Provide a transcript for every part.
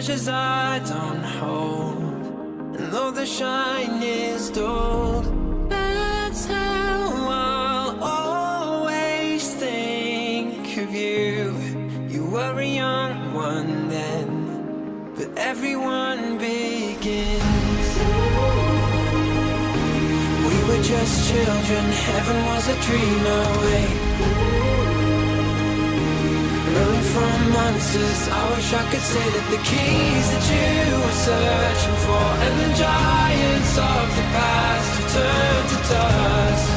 treasures I don't hold, and though the shine is dulled, that's how I'll always think of you. You were a young one then, but everyone begins. We were just children, heaven was a dream away. Running from monsters, I wish I could say that the keys that you were searching for, and the giants of the past have turned to dust.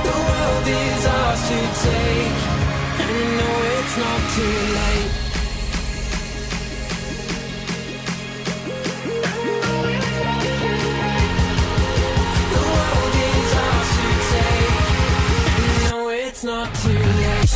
The world is ours to take, and you know it's not too late. The world is ours to take, and you know it's not too late.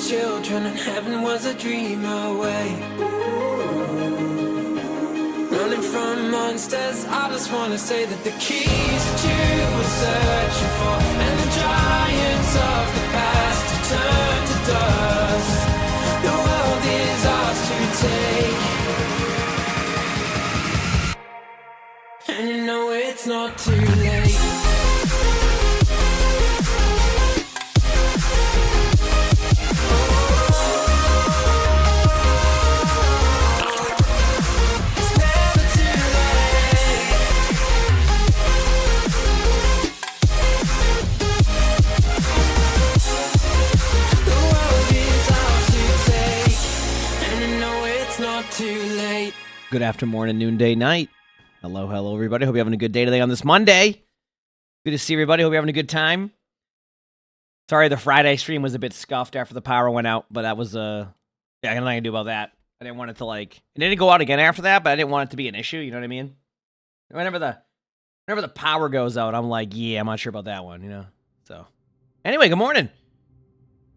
Children and heaven was a dream away. Running from monsters, I just wanna say that the keys that you were searching for, and the giants of the past have turned to dust. The world is ours to take, and you know it's not too late. Good afternoon, morning, noonday, night. Hello, hello, everybody. Hope you're having a good day today on this Monday. Good to see everybody. Hope you're having a good time. Sorry, the Friday stream was a bit scuffed after the power went out, but that was yeah, I got nothing to do about that. I didn't want it to it didn't go out again after that, but I didn't want it to be an issue. You know what I mean? Whenever the power goes out, I'm like, yeah, I'm not sure about that one. You know. So, anyway, good morning.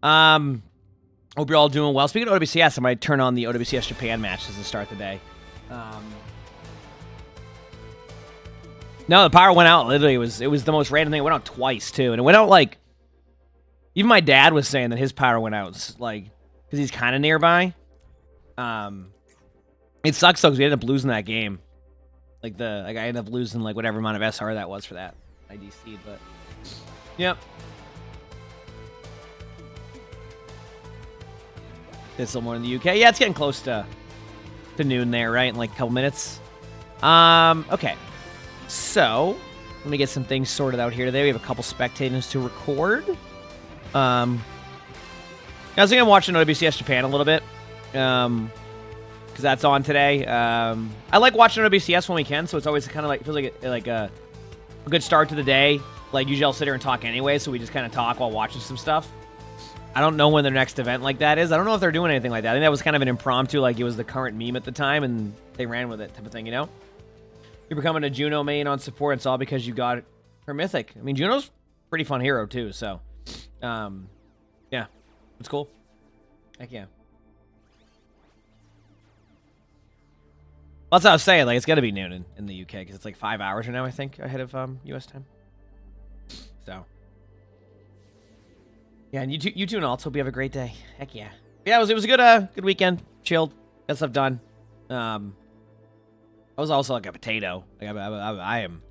Hope you're all doing well. Speaking of OBCS, I might turn on the OBCS Japan match as the start of the day. No, the power went out. Literally, it was the most random thing. It went out twice too, and it went out even my dad was saying that his power went out because he's kind of nearby. It sucks though because we ended up losing that game. I ended up losing whatever amount of SR that was for that IDC, but yep. It's still more in the UK. Yeah, it's getting close to noon there, right? In a couple minutes. Okay. So, Let me get some things sorted out here today. We have a couple spectators to record. I was thinking of watching OBCS Japan a little bit. Because that's on today. I like watching OBCS when we can, so it's always kind of like, feels like a good start to the day. Like, usually I'll sit here and talk anyway, so we just kind of talk while watching some stuff. I don't know when their next event like that is. I don't know if they're doing anything like that. I think that was kind of an impromptu, like it was the current meme at the time, and they ran with it type of thing, you know? You're becoming a Juno main on support, it's all because you got her mythic. I mean, Juno's a pretty fun hero, too, so... yeah, it's cool. Heck yeah. That's what I was saying. Like, it's gonna be noon in the UK because it's like 5 hours right now, I think, ahead of US time. So, yeah, and you two and Alt, hope you have a great day. Heck yeah. Yeah, it was a good weekend. Chilled, got stuff done. I was also like a potato. Like I am.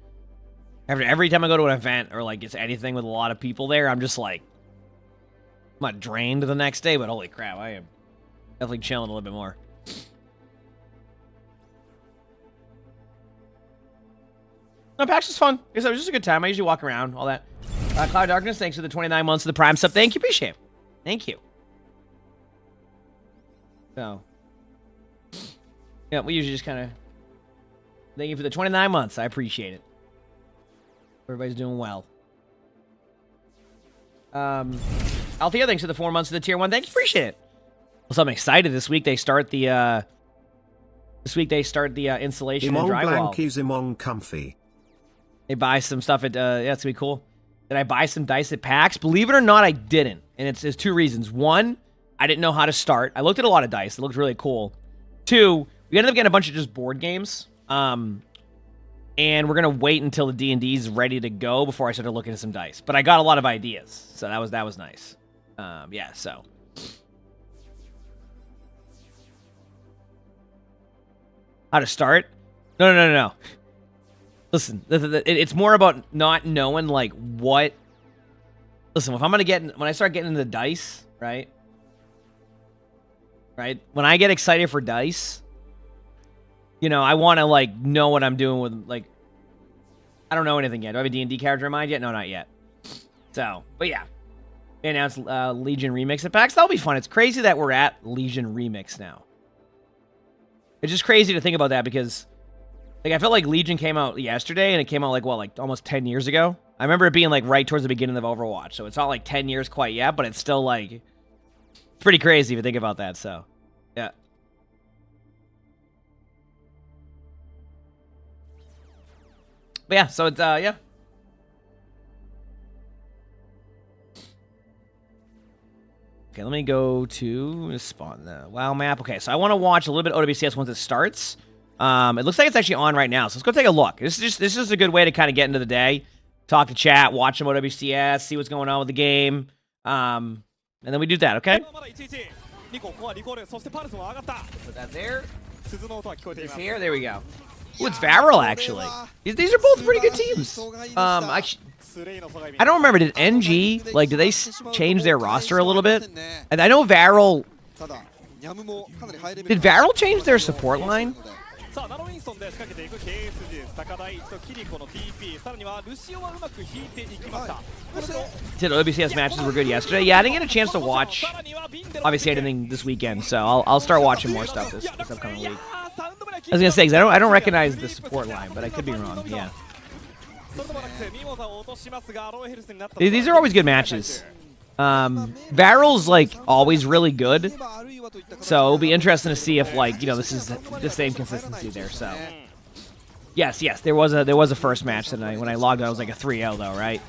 Every time I go to an event or like it's anything with a lot of people there, I'm just like, I'm not drained the next day, but holy crap, I am definitely chilling a little bit more. No, PAX was fun. It was just a good time. I usually walk around, all that. Cloud Darkness, thanks for the 29 months of the Prime sub. Thank you, appreciate it. Thank you. So, yeah, we usually just kind of thank you for the 29 months. I appreciate it. Everybody's doing well. Althea, thanks for the 4 months of the tier 1. Thank you, appreciate it. Also, I'm excited. This week they start the installation and drywall. Emongg comfy. They buy some stuff at, yeah, it's gonna be cool. Did I buy some dice at PAX? Believe it or not, I didn't. And there's two reasons. One, I didn't know how to start. I looked at a lot of dice. It looked really cool. Two, we ended up getting a bunch of just board games. And we're gonna wait until the D&D's ready to go before I started looking at some dice. But I got a lot of ideas. So that was nice. Yeah, so. How to start? No. Listen, it's more about not knowing, like, what... Listen, if I'm gonna when I start getting into dice, right? When I get excited for dice, you know, I want to, like, know what I'm doing with, like... I don't know anything yet. Do I have a D&D character in mind yet? No, not yet. So, but yeah. They announced Legion Remix at PAX. That'll be fun. It's crazy that we're at Legion Remix now. It's just crazy to think about that because... Like, I felt like Legion came out yesterday, and it came out, like, what, like, almost 10 years ago? I remember it being, like, right towards the beginning of Overwatch, so it's not, like, 10 years quite yet, but it's still, like, pretty crazy if you think about that, so, yeah. But, yeah, so it's, yeah. Okay, let me go to spawn the WoW map. Okay, so I want to watch a little bit of OBCS once it starts. It looks like it's actually on right now, so let's go take a look. This is a good way to kind of get into the day, talk to chat, watch some OBCS, see what's going on with the game, and then we do that, okay? Put that there. This here, there we go. Ooh, it's Varel, actually. These are both pretty good teams. I don't remember, did NG, like, did they change their roster a little bit? And I know Varel... Did Varel change their support line? Did OBCS matches were good yesterday? Yeah, I didn't get a chance to watch, obviously, anything this weekend, so I'll start watching more stuff this upcoming week. I was gonna say, because I don't recognize the support line, but I could be wrong, yeah. These are always good matches. Varel's, like, always really good, so it'll be interesting to see if, like, you know, this is the same consistency there, so. Yes, there was a first match tonight. When I logged out, it was like a 3-0, though, right?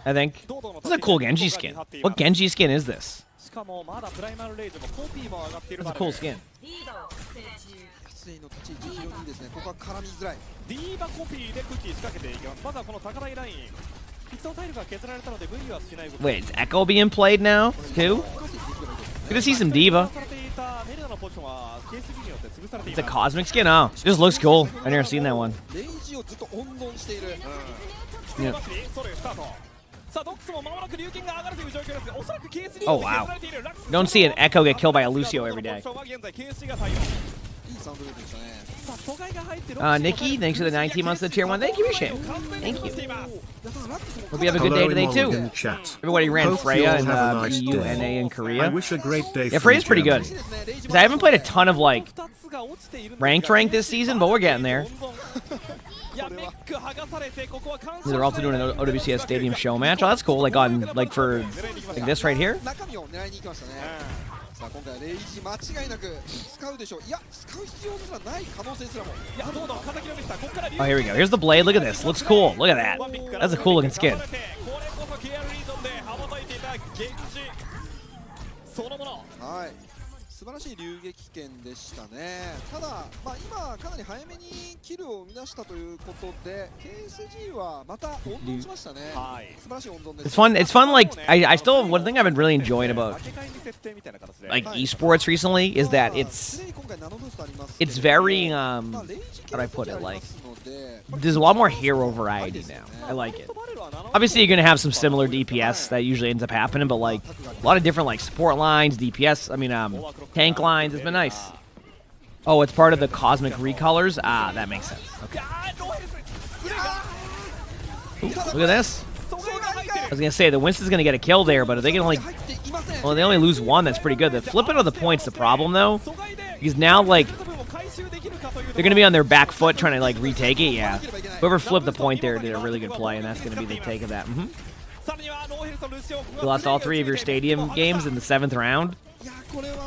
I think. This is a cool Genji skin. What Genji skin is this? It's a cool skin. Wait, is Echo being played now, too? Good to see some Diva. It's a cosmic skin? Oh, it just looks cool. I've never seen that one. Yeah. Oh, wow. Don't see an Echo get killed by a Lucio every day. Nikki, thanks for the 19 months of the tier 1. Thank you, Shane. Thank you. Hope you have a good day today, too. Everybody ran Hope Freya you and all have a nice EU, day. NA, and Korea. I wish a great day Yeah, for Freya's you, pretty good. Jeremy. 'Cause I haven't played a ton of, like, ranked this season, but we're getting there. They're also doing an OWCS Stadium show match. Oh, that's cool. Like on, like for, like this right here. さあ今回はレイジ間違いなく使うでしょう。いや使う必要すらない可能性すらも。いやどうだ風切りを見せた。ここから Oh, here we go. Here's the blade. Look at this. Looks cool. Look at that. That's a cool looking skin. はい。素晴らしい流撃剣でしたね。ただ、まあ、今かなり早めにキルを生み出したということで KSG はまた温存しましたね。素晴らしい温存です。It's fun. It's fun. Like I still one thing I've been really enjoying about like esports recently is that it's very how do I put it, like there's a lot more hero variety now. I like it. Obviously, you're gonna have some similar DPS that usually ends up happening, but like a lot of different like support lines, DPS. I mean, tank lines. It's been nice. Oh, it's part of the cosmic recolors. Ah, that makes sense. Okay. Ooh, look at this. I was gonna say the Winston's gonna get a kill there, but if they can only, well, they only lose one. That's pretty good. The flipping of the point's the problem though, because now like they're gonna be on their back foot trying to like retake it. Yeah, whoever flipped the point there did a really good play, and that's gonna be the take of that. You lost all 3 of your stadium games in the 7th round.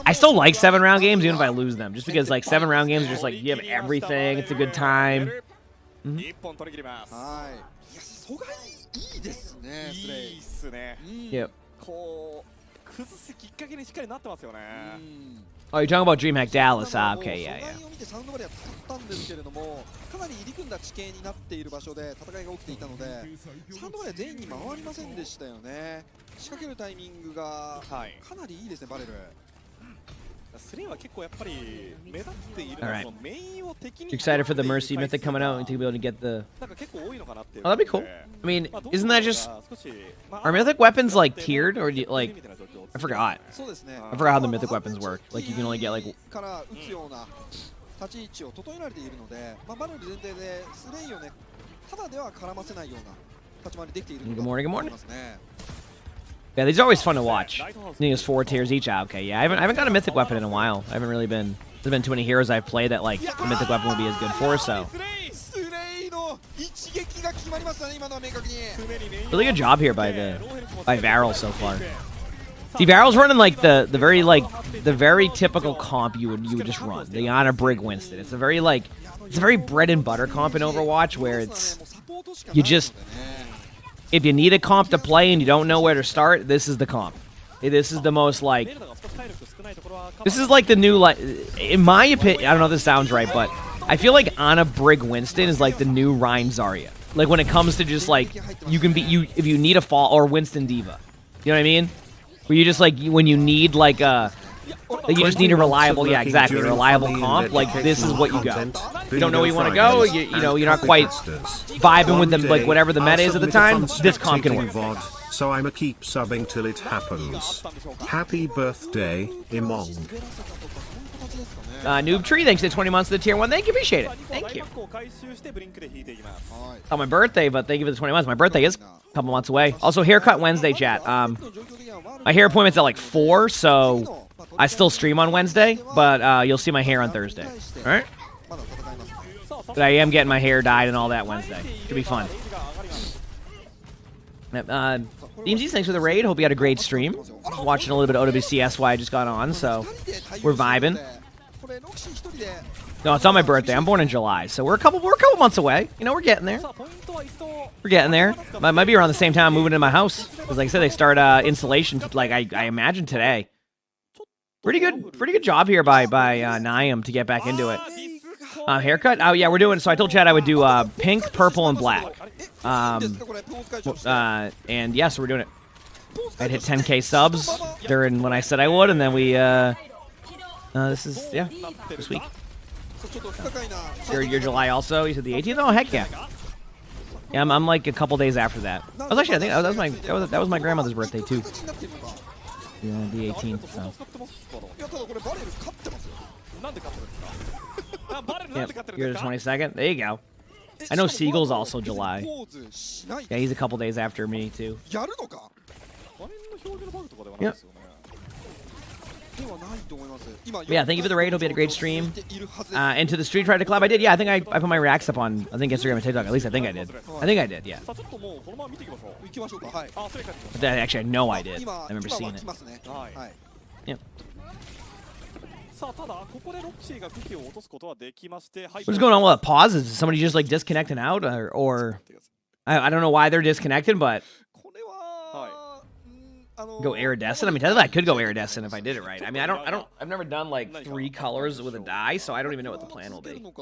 I still like 7-round games even if I lose them, just because like 7-round games are just like you have everything. It's a good time. Yep. Oh, you're talking about DreamHack Dallas. Ah, okay, yeah, yeah. かなり入り組んだ地形になっている場所で戦いが起きていたので、サンドバレー全員に回りませんでしたよね。仕掛けるタイミングがかなりいいですね、バレル。All right. You excited for the Mercy Mythic coming out and to be able to get the... Oh, that'd be cool. I mean, isn't that just... Are Mythic weapons, like, tiered? Or, do you, like... I forgot. I forgot how the Mythic weapons work. Like, you can only get, like... 立ち位置を整えられているので、まあ、バレル前提でスレイをね、ただでは絡ませないような立ち回りできているので、 Good morning. Yeah, these are always fun to watch. I think it's 4 tiers each. Ah, okay, yeah, I haven't got a Mythic weapon in a while. I haven't really been... There's been too many heroes I've played that, like, the Mythic weapon would be as good for, so... Really good job here by Varel so far. See, Varel's running like the very typical comp you would just run. The Ana Brig Winston. It's a very bread and butter comp in Overwatch where it's you just if you need a comp to play and you don't know where to start, this is the comp. This is the most like this is like the new like in my opinion. I don't know if this sounds right, but I feel like Ana Brig Winston is like the new Rein Zarya. Like when it comes to just like you can be if you need a fall or Winston Diva. You know what I mean? Where you just like when you need like a you just need a reliable a reliable comp, like this is what you go. You don't know where you want to go, you know you're not quite vibing with them like whatever the meta is at the time, this comp can work. So I'ma keep subbing till it happens. Happy birthday, emongg. Noob Tree, thanks to 20 months to the tier 1. Thank you, appreciate it. Thank you. Oh, my birthday, but thank you for the 20 months. My birthday is a couple months away. Also, haircut Wednesday, chat. My hair appointment's at like 4, so I still stream on Wednesday, but you'll see my hair on Thursday. All right? But I am getting my hair dyed and all that Wednesday. Should be fun. DMZ, thanks for the raid. Hope you had a great stream. Watching a little bit of OBCS while I just got on, so we're vibing. No, it's on my birthday. I'm born in July, so we're a couple months away. You know, we're getting there. We're getting there. Might be around the same time I'm moving into my house. Because like I said, they start installation like I imagine today. Pretty good job here by Niam to get back into it. Haircut? Oh yeah, we're doing. So I told Chad I would do pink, purple, and black. And yes, we're doing it. I'd hit 10k subs during when I said I would, and then we this is this week. Your July also? You said the 18th? Oh heck yeah. Yeah, I'm like a couple days after that. I was actually I think that was my grandmother's birthday too. Yeah, the 18th. So. Yep. You're the 22nd. There you go. I know Siegel's also July. Yeah, he's a couple days after me too. Yep. Yeah, thank you for the raid. Hope you had a great stream. And to the Street Fighter Club, I did. Yeah, I think I put my reacts up on, I think, Instagram and TikTok. At least I think I did. Yeah. But actually, I know I did. I remember seeing it. Yep. What's going on with pauses? Is somebody just like disconnecting out, or I don't know why they're disconnected, but go iridescent. I mean, technically I could go iridescent if I did it right. I mean, I've never done like 3 colors with a dye, so I don't even know what the plan will be. Remember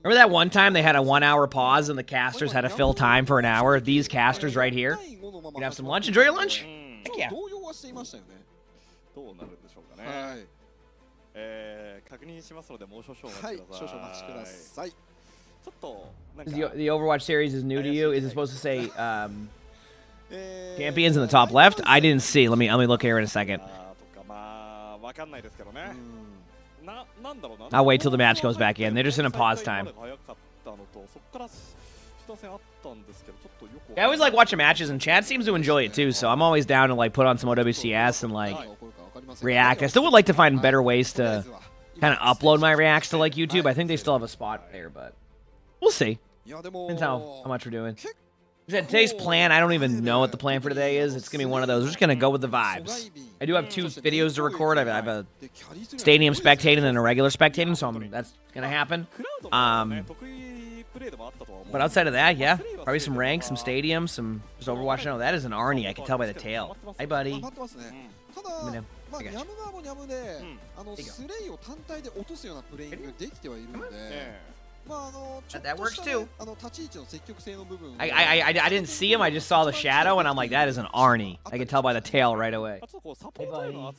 that one time they had a 1-hour pause and the casters had to fill time for an hour? These casters right here. You can have some lunch. Enjoy your lunch. Heck yeah. The Overwatch series is new to you. Is it supposed to say champions in the top left? I didn't see. Let me look here in a second. I'll wait till the match goes back in. They're just in a pause time. I always like watching matches, and Chad seems to enjoy it too, so I'm always down to like put on some OBCS and like react. I still would like to find better ways to kind of upload my reacts to like YouTube. I think they still have a spot there, but we'll see. Depends how much we're doing. Today's plan, I don't even know what the plan for today is. It's going to be one of those. We're just going to go with the vibes. I do have 2 videos to record. I have a stadium spectating and a regular spectating, so that's going to happen. But outside of that, yeah, probably some ranks, some stadium, some just Overwatch. No, that is an Arnie. I can tell by the tail. Hi, buddy. I got you. That works too. I didn't see him. I just saw the shadow, and I'm like, that is an Arnie. I can tell by the tail right away. Hey, buddy. How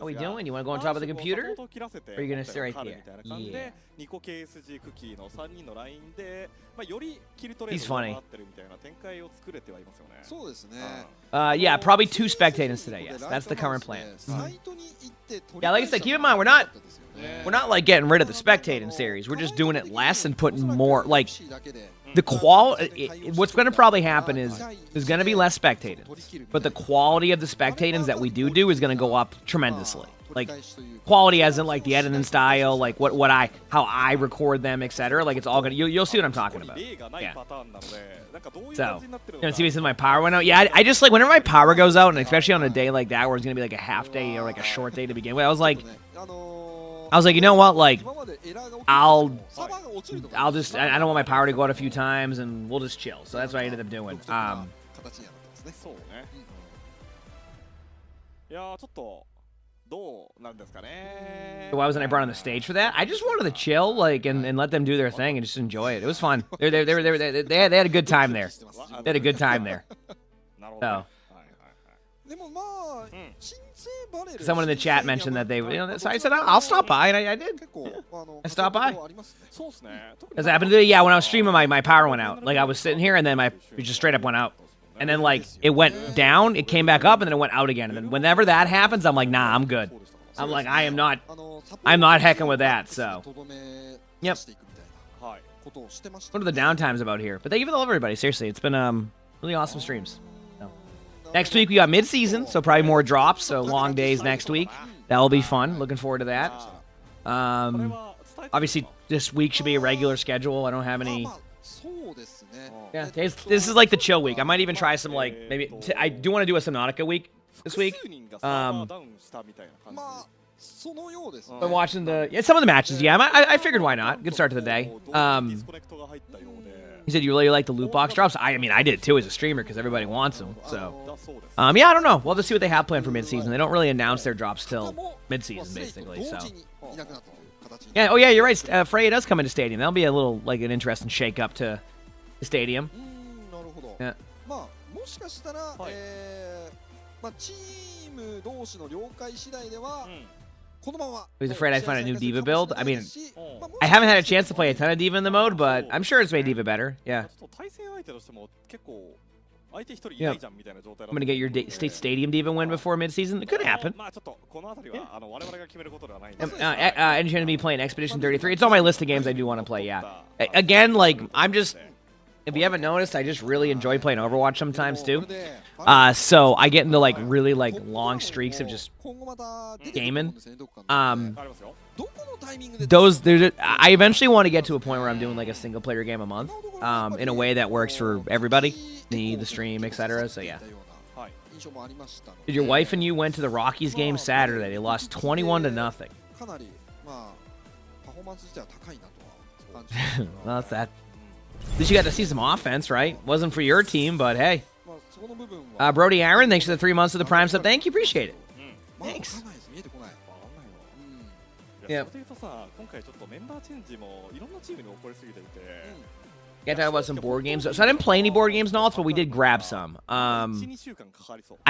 we doing? You want to go on top of the computer? Or are you going to sit right there? Yeah. He's funny. Yeah, probably 2 spectators today. Yes, that's the current plan. Yeah, like I said, keep in mind we're not like getting rid of the spectating series. We're just doing it less and putting more like the quality. What's going to probably happen is there's going to be less spectators, but the quality of the spectators that we do is going to go up tremendously. Like quality as in like the editing style, like how I record them, etc. Like it's all gonna you'll see what I'm talking about. Yeah. So you know, see me since my power went out. Yeah, I just like whenever my power goes out, and especially on a day like that where it's gonna be like a half day or like a short day to begin with, I was like, you know what, like I'll just I don't want my power to go out a few times, and we'll just chill. So that's what I ended up doing. Why wasn't I brought on the stage for that? I just wanted to chill, like, and let them do their thing and just enjoy it. It was fun. They had a good time there. They had a good time there. So. Someone in the chat mentioned that they, so I said I'll stop by, and I did. Yeah. I stopped by. As happened to, yeah, when I was streaming, my power went out. Like I was sitting here, and then it just straight up went out. And then, like, it went down, it came back up, and then it went out again. And then whenever that happens, I'm like, nah, I'm good. I'm like, I'm not hecking with that, so. Yep. What are the downtimes about here? But thank you for the love, everybody. Seriously, it's been really awesome streams. So. Next week, we got mid-season, so probably more drops, so long days next week. That'll be fun. Looking forward to that. Obviously, this week should be a regular schedule. I don't have any... Yeah, this is like the chill week. I might even try some like maybe I do want to do a Subnautica week this week. I'm watching some of the matches. Yeah, I figured why not. Good start to the day. He said you really like the loot box drops. I mean I did too as a streamer because everybody wants them. So yeah, I don't know. We'll just see what they have planned for mid-season. They don't really announce their drops till mid-season basically. So. Yeah. Oh yeah, you're right. Freya does come into Stadium. That'll be a little like an interesting shake-up to the Stadium. Yeah. He's afraid I find a new Diva build. I mean, I haven't had a chance to play a ton of Diva in the mode, but I'm sure it's made Diva better. Yeah. Yeah. I'm gonna get your State Stadium Diva win before midseason. It could happen. And you're gonna be playing Expedition 33. It's on my list of games I do want to play. Yeah. Again, like I'm just. If you haven't noticed, I just really enjoy playing Overwatch sometimes too. So I get into like really like long streaks of just gaming. I eventually want to get to a point where I'm doing like a single player game a month, in a way that works for everybody, the stream, etc. So yeah. Did your wife and you went to the Rockies game Saturday? They lost 21-0. Well, that's that. At least you got to see some offense, right? Wasn't for your team, but hey. Brody Aaron, thanks for the 3 months of the Prime sub. Thank you, appreciate it. Thanks. Yeah. Got to talk about some board games. So I didn't play any board games, but we did grab some. I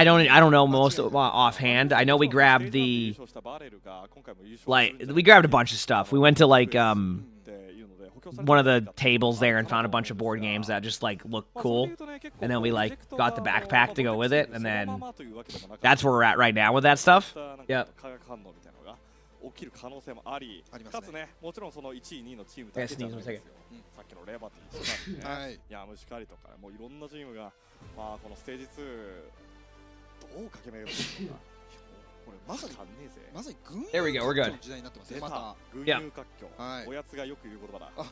don't know most offhand. I know we grabbed we grabbed a bunch of stuff. We went to like one of the tables there and found a bunch of board games that just like looked cool, and then we like got the backpack to go with it, and then that's where we're at right now with that stuff. Yep. Yeah, sneeze 1 second. There we go, we're good. Yeah.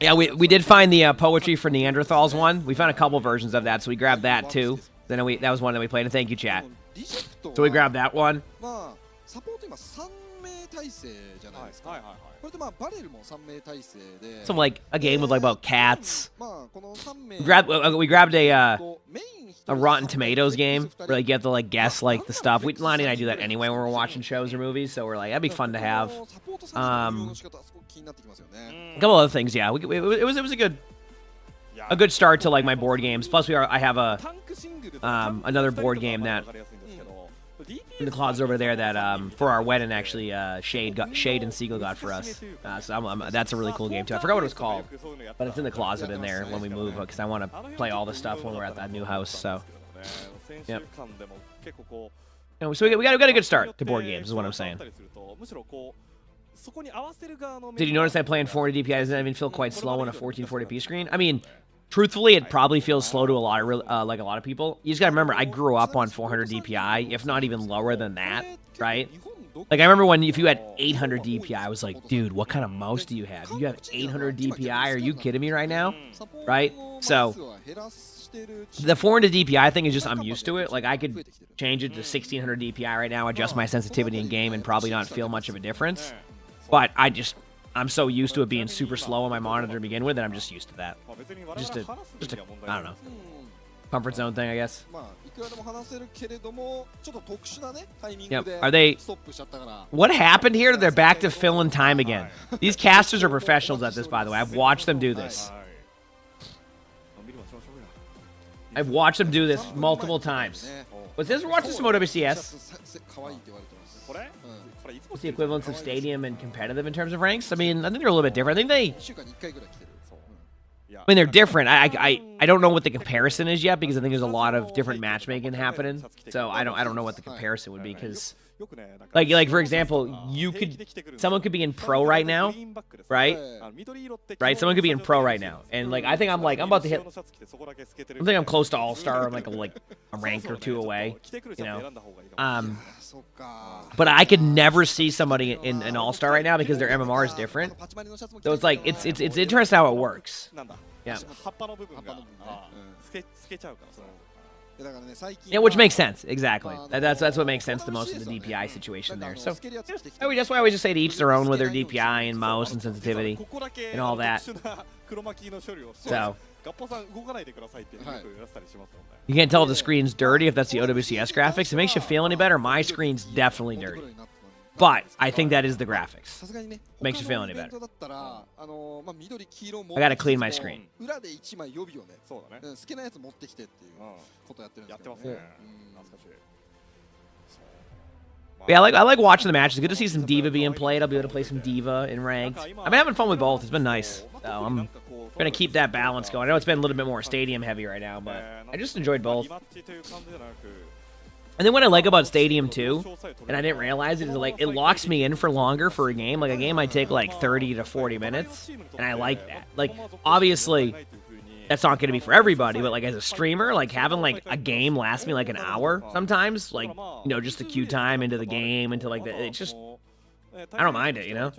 Yeah, we did find the Poetry for Neanderthals one. We found a couple versions of that, so we grabbed that too. Then that was one that we played, and thank you, chat. So we grabbed that one. Some like a game with like about cats. We grabbed a Rotten Tomatoes game where like, you have to like guess like the stuff. Lonnie and I do that anyway when we're watching shows or movies, so we're like that'd be fun to have. A couple other things, yeah. It was a good start to like my board games. Plus I have another board game that in the closet over there that for our wedding actually Shade and Siegel got for us. So that's a really cool game too. I forgot what it was called, but it's in the closet in there when we move because I want to play all the stuff when we're at that new house. So, yep. So we got a good start to board games, is what I'm saying. Did you notice that playing 400 DPI doesn't even feel quite slow on a 1440p screen? I mean, truthfully, it probably feels slow to a lot of people. You just gotta remember, I grew up on 400 DPI, if not even lower than that, right? Like I remember if you had 800 DPI, I was like, dude, what kind of mouse do you have? You have 800 DPI? Are you kidding me right now? Right? So the 400 DPI thing is just I'm used to it. Like I could change it to 1600 DPI right now, adjust my sensitivity in game, and probably not feel much of a difference. But I'm so used to it being super slow on my monitor to begin with, and I'm just used to that. Just a I don't know, comfort zone thing, I guess. Yep. What happened here? They're back to filling time again. These casters are professionals at this, by the way. I've watched them do this. I've watched them do this multiple times. Was this watching some OBCS? What's the equivalence of stadium and competitive in terms of ranks? I mean, I think they're a little bit different. I mean, they're different. I don't know what the comparison is yet because I think there's a lot of different matchmaking happening. So I don't know what the comparison would be because, like for example, someone could be in pro right now, right? Right? Someone could be in pro right now, and like I think I'm about to hit. I think I'm close to all-star. I'm like a rank or two away, you know. But I could never see somebody in an all-star right now because their MMR is different. So it's like it's interesting how it works. Yeah. Yeah, which makes sense. Exactly. That's what makes sense to most of the DPI situation there. So that's why I always just say to each their own with their DPI and mouse and sensitivity and all that. So you can't tell if the screen's dirty if that's the OWCS graphics. It makes you feel any better. My screen's definitely dirty. But I think that is the graphics. Makes you feel any better. I gotta clean my screen. Yeah, I like watching the matches. It's good to see some Diva being played. I'll be able to play some Diva in ranked. I've been having fun with both. It's been nice. So We're gonna keep that balance going. I know it's been a little bit more stadium heavy right now, but I just enjoyed both. And then what I like about Stadium too, and I didn't realize it, is like it locks me in for longer for a game. Like a game might take like 30 to 40 minutes, and I like that. Like obviously, that's not going to be for everybody, but like as a streamer, like having like a game last me like an hour sometimes, like you know, just the queue time into the game, into like the, it's just I don't mind it, you know.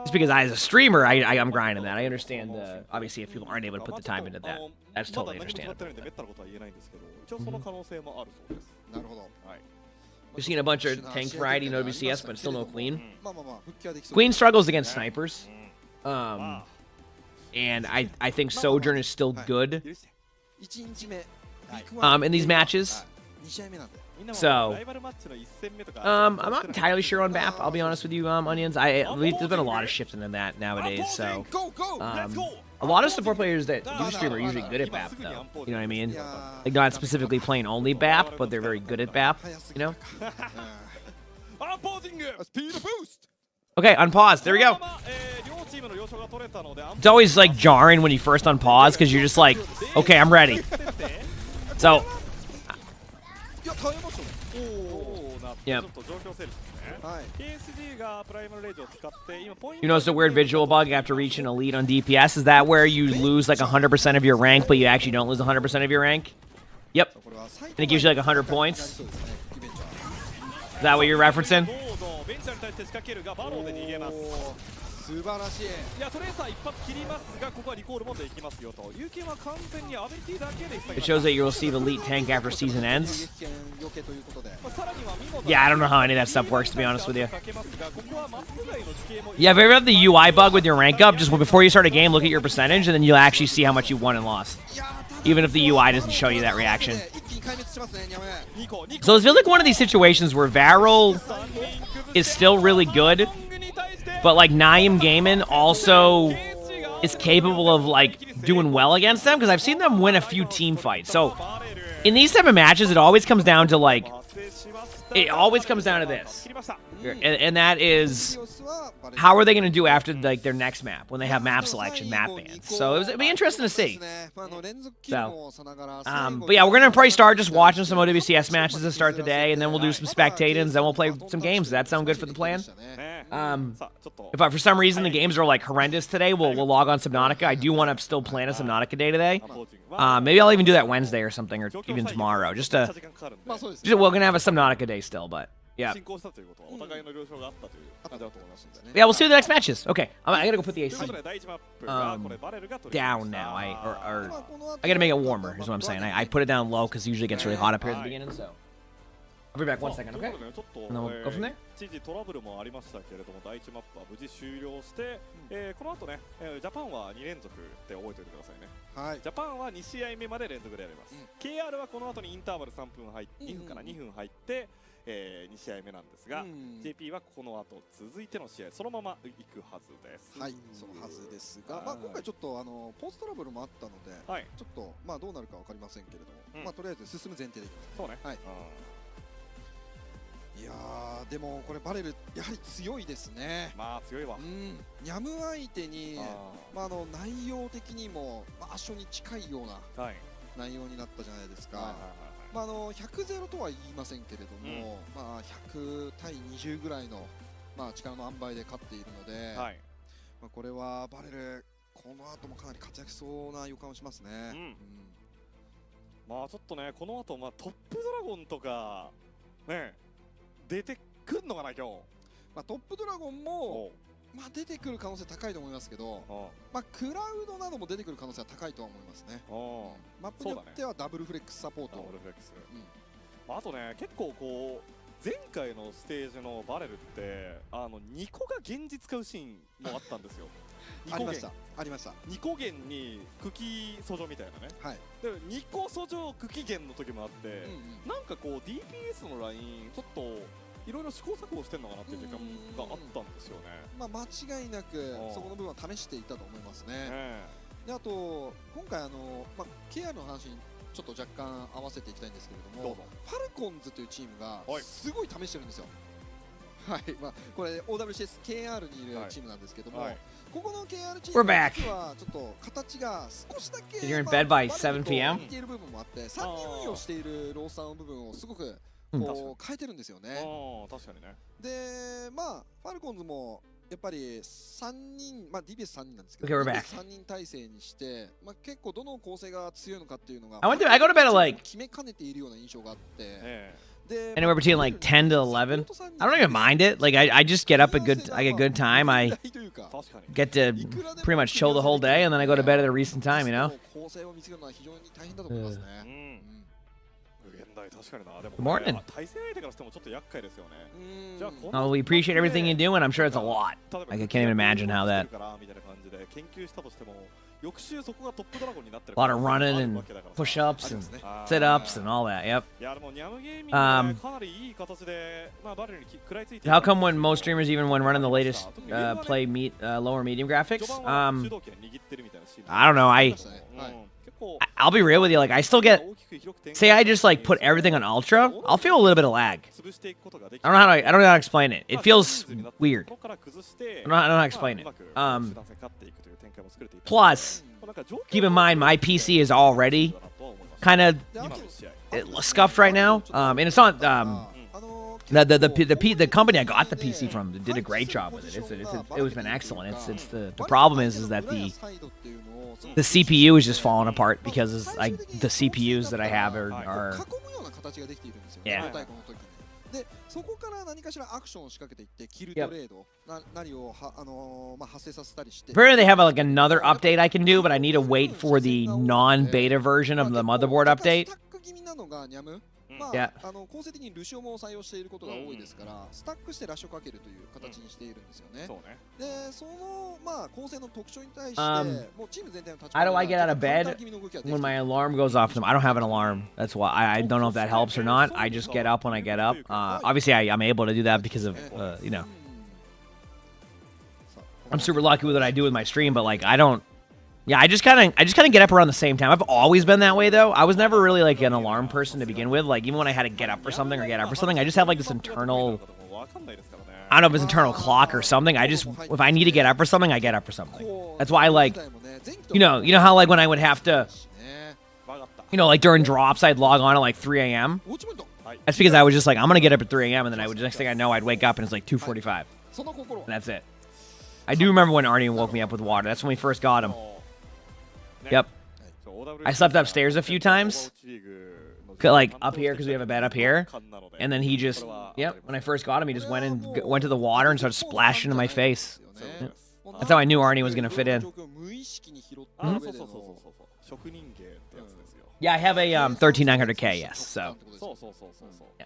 Just because as a streamer, I'm grinding that. I understand. Obviously, if people aren't able to put the time into that, that's totally understandable. We've seen a bunch of tank variety in OBCS, but still no Queen. Queen struggles against snipers. And I think Sojourn is still good in these matches. So, I'm not entirely sure on BAP, I'll be honest with you, Onions. There's been a lot of shifting in that nowadays, so... a lot of support players that do stream are usually good at BAP, though. You know what I mean? Like, not specifically playing only BAP, but they're very good at BAP, you know? Okay, unpause. There we go. It's always, like, jarring when you first unpause, because you're just like, okay, I'm ready. So... Yep. You notice a weird visual bug after reaching a lead on DPS? Is that where you lose like 100% of your rank, but you actually don't lose 100% of your rank? Yep. And it gives you like 100 points. Is that what you're referencing? It shows that you'll receive elite tank after season ends. Yeah, I don't know how any of that stuff works, to be honest with you. Yeah, have you ever had the UI bug with your rank up? Just before you start a game, look at your percentage, and then you'll actually see how much you won and lost. Even if the UI doesn't show you that reaction. So it feels like one of these situations where Varel is still really good, but like Naeem Gaiman also is capable of like doing well against them, because I've seen them win a few team fights. So in these type of matches, it always comes down to like, it always comes down to this, and that is how are they going to do after like their next map when they have map selection, map bans. So it'd be interesting to see. So, but yeah, we're going to probably start just watching some OWCS matches to start the day, and then we'll do some spectatings, then we'll play some games. Does that sound good for the plan? If for some reason the games are like horrendous today, we'll log on Subnautica. I do want to still plan a Subnautica day today. Maybe I'll even do that Wednesday or something, or even tomorrow. Just we're gonna have a Subnautica day still, but yeah. Yeah, we'll see the next matches. Okay, I gotta go put the AC down now. I gotta make it warmer. Is what I'm saying. I put it down low because it usually gets really hot up here at the beginning. So I'll be back 1 second, okay? And then we'll go from there. 一時トラブルもありましたけれども、第1マップは無事終了して、この後ね、ジャパンは2連続って覚えておいてくださいね。はい。ジャパンは2試合目まで連続でやります。KR はこの後にインターバル3分入って、2分から2分入って、2試合目なんですが、JP はこの後続いての試合そのまま行くはずです。はい、そのはずですが、まあ今回ちょっとポーズトラブルもあったので、はい、ちょっとまあどうなるかわかりませんけれども、まあとりあえず進む前提でいきます。そうね。はい。いやーでもこれバレルやはり強いですね。まあ強いわ。ニャム相手に内容的にも圧勝に近いような内容になったじゃないですか。100-0とは言いませんけれども、まあ100対20ぐらいの力の塩梅で勝っているので、これはバレルこの後もかなり活躍しそうな予感をしますね。まあちょっとねこの後トップドラゴンとかね。出てくるのかな今日。トップドラゴンも出てくる可能性高いと思いますけど、クラウドなども出てくる可能性は高いとは思いますね。マップによってはダブルフレックスサポート。あとね結構こう前回のステージのバレルって2個が現実買うシーンもあったんですよ。ありましたありました。2個弦に茎訴状みたいなね。はい。で2個訴状茎弦の時もあって、なんかこう DPS のラインちょっといろいろ試行錯誤してんのかなっていう時間があったんですよね。まあ間違いなくそこの部分は試していたと思いますね。であと今回KR の話にちょっと若干合わせていきたいんですけれども、ファルコンズというチームがすごい試してるんですよ。はい、まあこれ OWCS、KR にいるチームなんですけども、ここの KR チー We're ム back. 実はちょっと形が少しだけ You're in bed by 7 p.m.? 似ている部分もあって、3人運用しているロースターの部分をすごくこう変えてるんですよね。確かにね。で、まあファルコンズもやっぱり3人、まあ DBS3 人なんですけ Okay, we're ど、 back. DBS3 人体制にして、まあ結構どの構成が強いのかっていうのが I go to bed at like 決めかねているような印象があって、 anywhere between like 10 to 11. I don't even mind it. Like I just get up I get good time. I get to pretty much chill the whole day, and then I go to bed at a recent time. You know. 構成を見つけるのは非常に大変だと思いますね。確かにな。でも Good morning. 対戦相手からしてもちょっと厄介ですよね。じゃあ Oh, we appreciate everything you do, and I'm sure it's a lot. I can't even imagine how that. みたいな感じで研究したとしても、翌週そこがトップドラゴンになってる A lot of running and push-ups and sit-ups and all that. Yep. いやでもニャムゲーミングはかなりいい形でまあバレルに食らいついて How come when most streamers, even when running the latest play lower medium graphics? 主導権握ってるみたいなシーン I don't know. I'll be real with you. Like I still get. Say I just like put everything on ultra, I'll feel a little bit of lag. I don't know how to explain it. It feels weird. I don't know how to explain it. Plus, keep in mind my PC is already kind of scuffed right now, and it's not. The company I got the PC from did a great job with it. It was been excellent. It's the problem is that the CPU is just falling apart because like the CPUs that I have are でそこから何かしらアクションを仕掛けていってキルトレードなりをまあ発生させたりして。Apparently they have like another update I can do, but I need to wait for the non-beta version of the motherboard update. スタック気味なのがニャム。まあ構成的にルシオも採用していることが多いですから、スタックしてラッシュをかけるという形にしているんですよね。で、そのまあ構成の特徴に対して、もうチーム全体の立場 How do I get out of bed when my alarm goes off? I don't have an alarm. That's why I don't know if that helps or not. I just get up when I get up. Obviously, I'm able to do that because of you know. I'm super lucky with what I do with my stream, but like I don't. Yeah, I just kind of get up around the same time. I've always been that way though. I was never really like an alarm person to begin with. Like even when I had to get up for something or get up for something, I just have like this internal. I don't know if it's internal clock or something. If I need to get up for something, I get up for something. That's why I like, you know how like when I would have to, like during drops, I'd log on at like 3 a.m. That's because I was just like, I'm gonna get up at 3 a.m. and then I would next thing I know, I'd wake up and it's like 2:45. And that's it. I do remember when Arnie woke me up with water. That's when we first got him. Yep. I slept upstairs a few times. Like up here because we have a bed up here. And then he just, when I first got him, he just went to the water and started splashing into my face. Yep. That's how I knew Arnie was going to fit in. Yeah, I have a 13900K, yes. So. Yeah.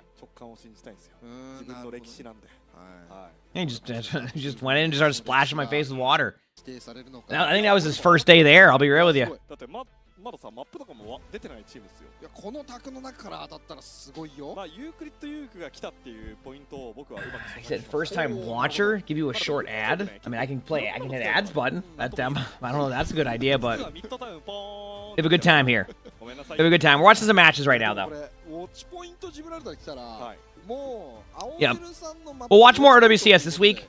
He just went in and just started splashing my face with water. I think that was his first day there, I'll be real with you. I said first time watcher, give you a short ad. I mean I can hit ads button at them. I don't know if that's a good idea, but we have a good time here. We have a good time. We're watching some matches right now though. Yeah, we'll watch more OBCS this week.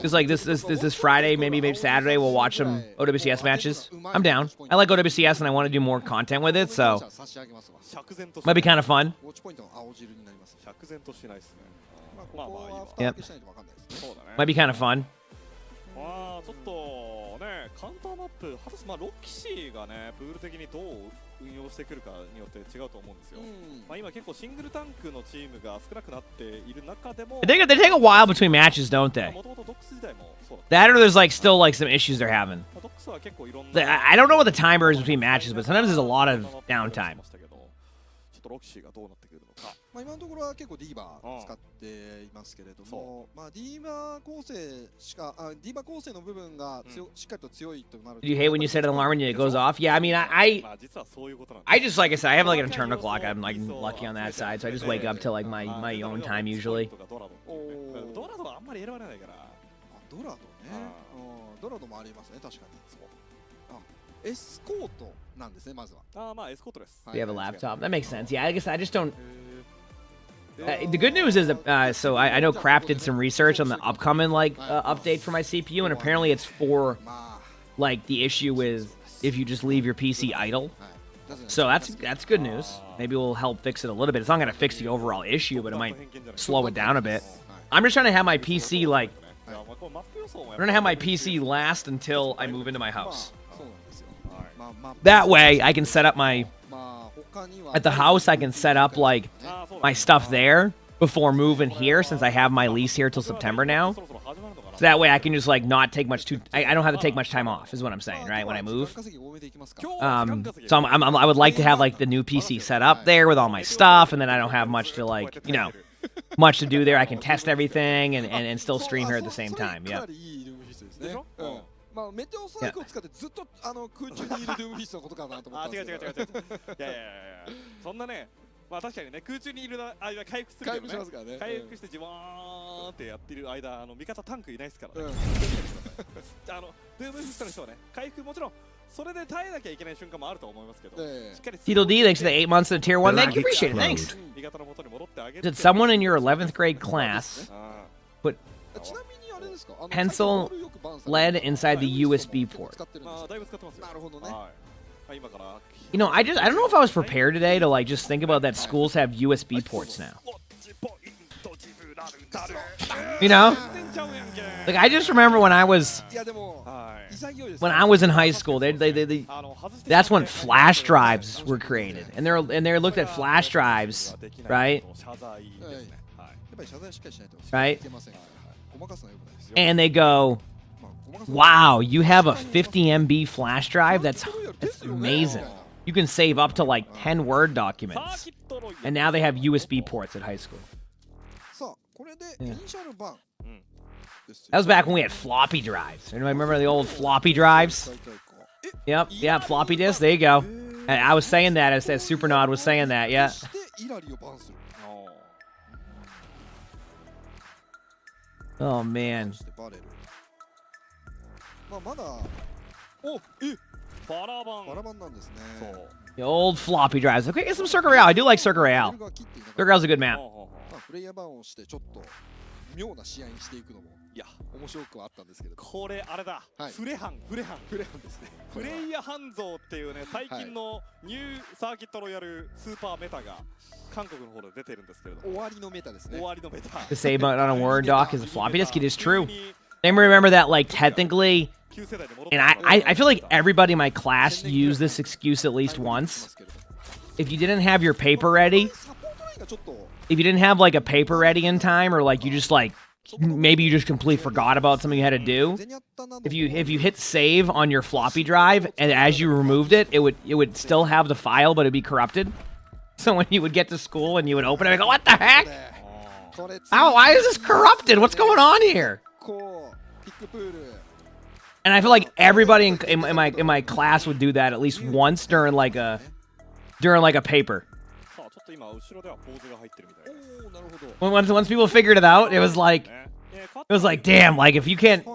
Just like this Friday, maybe Saturday, we'll watch some OBCS matches. I'm down. I like OBCS and I want to do more content with it, so might be kind of fun. Yep. Might be kind of fun. ちょっとね、カウンターマップ、果たしてロキシーがね、プール的にどう運用してくるかによって違うと思うんですよ。今結構シングルタンクのチームが少なくなっている中でも、They take a while between matches, don't they? That or there's like still like some issues they're having. I don't know what the timer is between matches, but sometimes there's a lot of downtime. ロキシーがどうなってくるのか。今のところは結構ディーバー使っていますけれども、まあディーバー構成の部分がしっかりと強いとなる。Do you hate when you set an alarm and it goes off? Yeah, I mean I just like I said, I have like an internal clock. I'm like lucky on that side, so I just wake up to like my own time usually. ドラドはあんまり選ばれないから。ドラドね。ドラドもありますね、確かに。エスコートなんですね、まずは。まあエスコートです。You have a laptop. That makes sense. Yeah, I guess I just don't. The good news is that so I know Craft did some research on the upcoming update for my CPU, and apparently it's for like the issue with if you just leave your PC idle. So that's good news. Maybe we'll help fix it a little bit. It's not gonna fix the overall issue, but it might slow it down a bit. I'm just trying to have my PC I'm gonna have my PC last until I move into my house. That way I can set up my at the house. I can set up like my stuff there before moving here, since I have my lease here till September now. So that way I can just like not take much I don't have to take much time off, is what I'm saying, right? When I move. So I would like to have like the new PC set up there with all my stuff, and then I don't have much to like, you know, much to do there. I can test everything and still stream here at the same time. Yeah. まあメテオストライクを使ってずっと空中にいるルームフィスのことかなと思ったんですけど。違う。いやそんなね、まあ確かにね、空中にいる間回復するけどね。回復しますからね。回復してジワーンってやってる間味方タンクいないですからね。ルームフィストの人はね、回復もちろんそれで耐えなきゃいけない瞬間もあると思いますけど。Tito D, thanks for the 8 months of the tier 1. Thank you, appreciate it. Thanks. Did someone in your 11th grade class put pencil lead inside the USB port? You know, I don't know if I was prepared today to like just think about that schools have USB ports now. You know? Like I just remember when I was in high school, that's when flash drives were created, and they looked at flash drives, right? Right? And they go, wow, you have a 50 MB flash drive? That's amazing. You can save up to like 10 Word documents. And now they have USB ports at high school. Yeah. That was back when we had floppy drives. Anybody remember the old floppy drives? Yep, floppy disk. There you go. And I was saying that as Supernod was saying that, yeah. Oh man. The old floppy drives. Okay, get some Circa Real. I do like Circa Real. Circa Real's a good map. 妙な試合にしていくのもいや面白くはあったんですけど、これあれだ、フレハンですね。プレイヤーハンゾーっていうね、最近のニューサーキットロイヤルスーパーメタが韓国の方で出てるんですけれども、終わりのメタですね。終わりのメタ。To save on a Word doc is a floppy disk. It is true. I remember that like technically, and I feel like everybody in my class used this excuse at least once. If you didn't have your paper ready. If you didn't have like a paper ready in time, or like you just like maybe you just completely forgot about something you had to do, if you hit save on your floppy drive and as you removed it, it would still have the file, but it'd be corrupted. So when you would get to school and you would open it and go, what the heck? Oh, why is this corrupted? What's going on here? And I feel like everybody in my class would do that at least once during like a paper. Once people figured it out, it was like, damn, like if you can't,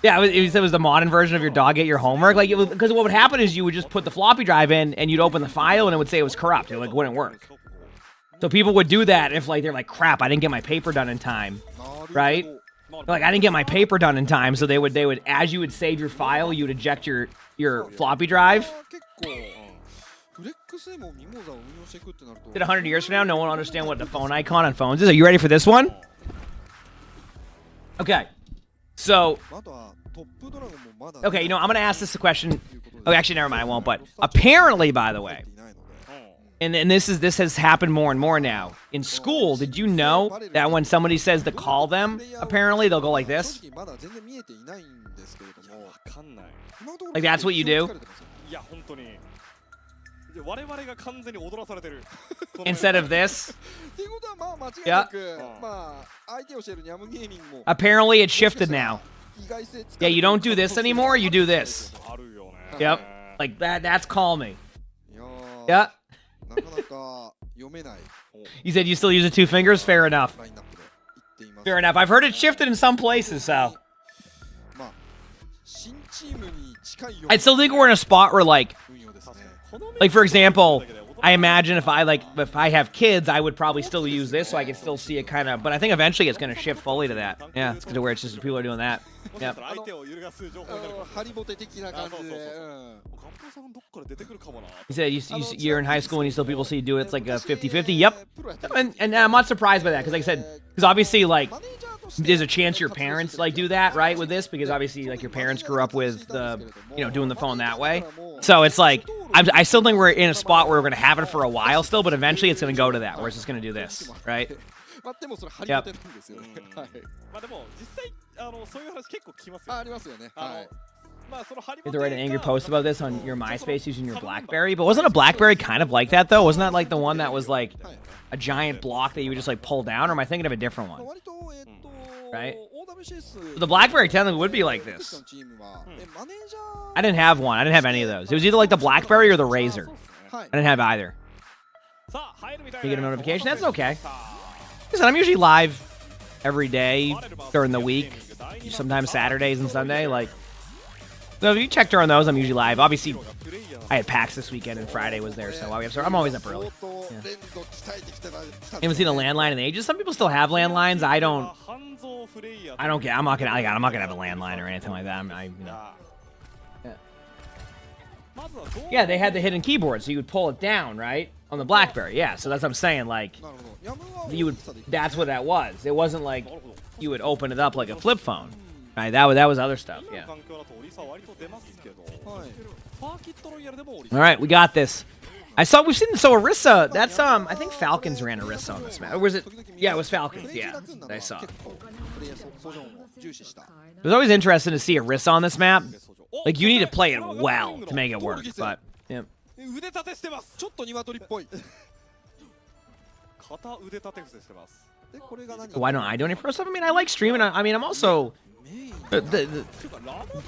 yeah, it was the modern version of your dog at your homework, like because what would happen is you would just put the floppy drive in and you'd open the file and it would say it was corrupt, it like wouldn't work. So people would do that if like they're like, crap, I didn't get my paper done in time, right? Like I didn't get my paper done in time, so they would as you would save your file, you would eject your floppy drive. Did 100 years from now, no one will understand what the phone icon on phones is. Are you ready for this one? Okay. So, okay, you know, I'm going to ask this a question. Oh, actually, never mind, I won't. But apparently, by the way, and this has happened more and more now. In school, did you know that when somebody says to call them, apparently they'll go like this? Like that's what you do? Instead of this? Yeah. Apparently it's shifted now. Yeah, you don't do this anymore, you do this. Yep. Like that's call me. Yeah. You said you still use the 2 fingers? Fair enough. Fair enough. I've heard it shifted in some places, so. I still think we're in a spot where like for example, I imagine if I have kids, I would probably still use this so I could still see it kind of, but I think eventually it's going to shift fully to that. Yeah, it's to where it's just people are doing that. Yep. You said you're in high school and you still people see you do it. It's like a 50-50. Yep. And I'm not surprised by that because like I said, because obviously like there's a chance your parents like do that, right, with this, because obviously like your parents grew up with the, doing the phone that way. So it's like I still think we're in a spot where we're gonna have it for a while still, but eventually it's gonna go to that where it's just gonna do this, right? Yep. You have to write an angry post about this on your MySpace using your BlackBerry, but wasn't a BlackBerry kind of like that though? Wasn't that like the one that was like a giant block that you would just like pull down, or am I thinking of a different one? Right? The BlackBerry technically would be like this. I didn't have one. I didn't have any of those. It was either like the BlackBerry or the Razor. I didn't have either. You get a notification? That's okay. Listen, I'm usually live every day during the week. Sometimes Saturdays and Sunday. Like, so if you check during those, I'm usually live. Obviously, I had PAX this weekend and Friday was there, so I'm always up early. Yeah. Haven't seen a landline in ages. Some people still have landlines. I don't get. I'm not gonna have a landline or anything like that. Yeah, they had the hidden keyboard, so you would pull it down, right, on the BlackBerry. Yeah, so that's what I'm saying. Like, that's what that was. It wasn't like you would open it up like a flip phone, right? That was other stuff. Yeah. All right, we got this. We've seen Orisa. That's I think Falcons ran Orisa on this map. Or was it? Yeah, it was Falcons. Yeah, I saw. It was always interesting to see Orisa on this map. Like, you need to play it well to make it work, but yeah. Why don't I do any pro stuff? I mean, I like streaming. I mean, I'm also the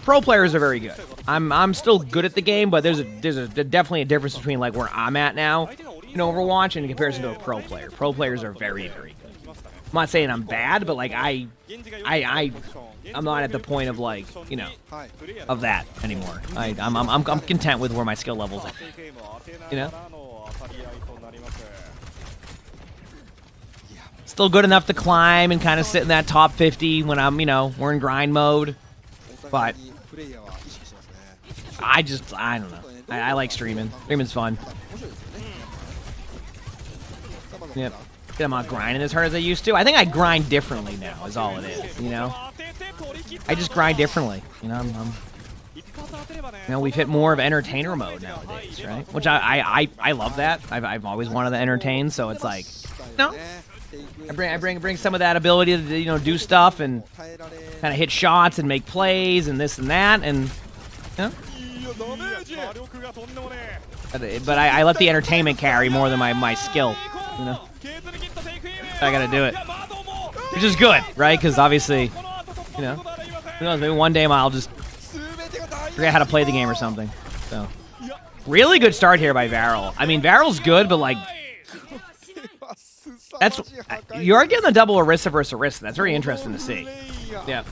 pro players are very good. I'm still good at the game, but there's definitely a difference between like where I'm at now in Overwatch and in comparison to a pro player. Pro players are very, very good. I'm not saying I'm bad, but like I'm not at the point of like, of that anymore. I'm content with where my skill level's at. Still good enough to climb and kind of sit in that top 50 when I'm, we're in grind mode. But I don't know. I like streaming. Streaming's fun. Yep. I'm not grinding as hard as I used to. I think I grind differently now is all it is, I just grind differently. We've hit more of entertainer mode nowadays, right? Which I love that. I've always wanted to entertain, so it's like, I bring some of that ability to do stuff and kind of hit shots and make plays and this and that, and but I let the entertainment carry more than my skill. I gotta do it, which is good, right? Because obviously, who knows, maybe one day I'll just forget how to play the game or something. So, really good start here by Varel. I mean, Varel's good, but like, you are getting the double Orisa versus Orisa. That's very interesting to see. Yeah.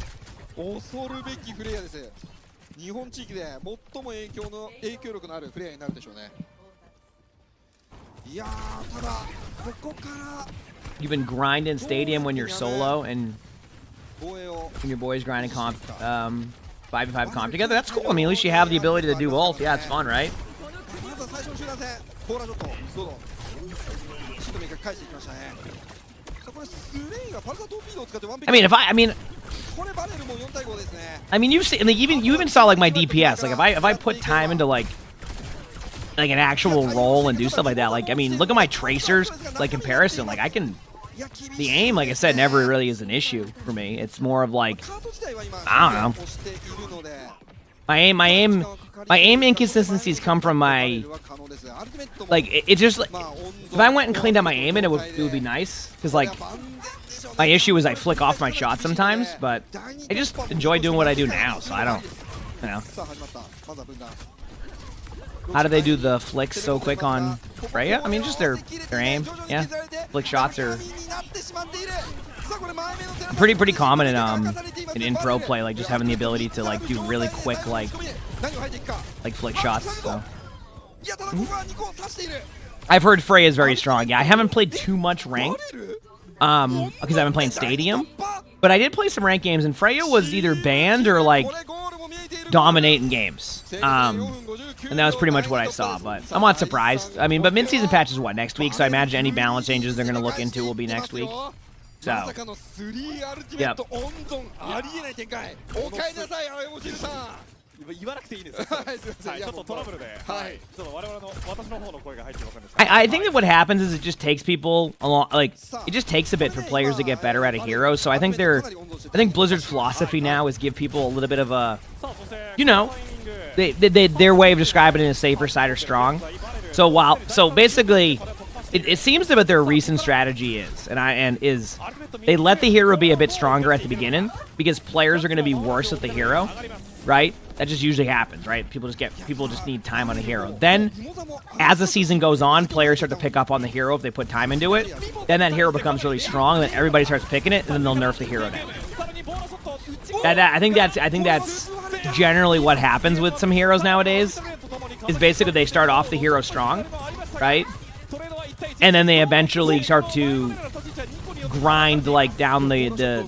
You've been grinding stadium when you're solo and when your boys grinding comp 5v5 comp together. That's cool. I mean, at least you have the ability to do both. Yeah, it's fun, right? You've seen, like, you even saw like my DPS. Like if I put time into like an actual role and do stuff like that. Like, I mean, look at my tracers. Like comparison, like the aim, like I said, never really is an issue for me. It's more of like, I don't know. My aim inconsistencies come from my, like, it's just like, if I went and cleaned up my aim, and it would be nice, because like, my issue is I flick off my shot sometimes, but I just enjoy doing what I do now, so I don't, How do they do the flicks so quick on Freya? I mean, just their aim, yeah. Flick shots are Pretty common in pro play, like just having the ability to like do really quick like flick shots. So. I've heard Freya is very strong. Yeah, I haven't played too much ranked because I've been playing Stadium, but I did play some ranked games, and Freya was either banned or like dominating games. And that was pretty much what I saw, but I'm not surprised. I mean, but mid-season patch is what, next week? So I imagine any balance changes they're going to look into will be next week. So, yep. 言わなくていいですよ。はいすみません。ちょっとトラブルで。はい。ちょっと我々の私の方の声が入ってませんでした。I think that what happens is it just takes people along, like it just takes a bit for players to get better at a hero. So I think Blizzard's philosophy now is give people a little bit of a, you know, their way of describing it is safer side or strong. So basically, it seems that what their recent strategy is, is they let the hero be a bit stronger at the beginning because players are going to be worse at the hero, right? That just usually happens, right? People just need time on a hero. Then, as the season goes on, players start to pick up on the hero if they put time into it. Then that hero becomes really strong, and then everybody starts picking it, and then they'll nerf the hero down. I think that's generally what happens with some heroes nowadays. Is basically they start off the hero strong, right? And then they eventually start to grind like down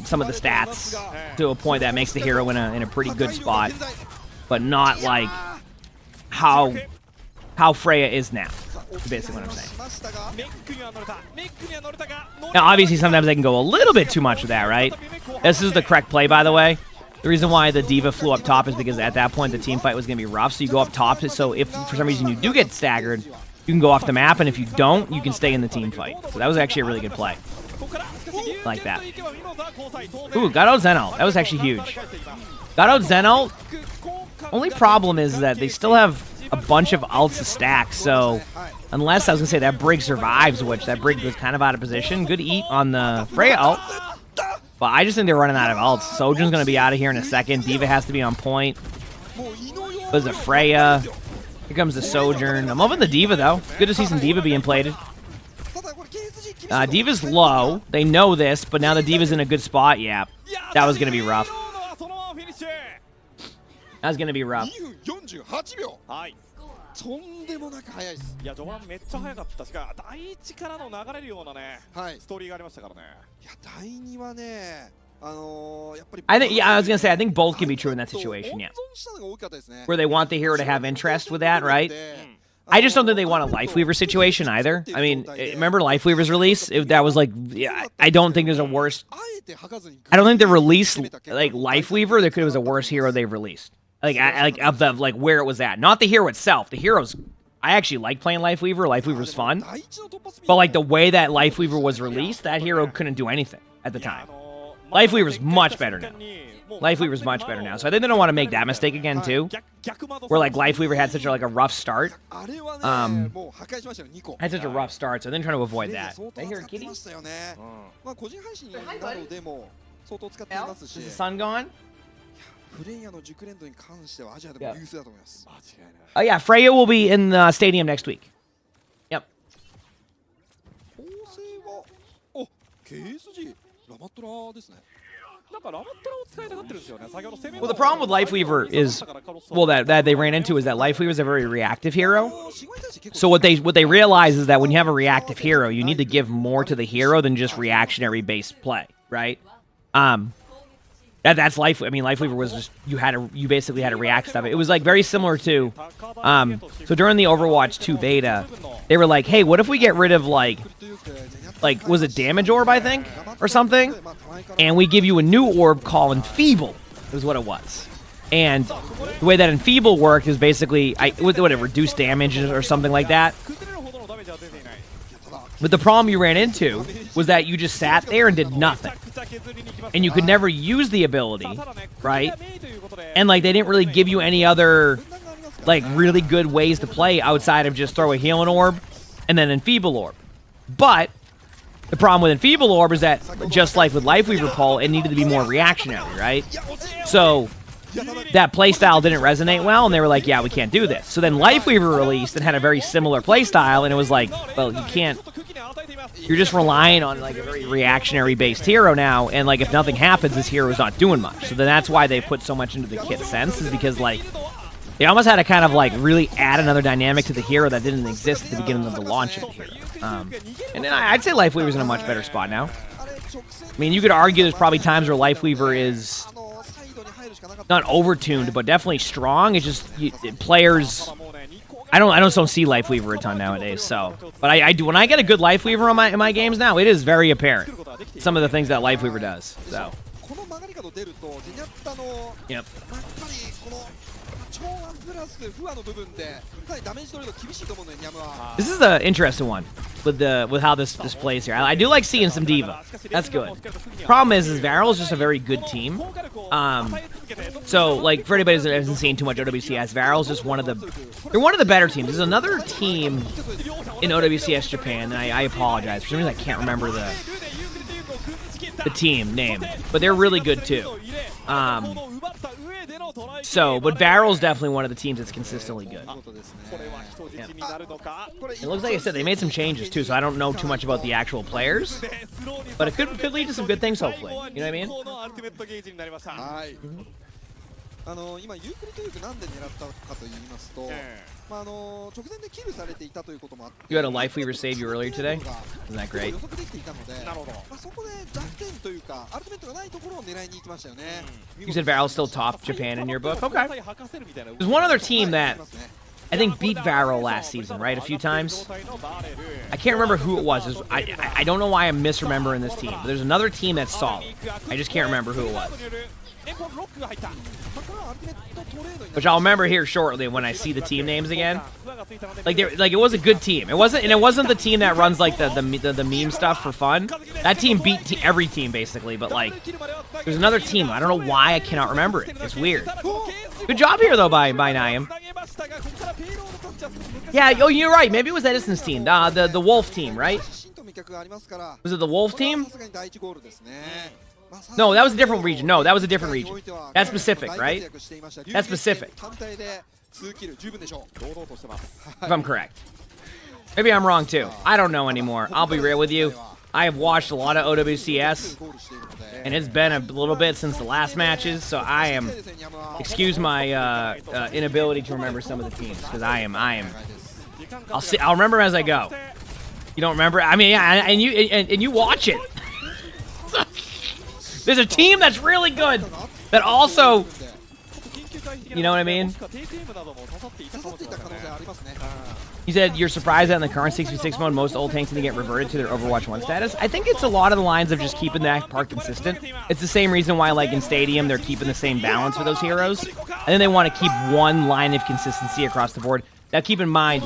some of the stats to a point that makes the hero in a pretty good spot, but not like how Freya is now. Is basically what I'm saying. Now, obviously, sometimes they can go a little bit too much with that, right? This is the correct play, by the way. The reason why the D.Va flew up top is because at that point the team fight was going to be rough. So you go up top. So if for some reason you do get staggered, you can go off the map, and if you don't, you can stay in the team fight. So that was actually a really good play. Like that. Ooh, got out Zen-ult. That was actually huge. Got out Zen-ult. Only problem is that they still have a bunch of ults to stack, so unless I was going to say that Brig survives, which that Brig was kind of out of position. Good eat on the Freya ult. But I just think they're running out of ults. Sojourn's going to be out of here in a second. D.Va has to be on point. There's a Freya. Here comes the Sojourn. I'm loving the D.Va, though. Good to see some D.Va being played. D.Va's low. They know this, but now the D.Va's in a good spot. Yeah, that was going to be rough. That was going to be rough. とんでもなく早いです。いや序盤めっちゃ早かったしか第一からの流れるようなね、ストーリーがありましたからね。いや第二はね、やっぱり I was gonna say I think both can be true in that situation, yeah. Where they want the hero to have interest with that, right? I just don't think they want a Lifeweaver situation either. I mean, remember Lifeweaver's release? That was like, yeah, I don't think there's a worse. I don't think they released like Lifeweaver. There was a worse hero they've released. Like where it was at, not the hero itself. The heroes, I actually like playing Lifeweaver. Lifeweaver's fun, but like the way that Lifeweaver was released, that hero couldn't do anything at the time. Lifeweaver's much better now. Lifeweaver's much better now, so I think they don't want to make that mistake again too. Where like Lifeweaver had such a rough start. Had such a rough start, so then trying to avoid that. I hear a kitty. Is the sun gone? Oh yeah, Freya will be in the stadium next week. Yep. Well, the problem with Lifeweaver is, well, that they ran into is that Lifeweaver is a very reactive hero. So what they realize is that when you have a reactive hero, you need to give more to the hero than just reactionary based play, right? That's Life. I mean, Lifeweaver was just you basically had to react stuff. It was like very similar to, so during the Overwatch 2 beta, they were like, hey, what if we get rid of like was it Damage Orb, I think, or something, and we give you a new orb called Enfeeble, is what it was. And the way that Enfeeble worked is basically would it reduce damage or something like that. But the problem you ran into was that you just sat there and did nothing. And you could never use the ability, right? And like they didn't really give you any other like really good ways to play outside of just throw a healing orb and then Enfeeble orb. But the problem with Enfeeble orb is that just like with Lifeweaver pull, it needed to be more reactionary, right? So that playstyle didn't resonate well, and they were like, yeah, we can't do this. So then Lifeweaver released and had a very similar playstyle, and it was like, well, you can't. You're just relying on like a very reactionary-based hero now, and like if nothing happens, this hero is not doing much. So then that's why they put so much into the kit sense, is because like they almost had to kind of like really add another dynamic to the hero that didn't exist at the beginning of the launch of the hero. And then I'd say Lifeweaver's in a much better spot now. I mean, you could argue there's probably times where Lifeweaver is not overtuned, but definitely strong. It's just players. I don't see Lifeweaver a ton nowadays. So, but I do when I get a good Lifeweaver on in my games now, it is very apparent some of the things that Lifeweaver does. So. Yep. This is the interesting one with how this plays here. I do like seeing some diva. That's good. Problem is Varel's just a very good team. So like for anybody that hasn't seen too much OWCS, Varel's just one of the better teams. There's another team in OWCS Japan, and I apologize for some reason I can't remember the team name, but they're really good too. But Varel's definitely one of the teams that's consistently good. Yep. It looks like I said they made some changes too, so I don't know too much about the actual players, but it could lead to some good things hopefully. You know what I mean? You had a Lifeweaver save you earlier today? Isn't that great? You said Varel's still top Japan in your book? Okay. There's one other team that I think beat Varel last season, right? A few times. I can't remember who it was. I don't know why I'm misremembering this team, but there's another team that's solid. I just can't remember who it was. Which I'll remember here shortly when I see the team names again. Like it was a good team. It wasn't the team that runs like the meme stuff for fun. That team beat every team basically, but like there's another team. I don't know why I cannot remember it. It's weird. Good job here though by Naim. Yeah, oh you're right. Maybe it was Edison's team. The Wolf team, right? Was it the Wolf team? No, that was a different region. No, that was a different region. That's Pacific, right? That's Pacific. If I'm correct. Maybe I'm wrong too. I don't know anymore. I'll be real with you. I have watched a lot of OWCS, and it's been a little bit since the last matches, so I am. Excuse my inability to remember some of the teams, because I am. I'll remember as I go. You don't remember? I mean, yeah, and you watch it. There's a team that's really good that also, you know what I mean? You said you're surprised that in the current 6v6 mode, most old tanks need to get reverted to their Overwatch 1 status. I think it's a lot of the lines of just keeping that part consistent. It's the same reason why, like in Stadium, they're keeping the same balance for those heroes. And then they want to keep one line of consistency across the board. Now, keep in mind,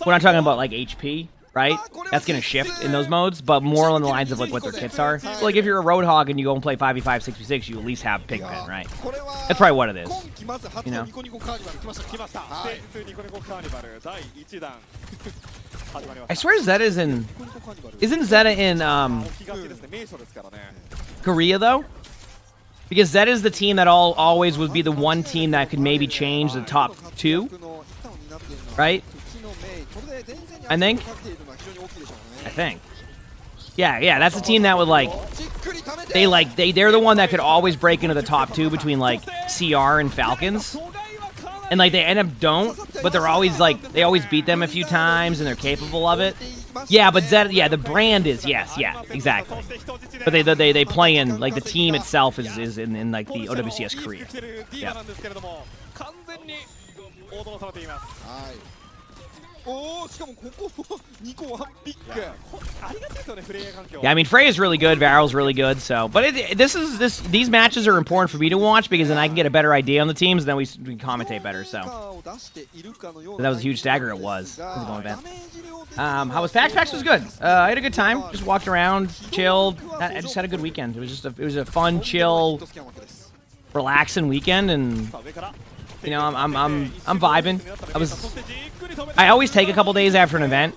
we're not talking about like HP. Right? That's going to shift in those modes, but more along the lines of like what their kits are. So like if you're a Roadhog and you go and play 5v5, 6v6, you at least have Pigpen, right? That's probably what it is. You know? I swear Zeta is in... Isn't Zeta in Korea though? Because Zeta is the team that always would be the one team that could maybe change the top two. Right? I think. Yeah, that's the team that would they're the one that could always break into the top two between like CR and Falcons. And like they end up don't, but they're always like they always beat them a few times and they're capable of it. Yeah, but Zeta, yeah, the brand is yeah, exactly. But they play in like the team itself is in like the OWCS Korea. Yeah. Yeah, I mean Freya's really good, Varel's really good, so but these matches are important for me to watch because then I can get a better idea on the teams and then we can commentate better. So that was a huge stagger. It was. How was PAX? PAX was good. I had a good time. Just walked around, chilled. I just had a good weekend. It was a fun, chill, relaxing weekend, and you know I'm vibing. I always take a couple days after an event,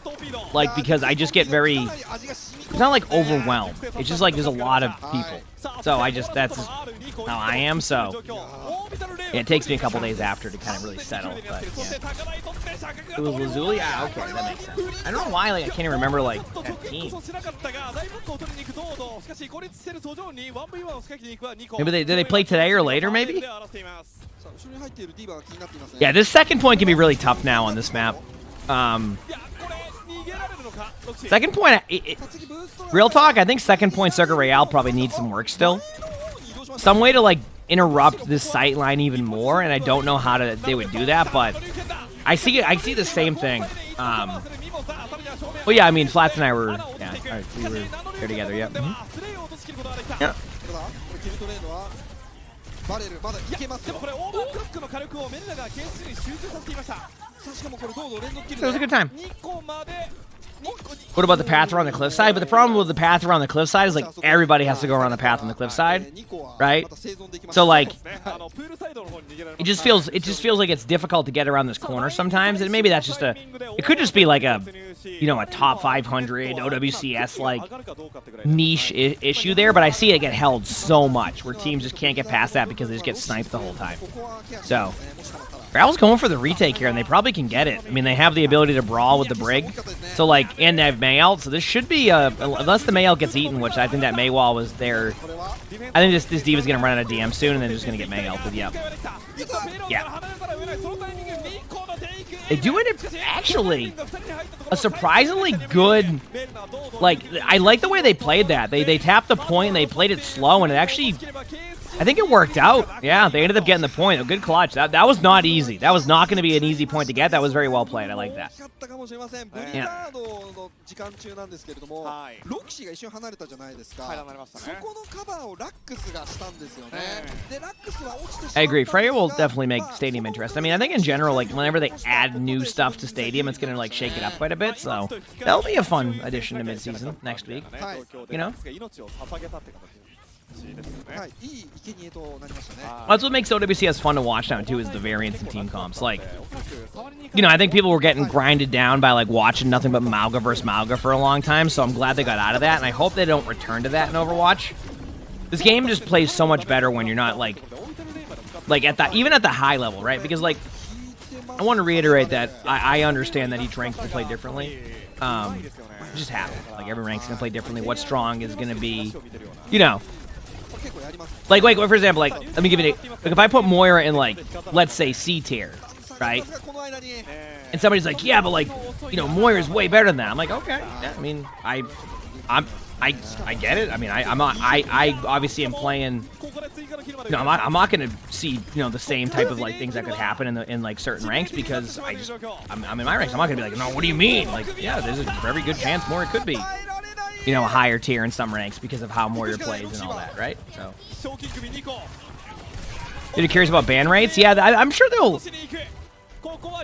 like because I just get very. It's not like overwhelmed. It's just like there's a lot of people. So that's how I am. So yeah, it takes me a couple days after to kind of really settle. But yeah, it was Lazuli. Yeah, okay, that makes sense. I don't know why, like I can't even remember like that team. Maybe did they play today or later? Maybe. Yeah, this second point can be really tough now on this map. Second point, real talk, I think second point Circuit Royale probably needs some work still. Some way to like interrupt this sight line even more, and I don't know how they would do that, but I see the same thing. Well, yeah, I mean, Flats and I were, yeah, we were here together, yep. Yeah. It was a good time. What about the path around the cliffside? But the problem with the path around the cliffside is like everybody has to go around the path on the cliffside, right? So like it just feels like it's difficult to get around this corner sometimes, and maybe that's just it could just be like a a top 500 OWCS like niche issue there, but I see it get held so much where teams just can't get past that because they just get sniped the whole time. So Valve's going for the retake here, and they probably can get it. I mean, they have the ability to brawl with the Brig, so like, and they have Mayalt, so this should be, unless the Mayalt gets eaten, which I think that Maywall was there. I think this Diva's going to run out of DM soon, and then just going to get Mayalted, yeah. They do it actually a surprisingly good, like, I like the way they played that. They tapped the point, and they played it slow, and it actually, I think it worked out. Yeah, they ended up getting the point. A good clutch. That was not easy. That was not going to be an easy point to get. That was very well played. I like that. Yeah. I agree. Freya will definitely make Stadium interesting. I mean, I think in general, like, whenever they add new stuff to Stadium, it's going to, like, shake it up quite a bit. So that'll be a fun addition to mid-season next week. You know? That's what makes OWCS fun to watch now too, is the variance in team comps. Like, I think people were getting grinded down by like watching nothing but Mauga versus Mauga for a long time, so I'm glad they got out of that, and I hope they don't return to that in Overwatch. This game just plays so much better when you're not like even at the high level, right? Because like, I want to reiterate that I understand that each rank can play differently. It just happens. Like every rank's gonna play differently. What's strong is gonna be, like, wait, for example, like, let me give you like, if I put Moira in, like, let's say C tier, right? And somebody's like, yeah, but, like, Moira's way better than that. I'm like, okay. Yeah, I mean, I get it. I mean, I obviously am playing, I'm not going to see, the same type of, like, things that could happen in like, certain ranks because I'm in my ranks. I'm not going to be like, no, what do you mean? Like, yeah, there's a very good chance Moira could be, a higher tier in some ranks because of how Moira plays and all that, right? So, you're curious about ban rates? Yeah, I'm sure they'll.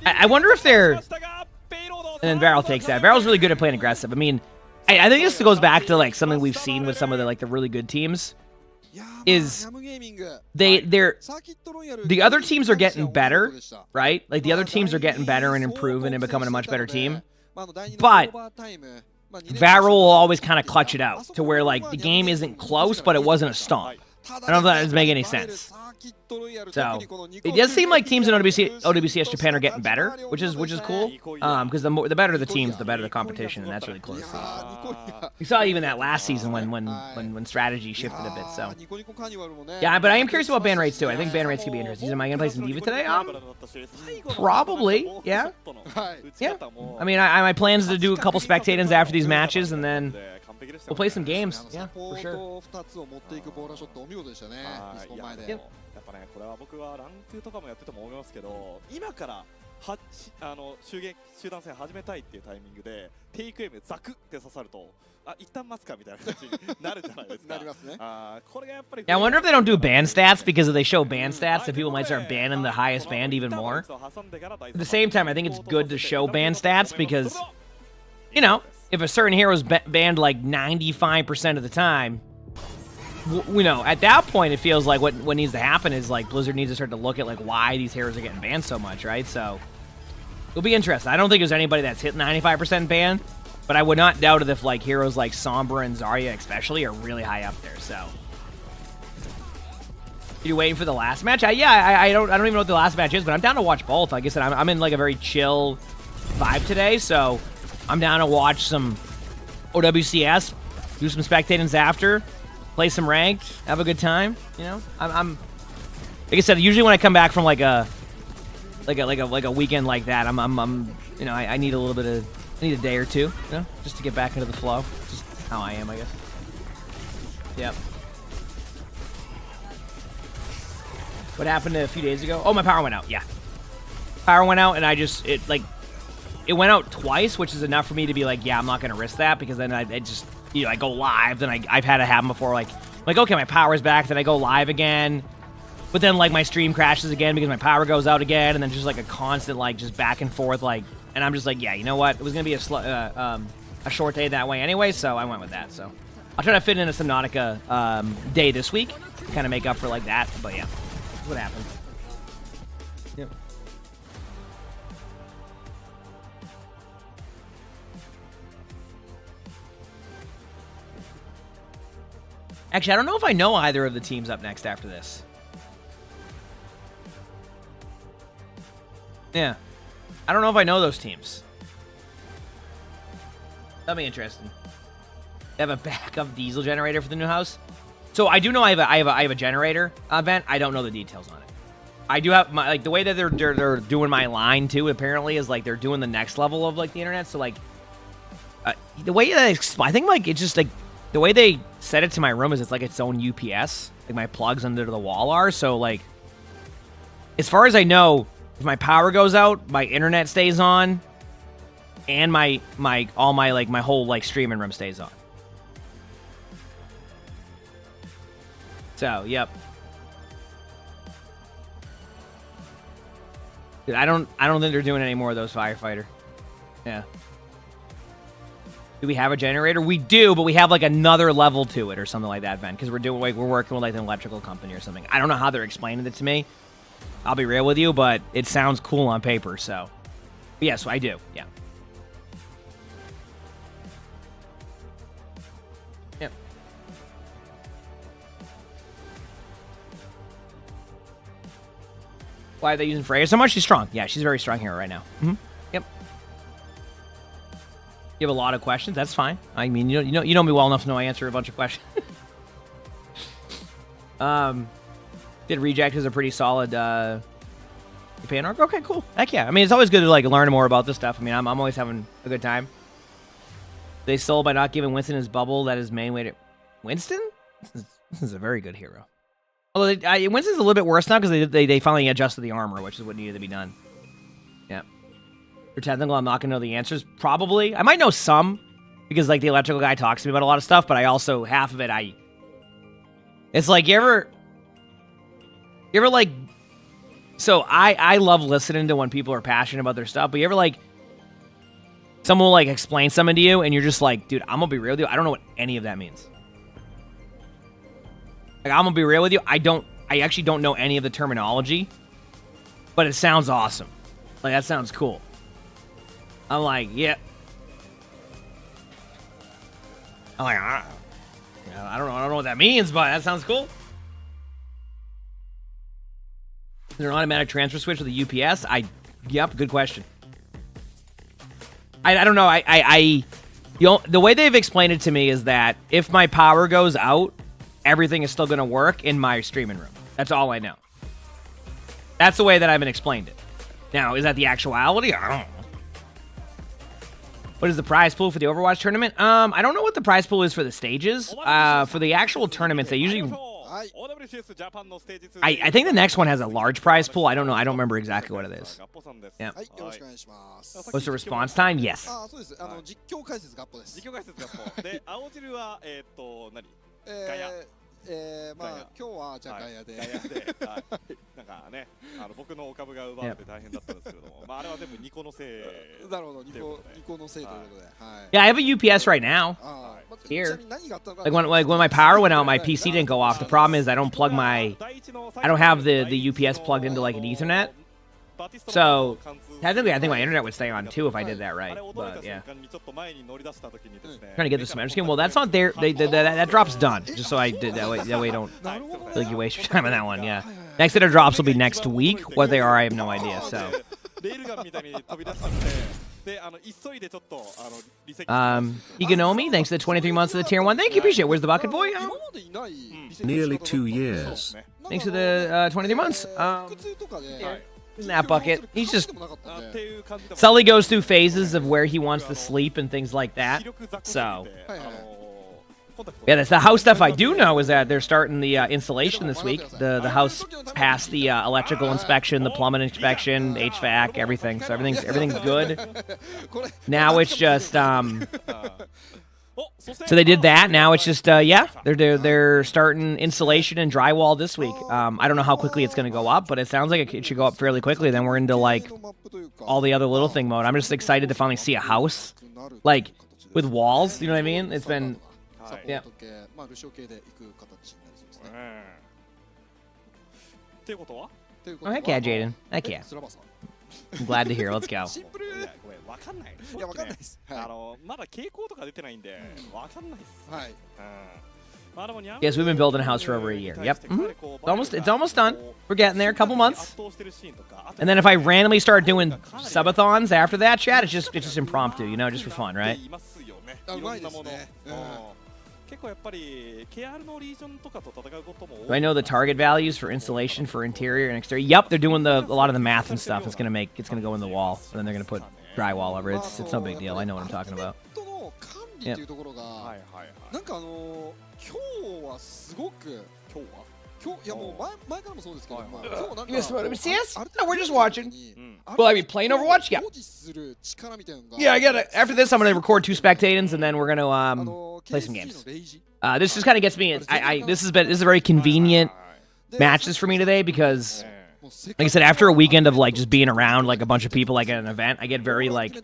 I wonder if they're. And then Varel takes that. Varel's really good at playing aggressive. I mean, I think this goes back to like something we've seen with some of the really good teams. Is the other teams are getting better, right? Like the other teams are getting better and improving and becoming a much better team, but Varel will always kind of clutch it out to where, like, the game isn't close, but it wasn't a stomp. I don't know if that does make any sense. So, it does seem like teams in OWCS Japan are getting better, which is cool. Because the better the teams, the better the competition, and that's really cool to see. We saw even that last season when strategy shifted a bit. So, yeah, but I am curious about ban rates too. I think ban rates could be interesting. Am I gonna play some Diva today? Probably. Yeah. Yeah. I mean, my plans is to do a couple spectatings after these matches, and then we'll play some games. Yeah, for sure. Yep. これは僕はランクとかもやってても思いますけど、今から集団戦始めたいっていうタイミングでテイクエムザクって刺さると、一旦待つかみたいな感じになるじゃないですか。なりますね。これがやっぱり。Yeah, I wonder if they don't do ban stats because if they show ban stats, then people might start banning the highest band even more. At the same time, I think it's good to show ban stats because, if a certain hero is banned like 95% of the time. At that point, it feels like what needs to happen is like Blizzard needs to start to look at like why these heroes are getting banned so much, right? So it'll be interesting. I don't think there's anybody that's hit 95% ban, but I would not doubt it if like heroes like Sombra and Zarya especially are really high up there. So You waiting for the last match? Yeah, I don't even know what the last match is, but I'm down to watch both. Like I said, I'm in like a very chill vibe today, so I'm down to watch some OWCS, do some spectatings after, play some ranked, have a good time. You know, I'm like I said, usually when I come back from like a weekend like that, I'm you know, I need a little bit of, I need a day or two, you know, just to get back into the flow. Just how I am, I guess. Yep. What happened a few days ago? Oh, my power went out. Yeah, power went out, and it went out twice, which is enough for me to be like, yeah, I'm not gonna risk that, because then I just, you know, I go live, then I've had it happen before, like okay, my power's back, then I go live again, but then like my stream crashes again because my power goes out again, and then just like a constant like just back and forth, like, and I'm just like, yeah, you know what? It was gonna be a short day that way anyway, so I went with that. So I'll try to fit in a Subnautica day this week, kind of make up for like that. But yeah. What happened? Yep. Actually, I don't know if I know either of the teams up next after this. Yeah. I don't know if I know those teams. That'll be interesting. They have a backup diesel generator for the new house. So I do know I have a generator event. I don't know the details on it. I do have my, like, the way that they're doing my line too, apparently, is like they're doing the next level of like the internet. So like the way I think like it's just like the way they set it to my room is it's like its own UPS. Like my plugs under the wall are. So like as far as I know, if my power goes out, my internet stays on, and my whole like streaming room stays on. So, yep. Dude, I don't think they're doing any more of those firefighter. Yeah. Do we have a generator? We do, but we have like another level to it or something like that, Ben, because we're working with like an electrical company or something. I don't know how they're explaining it to me. I'll be real with you, but it sounds cool on paper, so. But yes, I do. Yeah. Yep. Why are they using Freya so much? She's strong. Yeah, she's a very strong hero right now. Mm-hmm. Yep. You have a lot of questions. That's fine. I mean, you know me well enough to know I answer a bunch of questions. Did Reject is a pretty solid Japan arc. Okay, cool. Heck yeah. I mean, it's always good to like learn more about this stuff. I mean, I'm always having a good time. They stole by not giving Winston his bubble. That is main way to Winston. This is a very good hero. Although Winston's a little bit worse now because they finally adjusted the armor, which is what needed to be done. Yeah. For technical, I'm not gonna know the answers. Probably, I might know some because like the electrical guy talks to me about a lot of stuff, but I also half of it It's like you ever like. So I love listening to when people are passionate about their stuff, but you ever like someone will like explain something to you and you're just like, dude, I'm gonna be real with you. I don't know what any of that means. Like, I'm gonna be real with you. I actually don't know any of the terminology, but it sounds awesome. Like, that sounds cool. I'm like, yeah. I'm like, I don't know what that means, but that sounds cool. Is there an automatic transfer switch with a UPS? Yep, good question. I don't know. The way they've explained it to me is that if my power goes out, everything is still going to work in my streaming room. That's all I know. That's the way that I've been explained it. Now, is that the actuality? I don't know. What is the prize pool for the Overwatch tournament? I don't know what the prize pool is for the stages. For the actual tournaments, they usually... I think the next one has a large prize pool. I don't know. I don't remember exactly what it is. Yeah. What's the response time? Yes. Yeah, I have a UPS right now. Here. Like when my power went out, my PC didn't go off. The problem is I don't have the UPS plugged into like an Ethernet. So technically, I think my internet would stay on too if I did that right. But yeah, trying to get this Smash game. Well, that's not there. That drop's done. Just so I did that way. That way, don't feel like you waste your time on that one. Yeah. Next set of drops will be next week. What they are, I have no idea. So. Higanomi, thanks to the 23 months of the tier 1. Thank you, appreciate it. Where's the bucket boy? Nearly 2 years. Thanks to the 23 months. That bucket. He's just... Sully goes through phases of where he wants to sleep and things like that. So... Yeah, that's the house stuff I do know is that they're starting the installation this week. The house passed the electrical inspection, the plumbing inspection, HVAC, everything. So everything's good. Now it's just so they did that. Now it's just yeah, they're starting installation and drywall this week. I don't know how quickly it's gonna go up, but it sounds like it should go up fairly quickly. Then we're into like all the other little thing mode. I'm just excited to finally see a house like with walls. You know what I mean? It's been. Yeah. Oh, heck yeah, Jaden. Heck yeah. I'm glad to hear. Let's go. Yes, we've been building a house for over a year. Yep. It's almost done. We're getting there. A couple months. And then if I randomly start doing subathons after that, chat, it's just impromptu, you know, just for fun, right? Do I know the target values for installation for interior and exterior? Yep, they're doing a lot of the math and stuff. It's gonna go in the wall, and then they're gonna put drywall over it. It's no big deal. I know what I'm talking about. Yep. You guys about OBCS? No, we're just watching. Will I be playing Overwatch? Yeah. Yeah, I gotta. After this, I'm gonna record 2 spectatings, and then we're gonna play some games. This just kind of gets me. This is very convenient matches for me today because, like I said, after a weekend of like just being around like a bunch of people like at an event, I get very like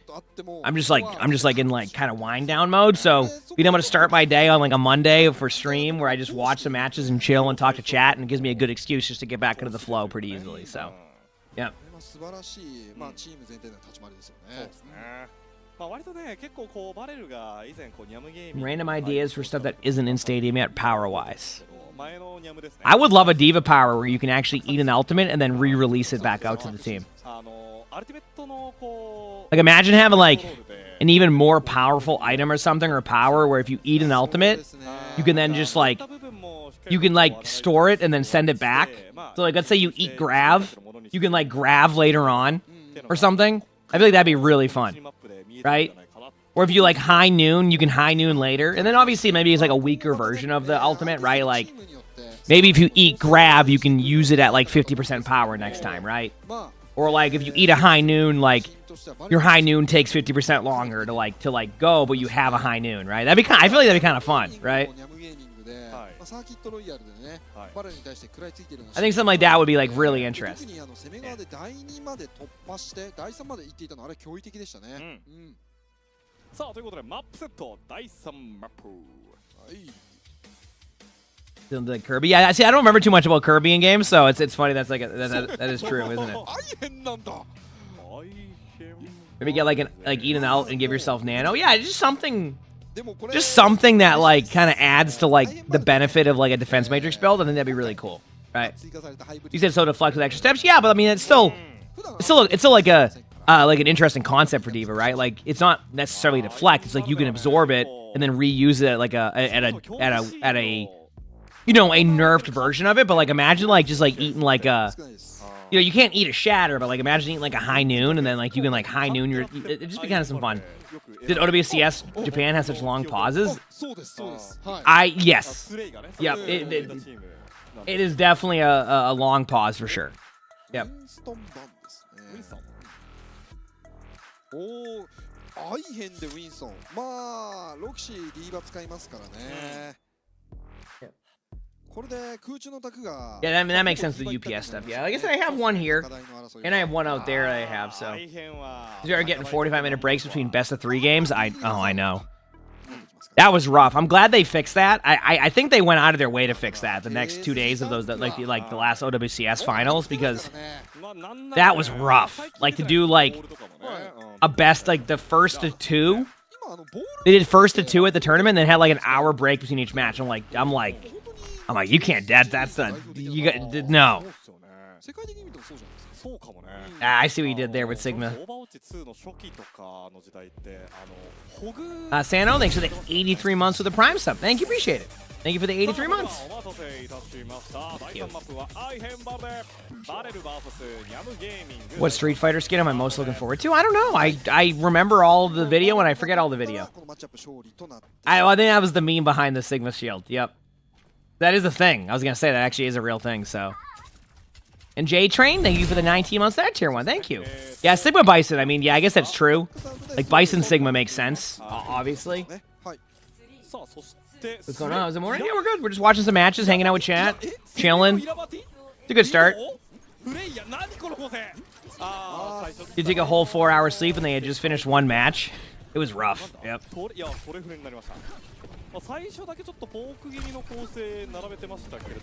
I'm just like in like kind of wind down mode. So being able to start my day on like a Monday for stream where I just watch some matches and chill and talk to chat, and it gives me a good excuse just to get back into the flow pretty easily. So, yeah. Random ideas for stuff that isn't in Stadium yet, power-wise. I would love a Diva power where you can actually eat an ultimate and then re-release it back out to the team. Like, imagine having, like, an even more powerful item or something, or power, where if you eat an ultimate, you can then just, like, you can, like, store it and then send it back. So, like, let's say you eat Grav, you can, like, Grav later on or something. I feel like that'd be really fun, right? Or if you, like, High Noon, you can High Noon later. And then, obviously, maybe it's, like, a weaker version of the ultimate, right? Like, maybe if you eat Grav, you can use it at, like, 50% power next time, right? Or, like, if you eat a High Noon, like, your High Noon takes 50% longer to go, but you have a High Noon, right? I feel like that'd be kind of fun, right? I think something like that would be, like, really interesting. Like Kirby, yeah. See, I don't remember too much about Kirby in games, so it's funny. That's like that is true, isn't it? Maybe get eat an out and give yourself nano. Yeah, just something that like kind of adds to like the benefit of like a defense matrix build. I think that'd be really cool, right? You said so to flex with extra steps, yeah, but I mean it's still like an interesting concept for Diva, right? Like it's not necessarily deflect. It's like you can absorb it and then reuse it like at a you know, a nerfed version of it. But like imagine like just like eating like a, you know, you can't eat a shatter, but like imagine eating like a High Noon and then like you can like High Noon your. It'd just be kind of some fun. Did OWCS Japan have such long pauses? Yes. Yep. It is definitely a long pause for sure. Yep. アイヘンでウィンソン、まあロキシーディーバ使いますからね。これで空中のタクが Yeah, that makes sense with UPS stuff. Yeah, like I said, I have one here, and I have one out there that I have. So you are getting 45-minute breaks between best of 3 games. I know. That was rough. I'm glad they fixed that. I think they went out of their way to fix that the next 2 days of those, like the last OWCS finals, because that was rough. Like to do like a best, like the first to two. They did first to two at the tournament, and then had like an hour break between each match. I'm like, you can't. That's the you got no. I see what you did there with Sigma. Sano, thanks for the 83 months with the Prime sub. Thank you, appreciate it. Thank you for the 83 months. What Street Fighter skin am I most looking forward to? I don't know. I remember all of the video and I forget all the video. I think that was the meme behind the Sigma shield. Yep. That is a thing. I was going to say that actually is a real thing, so. And J-Train, thank you for the 19 months. That tier 1, thank you. Yeah, Sigma Bison, I mean, yeah, I guess that's true. Like, Bison Sigma makes sense, obviously. What's going on? Is it morning? Yeah, we're good. We're just watching some matches, hanging out with chat, chilling. It's a good start. You take a whole 4-hour sleep and they had just finished one match. It was rough. Yep.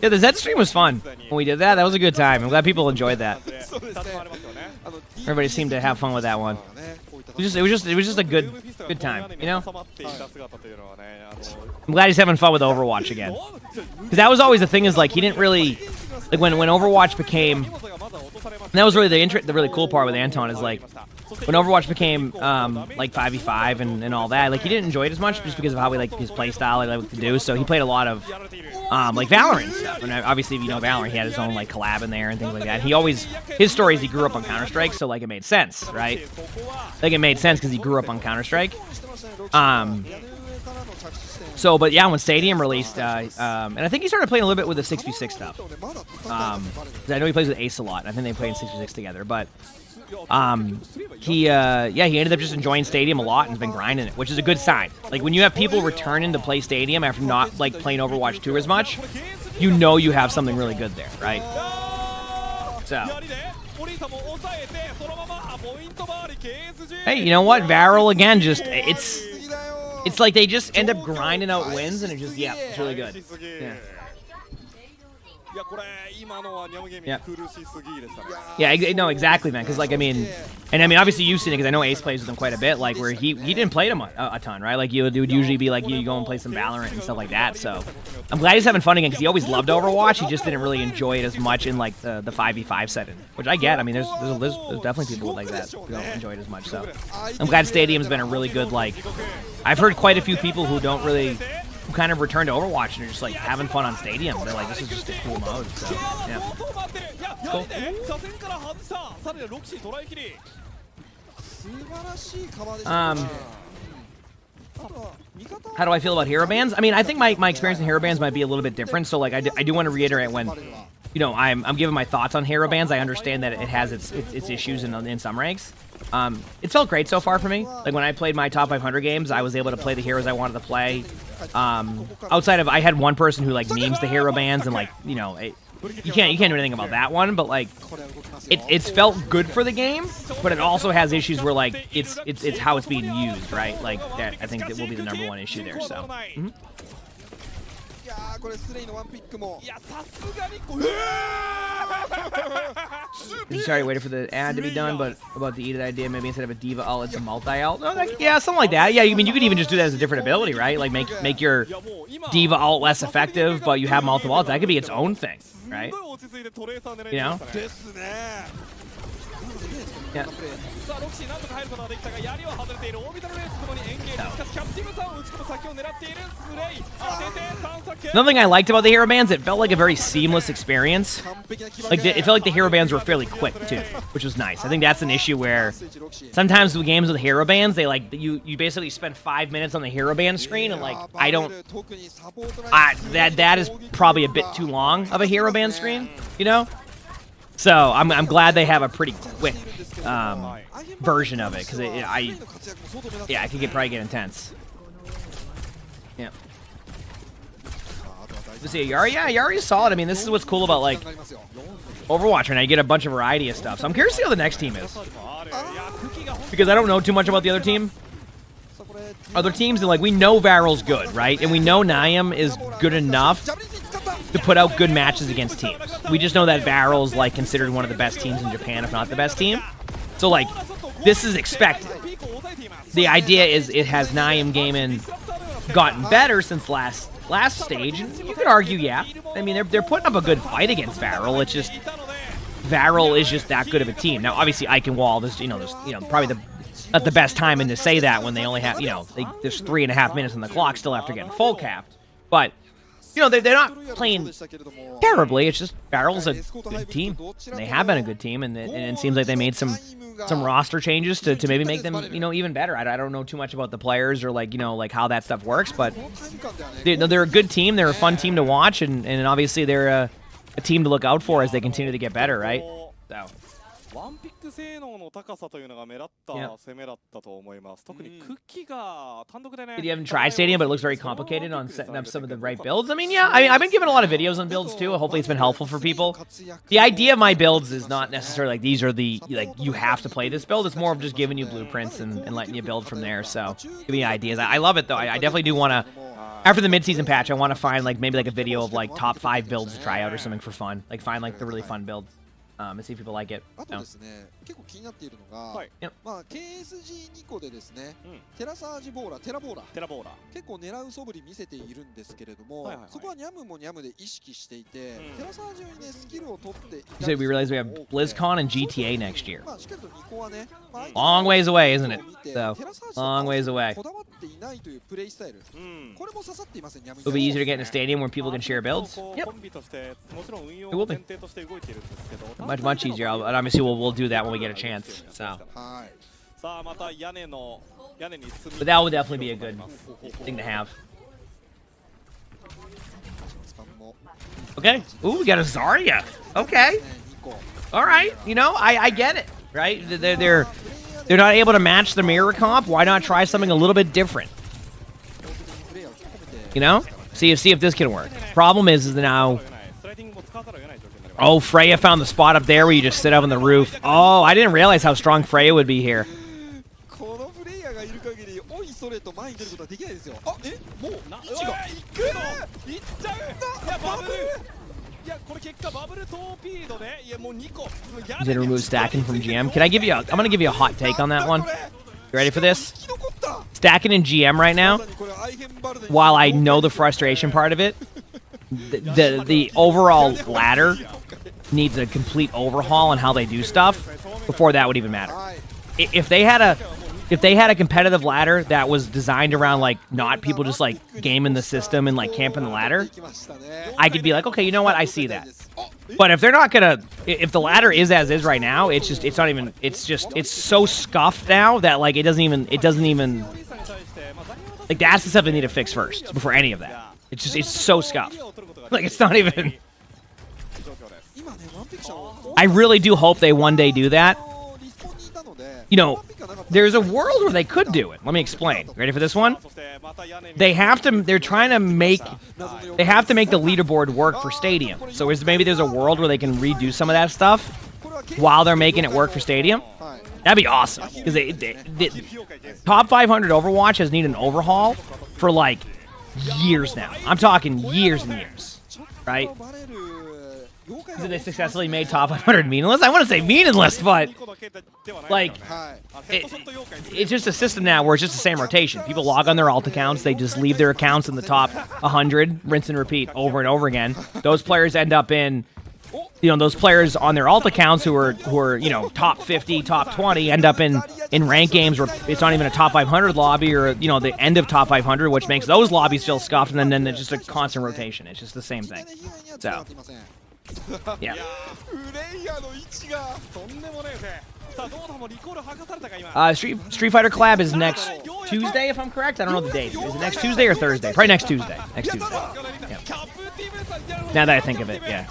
Yeah, the Zed stream was fun when we did that. That was a good time. I'm glad people enjoyed that. Everybody seemed to have fun with that one. It was just a good time, you know? I'm glad he's having fun with Overwatch again. Because that was always the thing, is like he didn't really, like when Overwatch became, and that was really the really cool part with Anton, is like when Overwatch became like 5v5 and all that, like he didn't enjoy it as much just because of how he liked his playstyle, he liked to do. So he played a lot of like Valorant stuff. And obviously, if you know Valorant, he had his own like collab in there and things like that. He always, his story is he grew up on Counter-Strike, so like it made sense, right? Like it made sense because he grew up on Counter-Strike. So, but yeah, when Stadium released, and I think he started playing a little bit with the 6v6 stuff. Because I know he plays with Ace a lot. I think they play in 6v6 together, but he ended up just enjoying Stadium a lot and has been grinding it, which is a good sign. Like when you have people returning to play Stadium after not like playing Overwatch 2 as much, you know you have something really good there, right? So, hey, you know what? Varel again, just it's like they just end up grinding out wins, and it's really good. Yeah. Yeah, no, exactly, man. Because, like, I mean, obviously you've seen it because I know Ace plays with him quite a bit. Like, where he didn't play him a ton, right? Like, it would usually be like you go and play some Valorant and stuff like that. So, I'm glad he's having fun again because he always loved Overwatch. He just didn't really enjoy it as much in like the 5v5 setting, which I get. I mean, there's definitely people like that who don't enjoy it as much. So, I'm glad Stadium's been a really good, like, I've heard quite a few people who don't really. Who kind of returned to Overwatch and are just like having fun on Stadium. They're like, this is just a cool mode. So, yeah. Cool. How do I feel about hero bans? I mean, I think my experience in hero bans might be a little bit different. So, like, I do want to reiterate when, you know, I'm giving my thoughts on hero bans. I understand that it has its issues in some ranks. It felt great so far for me. Like when I played my top 500 games, I was able to play the heroes I wanted to play. Outside of, I had one person who like memes the hero bans and like, you know, you can't do anything about that one. But like, it's felt good for the game, but it also has issues where like it's how it's being used, right? Like that, I think that will be the #1 issue there. So. Sorry, waited for the ad to be done, but about the Edit idea, maybe instead of a Diva ult, it's a multi-ult. No, yeah, something like that. Yeah, I mean, you could even just do that as a different ability, right? Like make your Diva ult less effective, but you have multiple ults. That could be its own thing, right? You know? Yeah. Another thing I liked about the hero bans, it felt like a very seamless experience. Like it felt like the hero bans were fairly quick too, which was nice. I think that's an issue where sometimes with games with hero bans, they like you basically spend 5 minutes on the hero ban screen, and like that is probably a bit too long of a hero ban screen, you know. So I'm glad they have a pretty quick version of it because it could probably get intense. Yeah. Let's see, Yari. Yeah, Yari's solid. I mean, this is what's cool about like Overwatch, and I get a bunch of variety of stuff. So I'm curious to see how the next team is because I don't know too much about the other team. other teams, and like we know Varel's good, right? And we know Niam is good enough to put out good matches against teams. We just know that Varel's like considered one of the best teams in Japan, if not the best team. So like, this is expected. The idea is it has Niam Gaming gotten better since last stage, and you could argue, yeah. I mean, they're putting up a good fight against Varel. It's just Varel is just that good of a team. Now, obviously, Ike and Wall, there's probably not the best timing to say that when they only have there's 3.5 minutes on the clock still after getting full capped, but. They're not playing terribly. It's just Varel's a good team. They have been a good team, and it seems like they made some roster changes to maybe make them even better. I don't know too much about the players or like how that stuff works, but they're a good team. They're a fun team to watch, and obviously they're a team to look out for as they continue to get better, right? So. ワンピック性能の高さというのが目立った攻めだったと思います。特にクッキーが単独でね。You haven't tried Stadium, but it looks very complicated on setting up some of the right builds. I mean, yeah, I've been giving a lot of videos on builds too. Hopefully, it's been helpful for people. The idea of my builds is not necessarily like these are the you have to play this build. It's more of just giving you blueprints and letting you build from there. So, giving you ideas. I love it though. I definitely do want to. After the mid-season patch, I want to find maybe a video of top 5 builds to try out or something for fun. Like find the really fun builds. And see if people like it. あとですね、結構気になっているのが、まあ KSG2 個でですね、テラサージボーラー、テラボーラー、結構狙う素振り見せているんですけれども、そこはニャムもニャムで意識していて、テラサージにねスキルを取っていた。So we realize we have BlizzCon and GTA next year. まあしっかりと2個はね、long ways away, isn't it? So long ways away. こだわっていないというプレイスタイル。これも刺さっていますね、ニャム。It'll be easier to get in a stadium where people can share builds. Yep. It will be. Much easier. And obviously we'll do that when we get a chance. So. But that would definitely be a good thing to have. Okay. Ooh, we got a Zarya. Okay. All right. I get it. Right? They're not able to match the mirror comp. Why not try something a little bit different? See if this can work. Problem is that now. Oh, Freya found the spot up there where you just sit up on the roof. Oh, I didn't realize how strong Freya would be here. He's gonna remove stacking from GM. I'm gonna give you a hot take on that one. You ready for this? Stacking in GM right now, while I know the frustration part of it, the overall ladder needs a complete overhaul on how they do stuff before that would even matter. If they had a competitive ladder that was designed around not people just gaming the system and camping the ladder, I could be like, okay, you know what, I see that. But if they're not gonna, if the ladder is as is right now, it's so scuffed now that it doesn't even that's the stuff they need to fix first before any of that. It's so scuffed. It's not even. I really do hope they one day do that. There's a world where they could do it. Let me explain. Ready for this one? They have to make the leaderboard work for Stadium. So maybe there's a world where they can redo some of that stuff while they're making it work for Stadium. That'd be awesome. Because the top 500 Overwatch has needed an overhaul for years now. I'm talking years and years. Right? So they successfully made top 500 meaningless? I want to say meaningless, but it's just a system now where it's just the same rotation. People log on their alt accounts, they just leave their accounts in the top 100, rinse and repeat over and over again. Those players end up in, those players on their alt accounts who are top 50, top 20 end up in ranked games where it's not even a top 500 lobby or the end of top 500, which makes those lobbies feel scuffed, and then it's just a constant rotation. It's just the same thing. So. Yeah. Street Fighter collab is next Tuesday, if I'm correct. I don't know the date. Is it next Tuesday or Thursday? Probably next Tuesday. Next Tuesday. Yeah. Now that I think of it, yeah.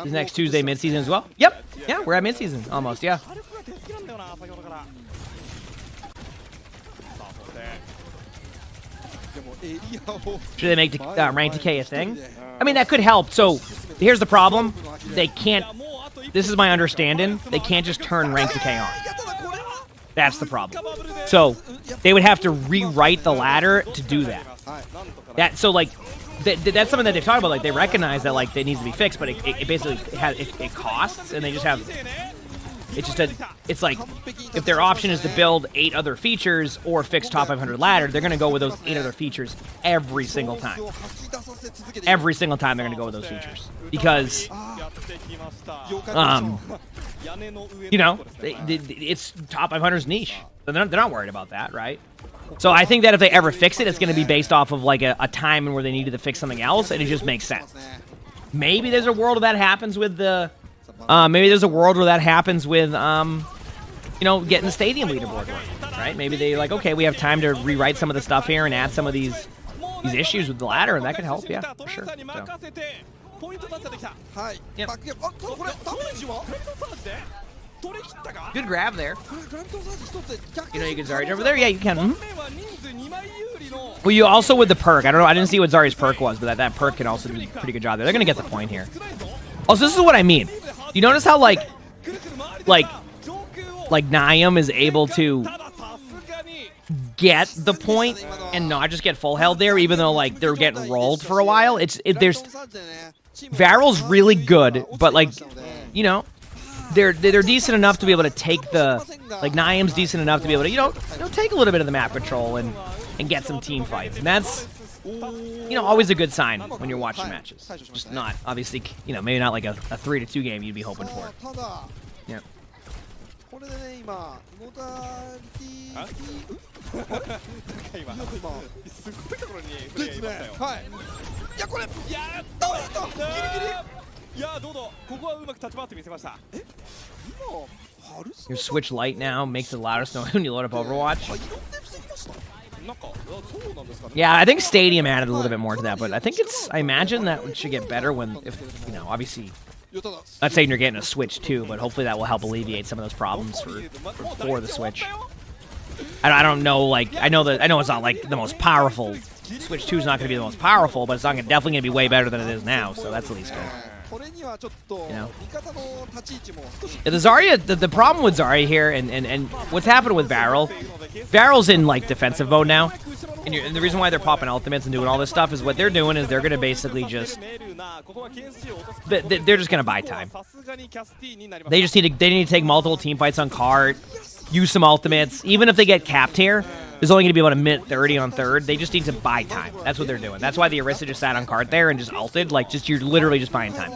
Is next Tuesday mid-season as well? Yep. Yeah, we're at mid-season almost, yeah. Should they make rank decay a thing? I mean, that could help. So here's the problem. They can't, this is my understanding, they can't just turn rank decay on. That's the problem. So they would have to rewrite the ladder to do that. So like, that's something that they've talked about. Like, they recognize that like it needs to be fixed, but it basically it costs, and they just have. It's like, if their option is to build 8 other features or fix top 500 ladder, they're going to go with those 8 other features every single time. Every single time they're going to go with those features. Because, you know, it's top 500's niche. So they're not worried about that, right? So I think that if they ever fix it, it's going to be based off of like a time where they needed to fix something else, and it just makes sense. Maybe there's a world where that happens with the... maybe there's a world where that happens with, you know, getting the stadium leaderboard working, right? Maybe they like, okay, we have time to rewrite some of the stuff here and add some of these issues with the ladder, and that could help, yeah, for sure. So. Yep. Good grab there. You know you can Zarya over there? Yeah, you can. Well, you also with the perk. I don't know. I didn't see what Zarya's perk was, but that perk can also do a pretty good job there. They're going to get the point here. Also, this is what I mean. You notice how, like Niam is able to get the point and not just get full held there, even though, like, they're getting rolled for a while? Varel's really good, but, like, you know, they're decent enough to be able to take the, like, Niam's decent enough to be able to, you know, take a little bit of the map control and get some team fights. And that's, you know, always a good sign when you're watching matches. Just not, obviously, you know, maybe not like a 3-2 game you'd be hoping for. Yeah. Your Switch Lite now makes it the loudest noise when you load up Overwatch. Yeah, I think Stadium added a little bit more to that, but I think I imagine that should get better if, you know, obviously, not saying you're getting a Switch 2, but hopefully that will help alleviate some of those problems for the Switch. I don't know, like, I know it's not, like, the most powerful. Switch 2 is not going to be the most powerful, but it's not definitely going to be way better than it is now, so that's at least good. You know? Yeah, the Zarya, the problem with Zarya here, and what's happened with Varel's in, like, defensive mode now, and the reason why they're popping ultimates and doing all this stuff is what they're doing is they're going to basically just, they're just going to buy time. They need to take multiple team fights on cart, use some ultimates. Even if they get capped here, there's only going to be about a minute 30 on third. They just need to buy time. That's what they're doing. That's why the Orisa just sat on cart there and just ulted. Like, you're literally just buying time.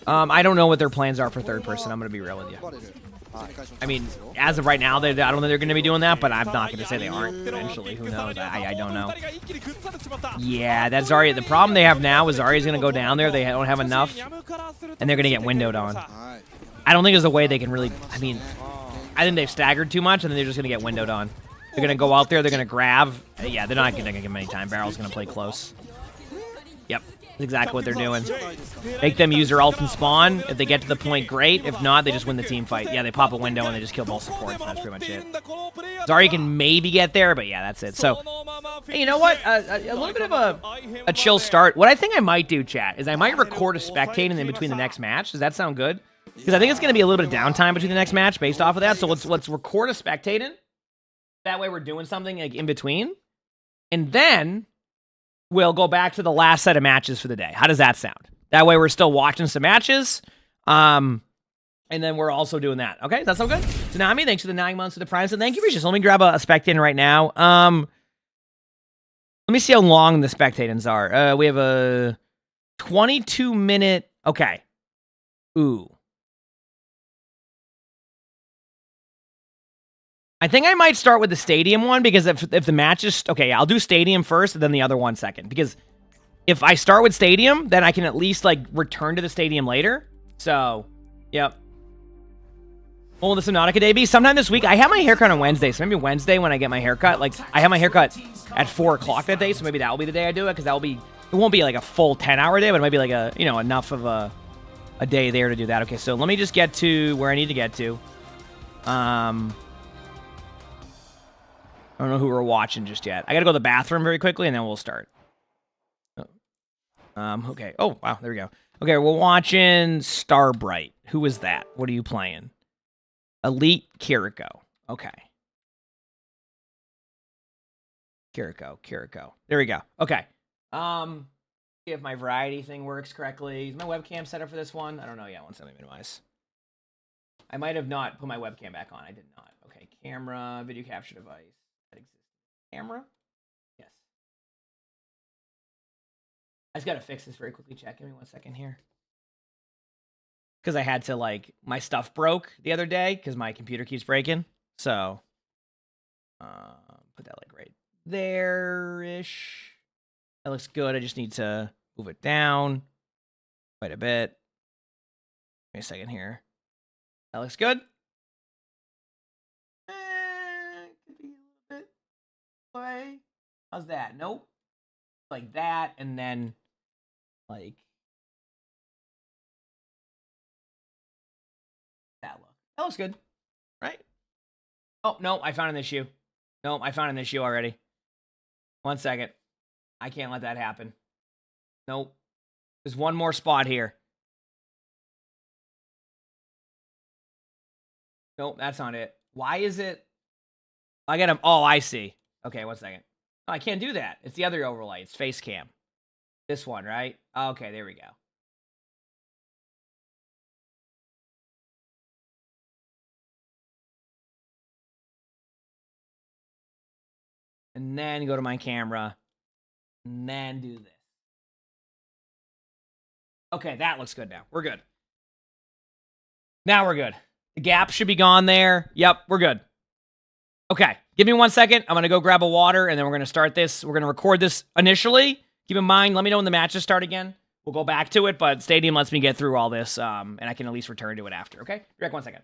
I don't know what their plans are for third person. I'm going to be real with you. I mean, as of right now, I don't think they're going to be doing that, but I'm not going to say they aren't eventually. Who knows? I don't know. Yeah, that's Zarya. The problem they have now is Zarya's going to go down there. They don't have enough, and they're going to get windowed on. I don't think there's a way they can really... I mean, I think they've staggered too much, and then they're just going to get windowed on. They're going to go out there. They're going to grab. Yeah, they're not going to give them any time. Barrel's going to play close. Yep. That's exactly what they're doing. Make them use their ult and spawn. If they get to the point, great. If not, they just win the team fight. Yeah, they pop a window and they just kill both supports. That's pretty much it. Zarya can maybe get there, but yeah, that's it. So, hey, you know what? A little bit of a chill start. What I think I might do, chat, is I might record a spectating in between the next match. Does that sound good? Because I think it's going to be a little bit of downtime between the next match based off of that. So let's record a spectating. That way we're doing something like in between. And then we'll go back to the last set of matches for the day. How does that sound? That way we're still watching some matches. And then we're also doing that. Okay, does that sound good? Tsunami, thanks for the 9 months of the Prime. So thank you, Regis. Let me grab a spectating right now. Let me see how long the spectatings are. We have a 22-minute... Okay. Ooh. I think I might start with the stadium one, because if the match is... Okay, yeah, I'll do stadium first and then the other one second. Because if I start with stadium, then I can at least, like, return to the stadium later. So, yep. Oh, the Subnautica Day. Sometime this week. I have my haircut on Wednesday, so maybe Wednesday when I get my haircut. Like, I have my haircut at 4 o'clock that day, so maybe that will be the day I do it, because that will be It won't be like a full 10-hour day, but it might be like a, you know, enough of a day there to do that. Okay, so let me just get to where I need to get to. I don't know who we're watching just yet. I gotta go to the bathroom very quickly, and then we'll start. Okay. Oh, wow, there we go. Okay, we're watching Starbright. Who is that? What are you playing? Elite Kiriko. Okay. Kiriko. There we go. Okay. See if my variety thing works correctly. Is my webcam set up for this one? I don't know yet. One second, minimize. I might have not put my webcam back on. I did not. Okay, camera, video capture device. That exists. Camera? Yes. I just gotta fix this very quickly. Check. Give me 1 second here. Because I had to, like, my stuff broke the other day because my computer keeps breaking. So, put that, like, right there-ish. That looks good. I just need to move it down quite a bit. Give me a second here. That looks good. Could be a little bit away. How's that? Nope. Like that, and then, like, that look. That looks good, right? Oh, no, I found an issue. No, I found an issue already. 1 second. I can't let that happen. Nope. There's one more spot here. Nope, that's not it. Why is it? I got him. Oh, I see. Okay, 1 second. Oh, I can't do that. It's the other overlay. It's face cam. This one, right? Okay, there we go. And then go to my camera. And then do this. Okay, that looks good now. We're good. Now we're good. The gap should be gone there. Yep, we're good. Okay, give me 1 second. I'm going to go grab a water, and then we're going to start this. We're going to record this initially. Keep in mind, let me know when the matches start again. We'll go back to it, but Stadium lets me get through all this, and I can at least return to it after, okay? Be back 1 second.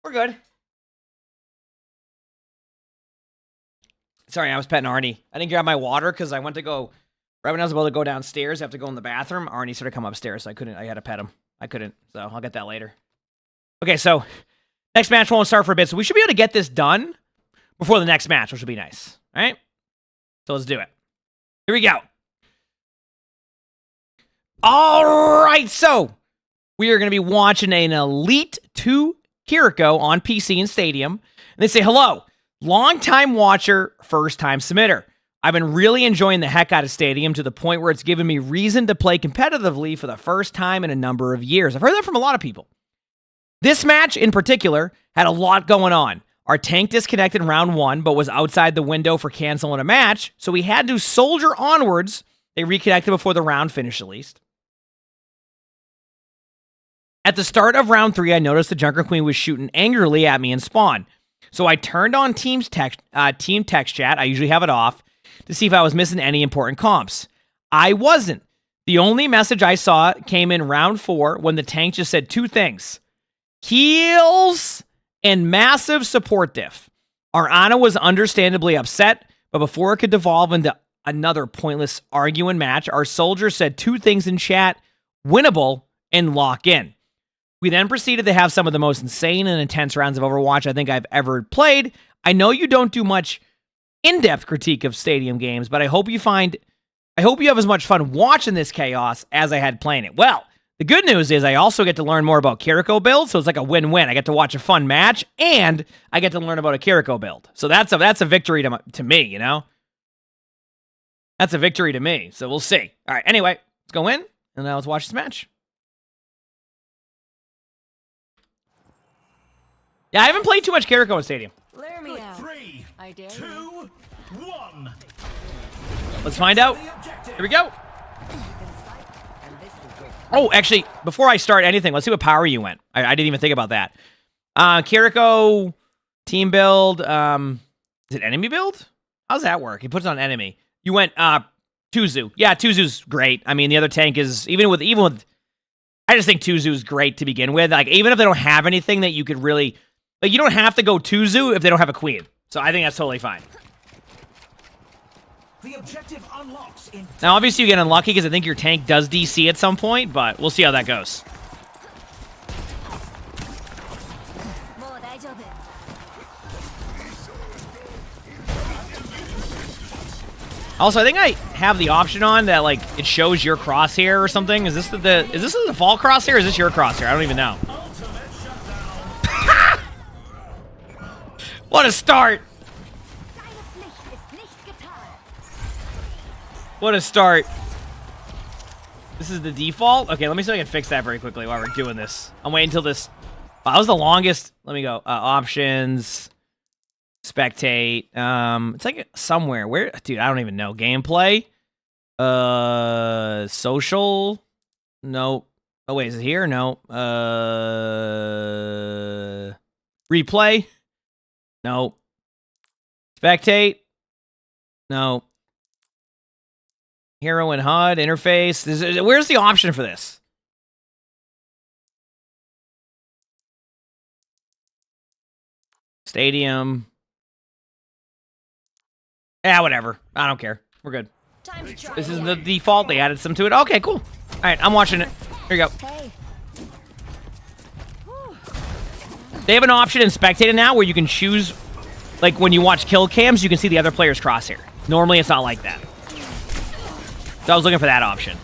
We're good. Sorry, I was petting Arnie. I didn't grab my water because I went to go... Right when I was about to go downstairs, I have to go in the bathroom. Arnie sort of come upstairs, so I had to pet him. I couldn't, so I'll get that later. Okay, so next match won't start for a bit, so we should be able to get this done before the next match, which will be nice. All right? So let's do it. Here we go. All right, so we are going to be watching an Elite 2 Kiriko on PC in Stadium. And they say, hello, long-time watcher, first-time submitter. I've been really enjoying the heck out of Stadium to the point where it's given me reason to play competitively for the first time in a number of years. I've heard that from a lot of people. This match in particular had a lot going on. Our tank disconnected in round 1, but was outside the window for canceling a match, so we had to soldier onwards. They reconnected before the round finished, at least. At the start of round 3, I noticed the Junker Queen was shooting angrily at me in spawn. So I turned on team text chat, I usually have it off, to see if I was missing any important comps. I wasn't. The only message I saw came in round 4 when the tank just said 2 things. Heals and massive support diff. Our Ana was understandably upset, but before it could devolve into another pointless arguing match, our soldier said 2 things in chat, winnable and lock in. We then proceeded to have some of the most insane and intense rounds of Overwatch I think I've ever played. I know you don't do much in-depth critique of Stadium games, but I hope you have as much fun watching this chaos as I had playing it. Well, the good news is I also get to learn more about Kiriko build, so it's like a win-win. I get to watch a fun match, and I get to learn about a Kiriko build. So that's a victory to me, you know? That's a victory to me, so we'll see. All right, anyway, let's go in, and now let's watch this match. Yeah, I haven't played too much Kiriko in Stadium. Lure me out. 3, I dare 2, you. 1. Let's find out. Here we go. Oh, actually, before I start anything, let's see what power you went. I didn't even think about that. Kiriko, team build. Is it enemy build? How's that work? He puts it on enemy. You went Tuzu. Yeah, Tuzu's great. I mean, the other tank is even with. I just think Tuzu's great to begin with. Like, even if they don't have anything that you could really, like, you don't have to go Tuzu if they don't have a queen. So I think that's totally fine. The objective unlocks in Now, obviously, you get unlucky because I think your tank does DC at some point, but we'll see how that goes. Also, I think I have the option on that, like, it shows your crosshair or something. Is this the default crosshair or is this your crosshair? I don't even know. What a start! What a start. This is the default? Okay, let me see if I can fix that very quickly while we're doing this. I'm waiting until this... Wow, that was the longest... Let me go. Options... Spectate. It's like somewhere. Where? Dude, I don't even know. Gameplay? Social? No. Oh, wait, is it here? No. Replay? No. Spectate? No. Hero and HUD interface. Where's the option for this? Stadium. Yeah, whatever. I don't care. We're good. This is the default. They added some to it. Okay, cool. All right, I'm watching it. Here you go. They have an option in Spectating now where you can choose, like when you watch kill cams, you can see the other player's crosshair. Normally, it's not like that. So I was looking for that option.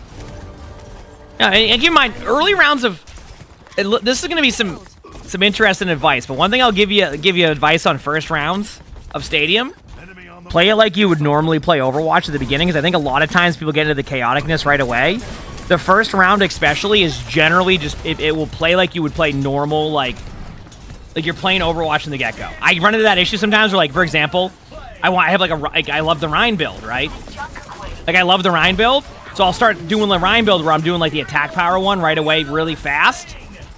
Yeah, and keep in mind, early rounds of... This is going to be some interesting advice, but one thing I'll give you advice on first rounds of Stadium, play it like you would normally play Overwatch at the beginning, because I think a lot of times people get into the chaoticness right away. The first round especially is generally just... It will play like you would play normal, like you're playing Overwatch from the get-go. I run into that issue sometimes where, like, for example, I love the Rhine build, right? Like, I love the Rhine build, so I'll start doing the Rhine build where I'm doing, like, the attack power one right away really fast.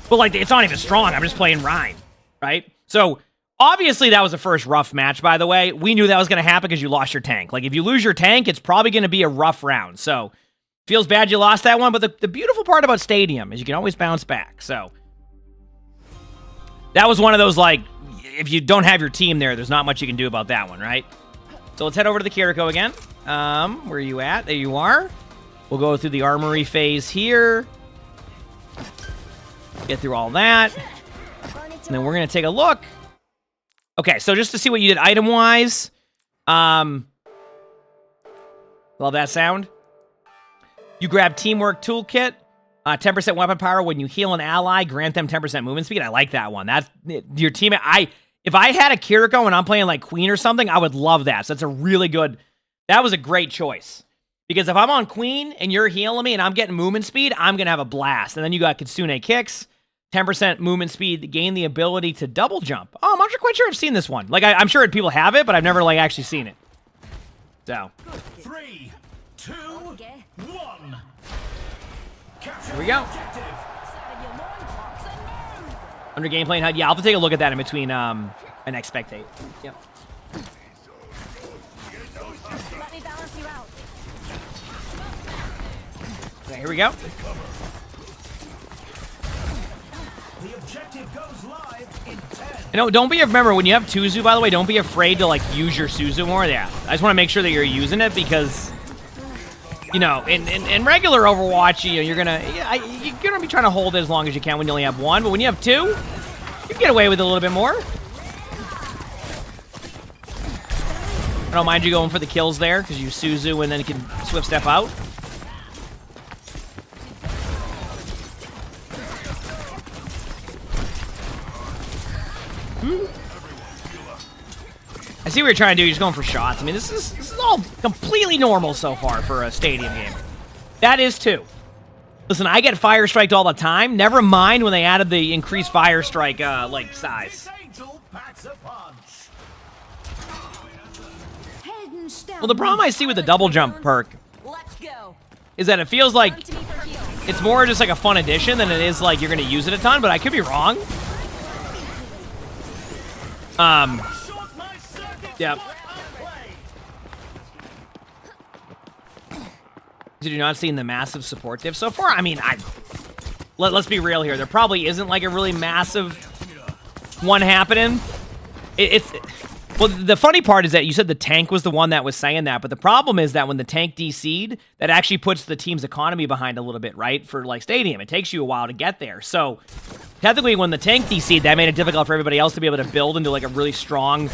But, like, it's not even strong. I'm just playing Rhine, right? So, obviously, that was the first rough match, by the way. We knew that was going to happen because you lost your tank. Like, if you lose your tank, it's probably going to be a rough round. So, feels bad you lost that one, but the beautiful part about Stadium is you can always bounce back. So, That was one of those, like, if you don't have your team there's not much you can do about that one, right? So let's head over to the Kiriko again. Where are you at? There you are. We'll go through the armory phase here. Get through all that. And then we're going to take a look. Okay, so just to see what you did item-wise. Love that sound. You grab Teamwork Toolkit. 10% weapon power when you heal an ally. Grant them 10% movement speed. I like that one. That's your team. If I had a Kiriko and I'm playing like Queen or something, I would love that. So that's a really good... That was a great choice. Because if I'm on Queen and you're healing me and I'm getting movement speed, I'm going to have a blast. And then you got Kitsune Kicks. 10% movement speed, gain the ability to double jump. Oh, I'm not quite sure I've seen this one. Like, I'm sure people have it, but I've never, like, actually seen it. So. 3, 2, 1. Here we go. Under gameplay and HUD. Yeah, I'll have to take a look at that in between and Spectate. Yep. Let me balance you out. Okay, here we go. The objective goes live in 10. You know, remember, when you have Tuzu, by the way, don't be afraid to, like, use your Suzu more. Yeah, I just want to make sure that you're using it because, you know, in regular Overwatch, you know, you're gonna be trying to hold it as long as you can when you only have one, but when you have two, you can get away with it a little bit more. I don't mind you going for the kills there because you Suzu and then you can swift step out. I see what you're trying to do. You're just going for shots. I mean, this is all completely normal so far for a stadium game. That is too. Listen, I get fire striked all the time. Never mind when they added the increased fire strike like size. Well, the problem I see with the double jump perk is that it feels like it's more just like a fun addition than it is like you're going to use it a ton, but I could be wrong. Yep. Did you not see the massive support diff so far? I mean, let's be real here. There probably isn't like a really massive one happening. Well, the funny part is that you said the tank was the one that was saying that, but the problem is that when the tank DC'd, that actually puts the team's economy behind a little bit, right? For like Stadium, it takes you a while to get there. So technically, when the tank DC'd, that made it difficult for everybody else to be able to build into like a really strong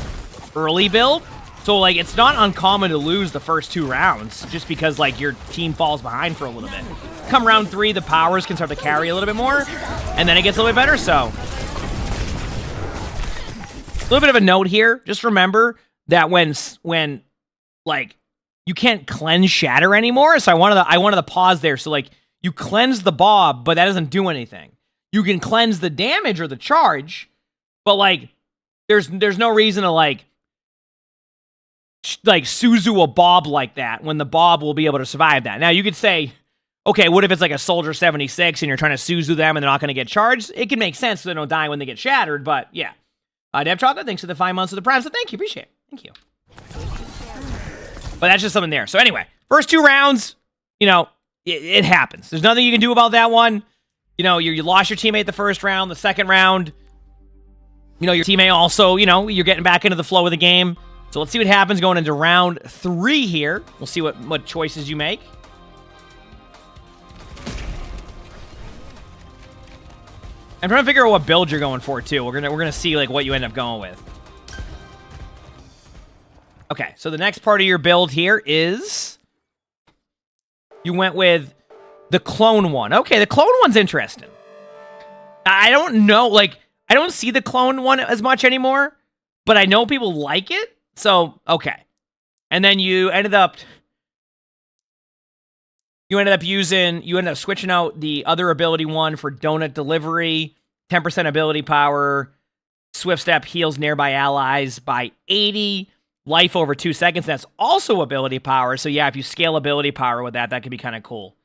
early build. So like it's not uncommon to lose the first 2 rounds just because like your team falls behind for a little bit. Come round 3, the powers can start to carry a little bit more, and then it gets a little bit better. So a little bit of a note here. Just remember that when like you can't cleanse Shatter anymore. So I wanted to pause there. So like you cleanse the Bob, but that doesn't do anything. You can cleanse the damage or the charge, but like there's no reason to like Suzu a Bob like that when the Bob will be able to survive that. Now you could say, okay, what if it's like a Soldier 76 and you're trying to Suzu them and they're not going to get charged? It can make sense so they don't die when they get shattered, but yeah. Dev Chocolate, thanks for the 5 months of the Prime, so thank you, appreciate it. Thank you. But that's just something there. So anyway, first 2 rounds, you know, it happens. There's nothing you can do about that one. You know, you lost your teammate the first round, the second round, you know, your teammate also, you know, you're getting back into the flow of the game. So let's see what happens going into round 3 here. We'll see what choices you make. I'm trying to figure out what build you're going for too. We're gonna see like what you end up going with. Okay, so the next part of your build here is you went with the clone one. Okay, the clone one's interesting. I don't know, like I don't see the clone one as much anymore, but I know people like it. So okay, and then you ended up switching out the other ability one for Donut Delivery, 10% ability power, Swift Step heals nearby allies by 80, life over 2 seconds. That's also ability power. So yeah, if you scale ability power with that, that could be kind of cool.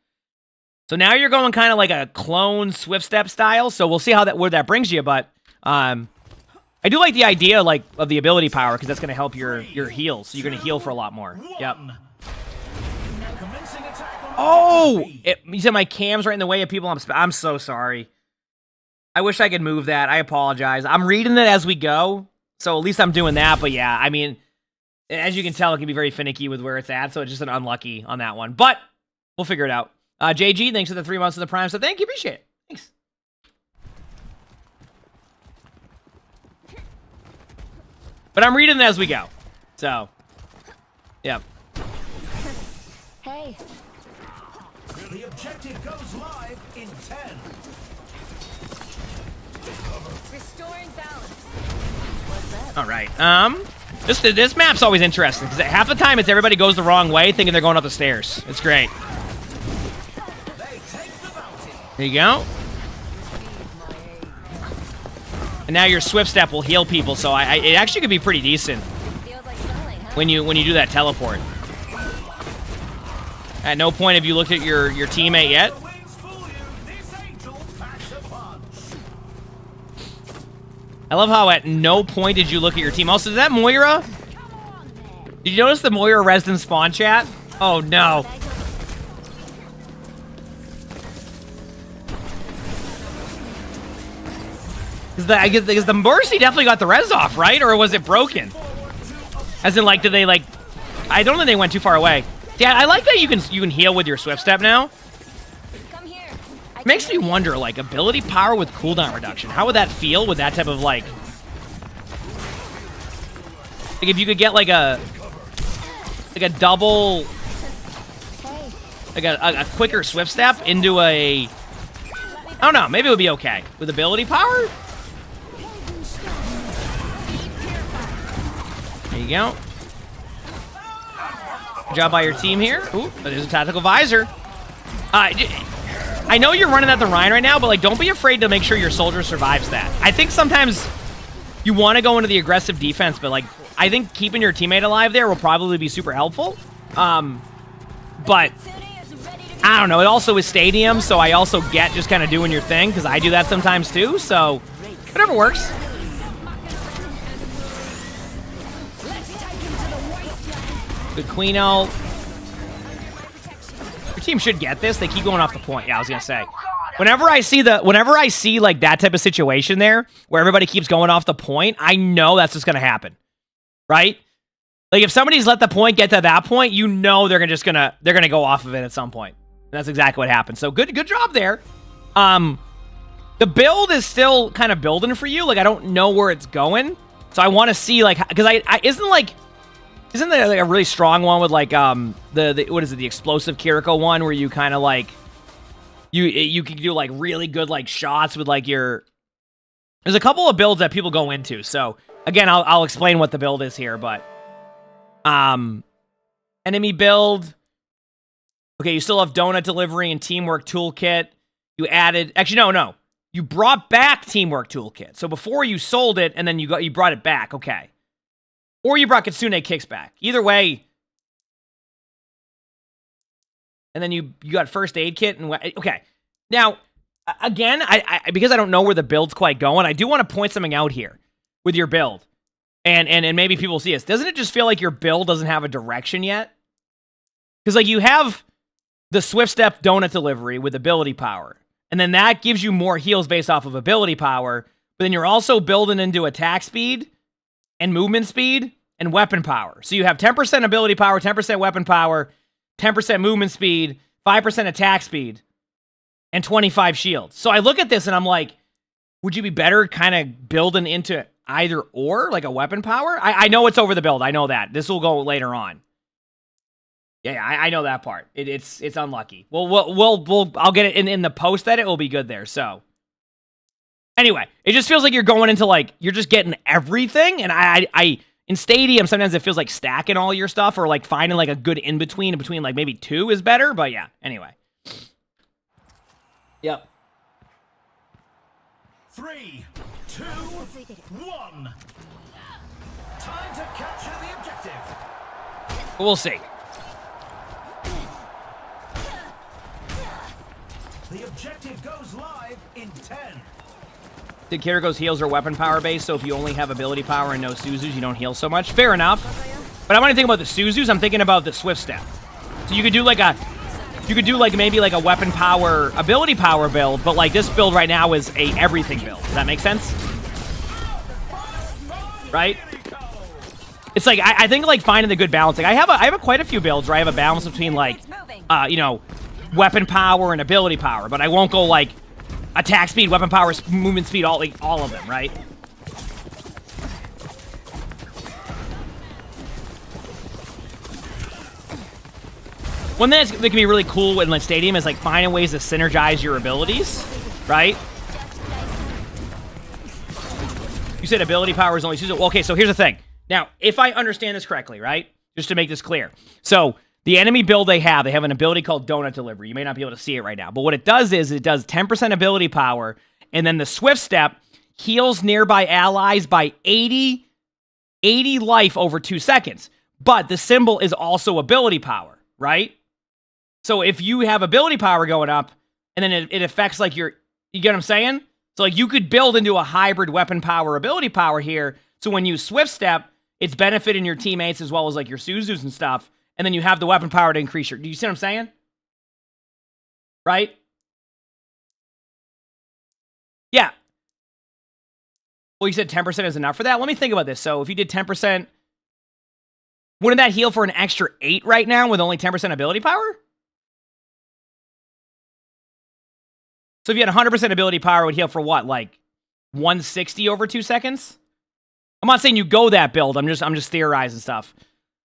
So now you're going kind of like a clone Swift Step style. So we'll see where that brings you. But I do like the idea like of the ability power because that's going to help your heals. So you're going to heal for a lot more. Yep. Oh, you said my cam's right in the way of people. I'm so sorry. I wish I could move that. I apologize. I'm reading it as we go, so at least I'm doing that. But yeah, I mean, as you can tell, it can be very finicky with where it's at, so it's just an unlucky on that one. But we'll figure it out. JG, thanks for the 3 months of the Prime, so thank you. Appreciate it. Thanks. But I'm reading it as we go. So, yeah. Hey. The objective goes live in 10. Restoring balance. All right. This map's always interesting because half the time it's everybody goes the wrong way, thinking they're going up the stairs. It's great. There you go. And now your swift step will heal people, so it actually could be pretty decent when you do that teleport. At no point have you looked at your teammate yet. I love how at no point did you look at your team. Also, is that Moira? Did you notice the Moira resident spawn chat? Oh no. Because the Mercy definitely got the res off, right? Or was it broken? As in, like, did they, like... I don't think they went too far away. Yeah, I like that you can heal with your swift step now. Makes me wonder, like, ability power with cooldown reduction. How would that feel with that type of, like... Like, if you could get, like a double... Like, a quicker swift step into a... I don't know, maybe it would be okay. With ability power? There you go. Good job by your team here. Ooh, there's a tactical visor. I know you're running at the Rhine right now, but like, don't be afraid to make sure your soldier survives that. I think sometimes you want to go into the aggressive defense, but like, I think keeping your teammate alive there will probably be super helpful. But I don't know. It also is Stadium, so I also get just kind of doing your thing because I do that sometimes too. So whatever works. Good Queen ult. Your team should get this. They keep going off the point. Yeah, I was gonna say. Whenever I see like that type of situation there, where everybody keeps going off the point, I know that's what's gonna happen, right? Like if somebody's let the point get to that point, you know they're gonna go off of it at some point. And that's exactly what happened. So good job there. The build is still kind of building for you. Like I don't know where it's going, so I want to see like because isn't there like a really strong one with like the what is it, the explosive Kiriko one where you kind of like you can do like really good like shots with like your... There's a couple of builds that people go into. So again, I'll explain what the build is here, but enemy build. Okay, you still have donut delivery and teamwork toolkit. You added, actually no. You brought back teamwork toolkit. So before you sold it and then you brought it back. Okay. Or you brought Kitsune Kicks back. Either way. And then you got first aid kit and okay. Now, again, I because I don't know where the build's quite going, I do want to point something out here with your build. And maybe people will see this. Doesn't it just feel like your build doesn't have a direction yet? Because like you have the Swift Step donut delivery with ability power. And then that gives you more heals based off of ability power. But then you're also building into attack speed and movement speed and weapon power. So you have 10% ability power, 10% weapon power, 10% movement speed, 5% attack speed, and 25 shields. So I look at this and I'm like, would you be better kind of building into either or, like a weapon power? I know it's over the build. I know that. This will go later on. Yeah, I know that part. It's unlucky. I'll get it in the post edit. It will be good there. So anyway, it just feels like you're going into like you're just getting everything. And I in Stadium sometimes it feels like stacking all your stuff or like finding like a good in between like maybe two is better. But yeah, anyway. Yep. 3, 2, 1. Time to capture the objective. We'll see. The objective goes live in 10. Did Kiriko's heals are weapon power based, so if you only have ability power and no Suzus, you don't heal so much. Fair enough. But I want to think about the Suzus, I'm thinking about the Swift Step. So you could do like a you could do like maybe like a weapon power, ability power build, but like this build right now is a everything build. Does that make sense? Right? It's like I think like finding the good balance. Like I have quite a few builds where I have a balance between like you know, weapon power and ability power, but I won't go like attack speed, weapon power, movement speed, all of them, right? One thing that can be really cool in like Stadium is like finding ways to synergize your abilities, right? You said ability power is only used. Well, okay, so here's the thing. Now, if I understand this correctly, right? Just to make this clear. So the enemy build they have an ability called Donut Delivery. You may not be able to see it right now, but what it does is it does 10% ability power, and then the Swift Step heals nearby allies by 80 life over 2 seconds. But the symbol is also ability power, right? So if you have ability power going up, and then it affects like you get what I'm saying? So like you could build into a hybrid weapon power, ability power here. So when you Swift Step, it's benefiting your teammates as well as like your Suzus and stuff. And then you have the weapon power to increase your... Do you see what I'm saying? Right? Yeah. Well, you said 10% is enough for that? Let me think about this. So if you did 10%, wouldn't that heal for an extra 8 right now with only 10% ability power? So if you had 100% ability power, it would heal for what? Like 160 over 2 seconds? I'm not saying you go that build. I'm just theorizing stuff.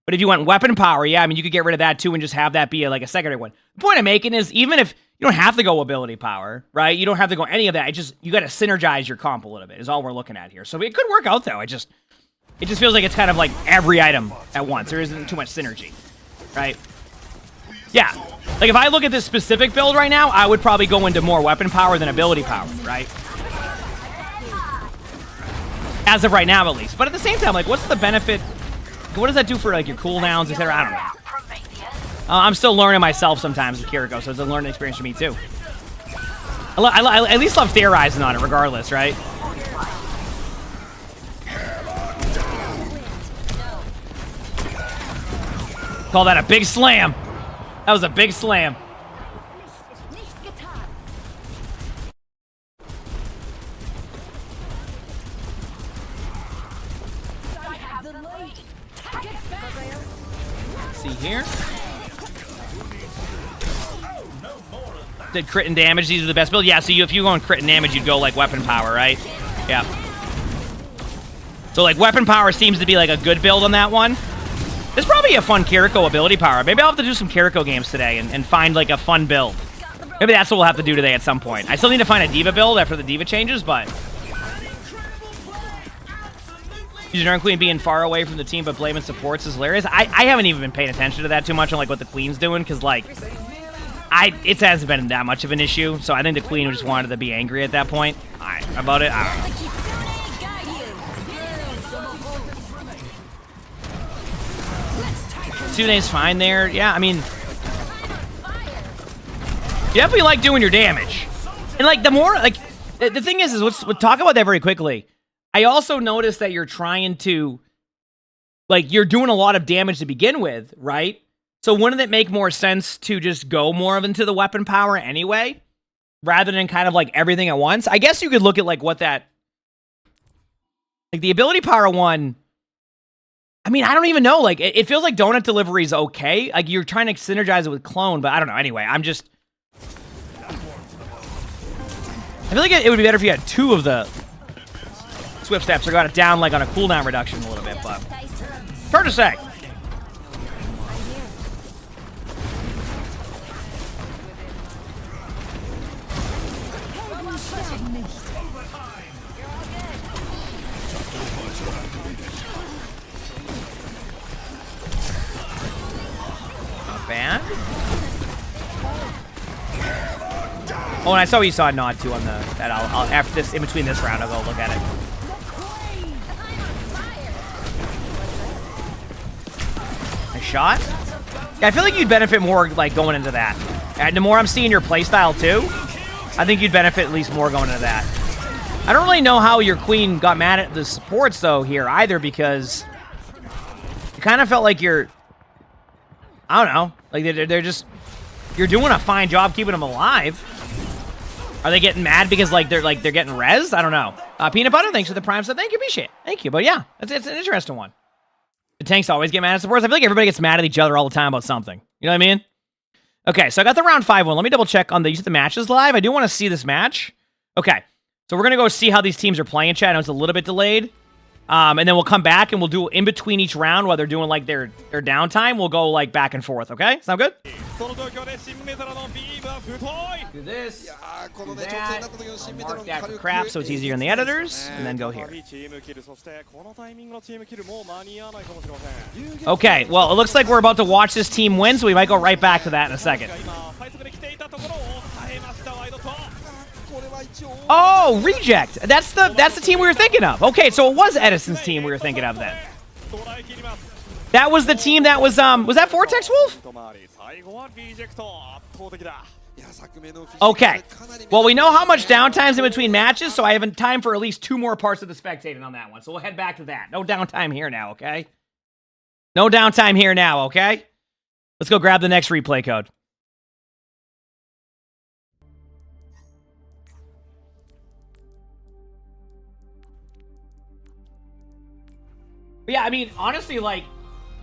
But if you want weapon power, yeah, I mean, you could get rid of that too and just have that be like a secondary one. The point I'm making is even if you don't have to go ability power, right? You don't have to go any of that. You got to synergize your comp a little bit is all we're looking at here. So it could work out though. It just feels like it's kind of like every item at once. There isn't too much synergy, right? Yeah. Like if I look at this specific build right now, I would probably go into more weapon power than ability power, right? As of right now, at least. But at the same time, like, what's the benefit? What does that do for, like, your cooldowns, etc.? I don't know. I'm still learning myself sometimes with Kiriko, so it's a learning experience for me, too. I at least love theorizing on it, regardless, right? Call that a big slam. That was a big slam. See here. Did crit and damage. These are the best build. Yeah, so if you go on crit and damage, you'd go like weapon power, right? Yeah. So like weapon power seems to be like a good build on that one. There's probably a fun Kiriko ability power. Maybe I'll have to do some Kiriko games today and find like a fun build. Maybe that's what we'll have to do today at some point. I still need to find a D.Va build after the D.Va changes, but... Using Queen being far away from the team but blaming supports is hilarious. I haven't even been paying attention to that too much on like what the Queen's doing, because like... it hasn't been that much of an issue, so I think the Queen just wanted to be angry at that point. About it, I don't know. Tsune's fine there. Yeah, I mean... You definitely like doing your damage. And like the more... like the thing is let's talk about that very quickly. I also noticed that you're trying to... like, you're doing a lot of damage to begin with, right? So wouldn't it make more sense to just go more into the weapon power anyway? Rather than kind of like everything at once? I guess you could look at like what that... like the ability power one... I mean, I don't even know. Like, it feels like Donut Delivery is okay. Like, you're trying to synergize it with Clone, but I don't know. Anyway, I'm just... I feel like it would be better if you had 2 of the Swift Steps or got it down, like, on a cooldown reduction a little bit, but... hard to say. Bad. Oh, and I saw you saw a nod too on the that. I'll after this, in between this round, I'll go look at it. Nice shot. Yeah, I feel like you'd benefit more like going into that. And the more I'm seeing your playstyle too, I think you'd benefit at least more going into that. I don't really know how your Queen got mad at the supports though here either, because it kind of felt like you're... I don't know. Like, they're just... You're doing a fine job keeping them alive. Are they getting mad because they're getting rezzed? I don't know. Peanut Butter, thanks for the prime sub. Thank you, appreciate it. Thank you. But yeah, it's an interesting one. The tanks always get mad at supports. I feel like everybody gets mad at each other all the time about something. You know what I mean? Okay, so I got the round 5 one. Let me double check on the matches live. I do want to see this match. Okay, so we're gonna go see how these teams are playing. Chat. I know it's a little bit delayed. And then we'll come back and we'll do in between each round while they're doing like their downtime. We'll go like back and forth. Okay, sound good? Do this. Do that. I'll mark that for crap so it's easier on the editors, and then go here. Okay, well, it looks like we're about to watch this team win, so we might go right back to that in a second. Oh, reject. That's the team we were thinking of. Okay, so it was Edison's team we were thinking of then. That was the team that was that Vortex Wolf? Okay. Well, we know how much downtime's in between matches, so I have time for at least 2 more parts of the spectating on that one. So we'll head back to that. No downtime here now, okay? No downtime here now, okay? Let's go grab the next replay code. But yeah, I mean, honestly, like,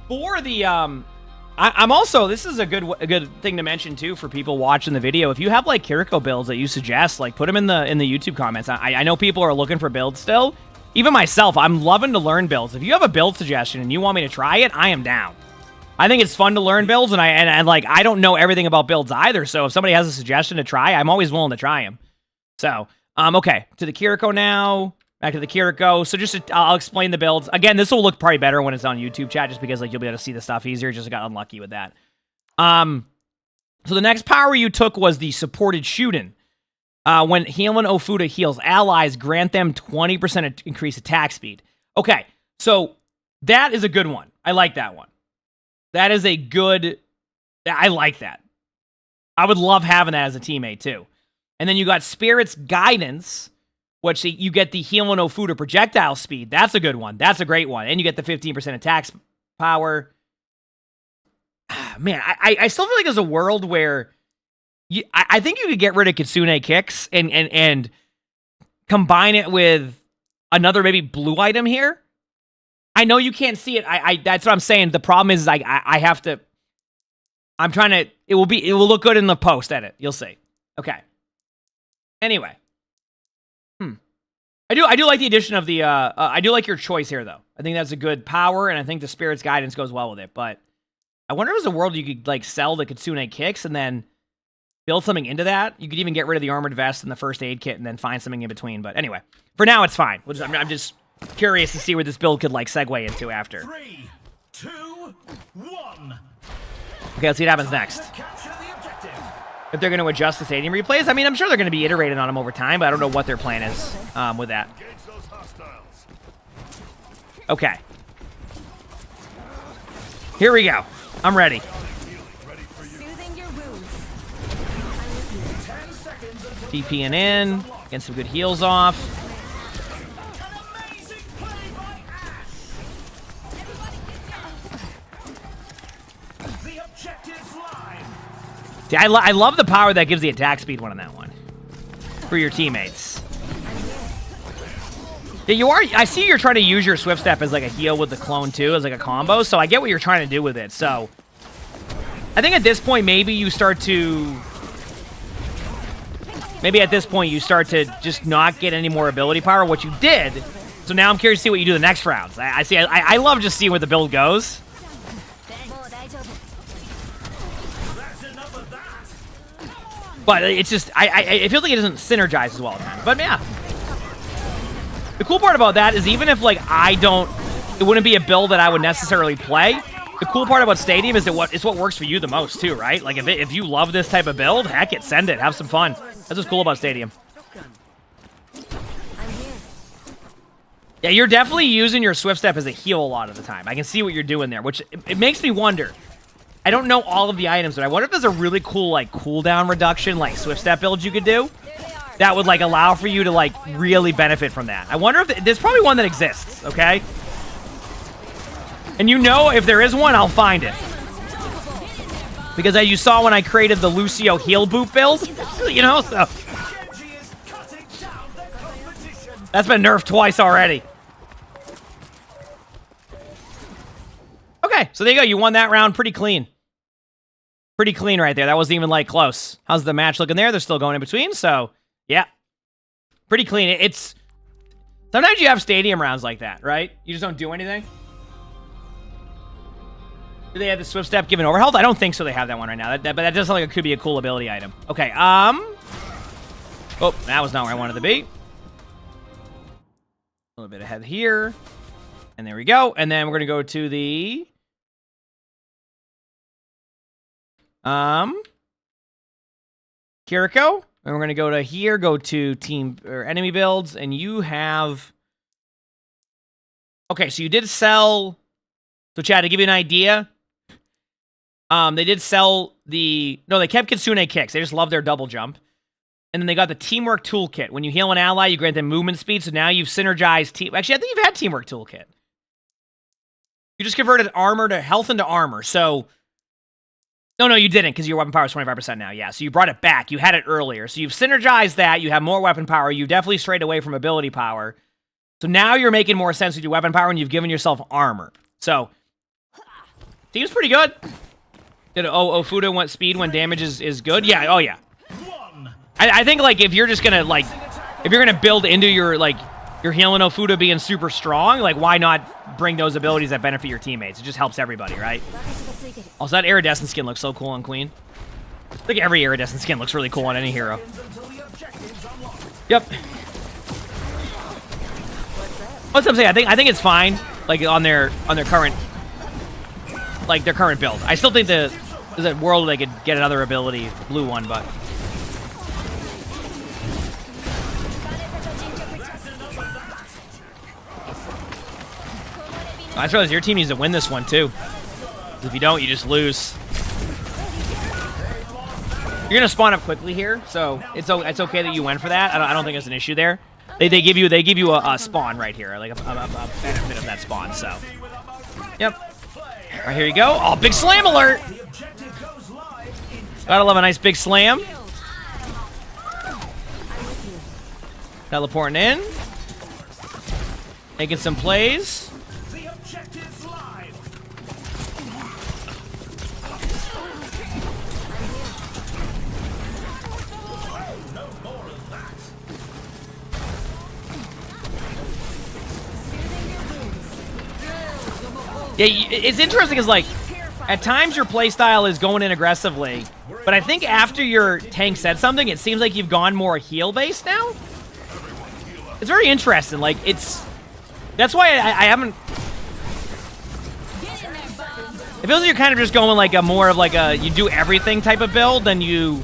for the, I'm also, this is a good thing to mention, too, for people watching the video. If you have, like, Kiriko builds that you suggest, like, put them in the YouTube comments. I know people are looking for builds still. Even myself, I'm loving to learn builds. If you have a build suggestion and you want me to try it, I am down. I think it's fun to learn builds, and like, I don't know everything about builds either, so if somebody has a suggestion to try, I'm always willing to try them. So, okay, to the Kiriko now. Back to the Kiriko. So I'll explain the builds. Again, this will look probably better when it's on YouTube chat, just because like you'll be able to see the stuff easier. Just got unlucky with that. So the next power you took was the supported shooting. When Healing Ofuda heals allies, grant them 20% increased attack speed. Okay, so that is a good one. I like that one. That is a good... I like that. I would love having that as a teammate, too. And then you got Spirit's Guidance, which you get the Healing Ofuda projectile speed. That's a good one. That's a great one. And you get the 15% attack power. Man, I still feel like there's a world where... I think you could get rid of Kitsune Kicks and combine it with another maybe blue item here. I know you can't see it. That's what I'm saying. The problem is I have to... I'm trying to... It will look good in the post edit. You'll see. Okay. Anyway. I do like the addition of the... I do like your choice here, though. I think that's a good power, and I think the Spirit's Guidance goes well with it. But I wonder if there's a world you could like sell the Kitsune Kicks and then build something into that. You could even get rid of the Armored Vest and the First Aid Kit and then find something in between. But anyway, for now, it's fine. I'm just curious to see where this build could like segue into after. 3, 2, 1. Okay, let's see what happens next. If they're going to adjust the stadium replays, I mean, I'm sure they're going to be iterating on them over time, but I don't know what their plan is with that. Okay. Here we go. I'm ready. TPing in, getting some good heals off. See, I love the power that gives the attack speed one on that one for your teammates. Yeah, I see you're trying to use your Swift Step as like a heal with the clone too, as like a combo. So I get what you're trying to do with it. So I think at this point, maybe at this point you start to just not get any more ability power. What you did. So now I'm curious to see what you do the next rounds. I love just seeing where the build goes. But it's just, I feel like it doesn't synergize as well. But yeah. The cool part about that is even if, like, it wouldn't be a build that I would necessarily play, the cool part about Stadium is it's what works for you the most, too, right? Like, if you love this type of build, heck it, send it. Have some fun. That's what's cool about Stadium. Yeah, you're definitely using your Swift Step as a heal a lot of the time. I can see what you're doing there, which it makes me wonder. I don't know all of the items, but I wonder if there's a really cool, like, cooldown reduction, like, Swift Step build you could do that would, like, allow for you to, like, really benefit from that. I wonder if there's probably one that exists, okay? And you know, if there is one, I'll find it. Because as you saw when I created the Lucio heal boot build, you know, so that's been nerfed twice already. Okay, so there you go. You won that round pretty clean. Pretty clean right there. That wasn't even, like, close. How's the match looking there? They're still going in between, so, yeah. Pretty clean. It's... Sometimes you have stadium rounds like that, right? You just don't do anything. Do they have the Swift Step given overhealth? I don't think so they have that one right now. But that does sound like it could be a cool ability item. Okay, Oh, that was not where I wanted to be. A little bit ahead here. And there we go. And then we're going to go to the... Kiriko. And we're going to go to here, go to team or enemy builds, and you have... Okay, so you did sell... So, Chad, to give you an idea, they did sell the... No, they kept Kitsune kicks. They just love their double jump. And then they got the teamwork toolkit. When you heal an ally, you grant them movement speed, so now you've synergized team... Actually, I think you've had teamwork toolkit. You just converted armor to health into armor, so... No, you didn't, because your weapon power is 25% now, yeah. So you brought it back. You had it earlier. So you've synergized that. You have more weapon power. You definitely strayed away from ability power. So now you're making more sense with your weapon power, and you've given yourself armor. So, seems pretty good. Did Fuda want speed when damage is good? Yeah, oh yeah. I think, like, if you're just gonna, like, if you're gonna build into your, like, your healing Ofuda being super strong, like, why not bring those abilities that benefit your teammates? It just helps everybody, right? Also, that iridescent skin looks so cool on Queen. I think every iridescent skin looks really cool on any hero. Yep. What's I'm saying? I think it's fine, like, on their current, like, their current build. I still think there's a world where they could get another ability, blue one, but... I just realized your team needs to win this one, too. If you don't, you just lose. You're gonna spawn up quickly here, so it's okay that you went for that. I don't think there's an issue there. They give you a spawn right here, like a benefit of that spawn. So, yep. All right, here you go. Oh, big slam alert! Gotta love a nice big slam. Teleporting in, making some plays. Yeah, it's interesting because, like, at times your playstyle is going in aggressively, but I think after your tank said something, it seems like you've gone more heal-based now. It's very interesting. Like, it's... That's why I haven't... It feels like you're kind of just going, like, a more of, like, a you do everything type of build than you...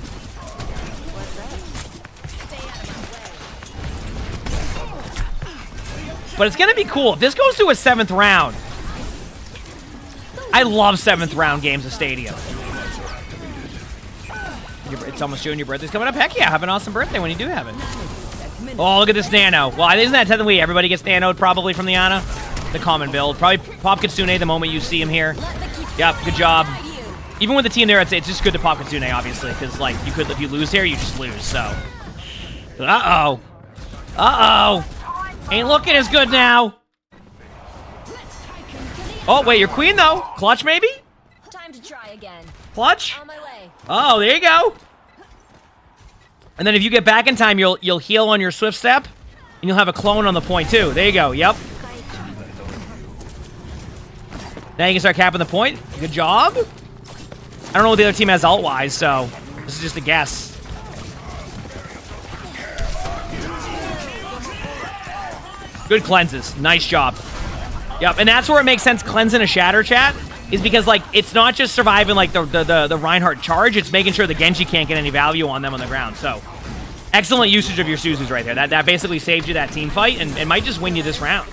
But it's going to be cool. If this goes to a 7th round... I love 7th round games of Stadium. It's almost June. Your birthday's coming up. Heck yeah, have an awesome birthday when you do have it. Oh, look at this nano. Well, isn't that technically everybody gets nanoed probably from the Ana? The common build. Probably pop Kitsune the moment you see him here. Yep, good job. Even with the team there, it's just good to pop Kitsune, obviously, because, like, you could, if you lose here, you just lose, so. Uh-oh. Uh-oh. Ain't looking as good now. Oh, wait, your queen, though. Clutch, maybe? Time to try again. Clutch? On my way. Oh, there you go. And then if you get back in time, you'll heal on your Swift Step, and you'll have a clone on the point, too. There you go. Yep. Now you can start capping the point. Good job. I don't know what the other team has ult-wise, so this is just a guess. Good cleanses. Nice job. Yep, and that's where it makes sense cleansing a Shatter, chat, is because, like, it's not just surviving, like, the Reinhardt charge, it's making sure the Genji can't get any value on them on the ground, so. Excellent usage of your Suzus right there. That basically saved you that team fight, and it might just win you this round.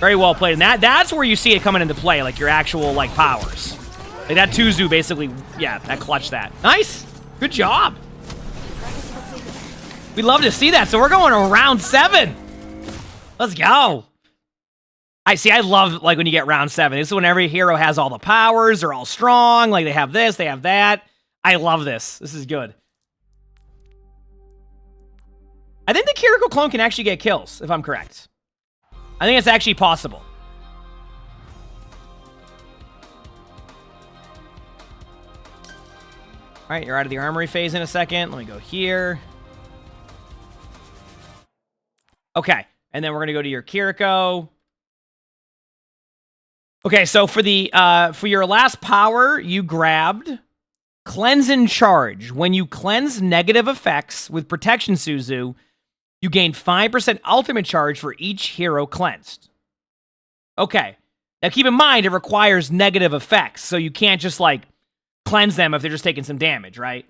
Very well played, and that's where you see it coming into play, like, your actual, like, powers. Like, that Tuzu basically, yeah, that clutched that. Nice! Good job! We'd love to see that, so we're going to round 7! Let's go! I love, like, when you get round 7. This is when every hero has all the powers, they're all strong, like, they have this, they have that. I love this. This is good. I think the Kiriko clone can actually get kills, if I'm correct. I think it's actually possible. All right, you're out of the armory phase in a second. Let me go here. Okay, and then we're going to go to your Kiriko. Okay, so for the for your last power, you grabbed Cleanse and Charge. When you cleanse negative effects with Protection Suzu, you gain 5% ultimate charge for each hero cleansed. Okay. Now keep in mind, it requires negative effects, so you can't just, like, cleanse them if they're just taking some damage, right?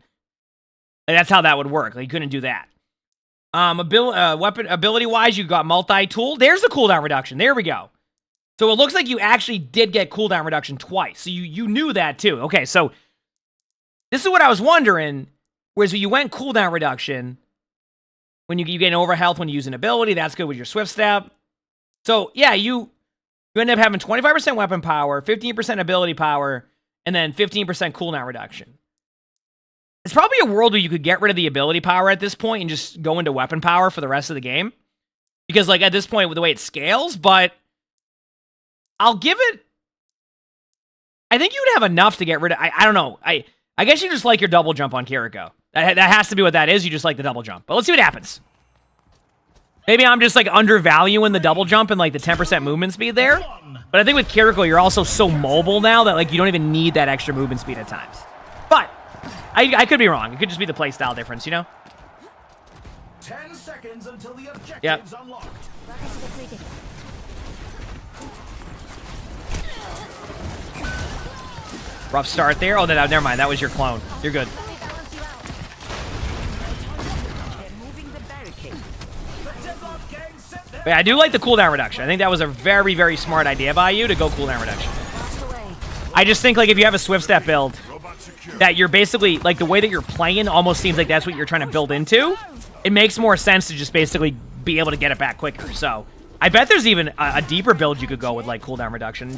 Like, that's how that would work. Like, you couldn't do that. Weapon ability-wise, you got multi-tool. There's the cooldown reduction. There we go. So it looks like you actually did get cooldown reduction twice. So you knew that, too. Okay, so this is what I was wondering, whereas you went cooldown reduction... When you gain overhealth when you use an ability, that's good with your Swift Step. So, yeah, you end up having 25% weapon power, 15% ability power, and then 15% cooldown reduction. It's probably a world where you could get rid of the ability power at this point and just go into weapon power for the rest of the game. Because, like, at this point, with the way it scales, but I'll give it... I think you would have enough to get rid of... I don't know. I guess you just like your double jump on Kiriko. That has to be what that is. You just like the double jump. But let's see what happens. Maybe I'm just, like, undervaluing the double jump and, like, the 10% movement speed there. But I think with Kiriko, you're also so mobile now that, like, you don't even need that extra movement speed at times. But I could be wrong. It could just be the playstyle difference, you know? 10 seconds until the objective's unlocked. Rough start there. Oh, never mind. That was your clone. You're good. But yeah, I do like the cooldown reduction. I think that was a very, very smart idea by you to go cooldown reduction. I just think, like, if you have a Swift Step build, that you're basically, like, the way that you're playing almost seems like that's what you're trying to build into. It makes more sense to just basically be able to get it back quicker. So I bet there's even a deeper build you could go with, like, cooldown reduction.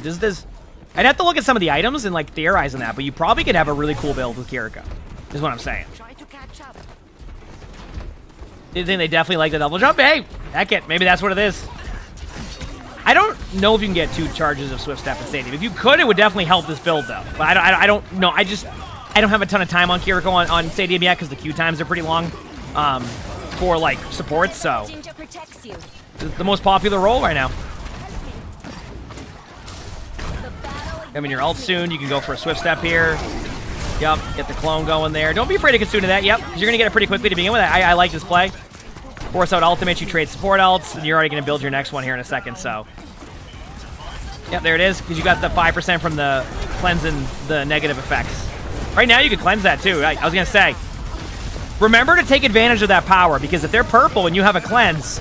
I'd have to look at some of the items and, like, theorize on that, but you probably could have a really cool build with Kiriko, is what I'm saying. Do you think they definitely like the double jump? Hey, heck it. Maybe that's what it is. I don't know if you can get 2 charges of Swift Step in Stadium. If you could, it would definitely help this build, though. But I don't know. I don't have a ton of time on Kiriko on Stadium yet because the queue times are pretty long for, like, supports, so it's the most popular role right now. I mean, your ult soon. You can go for a Swift Step here. Yep, get the clone going there. Don't be afraid to consume that. Yep, because you're going to get it pretty quickly to begin with. I like this play. Force out ultimate, you trade support ults, and you're already going to build your next one here in a second, so. Yep, there it is, because you got the 5% from the cleansing the negative effects. Right now, you could cleanse that, too. I was going to say, remember to take advantage of that power, because if they're purple and you have a cleanse,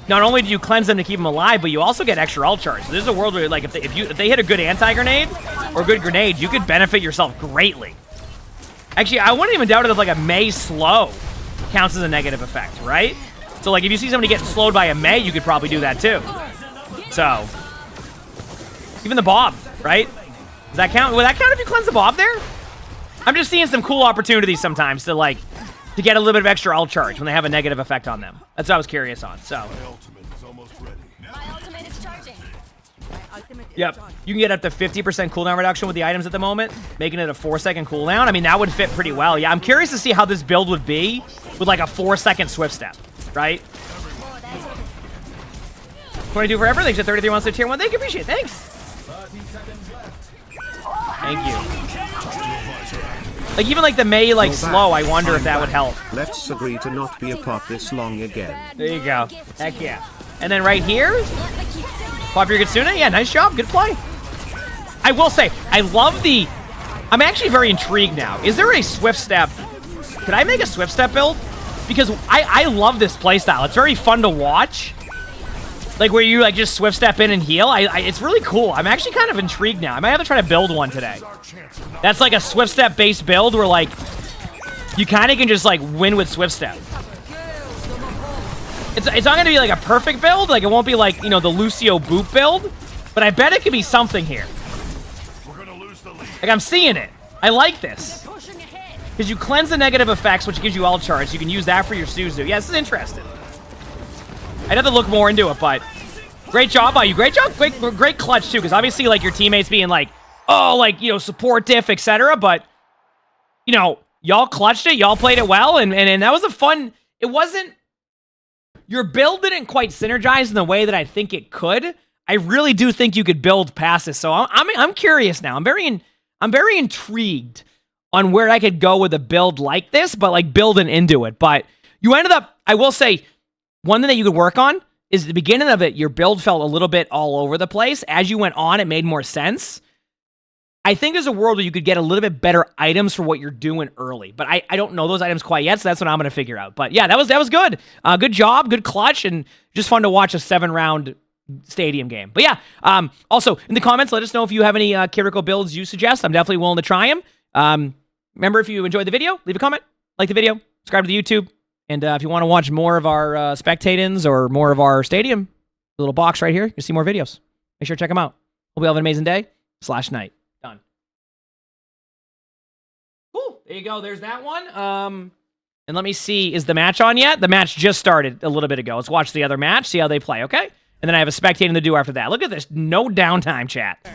not only do you cleanse them to keep them alive, but you also get extra ult charge. So this is a world where, like, if they hit a good anti-grenade or a good grenade, you could benefit yourself greatly. Actually, I wouldn't even doubt it if, like, a Mei slow counts as a negative effect, right? So, like, if you see somebody getting slowed by a Mei, you could probably do that, too. So, even the Bob, right? Does that count? Would that count if you cleanse the Bob there? I'm just seeing some cool opportunities sometimes to, like, to get a little bit of extra ult charge when they have a negative effect on them. That's what I was curious on, so. Yep, you can get up to 50% cooldown reduction with the items at the moment, making it a 4-second cooldown. I mean, that would fit pretty well. Yeah, I'm curious to see how this build would be with, like, a 4-second Swift Step, right? 22 forever. Thanks to 33 months to tier 1. Thank you, appreciate it. Thanks. Thank you. Like, even like the Mei, like, slow, I wonder if that would help. Let's agree to not be apart this long again. There you go. Heck yeah. And then right here, pop your Kitsune. Yeah, nice job. Good play. I will say, I love the... I'm actually very intrigued now. Is there a Swift Step? Could I make a Swift Step build? Because I love this playstyle. It's very fun to watch. Like, where you, like, just Swift Step in and heal. It's really cool. I'm actually kind of intrigued now. I might have to try to build one today. That's like a Swift Step based build where, like, you kind of can just, like, win with Swift Step. It's not going to be like a perfect build. Like, it won't be like, you know, the Lucio boop build. But I bet it could be something here. Like, I'm seeing it. I like this. Because you cleanse the negative effects, which gives you all charge. You can use that for your Suzu. Yeah, this is interesting. I'd have to look more into it, but great job by you. Great job. Great clutch, too, because obviously, like, your teammates being like, oh, like, you know, support diff, etc. But, you know, y'all clutched it. Y'all played it well, and that was a fun... It wasn't... Your build didn't quite synergize in the way that I think it could. I really do think you could build past this, so I'm curious now. I'm very intrigued on where I could go with a build like this, but like building into it. But you ended up, I will say, one thing that you could work on is at the beginning of it, your build felt a little bit all over the place. As you went on, it made more sense. I think there's a world where you could get a little bit better items for what you're doing early, but I don't know those items quite yet, so that's what I'm going to figure out. But yeah, that was good. Good job, good clutch, and just fun to watch a 7-round stadium game. But yeah, also in the comments, let us know if you have any Kiriko builds you suggest. I'm definitely willing to try them. Remember, if you enjoyed the video, leave a comment, like the video, subscribe to the YouTube, and if you want to watch more of our spectatings or more of our stadium, the little box right here, you'll see more videos. Make sure to check them out. Hope you have an amazing day / night. Done. Cool. There you go. There's that one. And let me see, is the match on yet? The match just started a little bit ago. Let's watch the other match, see how they play, okay? And then I have a spectating to do after that. Look at this. No downtime, chat. Look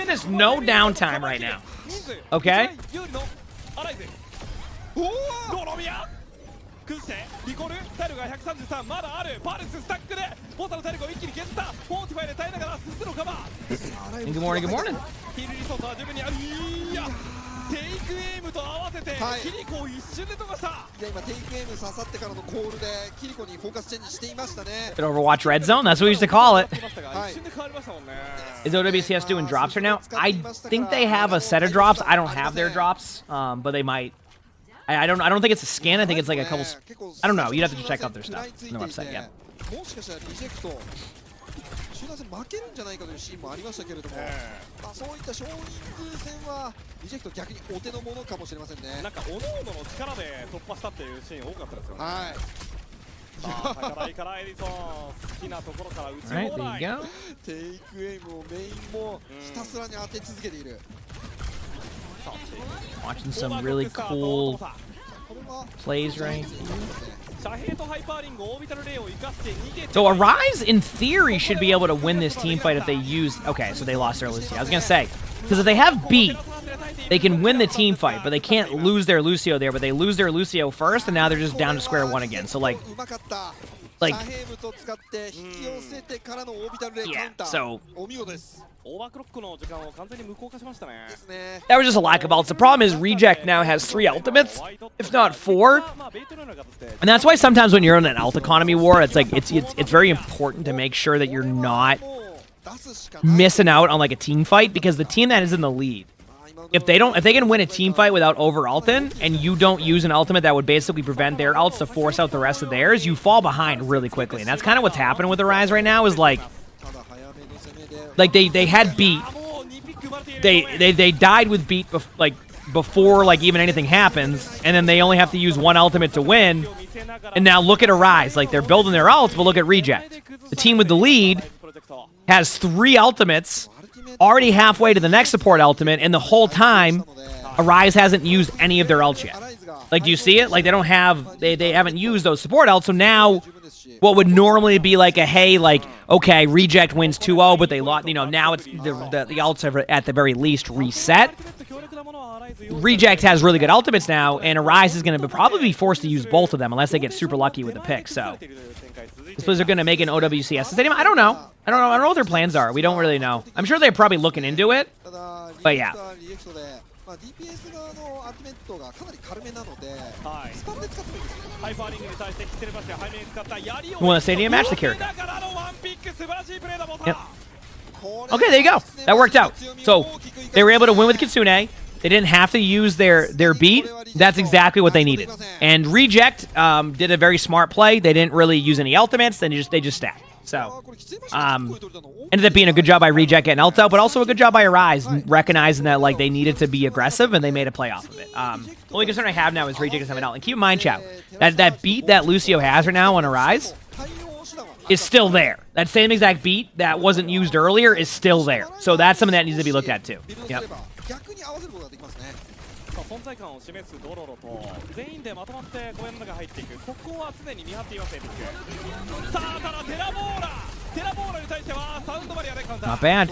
at this. No downtime right now. Okay? And good morning, good morning. テイクエイムと合わせてキリコを一瞬で飛ばした。いや今テイクエイム刺さってからのコールでキリコにフォーカスチェンジしていましたね。Overwatch Red Zone, that's what we used to call it. Is OBCS doing drops right now? I think they have a set of drops. I don't have their drops, but they might. I don't think it's a skin. I think it's like a couple. I don't know. You'd have to check out their stuff on their website. Yeah. もしかしたらリジェクト集団戦負けるんじゃないかというシーンもありましたけれども、まあそういった少人数戦はリジェクト逆にお手のものかもしれませんね。なんか各々の力で突破したっていうシーン多かったですよね。はい。さあ高台からエリソン好きなところから打ち放題。テイクエイムをメインもひたすらに当て続けている。Watching some really cool plays right here. So Arise, in theory, should be able to win this team fight if they use... Okay, so they lost their Lucio. I was going to say, because if they have beat, they can win the team fight, but they can't lose their Lucio there, but they lose their Lucio first, and now they're just down to square one again. So, like... Yeah, so... That was just a lack of ults. The problem is Reject now has 3 ultimates, if not 4. And that's why sometimes when you're in an ult economy war, it's like it's very important to make sure that you're not missing out on like a team fight, because the team that is in the lead, if they can win a team fight without over ulting and you don't use an ultimate that would basically prevent their ults to force out the rest of theirs, you fall behind really quickly. And that's kind of what's happening with the Rise right now, is like they had beat, they died with beat before like even anything happens, and then they only have to use 1 ultimate to win. And now look at Arise, like they're building their ults, but look at Reject. The team with the lead has 3 ultimates, already halfway to the next support ultimate, and the whole time Arise hasn't used any of their ults yet. Like, do you see it? Like, they haven't used those support ults, so now what would normally be like a, hey, like, okay, Reject wins 2-0, but they lost, you know, now it's the ults have at the very least reset. Reject has really good ultimates now, and Arise is going to probably be forced to use both of them unless they get super lucky with the pick. So I suppose they're going to make an OWCS stadium. I don't know. I don't know what their plans are. We don't really know. I'm sure they're probably looking into it, but yeah. You want a stadium match? The character. Yep. Okay, there you go. That worked out. So they were able to win with Kitsune. They didn't have to use their beat. That's exactly what they needed. And Reject did a very smart play. They didn't really use any ultimates. They just stacked. So, ended up being a good job by Reject getting ult out, but also a good job by Arise recognizing that like they needed to be aggressive and they made a play off of it. The only concern I have now is Reject doesn't have an ult. And keep in mind, chat, that beat that Lucio has right now on Arise is still there. That same exact beat that wasn't used earlier is still there. So that's something that needs to be looked at too. Yep. 存在感を示すドロロと全員でまとまって公園の中に入っていくここは常に見張っていますエピックさあただテラボーラに対してはサウンドバリアでカウンター Not bad.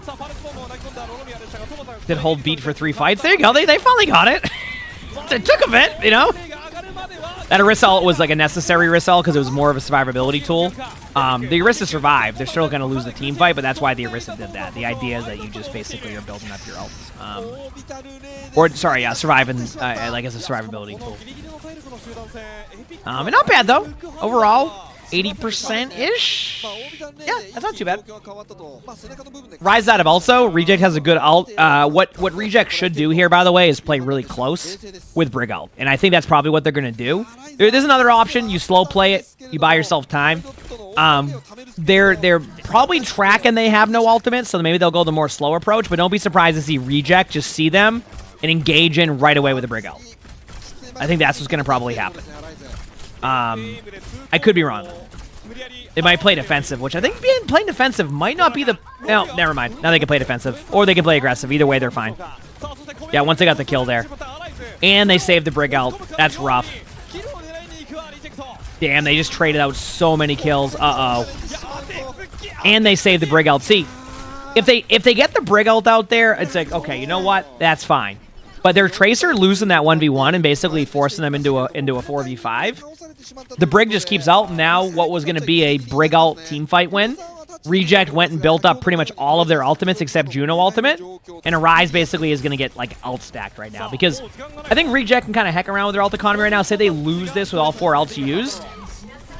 さあパルスボムを投げ込んだロロミアでしたがトモタが Did hold beat for 3 fights. There you go. They finally got it. It took a bit, you know. That Orisa ult was like a necessary Orisa ult because it was more of a survivability tool. The Orisa survived. They're still going to lose the team fight, but that's why the Orisa did that. The idea is that you just basically are building up your ults. Or, sorry, yeah, surviving, like as a survivability tool. And not bad, though. Overall, 80%-ish? Yeah, that's not too bad. Rise out of also. Reject has a good ult. What Reject should do here, by the way, is play really close with Brig ult. And I think that's probably what they're going to do. There's another option. You slow play it. You buy yourself time. They're probably tracking they have no ultimate, so maybe they'll go the more slow approach, but don't be surprised to see Reject just see them and engage in right away with a Brig ult. I think that's what's going to probably happen. I could be wrong, though. They might play defensive, which I think playing defensive might not be the... No, never mind. Now they can play defensive. Or they can play aggressive. Either way, they're fine. Yeah, once they got the kill there. And they saved the Brig ult. That's rough. Damn, they just traded out so many kills. Uh-oh. And they saved the Brig ult. See, if they get the Brig ult out there, it's like, okay, you know what? That's fine. But their Tracer losing that 1v1 and basically forcing them into a 4v5, the Brig just keeps out. Now what was going to be a Brig ult teamfight win, Reject went and built up pretty much all of their ultimates except Juno ultimate, and Arise basically is going to get like ult stacked right now because I think Reject can kind of heck around with their ult economy right now. Say they lose this with all 4 ults used,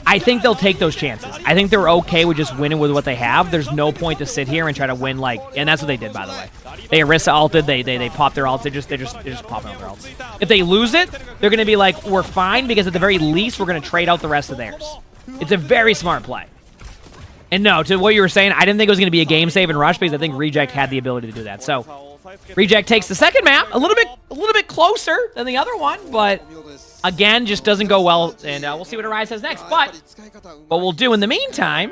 I think they'll take those chances. I think they're okay with just winning with what they have. There's no point to sit here and try to win like, and that's what they did, by the way. They Orisa ulted, they popped their ults, they're just popping out their ults. If they lose it, they're gonna be like, we're fine because at the very least we're gonna trade out the rest of theirs. It's a very smart play. And no, to what you were saying, I didn't think it was gonna be a game save and rush because I think Reject had the ability to do that. So Reject takes the second map, a little bit closer than the other one, but again, just doesn't go well, and we'll see what Arise has next. But what we'll do in the meantime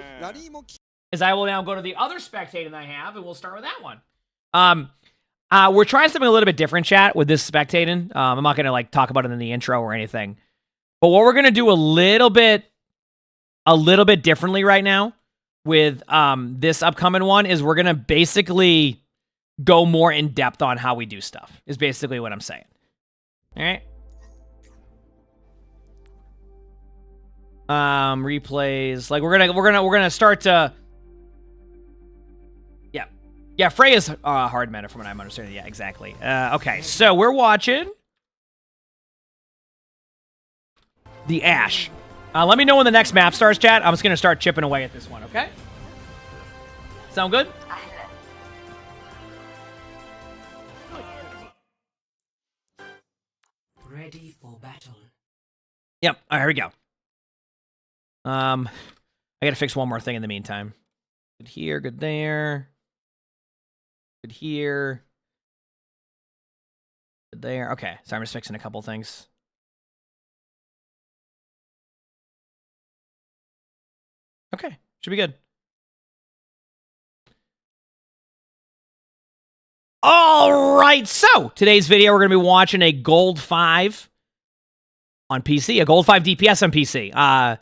is I will now go to the other spectating I have, and we'll start with that one. We're trying something a little bit different, chat, with this spectating. I'm not going to like talk about it in the intro or anything. But what we're going to do a little bit differently right now with this upcoming one is we're going to basically go more in depth on how we do stuff, is basically what I'm saying. All right. Replays, like we're gonna start to, yeah, Freya's hard meta from what I'm understanding. Yeah, exactly. Okay, so we're watching the Ash. Let me know when the next map starts, chat. I'm just gonna start chipping away at this one. Okay, sound good? Ready for battle. Yep. All right, here we go. I gotta fix one more thing in the meantime. Good here, good there. Good here. Good there. Okay, so I'm just fixing a couple things. Okay, should be good. All right, so today's video, we're going to be watching a Gold 5 on PC, a Gold 5 DPS on PC.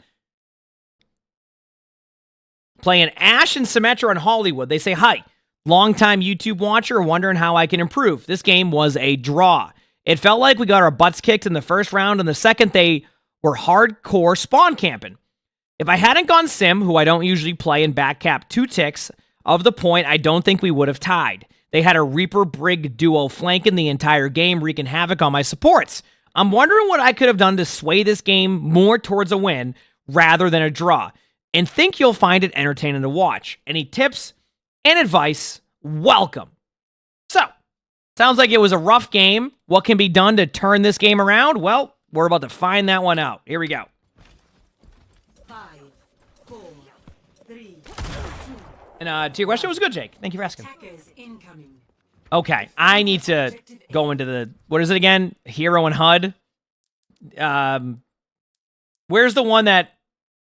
Playing Ash and Symmetra on Hollywood. They say, hi, longtime YouTube watcher wondering how I can improve. This game was a draw. It felt like we got our butts kicked in the first round, and the second they were hardcore spawn camping. If I hadn't gone Sim, who I don't usually play, and backcap 2 ticks of the point, I don't think we would have tied. They had a Reaper-Brig duo flanking the entire game, wreaking havoc on my supports. I'm wondering what I could have done to sway this game more towards a win rather than a draw, and think you'll find it entertaining to watch. Any tips and advice, welcome. So, sounds like it was a rough game. What can be done to turn this game around? Well, we're about to find that one out. Here we go. 5, 4, And to your question, it was good, Jake. Thank you for asking. Okay, I need to go into the... What is it again? Hero and HUD? Where's the one that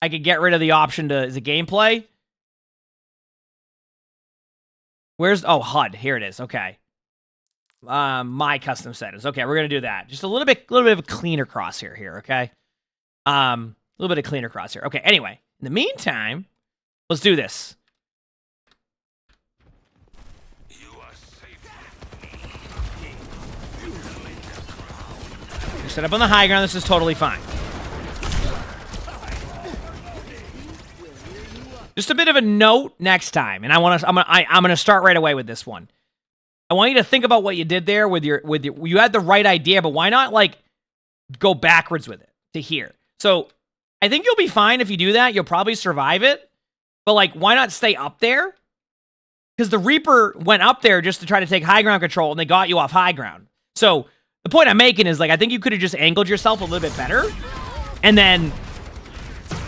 I could get rid of the option to... Is it gameplay? Where's... Oh, HUD. Here it is. Okay. My custom settings. Okay, we're going to do that. Just a little bit of a cleaner crosshair here, okay? A little bit of cleaner crosshair. Okay, anyway. In the meantime, let's do this. You're set up on the high ground. This is totally fine. Just a bit of a note next time, and I'm gonna start right away with this one. I want you to think about what you did there with your you had the right idea, but why not like go backwards with it to here? So I think you'll be fine if you do that. You'll probably survive it, but like why not stay up there? Because the Reaper went up there just to try to take high ground control, and they got you off high ground. So the point I'm making is like I think you could have just angled yourself a little bit better, and then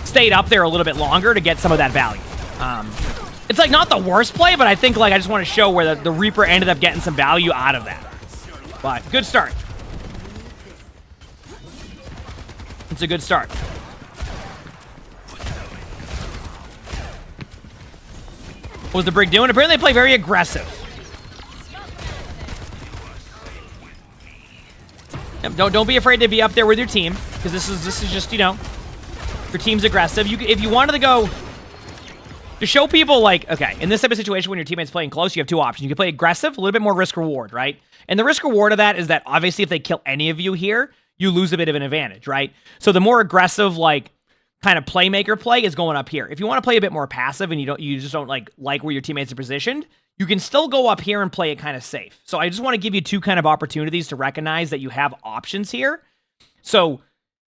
stayed up there a little bit longer to get some of that value. It's like not the worst play, but I think like I just want to show where the Reaper ended up getting some value out of that. But good start. It's a good start. What was the Brig doing? Apparently they play very aggressive. Yep, don't be afraid to be up there with your team, because this is just, you know, your team's aggressive. If you wanted to go to show people, like, okay, in this type of situation when your teammate's playing close, you have two options. You can play aggressive, a little bit more risk-reward, right? And the risk-reward of that is that, obviously, if they kill any of you here, you lose a bit of an advantage, right? So the more aggressive, like, kind of playmaker play is going up here. If you want to play a bit more passive and you just don't like where your teammates are positioned, you can still go up here and play it kind of safe. So I just want to give you two kind of opportunities to recognize that you have options here. So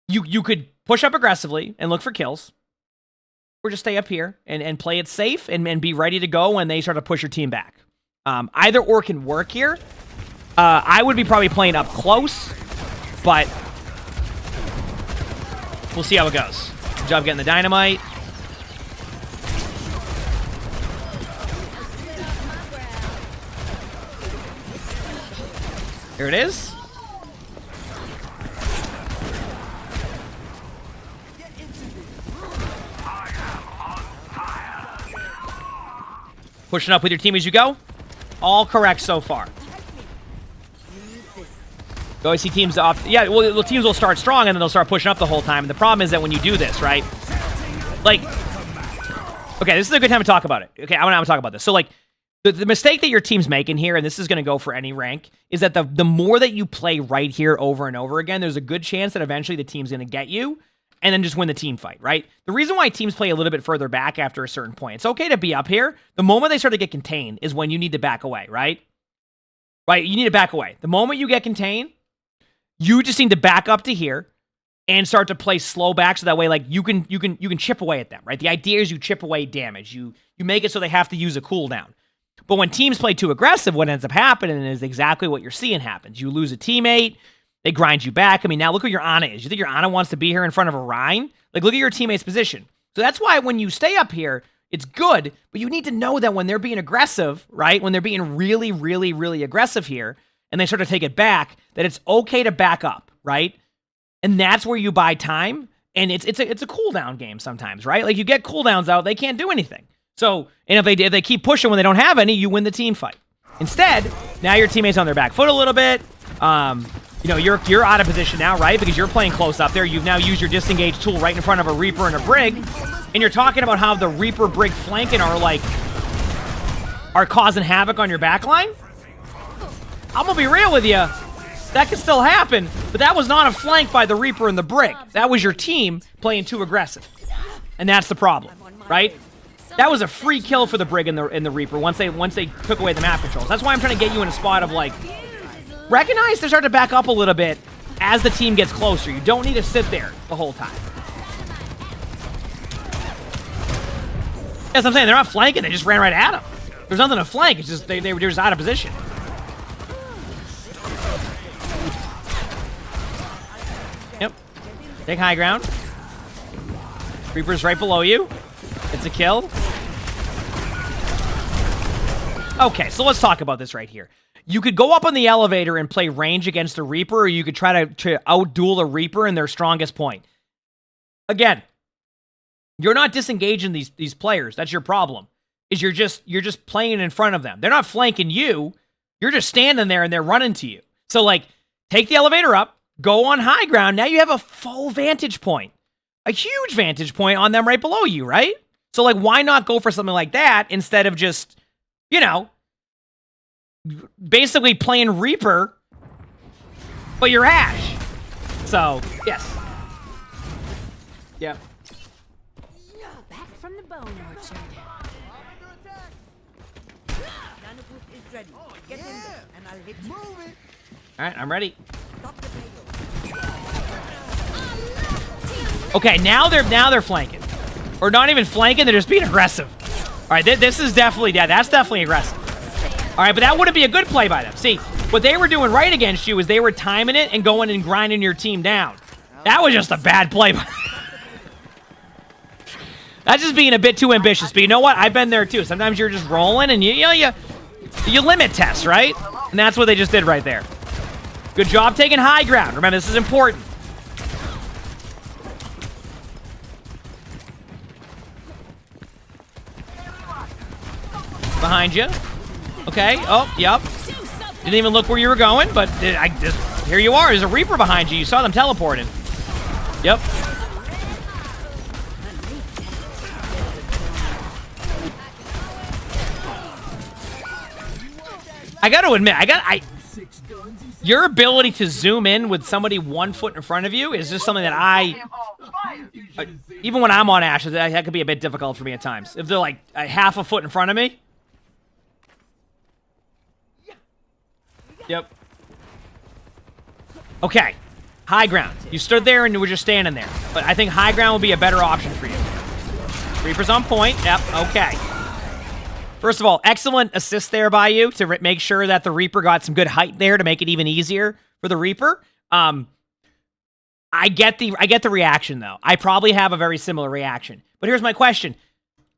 you could push up aggressively and look for kills, or just stay up here and play it safe and be ready to go when they start to push your team back. Either or can work here. I would be probably playing up close, but we'll see how it goes. Good job getting the dynamite. Here it is. Pushing up with your team as you go. All correct so far. You always see teams off. Yeah, well, the teams will start strong and then they'll start pushing up the whole time. And the problem is that when you do this, right? Like, okay, this is a good time to talk about it. Okay, I want to talk about this. So, like, the mistake that your team's making here, and this is going to go for any rank, is that the more that you play right here over and over again, there's a good chance that eventually the team's going to get you and then just win the team fight, right? The reason why teams play a little bit further back after a certain point, it's okay to be up here. The moment they start to get contained is when you need to back away, right? Right, you need to back away. The moment you get contained, you just need to back up to here and start to play slow back so that way, like, you can chip away at them, right? The idea is you chip away damage. You make it so they have to use a cooldown. But when teams play too aggressive, what ends up happening is exactly what you're seeing happens. You lose a teammate, they grind you back. I mean, now look where your Ana is. You think your Ana wants to be here in front of a Rhine? Like, look at your teammate's position. So that's why when you stay up here, it's good, but you need to know that when they're being aggressive, right? When they're being really, really, really aggressive here, and they start to take it back, that it's okay to back up, right? And that's where you buy time, and it's a cooldown game sometimes, right? Like, you get cooldowns out, they can't do anything. So, and if they keep pushing when they don't have any, you win the team fight. Instead, now your teammate's on their back foot a little bit. You know, you're out of position now, right? Because you're playing close up there. You've now used your disengage tool right in front of a Reaper and a Brig, and you're talking about how the Reaper Brig flanking are causing havoc on your backline. I'm gonna be real with you. That could still happen, but that was not a flank by the Reaper and the Brig. That was your team playing too aggressive, and that's the problem, right? That was a free kill for the Brig and the Reaper once they took away the map controls. That's why I'm trying to get you in a spot of, like, recognize they start to back up a little bit as the team gets closer. You don't need to sit there the whole time. As I'm saying, they're not flanking. They just ran right at them. There's nothing to flank. It's just they were just out of position. Yep. Take high ground. Reaper's right below you. It's a kill. Okay, so let's talk about this right here. You could go up on the elevator and play range against a Reaper, or you could try to outduel a Reaper in their strongest point. Again, you're not disengaging these players. That's your problem. Is you're just playing in front of them. They're not flanking you. You're just standing there and they're running to you. So like, take the elevator up, go on high ground. Now you have a full vantage point, a huge vantage point on them right below you, right? So like, why not go for something like that instead of just, you know, basically playing Reaper, but you're Ashe. So yes, yeah. Back from the bone orchard. Ready. Get in there, and I'll hit you. All right, I'm ready. Okay, now they're flanking, or not even flanking. They're just being aggressive. All right, this is definitely that's definitely aggressive. All right, but that wouldn't be a good play by them. See, what they were doing right against you is they were timing it and going and grinding your team down. That was just a bad play. That's just being a bit too ambitious. But you know what? I've been there too. Sometimes you're just rolling and you limit test, right? And that's what they just did right there. Good job taking high ground. Remember, this is important. Behind you. Okay. Oh, yep. Didn't even look where you were going, but here you are. There's a Reaper behind you. You saw them teleporting. Yep. I got to admit, your ability to zoom in with somebody 1 foot in front of you is just something that even when I'm on Ashe, that could be a bit difficult for me at times. If they're like a half a foot in front of me. Yep. Okay. High ground. You stood there and you were just standing there. But I think high ground would be a better option for you. Reaper's on point. Yep. Okay. First of all, excellent assist there by you to make sure that the Reaper got some good height there to make it even easier for the Reaper. I get the reaction though. I probably have a very similar reaction. But here's my question.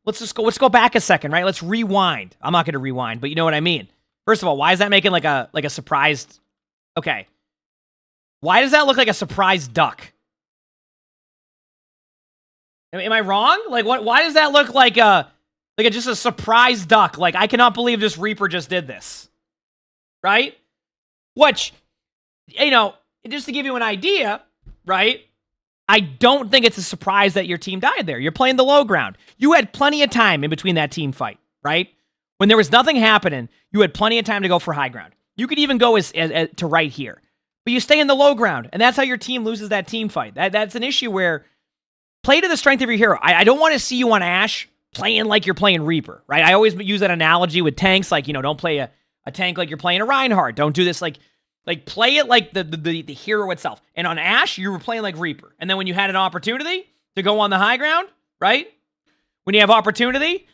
Let's go back a second, right? Let's rewind. I'm not going to rewind, but you know what I mean. First of all, why is that making like a surprised? Okay. Why does that look like a surprised duck? Am I wrong? Like what? Why does that look like just a surprise duck? Like, I cannot believe this Reaper just did this. Right? Which, you know, just to give you an idea, right? I don't think it's a surprise that your team died there. You're playing the low ground. You had plenty of time in between that team fight, right? When there was nothing happening, you had plenty of time to go for high ground. You could even go as to right here. But you stay in the low ground, and that's how your team loses that team fight. That's an issue where play to the strength of your hero. I don't want to see you on Ashe playing like you're playing Reaper, right? I always use that analogy with tanks, like, you know, don't play a tank like you're playing a Reinhardt. Don't do this like play it like the hero itself. And on Ashe, you were playing like Reaper. And then when you had an opportunity to go on the high ground, right? When you have opportunity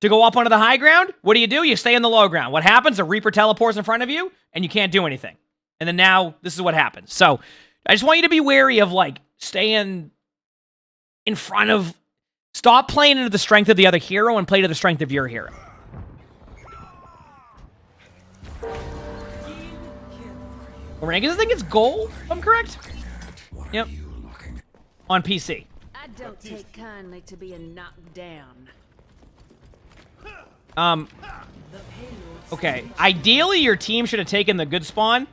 to go up onto the high ground, what do? You stay in the low ground. What happens? A Reaper teleports in front of you, and you can't do anything. And then now, this is what happens. So, I just want you to be wary of, like, staying in front of... Stop playing into the strength of the other hero and play to the strength of your hero. I think it's gold, if I'm correct. Yep. On PC. I don't take kindly to being knocked down. Okay. Ideally, your team should have taken the good spawn.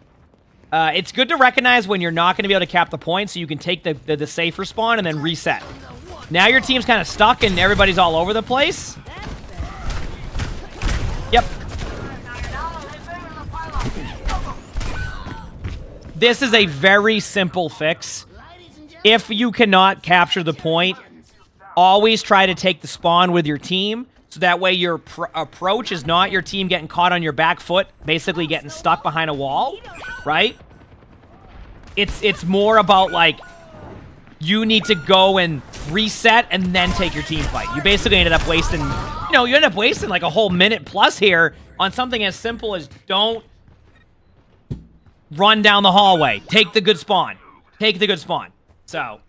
It's good to recognize when you're not going to be able to cap the point, so you can take the safer spawn and then reset. Now your team's kind of stuck and everybody's all over the place. Yep. This is a very simple fix. If you cannot capture the point, always try to take the spawn with your team, so that way your approach is not your team getting caught on your back foot, basically getting stuck behind a wall, right? It's more about, like, you need to go and reset and then take your team fight. You basically ended up wasting, you end up wasting like a whole minute plus here on something as simple as don't run down the hallway. Take the good spawn. Take the good spawn. So,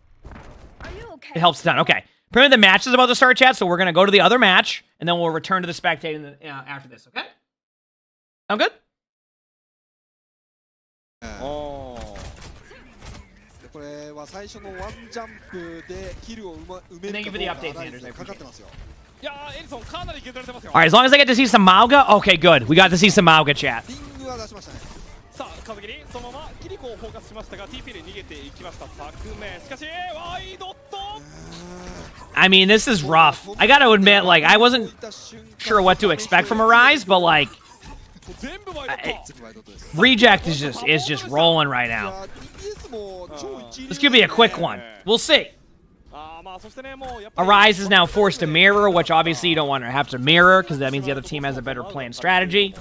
it helps a ton. Okay. Apparently the match is about to start, chat, so we're going to go to the other match, and then we'll return to the spectating after this, okay? I'm good. これは最初のワンジャンプでキルを埋める Thank you か for ど the うか updates, Anders. I かかってますよ。いやーエリソンかなり削られてますよ。 All right, as long as I get to see some Mauga, okay, good. We got to see some Mauga chat. リングは出しましたね。さあ風切りそのままキリコをフォーカスしましたが TP で逃げていきました昨面しかしワイドット I mean, this is rough. I gotta admit, like, I wasn't sure what to expect from Arise, but like, 全部ワイドット Reject is just rolling right now. This could be a quick one. We'll see. あーまあそしてねもうやっぱり Arise is now forced to mirror, which obviously you don't want to have to mirror because that means the other team has a better planned strategy. しっ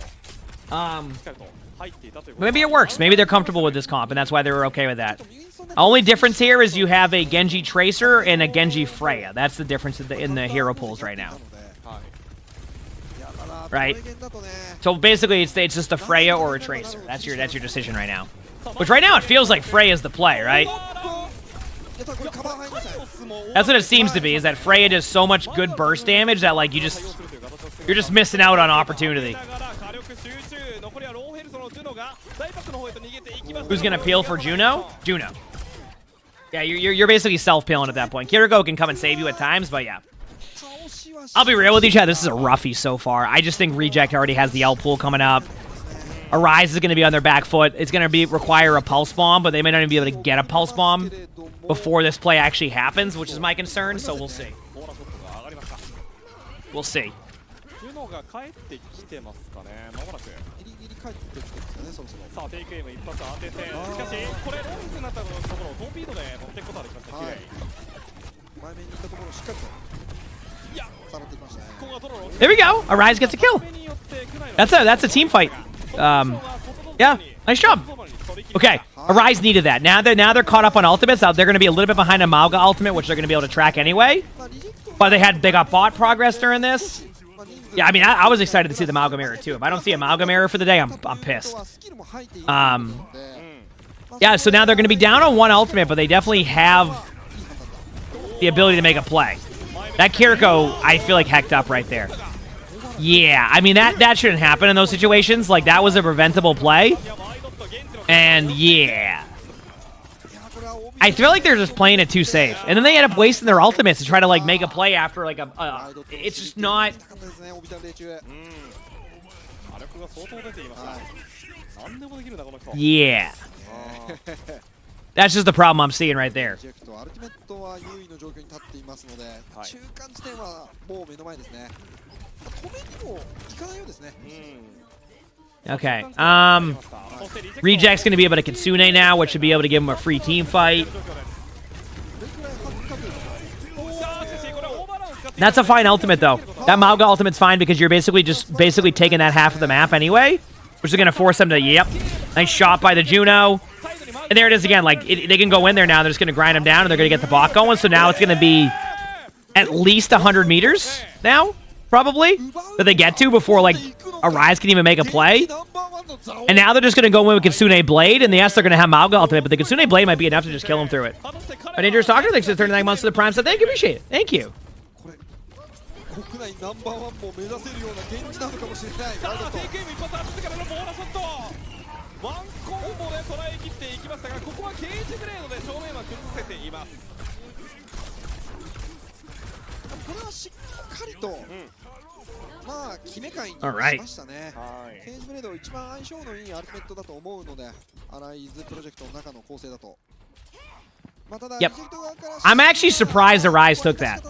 かりと入っていたということ Maybe it works. Maybe they're comfortable with this comp, and that's why they were okay with that. Only difference here is you have a Genji Tracer and a Genji Freya. That's the difference in the hero pools right now. Right? So basically, it's just a Freya or a Tracer. That's your decision right now. Which right now it feels like Freya's the play, right? That's what it seems to be. Is that Freya does so much good burst damage that like you're just missing out on opportunity. Who's gonna peel for Juno? Juno. Yeah, you're basically self-peeling at that point. Kiriko can come and save you at times, but yeah. I'll be real with you, Chad. This is a roughie so far. I just think Reject already has the L pool coming up. Arise is going to be on their back foot. It's going to require a pulse bomb, but they may not even be able to get a pulse bomb before this play actually happens, which is my concern. So we'll see. We'll see. ジュノが帰ってきてますかねまもなくギリギリ帰ってきてますかねそろそろ。さあテイクエイム一発当ててしかしこれローズになったところをトーピードで持っていくことができました綺麗前面に行ったところをしっかりとさらっていきましたね。 There we go. Arise gets a kill. That's a team fight. Yeah, nice job. Okay, Arise needed that. Now they're caught up on ultimates. They're going to be a little bit behind a Mauga ultimate, which they're going to be able to track anyway. But they got bot progress during this. Yeah, I mean, I was excited to see the Mauga mirror too. If I don't see a Mauga mirror for the day, I'm pissed. Yeah, so now they're going to be down on one ultimate, but they definitely have the ability to make a play. That Kiriko, I feel like hecked up right there. Yeah, I mean, that shouldn't happen in those situations. Like, that was a preventable play. And, yeah. I feel like they're just playing it too safe. And then they end up wasting their ultimates to try to, like, make a play after, like, it's just not... Yeah. That's just the problem I'm seeing right there. Okay. Reject's going to be able to Kitsune now, which should be able to give him a free team fight. That's a fine ultimate, though. That Mauga ultimate's fine because you're basically taking that half of the map anyway, which is going to force them to, yep. Nice shot by the Juno. And there it is again. Like, they can go in there now. They're just going to grind them down, and they're going to get the bot going. So now it's going to be at least 100 meters now, probably, that they get to before, like, Arise can even make a play. And now they're just going to go in with Kitsune Blade, and yes, they're going to have Mauga ultimate, but the Kitsune Blade might be enough to just kill him through it. A Dangerous Doctor, thanks for the 39 months to the Prime, so thank you, appreciate it. Thank you. 国内ナンバーワンも目指せるような現実なのかもしれない。さあテイクエイム一発当ててからのボーナスショットワンコンボで捉え切っていきましたがここはケージブレードで正面は崩せていますこれはしっかりと、まあ決め感にしましたね。ケージブレード一番相性のいいアルティメットだと思うのでアライズプロジェクトの中の構成だと。 Yep. I'm actually surprised Arise took that.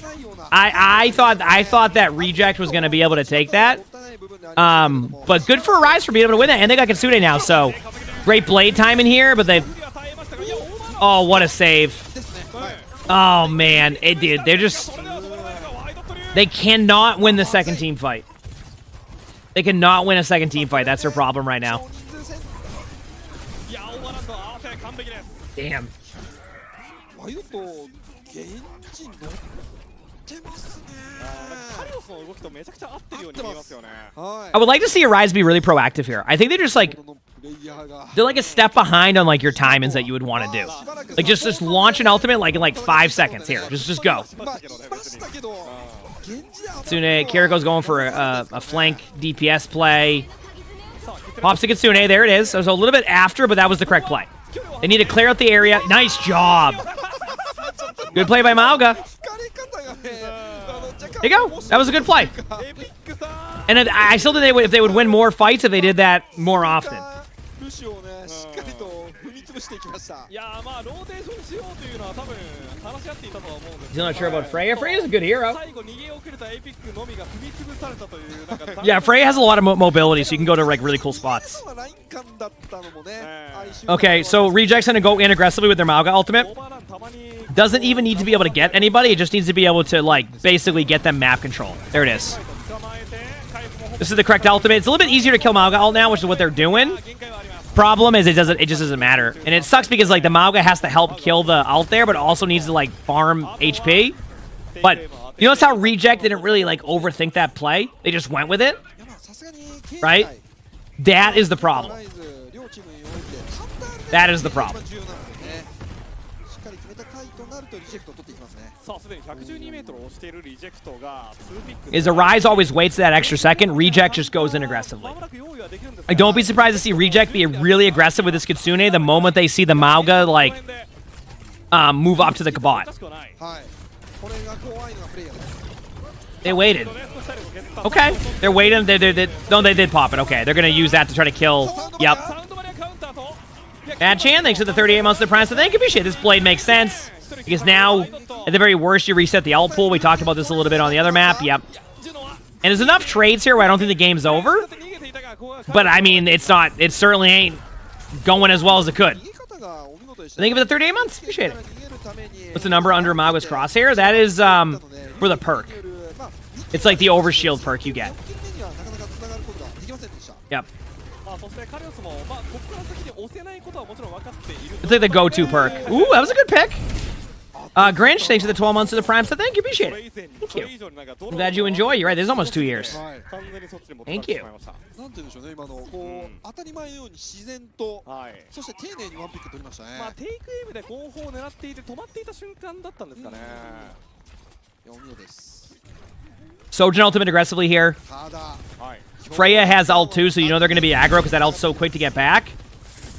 I thought that Reject was going to be able to take that. But good for Arise for being able to win that. And they got Kitsune now, so great blade time in here, but they... Oh, what a save. Oh, man. Dude, they're just... They cannot win the second team fight. They cannot win a second team fight. That's their problem right now. Damn. I would like to see Arise be really proactive here. I think they're just like they're like a step behind on like your timings that you would want to do. Like just launch an ultimate like in like 5 seconds here. Just go. Tsune Kiriko's going for a flank DPS play. Pops to Kitsune. There it is. I was a little bit after, but that was the correct play. They need to clear out the area. Nice job. Good play by Mauga. There you go. That was a good play. And I still think if they would win more fights if they did that more often. ルシをね、しっかりと踏み潰していきました。いやまあローテーションしようというのは多分話し合っていたとは思うんです。 He's not sure about Freya. Freya's a good hero. 最後逃げ遅れたエピックのみが踏み潰されたというなんか。Yeah, Freya has a lot of mobility, so you can go to like really cool spots. Okay, so Reject's gonna go in aggressively with their Mauga ultimate. Doesn't even need to be able to get anybody. It just needs to be able to like basically get them map control. There it is. This is the correct ultimate. It's a little bit easier to kill Mauga ult now, which is what they're doing. Problem is it just doesn't matter. And it sucks because like the Mauga has to help kill the ult there, but also needs to like farm HP. But you notice how Reject didn't really like overthink that play? They just went with it. Right? That is the problem. That is the problem. Is Arise always waits that extra second? Reject just goes in aggressively. Like, don't be surprised to see Reject be really aggressive with this Kitsune the moment they see the Mauga, like, move up to the Kabot. They waited. Okay. They're waiting. No, they did pop it. Okay. They're going to use that to try to kill. Yep. Bad Chan, thanks for the 38 months of the Prime. So thank you. Appreciate it. This blade makes sense. Because now, at the very worst, you reset the ult pool. We talked about this a little bit on the other map. Yep. And there's enough trades here where I don't think the game's over. But, I mean, it certainly ain't going as well as it could. Thank you for the 38 months. Appreciate it. What's the number under Mauga's crosshair? That is for the perk. It's like the overshield perk you get. Yep. It's like the go-to perk. Ooh, that was a good pick. Grinch, thanks for the 12 months of the Prime. So thank you, appreciate it. Thank you. I'm glad you enjoy. You're right, this is almost 2 years. Thank you. Sojin ultimate aggressively here. Freya has ult too, so you know they're going to be aggro because that ult's so quick to get back.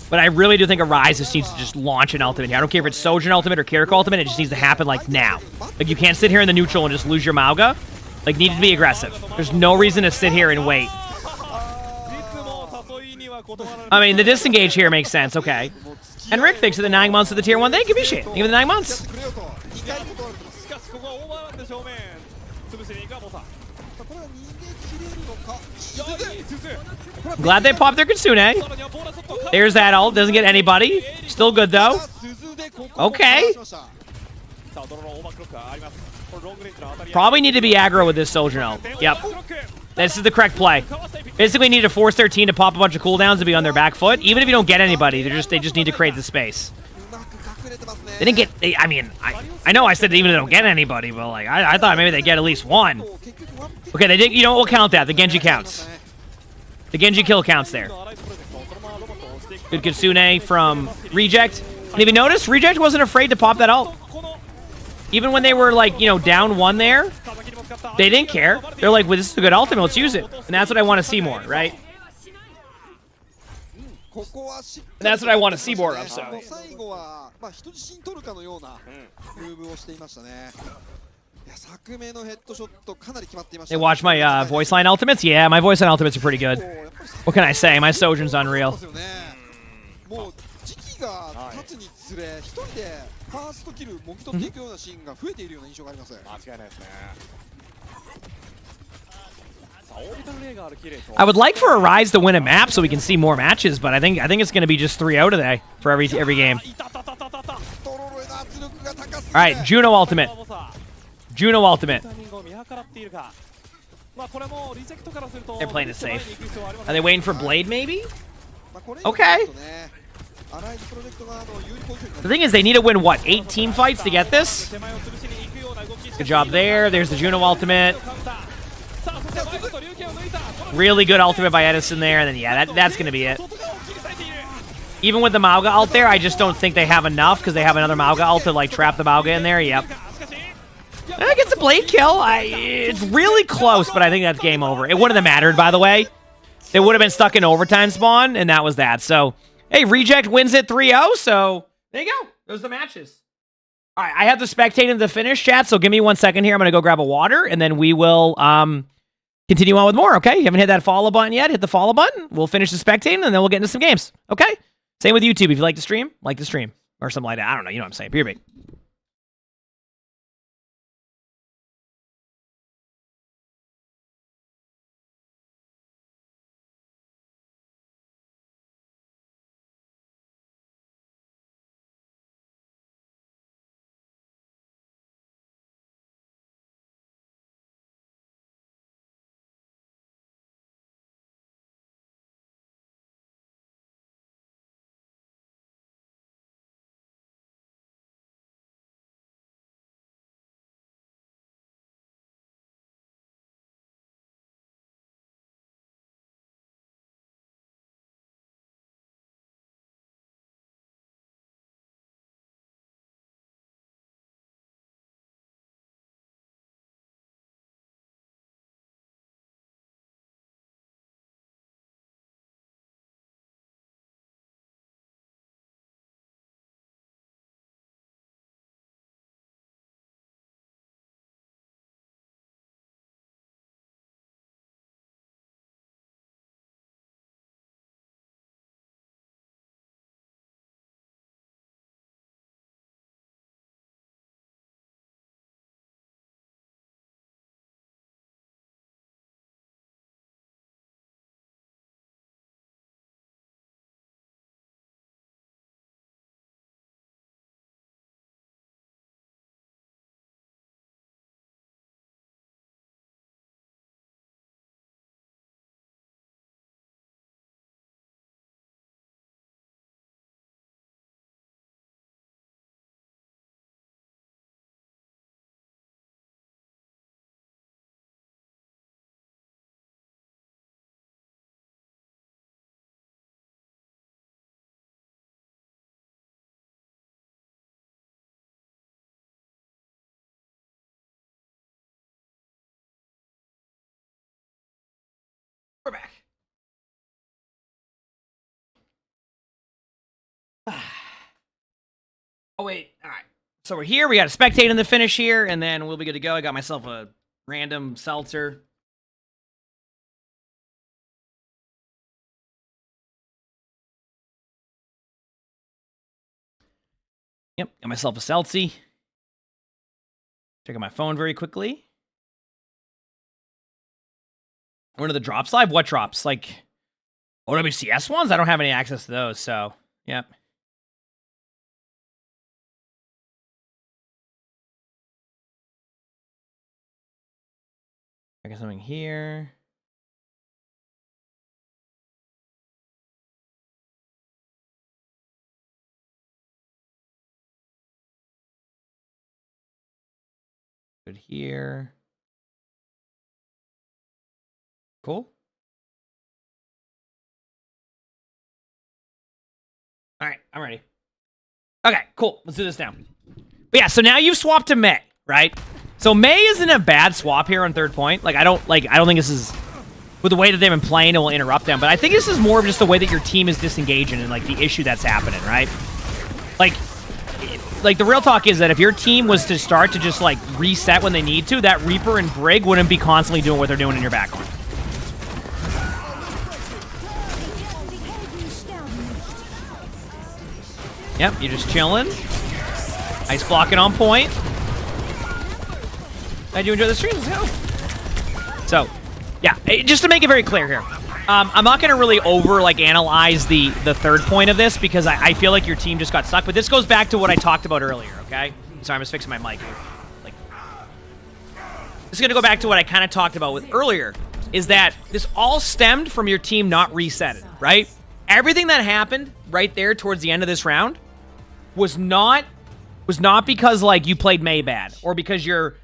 But I really do think Arise just needs to just launch an ultimate here. I don't care if it's Sojin ultimate or Kiriko ultimate, it just needs to happen like now. Like you can't sit here in the neutral and just lose your Mauga. Like need to be aggressive. There's no reason to sit here and wait. I mean, the disengage here makes sense, okay. And Rick, thanks for the 9 months of the tier 1. Thank you, appreciate it. Thank you for the 9 months. I'm glad they popped their Kitsune. There's that ult. Doesn't get anybody. Still good, though. Okay. Probably need to be aggro with this Soldier ult. Yep. This is the correct play. Basically need to force their team to pop a bunch of cooldowns and be on their back foot. Even if you don't get anybody, they just need to create the space. They didn't get... I know I said even if they don't get anybody, but like I thought maybe they get at least one. Okay, they did. You know what? We'll count that. The Genji counts. The Genji kill counts there. Good Kitsune from Reject. And if you notice, Reject wasn't afraid to pop that ult. Even when they were like, you know, down 1 there, they didn't care. They're like, well, this is a good ultimate. Let's use it. And that's what I want to see more, right? And that's what I want to see more of, so. Hey, watch my voice line ultimates? Yeah, my voice line ultimates are pretty good. What can I say? My Sojin's unreal. I would like for Arise to win a map so we can see more matches, but I think it's going to be just 3 out today for every game. All right, Juno ultimate. Juno ultimate. They're playing it safe. Are they waiting for Blade, maybe? Okay. The thing is, they need to win, what, 8 team fights to get this? Good job there. There's the Juno ultimate. Really good ultimate by Edison there, and then, yeah, that's going to be it. Even with the Mauga ult there, I just don't think they have enough because they have another Mauga ult to, like, trap the Mauga in there. Yep. Gets a blade kill. It's really close, but I think that's game over. It wouldn't have mattered, by the way. They would have been stuck in overtime spawn, and that was that. So, hey, Reject wins it 3-0, so there you go. Those are the matches. All right, I have the spectating the finish, chat, so give me 1 second here. I'm going to go grab a water, and then we will continue on with more, okay? You haven't hit that follow button yet? Hit the follow button. We'll finish the spectating, and then we'll get into some games, okay? Same with YouTube. If you like to stream, or something like that. I don't know. You know what I'm saying. Be big. We're back. Oh, wait. All right. So we're here. We got a spectate in the finish here, and then we'll be good to go. I got myself a random seltzer. Yep, got myself a seltzy. Checking my phone very quickly. One of the drops live? What drops? Like OWCS ones? I don't have any access to those, so yep. I got something here. Good here. Cool. All right, I'm ready. Okay, cool. Let's do this now. But yeah, so now you've swapped to May, right? So May isn't a bad swap here on third point. Like I don't think this is with the way that they've been playing, it will interrupt them. But I think this is more of just the way that your team is disengaging and like the issue that's happening, right? Like the real talk is that if your team was to start to just like reset when they need to, that Reaper and Brig wouldn't be constantly doing what they're doing in your backline. Yep, you're just chilling. Nice blocking on point. Glad you enjoy the stream. Let's go. So, yeah, just to make it very clear here, I'm not going to really analyze the third point of this because I feel like your team just got stuck. But this goes back to what I talked about earlier. Okay, sorry, I'm just fixing my mic. This is going to go back to what I kind of talked about with earlier. Is that this all stemmed from your team not resetting, right? Everything that happened right there towards the end of this round was not because like you played May bad or because your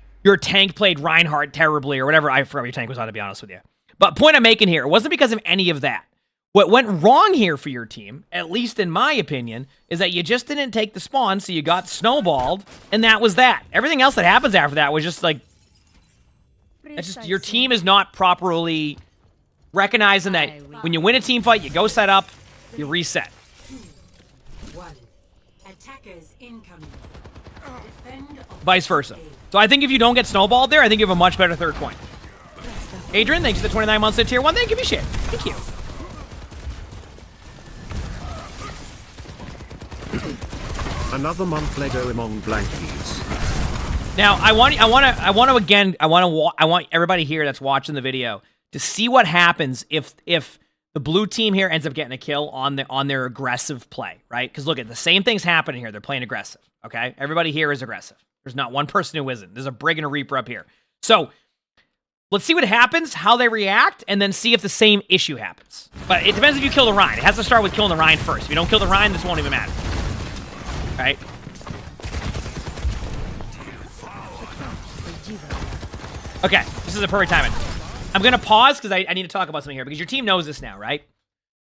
tank played Reinhardt terribly or whatever. I forgot what your tank was on, to be honest with you. But point I'm making here, it wasn't because of any of that. What went wrong here for your team, at least in my opinion, is that you just didn't take the spawn, so you got snowballed, and that was that. Everything else that happens after that was just like, it's just your team is not properly recognizing that when you win a team fight, you go set up, you reset. Attackers incoming. Defend Vice versa. So I think if you don't get snowballed there, I think you have a much better third point. Adrian, thanks for the 29 months at tier 1. Thank you, shit. Thank you. Another month Lego emongg blankies. Now, I want everybody here that's watching the video to see what happens if the blue team here ends up getting a kill on their aggressive play, right? Because look at the same thing's happening here. They're playing aggressive, okay? Everybody here is aggressive. There's not one person who isn't. There's a Brig and a Reaper up here. So let's see what happens, how they react, and then see if the same issue happens. But it depends if you kill the Rhine. It has to start with killing the Rhine first. If you don't kill the Rhine, this won't even matter. Right? Okay, this is the perfect timing. I'm going to pause because I need to talk about something here because your team knows this now, right?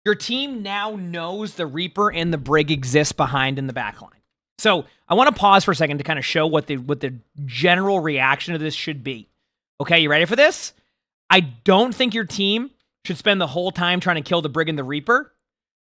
Your team now knows the Reaper and the Brig exist behind in the backline. So I want to pause for a second to kind of show what the general reaction of this should be. Okay, you ready for this? I don't think your team should spend the whole time trying to kill the Brig and the Reaper.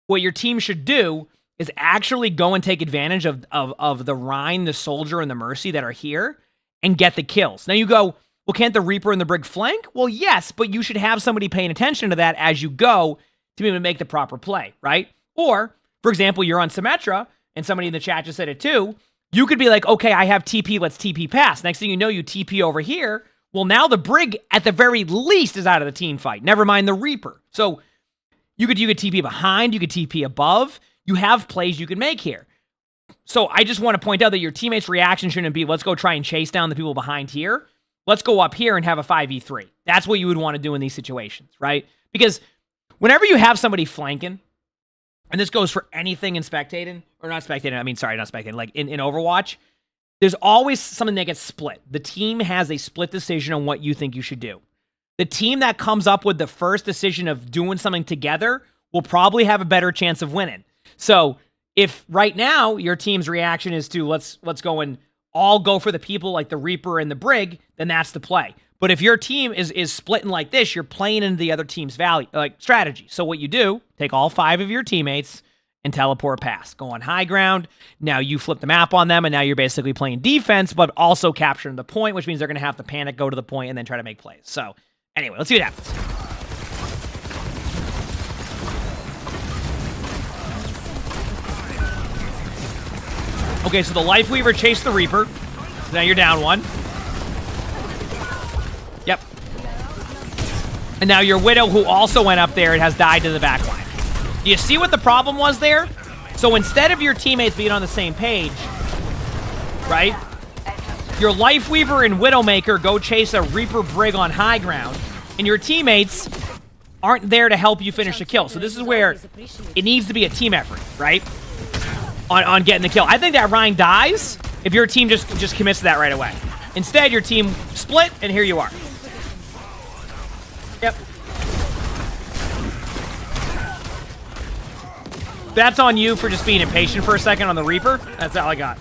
What your team should do is actually go and take advantage of the Rhine, the Soldier, and the Mercy that are here and get the kills. Now you go, well, can't the Reaper and the Brig flank? Well, yes, but you should have somebody paying attention to that as you go to be able to make the proper play, right? Or, for example, you're on Symmetra, and somebody in the chat just said it too. You could be like, okay, I have TP, let's TP pass. Next thing you know, you TP over here. Well, now the Brig, at the very least, is out of the team fight. Never mind the Reaper. So you could TP behind, you could TP above. You have plays you can make here. So I just want to point out that your teammates' reaction shouldn't be, let's go try and chase down the people behind here. Let's go up here and have a 5v3. That's what you would want to do in these situations, right? Because whenever you have somebody flanking, and this goes for anything in spectating, or not spectating, I mean, sorry, not spectating, like in Overwatch, there's always something that gets split. The team has a split decision on what you think you should do. The team that comes up with the first decision of doing something together will probably have a better chance of winning. So if right now your team's reaction is to let's go and all go for the people like the Reaper and the Brig, then that's the play. But if your team is splitting like this, you're playing into the other team's value, like strategy. So what you do, take all 5 of your teammates and teleport past. Go on high ground. Now you flip the map on them, and now you're basically playing defense, but also capturing the point, which means they're going to have to panic, go to the point, and then try to make plays. So anyway, let's see what happens. Okay, so the Lifeweaver chased the Reaper. So now you're down 1. Yep. And now your Widow, who also went up there, and has died to the backline. Do you see what the problem was there? So instead of your teammates being on the same page, right? Your Lifeweaver and Widowmaker go chase a Reaper Brig on high ground, and your teammates aren't there to help you finish the kill. So this is where it needs to be a team effort, right? On getting the kill. I think that Rhine dies if your team just commits to that right away. Instead, your team split, and here you are. Yep. That's on you for just being impatient for a second on the Reaper. That's all I got.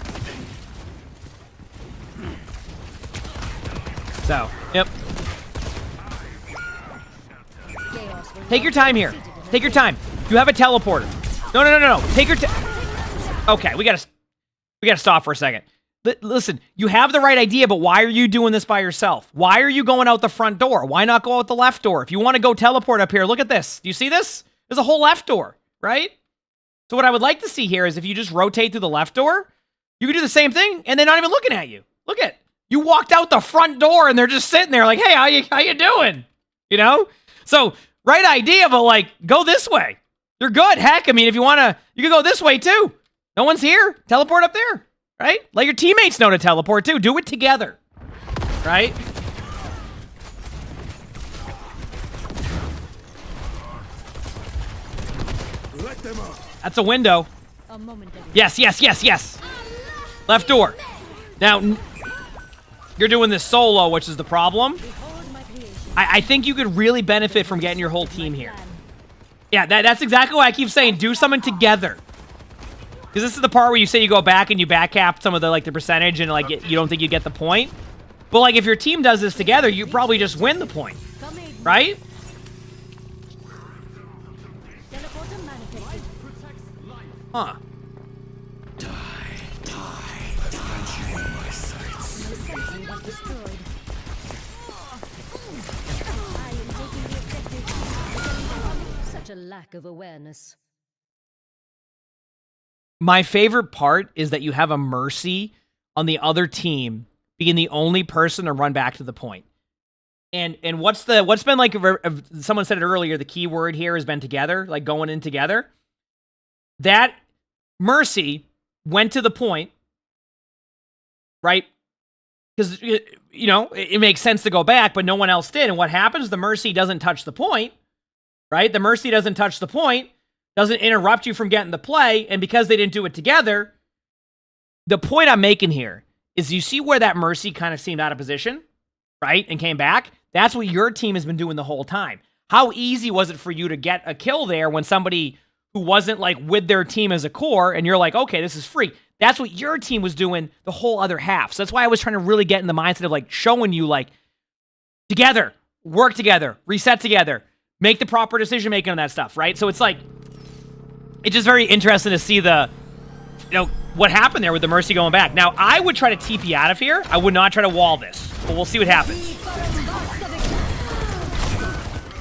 So, yep. Take your time here. Take your time. You have a teleporter. No. Take your time. Okay, we gotta stop for a second. Listen, you have the right idea, but why are you doing this by yourself? Why are you going out the front door? Why not go out the left door? If you want to go teleport up here, look at this. Do you see this? There's a whole left door, right? So what I would like to see here is if you just rotate through the left door, you can do the same thing, and they're not even looking at you. Look at, you walked out the front door, and they're just sitting there like, hey, how you doing? You know? So, right idea, but like, go this way. You're good. Heck, I mean, if you want to, you can go this way too. No one's here. Teleport up there, right? Let your teammates know to teleport too. Do it together, right? That's a window. Yes. Left door. Now, you're doing this solo, which is the problem. I think you could really benefit from getting your whole team here. Yeah, that's exactly why I keep saying do something together. Because this is the part where you say you go back and you back cap some of the the percentage and you don't think you get the point. But like if your team does this together, you probably just win the point, right? Huh. Such a lack of awareness. My favorite part is that you have a Mercy on the other team being the only person to run back to the point. And what's been like, someone said it earlier, the key word here has been together, like going in together. That Mercy went to the point, right? Because, you know, it makes sense to go back, but no one else did. And what happens? The Mercy doesn't touch the point, right? The Mercy doesn't touch the point, doesn't interrupt you from getting the play, and because they didn't do it together, the point I'm making here is you see where that Mercy kind of seemed out of position, right, and came back? That's what your team has been doing the whole time. How easy was it for you to get a kill there when somebody who wasn't, like, with their team as a core, and you're like, okay, this is free. That's what your team was doing the whole other half. So that's why I was trying to really get in the mindset of, like, showing you, like, together, work together, reset together, make the proper decision-making on that stuff, right? So it's like, it's just very interesting to see the, you know, what happened there with the Mercy going back. Now, I would try to TP out of here. I would not try to wall this, but we'll see what happens.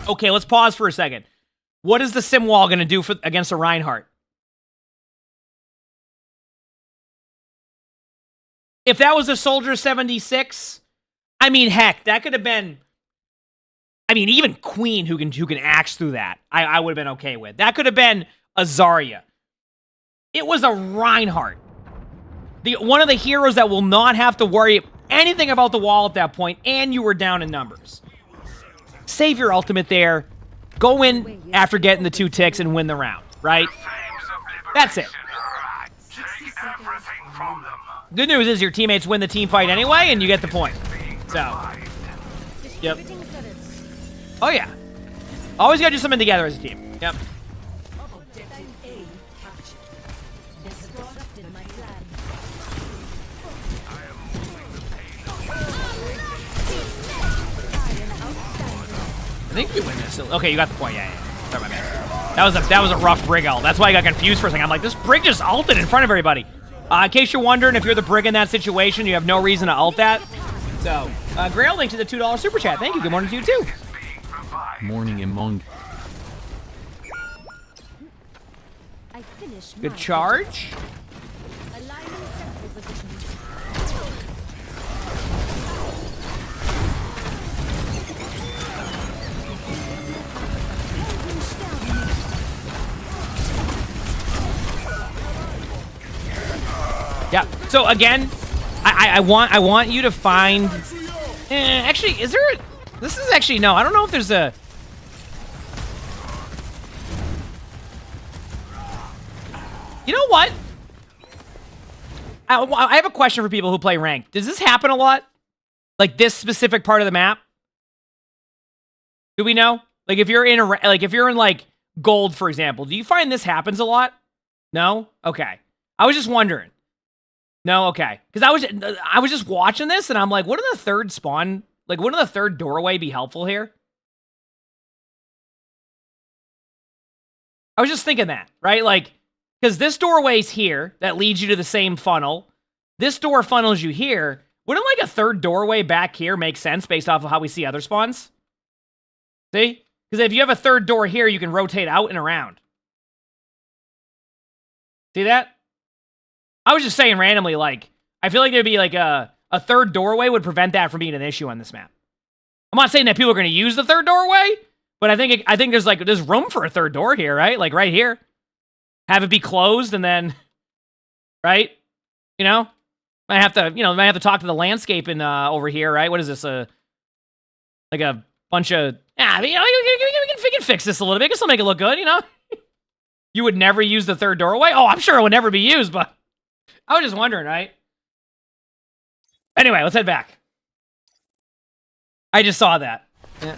Okay, let's pause for a second. What is the sim wall going to do against a Reinhardt? If that was a Soldier 76, I mean, heck, that could have been, I mean, even Queen who can axe through that, I would have been okay with. That could have been a Zarya. It was a Reinhardt. One of the heroes that will not have to worry anything about the wall at that point, and you were down in numbers. Save your ultimate there. Go in after getting the 2 ticks and win the round, right? That's it. Good news is your teammates win the team fight anyway, and you get the point. So, yep. Oh, yeah. Always gotta do something together as a team. Yep. I think you win this. Okay, you got the point. Yeah. Sorry, my bad. That was a rough brig ult. That's why I got confused for a second. I'm like, this brig just ulted in front of everybody. In case you're wondering, if you're the brig in that situation, you have no reason to ult that. So, Grail, link to the $2 super chat. Thank you. Good morning to you too. Morning, emongg. Good charge. Yeah. So again, I want you to find. Actually, is there? This is actually no. I don't know if there's a. You know what? I have a question for people who play ranked. Does this happen a lot? Like this specific part of the map? Do we know? Like if you're in like gold, for example, do you find this happens a lot? No? Okay. I was just wondering. No, okay. Because I was just watching this and I'm like, wouldn't the third spawn, like wouldn't the third doorway be helpful here? I was just thinking that, right? Like, because this doorway's here that leads you to the same funnel. This door funnels you here. Wouldn't like a third doorway back here make sense based off of how we see other spawns? See? Because if you have a third door here, you can rotate out and around. See that? I was just saying randomly, like, I feel like there'd be like a third doorway would prevent that from being an issue on this map. I'm not saying that people are going to use the third doorway, but I think there's room for a third door here, right? Like right here. Have it be closed and then, right? You know? Might have to talk to the landscape in over here, right? What is this? Like a bunch of, yeah, we can fix this a little bit. This will make it look good, you know? You would never use the third doorway? Oh, I'm sure it would never be used, but I was just wondering, right? Anyway, let's head back. I just saw that. Yeah.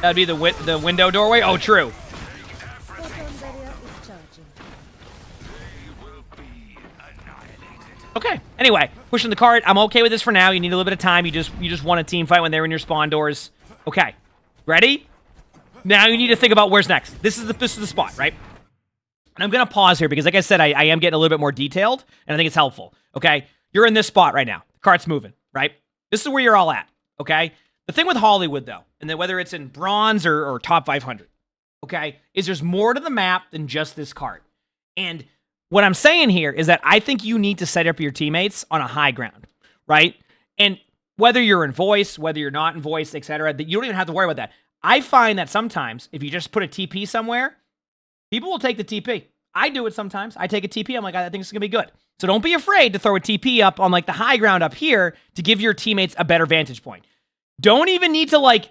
That'd be the window doorway? Oh, true. Okay. Anyway. Anyway, pushing the cart. I'm okay with this for now. You need a little bit of time. You just want a team fight when they're in your spawn doors. Okay. Ready? Now you need to think about where's next. This is the spot, right? And I'm going to pause here because, like I said, I am getting a little bit more detailed, and I think it's helpful, okay? You're in this spot right now. The cart's moving, right? This is where you're all at, okay? The thing with Hollywood, though, and then whether it's in bronze or top 500, okay, is there's more to the map than just this cart. And what I'm saying here is that I think you need to set up your teammates on a high ground, right? And whether you're in voice, whether you're not in voice, etc., that you don't even have to worry about that. I find that sometimes if you just put a TP somewhere, people will take the TP. I do it sometimes. I take a TP. I'm like, I think this is going to be good. So don't be afraid to throw a TP up on like the high ground up here to give your teammates a better vantage point. Don't even need to like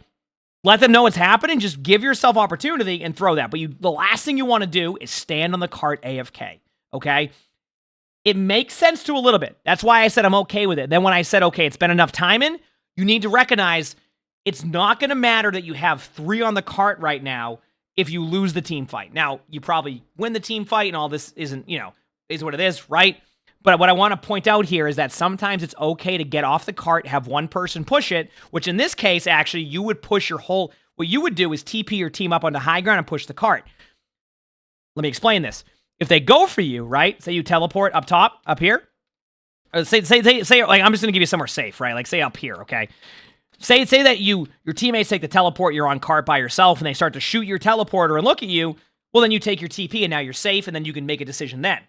let them know it's happening. Just give yourself opportunity and throw that. But the last thing you want to do is stand on the cart AFK, okay? It makes sense to a little bit. That's why I said I'm okay with it. Then when I said, okay, it's been enough timing, you need to recognize it's not going to matter that you have 3 on the cart right now if you lose the team fight. Now, you probably win the team fight and all this isn't, is what it is, right? But what I want to point out here is that sometimes it's okay to get off the cart, have one person push it, which in this case, actually, you would push your whole... What you would do is TP your team up onto high ground and push the cart. Let me explain this. If they go for you, right? Say you teleport up top, up here. Or say, like, I'm just going to give you somewhere safe, right? Like, say up here, okay? Say that your teammates take the teleport, you're on cart by yourself, and they start to shoot your teleporter and look at you. Well, then you take your TP, and now you're safe, and then you can make a decision then.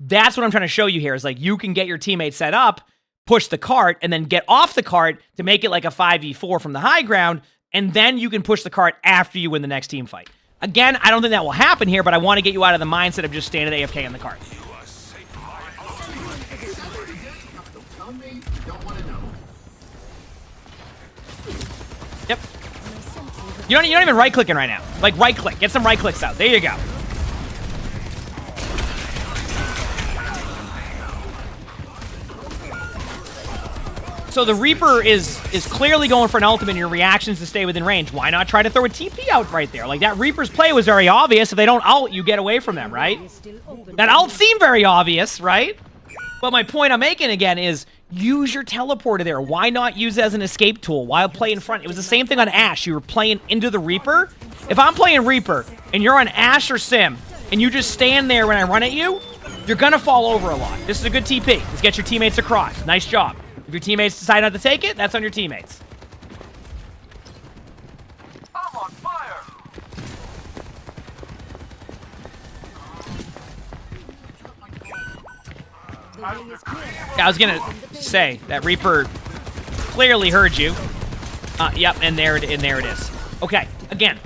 That's what I'm trying to show you here, is like, you can get your teammates set up, push the cart, and then get off the cart to make it like a 5v4 from the high ground, and then you can push the cart after you win the next team fight. Again, I don't think that will happen here, but I want to get you out of the mindset of just standing AFK on the cart. Yep. You're not even right-clicking right now. Like, right-click. Get some right-clicks out. There you go. So the Reaper is clearly going for an ultimate, and your reactions to stay within range. Why not try to throw a TP out right there? Like, that Reaper's play was very obvious. If they don't ult, you get away from them, right? That ult seemed very obvious, right? But my point I'm making, again, is use your teleporter there. Why not use it as an escape tool while play in front? It was the same thing on Ashe. You were playing into the Reaper. If I'm playing Reaper, and you're on Ashe or Sim, and you just stand there when I run at you, you're going to fall over a lot. This is a good TP. Let's get your teammates across. Nice job. If your teammates decide not to take it, that's on your teammates. I'm on fire. I was gonna say that Reaper clearly heard you. Yep, and there it is. Okay, again,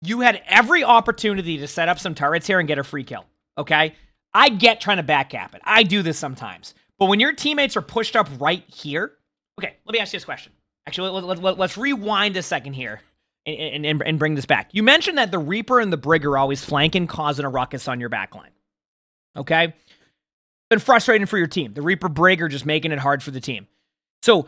you had every opportunity to set up some turrets here and get a free kill. Okay, I get trying to backcap it. I do this sometimes. But when your teammates are pushed up right here... Okay, let me ask you this question. Actually, let's rewind a second here and bring this back. You mentioned that the Reaper and the Brig are always flanking, causing a ruckus on your backline. Okay? Been frustrating for your team. The Reaper Brig are just making it hard for the team. So,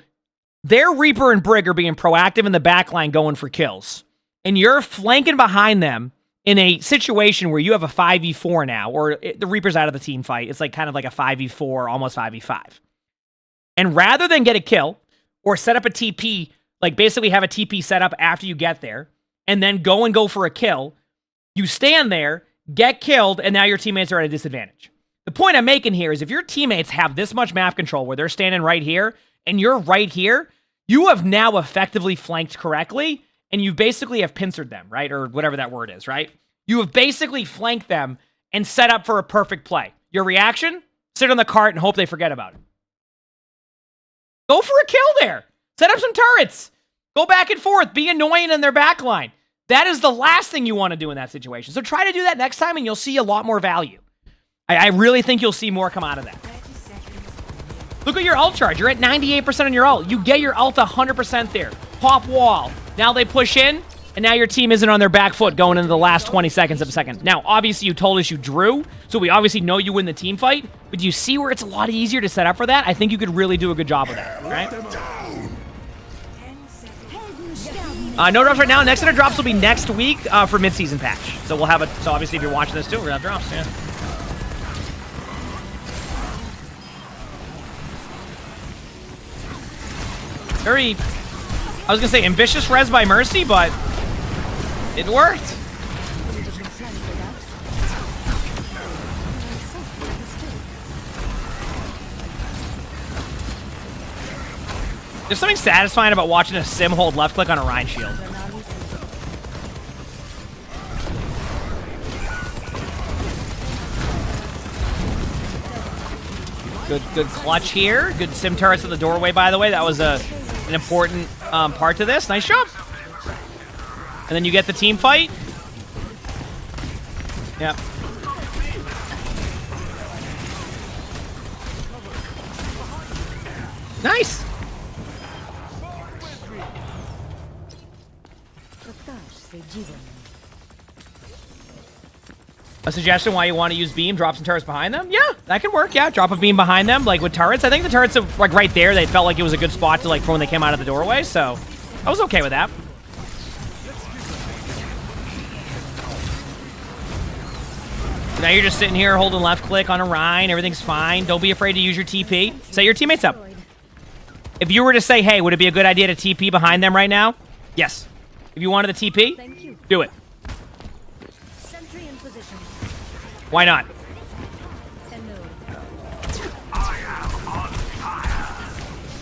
their Reaper and Brig are being proactive in the backline going for kills. And you're flanking behind them in a situation where you have a 5v4 now, or the Reaper's out of the team fight. It's like kind of like a 5v4, almost 5v5. And rather than get a kill, or set up a TP, like basically have a TP set up after you get there, and then go for a kill, you stand there, get killed, and now your teammates are at a disadvantage. The point I'm making here is if your teammates have this much map control where they're standing right here, and you're right here, you have now effectively flanked correctly, and you basically have pincered them, right? Or whatever that word is, right? You have basically flanked them and set up for a perfect play. Your reaction? Sit on the cart and hope they forget about it. Go for a kill there. Set up some turrets. Go back and forth. Be annoying in their backline. That is the last thing you want to do in that situation. So try to do that next time and you'll see a lot more value. I really think you'll see more come out of that. Look at your ult charge. You're at 98% on your ult. You get your ult 100% there. Pop wall. Now they push in, and now your team isn't on their back foot going into the last 20 seconds of a second. Now, obviously, you told us you drew, so we obviously know you win the team fight, but do you see where it's a lot easier to set up for that? I think you could really do a good job with that, right? No drops right now. Next set of drops will be next week for mid-season patch. So we'll have a... So obviously, if you're watching this too, we're going to have drops, yeah. Very, I was gonna say ambitious res by Mercy, but it worked. There's something satisfying about watching a sim hold left click on a Rhine shield. Good clutch here. Good sim turrets in the doorway, by the way. That was an important part to this. Nice job. And then you get the team fight. Yep. Nice. A suggestion why you want to use beam, drop some turrets behind them? Yeah, that can work. Yeah, drop a beam behind them, like with turrets. I think the turrets are like right there. They felt like it was a good spot to like for when they came out of the doorway, so I was okay with that. Now you're just sitting here holding left click on a Rhine. Everything's fine. Don't be afraid to use your TP. Set your teammates up. If you were to say, hey, would it be a good idea to TP behind them right now? Yes. If you wanted the TP, do it. Why not?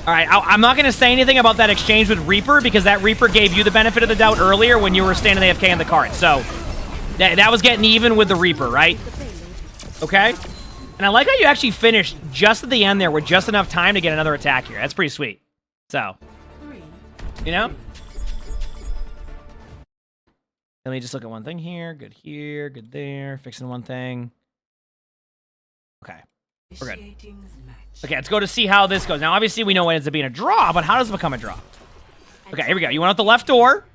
Alright, I'm not going to say anything about that exchange with Reaper because that Reaper gave you the benefit of the doubt earlier when you were standing AFK in the cart. So, that was getting even with the Reaper, right? Okay? And I like how you actually finished just at the end there with just enough time to get another attack here. That's pretty sweet. So, you know? Let me just look at one thing here. Good here, good there. Fixing one thing. Okay, we're good. Okay, let's go to see how this goes. Now, obviously, we know it ends up being a draw, but how does it become a draw? Okay, here we go. You went out the left door,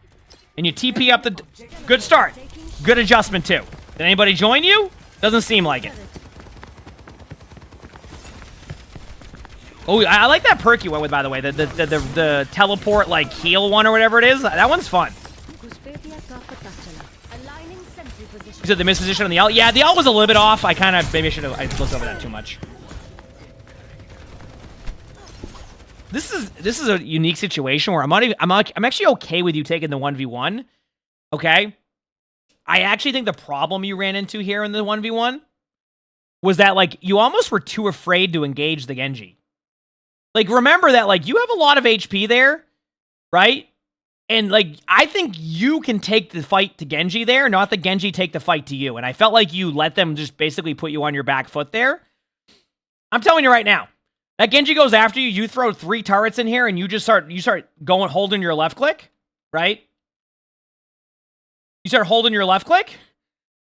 and you TP up the... Good start. Good adjustment, too. Did anybody join you? Doesn't seem like it. Oh, I like that perk you went with, by the way. The teleport, like, heal one or whatever it is. That one's fun. You said the misposition on the ult? Yeah, the ult was a little bit off. I kind of, maybe I should have, I looked over that too much. This is a unique situation where I'm actually okay with you taking the 1v1. Okay? I actually think the problem you ran into here in the 1v1 was that, like, you almost were too afraid to engage the Genji. Like, remember that, like, you have a lot of HP there, right? And, like, I think you can take the fight to Genji there, not the Genji take the fight to you. And I felt like you let them just basically put you on your back foot there. I'm telling you right now, that Genji goes after you, you throw 3 turrets in here, and you start going, holding your left click, right? You start holding your left click.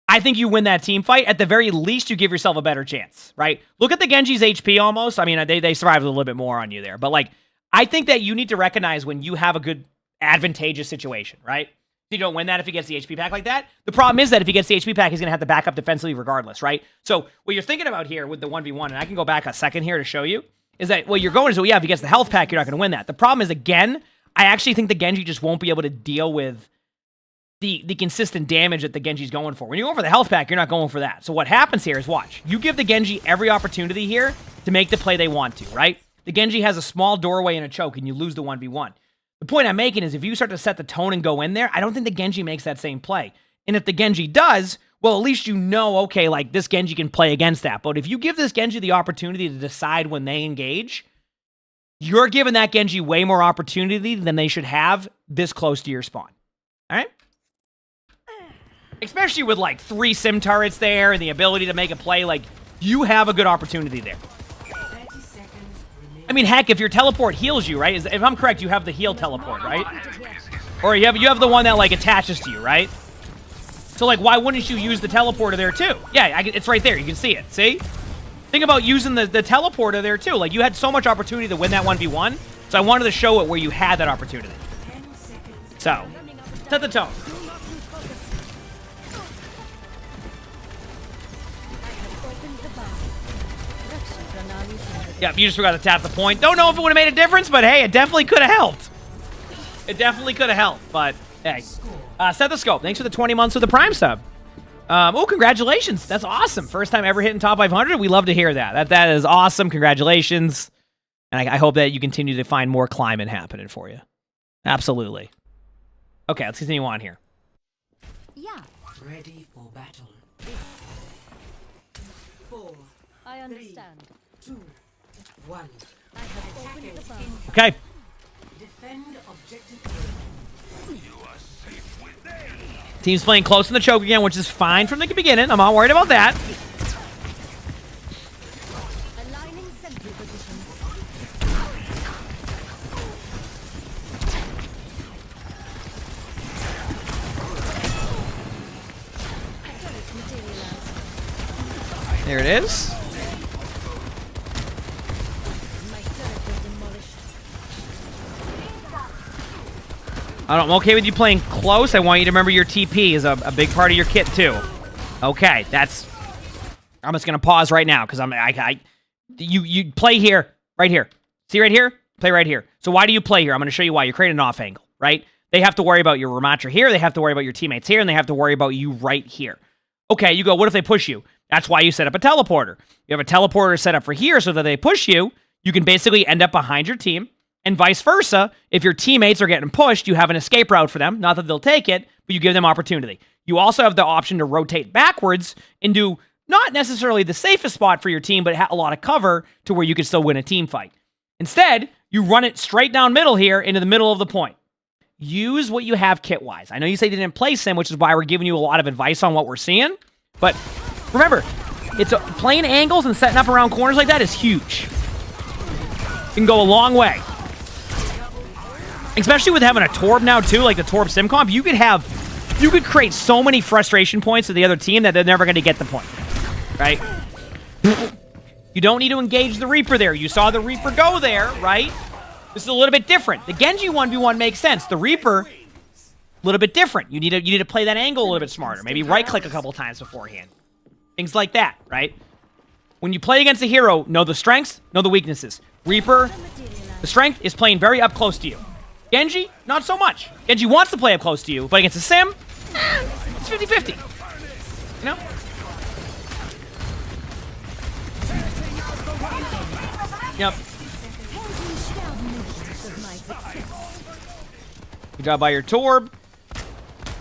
I think you win that team fight. At the very least, you give yourself a better chance, right? Look at the Genji's HP almost. I mean, they survived a little bit more on you there. But, like, I think that you need to recognize when you have a good advantageous situation, right? You don't win that if he gets the HP pack like that. The problem is that if he gets the HP pack, he's going to have to back up defensively regardless, right? So what you're thinking about here with the 1v1, and I can go back a second here to show you, is that, well, you're going to, yeah, if he gets the health pack, you're not going to win that. The problem is, again, I actually think the Genji just won't be able to deal with the consistent damage that the Genji's going for. When you go for the health pack, you're not going for that. So what happens here is, watch. You give the Genji every opportunity here to make the play they want to, right? The Genji has a small doorway and a choke, and you lose the 1v1. The point I'm making is if you start to set the tone and go in there, I don't think the Genji makes that same play. And if the Genji does, well, at least you know, okay, like, this Genji can play against that. But if you give this Genji the opportunity to decide when they engage, you're giving that Genji way more opportunity than they should have this close to your spawn. All right? Especially with, like, 3 sim turrets there and the ability to make a play, like, you have a good opportunity there. I mean, heck, if your teleport heals you, right? If I'm correct, you have the heal teleport, right? Or you have the one that, like, attaches to you, right? So, like, why wouldn't you use the teleporter there, too? Yeah, it's right there. You can see it. See? Think about using the teleporter there, too. Like, you had so much opportunity to win that 1v1, so I wanted to show it where you had that opportunity. So, set the tone. Yep, you just forgot to tap the point. Don't know if it would have made a difference, but hey, it definitely could have helped. It definitely could have helped, but hey. Set the scope. Thanks for the 20 months with the Prime sub. Oh, congratulations. That's awesome. First time ever hitting top 500. We love to hear that. That is awesome. Congratulations. And I hope that you continue to find more climbing happening for you. Absolutely. Okay, let's continue on here. Yeah. Ready for battle. 4. I understand. 2, 1. I have opened the bomb. Okay. Defend objective. Team's playing close in the choke again, which is fine from the beginning. I'm not worried about that. Aligning sentry positions. There it is. My turret was demolished. I'm okay with you playing close. I want you to remember your TP is a big part of your kit too. Okay, that's. I'm just gonna pause right now because you play here, right here. See right here? Play right here. So why do you play here? I'm gonna show you why. You're creating an off angle, right? They have to worry about your Ramatra here. They have to worry about your teammates here, and they have to worry about you right here. Okay, you go. What if they push you? That's why you set up a teleporter. You have a teleporter set up for here so that they push you. You can basically end up behind your team. And vice versa, if your teammates are getting pushed, you have an escape route for them. Not that they'll take it, but you give them opportunity. You also have the option to rotate backwards into not necessarily the safest spot for your team, but a lot of cover to where you can still win a team fight. Instead, you run it straight down middle here into the middle of the point. Use what you have kit-wise. I know you say you didn't place him, which is why we're giving you a lot of advice on what we're seeing. But remember, playing angles and setting up around corners like that is huge. It can go a long way. Especially with having a Torb now too, like the Torb Simcomp, you could create so many frustration points to the other team that they're never going to get the point, right? You don't need to engage the Reaper there. You saw the Reaper go there, right? This is a little bit different. The Genji 1v1 makes sense. The Reaper, a little bit different. You need to play that angle a little bit smarter. Maybe right-click a couple times beforehand. Things like that, right? When you play against a hero, know the strengths, know the weaknesses. Reaper, the strength is playing very up close to you. Genji, not so much. Genji wants to play up close to you, but against a Sim, it's 50-50. You know? Yep. Good job by your Torb.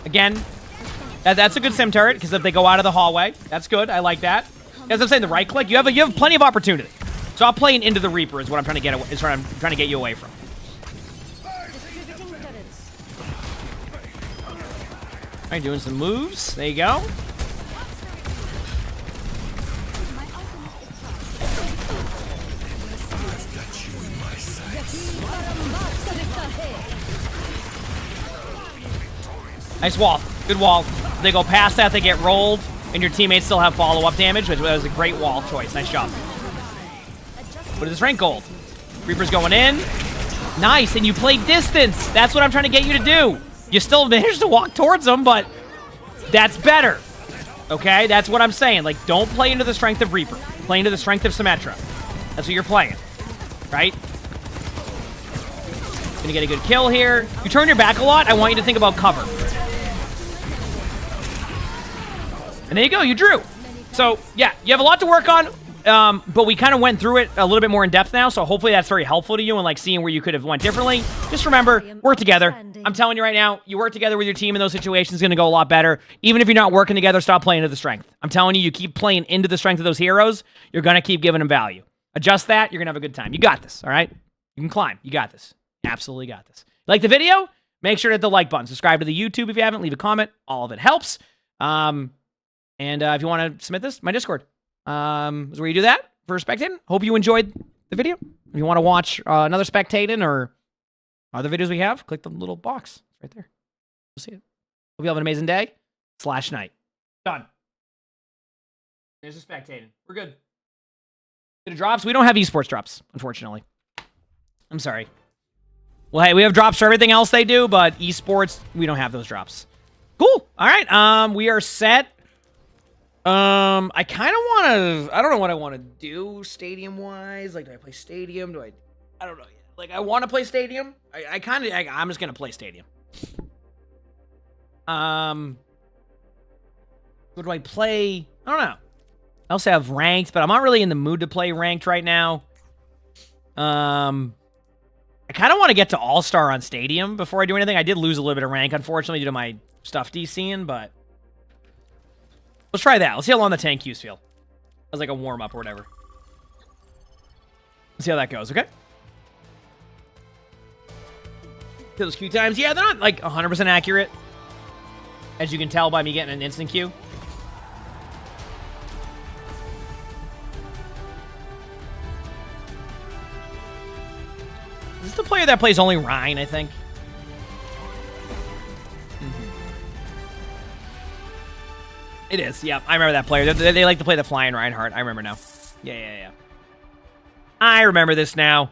Again, that's a good Sim turret, because if they go out of the hallway, that's good. I like that. As I'm saying, the right click, you have plenty of opportunity. Stop playing into the Reaper is what I'm trying to get away, is what I'm trying to get you away from. All right, doing some moves. There you go. Nice wall. Good wall. They go past that, they get rolled, and your teammates still have follow-up damage, which was a great wall choice. Nice job. What is this rank gold? Reaper's going in. Nice, and you play distance. That's what I'm trying to get you to do. You still managed to walk towards them, but that's better. Okay, that's what I'm saying. Like, don't play into the strength of Reaper. Play into the strength of Symmetra. That's what you're playing, right? Gonna get a good kill here. You turn your back a lot, I want you to think about cover. And there you go, you drew. So, yeah, you have a lot to work on, but we kind of went through it a little bit more in depth now, so hopefully that's very helpful to you and like seeing where you could have went differently. Just remember, work together. I'm telling you right now, you work together with your team in those situations, it's going to go a lot better. Even if you're not working together, stop playing to the strength. I'm telling you, you keep playing into the strength of those heroes, you're going to keep giving them value. Adjust that, you're going to have a good time. You got this, all right? You can climb. You got this. Absolutely got this. Like the video? Make sure to hit the like button. Subscribe to the YouTube if you haven't. Leave a comment. All of it helps. And if you want to submit this, my Discord is where you do that for Spectating. Hope you enjoyed the video. If you want to watch another Spectating or other videos we have, click the little box right there. You'll see it. Hope you have an amazing day / night. Done. There's the Spectating. We're good. Did it drops? We don't have esports drops, unfortunately. I'm sorry. Well, hey, we have drops for everything else they do, but esports, we don't have those drops. Cool. All right. We are set. I kind of want to, I don't know what I want to do stadium-wise. Like, do I play stadium? I don't know yet. Like, I want to play stadium. I'm just going to play stadium. What do I play? I don't know. I also have ranked, but I'm not really in the mood to play ranked right now. I kind of want to get to All-Star on Stadium before I do anything. I did lose a little bit of rank, unfortunately, due to my stuff DCing, but let's try that. Let's see how long the tank queues feel. As like a warm-up or whatever. Let's see how that goes, okay? Kill those queue times. Yeah, they're not like 100% accurate, as you can tell by me getting an instant queue. Is this the player that plays only Rhine, I think? It is, yeah. I remember that player. They like to play the Flying Reinhardt. I remember now. Yeah. I remember this now.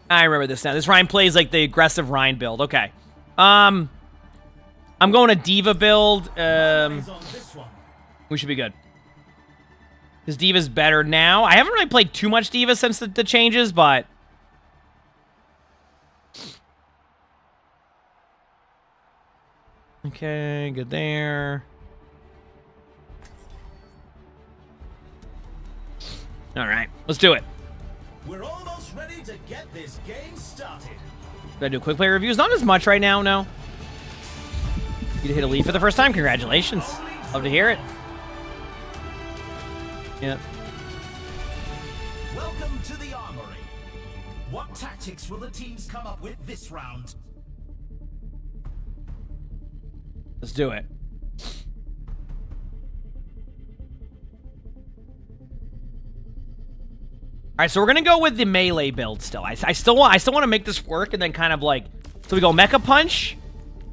This Rhine plays like the aggressive Rhine build. Okay. I'm going a Diva build. We should be good. Because Diva's better now. I haven't really played too much Diva since the changes, but... Okay, good there. Alright, let's do it. We're almost ready to get this game started. Did I do quick play reviews? Not as much right now, no. You hit a lead for the first time. Congratulations. Love to hear it. Yeah. Welcome to the Armory. What tactics will the teams come up with this round? Let's do it. All right, so we're gonna go with the melee build still. I still want to make this work, and then kind of like, so we go Mecha Punch,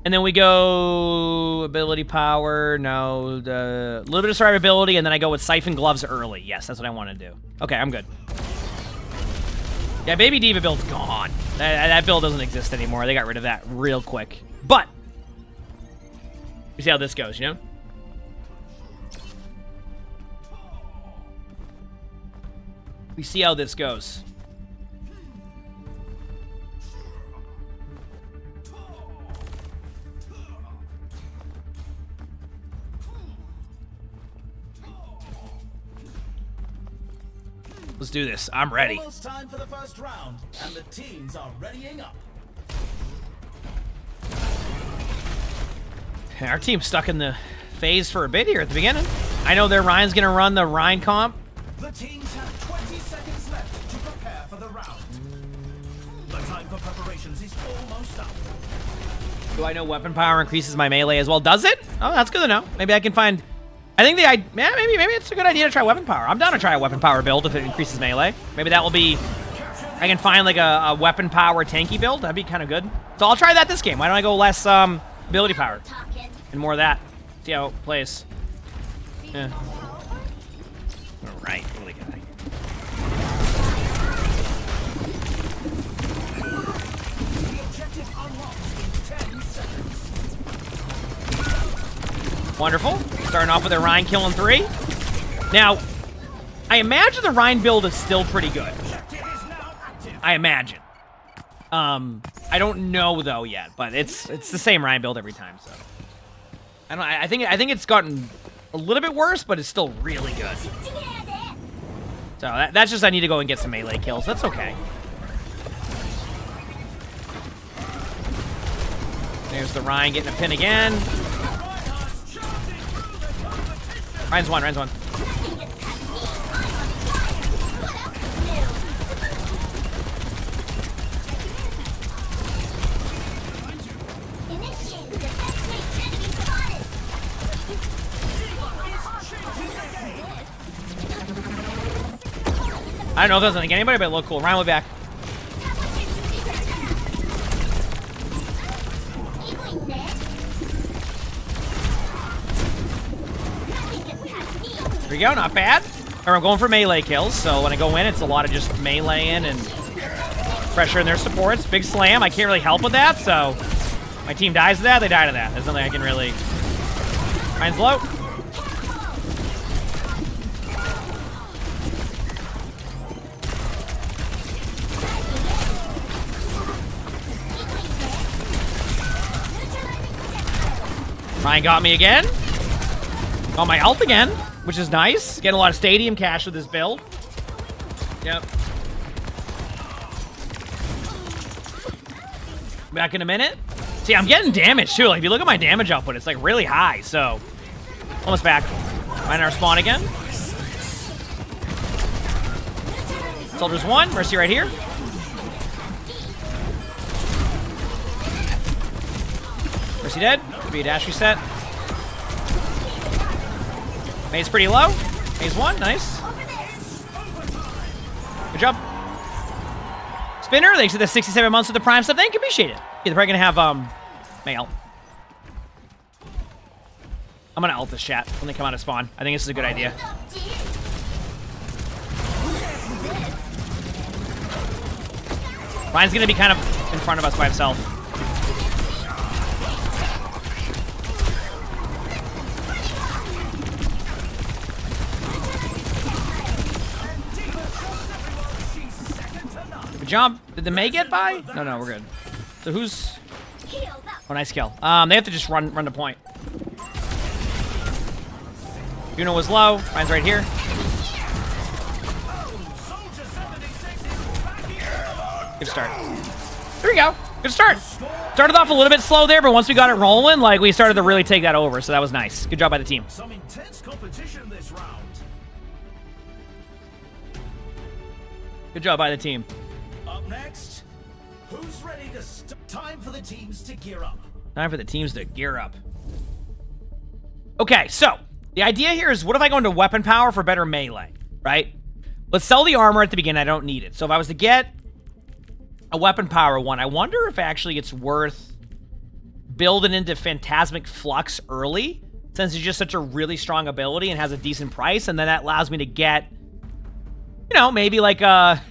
and then we go ability power. No, the little bit of survivability, and then I go with Siphon Gloves early. Yes, that's what I want to do. Okay, I'm good. Yeah, Baby Diva build's gone. That build doesn't exist anymore. They got rid of that real quick. But we see how this goes, you know? We see how this goes. Let's do this. I'm ready. Almost time for the first round, and the teams are readying up. Our team's stuck in the phase for a bit here at the beginning. I know their Ryan's gonna run the Ryan comp. The teams have 20 seconds left to prepare for the round. The time for preparations is almost up. Do I know weapon power increases my melee as well? Does it? Oh, that's good to know. Maybe I can find... I think maybe it's a good idea to try weapon power. I'm down to try a weapon power build if it increases melee. Maybe that will be... I can find like a weapon power tanky build. That'd be kind of good. So I'll try that this game. Why don't I go less ability power and more of that? See how it plays. Yeah. All right, what do we got? Wonderful. Starting off with a Rhine killing 3. Now, I imagine the Rhine build is still pretty good. I imagine. I don't know though yet, but it's the same Rhine build every time. So I think it's gotten a little bit worse, but it's still really good. So that's just I need to go and get some melee kills. That's okay. There's the Rhine getting a pin again. Ryan's one. I don't know if that doesn't get anybody, but it looked cool. Ryan, way back. There we go, not bad. Or I'm going for melee kills, so when I go in, it's a lot of just meleeing and pressure in their supports. Big slam, I can't really help with that, so my team dies to that, they die to that. There's nothing I can really... Ryan's low. Ryan got me again. On my ult again, which is nice. Getting a lot of stadium cash with this build. Yep. Back in a minute. See, I'm getting damage too. Like, if you look at my damage output, it's like really high. So, almost back. Find our spawn again. Soldiers 1. Mercy right here. Mercy dead. Could be a dash reset. May's pretty low. May's 1. Nice. Good job. Spinner, thanks for the 67 months of the Prime stuff. Thank you, appreciate it. Yeah, they're probably gonna have May ult. I'm gonna ult this chat when they come out of spawn. I think this is a good idea. Ryan's gonna be kind of in front of us by himself. Good job. Did the May get by? No, we're good. So who's... Oh, nice kill. They have to just run the point. Juno was low. Ryan's right here. Good start. There we go. Good start. Started off a little bit slow there, but once we got it rolling, like, we started to really take that over, so that was nice. Good job by the team. Some intense competition this round. Good job by the team. Up next, who's ready to time for the teams to gear up? Time for the teams to gear up. Okay, so the idea here is, what if I go into weapon power for better melee, right? Let's sell the armor at the beginning. I don't need it. So if I was to get a weapon power one, I wonder if actually it's worth building into Phantasmic Flux early, since it's just such a really strong ability and has a decent price, and then that allows me to get, you know, maybe like a...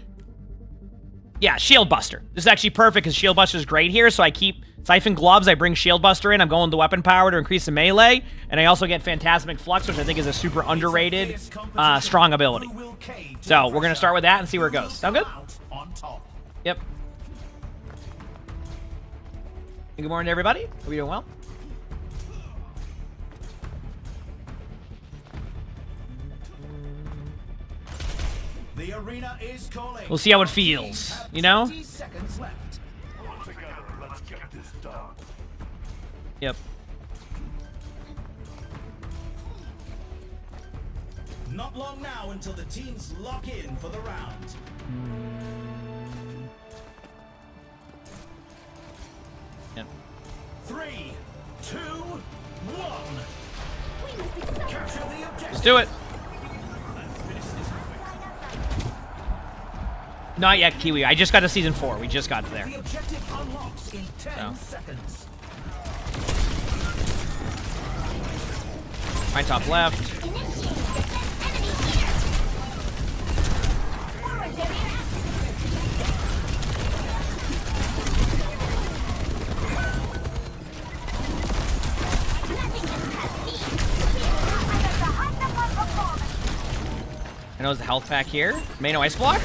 Yeah, Shield Buster. This is actually perfect because Shield Buster is great here, so I keep Siphon Gloves, I bring Shield Buster in, I'm going to weapon power to increase the melee, and I also get Phantasmic Flux, which I think is a super underrated, strong ability. So, we're going to start with that and see where it goes. Sound good? Yep. Good morning, everybody. Hope you're doing well. The arena is calling. We'll see how it feels, you know? 20 seconds left. Let's get this done. Yep. Not long now until the teams lock in for the round. Yep. 3, 2, 1. Capture the objective. Let's do it. Not yet, Kiwi. I just got to season 4. We just got to there. The objective unlocks in 10 seconds. Right top left. I know there's a health pack here. May no ice block.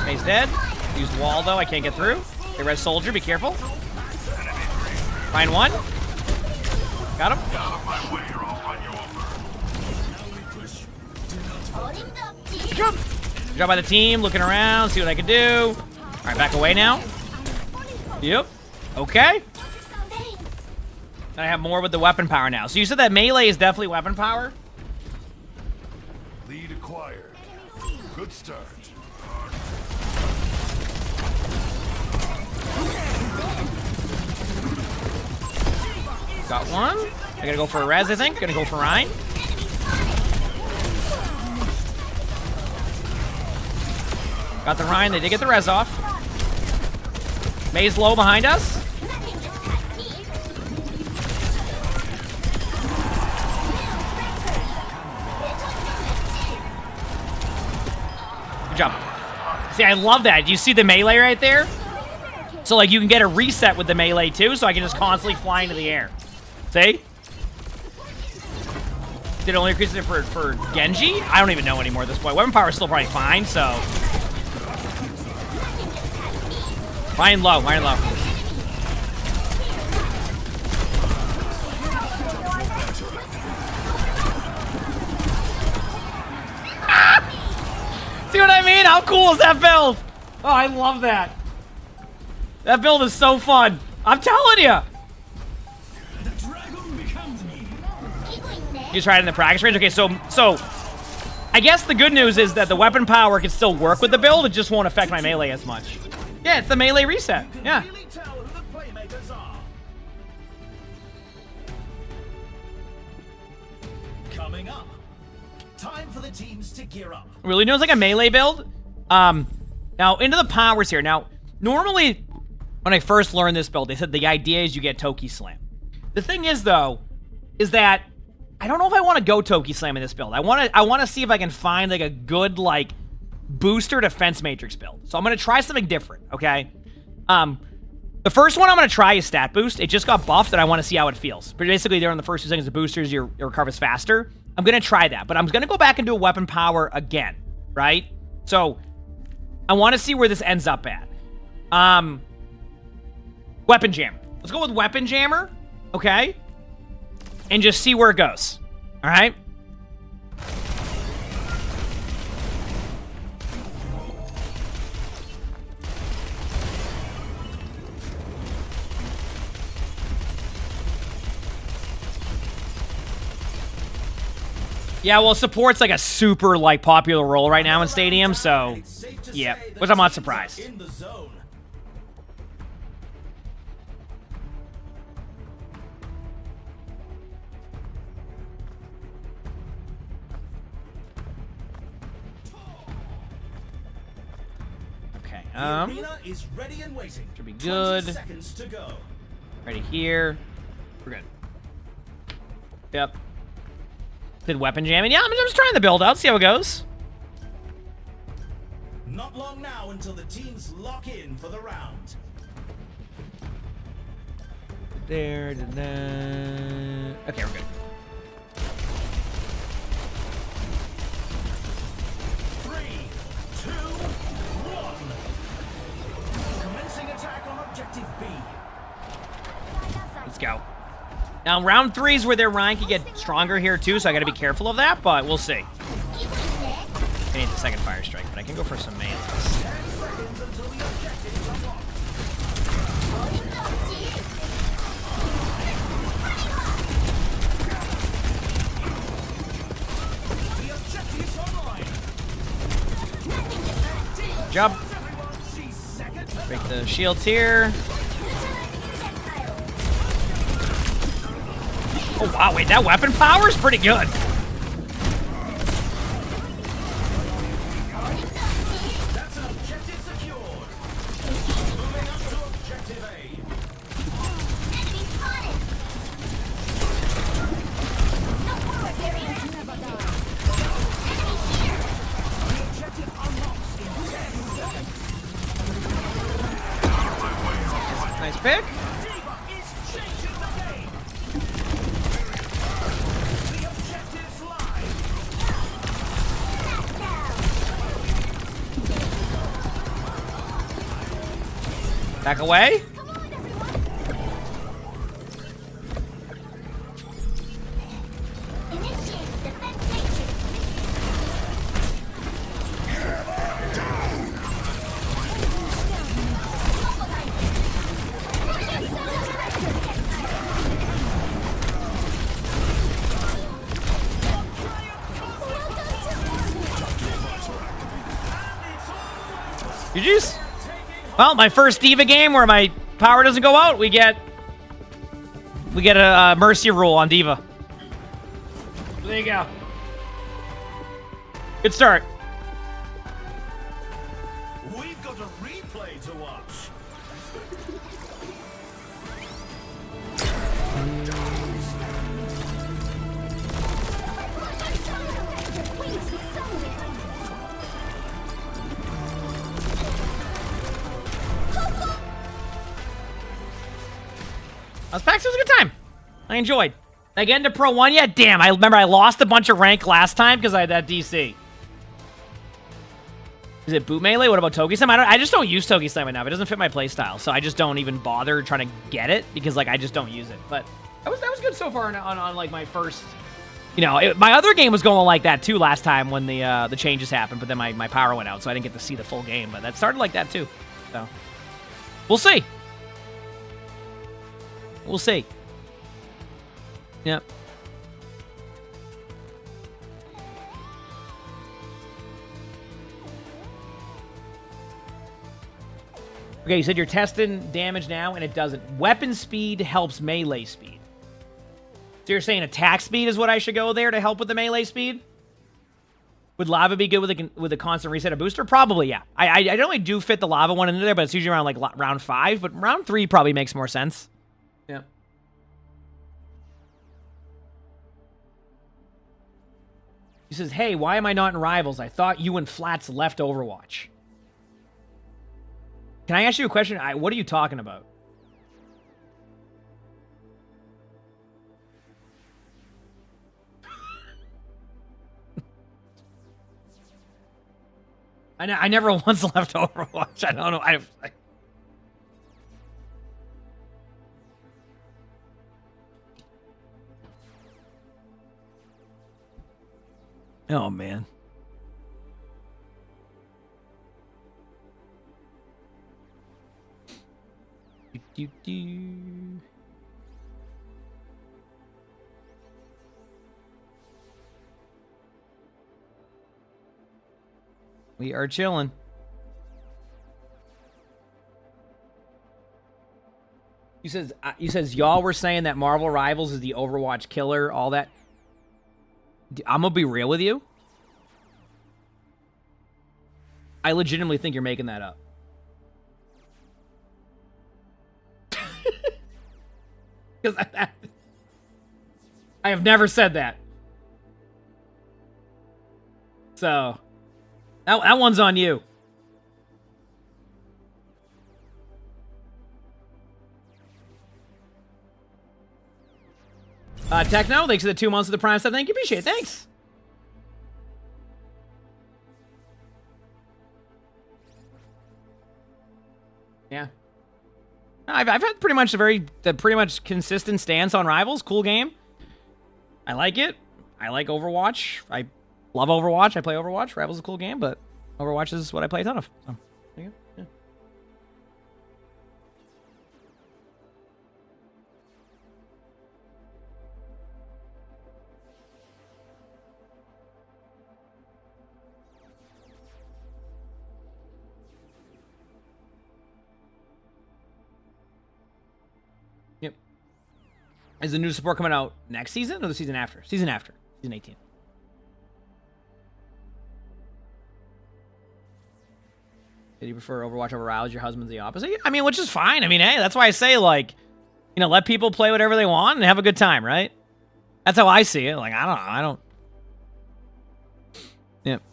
May's dead. Used wall though, I can't get through. Hey, red soldier, be careful. Find one. Got him. Good job. Good job by the team, looking around, see what I can do. Alright, back away now. Yep. Okay. I have more with the weapon power now. So you said that melee is definitely weapon power? Lead acquired. Good start. Got one. I gotta go for a res, I think. Gonna go for Ryan. Got the Ryan. They did get the res off. May's low behind us. Good job. See, I love that. Do you see the melee right there? So, like, you can get a reset with the melee, too, so I can just constantly fly into the air. See? Did it only increase it for Genji? I don't even know anymore at this point. Weapon power is still probably fine, so... Ryan low, Ryan low. See what I mean? How cool is that build? Oh, I love that. That build is so fun. I'm telling you. You tried it in the practice range? Okay, so I guess the good news is that the weapon power can still work with the build. It just won't affect my melee as much. Yeah, it's the melee reset. Yeah. Coming up, time for the teams to gear up. Really knows like a melee build. Now into the powers here. Now, normally when I first learned this build, they said the idea is you get Toki Slam. The thing is though, is that I don't know if I want to go Toki Slam in this build. I want to see if I can find like a good like booster defense matrix build. So I'm gonna try something different. Okay. The first one I'm gonna try is stat boost. It just got buffed, and I want to see how it feels. But basically, during the first 2 seconds of boosters, your recovers faster. I'm gonna try that, but I'm gonna go back and do a weapon power again, right? So I want to see where this ends up at. Weapon Jammer. Let's go with Weapon Jammer, okay? And just see where it goes. All right? Yeah, well, support's like a super like popular role right now in Stadium, so yeah, which I'm not surprised. Okay, should be good. Ready here. We're good. Yep. Did weapon jamming? Yeah, I'm just trying the build out, see how it goes. Not long now until the teams lock in for the round. There, okay, we're good. 3, 2, 1. Commencing attack on objective B. Let's go. Now, round 3 is where their rank can get stronger here, too, so I gotta be careful of that, but we'll see. I need the second fire strike, but I can go for some melee. Jump. Break the shields here. Oh, wow, wait, that weapon power is pretty good. That's an objective secured. Moving up to objective A. Enemy spotted. No forward barriers never die. Enemy here. The objective unlocks in 10 seconds. Nice pick. Back away. GG's. Well, my first D.Va game where my power doesn't go out, we get a mercy rule on D.Va. There you go. Good start. We've got a replay to watch. PAX was a good time. I enjoyed. Did I get into Pro 1 yet? Damn, I remember I lost a bunch of rank last time because I had that DC. Is it boot melee? What about Toki Slam? I just don't use Toki Slam enough. It doesn't fit my playstyle, so I just don't even bother trying to get it because like I just don't use it. But that was good so far on like my first You know, my other game was going like that too last time when the changes happened, but then my power went out, so I didn't get to see the full game. But that started like that too. So we'll see. We'll see. Yep. Okay, you said you're testing damage now, and it doesn't. Weapon speed helps melee speed. So you're saying attack speed is what I should go there to help with the melee speed? Would lava be good with a constant reset or booster? Probably, yeah. I generally do fit the lava one into there, but it's usually around like round 5. But round 3 probably makes more sense. Yeah. He says, hey, why am I not in Rivals? I thought you and Flats left Overwatch. Can I ask you a question? What are you talking about? I never once left Overwatch. I don't know. Oh, man. We are chilling. You says y'all were saying that Marvel Rivals is the Overwatch killer, all that. I'm gonna be real with you. I legitimately think you're making that up. Because I have never said that. So that one's on you. Techno, thanks for the 2 months of the Prime stuff. Thank you, appreciate it. Thanks. Yeah. I've had pretty much pretty much consistent stance on Rivals. Cool game. I like it. I like Overwatch. I love Overwatch. I play Overwatch. Rivals is a cool game, but Overwatch is what I play a ton of. So, there you go. Yeah. Yep. Is the new support coming out next season or the season after? Season after. Season 18. Did you prefer Overwatch over Rivals? Your husband's the opposite? Yeah, I mean, which is fine. I mean, hey, that's why I say, like, you know, let people play whatever they want and have a good time, right? That's how I see it. Like, I don't. Yep.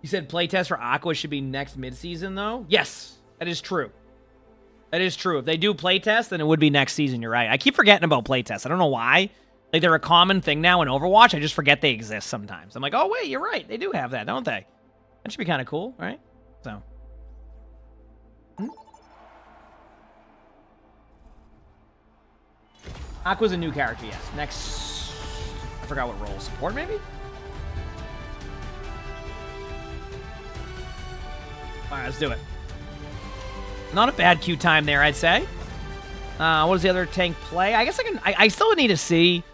You said playtest for Aqua should be next mid-season, though? Yes, that is true. That is true. If they do playtest, then it would be next season. You're right. I keep forgetting about playtests. I don't know why. Like, they're a common thing now in Overwatch. I just forget they exist sometimes. I'm like, oh, wait, you're right. They do have that, don't they? That should be kind of cool, right? So. Aqua's a new character, yes. Next, I forgot what role. Support, maybe? All right, let's do it. Not a bad queue time there, I'd say. What does the other tank play? I guess I still need to see.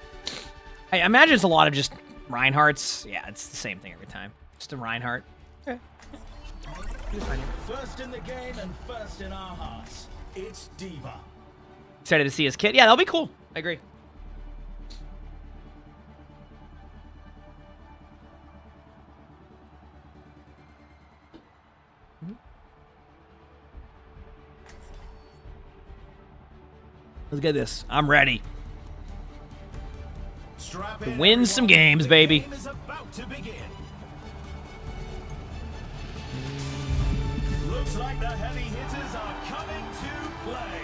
I imagine it's a lot of just Reinhardt's. Yeah, it's the same thing every time. Just a Reinhardt. Okay. First in the game and first in our hearts. It's Diva. Excited to see his kit. Yeah, that'll be cool. I agree. Let's get this. I'm ready. To win some games, baby. Game is about to begin. Looks like the heavy hitters are coming to play.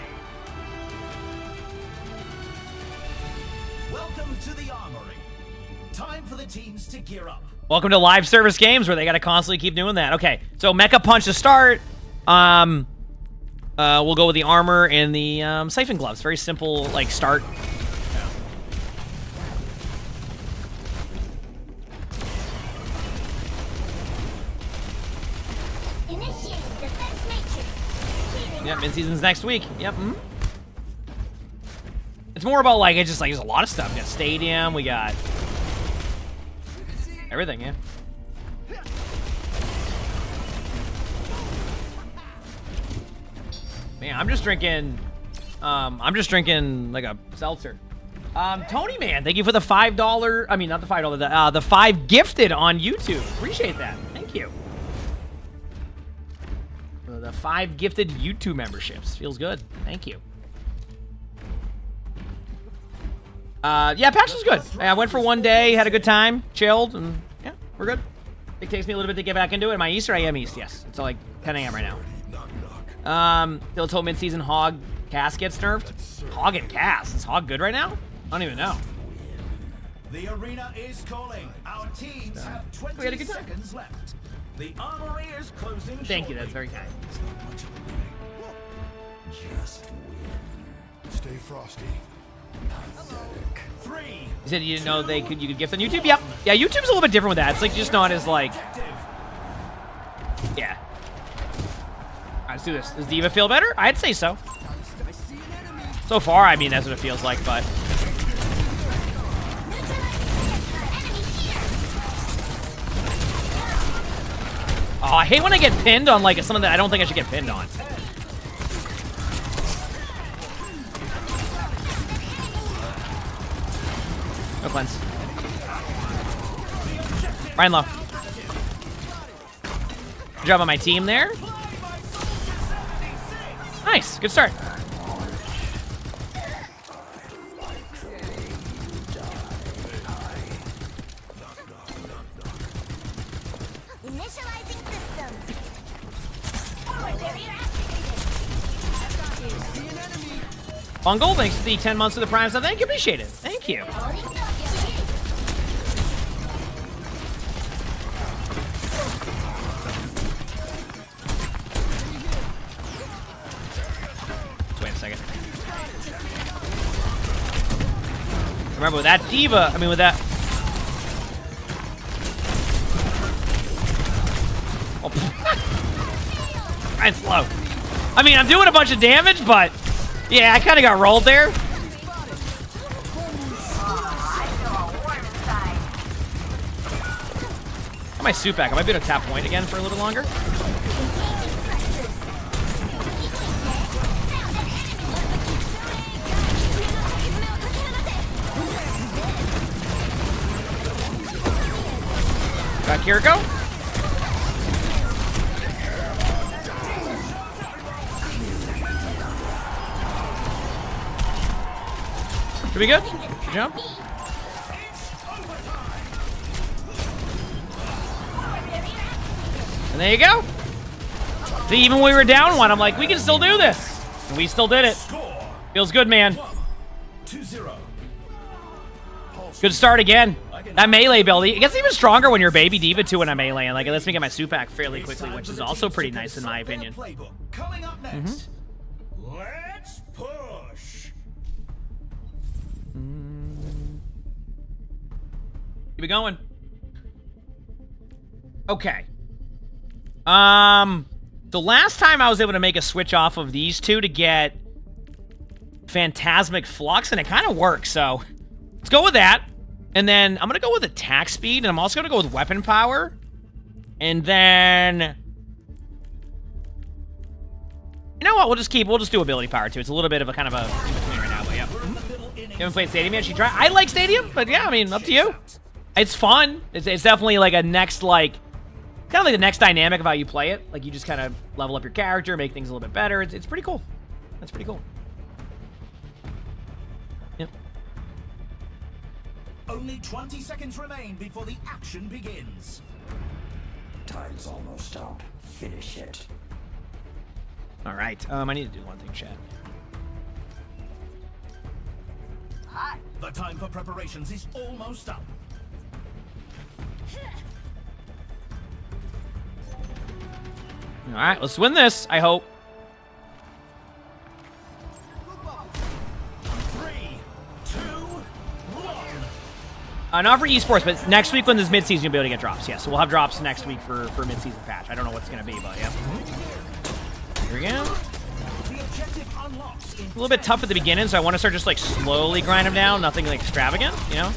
Welcome to the Armory. Time for the teams to gear up. Welcome to live service games where they got to constantly keep doing that. Okay, so Mecha Punch to start. We'll go with the armor and the siphon gloves. Very simple, like, start. Yep, mid-season's next week. Yep. It's more about, like, it's just like there's a lot of stuff. We got stadium, we got everything, yeah. Man, I'm just drinking like a seltzer. Tony Man, thank you for the $5. I mean, not the $5. The 5 gifted on YouTube. Appreciate that. Thank you. The 5 gifted YouTube memberships. Feels good. Thank you. Yeah, PAX was good. I went for 1 day, had a good time, chilled, and yeah, we're good. It takes me a little bit to get back into it. Am I East or I am East? Yes. It's like 10 a.m. right now. Still told mid-season Hog Cass gets nerfed. Hog and Cass. Is Hog good right now? I don't even know. The arena is calling. Our teams have 20 seconds left. The armory is closing. Thank you. That's very kind. Just win. Stay frosty. Pathetic. 3. You said you didn't know you could gift on YouTube? Yep. Yeah, YouTube's a little bit different with that. It's like just not as like. Yeah. Alright, let's do this. Does Diva feel better? I'd say so. So far, I mean, that's what it feels like, but. Oh, I hate when I get pinned on, like, something that I don't think I should get pinned on. No cleanse. Ryan low. Good job on my team there. Nice. Good start. Bungle, thanks for the 10 months of the Prime stuff. Thank you, appreciate it. Thank you. Let's wait a second. Remember, with that Diva, I mean, with that... Oh. Ryan's slow. I mean, I'm doing a bunch of damage, but... Yeah, I kind of got rolled there. Got my suit back. I might be able to tap point again for a little bit longer. Got Kiriko. Should be good. Good jump. And there you go. See, even when we were down 1, I'm like, we can still do this. And we still did it. Feels good, man. Good start again. That melee ability, it gets even stronger when you're baby Diva too in a melee. And like, it lets me get my suit back fairly quickly, which is also pretty nice in my opinion. Coming up next. Let's push. Keep it going. Okay. The last time I was able to make a switch off of these two to get Phantasmic Flux, and it kind of works, so let's go with that. And then I'm going to go with attack speed, and I'm also going to go with weapon power. And then... You know what? We'll just do ability power, too. It's a little bit of a kind of a in-between right now, but yeah. You haven't played Stadium yet? I like Stadium, but yeah, I mean, up to you. It's fun. It's definitely like a next, like, kind of like the next dynamic of how you play it. Like, you just kind of level up your character, make things a little bit better. It's pretty cool. That's pretty cool. Yep. Only 20 seconds remain before the action begins. Time's almost up. Finish it. All right. I need to do one thing, chat. The time for preparations is almost up. All right, let's win this, I hope. 3, 2, 1. Not for esports, but next week when there's mid-season, you'll be able to get drops. Yeah, so we'll have drops next week for mid-season patch. I don't know what's going to be, but yeah. Here we go. A little bit tough at the beginning, so I want to start just like slowly grind them down. Nothing like extravagant, you know?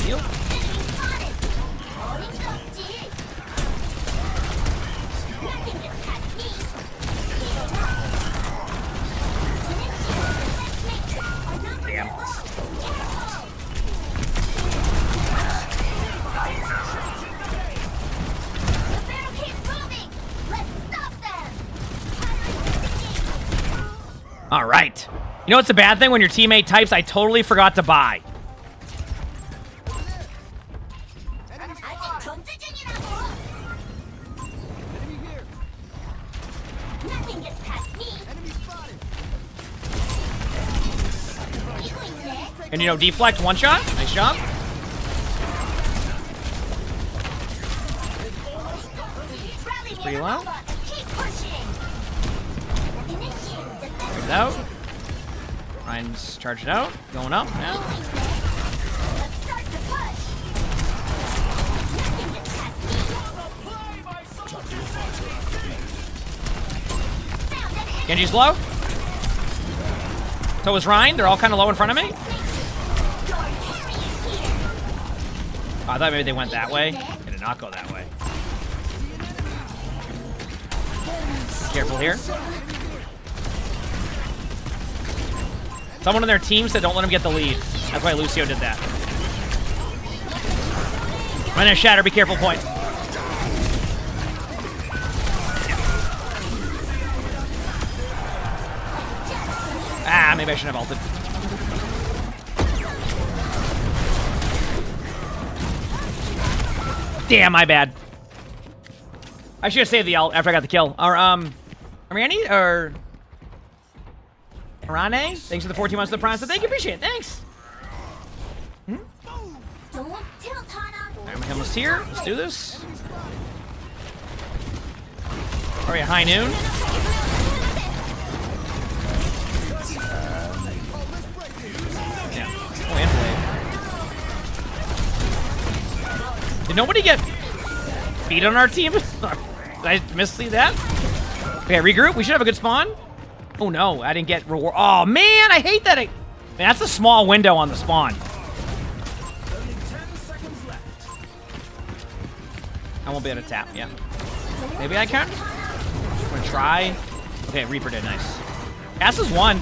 Heal. Damn. All right. You know what's a bad thing when your teammate types, I totally forgot to buy. And, you know, deflect one shot. Nice job. Pretty low. Break it out. Ryan's charging out. Going up now. Genji's low. So is Ryan. They're all kind of low in front of me. Oh, I thought maybe they went that way. They did not go that way. Careful here. Someone on their team said don't let him get the lead. That's why Lucio did that. Right there, Shatter. Be careful, point. Ah, maybe I shouldn't have ulted. Damn, my bad. I should have saved the ult after I got the kill. Or, Ariani, or... Rane? Thanks for the 14 months of the Prime. So thank you, appreciate it. Thanks. Alright, my almost here. Let's do this. Alright, high noon. Yeah. Oh, and blade. Did nobody get beat on our team? Did I miss-see that? Okay, regroup. We should have a good spawn. Oh no, I didn't get reward. Oh man, I hate that. Man, that's a small window on the spawn. I won't be able to tap, yeah. Maybe I can? I'm gonna try. Okay, Reaper did, nice. Ass is one.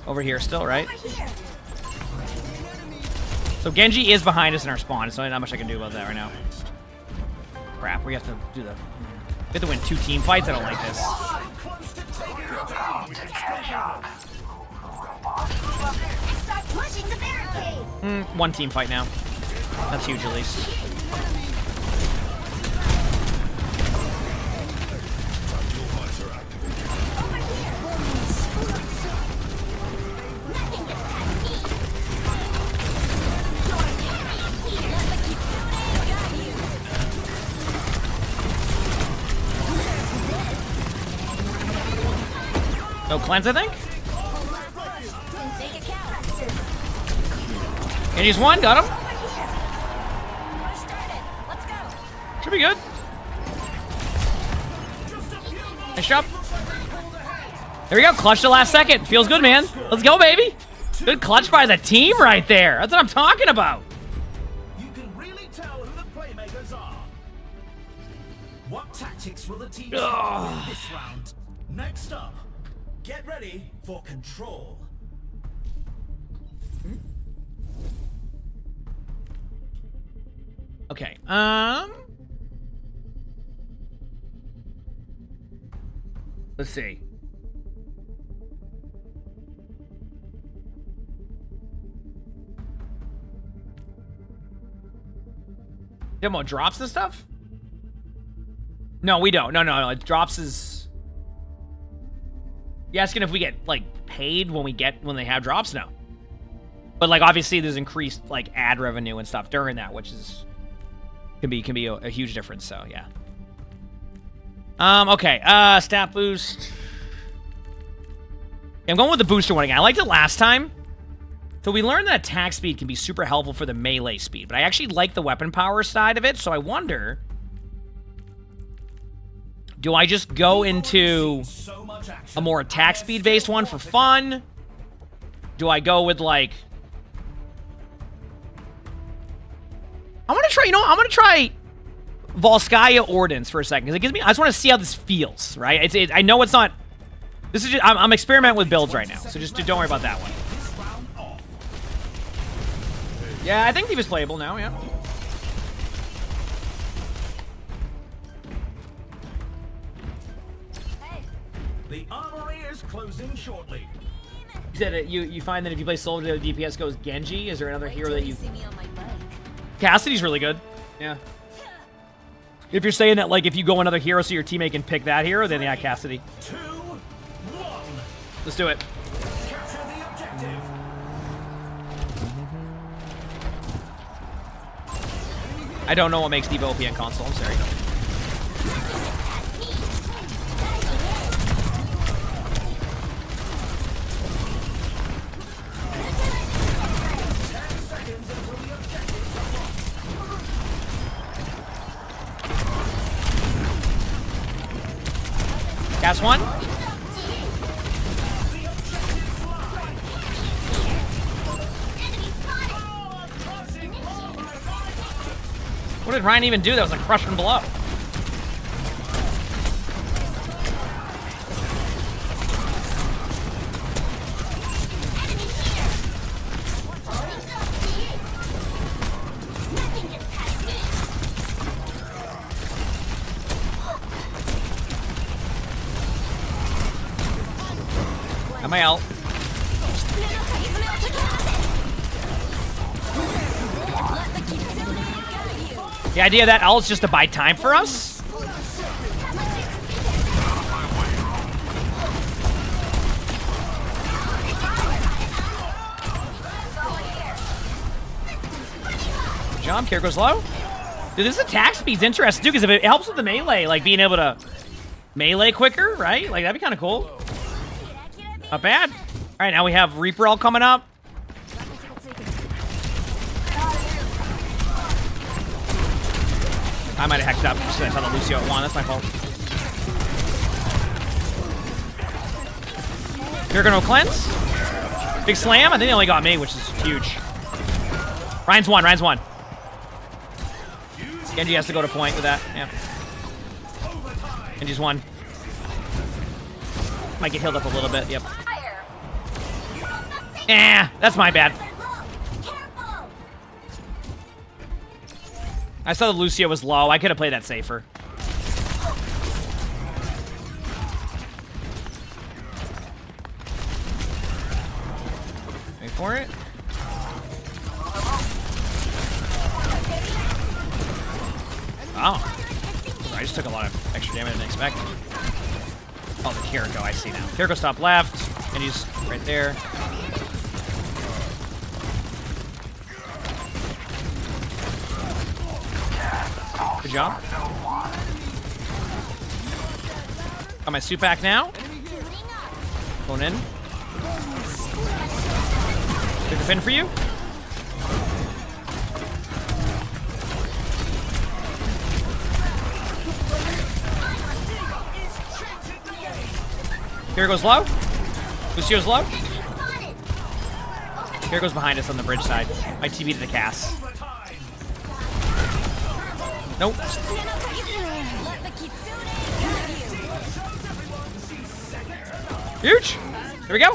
Over here still, right? So Genji is behind us in our spawn. There's not much I can do about that right now. Crap, we have to do the... We have to win 2 team fights. I don't like this. One team fight now. That's huge at least. No cleanse, I think? And he's one, got him. Should be good. Nice job. There we go, clutch the last second. Feels good, man. Let's go, baby. Good clutch by the team right there. That's what I'm talking about. You can really tell who the playmakers are. What tactics will the team use in this round? Next up, get ready for control. Okay, let's see. Demo drops and stuff? No, we don't. No. It drops is. You asking if we get like paid when they have drops? No. But like obviously there's increased like ad revenue and stuff during that, which is can be a huge difference. So yeah. Okay. Stat boost. I'm going with the booster one again. I liked it last time. So we learned that attack speed can be super helpful for the melee speed, but I actually like the weapon power side of it, so I wonder, do I just go into a more attack speed based one for fun? Do I go with like, I'm gonna try, I'm gonna try Volskaya Ordnance for a second, because it gives me, I just want to see how this feels, right? I know it's not, this is just, I'm experimenting with builds right now, so just don't worry about that one. Yeah, I think he was playable now, yeah. The armory is closing shortly. You said you find that if you play solo, the DPS goes Genji. Is there another hero that you... Cassidy's really good. Yeah. If you're saying that, like, if you go another hero so your teammate can pick that hero, then yeah, Cassidy. 2, 1. Let's do it. Capture the objective. I don't know what makes D.Va OP on console. I'm sorry. Cast one. What did Ryan even do? That was like crush from below. Got my ult. The idea of that ult is just to buy time for us. Jump, here goes low. Dude, this attack speed's interesting too, because if it helps with the melee, like being able to melee quicker, right? Like that'd be kind of cool. Not bad. All right, now we have Reaper all coming up. I might have hacked up because I saw the Lucio at 1. That's my fault. You're gonna cleanse. Big slam. I think they only got me, which is huge. Ryan's 1. Ryan's 1. Genji has to go to point with that. Yeah. Genji's 1. Might get healed up a little bit. Yep. That's my bad. I saw the Lucio was low. I could have played that safer. Wait for it. Oh. I just took a lot of extra damage than expected. Oh, the Kiriko, I see now. Kiriko top left, and he's right there. Good job. Got my suit back now. Going in. Took a pin for you. Here goes low. Lucio's low. Here goes behind us on the bridge side. My TV to the cast. Nope. Huge. Here we go.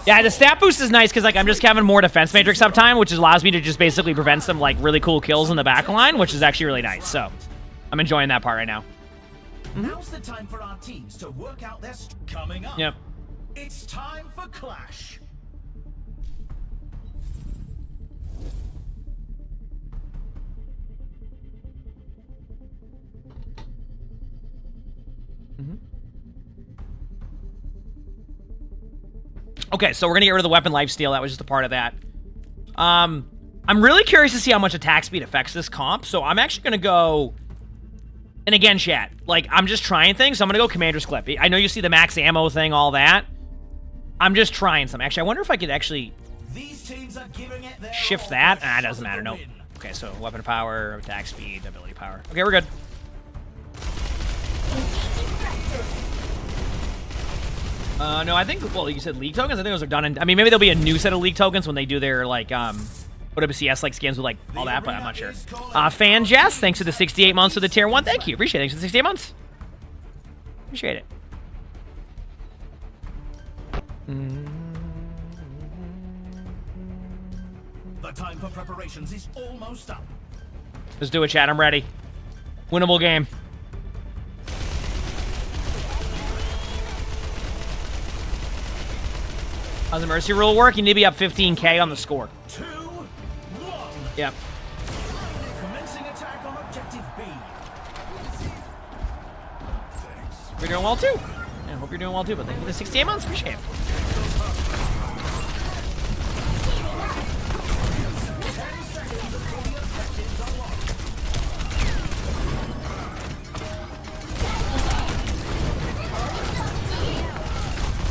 Yeah, the stat boost is nice because like I'm just having more defense matrix uptime, which allows me to just basically prevent some like really cool kills in the back line, which is actually really nice. So I'm enjoying that part right now. Now's the time for our teams to work out their coming up. Yep. It's time for Clash. Okay, so we're gonna get rid of the weapon lifesteal. That was just a part of that. I'm really curious to see how much attack speed affects this comp, so I'm actually gonna go... And again, chat, like, I'm just trying things, so I'm gonna go Commander's Clip. I know you see the max ammo thing, all that. I'm just trying some. Actually, I wonder if I could actually shift that. Ah, it doesn't matter, nope. Okay, so weapon power, attack speed, ability power. Okay, we're good. No, I think, well, you said league tokens? I think those are done in, I mean, maybe there'll be a new set of league tokens when they do their, like, OBCS, like, skins with, like, all that, but I'm not sure. Fan Jess, thanks for the 68 months for the tier 1. Thank you. Appreciate it. Thanks for the 68 months. Appreciate it. The time for preparations is almost up. Let's do it, chat. I'm ready. Winnable game. How's the mercy rule work? You need to be up 15k on the score. 2, 1. Yep. Commencing attack on objective B. You're doing well too. I hope you're doing well too, but thank you for the 68 months. Appreciate it.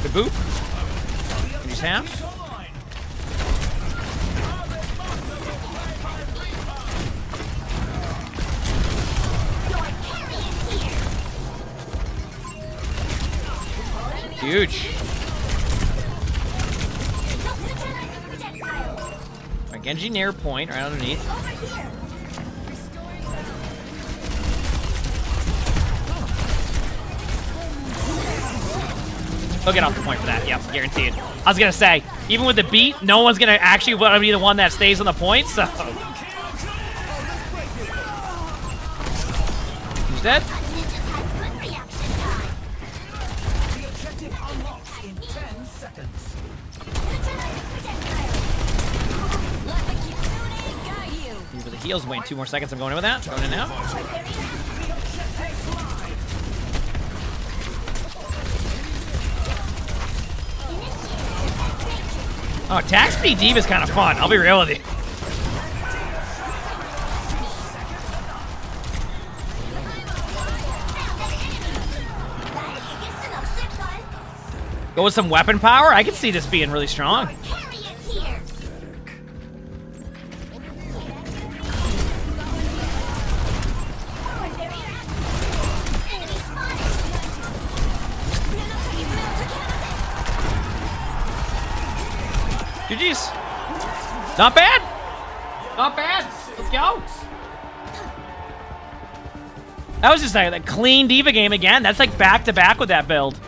Good boot. Use half. Huge. Right, Genji near point, right underneath. He'll get off the point for that. Yep, guaranteed. I was gonna say, even with the beat, no one's gonna actually want to be the one that stays on the point, so. Who's dead? For the heals, waiting 2 more seconds. I'm going in with that. Going in now. Oh, attack speed D.Va is kind of fun. I'll be real with you. Go with some weapon power. I can see this being really strong. GG's. Not bad. Not bad. Let's go. That was just a clean D.Va game again. That's like back-to-back with that build.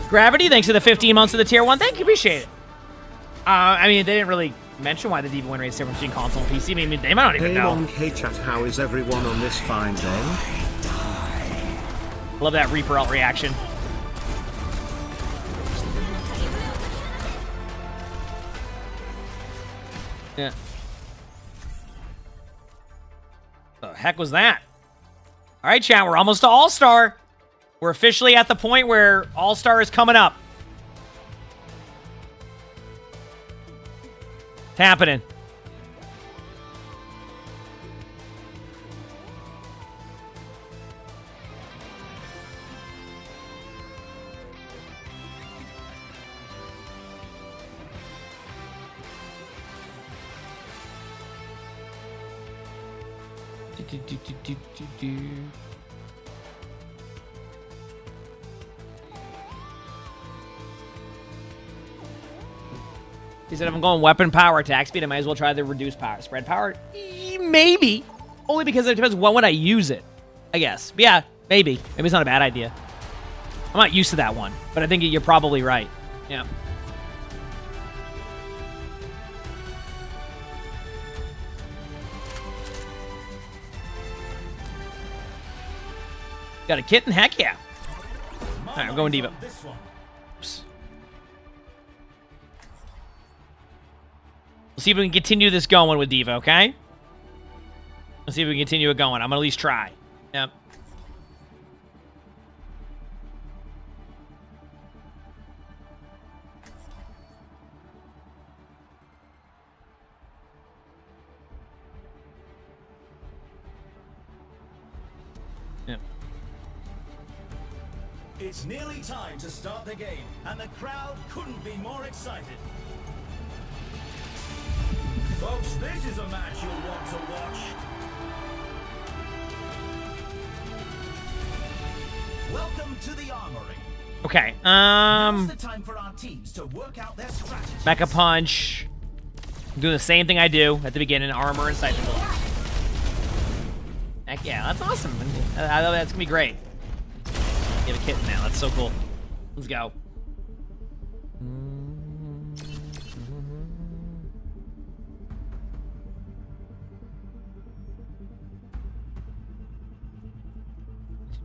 Gravity, thanks for the 15 months of the tier 1. Thank you, appreciate it. I mean, they didn't really mention why the D.Va win rate is different between console and PC. I mean, they might not even know. Hey chat, how is everyone on this fine day? Love that Reaper ult reaction. Yeah. The heck was that? All right, chat, we're almost to All-Star. We're officially at the point where All-Star is coming up. It's happening. He said if I'm going weapon power attack speed, I might as well try the reduced power. Spread power? Maybe. Only because it depends when would I use it, I guess. But yeah, maybe. Maybe it's not a bad idea. I'm not used to that one, but I think you're probably right. Yeah. Got a kitten? Heck yeah. All right, we're going D.Va. Oops. We'll see if we can continue this going with D.Va, okay? Let's see if we can continue it going. I'm gonna at least try. Yep. Yep. It's nearly time to start the game, and the crowd couldn't be more excited. Folks, this is a match you'll want to watch. Welcome to the armory. Okay. Now's the time for our teams to work out their strategies. Mecha punch. I'm doing the same thing I do at the beginning. Armor and sight control. Heck yeah, that's awesome. I know that's gonna be great. Get a kitten now. That's so cool. Let's go.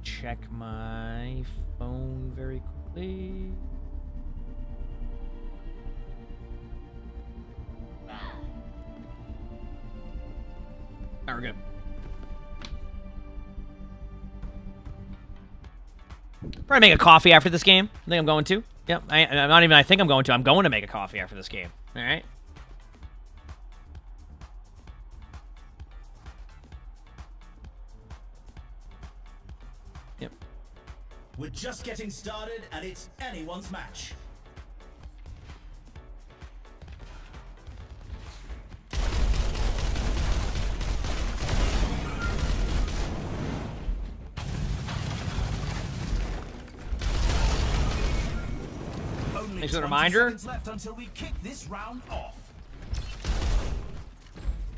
Check my phone very quickly. Alright, we're good. Probably make a coffee after this game. I think I'm going to. Yep. I'm not even. I think I'm going to. I'm going to make a coffee after this game. All right. Yep. We're just getting started, and it's anyone's match. Thanks for the reminder. Left until we kick this round off.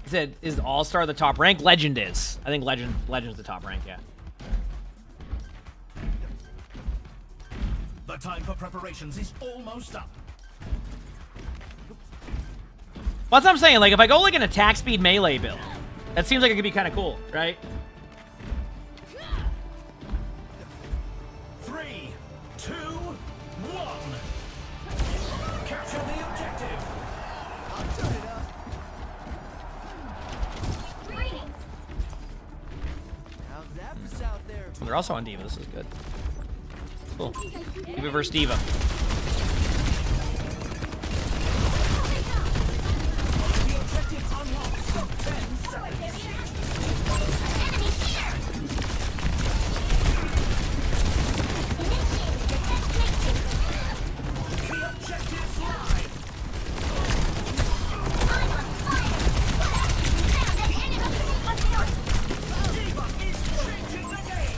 He said, "Is All-Star the top rank? Legend is. I think Legend's the top rank. Yeah." The time for preparations is almost up. Well, that's what I'm saying. Like, if I go like an attack speed melee build, that seems like it could be kind of cool, right? 3, 2, 1. Capture the objective. I'll turn it up. How's that for out there? They're also on Diva. This is good. Cool. Diva versus Diva. The objective unlocks in 10 seconds. The objective's live. Diva is changing the game.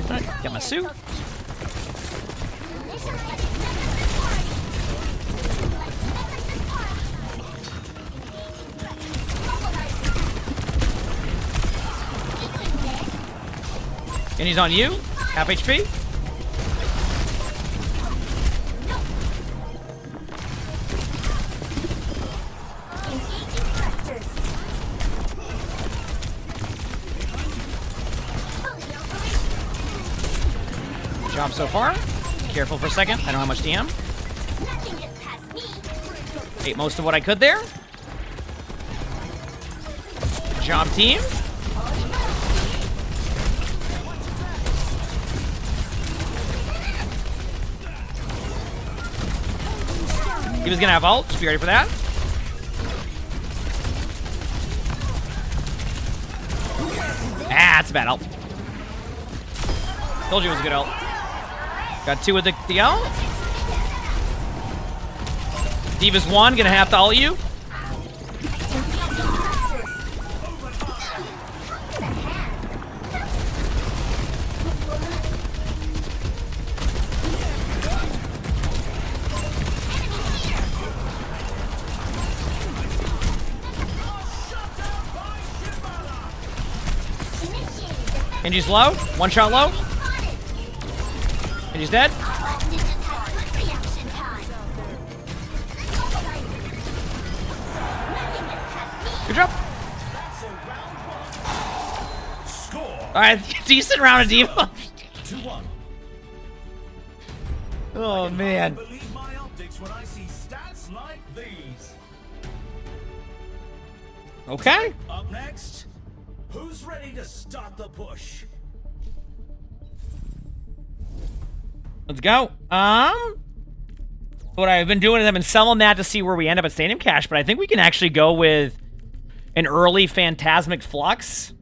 Alright, got my suit. And he's on you. Half HP. Good job so far. Careful for a second. I don't have much DM. Ate most of what I could there. Good job, team. He was gonna have ult. Just be ready for that. Ah, that's a bad ult. Told you it was a good ult. Got 2 with the ult. Diva's 1, gonna have to ult you. Genji's low. 1 shot low. Genji's dead. Good job. Alright, decent round of Diva. 2-1. Oh, man. I believe my optics when I see stats like these. Okay. Up next, who's ready to start the push? Let's go. What I've been doing is I've been selling that to see where we end up at Stadium Cash, but I think we can actually go with an early Phantasmic Flux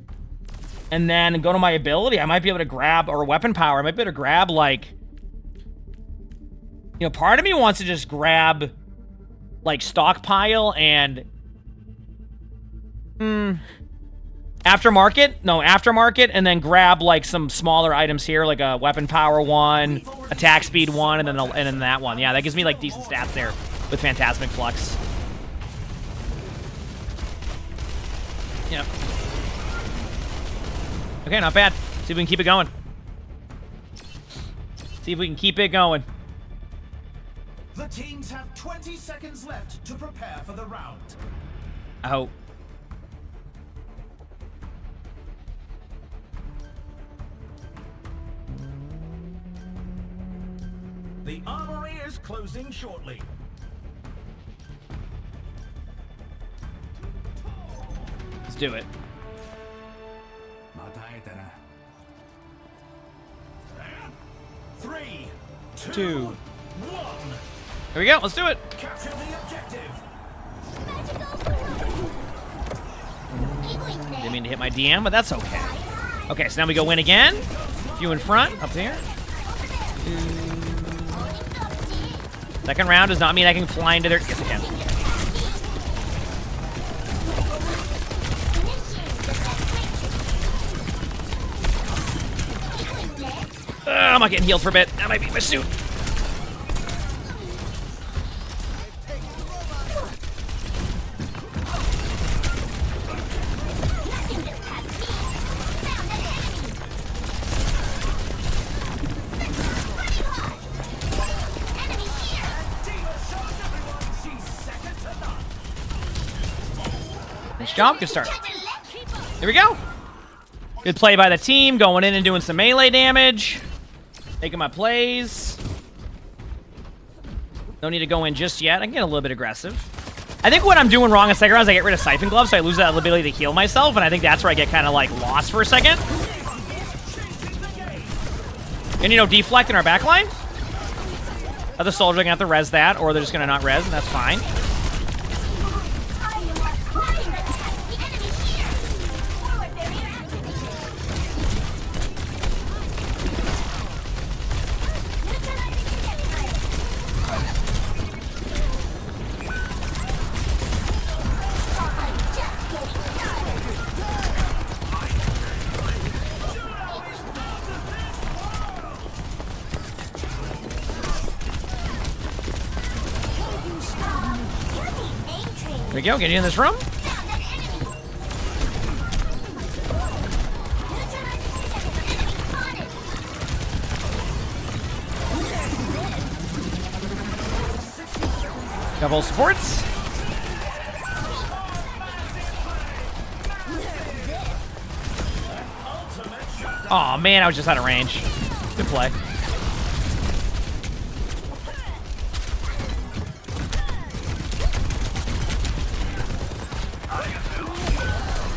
and then go to my ability. I might be able to grab, or weapon power, I might be able to grab, like, you know, part of me wants to just grab, like, stockpile and aftermarket, and then grab like some smaller items here, like a weapon power one, attack speed one, and then that one. Yeah, that gives me like decent stats there with Phantasmic Flux. Yep. Okay, not bad. See if we can keep it going. See if we can keep it going. The teams have 20 seconds left to prepare for the round. I hope. The armory is closing shortly. Let's do it. 3, 2, 1. Here we go. Let's do it. Capture the objective. Didn't mean to hit my DM, but that's okay. Okay, so now we go win again. A few in front, up here. Second round does not mean I can fly into their... Yes, I can. I'm not getting healed for a bit. That might be my suit. Nice job. Good start. Here we go. Good play by the team. Going in and doing some melee damage. Taking my plays. Don't need to go in just yet. I can get a little bit aggressive. I think what I'm doing wrong in second round is I get rid of Siphon Glove, so I lose that ability to heal myself, and I think that's where I get kind of like lost for a second. And you know, deflect in our backline. Other soldiers are gonna have to res that, or they're just gonna not res, and that's fine. There we go, get in this room. Double supports. Oh man, I was just out of range. Good play.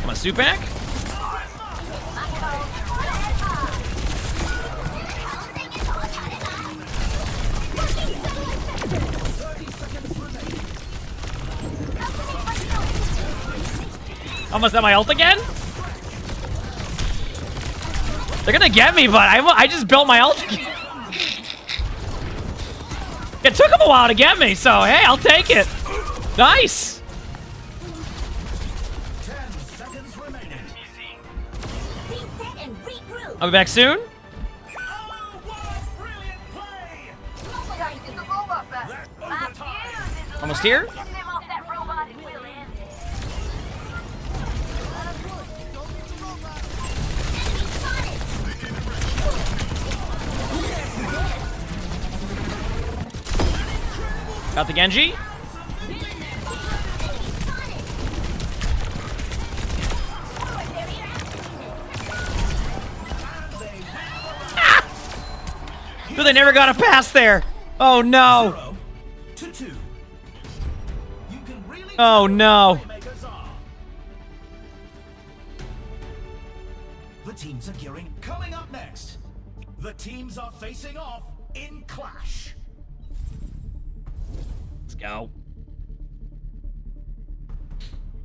My suit back. Almost at my ult again. They're gonna get me, but I just built my ult again. It took them a while to get me, so hey, I'll take it. Nice. 10 seconds remaining. Reset and regroup. I'll be back soon. Oh, what a brilliant play! Almost here. Got the Genji. Ah! Dude, they never got a pass there. Oh no! 0 to 2. You can really Oh no! playmakers are. The teams are gearing. Coming up next, the teams are facing off in Clash. Let's go.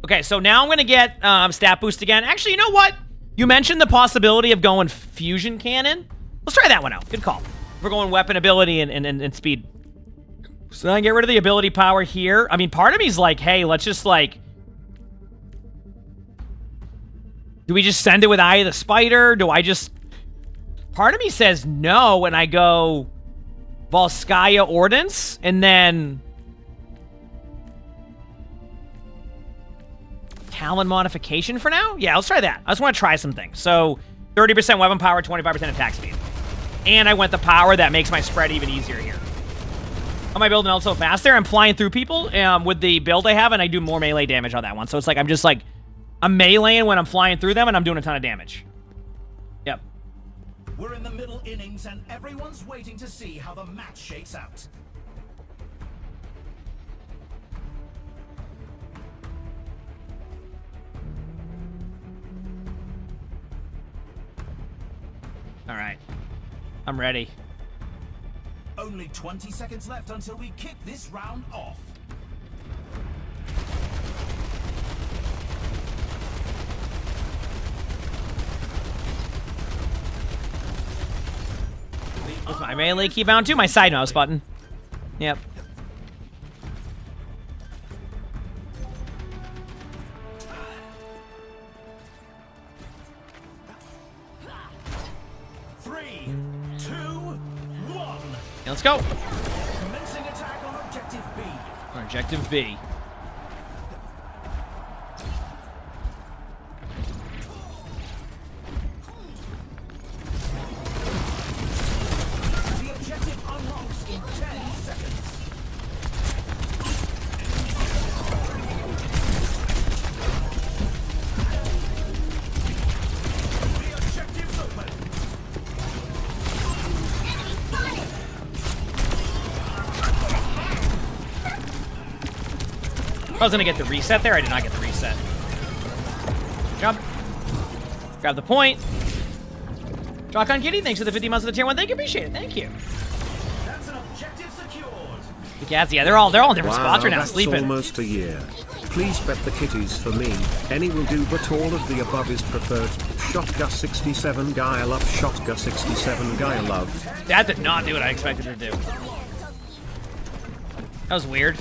Okay, so now I'm gonna get stat boost again. Actually, you know what? You mentioned the possibility of going fusion cannon. Let's try that one out. Good call. We're going weapon ability and speed. So then I get rid of the ability power here. I mean, part of me's like, hey, let's just like... Do we just send it with Eye of the Spider? Do I just... Part of me says no, and I go Volskaya Ordnance, and then... Talon modification for now? Yeah, let's try that. I just want to try some things. So, 30% weapon power, 25% attack speed. And I went the power that makes my spread even easier here. How am I building also faster? I'm flying through people with the build I have, and I do more melee damage on that one. So it's like, I'm just like, I'm meleeing when I'm flying through them, and I'm doing a ton of damage. Yep. We're in the middle innings, and everyone's waiting to see how the match shakes out. All right. I'm ready. Only 20 seconds left until we kick this round off. Is my melee key bound too? My side mouse button. Yep. Yeah, let's go. Commencing attack on objective B. Objective B. The objective unlocks in 10 seconds. The objective's open. I was gonna get the reset there. I did not get the reset. Jump. Grab the point. Jock-on Kitty, thanks for the 50 months of the tier 1. Thank you, appreciate it. Thank you. That's an objective secured. The cats, yeah, they're all in different spots right now, that's sleeping. Almost a year. Please bet the kitties for me. Any will do, but all of the above is preferred. Shotgun 67 guy love. Shotgun 67 guy love. That did not do what I expected it to do. That was weird.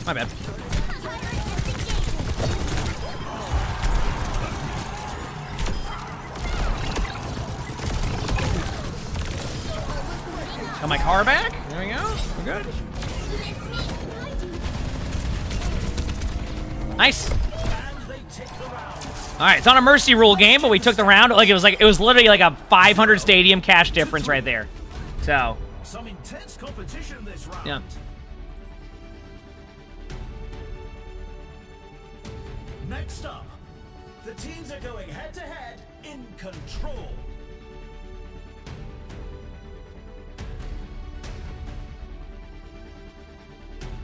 My bad. Got my car back. There we go. We're good. Nice. All right, it's on a mercy rule game, but we took the round. Like it was literally like a 500 stadium cash difference right there. So. Some intense competition this round. Yeah. Next up, the teams are going head-to-head in Control.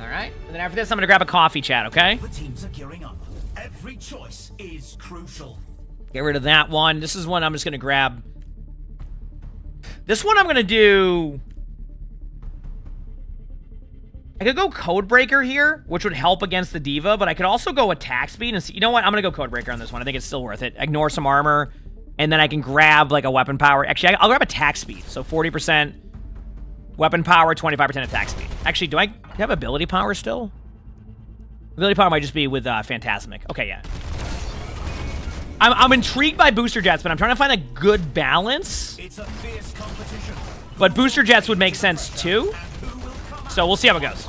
All right, and then after this, I'm gonna grab a coffee chat, okay? The teams are gearing up. Every choice is crucial. Get rid of that one. This is one I'm just gonna grab. This one I'm gonna do... I could go Codebreaker here, which would help against the Diva, but I could also go attack speed and see. You know what? I'm going to go Codebreaker on this one. I think it's still worth it. Ignore some armor, and then I can grab, like, a weapon power. Actually, I'll grab attack speed. So 40% weapon power, 25% attack speed. Actually, do I have ability power still? Ability power might just be with Phantasmic. Okay, yeah. I'm intrigued by Booster Jets, but I'm trying to find a good balance. It's a fierce competition. But Booster Jets would make sense, too. So we'll see how it goes.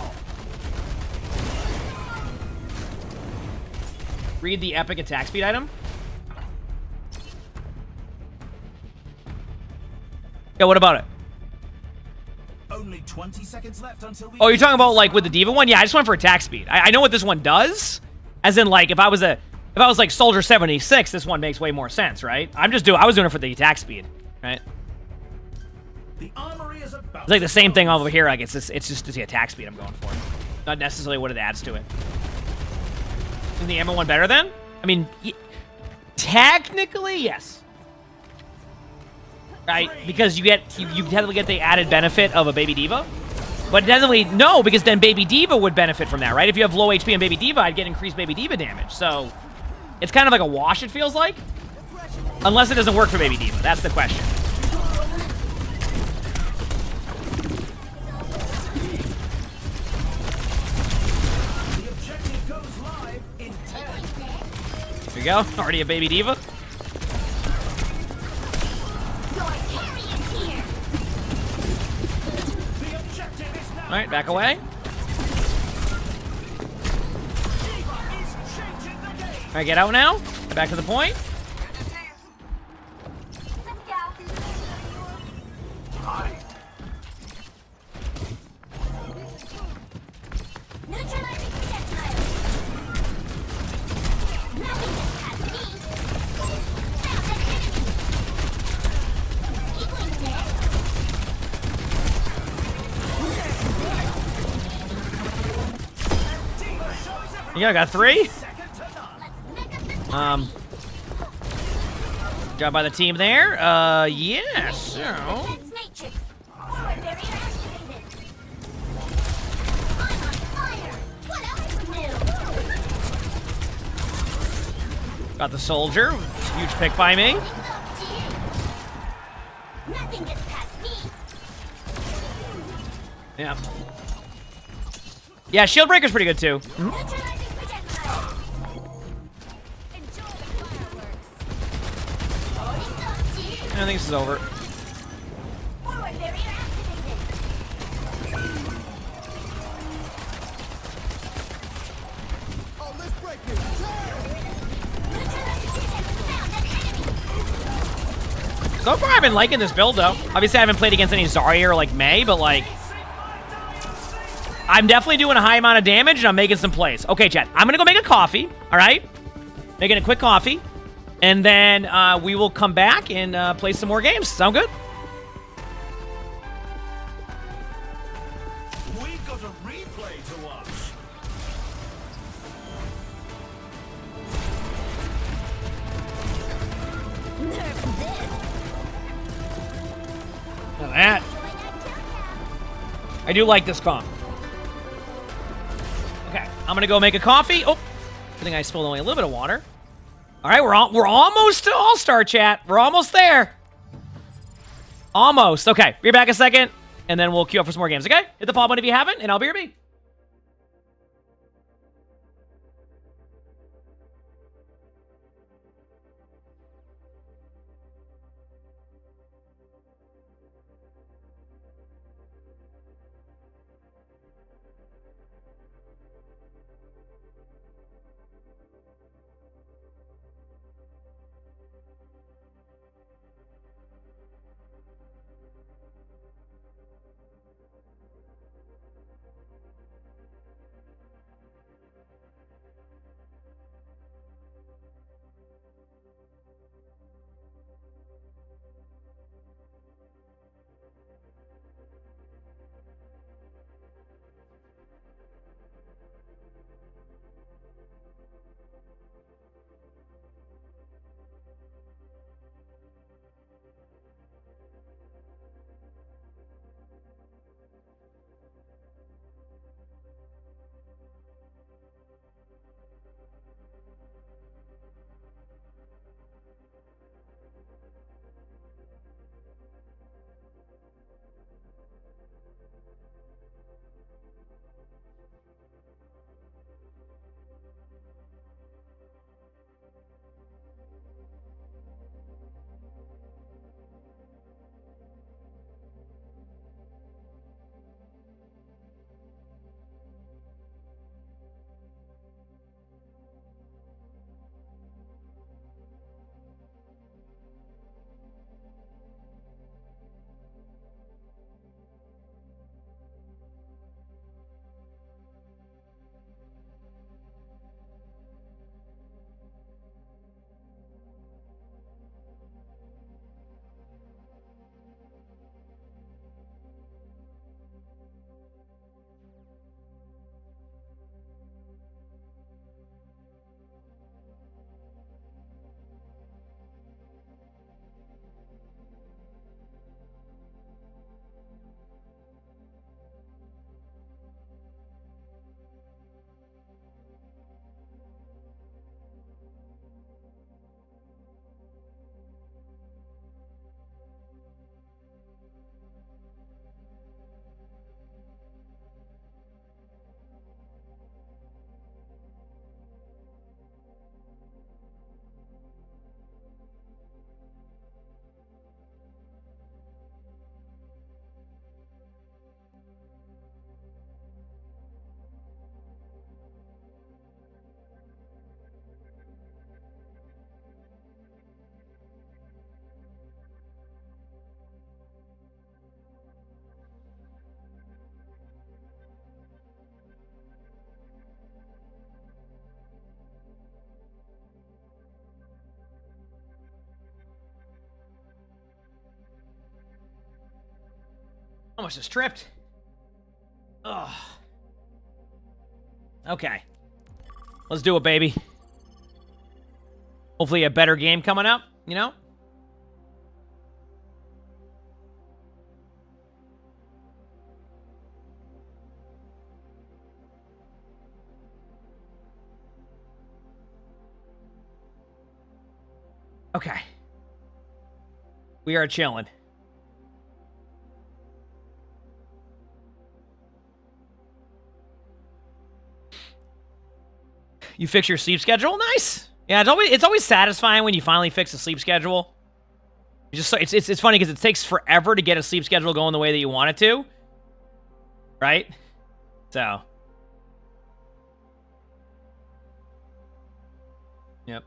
Read the epic attack speed item. Yeah, what about it? Only 20 seconds left until the Oh, you're talking about like with the Diva one? Yeah, I just went for attack speed. I know what this one does. As in, like, if I was like Soldier 76, this one makes way more sense, right? I was doing it for the attack speed, right? The armory is about It's like the same thing over here. Like it's just the attack speed I'm going for, not necessarily what it adds to it. Is the ammo one better then? I mean, technically yes. Right? Because you technically get the added benefit of a Baby Diva. But definitely no, because then Baby Diva would benefit from that, right? If you have low HP on Baby Diva, I'd get increased Baby Diva damage. So it's kind of like a wash, it feels like. Unless it doesn't work for Baby Diva. That's the question. The objective goes live in 10. There you go. Already a Baby Diva. All right, back away. All right, get out now. Get back to the point. Yeah, I got 3. Job by the team there. Yeah, so. Got the soldier. Huge pick by me. Yeah. Yeah, Shield Breaker's pretty good too. I think this is over. So far, I've been liking this build, though. Obviously, I haven't played against any Zarya or, like, Mei, but, like... I'm definitely doing a high amount of damage, and I'm making some plays. Okay, chat. I'm gonna go make a coffee, all right? Making a quick coffee. And then we will come back and play some more games. Sound good? We've got a replay to watch. Look at that. I do like this comp. Okay, I'm gonna go make a coffee. Oh, I think I spilled only a little bit of water. All right, we're almost to All-Star, chat. We're almost there. Almost. Okay, be back a second, and then we'll queue up for some more games, okay? Hit the follow button if you haven't, and I'll be your B. Almost just tripped. Ugh. Okay. Let's do it, baby. Hopefully a better game coming up, you know? Okay. We are chilling. You fix your sleep schedule? Nice. Yeah, it's always satisfying when you finally fix a sleep schedule. It's funny because it takes forever to get a sleep schedule going the way that you want it to. Right? So. Yep.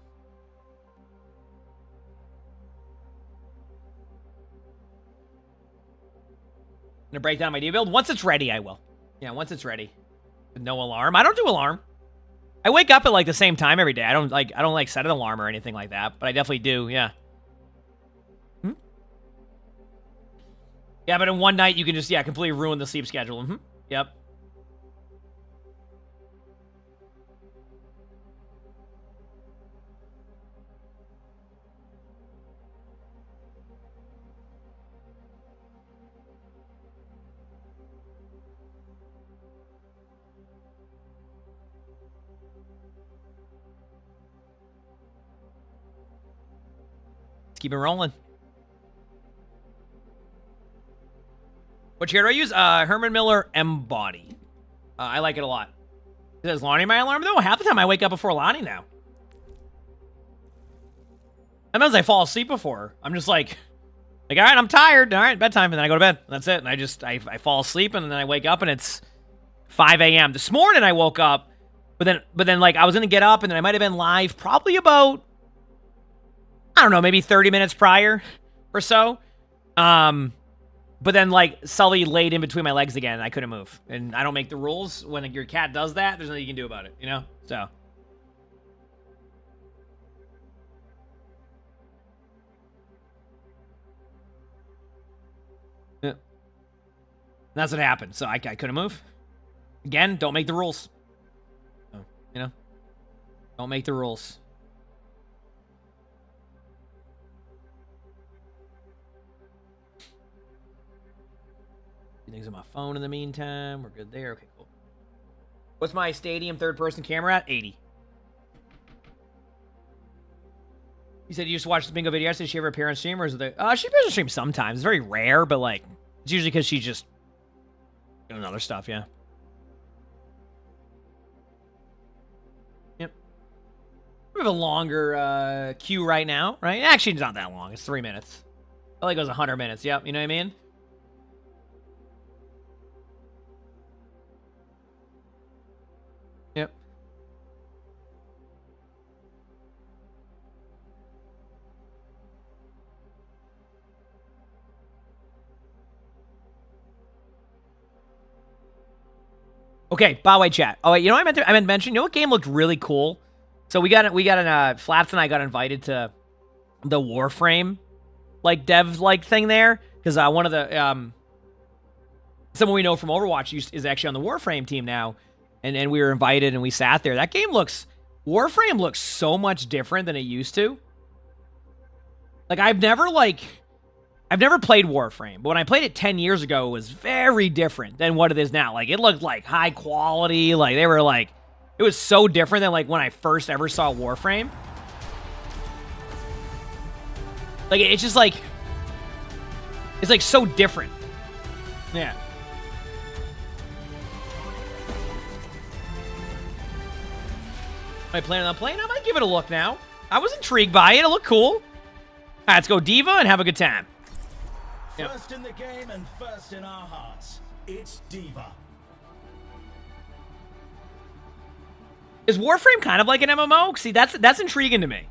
I'm gonna break down my D build. Once it's ready, I will. Yeah, once it's ready. With no alarm. I don't do alarm. I wake up at like the same time every day. I don't like set an alarm or anything like that, but I definitely do, yeah. Yeah, but in one night you can just completely ruin the sleep schedule. Yep. Let's keep it rolling. What chair do I use? Herman Miller M-Body. I like it a lot. Is Lonnie my alarm, though? Half the time I wake up before Lonnie now. Sometimes I fall asleep before. I'm just like, all right, I'm tired. All right, bedtime. And then I go to bed. That's it. And I fall asleep, and then I wake up, and it's 5 a.m. This morning I woke up, but then like, I was going to get up, and then I might have been live probably about, I don't know, maybe 30 minutes prior or so. But then, like, Sully laid in between my legs again, and I couldn't move. And I don't make the rules. When your cat does that, there's nothing you can do about it, you know? So. Yeah. That's what happened. So I couldn't move. Again, don't make the rules. So, you know? Don't make the rules. Things on my phone in the meantime. We're good there. Okay, cool. What's my stadium third-person camera at? 80. You said you used to watch the bingo video. Does she ever appear on stream, or is it she appears on stream sometimes. It's very rare, but like it's usually because she's just doing other stuff. Yeah. Yep. We have a longer queue right now, right? Actually, it's not that long. It's 3 minutes. I feel like it goes 100 minutes. Yep. You know what I mean? Yep. Okay, by the way, chat. Oh, wait, you know what I meant to mention? You know what game looked really cool? So we got Flats and I got invited to the Warframe like dev like thing there because one of the someone we know from Overwatch is actually on the Warframe team now. And we were invited, and we sat there. That game Warframe looks so much different than it used to. Like, I've never played Warframe, but when I played it 10 years ago, it was very different than what it is now. Like, it looked like high quality. Like, they were like, it was so different than like when I first ever saw Warframe. Like, it's just like, it's like so different. Yeah. Am I planning on playing? I might give it a look now. I was intrigued by it. It looked cool. All right, let's go Diva and have a good time. Yep. First in the game and first in our hearts, it's Diva. Is Warframe kind of like an MMO? See, that's intriguing to me.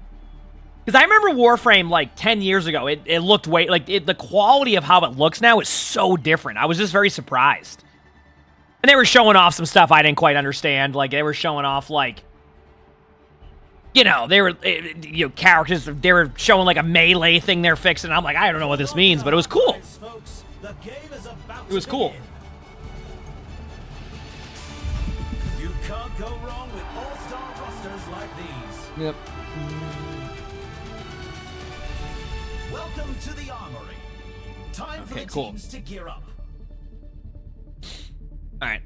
Because I remember Warframe like 10 years ago. It looked way like the quality of how it looks now is so different. I was just very surprised. And they were showing off some stuff I didn't quite understand. Like they were showing off like, you know, they were characters. They were showing like a melee thing they're fixing. I'm like, I don't know what this means, but it was cool. The game is about It was to cool. begin. You can't go wrong with all-star rosters like these. Yep. Welcome to the Armory. Time for Okay, the cool. teams to gear up. All right.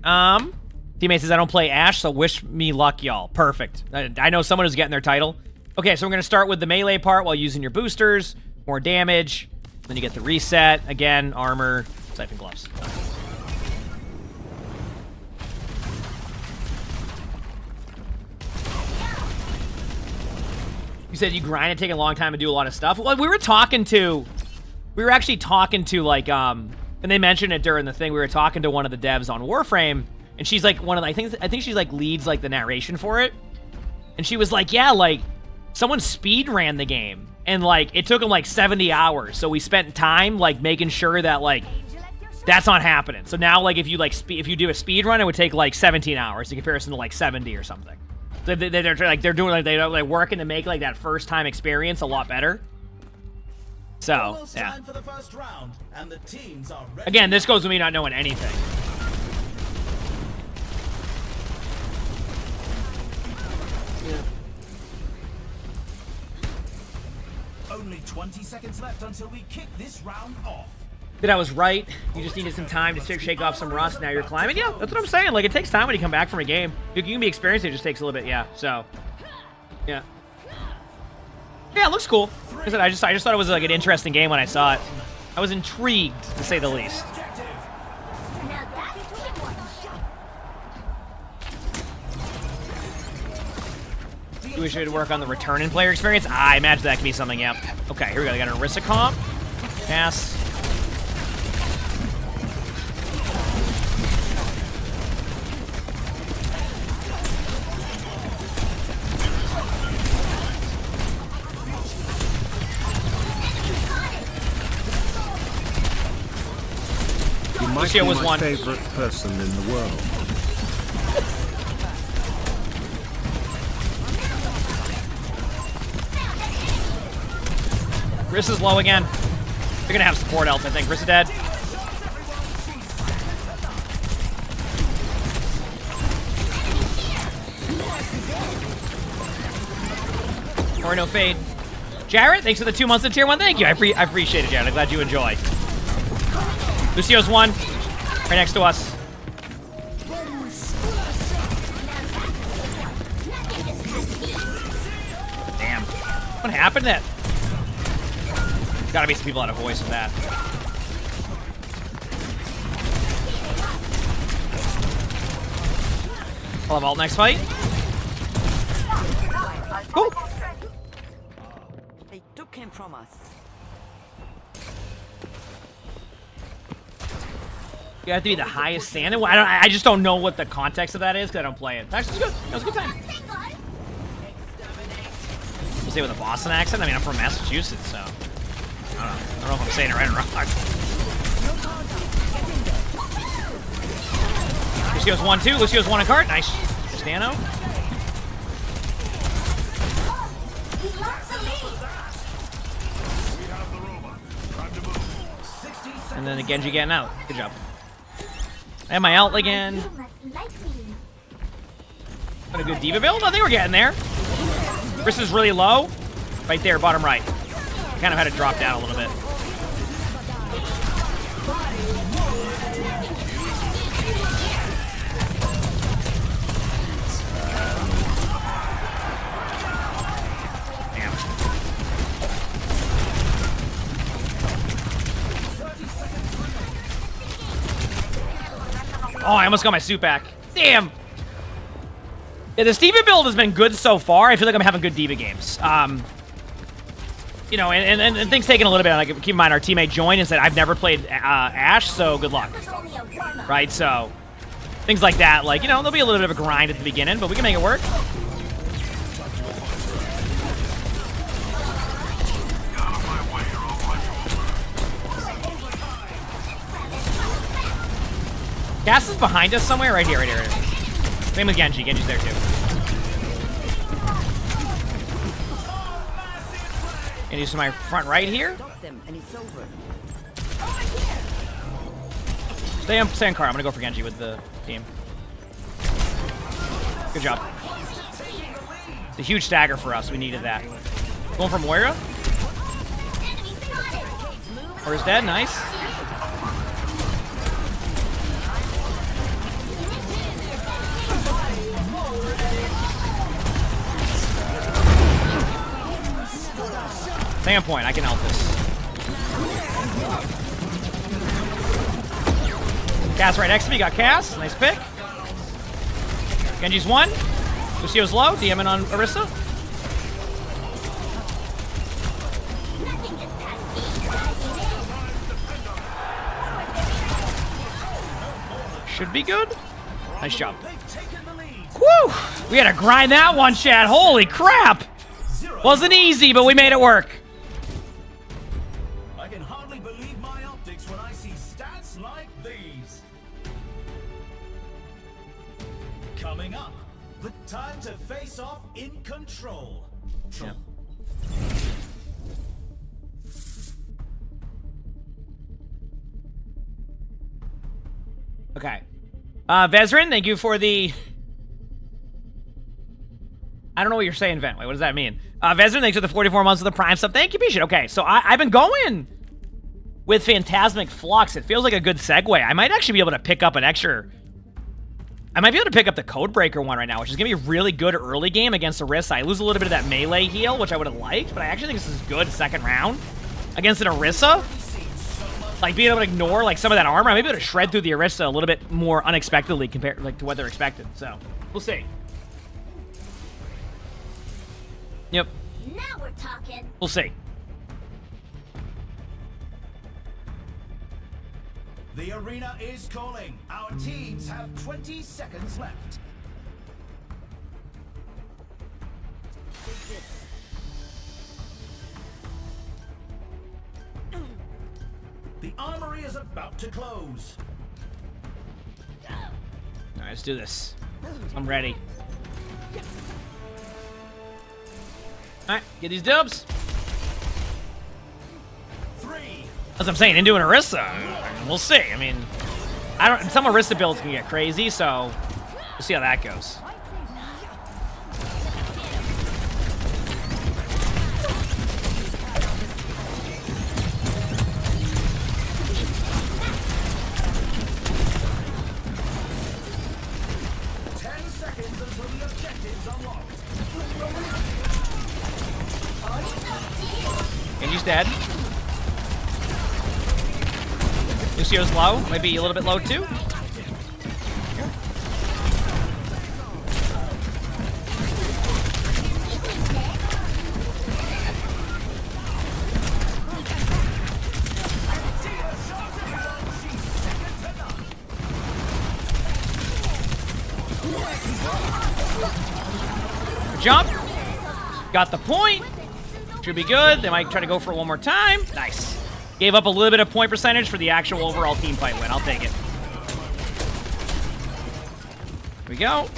Teammate says I don't play Ashe, so wish me luck, y'all. Perfect. I know someone who's getting their title. Okay, so we're gonna start with the melee part while using your boosters, more damage. Then you get the reset again, armor, siphon gloves. You said you grind and take a long time and do a lot of stuff. Well, we were actually talking to like and they mentioned it during the thing. We were talking to one of the devs on Warframe, and she's like one of the, I think she's like leads like the narration for it. And she was like, yeah, like someone speed ran the game and like it took them like 70 hours. So we spent time like making sure that like that's not happening. So now like if you do a speed run, it would take like 17 hours in comparison to like 70 or something. So they're working to make like that first time experience a lot better. So Almost yeah. time for the first round, and the teams are ready. Again, this goes with me not knowing anything. Only 20 seconds left until we kick this round off. That I was right. You just needed some time to shake off some rust. Now you're climbing. Yeah, that's what I'm saying. Like, it takes time when you come back from a game. You can be experienced. It just takes a little bit. Yeah. So, yeah. Yeah, it looks cool. Like I said, I just thought it was like an interesting game when I saw it. I was intrigued, to say the least. We should work on the return and player experience. I imagine that could be something. Yep. Okay, here we go. They got an Orisa comp. Pass. You might Lucio be was my one. favorite person in the world. Riss is low again. They're gonna have support else, I think. Riss is dead. Or no fade. Jarrett, thanks for the 2 months of tier 1. Thank you. I appreciate it, Jarrett. I'm glad you enjoy. Lucio's one. Right next to us. Damn. What happened to that? Gotta be some people out of voice with that. I'll have ult next fight. Cool. They took him from us. You have to be the highest standing. I just don't know what the context of that is because I don't play it. That's good. That was a good time. We'll say with a Boston accent. I mean, I'm from Massachusetts, so I don't know if I'm saying it right or wrong. Lucio's 1-2. Lucio's 1 a cart. Nice. Stano. And then the Genji getting out. Good job. I have my ult again. Got a good D.Va build. I think we're getting there. Chris is really low. Right there, bottom right. Kind of had to drop down a little bit. Damn. Oh, I almost got my suit back. Damn. Yeah, this D.Va build has been good so far. I feel like I'm having good D.Va games. You know, and things taking a little bit. Like, keep in mind, our teammate joined and said, I've never played Ashe, so good luck. Right, so things like that. Like, you know, there'll be a little bit of a grind at the beginning, but we can make it work. Gas is behind us somewhere. Right here, right here, right here. Same with Genji. Genji's there, too. And he's to my front right here. Stop them, and it's over. Stay on Car. I'm gonna go for Genji with the team. Good job. It's a huge stagger for us. We needed that. Going for Moira. Moira's dead. Nice. Standpoint, I can help this. Cass right next to me, got Cass. Nice pick. Genji's one. Lucio's low, DMing on Orisa. Should be good. Nice job. Woo! We had to grind that one, chat. Holy crap! Wasn't easy, but we made it work. I can hardly believe my optics when I see stats like these. Coming up, the time to face off in control. Yeah. Okay. Vezrin, thank you for the... I don't know what you're saying, Vent. Wait, what does that mean? Vezrin, thanks for the 44 months of the Prime sub. Thank you, Bishop. Okay, so I've been going with Phantasmic Flux. It feels like a good segue. I might actually be able to pick up an extra... I might be able to pick up the Codebreaker one right now, which is going to be a really good early game against Orisa. I lose a little bit of that melee heal, which I would have liked, but I actually think this is good second round against an Orisa. Like, being able to ignore, like, some of that armor. I may be able to shred through the Orisa a little bit more unexpectedly compared, like, to what they're expected. So, we'll see. Yep. Now we're talking. We'll see. The arena is calling. Our teams have 20 seconds left. The armory is about to close. Alright, let's do this. I'm ready. Alright, get these dubs. As I'm saying, into an Orisa. We'll see. I mean, some Orisa builds can get crazy, so we'll see how that goes. Genji's dead. Lucio's low. Might be a little bit low too. Jump. Got the point. Should be good. They might try to go for it one more time. Nice. Gave up a little bit of point percentage for the actual overall team fight win. I'll take it. Here we go.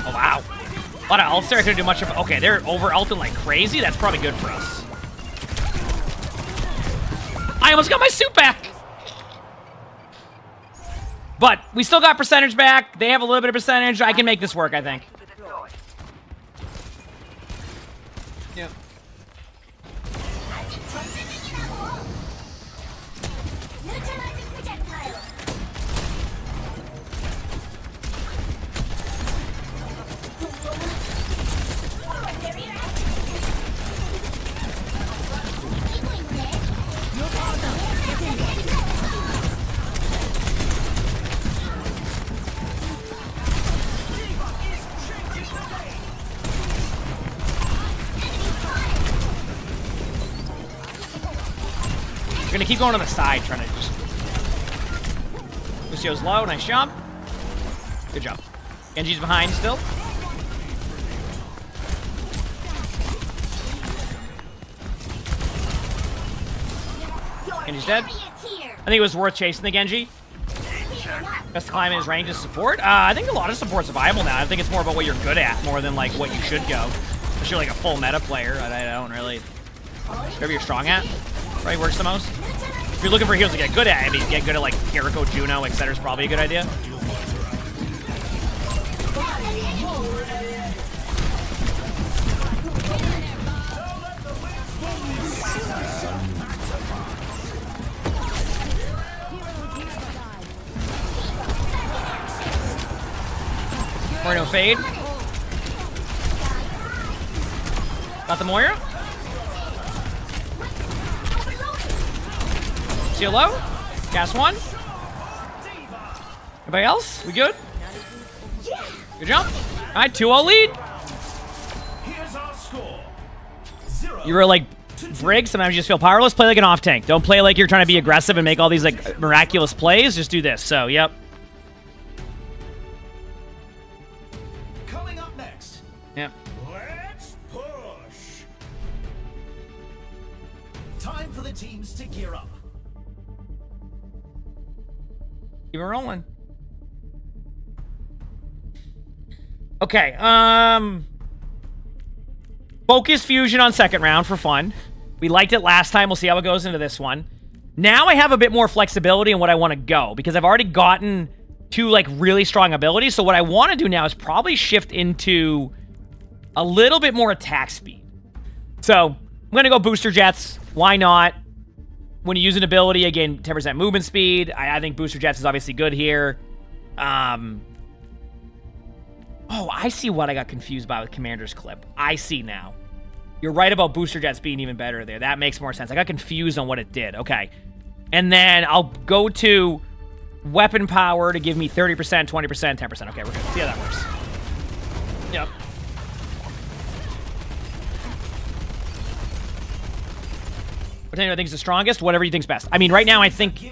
Oh, wow. A lot of ults there. I couldn't do much of... Okay, they're over-ulting like crazy. That's probably good for us. I almost got my suit back! But we still got percentage back. They have a little bit of percentage. I can make this work, I think. Yep. We're gonna keep going on the side, trying to just... Lucio's low, nice jump. Good job. Genji's behind still. Genji's dead. I think it was worth chasing the Genji. Best to climb in his range is support. I think a lot of support's viable now. I think it's more about what you're good at more than like what you should go. Unless you're like a full meta player. I don't really. Whatever you're strong at, probably works the most. If you're looking for heroes to get good at, I mean, get good at like Kiriko, Juno, etc. is probably a good idea. Moira fade. Got the Moira. Seal low. Cast one. Everybody else? We good? Good jump. All right, 2-0 lead. Here's our score. You were like Brig. Sometimes you just feel powerless. Play like an off tank. Don't play like you're trying to be aggressive and make all these like miraculous plays. Just do this. So, yep. Coming up next. Yep. Let's push. Time for the teams to gear up. Keep it rolling. Okay, Focus Fusion on second round for fun. We liked it last time. We'll see how it goes into this one. Now I have a bit more flexibility in what I want to go because I've already gotten 2 like really strong abilities. So what I want to do now is probably shift into a little bit more attack speed. So I'm going to go Booster Jets. Why not? When you use an ability, again, 10% movement speed. I think Booster Jets is obviously good here. Oh, I see what I got confused by with Commander's clip. I see now. You're right about Booster Jets being even better there. That makes more sense. I got confused on what it did. Okay. And then I'll go to weapon power to give me 30%, 20%, 10%. Okay, we're good. See how that works. Yep. What do you think is the strongest? Whatever you think's best. I mean, right now I think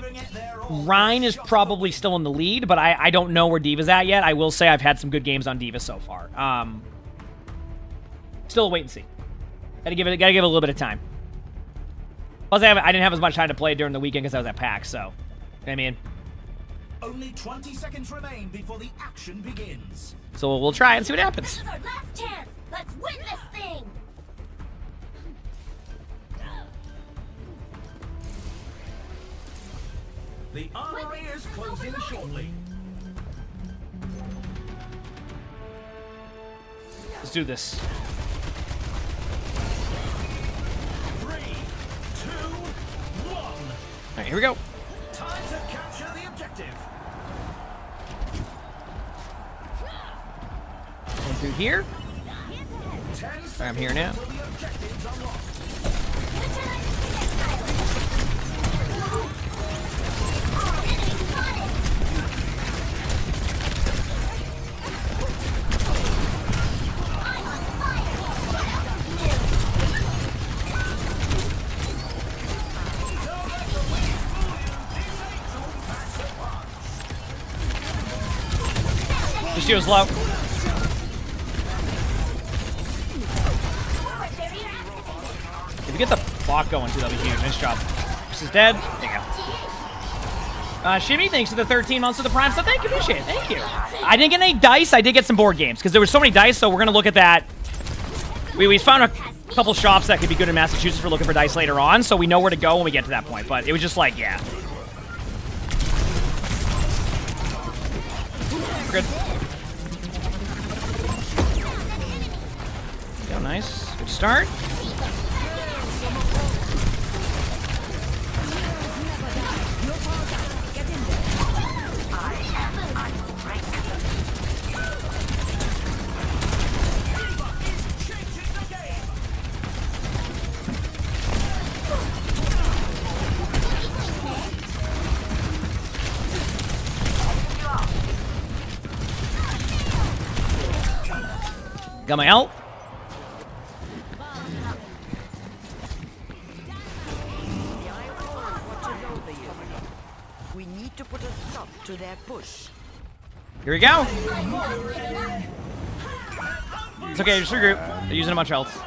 Rhine is probably still in the lead, but I don't know where D.Va's at yet. I will say I've had some good games on D.Va so far. Still a wait and see. Gotta give it a little bit of time. Plus, I didn't have as much time to play during the weekend because I was at PAX, so. You know what I mean? Only 20 seconds remain before the action begins. So we'll try and see what happens. This is our last chance. Let's win this thing. The armory is closing shortly. Let's do this. 3, 2, 1. All right, here we go. Time to capture the objective. Going through here. I'm here now. Lucio's low. If you get the block going too, that'll be huge. Nice job. This is dead. There you go. Shimmy, thanks for the 13 months of the Prime stuff. Thank you, appreciate it. Thank you. I didn't get any dice. I did get some board games because there were so many dice, so we're going to look at that. We found a couple shops that could be good in Massachusetts for looking for dice later on, so we know where to go when we get to that point, but it was just like, yeah. Good. Go, nice. Good start. Got my ult. We need to put a stop to their push. Here we go. It's okay, just regroup. They're using a bunch of ults.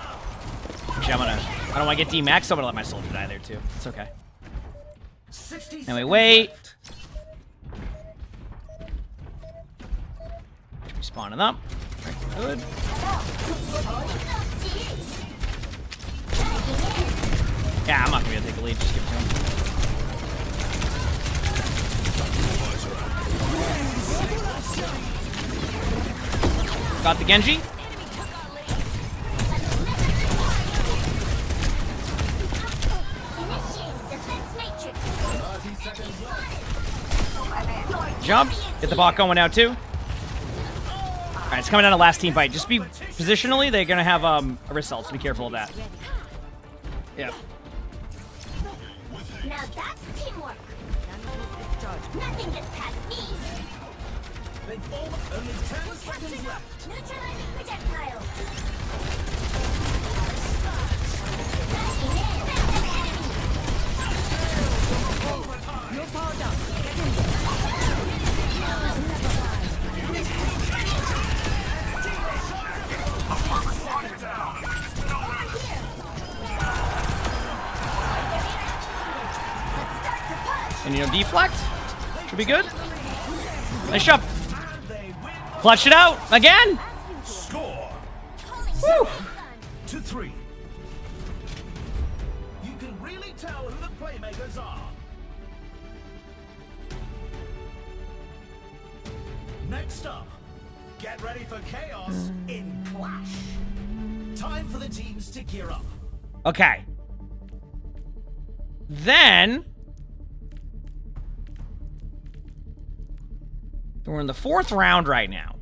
Actually, I don't want to get D-max, so I'm going to let my soldier die there too. It's okay. And we wait. Spawning up. Very good. Yeah, I'm not gonna be able to take the lead. Just give it to him. Got the Genji. Jump. Get the bot going out too. Alright, it's coming down to last team fight. Just be positionally, they're gonna have a result, so be careful of that. Yep. Now that's teamwork. Nothing gets past me. They've fallen only 10 seconds left. Neutralizing projectile. You're powered up. Get in there. And you know, deflect should be good. Nice job. Clutch it out again. Score. Woo. 2-3. You can really tell who the playmakers are. Next up, get ready for chaos in Clash. Time for the teams to gear up. Okay. Then we're in the 4th round right now.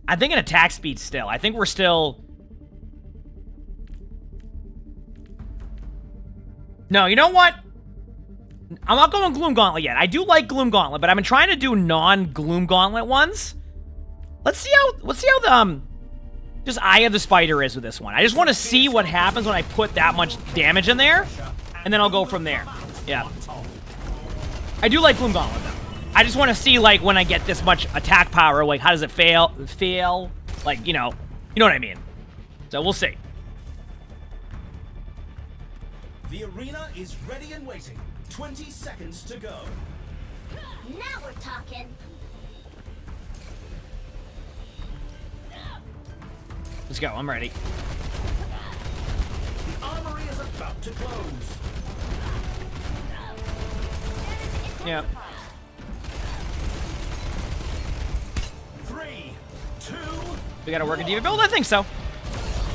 I think an attack speed still. I think we're still... No, you know what? I'm not going Gloom Gauntlet yet. I do like Gloom Gauntlet, but I've been trying to do non-Gloom Gauntlet ones. Let's see how the just Eye of the Spider is with this one. I just want to see what happens when I put that much damage in there, and then I'll go from there. Yeah. I do like Gloom Gauntlet though. I just want to see, like, when I get this much attack power, like, how does it fail? Like, you know what I mean. So we'll see. The arena is ready and waiting. 20 seconds to go. Now we're talking. Let's go. I'm ready. The armory is about to close. Yeah. 3, 2. We gotta work a diva build? I think so.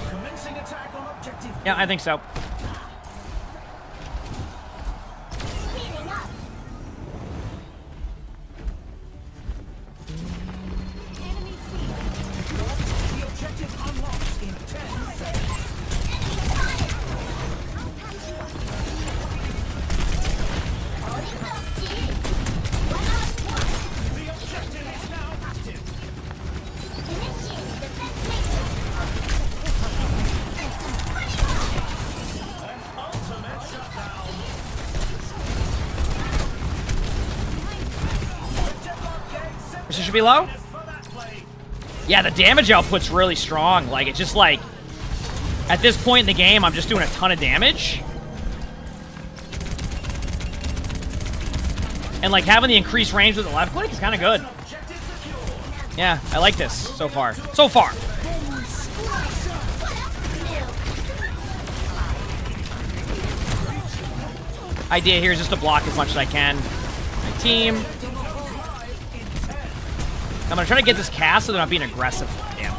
Commencing attack on objective. Yeah, I think so. Speeding up. Enemy seen. The objective unlocks in 10 seconds. Enemy spotted. The objective is now active. Initiating defense matrix. An ultimate shutdown. The deadlock gate This should be low? for that play. Yeah, the damage output's really strong. Like, it's just like, at this point in the game, I'm just doing a ton of damage. And, like, having the increased range with the left click is kind of good. Objective secure. Yeah, I like this so far. So far. Idea here is just to block as much as I can. My team. I'm gonna try to get this cast so they're not being aggressive. Damn.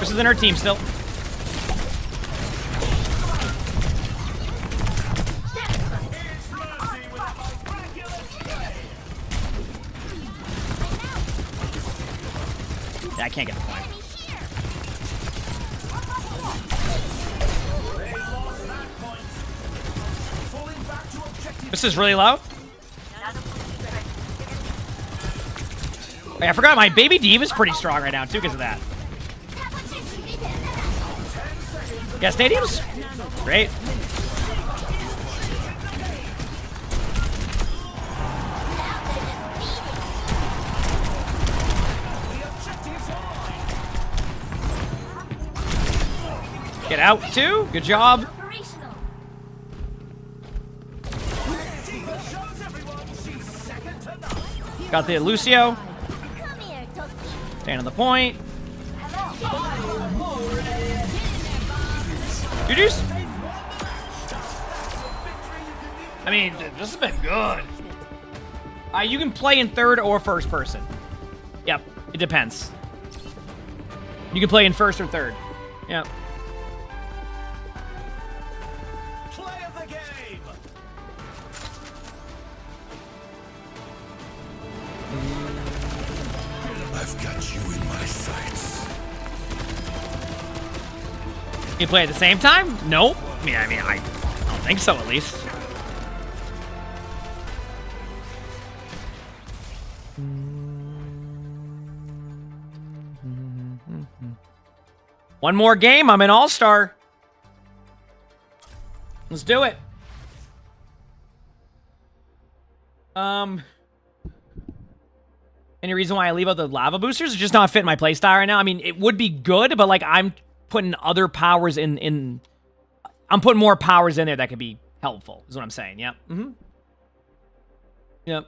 This is in her team still. Yeah, I can't get the point. This is really low. Hey, I forgot my baby diva is pretty strong right now too because of that. Yeah, stadiums. Great. Get out too. Good job. Operational. Got the Lucio. Come here, Toki. Stand on the point. GG's. I mean, this has been good. You can play in third or first person. Yep, it depends. You can play in first or third. Yep. Play of the game. I've got you in my sights. You play at the same time? Nope. I mean, I don't think so, at least. One more game, I'm an all-star. Let's do it. Any reason why I leave out the lava boosters? It's just not fitting my playstyle right now. I mean, it would be good, but like I'm putting other powers in I'm putting more powers in there that could be helpful, is what I'm saying. Yep. Mm-hmm. Yep.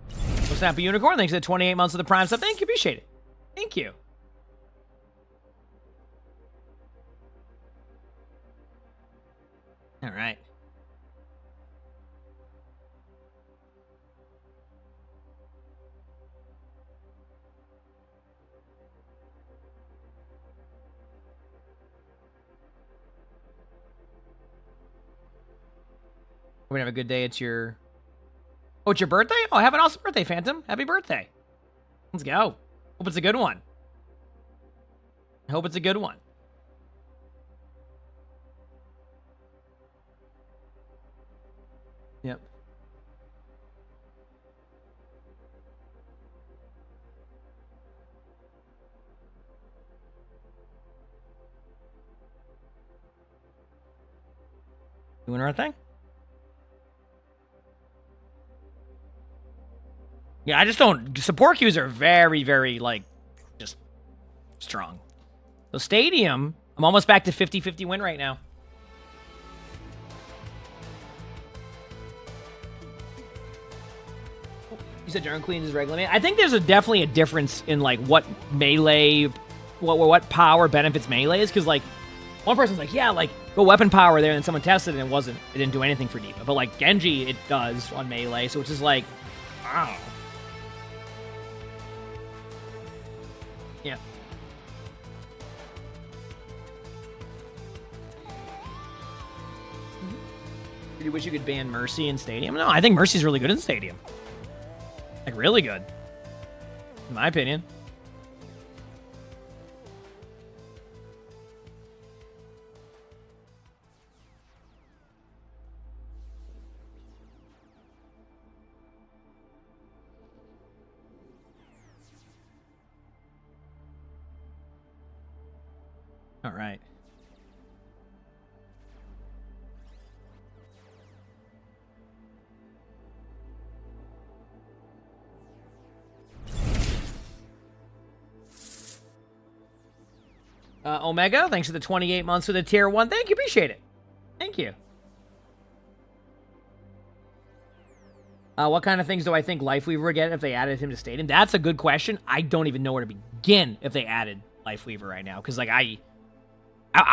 Well, Snappy Unicorn, thanks for the 28 months of the Prime sub. Thank you, appreciate it. Thank you. All right. We're gonna have a good day. It's your... Oh, it's your birthday? Oh, have an awesome birthday, Phantom. Happy birthday. Let's go. Hope it's a good one. I hope it's a good one. Yep. Doing our thing? Yeah, I just don't... Support queues are very, very, like, just strong. So Stadium, I'm almost back to 50-50 win right now. You said Jarn Queen is regular melee. I think there's definitely a difference in, like, what melee... What power benefits melee is, because, like, one person's like, yeah, like, go weapon power there, and then someone tested it and it didn't do anything for D.Va. But, like, Genji, it does on melee, so it's just like, wow. Yeah. Do you wish you could ban Mercy in Stadium? No, I think Mercy's really good in Stadium. Like, really good. In my opinion. All right. Omega, thanks for the 28 months for the tier 1. Thank you, appreciate it. Thank you. What kind of things do I think Lifeweaver would get if they added him to Stadium? That's a good question. I don't even know where to begin if they added Lifeweaver right now, because like I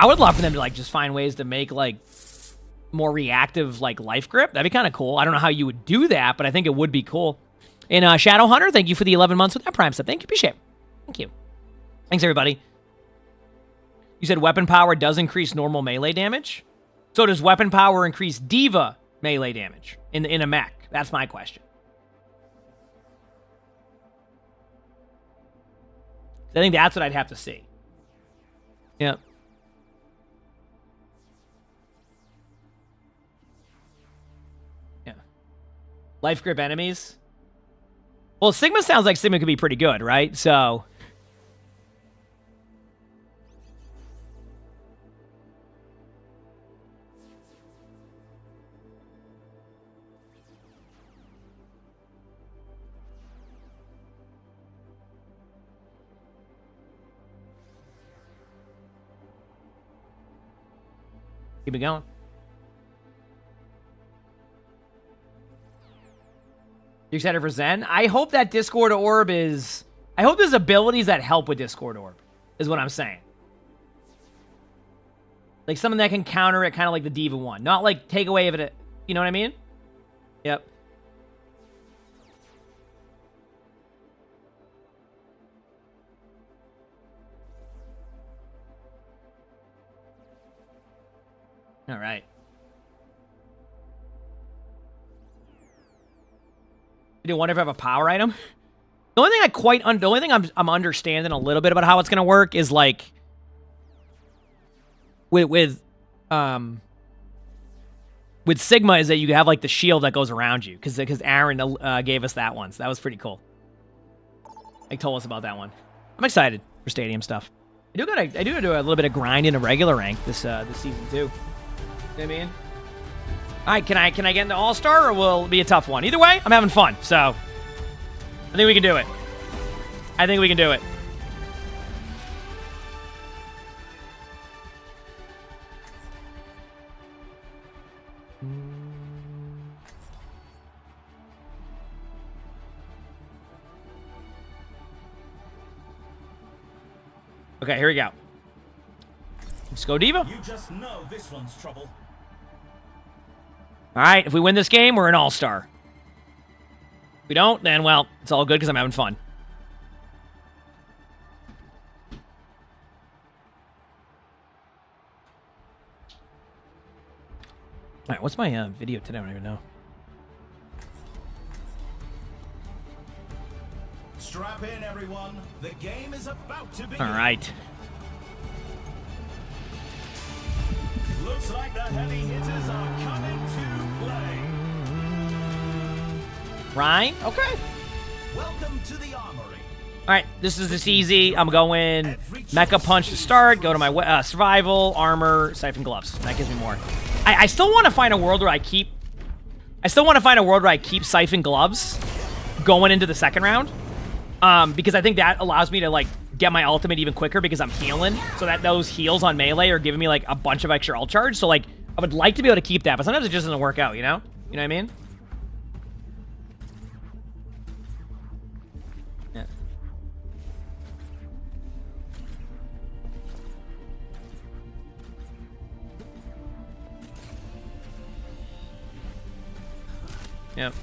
would love for them to like just find ways to make like more reactive like life grip. That'd be kind of cool. I don't know how you would do that, but I think it would be cool. And Shadow Hunter, thank you for the 11 months with that Prime sub. Thank you, appreciate it. Thank you. Thanks everybody. You said weapon power does increase normal melee damage. So does weapon power increase D.Va melee damage in a mech? That's my question. I think that's what I'd have to see. Yeah. Yeah. Life grip enemies. Well, Sigma sounds like Sigma could be pretty good, right? So... Keep it going. You excited for Zen? I hope that Discord Orb is... I hope there's abilities that help with Discord Orb, is what I'm saying. Like something that can counter it, kind of like the Diva one. Not like take away of it. You know what I mean? Yep. All right. I do wonder if I have a power item. The only thing the only thing I'm understanding a little bit about how it's gonna work is like with Sigma is that you have like the shield that goes around you because Aaron gave us that one, so that was pretty cool. Like told us about that one. I'm excited for stadium stuff. I do gotta do a little bit of grind in a regular rank this season too. You know what I mean? All right, can I get into All-Star or will it be a tough one? Either way, I'm having fun, so I think we can do it. I think we can do it. Okay, here we go. Let's go, Diva. You just know this one's trouble. All right, if we win this game, we're an all-star. If we don't, then, well, it's all good because I'm having fun. All right, what's my video today? I don't even know. Strap in, everyone. The game is about to begin. All right. Looks like the heavy hitters are coming to play. Ryan? Okay. Welcome to the armory. All right, this is easy. I'm going Mecha Punch to start. Go to my Survival, Armor, Siphon Gloves. That gives me more. I still want to find a world where I keep... Siphon Gloves going into the second round. Because I think that allows me to, like, get my ultimate even quicker because I'm healing. So that those heals on melee are giving me, like, a bunch of extra ult charge. So, like, I would like to be able to keep that. But sometimes it just doesn't work out, you know? You know what I mean? Yeah. Yep.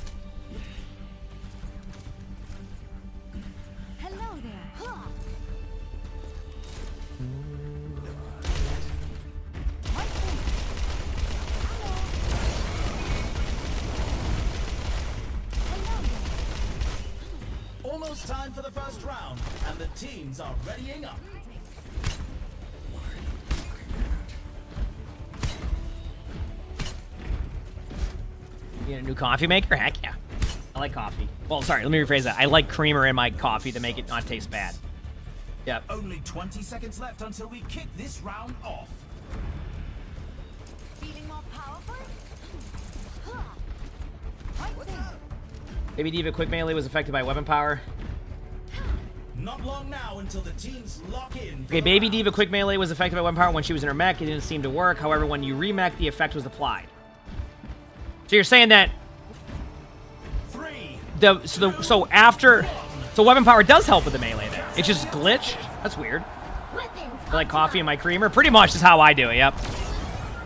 Hello there. Huh. Almost time for the first round, and the teams are readying up. You need a new coffee maker? Heck yeah. I like coffee. Well, sorry, let me rephrase that. I like creamer in my coffee to make it not taste bad. Yep. Only 20 seconds left until we kick this round off. Feeling more powerful? Huh. What's up? Baby Diva quick melee was affected by weapon power. Not long now until the teams lock in. Okay, Baby Diva quick melee was affected by weapon power when she was in her mech. It didn't seem to work. However, when you remech, the effect was applied. So you're saying that so weapon power does help with the melee then. It's just glitched. That's weird. I like coffee in my creamer. Pretty much is how I do it. Yep. All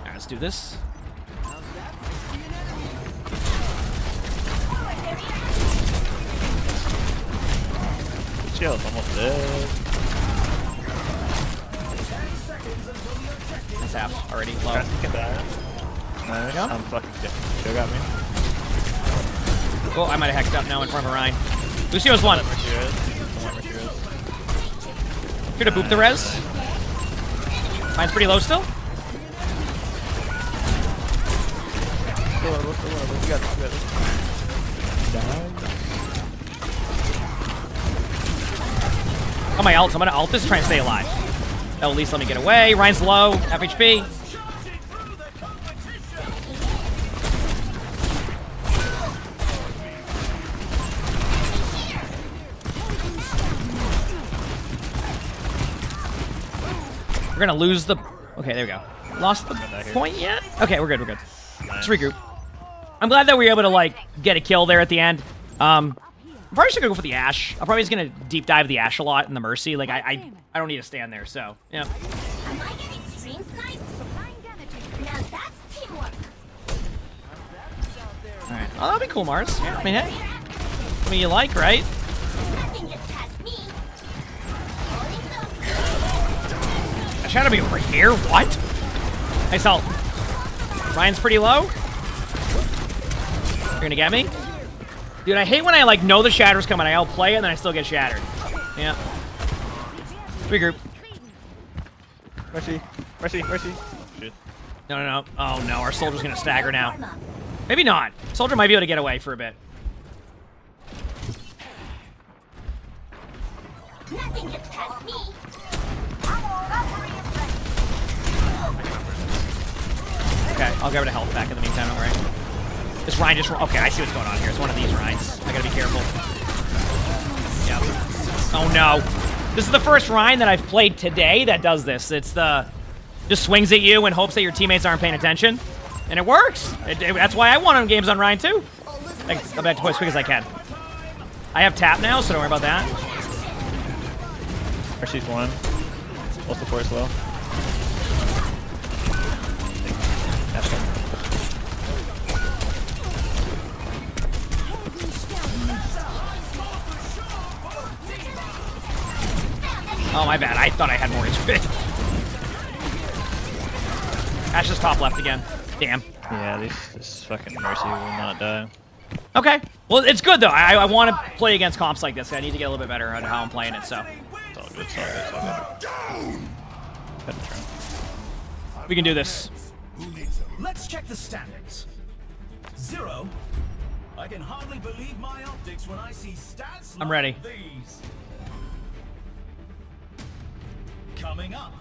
right, let's do this. Shield's almost dead. That's half already low. Nice. I'm fucking dead. Still got me. Cool, I might have hexed up now in front of Ryan. Lucio's one. Here to boop the res. Mine's pretty low still. Oh, my ult. I'm gonna ult this, try and stay alive. That'll at least let me get away. Ryan's low, FHP. We're gonna lose the... Okay, there we go. lost the point yet? Okay, we're good. We're good. Let's regroup. I'm glad that we were able to like get a kill there at the end. I'm probably just gonna go for the Ashe. I'm probably just gonna deep dive the Ashe a lot in the Mercy. Like I don't need to stand there. So yeah. Am I getting stream sniped? Now that's teamwork. All right. Oh, that'll be cool, Mars. Yeah, I mean, hey. I mean, you like, right? Nothing gets past me. I try to be over here. What? Nice ult. Ryan's pretty low. You're gonna get me? Dude, I hate when I like know the shatter's coming. I outplay it and then I still get shattered. Yeah. Regroup. Mercy. Shit. No. Oh no, our soldier's gonna stagger now. Maybe not. Soldier might be able to get away for a bit. Nothing gets past me. Okay, I'll get rid of health back in the meantime, don't worry. This Ryan just... Okay, I see what's going on here. It's one of these Ryans. I gotta be careful. Yep. Oh no. This is the first Ryan that I've played today that does this. It's the... Just swings at you and hopes that your teammates aren't paying attention. And it works. That's why I won on games on Ryan too. I can go back to play as quick as I can. I have tap now, so don't worry about that. Mercy's one. Full support as well. Oh, my bad. I thought I had more HP. Ashe is top left again. Damn. Yeah, this fucking Mercy will not die. Okay. Well, it's good, though. I want to play against comps like this. I need to get a little bit better on how I'm playing it, so. It's all good, it's all good. We can do this. Let's check the standings. 0. I can hardly believe my optics when I see stats I'm ready. like these. Coming up.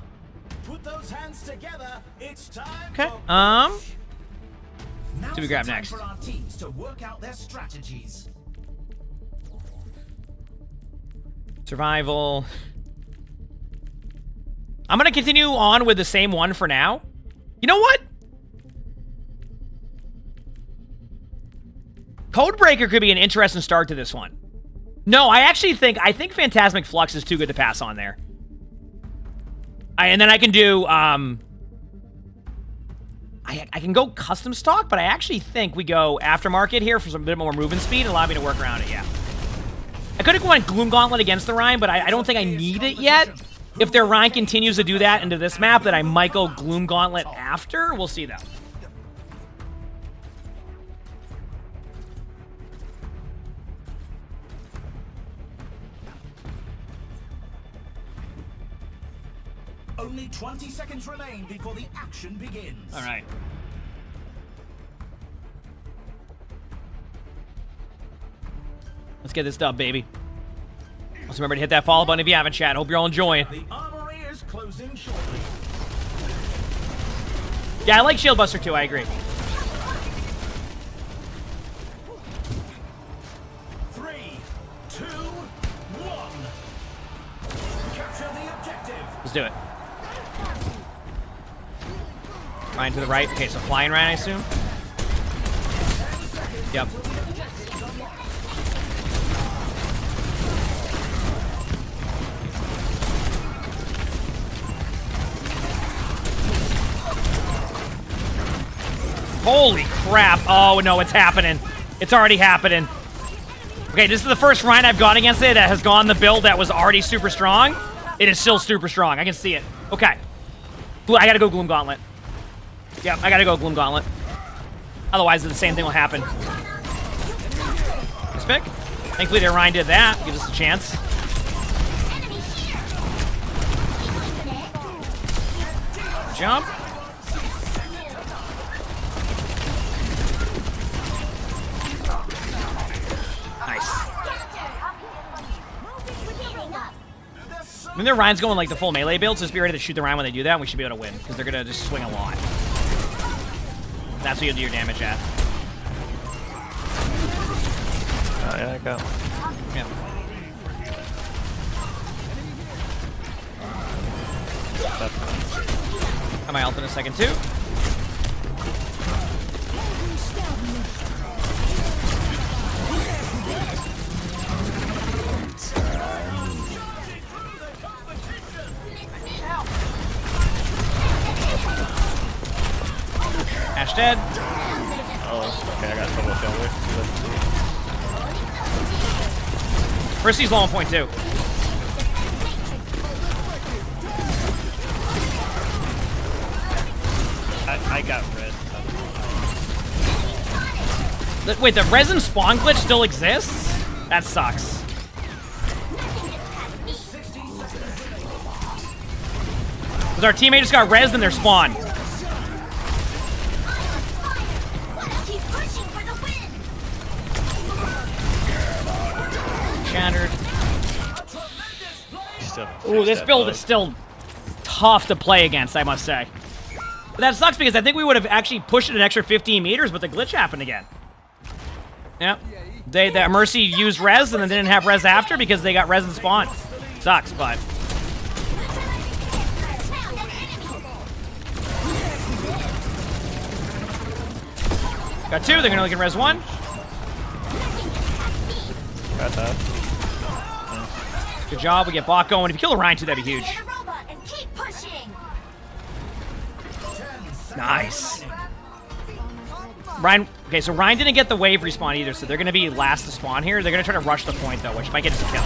Put those hands together. It's time. Okay. Now's do we grab the time next? for our teams to work out their strategies. Survival. I'm going to continue on with the same one for now. You know what? Codebreaker could be an interesting start to this one. No, I think Phantasmic Flux is too good to pass on there. And then I can do, I can go custom stock, but I actually think we go aftermarket here for some bit more movement speed and allow me to work around it, yeah. I could have gone Gloom Gauntlet against the Rhine, but I don't think I need it yet. If their Rhine continues to do that into this map, then I might go Gloom Gauntlet after. We'll see, though. Only 20 seconds remain before the action begins. All right. Let's get this dub, baby. Let's remember to hit that follow button if you haven't, chat. Hope you're all enjoying. The armory is closing shortly. Yeah, I like Shield Buster too. I agree. 3, 2, 1. Capture the objective. Let's do it. Ryan to the right. Okay, so flying Ryan, I assume. Yep. Holy crap. Oh, no, it's happening. It's already happening. Okay, this is the first Ryan I've gone against it that has gone the build that was already super strong. It is still super strong. I can see it. Okay. I gotta go Gloom Gauntlet. Yep, I gotta go Gloom Gauntlet. Otherwise, the same thing will happen. Nice pick. Thankfully, their Ryan did that. Gives us a chance. Jump. I mean, their Ryan's going like the full melee build, so just be ready to shoot the Ryan when they do that, and we should be able to win, because they're going to just swing a lot. That's what you do your damage at. Oh, yeah, I go. Yeah. Got my ult in a second too. Ash dead. Oh, okay, I got trouble shoulder. Mercy's low on point too. I got red. Wait, the resin spawn glitch still exists? That sucks. Because our teammate just got rezzed in their spawn. Shattered. Ooh, this build is still tough to play against, I must say. But that sucks because I think we would have actually pushed it an extra 15 meters, but the glitch happened again. Yep. That Mercy used res and then didn't have res after because they got res in spawn. Sucks, but... Got two, they're gonna look at res one. Got that. Good job, we get bot going. If you kill the Ryan too, that'd be huge. Nice. Ryan, okay, so Ryan didn't get the wave respawn either, so they're gonna be last to spawn here. They're gonna try to rush the point though, which might get us a kill.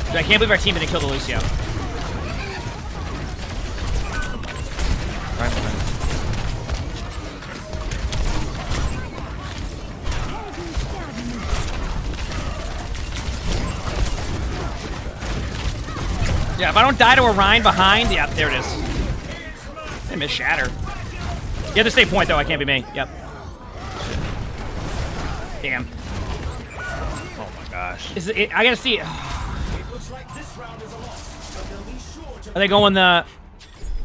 Dude, I can't believe our team didn't kill the Lucio. Right behind. Yeah, if I don't die to a Rhine behind, yeah, there it is. I missed Shatter. You have to stay point though, I can't be me. Yep. Damn. Oh my gosh. Is it, I gotta see it. Are they going the...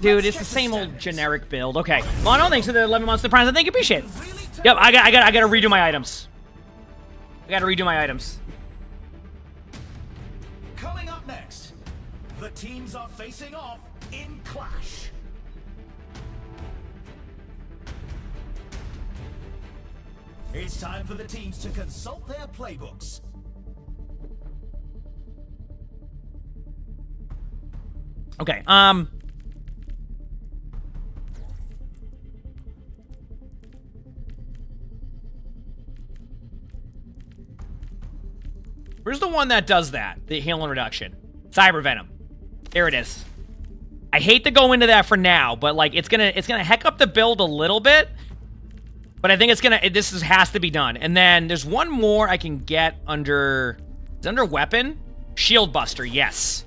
Dude, it's the same old generic build. Okay. Well, no, thanks for the 11 months of Prime. Thank you, appreciate it. Yep, I gotta redo my items. I gotta redo my items. Coming up next, the teams are facing off in Clash. It's time for the teams to consult their playbooks. Okay, where's the one that does that? The healing reduction. Cyber Venom. There it is. I hate to go into that for now, but like it's gonna heck up the build a little bit. But I think this has to be done. And then there's one more I can get under... It's under weapon? Shield Buster, yes.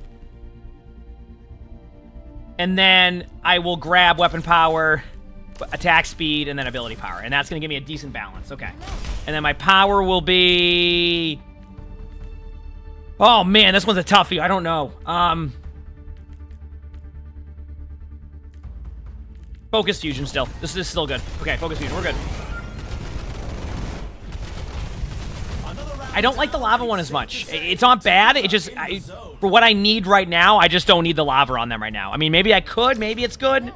And then I will grab weapon power, attack speed, and then ability power. And that's going to give me a decent balance. Okay. And then my power will be... Oh, man, this one's a toughie. I don't know. Focus Fusion still. This is still good. Okay, Focus Fusion. We're good. I don't like the lava one as much. It's not bad. It just... for what I need right now, I just don't need the lava on them right now. I mean, maybe I could. Maybe it's good. I'm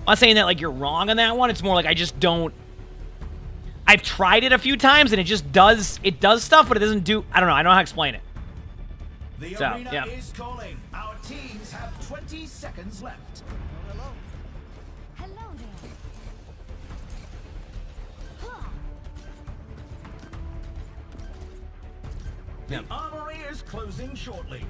not saying that, like, you're wrong on that one. It's more like I just don't... I've tried it a few times, and it just does... It does stuff, but it doesn't do... I don't know. I don't know how to explain it. The So, arena yeah. is calling. Our teams have 20 seconds left. Hello there. The armory is closing shortly.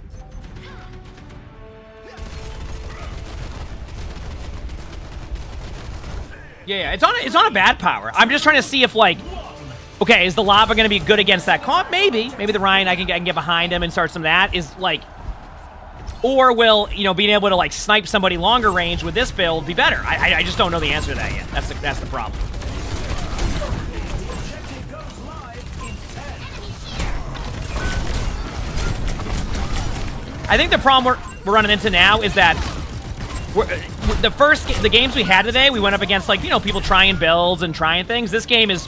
Yeah, it's not a bad power. I'm just trying to see if, like... Okay, is the lava going to be good against that comp? Maybe. Maybe the Ryan, I can get behind him and start some of that. Is, like... Or will, you know, being able to, like, snipe somebody longer range with this build be better? I just don't know the answer to that yet. That's the problem. I think the problem we're running into now is that the games we had today, we went up against, like, you know, people trying builds and trying things. This game is,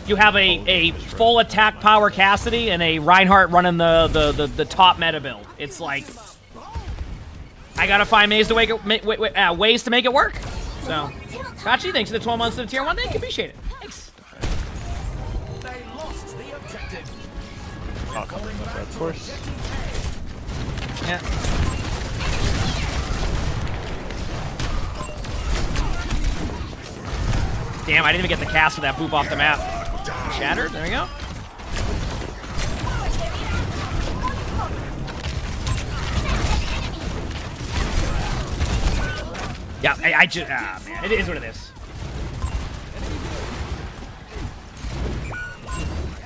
you have a full attack power Cassidy and a Reinhardt running the top meta build. It's like, I gotta find ways to make it work. So, Kachi, thanks for the 12 months to the tier 1. Thank you, appreciate it. Thanks. They lost the objective. Oh, come on, of course. Yeah. Damn, I didn't even get the cast of that boop off the map. Shattered, there we go. Yeah, I just, man, it is what it is.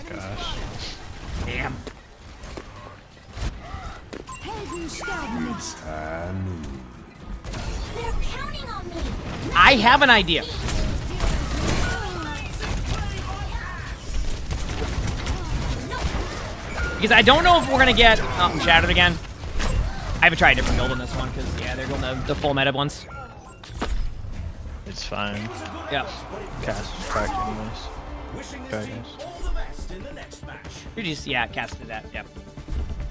Gosh. Damn. They're counting on me. I have an idea. Because I don't know if we're going to get... Oh, I'm shattered again. I haven't tried a different build on this one, because, yeah, they're going the full meta ones. It's fine. Yep. Cast is cracked anyways. Okay, guys. You just, yeah, casted that, yep.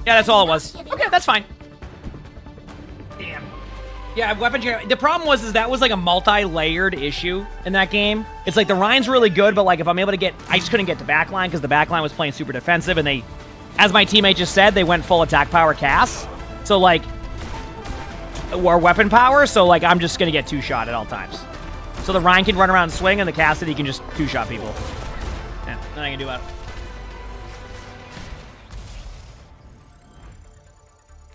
Yeah, that's all it was. Okay, that's fine. Damn. Yeah, weapon share. The problem was that was like a multi-layered issue in that game. It's like the Rhine's really good, but like if I'm able to get... I just couldn't get to backline because the backline was playing super defensive, and they... As my teammate just said, they went full attack power cast. So, like, or weapon power, so, like, I'm just going to get two-shot at all times. So the Rhine can run around and swing, and the Cassidy can just two-shot people. Yeah, nothing I can do about it.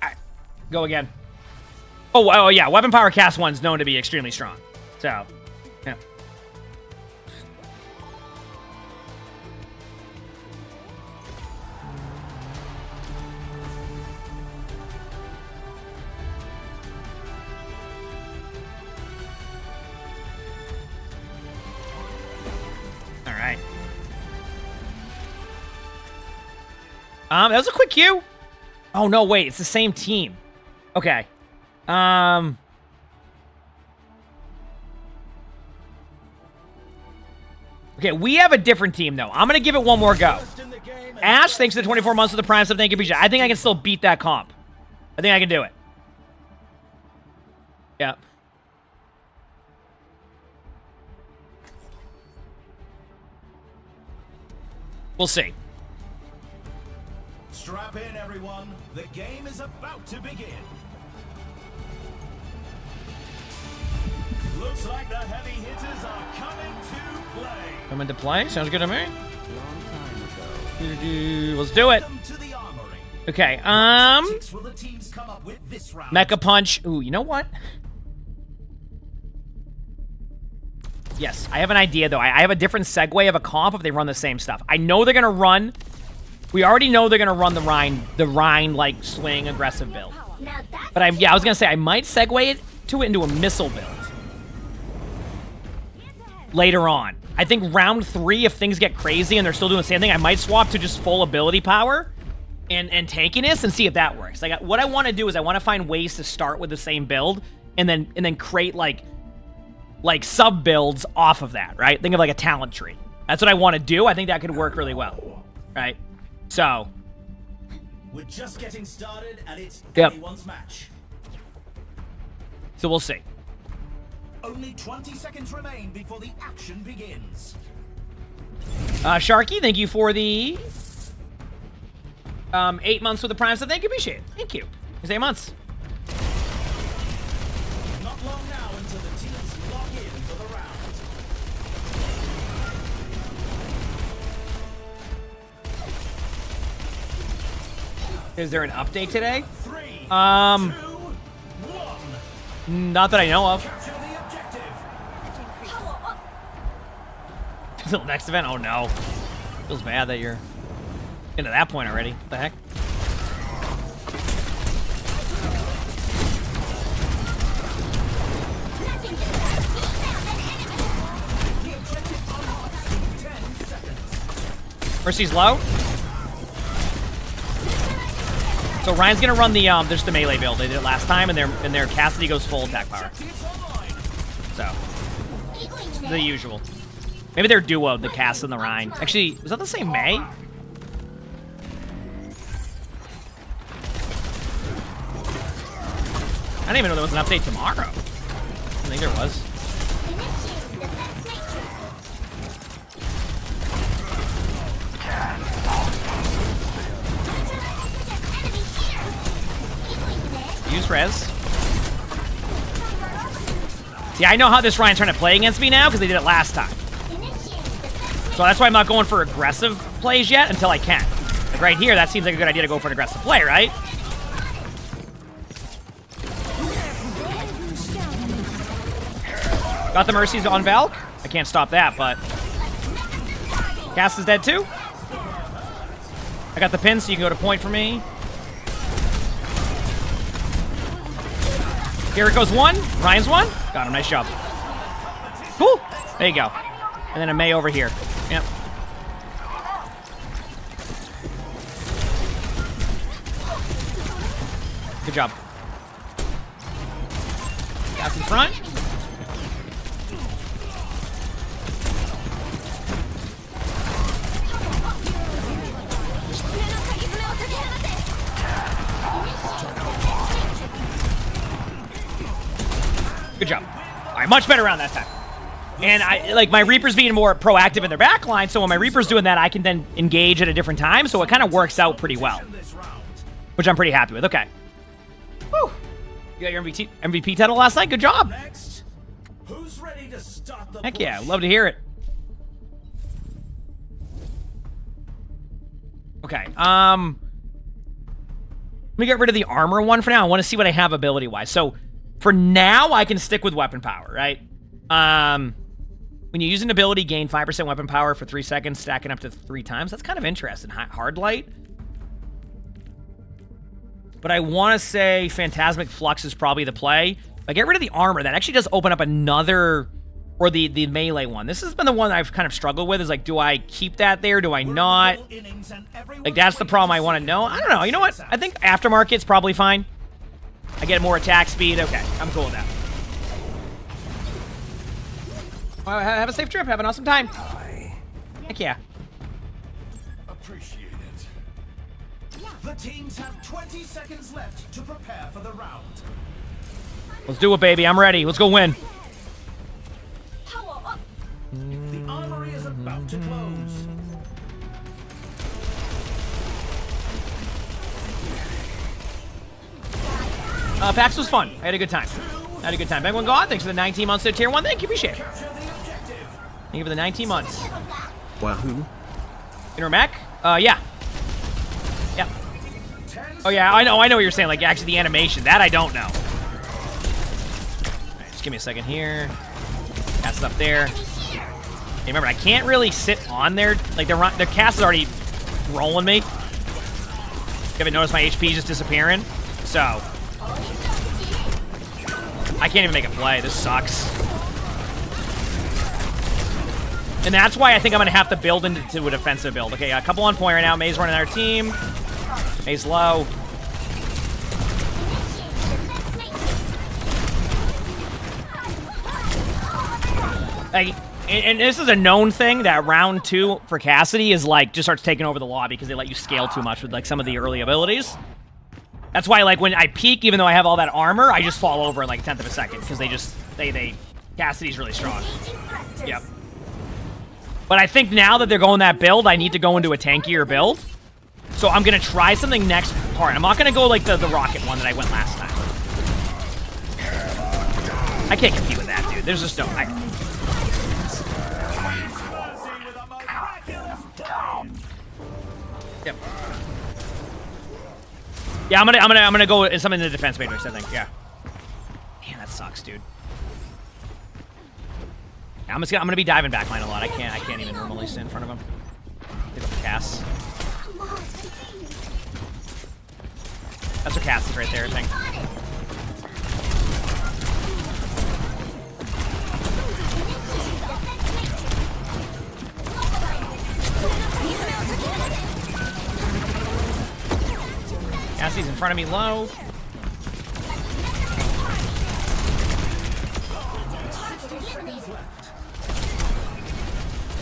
Alright, go again. Oh, yeah, weapon power cast 1's known to be extremely strong. So, yeah. Alright. That was a quick queue. Oh, no, wait. It's the same team. Okay. Okay, we have a different team, though. I'm going to give it one more go. Ash, thanks for the 24 months of the Prime sub. Thank you, BJ. I think I can still beat that comp. I think I can do it. Yep. We'll see. Strap in, everyone. The game is about to begin. Looks like the heavy hitters are coming to play. Coming to play? Sounds good to me. Let's do it. Okay, Mecha Punch. Ooh, you know what? Yes, I have an idea, though. I have a different segue of a comp if they run the same stuff. I know they're going to run... We already know they're going to run the Rhine, like, swing aggressive build. But I was going to say, I might segue it into a missile build. Later on. I think round 3, if things get crazy and they're still doing the same thing, I might swap to just full ability power and tankiness and see if that works. Like, what I want to do is I want to find ways to start with the same build and then create, like sub builds off of that, right? Think of like a talent tree. That's what I want to do. I think that could work really well, right? So we're just getting started, and it's anyone's match. So we'll see. Only 20 seconds remain before the action begins. Sharky, thank you for the 8 months with the Prime sub. Thank you, appreciate it. Thank you. It's 8 months. Not long now until the teams lock in for the round. Is there an update today? 3, 2, 1. Not that I know of. Till next event? Oh no. Feels bad that you're into that point already. What the heck? Mercy's low. So Ryan's gonna run the just the melee build. They did it last time, and their Cassidy goes full attack power. So, the usual. Maybe they're duo, the Cass and the Rhine. Actually, was that the same May? I didn't even know there was an update tomorrow. I think there was. Use res. See, I know how this Ryan's trying to play against me now because they did it last time. So that's why I'm not going for aggressive plays yet until I can. Like right here, that seems like a good idea to go for an aggressive play, right? Got the Mercies on Valk. I can't stop that, but... Cass is dead too. I got the pin, so you can go to point for me. Here it goes one. Ryan's one. Got him. Nice job. Cool. There you go. And then a May over here. Yep. Good job. Cass in front. Good job. All right, much better around that time. And I like my Reapers being more proactive in their backline, so when my Reaper's doing that, I can then engage at a different time, so it kind of works out pretty well. Which I'm pretty happy with. Okay. Whew. You got your MVP title last night? Good job. Next, who's ready to start the Heck yeah, love to hear it. Okay, let me get rid of the armor one for now. I want to see what I have ability-wise. So, for now, I can stick with weapon power, right? When you use an ability, gain 5% weapon power for 3 seconds, stacking up to 3 times. That's kind of interesting. Hard light. But I want to say Phantasmic Flux is probably the play. If I get rid of the armor, that actually does open up another... Or the melee one. This has been the one that I've kind of struggled with. Is like, do I keep that there? Do I not? Like, that's the problem I want to know. I don't know. You know what? I think Aftermarket's probably fine. I get more attack speed. Okay, I'm cool with that. Well, have a safe trip. Have an awesome time. Heck yeah. Appreciate it. The teams have 20 seconds left to prepare for the round. Let's do it, baby. I'm ready. Let's go win. The armory is about to close. PAX was fun. I had a good time. Penguin God, thanks for the 19 months to tier 1. Thank you, appreciate it. Thank you for the 19 months. Wahoo. Intermech? Yeah. Yeah. Oh yeah, I know what you're saying. Like, actually the animation. That I don't know. Alright, just give me a second here. Cast is up there. Hey, remember, I can't really sit on there. Like, their cast is already rolling me. You haven't noticed my HP just disappearing? So... I can't even make a play. This sucks. And that's why I think I'm going to have to build into a defensive build. Okay, a couple on point right now. May's running our team. May's low. Like, and this is a known thing that round 2 for Cassidy is like just starts taking over the lobby because they let you scale too much with like some of the early abilities. That's why like when I peek, even though I have all that armor, I just fall over in like a 10th of a second because Cassidy's really strong. Yep. But I think now that they're going that build, I need to go into a tankier build. So I'm gonna try something next part. I'm not gonna go like the rocket one that I went last time. I can't compete with that, dude. There's just no. Yep. Yeah, I'm gonna go in something in the defense matrix, I think. Yeah. Man, that sucks, dude. Yeah, I'm gonna be diving backline a lot. I can't even normally sit in front of him. Pick up the Cass. That's what Cass is right there, I think. Cassie's in front of me low.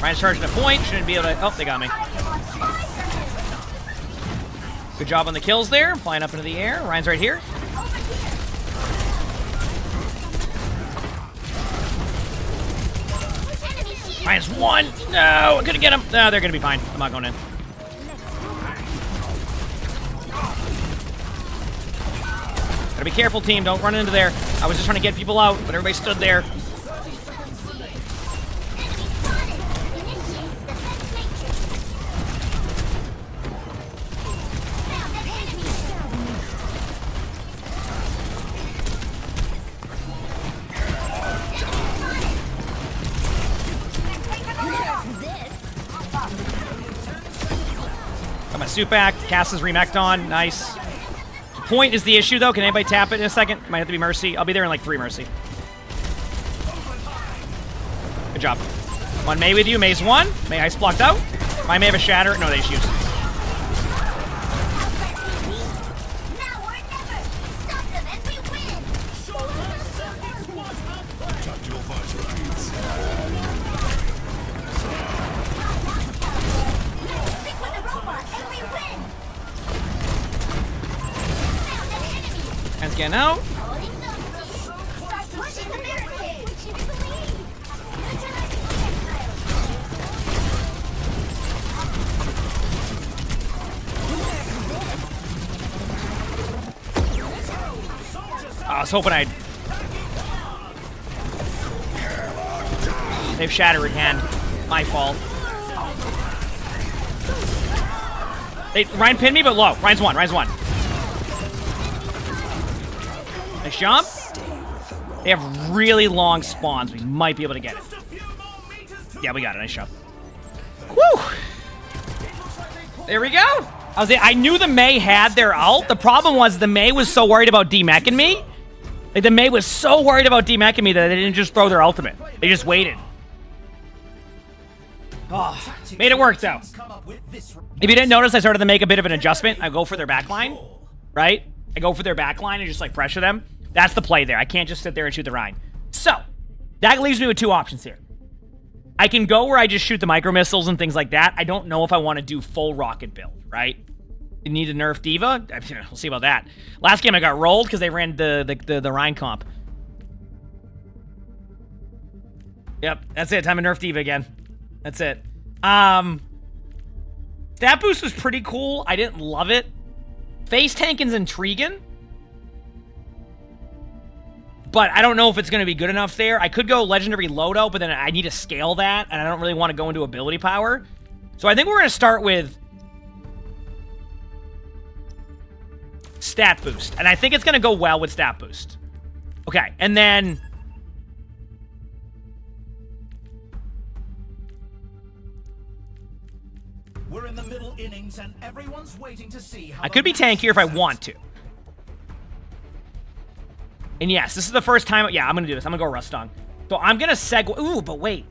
Ryan's charging a point. Shouldn't be able to... Oh, they got me. Good job on the kills there. Flying up into the air. Ryan's right here. Ryan's one. No, I'm gonna get him. No, they're gonna be fine. I'm not going in. Gotta be careful, team. Don't run into there. I was just trying to get people out, but everybody stood there. Got my suit back. Cass is remeched on. Nice. Point is the issue, though. Can anybody tap it in a second? Might have to be Mercy. I'll be there in like 3 Mercy. Good job. On May with you. May's 1. May ice blocked out. I may have a shatter. No, they just used. Hands getting out. I was hoping I'd... They've shattered hand. My fault. Ryan pinned me, but low. Ryan's 1. Ryan's 1. Nice jump. They have really long spawns. We might be able to get it. Yeah, we got it. Nice job. Woo! There we go. I knew the Mei had their ult. The problem was the Mei was so worried about demeching me. Like, the Mei was so worried about demeching me that they didn't just throw their ultimate. They just waited. Oh, made it work, though. If you didn't notice, I started to make a bit of an adjustment. I go for their backline, right? I go for their backline and just, like, pressure them. That's the play there. I can't just sit there and shoot the Rhine. So, that leaves me with 2 options here. I can go where I just shoot the micro missiles and things like that. I don't know if I want to do full rocket build, right? You need to nerf Diva? We'll see about that. Last game I got rolled because they ran the Rhine comp. Yep, that's it. Time to nerf Diva again. That's it. Stat boost was pretty cool. I didn't love it. Face tanking's intriguing. But I don't know if it's going to be good enough there. I could go Legendary Lodo, but then I need to scale that, and I don't really want to go into ability power. So I think we're going to start with Stat Boost. And I think it's going to go well with Stat Boost. Okay, and then we're in the middle innings and everyone's waiting to see how I could be tankier if I want to. And yes, this is the first time. Yeah, I'm going to do this. I'm going to go Rustong. So I'm going to segue. Ooh, but wait.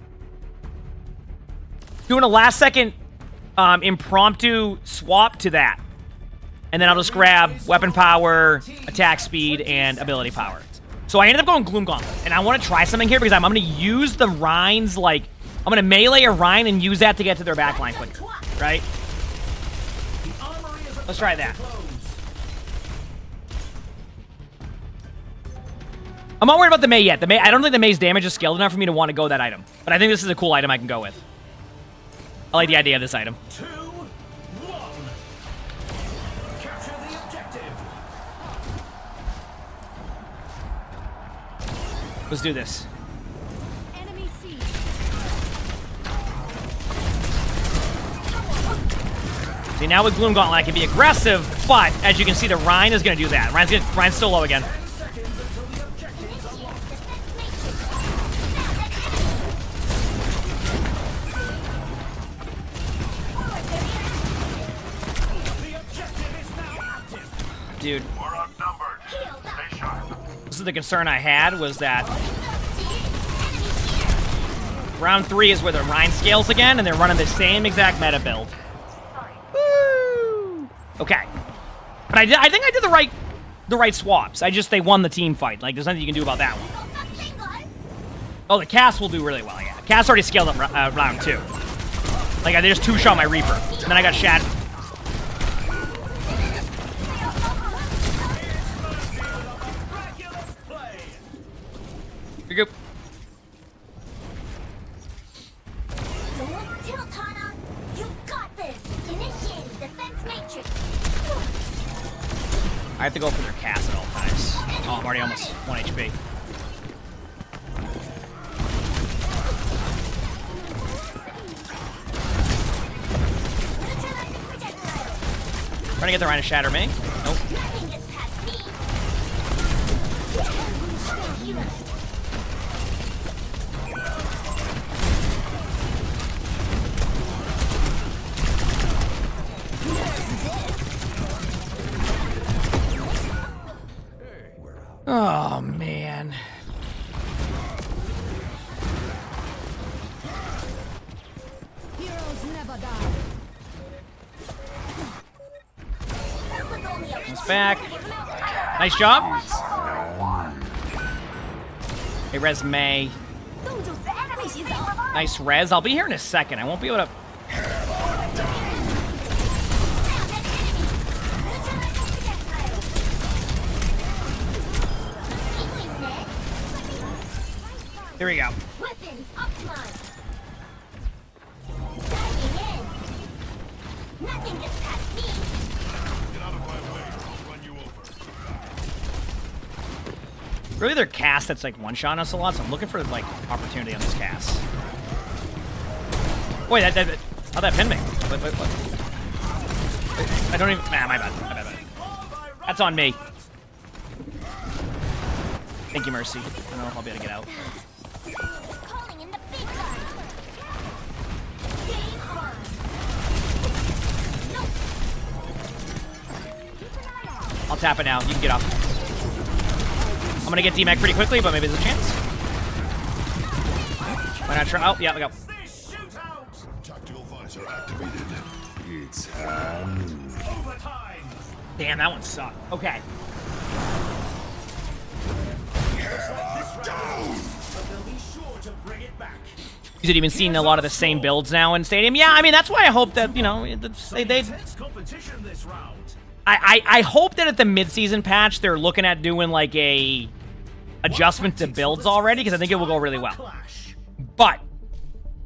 Doing a last second impromptu swap to that. And then I'll just grab weapon power, attack speed, and ability power. So I ended up going Gloom Gauntlet. And I want to try something here because I'm going to use the Rhines, like, I'm going to melee a Rhine and use that to get to their backline quicker. Right? Let's try that. I'm not worried about the Mei yet. I don't think the Mei's damage is scaled enough for me to want to go that item. But I think this is a cool item I can go with. I like the idea of this item. 2, 1. Capture the objective. Let's do this. Enemy C. See, now with Gloom Gauntlet, I can be aggressive, but as you can see, the Rhine is going to do that. Rhine's still low again. Dude, this is the concern I had, was that round 3 is where the Rhine scales again, and they're running the same exact meta build. Woo! Okay, but I think I did the right swaps. They won the team fight. Like, there's nothing you can do about that one. Oh, the Cass will do really well. Yeah, Cass already scaled up round 2. Like, they just two-shot my Reaper. And then I got shat. Here you go. Don't tilt, Hana. You got this. Initiating defense matrix. I have to go for their cast at all times. Oh, I'm already almost 1 HP. Trying to get the Rhino to shatter me. Nope. Nothing gets past me. Oh, man. Heroes never die. It's back. Nice job. Hey, res May. Nice res. I'll be here in a second. I won't be able to... Here we go. Weapons optimized. Diving in. Nothing gets past me. Get out of my way, I'll run you over. Really, their cast that's like one-shot us a lot, so I'm looking for like opportunity on this cast. Wait, how'd that pin me? What? I don't even... Nah, my bad. That's on me. Thank you, Mercy. I don't know if I'll be able to get out. Calling in the big guns. Game on. I'll tap it now. You can get off. I'm gonna get D-Mac pretty quickly, but maybe there's a chance. Why not try? Oh, yeah, we go. Tactical visor activated. It's Damn, that one sucked. Okay. You said you've been seeing a lot of the same builds now in Stadium. Yeah, I mean, that's why I hope that, you know, I hope that at the mid-season patch, they're looking at doing, like, a adjustment to builds already, because I think it will go really well. But,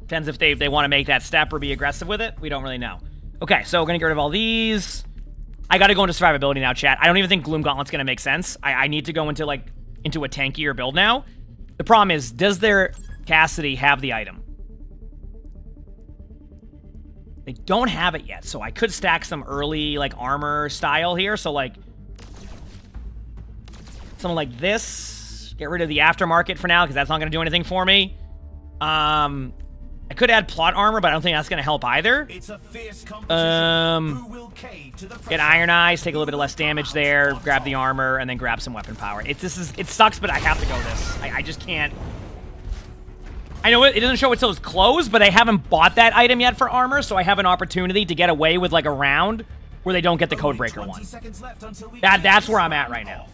depends if they want to make that step or be aggressive with it. We don't really know. Okay, so we're going to get rid of all these. I got to go into survivability now, chat. I don't even think Gloom Gauntlet's going to make sense. I need to go into, like, into a tankier build now. The problem is, does their Cassidy have the item? They don't have it yet, so I could stack some early, like, armor style here. So, like, something like this. Get rid of the aftermarket for now, because that's not going to do anything for me. I could add plot armor, but I don't think that's going to help either. It's a fierce competition. Who will cave to the get Iron Eyes, take a little bit of less damage there, grab the armor, and then grab some weapon power. It sucks, but I have to go this. I just can't. I know it doesn't show until it's closed, but I haven't bought that item yet for armor, so I have an opportunity to get away with, like, a round where they don't get the Codebreaker one. That's where I'm at right now.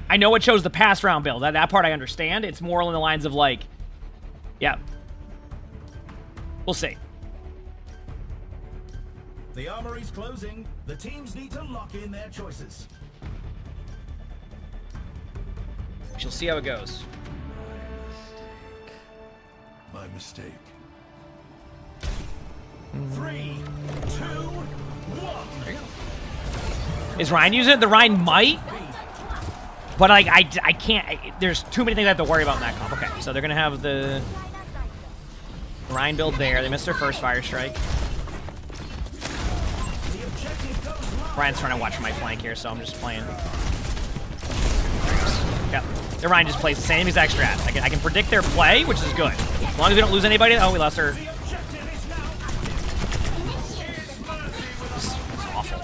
I know it shows the past round build. That part I understand. It's more along the lines of, like, yeah. We'll see. The armory's closing. The teams need to lock in their choices. She'll see how it goes. my mistake. 3, 2, 1. There you go. Is Ryan using it? The Ryan might. But, like, I can't. There's too many things I have to worry about in that comp. Okay, so they're going to have the Ryan build there. They missed their first Fire Strike. Ryan's trying to watch my flank here, so I'm just playing. Yep. The Ryan just plays the same exact strat. I can predict their play, which is good. As long as we don't lose anybody. Oh, we lost her. This is awful.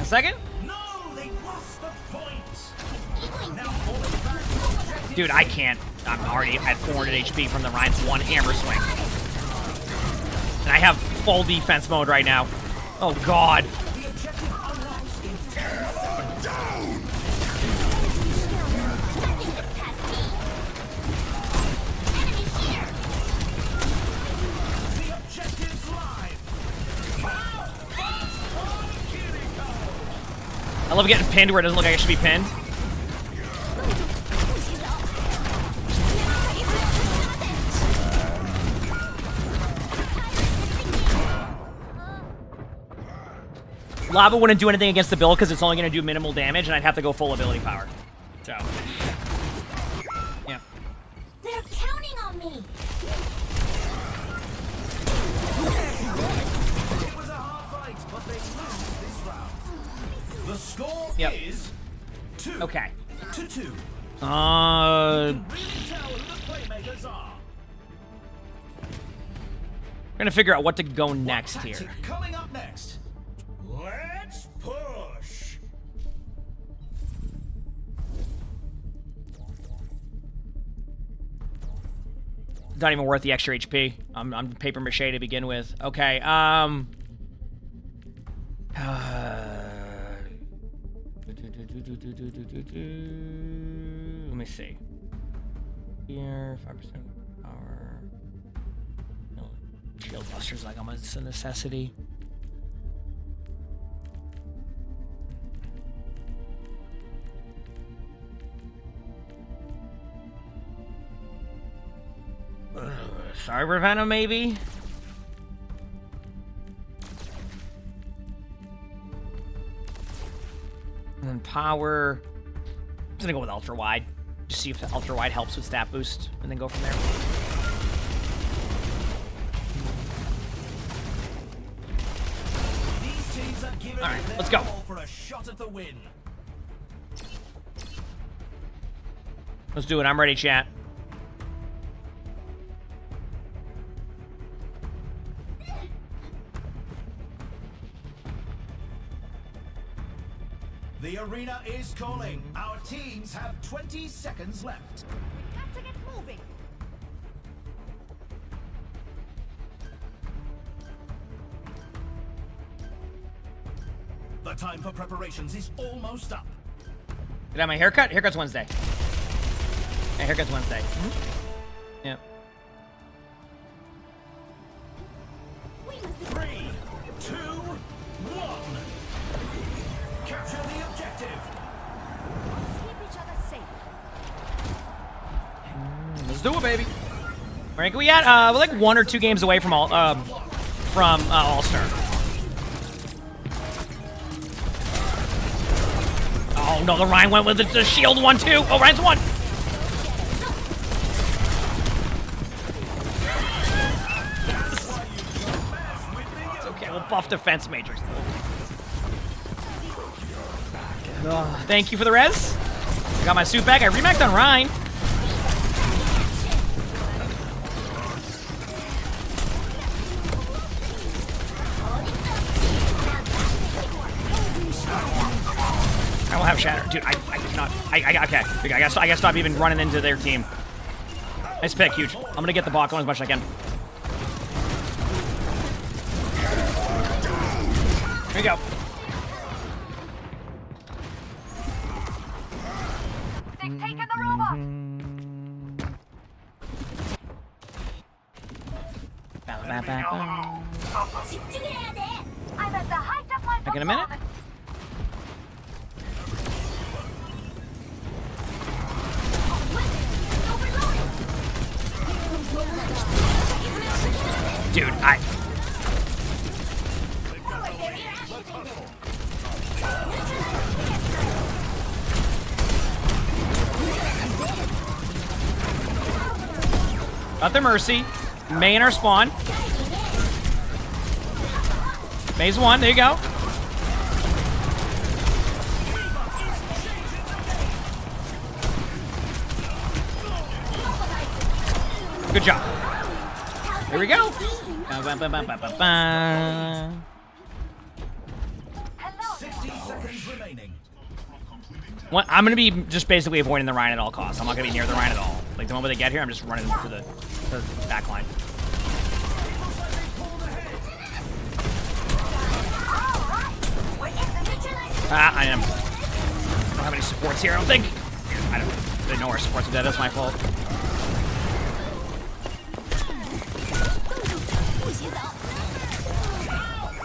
Second? No, they lost the point. Dude, I can't. I'm already at 400 HP from the Ryan's one hammer swing. And I have full defense mode right now. Oh, God. I love getting pinned where it doesn't look like I should be pinned. Lava wouldn't do anything against the build because it's only going to do minimal damage, and I'd have to go full ability power. So, yeah. They're counting on me. It was a hard fight, but they lose this round. The score Yep. is 2 Okay. to 2. Uh. You can really tell who the playmakers are. We're gonna figure out what to go next here. Tactic coming up next. Let's push. Not even worth the extra HP. I'm paper mache to begin with. Okay. Let me see. Here, 5% power. No, shield busters like almost a necessity. Cyber Venom, maybe? And then power. I'm gonna go with ultra wide. Just see if the ultra wide helps with stat boost, and then go from there. These teams are giving All right, it let's their go. all for a shot at the win. Let's do it. I'm ready, chat. The arena is calling. Our teams have 20 seconds left. We've got to get moving. The time for preparations is almost up. Did I have my haircut? Haircut's Wednesday. Yeah, haircut's Wednesday. Yep. 3, 2, 1. Capture the objective. Let's keep each other safe. Let's do it, baby. Where rank are we at? We're like 1 or 2 games away from All-Star. Oh no, the Ryan went with the shield one too. Oh, Ryan's won. It's okay, we'll buff defense matrix. Thank you for the res. I got my suit back. I remaxed on Ryan. I will have shatter. Dude, I cannot. Okay. I gotta stop even running into their team. Nice pick, huge. I'm gonna get the bot going as much as I can. Here we go. They've taken the robot. I'm at the height of my Back in a minute. Dude, got the Mercy. May in our spawn. May's one. There you go. Good job. Here we go. 60 seconds remaining. I'm going to be just basically avoiding the Ryan at all costs. I'm not going to be near the Ryan at all. Like, the moment they get here, I'm just running to the back line. I don't have any supports here, I don't think. I didn't know our supports are dead, that's my fault.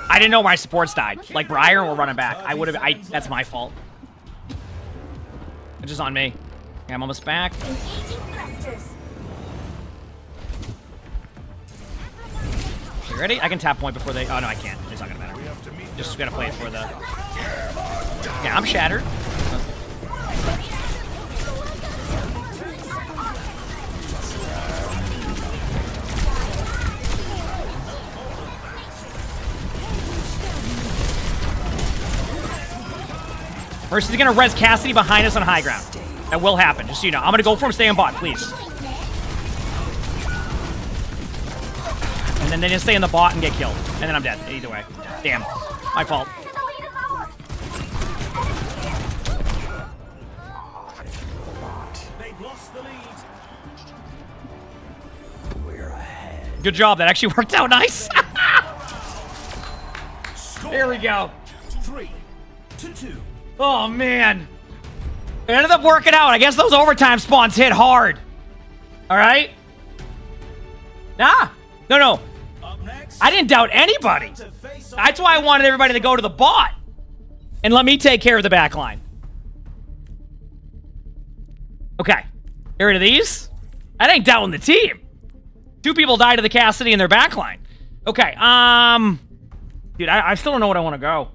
I didn't know my supports died. Like, Briar were running back. That's my fault. It's just on me. Okay, I'm almost back. You ready? I can tap point before they... Oh, no, I can't. It's not gonna matter. Just gotta play it for the... Yeah, I'm shattered. Mercy's gonna res Cassidy behind us on high ground. That will happen, just so you know. I'm gonna go for him, stay on bot, please. And then they just stay in the bot and get killed. And then I'm dead, either way. Damn, my fault. They've lost the lead. Good job, that actually worked out nice. There we go. 3-2. Oh, man. It ended up working out. I guess those overtime spawns hit hard. All right? Nah. No. I didn't doubt anybody. That's why I wanted everybody to go to the bot. And let me take care of the back line. Okay. Get rid of these. I ain't doubting the team. 2 people died to the Cassidy in their back line. Okay, dude, I still don't know what I want to go.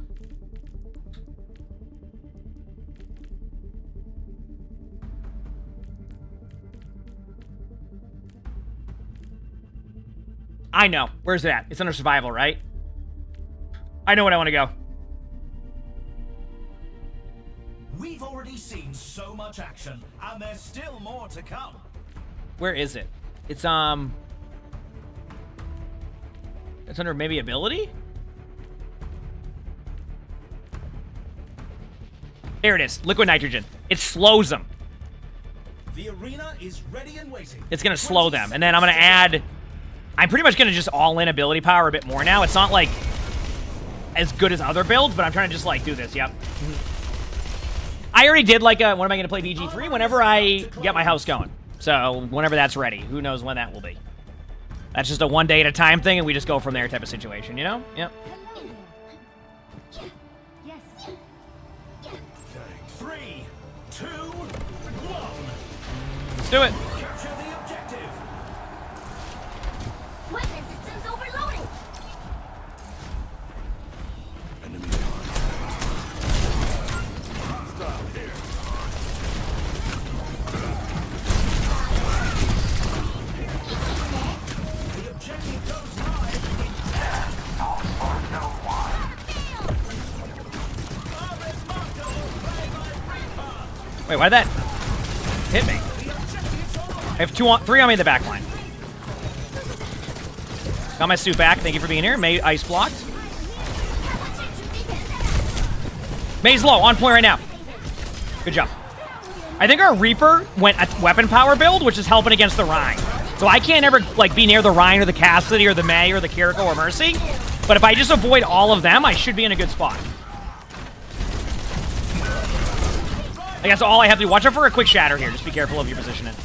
I know. Where's it at? It's under survival, right? I know what I want to go. We've already seen so much action, and there's still more to come. Where is it? It's it's under maybe ability? There it is. Liquid nitrogen. It slows them. The arena is ready and waiting. It's going to slow them. And then I'm going to add... I'm pretty much going to just all-in ability power a bit more now. It's not, like, as good as other builds, but I'm trying to just, like, do this. Yep. I already did, like, when am I going to play VG3? Whenever I get my house going. So, whenever that's ready. Who knows when that will be. That's just a one day at a time thing, and we just go from there type of situation, you know? Yep. 3, 2, 1. Let's do it. Capture the objective. Weapon systems overloading. Enemy The objective goes live. Wait, why did that hit me? I have 3 on me in the back line. Got my suit back. Thank you for being here. May ice blocked. May's low. On point right now. Good job. I think our Reaper went a weapon power build, which is helping against the Rhine. So I can't ever like be near the Rhine or the Cassidy or the May or the Kiriko or Mercy. But if I just avoid all of them, I should be in a good spot. I guess all I have to do. Watch out for a quick shatter here. Just be careful of your positioning.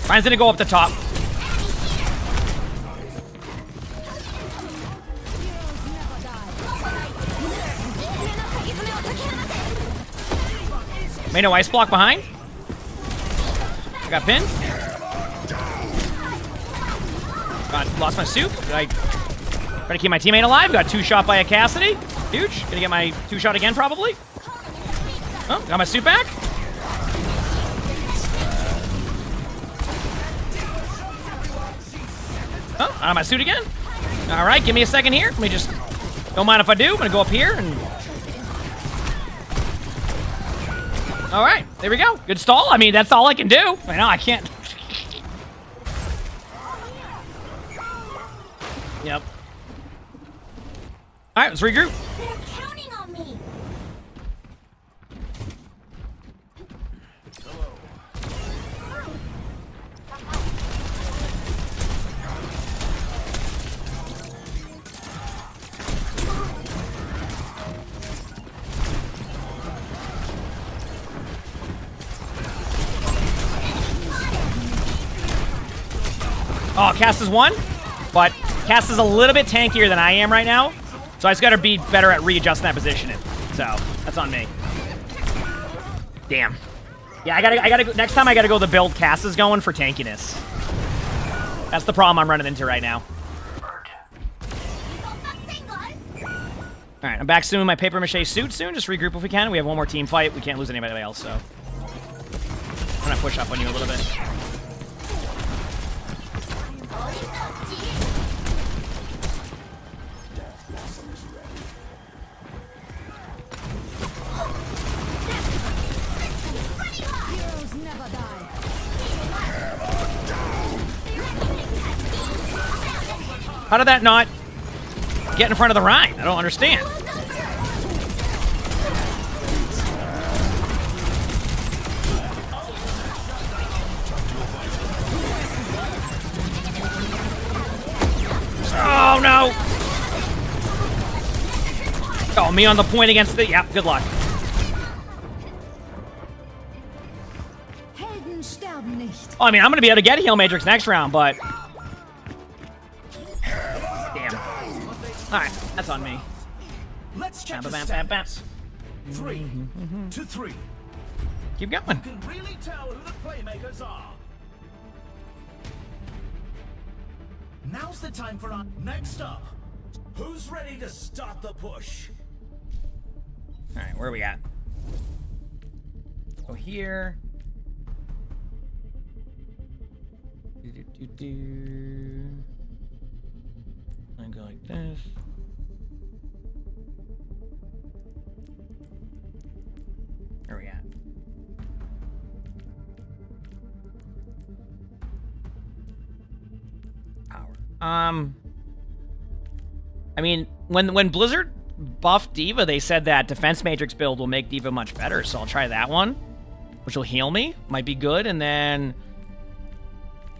Ryan's gonna go up the top. Made no ice block behind. I got pinned. Lost my soup. I try to keep my teammate alive. Got 2 shot by a Cassidy. Huge. Gonna get my 2 shot again probably. Oh, got my soup back. Oh, out of my suit again. All right, give me a second here. Let me just, don't mind if I do. I'm gonna go up here and. All right, there we go. Good stall. I mean, that's all I can do. I know I can't. Yep. All right, let's regroup. They're counting on me. Oh, Cass is one, but Cass is a little bit tankier than I am right now, so I just gotta be better at readjusting that positioning. So that's on me. Damn. Yeah, I gotta go, next time I gotta go the build Cass is going for tankiness. That's the problem I'm running into right now. All right, I'm back soon in my paper mache suit soon. Just regroup if we can. We have one more team fight. We can't lose anybody else, so I'm gonna push up on you a little bit. How did that not get in front of the Rhine? I don't understand. Oh, no. Oh, me on the point against the... Yeah, good luck. Oh, I mean, I'm going to be able to get a heal matrix next round, but... Damn. Alright, that's on me. Let's check the Bam, stats. bam, bam. 3 to 3. Keep going. You can really tell who the playmakers are. Now's the time for our next up. Who's ready to start the push? Alright, where are we at? Let's go here. And go like this. Where are we at? Power. I mean, when Blizzard buffed D.Va, they said that Defense Matrix build will make D.Va much better, so I'll try that one, which will heal me. Might be good, and then...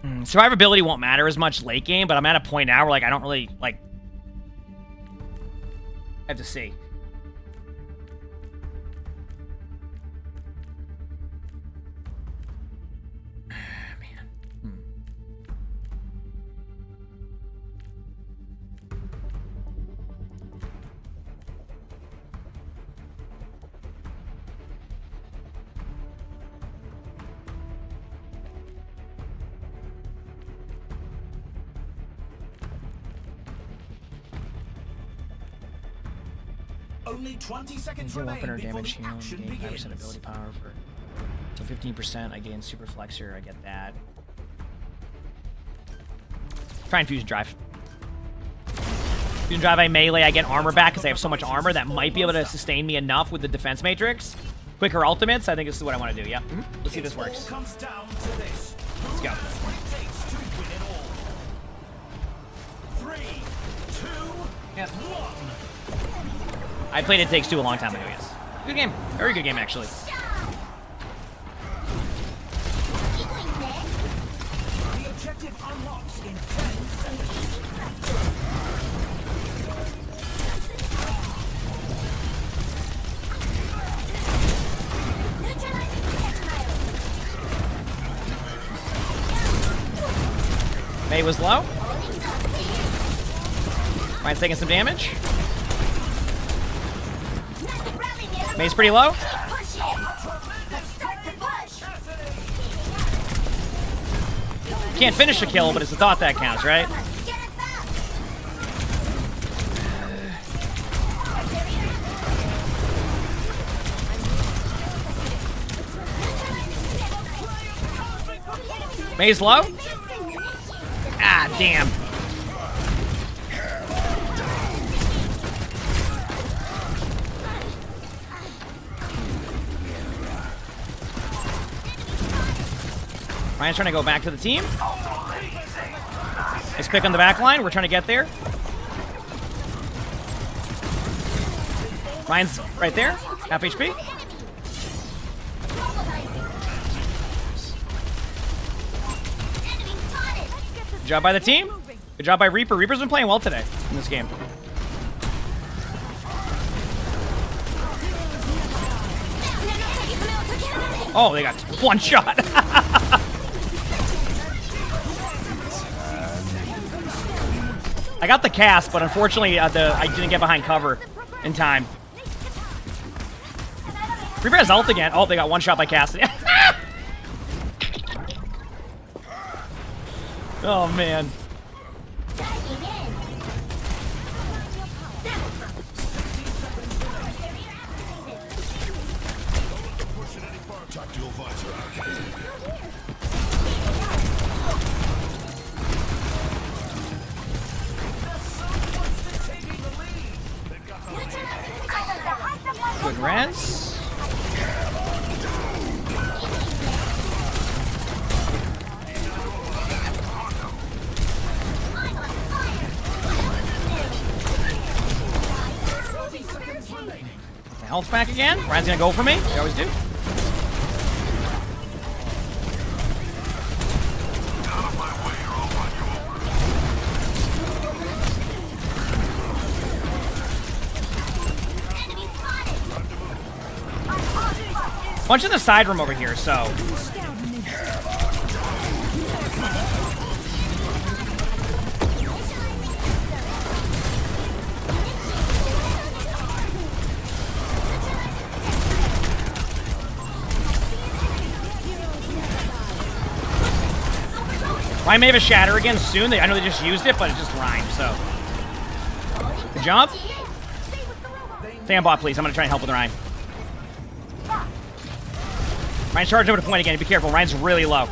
survivability won't matter as much late game, but I'm at a point now where, like, I don't really, like... I have to see. Man. Only 20 seconds Gain remain weapon or before damage the heal, action gain 5% begins. ability power for... So 15%, I gain Super Flexor, I get that. Try and Fusion Drive. Fusion Drive, I melee, I get armor back because I have so much armor that might be able to sustain me enough with the Defense Matrix. Quicker ultimates, I think this is what I want to do, yeah. Let's see if this works. Comes down to this. Let's go. What it takes to win it all. 3, 2, Yep. 1. I played It Takes Two a long time ago, yes. Good game. Very good game, actually. The objective unlocks in 10 seconds. May was low. Ryan's taking some damage. May's pretty low. Can't finish a kill, but it's the thought that counts, right? May's low? Ah, damn. Ryan's trying to go back to the team. Nice pick on the back line. We're trying to get there. Ryan's right there. Half HP. Good job by the team. Good job by Reaper. Reaper's been playing well today in this game. Oh, they got one shot. I got the cast, but unfortunately I didn't get behind cover in time. Reaper has ult again. Oh, they got one shot by cast. Oh, man. Good res. Health back again. Ryan's gonna go for me. They always do. Bunch in the side room over here, so. Ryan may have a shatter again soon. I know they just used it, but it just rhymed, so. Good job. Stay on bot, please. I'm gonna try and help with Ryan. Ryan's charged over to point again. Be careful. Ryan's really low.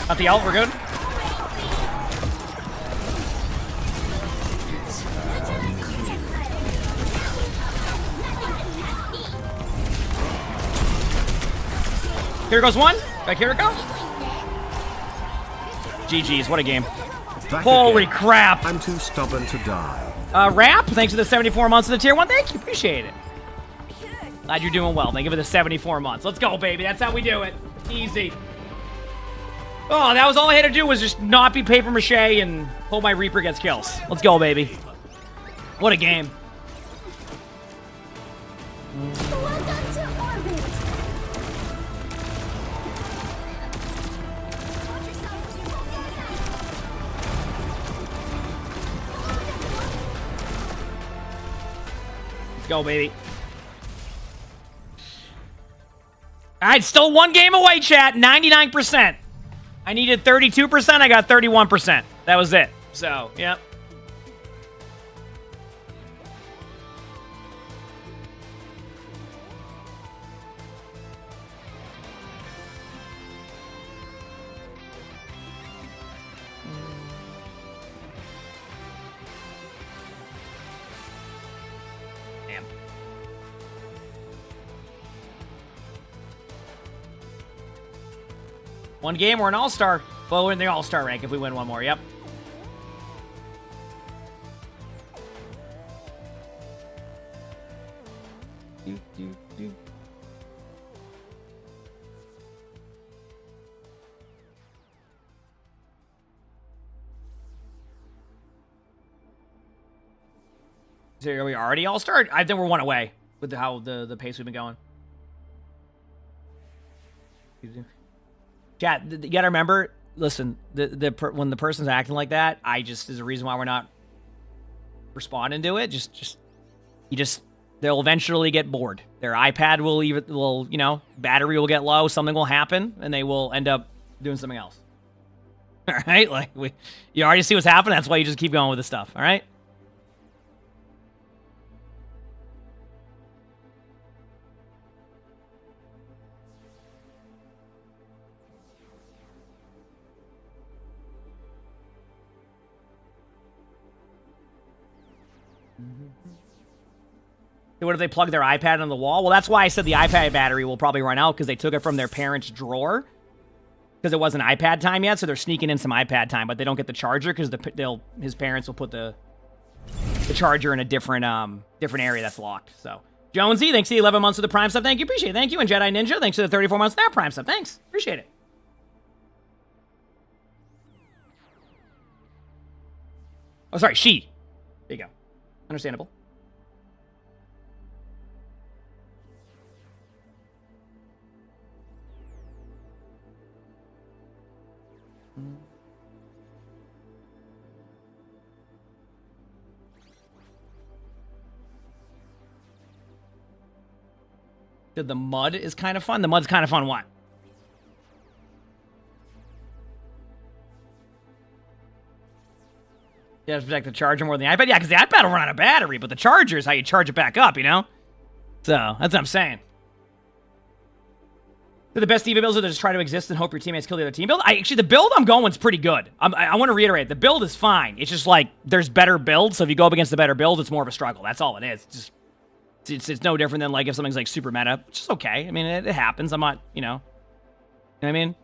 Got the ult. We're good. Here goes one. Back here we go. GG's. What a game. Back Holy again. crap. I'm too stubborn to die. Rap, thanks for the 74 months of the tier 1. Thank you. Appreciate it. Glad you're doing well. Thank you for the 74 months. Let's go, baby. That's how we do it. Easy. Oh, that was all I had to do was just not be paper mache and hope my Reaper gets kills. Let's go, baby. What a game. Go, baby. All right, still one game away, chat. 99%. I needed 32%. I got 31%. That was it. So, yep. One game, we're an all-star. Well, we're in the all-star rank if we win one more, yep. So are we already all-star? I think we're one away with how the pace we've been going. Chat, you gotta remember, listen, when the person's acting like that, there's a reason why we're not responding to it. They'll eventually get bored. Their iPad will, you know, battery will get low, something will happen, and they will end up doing something else. All right? Like, you already see what's happening, that's why you just keep going with this stuff, all right? What if they plug their iPad on the wall? Well, that's why I said the iPad battery will probably run out, because they took it from their parents' drawer. because it wasn't iPad time yet, so they're sneaking in some iPad time, but they don't get the charger because his parents will put the charger in a different area that's locked. So Jonesy, thanks for the 11 months of the Prime sub. Thank you, appreciate it. Thank you. And Jedi Ninja, thanks for the 34 months of that Prime sub. Thanks, appreciate it. Oh, sorry, she. There you go. Understandable. The mud is kind of fun. The mud's kind of fun. What? You have to protect the charger more than the iPad. Yeah, because the iPad will run out of battery, but the charger is how you charge it back up, you know? So, that's what I'm saying. The best EVA builds are to just try to exist and hope your teammates kill the other team build. Actually, the build I'm going is pretty good. I want to reiterate, the build is fine. It's just like, there's better builds, so if you go up against the better build, it's more of a struggle. That's all it is. It's no different than like if something's like super meta, which is okay. I mean, it happens. I'm not, you know what I mean?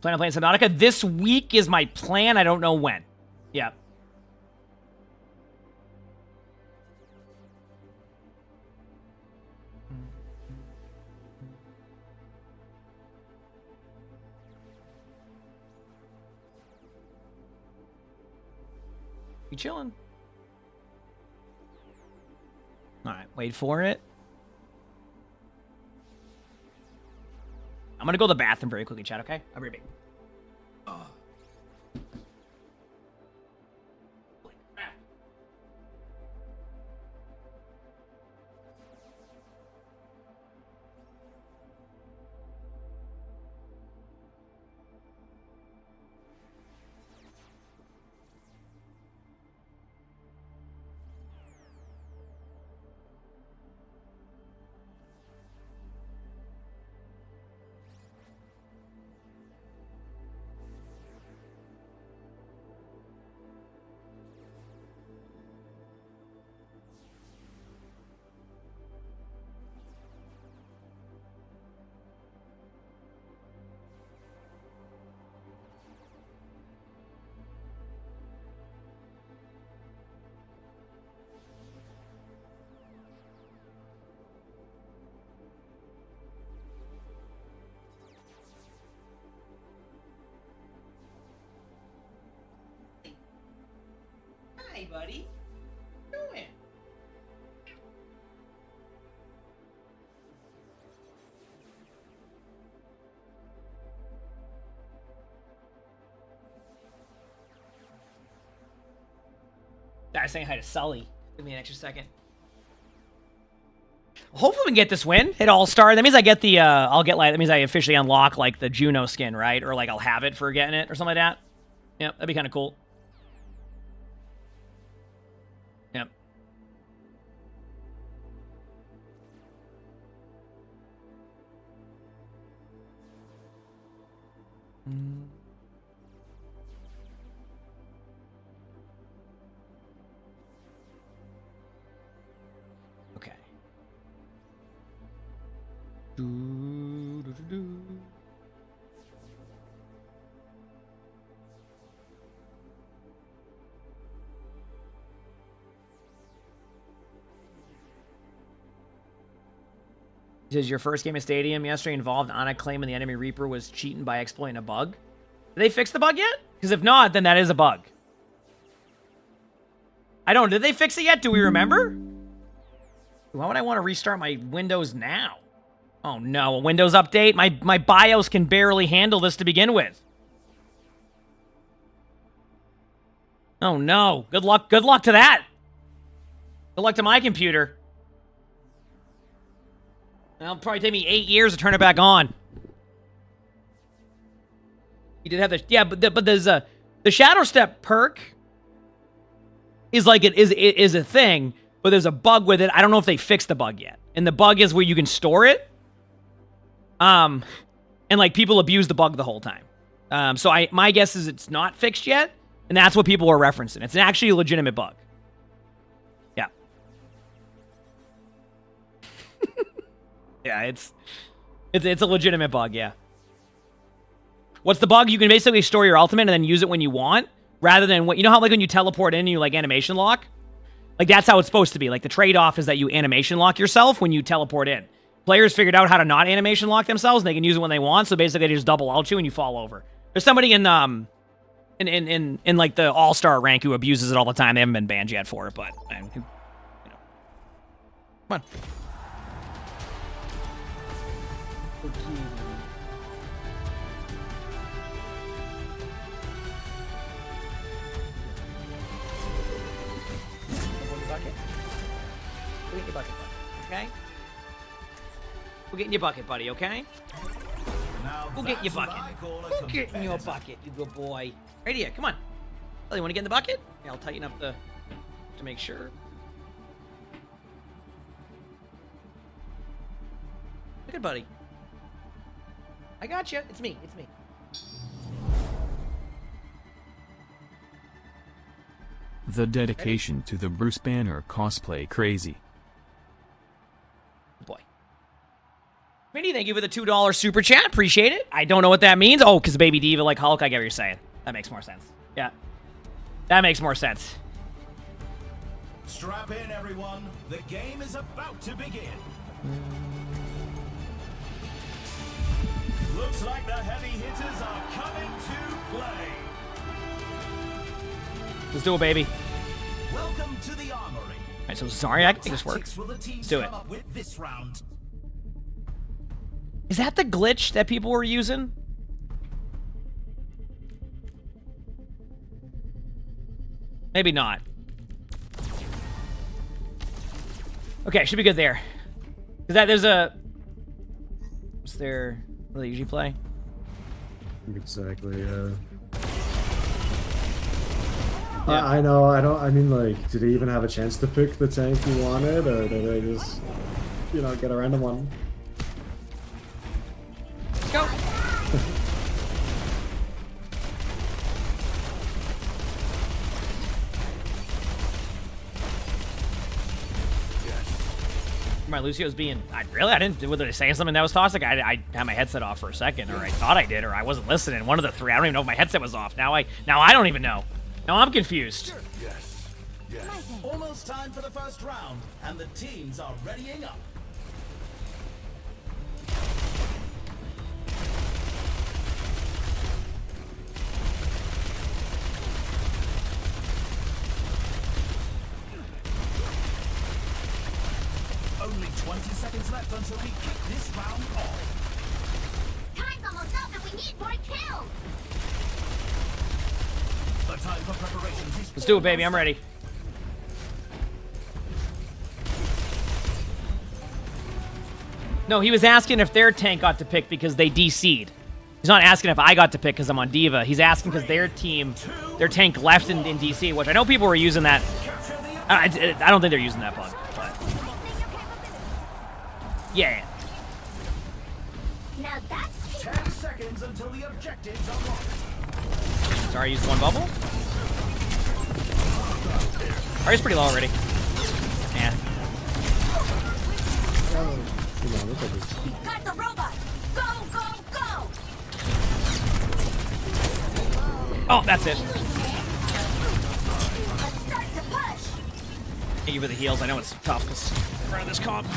Plan on playing Subnautica. This week is my plan. I don't know when. Yeah. You chilling? All right, wait for it. I'm gonna go to the bathroom very quickly, chat, okay? I'll be right back. Hi, buddy. What are you doing? I was saying hi to Sully. Give me an extra second. Hopefully we can get this win. Hit All-Star. That means I get the, that means I officially unlock, like, the Juno skin, right? Or, like, I'll have it for getting it or something like that. Yep, that'd be kind of cool. Yep. Okay. Says your first game of Stadium yesterday involved Ana claiming the enemy Reaper was cheating by exploiting a bug. Did they fix the bug yet? Because if not, then that is a bug. I don't. Did they fix it yet? Do we remember? Why would I want to restart my Windows now? Oh no, a Windows update? My BIOS can barely handle this to begin with. Oh no. Good luck to that. Good luck to my computer. It'll probably take me 8 years to turn it back on. You did have the but there's the Shadow Step perk is like is a thing, but there's a bug with it. I don't know if they fixed the bug yet. And the bug is where you can store it. And like people abuse the bug the whole time. So my guess is it's not fixed yet, and that's what people are referencing. It's actually a legitimate bug. Yeah. Yeah, it's a legitimate bug, yeah. What's the bug? You can basically store your ultimate and then use it when you want, rather than what, you know how like when you teleport in and you like animation lock? Like that's how it's supposed to be. Like the trade-off is that you animation lock yourself when you teleport in. Players figured out how to not animation lock themselves and they can use it when they want, so basically they just double ult you and you fall over. There's somebody in like the all-star rank who abuses it all the time. They haven't been banned yet for it, but you know. Come on. Go get your bucket, buddy, okay? Go get in your bucket, buddy, okay? Go get your bucket. Go get in your bucket, you good boy. Right here, come on. Oh, you want to get in the bucket? Yeah, I'll tighten up to make sure. Look at buddy. I got you. It's me. It's me. The dedication to the Bruce Banner cosplay crazy. Boy. Minnie, thank you for the $2 super chat. Appreciate it. I don't know what that means. Oh, because Baby Diva like Hulk. I get what you're saying. That makes more sense. Yeah. That makes more sense. Strap in, everyone. The game is about to begin. Looks like the heavy hitters are coming to play. Let's do it, baby. Welcome to the armory. All right, so sorry, I can make this work. Let's do it. This round. Is that the glitch that people were using? Maybe not. Okay, should be good there. Is that there's a? What's there? What do they usually play? Exactly. Yeah. I know. I mean, like, did he even have a chance to pick the tank he wanted, or did they just, you know, get a random one? Let's go. My Lucio's being. I didn't. Were they saying something that was toxic? I had my headset off for a second, or I thought I did, or I wasn't listening. One of the three. I don't even know if my headset was off. Now I don't even know. Now I'm confused. Yes. Yes. Almost time for the first round, and the teams are readying up. Only 20 seconds left until we kick this round off. Time's almost up and we need more kills. The time for preparations is Let's do it, baby. I'm ready. No, he was asking if their tank got to pick because they DC'd. He's not asking if I got to pick because I'm on Diva. He's asking because their tank left in DC, which I know people were using that. I don't think they're using that bug. But. Yeah. Now that's 10 seconds until the objectives are locked. Sorry, I used one bubble. Alright, it's pretty low already. Yeah. got the robot. Go, go, go. Oh, that's it. Let's start to push. Thank you for the heals. I know it's tough because for this comp.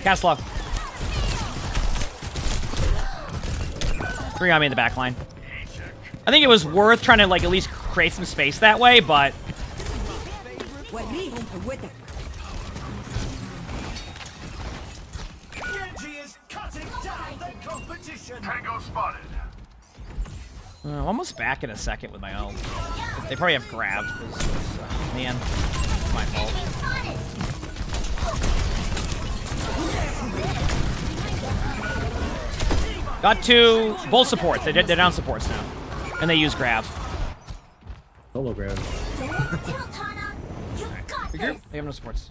Cast low. 3 on me in the back line. I think it was worth trying to like at least create some space that way, but Genji is cutting down the competition. Tango spotted. I'm almost back in a second with my ult. They probably have grabbed. Man, my fault. Got two both supports. They're down supports now, and they use grab. Solo grab. They have no supports.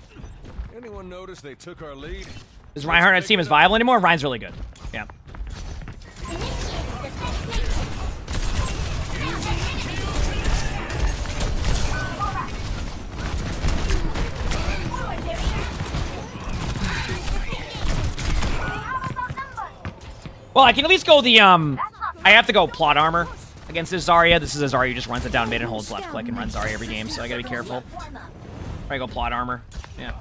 Anyone notice they took our lead? Is Reinhardt not seem as viable anymore? Ryan's really good. Yeah. Well, I can at least go the, I have to go plot armor against this Zarya. This is a Zarya who just runs it down mid and holds left click and runs Zarya every game, so I gotta be careful. I go plot armor. Yeah.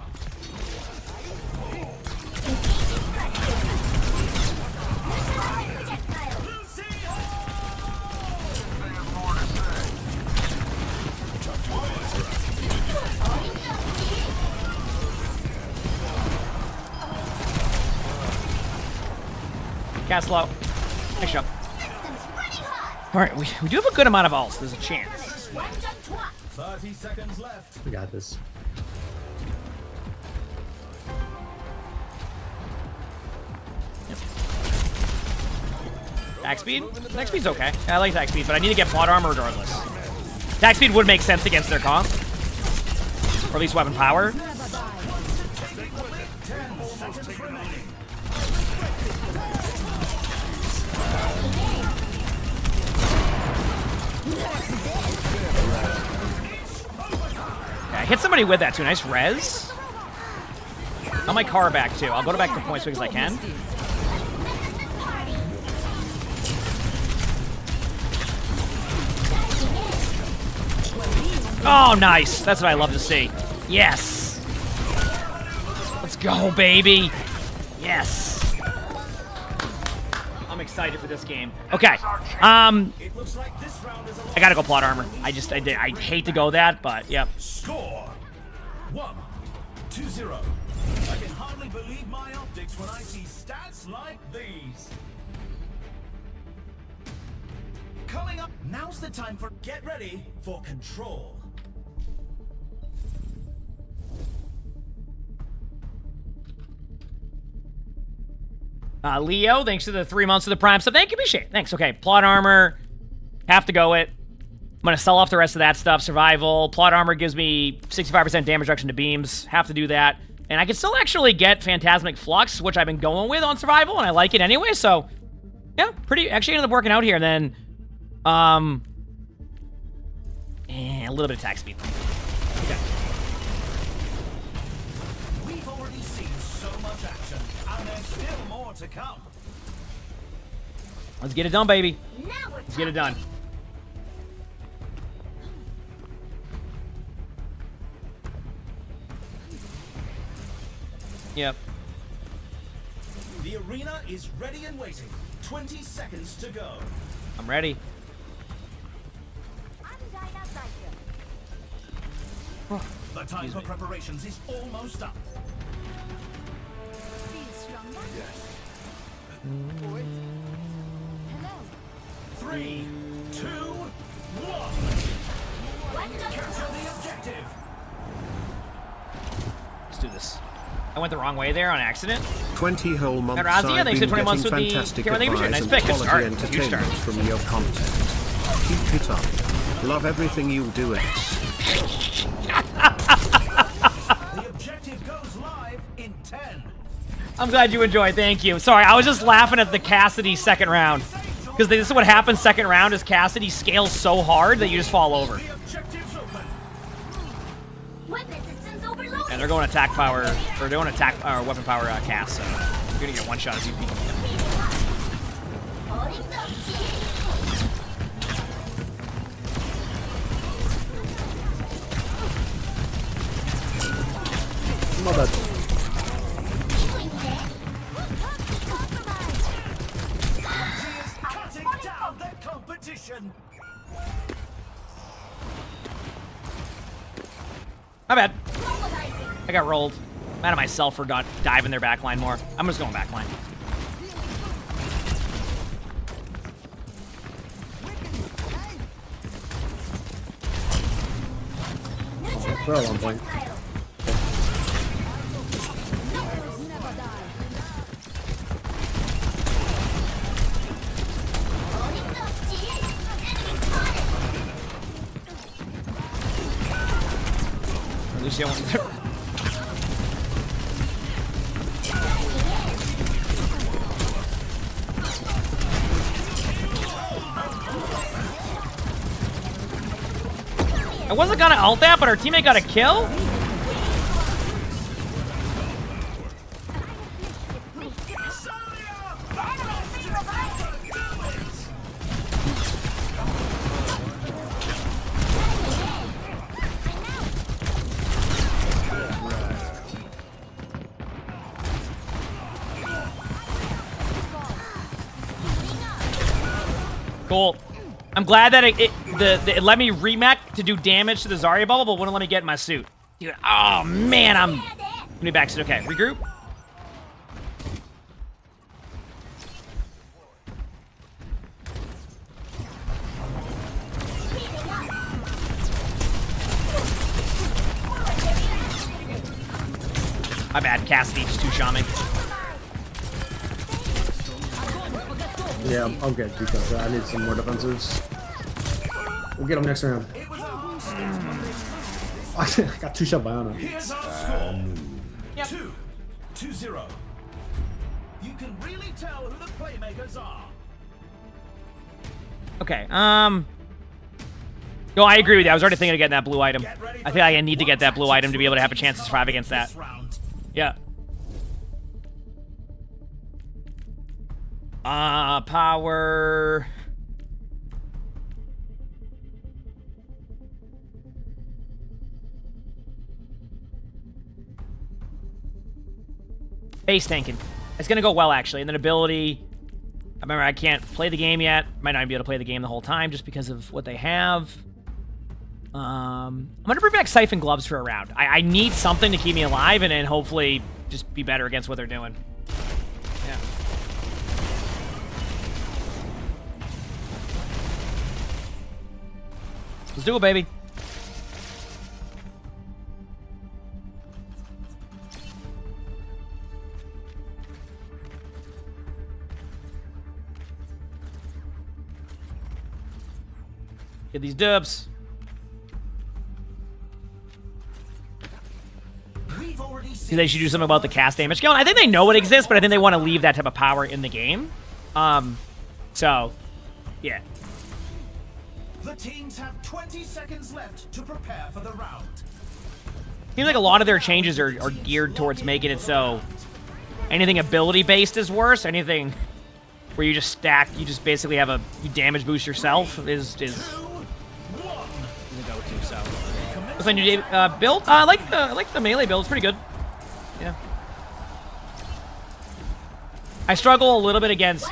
Cast low. Nice job. Alright, we do have a good amount of ults. There's a chance. 30 seconds left. We got this. Yep. Attack speed? Attack speed's okay. I like attack speed, but I need to get plot armor regardless. Attack speed would make sense against their comp. Or at least weapon power. I hit somebody with that too. Nice res. On my car back too. I'll go back to points as I can. Oh, nice. That's what I love to see. Yes. Let's go, baby. Yes. I'm excited for this game. Okay. I gotta go plot armor. I hate to go that, but yep. Score 1-2-0. I can hardly believe my optics when I see stats like these. Coming up, now's the time for get ready for control. Leo, thanks for the 3 months of the Prime stuff. Thank you, appreciate it. Thanks. Okay, plot armor. Have to go it. I'm going to sell off the rest of that stuff. Survival. Plot armor gives me 65% damage reduction to beams. Have to do that. And I can still actually get Phantasmic Flux, which I've been going with on survival, and I like it anyway, so yeah, actually ended up working out here. And then, a little bit of attack speed. Okay. We've already seen so much action, and there's still more to come. Let's get it done, baby. Let's get it done. Yep. The arena is ready and waiting. 20 seconds to go. I'm ready. The time for preparations is almost up. Yes. 3, 2, 1. Capture the objective. Let's do this. I went the wrong way there on accident. 20 whole months Razia, I've thanks been for 20 months getting with the fantastic Cameron Leadership. advice Nice and pick. Good quality start. Huge start. entertainment from your content. Keep it up. Love everything you do, X. The objective goes live in 10. I'm glad you enjoyed. Thank you. Sorry, I was just laughing at the Cassidy second round. Because this is what happens second round is Cassidy scales so hard that you just fall over. And they're going attack power, or they're going attack weapon power cast, so you're gonna get one shot if you beat them. Not bad. Cutting down the competition. My bad. I got rolled. I'm mad at myself for not diving their backline more. I'm just going backline. Throw at one point. Lucio wants to... I wasn't gonna ult that, but our teammate got a kill? Cool. I'm glad that it let me remech to do damage to the Zarya bubble, but wouldn't let me get in my suit. Dude, oh man, I'm gonna be back soon. Okay, regroup. My bad, Cassidy just two-shot me. Yeah, I'll get Duke. I need some more defensives. We'll get him next round. I got two-shot by Ana. Here's our score. 2-0. You can really tell who the playmakers are. Okay, no, I agree with you. I was already thinking of getting that blue item. I feel like I need to get that blue item to be able to have a chance to survive against that. Yeah. Power. Base tanking. It's gonna go well, actually. And then ability. I remember I can't play the game yet. Might not even be able to play the game the whole time just because of what they have. I'm gonna bring back Siphon Gloves for a round. I need something to keep me alive and then hopefully just be better against what they're doing. Yeah. Let's do it, baby. Get these dubs. See, they should do something about the cast damage skill. I think they know it exists, but I think they want to leave that type of power in the game. So, yeah. The teams have 20 seconds left to prepare for the round. Seems like a lot of their changes are geared towards making it so anything ability-based is worse. Anything where you just stack, you just basically have you damage boost yourself is the go-to. So, what's my new build? I like the melee build. It's pretty good. Yeah. I struggle a little bit against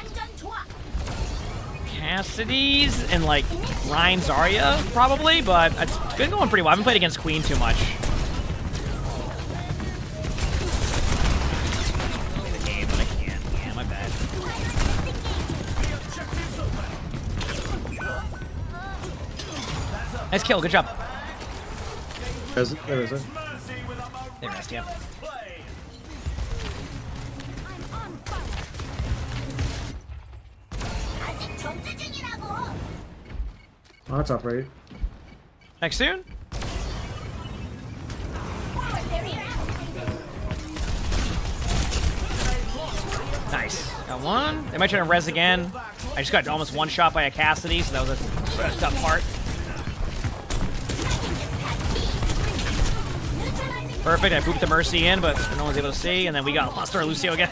Cassidy's and like Ryan Zarya probably, but it's been going pretty well. I haven't played against Queen too much. Play the game, but I can't. Yeah, my bad. Nice kill. Good job. There is it. There is, yeah. Oh, that's up right. Next soon? Nice. Got one. They might try to res again. I just got almost one shot by a Cassidy, so that was a tough part. Perfect. I pooped the Mercy in, but no one's able to see, and then we lost our Lucio again.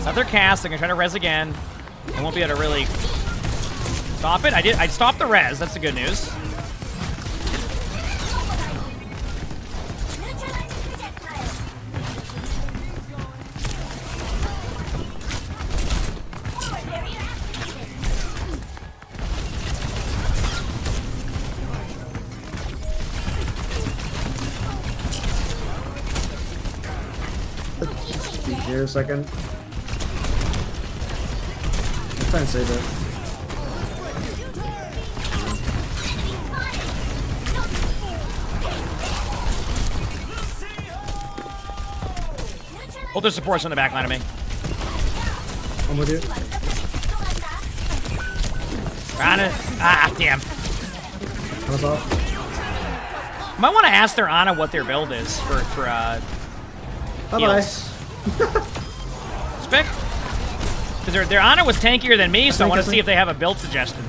Another cast. I'm gonna try to res again. I won't be able to really stop it. I stopped the res. That's the good news. Be here a second. I'll try and save it. Hold their supports on the back line of me. I'm with you. Ana. Ah, damn. Comes off. Might want to ask their Ana what their build is for Bye-bye. Spec? Because their Ana was tankier than me, so I want to see if they have a build suggestion.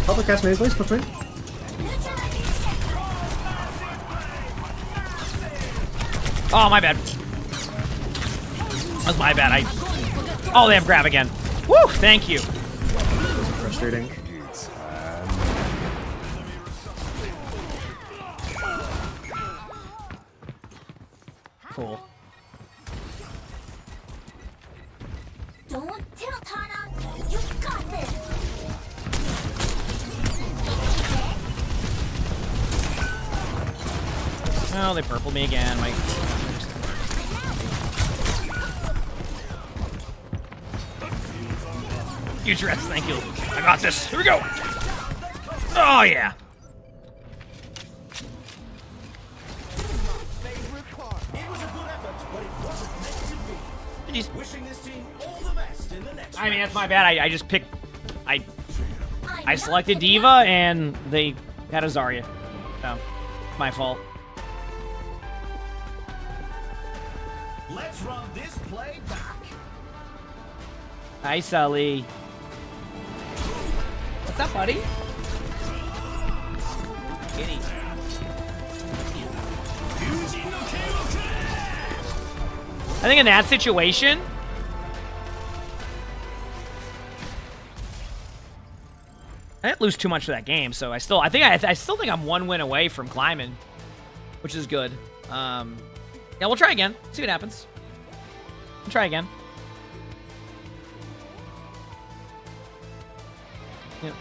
Public cast main, please, push me. Oh, my bad. That's my bad. Oh, they have grab again. Woo! Thank you. Frustrating. Cool. Don't tell Tana. You got this. Oh, they purpled me again. My... Huge rest, thank you. I got this. Here we go. Oh, yeah. I mean, that's my bad. I just picked... I selected Diva, and they had a Zarya. So, my fault. Let's run this play back. Hi, Sully. What's up, buddy? Kitty. I think in that situation, I didn't lose too much for that game, so I still think I'm one win away from climbing, which is good. Yeah, we'll try again. See what happens. We'll try again. Yep.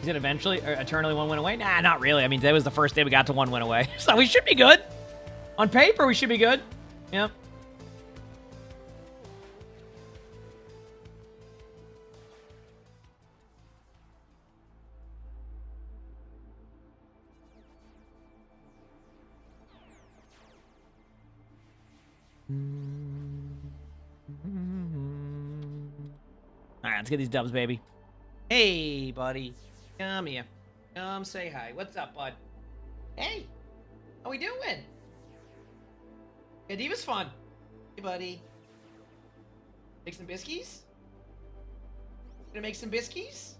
Is it eventually or eternally one win away? Nah, not really. I mean, today was the first day we got to one win away. So we should be good. On paper, we should be good. Yep. All right, let's get these dubs, baby. Hey, buddy. Come here. Come say hi. What's up, bud? Hey. How we doing? Yeah, Diva's fun. Hey, buddy. Make some biscuits? Gonna make some biscuits?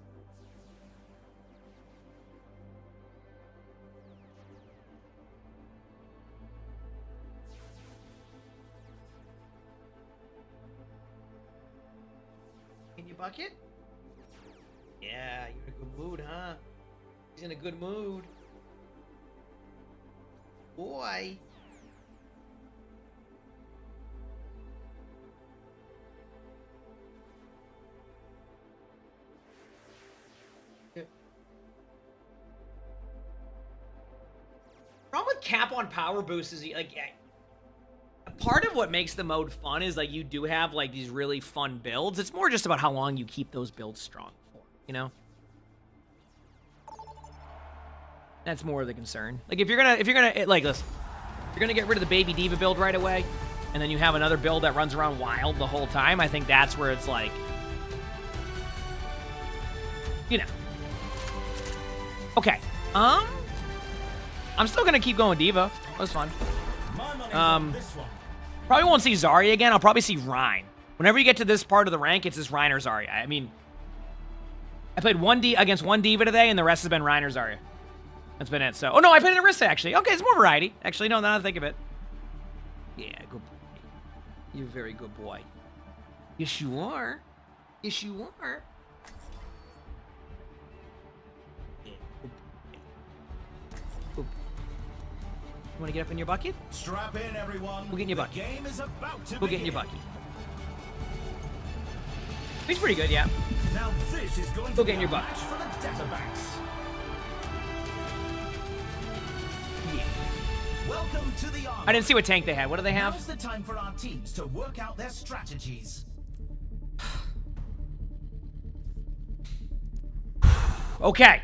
In your bucket? Yeah, you're in a good mood, huh? He's in a good mood. Boy. Problem with cap on power boost is like part of what makes the mode fun is like you do have like these really fun builds. It's more just about how long you keep those builds strong for, you know? That's more of the concern. Like if you're gonna like listen, if you're gonna get rid of the baby diva build right away, and then you have another build that runs around wild the whole time, I think that's where it's like, you know. Okay. I'm still gonna keep going Diva. That was fun. Probably won't see Zarya again. I'll probably see Rein. Whenever you get to this part of the rank, it's just Rein or Zarya. I mean, I played against one Diva today, and the rest has been Rein or Zarya. That's been it. So, oh no, I played an Arista actually. Okay, it's more variety. Actually, no, now that I think of it. Yeah, good boy. You're a very good boy. Yes, you are. Yes, you are. You want to get up in your bucket? Strap in, everyone. We'll get in your The bucket. game is about to We'll get in your begin. bucket. He's pretty good, yeah. Now this is going Go to get in be your a bucket. match for the Databanks. Welcome to the army. I didn't see what tank they had. What do they have? Now's the time for our teams to work out their strategies. Okay.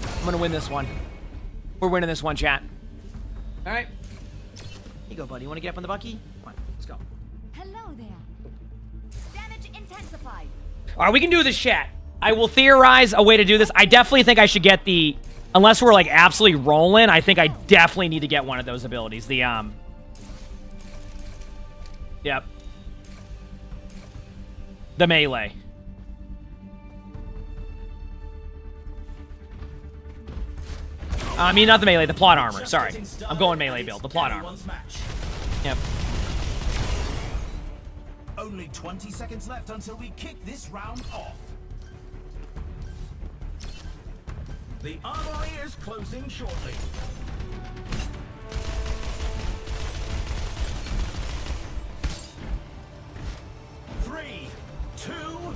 I'm gonna win this one. We're winning this one, chat. All right. Here you go, buddy. You want to get up on the bucky? Come on, let's go. Hello there. Damage intensified. All right, we can do this, chat. I will theorize a way to do this. I definitely think I should get the... Unless we're, like, absolutely rolling, I think I definitely need to get one of those abilities. The, Yep. The melee. I mean, not the melee, the plot armor. Sorry. I'm going melee build. The plot armor. Yep. Only 20 seconds left until we kick this round off. The armory is closing shortly. Three, 2, 1.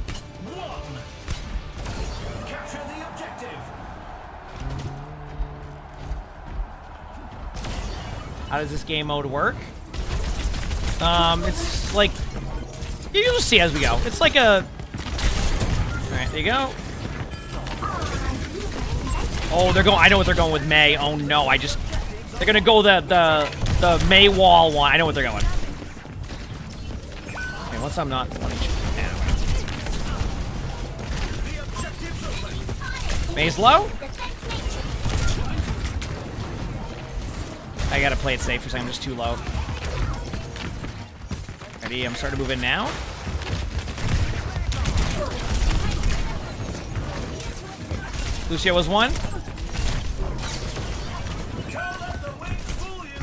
Capture the objective. How does this game mode work? It's like... You'll see as we go. It's like a... Alright, there you go. Oh, they're going... I know what they're going with May. Oh, no. They're gonna go the May wall one. I know what they're going. Okay, once I'm not... May's low? I gotta play it safe because I'm just too low. Ready? I'm starting to move in now. Lucio was one.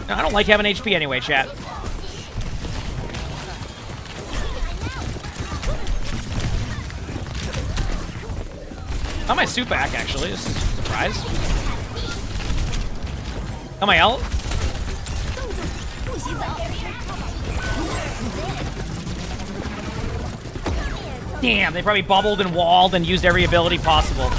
No, I don't like having HP anyway, chat. Got my suit back, actually. This is a surprise. Got my ult. Damn, they probably bubbled and walled and used every ability possible.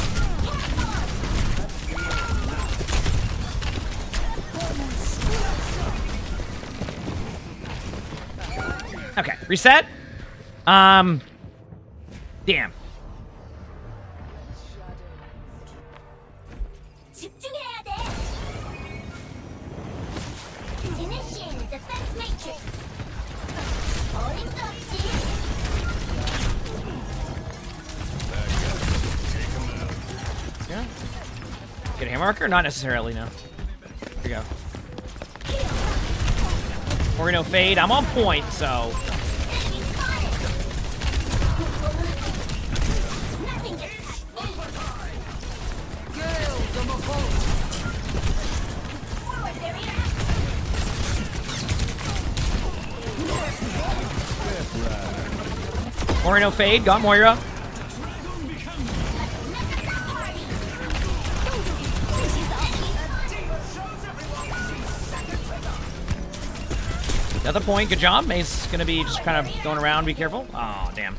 Okay, reset. Damn. 집중해야 돼. Initiate the defense matrix. 어림도 없지. Yeah. Get a hammer marker? Not necessarily, no. Here we go. We're gonna fade. I'm on point, so. Moira no fade. Got Moira. Another point. Good job. May's gonna be just kind of going around. Be careful. Oh, damn.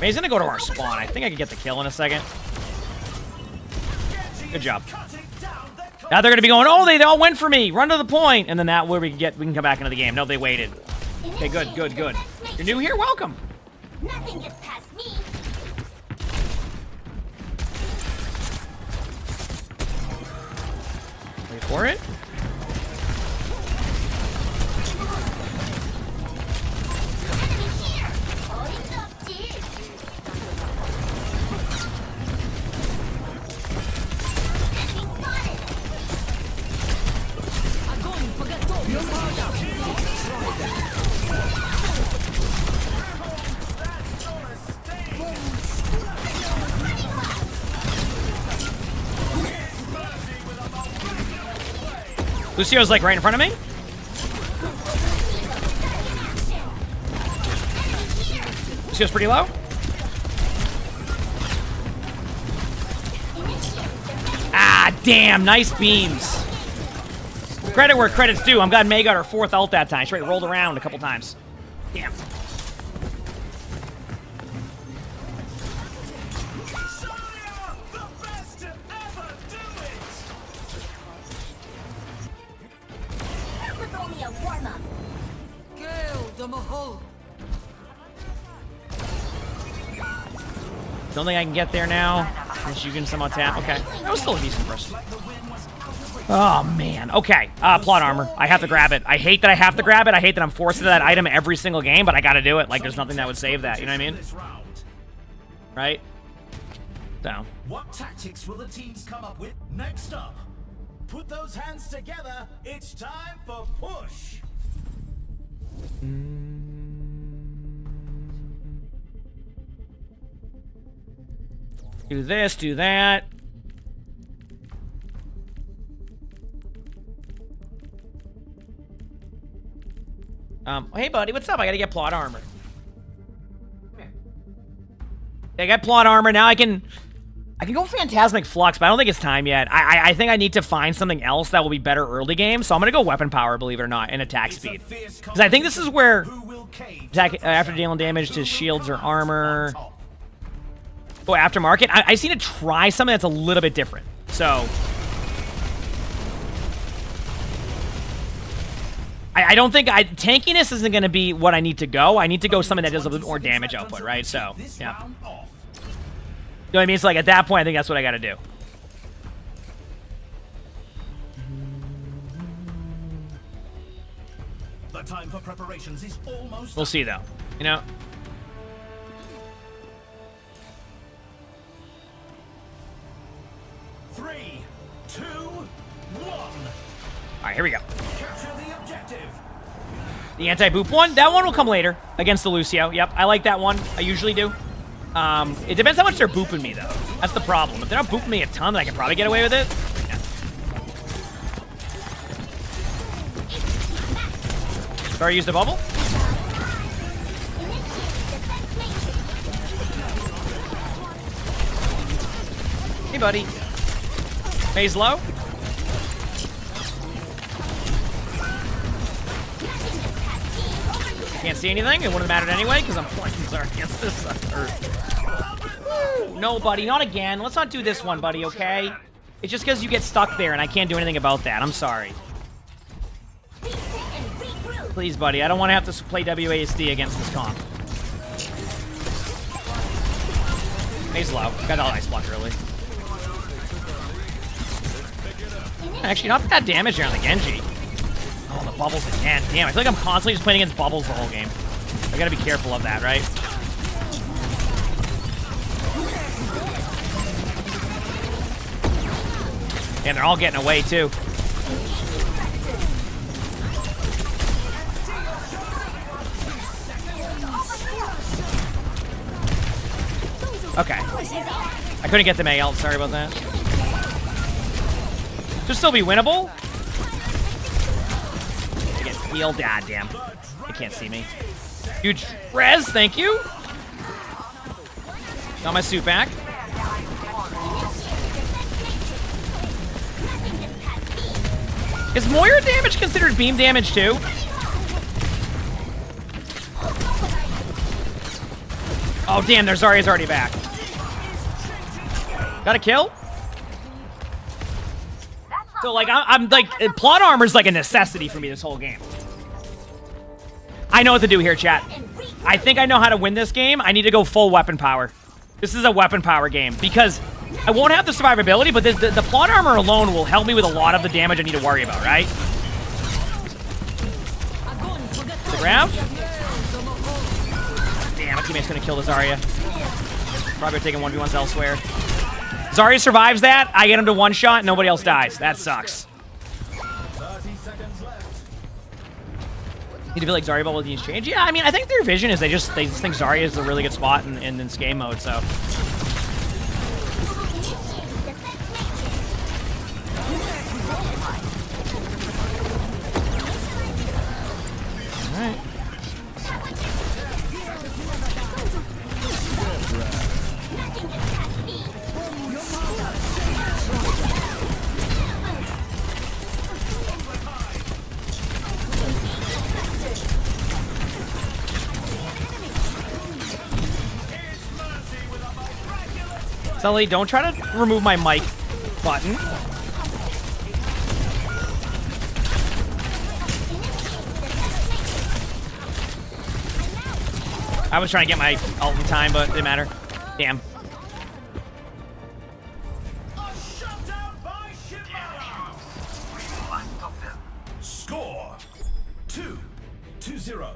May's gonna go to our spawn. I think I can get the kill in a second. Good job. Now they're gonna be going, oh, they all went for me. Run to the point, and then that way we can come back into the game. No, they waited. Okay, good, good, good. You're new here? Welcome. Nothing gets past me. Wait for it. Lucio's like right in front of me. Lucio's pretty low. Ah, damn. Nice beams. Credit where credit's due. I'm glad May got her 4th ult that time. She rolled around a couple times. Damn. With only a warm-up. Don't think I can get there now. Unless you can somehow tap. Okay. That was still a decent burst. Oh, man. Okay. Plot armor. I have to grab it. I hate that I have to grab it. I hate that I'm forced into that item every single game, but I gotta do it. Like, there's nothing that would save that. You know what I mean? Right? So. What tactics will the teams come up with next up? Put those hands together. It's time for push. Do this, do that. Hey buddy, what's up? I gotta get plot armor. Come here. I got plot armor, now I can go Phantasmic Flux, but I don't think it's time yet. I think I need to find something else that will be better early game, so I'm gonna go weapon power, believe it or not, and attack speed. Because I think this is where attack after dealing damage to shields or armor. Oh, aftermarket? I just need to try something that's a little bit different. So I don't think tankiness isn't going to be what I need to go. I need to go something that does a little bit more damage output, right? So, yeah. You know what I mean? So, like, at that point, I think that's what I got to do. The time for preparations is almost. We'll see, though. You know? Three, two, one. All right, here we go. Capture the objective. The anti-boop one, that one will come later against the Lucio. Yep, I like that one. I usually do. It depends how much they're booping me, though. That's the problem. If they're not booping me a ton, then I can probably get away with it. Yeah. Sorry, I used a bubble. Hey, buddy. Phase low. Can't see anything. It wouldn't have mattered anyway because I'm playing Zara against this sucker. No, buddy, not again. Let's not do this one, buddy, okay? It's just because you get stuck there and I can't do anything about that. I'm sorry. Please, buddy, I don't want to have to play WASD against this comp. He's low. Got all ice block early. Actually, not bad damage here on the Genji. Oh, the bubbles again. Damn, I feel like I'm constantly just playing against bubbles the whole game. I gotta be careful of that, right? And they're all getting away, too. Okay. I couldn't get the May ult. Sorry about that. Should still be winnable. I get healed. Ah, damn. They can't see me. Huge res, thank you. Got my suit back. Is Moira damage considered beam damage too? Oh, damn, their Zarya's already back. Got a kill? So, like, I'm like, plot armor's like a necessity for me this whole game. I know what to do here, chat. I think I know how to win this game. I need to go full weapon power. This is a weapon power game because I won't have the survivability, but the plot armor alone will help me with a lot of the damage I need to worry about, right? The grab? Damn, my teammate's gonna kill the Zarya. Probably taking 1v1s elsewhere. Zarya survives that, I get him to one shot, nobody else dies. That sucks. 30 seconds left. Need to feel like Zarya bubble with the exchange? Yeah, I mean, I think their vision is they just think Zarya is a really good spot in this game mode, so. Sully, don't try to remove my mic button. I was trying to get my ult in time, but it didn't matter. Damn. Score 2-0.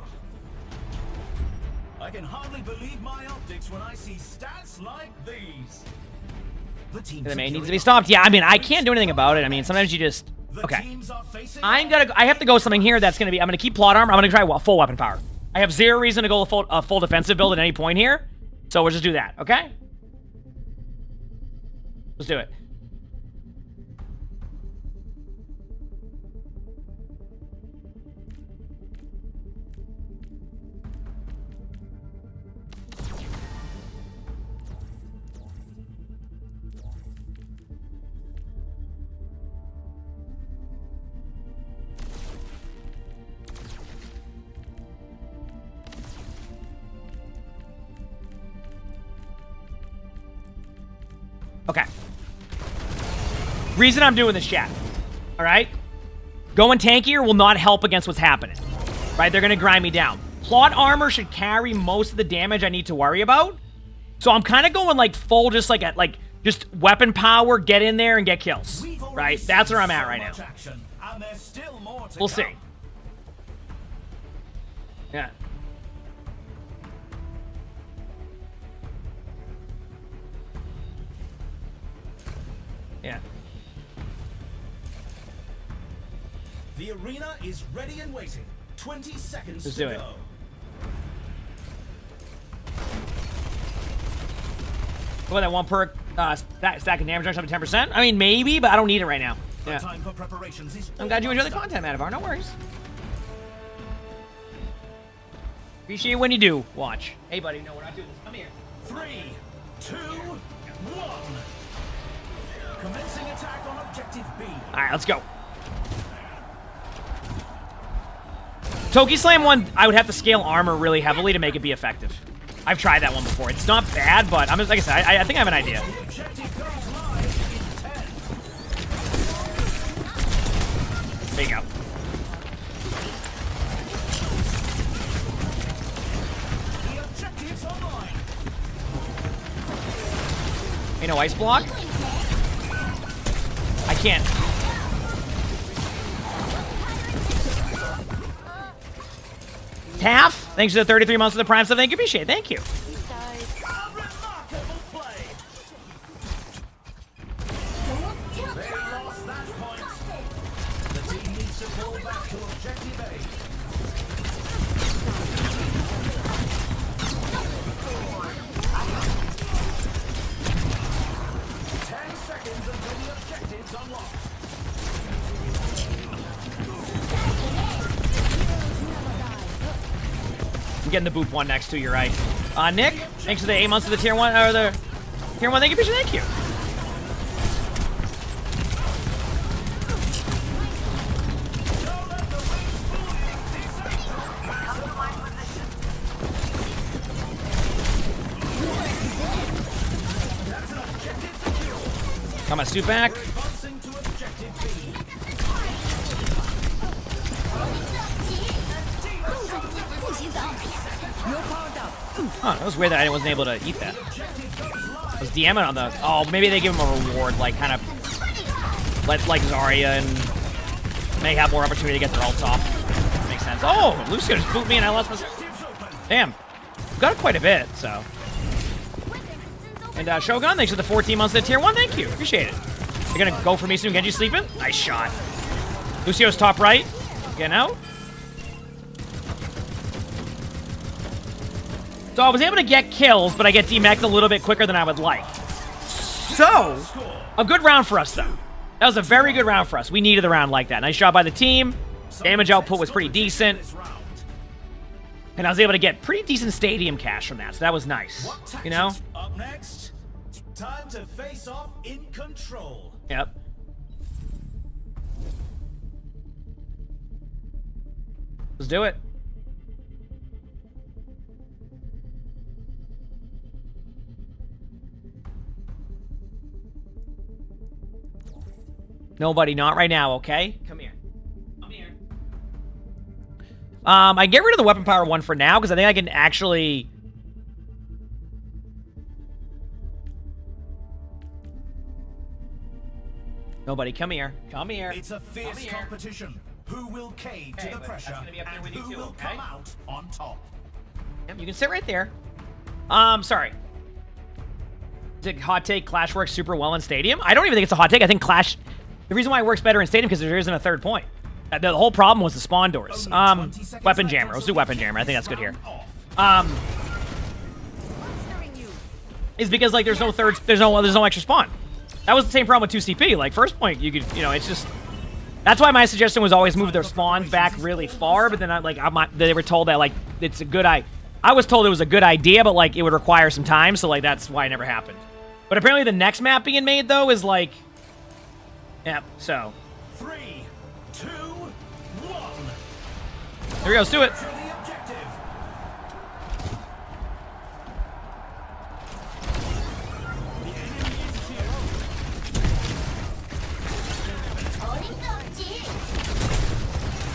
I can hardly believe my optics when I see stats like these. The main needs to be stopped. Yeah, I mean, I can't do anything about it. I mean, sometimes you just... Okay. I have to go something here that's going to be... I'm going to keep plot armor. I'm going to try full weapon power. I have zero reason to go full defensive build at any point here. So we'll just do that, okay? Let's do it. Okay. Reason I'm doing this, chat. All right? Going tankier will not help against what's happening. Right? They're going to grind me down. Plot armor should carry most of the damage I need to worry about. So I'm kind of going like full, just like just weapon power, get in there and get kills. Right? That's where I'm at right now. We'll see. Yeah. Yeah. The arena is ready and waiting. 20 seconds Let's to do it. go. What, that one perk stack of damage up to 10%? I mean, maybe, but I don't need it right now. Yeah. Time for preparations is I'm glad you enjoy the content, Madavar. No worries. Appreciate it when you do watch. Hey, buddy, no, we're not doing this. Come here. 3, 2, 1. Commencing attack on objective B. All right, let's go. Toki Slam one, I would have to scale armor really heavily to make it be effective. I've tried that one before. It's not bad, but I'm just, like I said, I think I have an idea. There you go. The objective's online. Ain't no ice block? I can't. Taff, thanks for the 33 months of the Prime stuff. Thank you, appreciate it. Thank you. They lost that point. The team needs to fall back to objective A. 10 seconds until the objective's unlocked. I'm getting the boop one next to you, right? Nick, thanks for the 8 months of the tier 1, or the tier 1. Thank you, appreciate it. Thank you. Got my suit back. Huh, that was weird that I wasn't able to eat that. I was DMing on the... Oh, maybe they give him a reward, like, kind of... like Zarya and... may have more opportunity to get their ults off. Makes sense. Oh, Lucio just booped me and I lost my... Damn. Got quite a bit, so... And Shogun, thanks for the 14 months of the tier 1. Thank you. Appreciate it. You're gonna go for me soon. Genji sleeping? Nice shot. Lucio's top right. Getting out. So I was able to get kills, but I get demeched a little bit quicker than I would like. So, a good round for us, though. That was a very good round for us. We needed a round like that. Nice job by the team. Damage output was pretty decent. And I was able to get pretty decent stadium cash from that, so that was nice. You know? Up next, time to face off in control. Yep. Let's do it. Nobody, not right now, okay? Come here. Come here. I get rid of the weapon power one for now, because I think I can actually... Nobody, come here. Come here. It's a fierce competition. Who will cave to the pressure and who will come out on top? Yep, you can sit right there. Sorry. Is it hot take Clash works super well in Stadium? I don't even think it's a hot take. I think Clash... The reason why it works better in Stadium because there isn't a third point. The whole problem was the spawn doors. Weapon Jammer. Let's do Weapon Jammer. I think that's good here. Is because like there's no thirds, there's no extra spawn. That was the same problem with 2CP. Like first point, you could, you know, it's just. That's why my suggestion was always move their spawns back really far. But then they were told that like it's a good I was told it was a good idea, but like it would require some time. So like that's why it never happened. But apparently the next map being made though is like. Yep. So. 3, 2, 1. Here we go. Let's do it.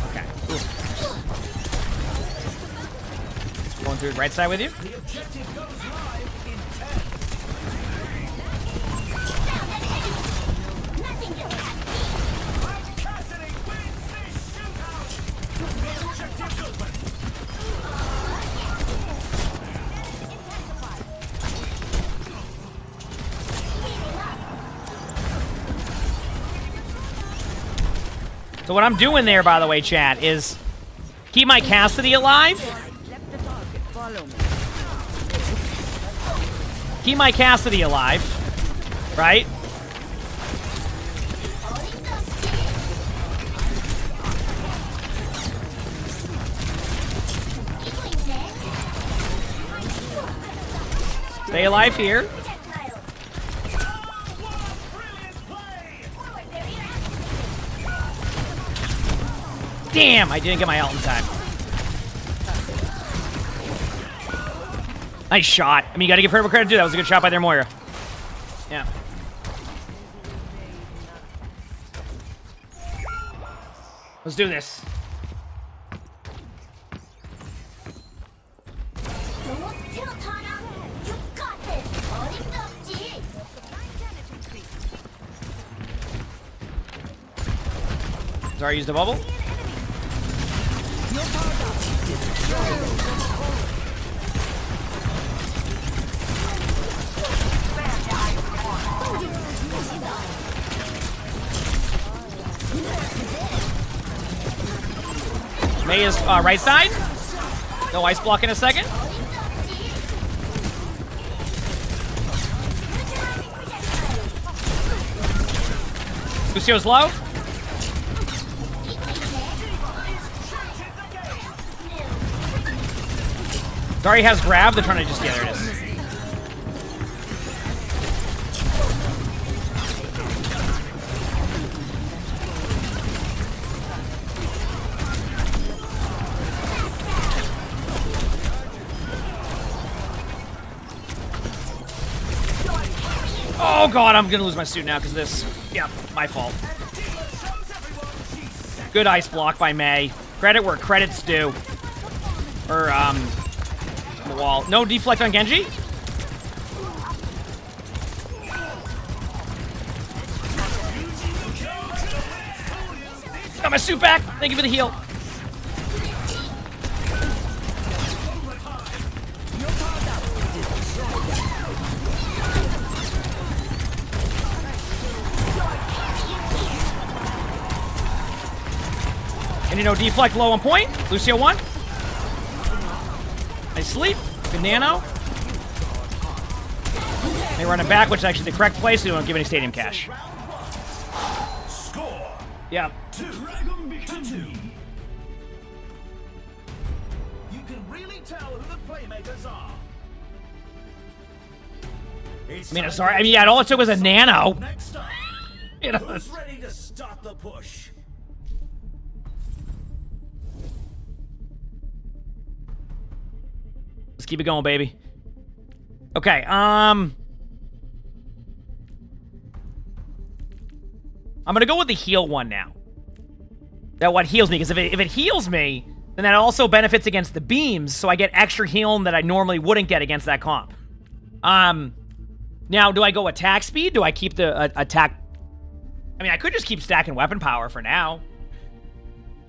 Okay. Going through the right side with you. The objective goes live in 10. Cassidy wins this shootout. The objective's open. So what I'm doing there, by the way, chat, is keep my Cassidy alive. Keep my Cassidy alive, right? Stay alive here. Damn, I didn't get my ult in time. Nice shot. I mean, you gotta give her credit too. That was a good shot by their Moira. Yeah. Let's do this. Sorry, used a bubble. Mei is right side. No ice block in a second. Lucio's low. Dari has grab. They're trying to just, yeah, there it is. Oh god, I'm gonna lose my suit now because this. Yeah, my fault. Good ice block by Mei. Credit where credit's due. Or, the wall. No deflect on Genji? Got my suit back. Thank you for the heal. And you know, deflect low on point. Lucio 1. Nice sleep. Good nano. They run it back, which is actually the correct play, so you don't give any stadium cash. Score. Yeah. 2-2. You can really tell who the playmakers are. I mean, sorry. I mean, yeah, all it took was a nano. Next up, You know, who's ready to start the push? let's keep it going, baby. Okay, I'm gonna go with the heal one now. That one heals me, because if it heals me, then that also benefits against the beams, so I get extra healing that I normally wouldn't get against that comp. Now, do I go attack speed? Do I keep the attack? I mean, I could just keep stacking weapon power for now.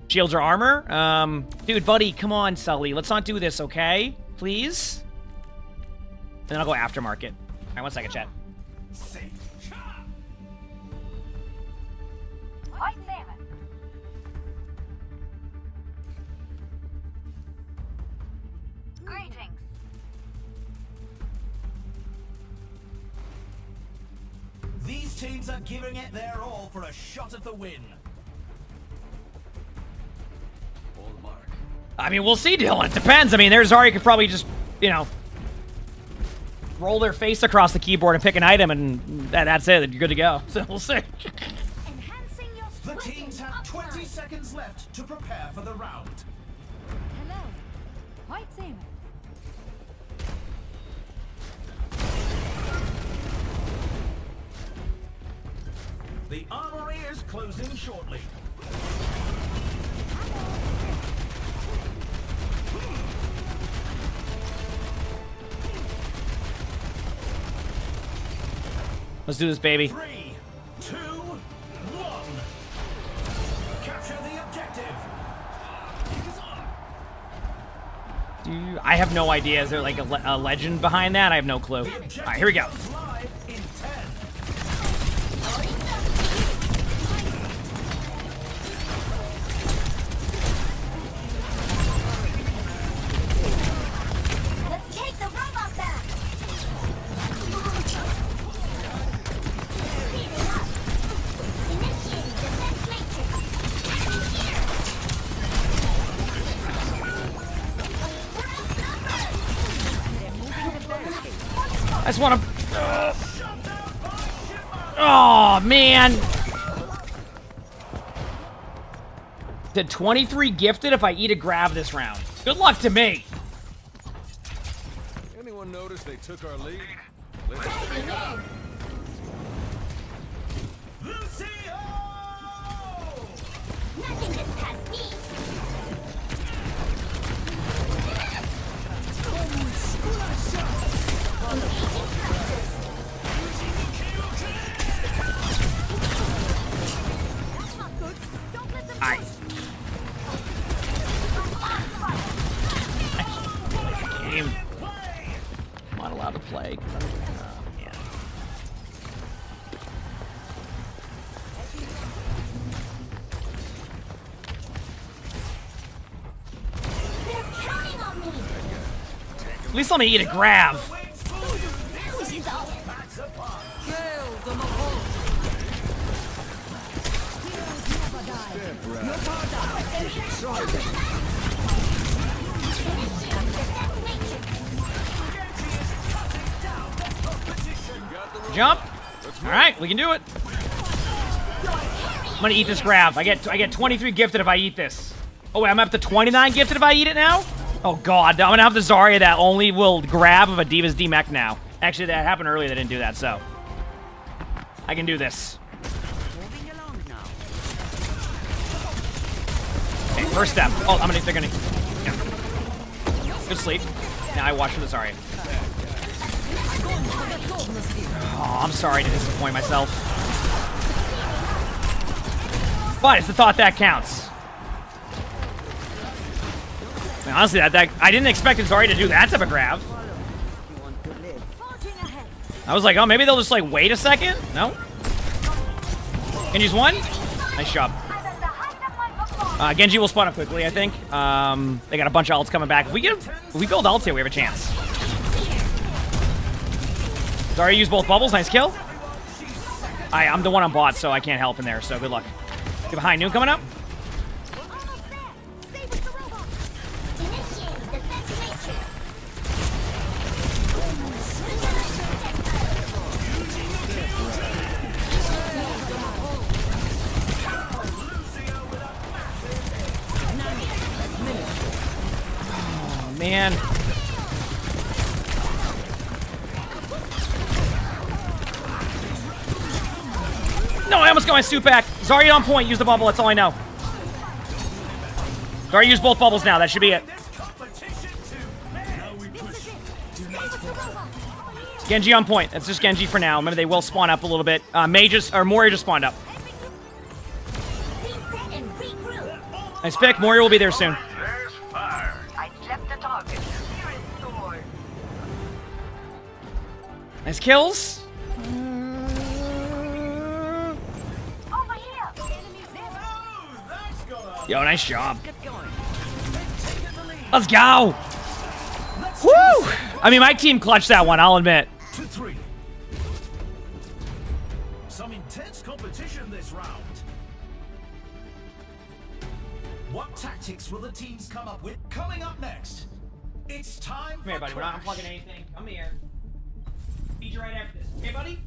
Shields or armor? Dude, buddy, come on, Sully. Let's not do this, okay? Please? And then I'll go aftermarket. All right, 1 second, chat. White salmon. Greetings. These teams are giving it their all for a shot at the win. I mean, we'll see, Dylan. It depends. I mean, there's Zarya could probably just, you know, roll their face across the keyboard and pick an item, and that's it. You're good to go. So we'll see. The teams have 20 seconds left to prepare for the round. Hello. White salmon. The armory is closing shortly. Let's do this, baby. 3, 2, 1. Capture the objective. I have no idea. Is there like a legend behind that? I have no clue. All right, here we go. Live in 10. Let's take the robot back. Speeding up. Initiating defense matrix. I just want to. Oh man. Did 23 gifted if I eat a grab this round? Good luck to me. Anyone notice they took our lead? Nothing gets past me. I game. I'm not allowed to play. Yeah. They're counting on me. At least let me eat a grab. Jump. All right, we can do it. I'm gonna eat this grab. I get 23 gifted if I eat this. Oh wait, I'm up to 29 gifted if I eat it now? Oh god, I'm gonna have the Zarya that only will grab of a Diva's D-Mech now. Actually, that happened earlier, they didn't do that, so. I can do this. Okay, first step. Oh, they're gonna, yeah. Good sleep. Now I watch for the Zarya. Oh, I'm sorry to disappoint myself. But it's the thought that counts. I mean, honestly, I didn't expect Zarya to do that type of grab. I was like, oh, maybe they'll just like wait a second. No. Can use one. Nice job. Genji will spawn up quickly, I think. They got a bunch of ults coming back. If we build ults here, we have a chance. Zarya used both bubbles. Nice kill. I'm the one on bot, so I can't help in there. So good luck. Get behind noon coming up. Oh, man. No, I almost got my suit back. Zarya on point. Use the bubble. That's all I know. Zarya use both bubbles now. That should be it. Genji on point. That's just Genji for now. Remember, they will spawn up a little bit. Moria just spawned up. Nice pick. Moria will be there soon. Nice kills. Yo, nice job. Let's go. Woo! I mean, my team clutched that one, I'll admit. Some intense competition this round. What tactics will the teams come up with? Coming up next, it's time Come here, buddy. We're not unplugging anything. Come here. Feed you right after this. Okay, buddy?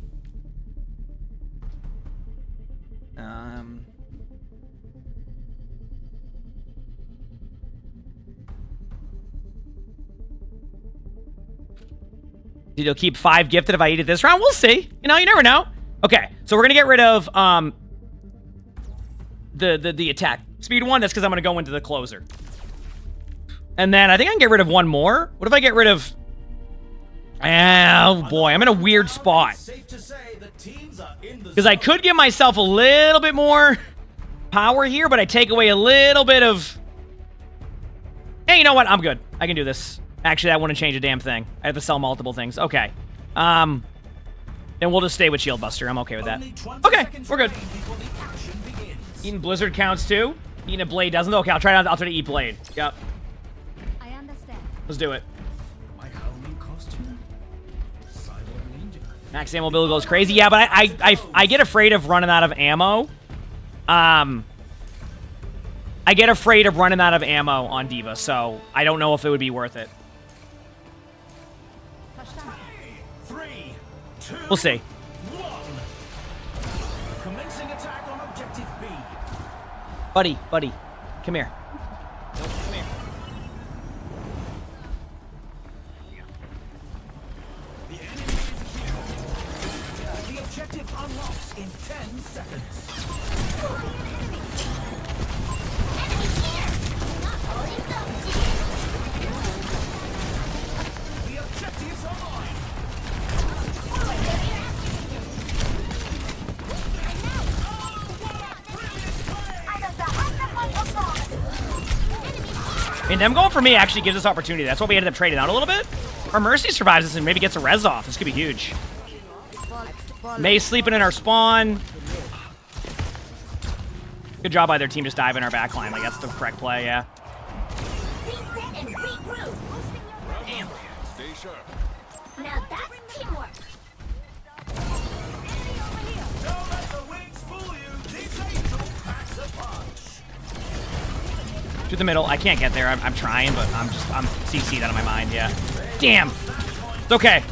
You'll keep 5 gifted if I eat it this round? We'll see. You know, you never know. Okay, so we're gonna get rid of the attack speed 1. That's because I'm gonna go into the closer. And then I think I can get rid of 1 more. What if I get rid of... Oh boy, I'm in a weird spot. Because I could give myself a little bit more power here, but I take away a little bit of... Hey, you know what? I'm good. I can do this. Actually, that wouldn't change a damn thing. I have to sell multiple things. Okay. Then we'll just stay with Shield Buster. I'm okay with that. Okay, we're good. Eating Blizzard counts too. Eating a Blade doesn't. Okay, I'll try to eat Blade. Yep. I understand. Let's do it. Max ammo bill goes crazy. Yeah, but I get afraid of running out of ammo. I get afraid of running out of ammo on D.Va, so I don't know if it would be worth it. We'll see. Commencing attack on objective B. Buddy, come here. Come here. The objective unlocks in 10 seconds. The objectives online. I mean, them going for me actually gives us opportunity. That's why we ended up trading out a little bit. Our Mercy survives this and maybe gets a res off. This could be huge. May's sleeping in our spawn. Good job by their team just diving our backline. Like, that's the correct play, yeah. Damn. Stay sharp. Now that's teamwork. Don't let the wings fool you. These angels packs a punch. To the middle. I can't get there. I'm trying, but I'm CC'd out of my mind, yeah. Damn. It's okay.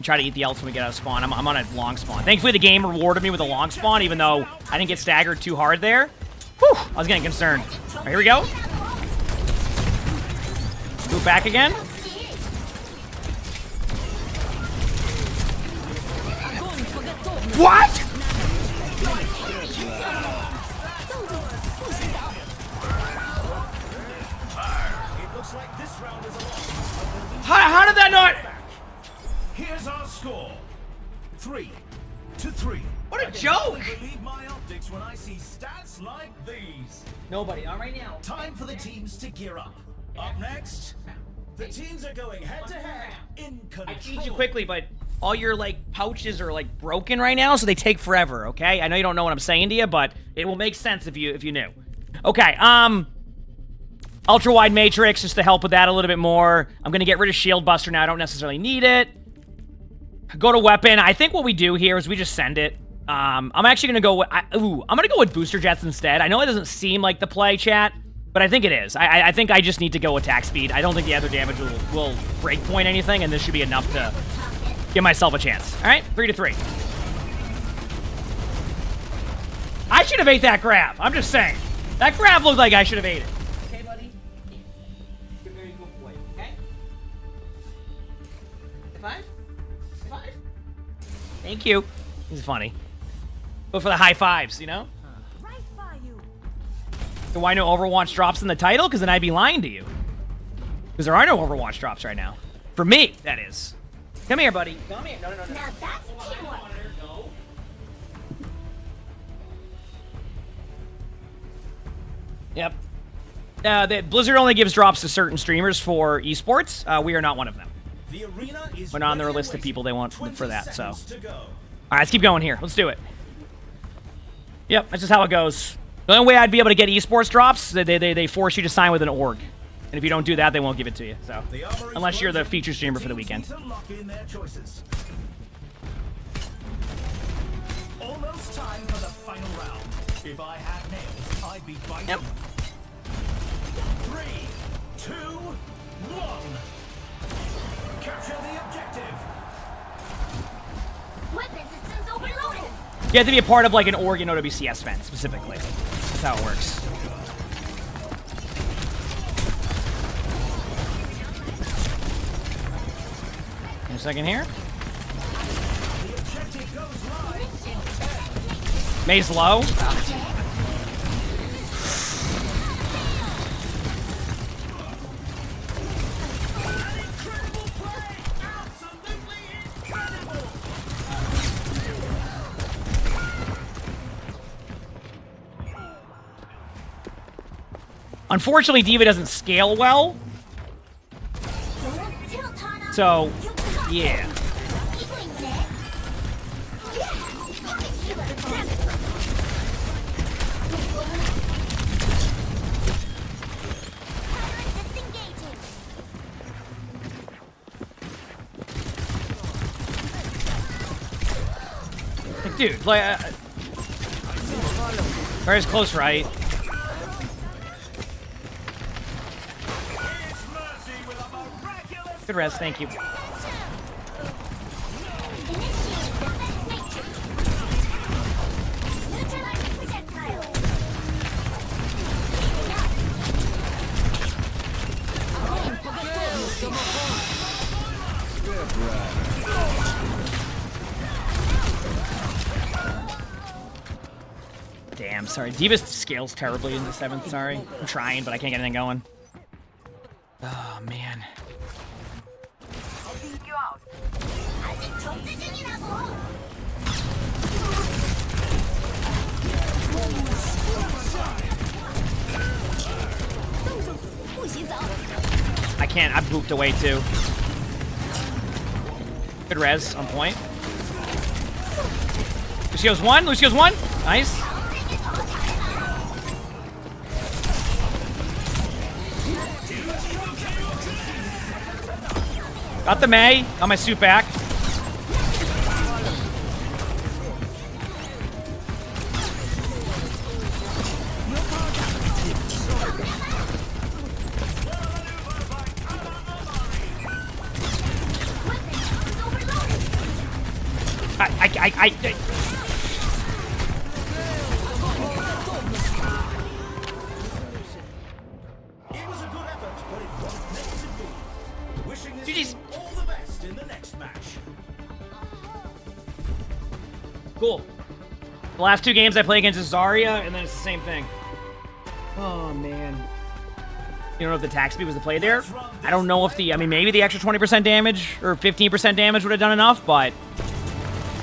Try to eat the ults when we get out of spawn. I'm on a long spawn. Thankfully, the game rewarded me with a long spawn, even though I didn't get staggered too hard there. Whew, I was getting concerned. All right, here we go. Move back again. What? How did that not? Here's our score. 3-3. What a joke! I believe my optics when I see stats like these. Nobody, not right now. Time for the teams to gear up. Up next, the teams are going head to head in control. I teach you quickly, but all your like pouches are like broken right now, so they take forever. Okay, I know you don't know what I'm saying to you, but it will make sense if you knew. Okay, ultra wide matrix just to help with that a little bit more. I'm gonna get rid of Shield Buster now. I don't necessarily need it. Go to weapon. I think what we do here is we just send it. I'm actually gonna go with, I'm gonna go with booster jets instead. I know it doesn't seem like the play, chat, but I think it is. I think I just need to go attack speed. I don't think the other damage will break point anything, and this should be enough to give myself a chance. All right, 3-3. I should have ate that grab. I'm just saying. That grab looked like I should have ate it. Okay, buddy? You're a very good boy, okay? High five? High five? Thank you. This is funny. Go for the high fives, you know? Right by you. So why no Overwatch drops in the title? Because then I'd be lying to you. Because there are no Overwatch drops right now. For me, that is. Come here, buddy. Come here. No. Now that's teamwork. No. Yep. Blizzard only gives drops to certain streamers for esports. We are not one of them. The arena is We're not on their list of people they want for that, so. All right, let's keep going here. Let's do it. Yep, that's just how it goes. The only way I'd be able to get esports drops, they force you to sign with an org. And if you don't do that, they won't give it to you. So, unless you're the featured streamer for the weekend. Almost time for the final round. If I had nails, I'd be biting. Yep. 3, 2, 1. Capture the objective. Weapon systems overloaded. You have to be a part of like an org in OBCS event, specifically. That's how it works. A second here. May's low. Unfortunately, D.Va doesn't scale well. So, yeah. Like, dude, like, very close, right? Good rest, thank you. Damn, sorry. D.Va scales terribly in the 7th, sorry. I'm trying, but I can't get anything going. Oh, man. I can't. I booped away too. Good res on point. Lucio's one. Lucio's one. Nice. Got the May. Got my suit back. It was a good effort, but it wasn't meant to be. Wishing this team all the best in the next match. Cool. The last 2 games I play against is Zarya, and then it's the same thing. Oh, man. You don't know if the attack speed was the play there? I don't know if the... I mean, maybe the extra 20% damage or 15% damage would have done enough, but...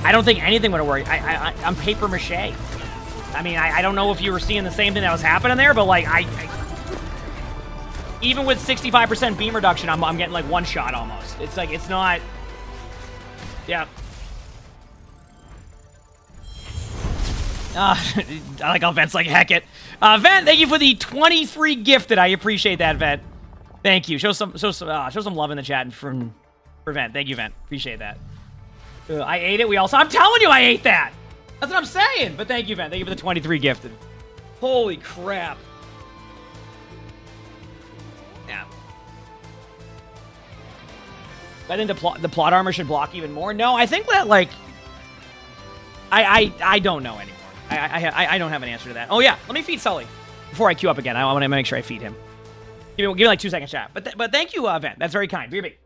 I don't think anything would have worked. I'm paper mache. I mean, I don't know if you were seeing the same thing that was happening there, but, like, even with 65% beam reduction, I'm getting, like, 1 shot almost. It's like, it's not... Yeah. I like how Vent's like, heck it. Vent, thank you for the 23 gifted. I appreciate that, Vent. Thank you. Show some love in the chat for Vent. Thank you, Vent. Appreciate that. I ate it. I'm telling you I ate that. That's what I'm saying. But thank you, Vent. Thank you for the 23 gifted. Holy crap. Yeah. I think the plot armor should block even more. No, I think that, like, I don't know anymore. I don't have an answer to that. Oh, yeah. Let me feed Sully before I queue up again. I want to make sure I feed him. Give me like 2 seconds, chat. But thank you, Vent. That's very kind. BB.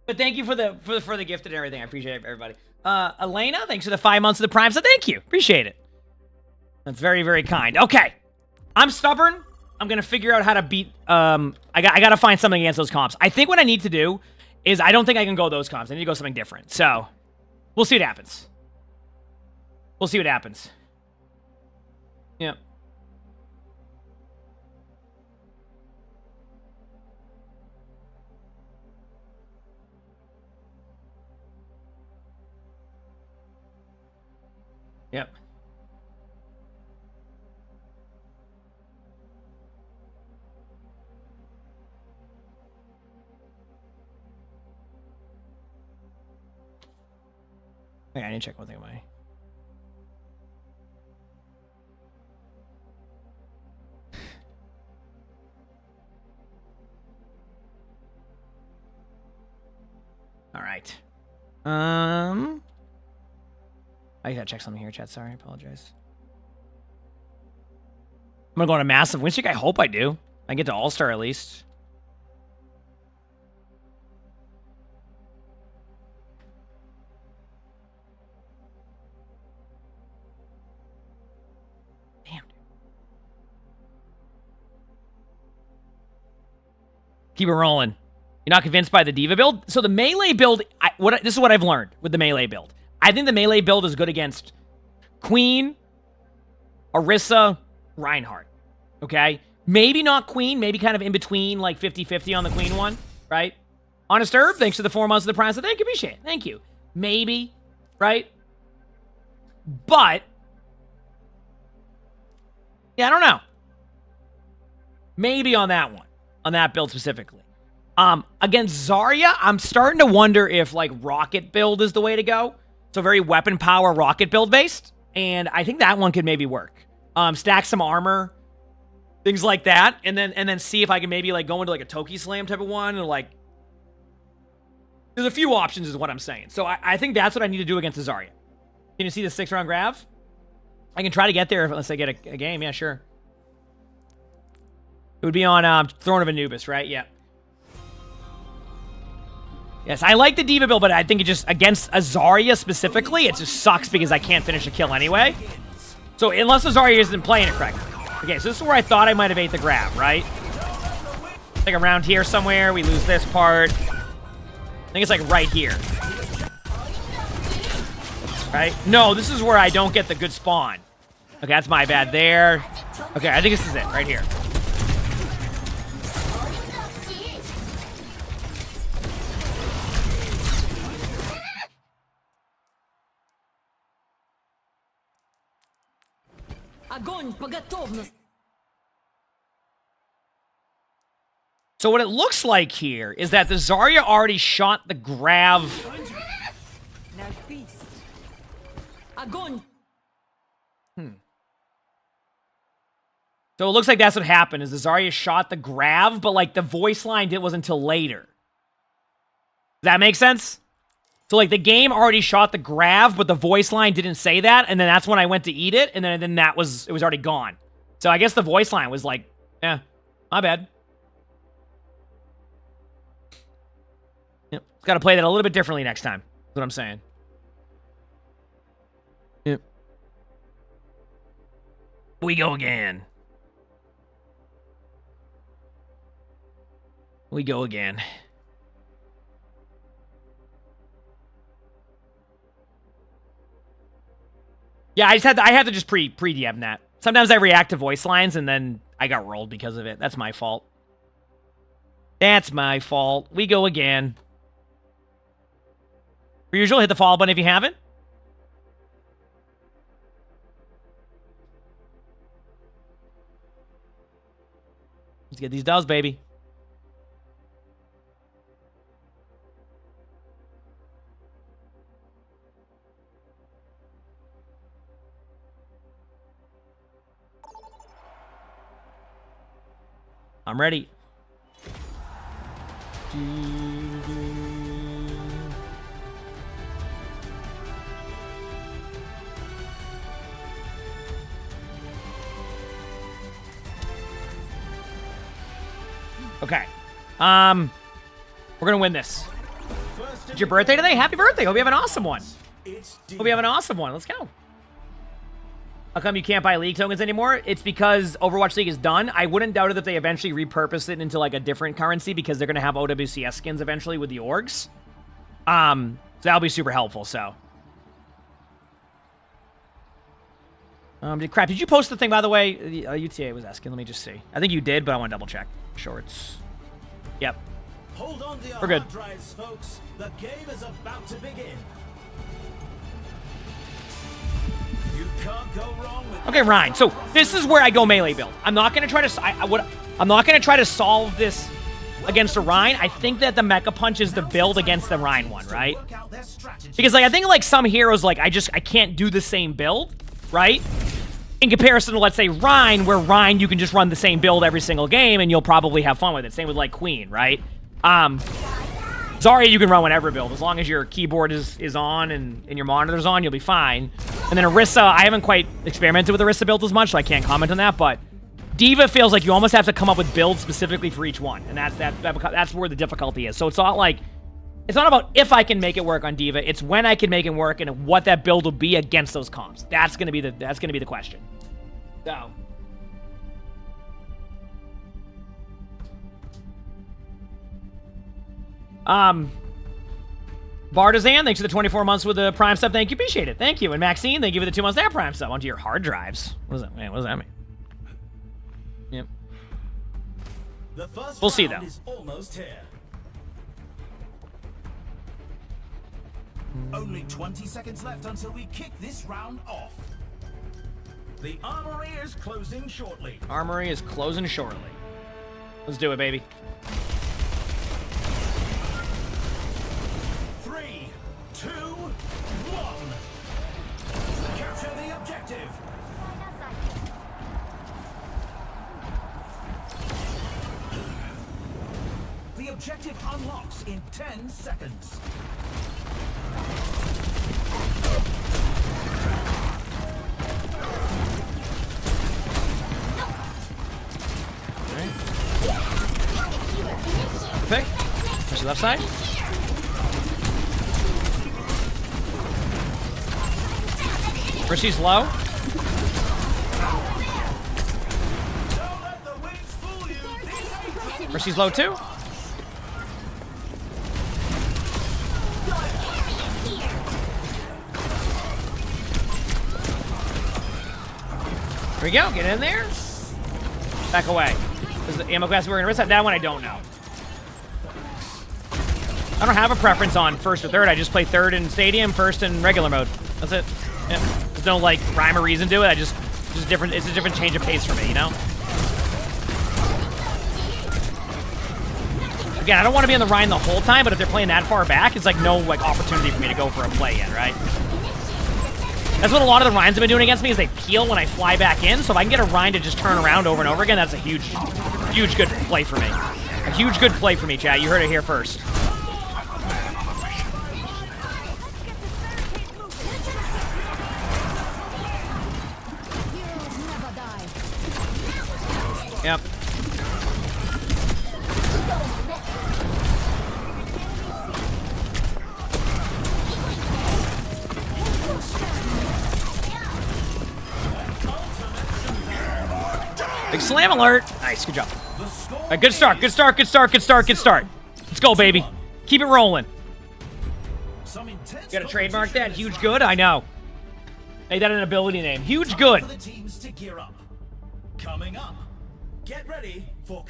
But thank you for the gift and everything. I appreciate it, everybody. Elena, thanks for the 5 months of the Prime. So thank you. Appreciate it. That's very, very kind. Okay. I'm stubborn. I'm going to figure out how to beat... I got to find something against those comps. I think what I need to do is I don't think I can go those comps. I need to go something different. So, we'll see what happens. We'll see what happens. Yeah. Yep. Okay, I need to check one thing of mine. All right. I gotta check something here, chat. Sorry, I apologize. I'm gonna go on a massive win streak. I hope I do. I get to All-Star at least. Damn. Keep it rolling. You're not convinced by the Diva build? So the melee build, this is what I've learned with the melee build. I think the melee build is good against Queen, Orisa, Reinhardt. Okay? Maybe not Queen, maybe kind of in between, like 50-50 on the Queen one, right? Honest Herb, thanks for the 4 months of the Prime. So thank you, appreciate it. Thank you. Maybe, right? But, yeah, I don't know. Maybe on that one, on that build specifically. Against Zarya, I'm starting to wonder if, like, rocket build is the way to go. So very weapon power rocket build based. And I think that one could maybe work. Stack some armor. Things like that. And then see if I can maybe like go into like a Toki Slam type of one. Or like... There's a few options is what I'm saying. So I think that's what I need to do against the Zarya. Can you see the 6-round grav? I can try to get there unless I get a game. Yeah, sure. It would be on Throne of Anubis, right? Yeah. Yes, I like the Diva build, but I think it just, against a Zarya specifically, it just sucks because I can't finish a kill anyway. So, unless the Zarya isn't playing it correctly. Okay, so this is where I thought I might have ate the grab, right? Like around here somewhere, we lose this part. I think it's like right here. Right? No, this is where I don't get the good spawn. Okay, that's my bad there. Okay, I think this is it, right here. So what it looks like here is that the Zarya already shot the grav. Now feast. So it looks like that's what happened, is the Zarya shot the grav, but like the voice line wasn't until later. Does that make sense? So like the game already shot the grav, but the voice line didn't say that, and then that's when I went to eat it, and then it was already gone. So I guess the voice line was like, yeah, my bad. Yep. Got to play that a little bit differently next time. That's what I'm saying. Yep. We go again. We go again. Yeah, I had to just pre-DM that. Sometimes I react to voice lines and then I got rolled because of it. That's my fault. That's my fault. We go again. Per usual, hit the follow button if you haven't. Let's get these dubs, baby. I'm ready. Okay. We're gonna win this. It's your birthday today? Happy birthday! Hope you have an awesome one. Hope you have an awesome one. Let's go. How come you can't buy League tokens anymore? It's because Overwatch League is done. I wouldn't doubt it if they eventually repurpose it into like a different currency because they're gonna have OBCS skins eventually with the orgs. So that'll be super helpful. So, did you post the thing by the way? UTA was asking. Let me just see. I think you did, but I want to double check. Shorts. Yep. Hold on to your We're good. hard drives, folks. The game is about to begin. You can't go wrong with Okay, Ryan. So this is where I go melee build. I'm not gonna try to. I'm not gonna try to solve this against the Rhine. I think that the Mecha Punch is the build against the Rhine one, right? Because like I think like some heroes like I can't do the same build, right? In comparison to let's say Rhine, where Rhine you can just run the same build every single game and you'll probably have fun with it. Same with like Queen, right? Zarya you can run whatever build as long as your keyboard is on and your monitor's on, you'll be fine. And then Orisa, I haven't quite experimented with Orisa builds as much, so I can't comment on that. But Diva feels like you almost have to come up with builds specifically for each one, and that's where the difficulty is. So it's not like it's not about if I can make it work on Diva, it's when I can make it work and what that build will be against those comps. That's gonna be the question. So. Bardazan, thanks for the 24 months with the Prime sub. Thank you, appreciate it. Thank you. And Maxine, thank you for the 2 months that Prime sub onto your hard drives. What does that mean? What does that mean? Yep. We'll see though. Is almost here. Only 20 seconds left until we kick this round off. The armory is closing shortly. Armory is closing shortly. Let's do it, baby. 3, 2, 1. Capture the objective. The objective unlocks in 10 seconds. Pick. Push the left side. Mercy's low. Mercy's low too. Here we go. Get in there. Back away. Is the ammo class we're gonna risk that one? I don't know. I don't have a preference on first or third. I just play third in stadium, first in regular mode. That's it. Yeah. There's no like rhyme or reason to it. Just different. It's a different change of pace for me, you know. Again, I don't want to be on the Rhine the whole time, but if they're playing that far back, it's like no like opportunity for me to go for a play yet, right? That's what a lot of the Rhines have been doing against me is they peel when I fly back in. So if I can get a Rhine to just turn around over and over again, that's a huge good play for me. A huge good play for me, chat. You heard it here first. Yep. Big slam alert. Nice, good job. Good start, good start, good start, good start, good start. Let's go, baby. Keep it rolling. Gotta trademark that. Huge good, I know. Make that an ability name. Huge good. Coming up. Get ready for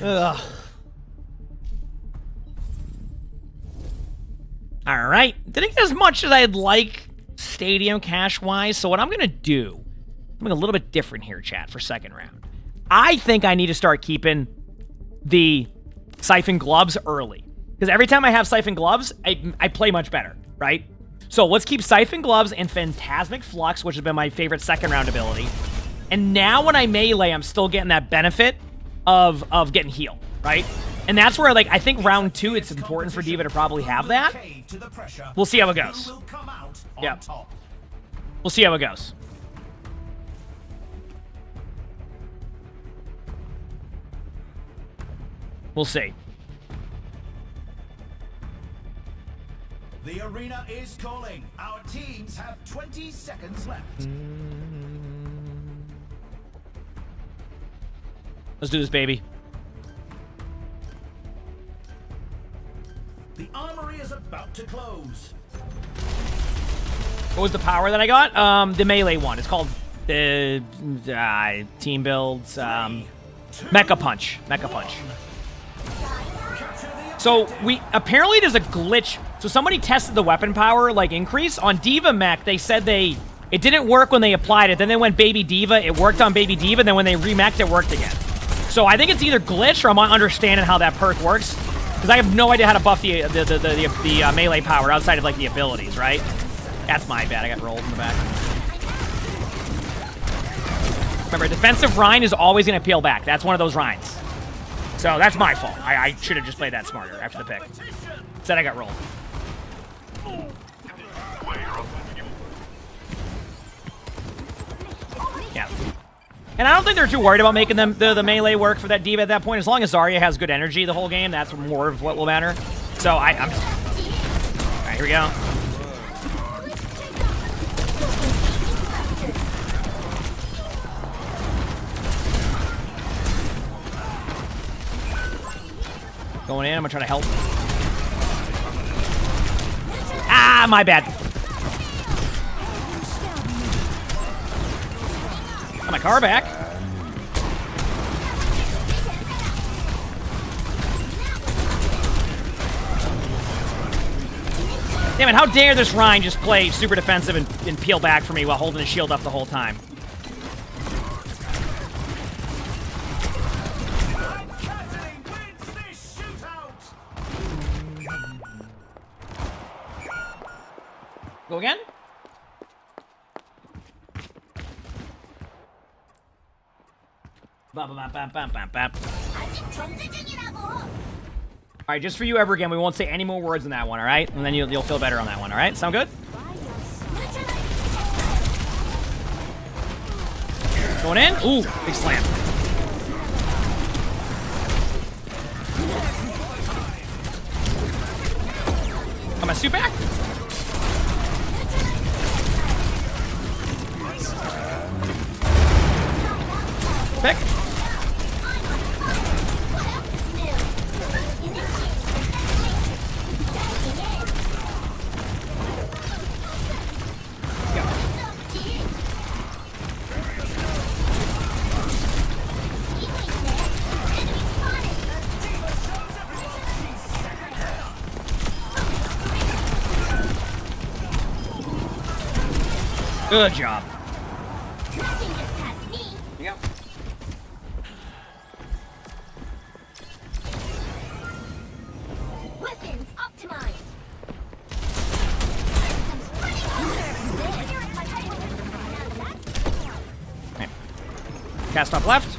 Alright. Didn't get as much as I'd like stadium cash-wise, so what I'm gonna do, I'm a little bit different here, chat, for second round. I think I need to start keeping the Siphon Gloves early. Because every time I have Siphon Gloves, I play much better, right? So let's keep Siphon Gloves and Phantasmic Flux, which has been my favorite second round ability. And now when I melee, I'm still getting that benefit of getting healed, right? And that's where, like, I think round 2, it's important for D.Va to probably have that. We'll see how it goes. Yep. We'll see how it goes. We'll see. The arena is calling. Our teams have 20 seconds left. Let's do this, baby. The armory is about to close. What was the power that I got? The melee one. It's called the team builds. Mecha Punch. Mecha Punch. So apparently there's a glitch. So somebody tested the weapon power like increase on D.Va Mech. They said it didn't work when they applied it. Then they went Baby D.Va. It worked on Baby D.Va. Then when they remech'd, it worked again. So I think it's either glitch or I'm not understanding how that perk works, because I have no idea how to buff the melee power outside of like the abilities, right? That's my bad. I got rolled in the back. Remember, defensive Rhine is always going to peel back. That's one of those Rhines. So that's my fault. I should have just played that smarter after the pick. Instead, I got rolled. Yeah. And I don't think they're too worried about making the melee work for that D.Va at that point. As long as Zarya has good energy the whole game, that's more of what will matter. So I'm just... All right, here we go. Going in, I'm gonna try to help. Ah, my bad. Got my car back. Damn it, how dare this Rhine just play super defensive and peel back for me while holding his shield up the whole time. Go again? Alright, just for you ever again, we won't say any more words in that one, alright? And then you'll feel better on that one, alright? Sound good? Going in? Ooh, big slam. Got my suit back? Pick. Good job. Yep. Weapons optimized. Okay. Cast off left.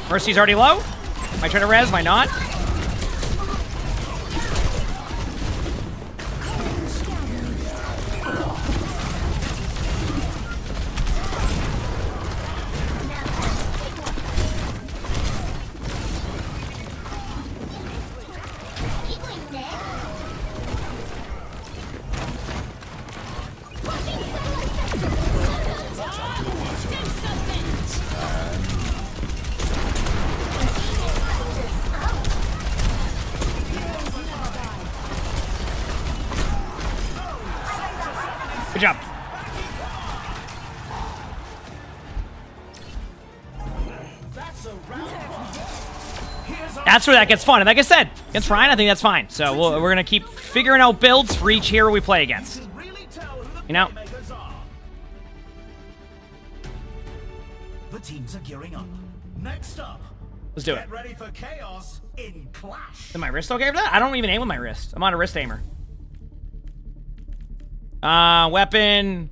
Mercy's already low. Might try to res, might not. Good job. That's where that gets fun. And like I said, against Ryan, I think that's fine. So we're going to keep figuring out builds for each hero we play against. You know? The teams are gearing up. Next up, let's do it. Get ready for chaos in Clash. Is my wrist okay for that? I don't even aim with my wrist. I'm on a wrist aimer. Weapon.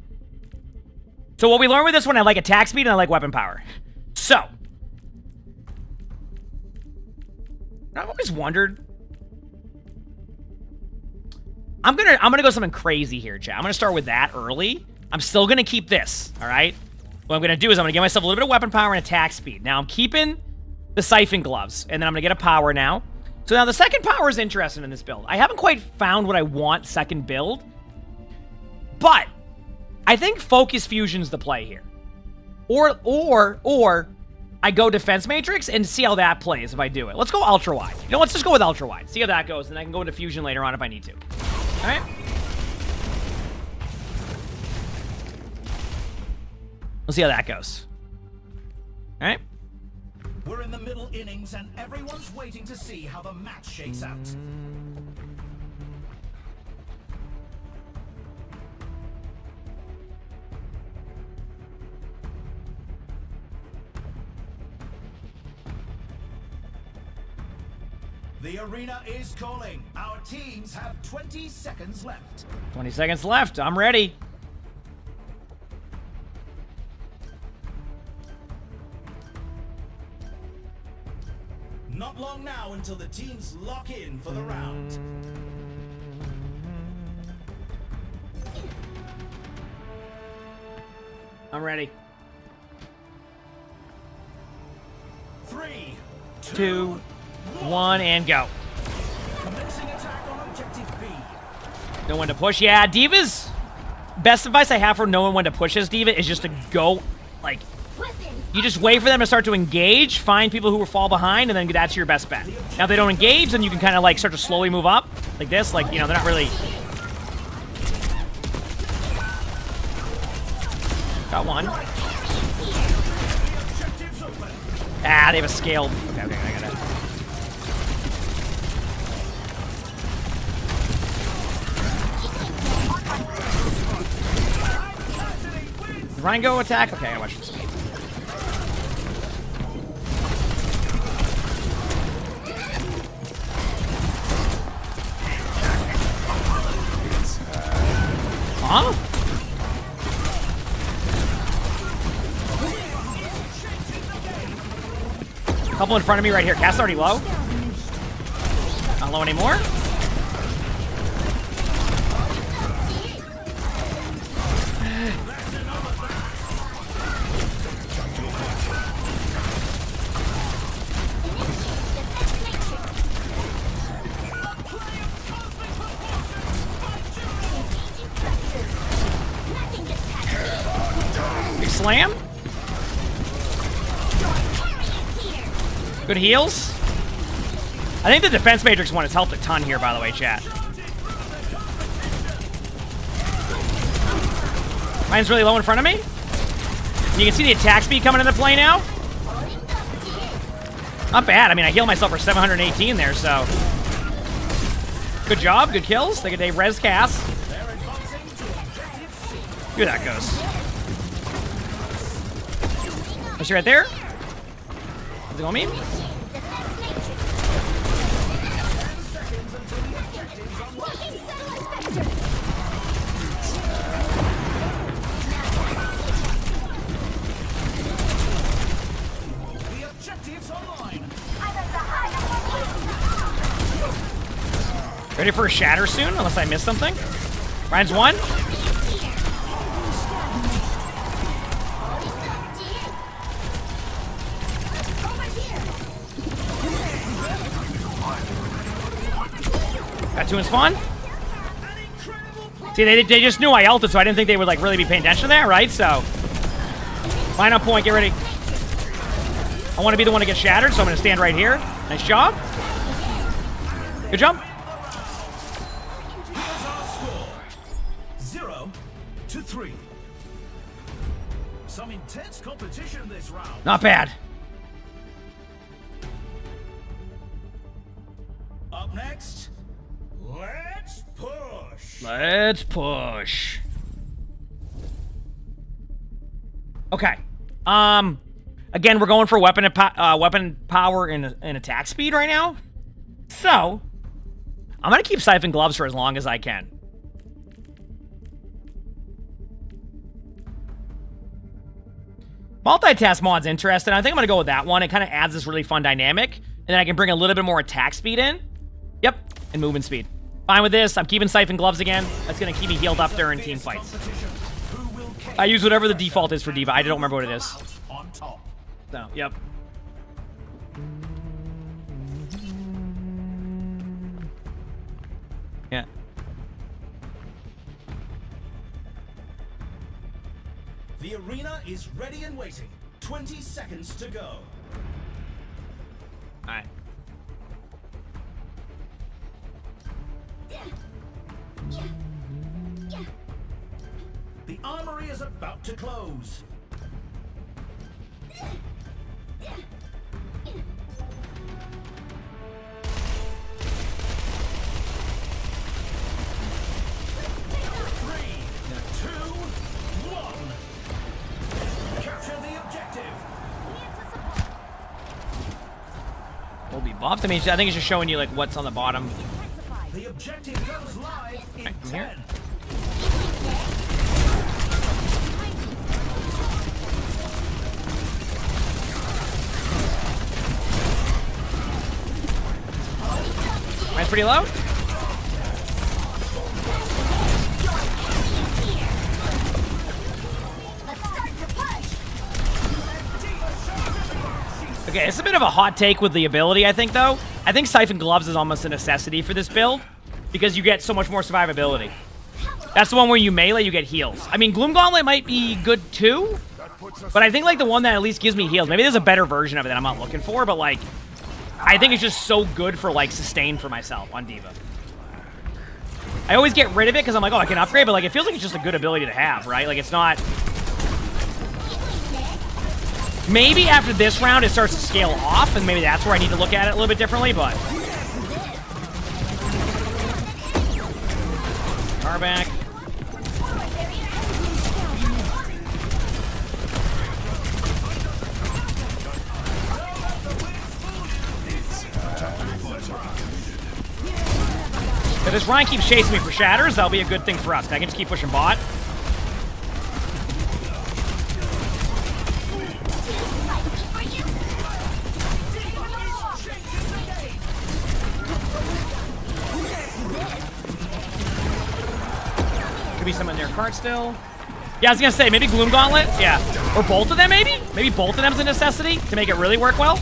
So what we learned with this one, I like attack speed and I like weapon power. So. I've always wondered. I'm gonna go something crazy here, chat. I'm gonna start with that early. I'm still gonna keep this, alright? What I'm gonna do is I'm gonna give myself a little bit of weapon power and attack speed. Now I'm keeping the siphon gloves, and then I'm gonna get a power now. So now the second power is interesting in this build. I haven't quite found what I want second build, but I think focus fusion's the play here. Or I go defense matrix and see how that plays if I do it. Let's go ultra wide. You know, let's just go with ultra wide. See how that goes, and I can go into fusion later on if I need to. All right. We'll see how that goes. All right. We're in the middle innings, and everyone's waiting to see how the match shakes out. The arena is calling. Our teams have 20 seconds left. 20 seconds left. I'm ready. Not long now until the teams lock in for the round. I'm ready. 3, 2, 1, and go. Commencing attack on objective B. Know when to push. Yeah, Diva's best advice I have for knowing when to push this Diva is just to go, like, you just wait for them to start to engage, find people who fall behind, and then that's your best bet. Now, if they don't engage, then you can kind of, like, start to slowly move up, like this. Like, you know, they're not really... Got one. Ah, they have a scaled... Okay, I got it. Did Ryan go attack? Okay, I watch this. Huh? Couple in front of me right here. Cast already low. Not low anymore. Big slam. Good heals. I think the defense matrix one has helped a ton here, by the way, chat. Mine's really low in front of me. You can see the attack speed coming into play now. Not bad. I mean, I healed myself for 718 there, so. Good job. Good kills. They res cast. Here that goes. Is she right there? Is it on me? Ready for a shatter soon, unless I miss something. Ryan's one. Got two in spawn. See, they just knew I ulted, so I didn't think they would like really be paying attention to that, right? So, line up point, get ready. I want to be the one to get shattered, so I'm going to stand right here. Nice job. Good jump. 0-2. 3. Some intense competition this round. Not bad. Up next, let's push. Let's push. Okay. Again, we're going for weapon power and attack speed right now. So, I'm gonna keep Siphon Gloves for as long as I can. Multitask mod's interesting. I think I'm gonna go with that one. It kind of adds this really fun dynamic, and then I can bring a little bit more attack speed in. Yep, and movement speed. Fine with this. I'm keeping Siphon Gloves again. That's gonna keep me healed up during team fights. I use whatever the default is for D.Va. I don't remember what it is. So, yep. Yeah. The arena is ready and waiting. 20 seconds to go. Alright. The armory is about to close. Will be buffed. I mean, I think it's just showing you like what's on the bottom. The objective goes live in Right, from here. 10. Mine's pretty low. Okay, it's a bit of a hot take with the ability, I think, though. I think Siphon Gloves is almost a necessity for this build because you get so much more survivability. That's the one where you melee, you get heals. I mean, Gloom Gauntlet might be good, too, but I think, like, the one that at least gives me heals. Maybe there's a better version of it that I'm not looking for, but, like, I think it's just so good for, like, sustain for myself on D.Va. I always get rid of it because I'm like, oh, I can upgrade, but, like, it feels like it's just a good ability to have, right? Like, it's not... Maybe after this round it starts to scale off, and maybe that's where I need to look at it a little bit differently, but... Car back. If this Ryan keeps chasing me for shatters, that'll be a good thing for us. I can just keep pushing bot. Could be some in their cart still. Yeah, I was gonna say, maybe Gloom Gauntlet? Yeah. Or both of them, maybe? Maybe both of them's a necessity to make it really work well?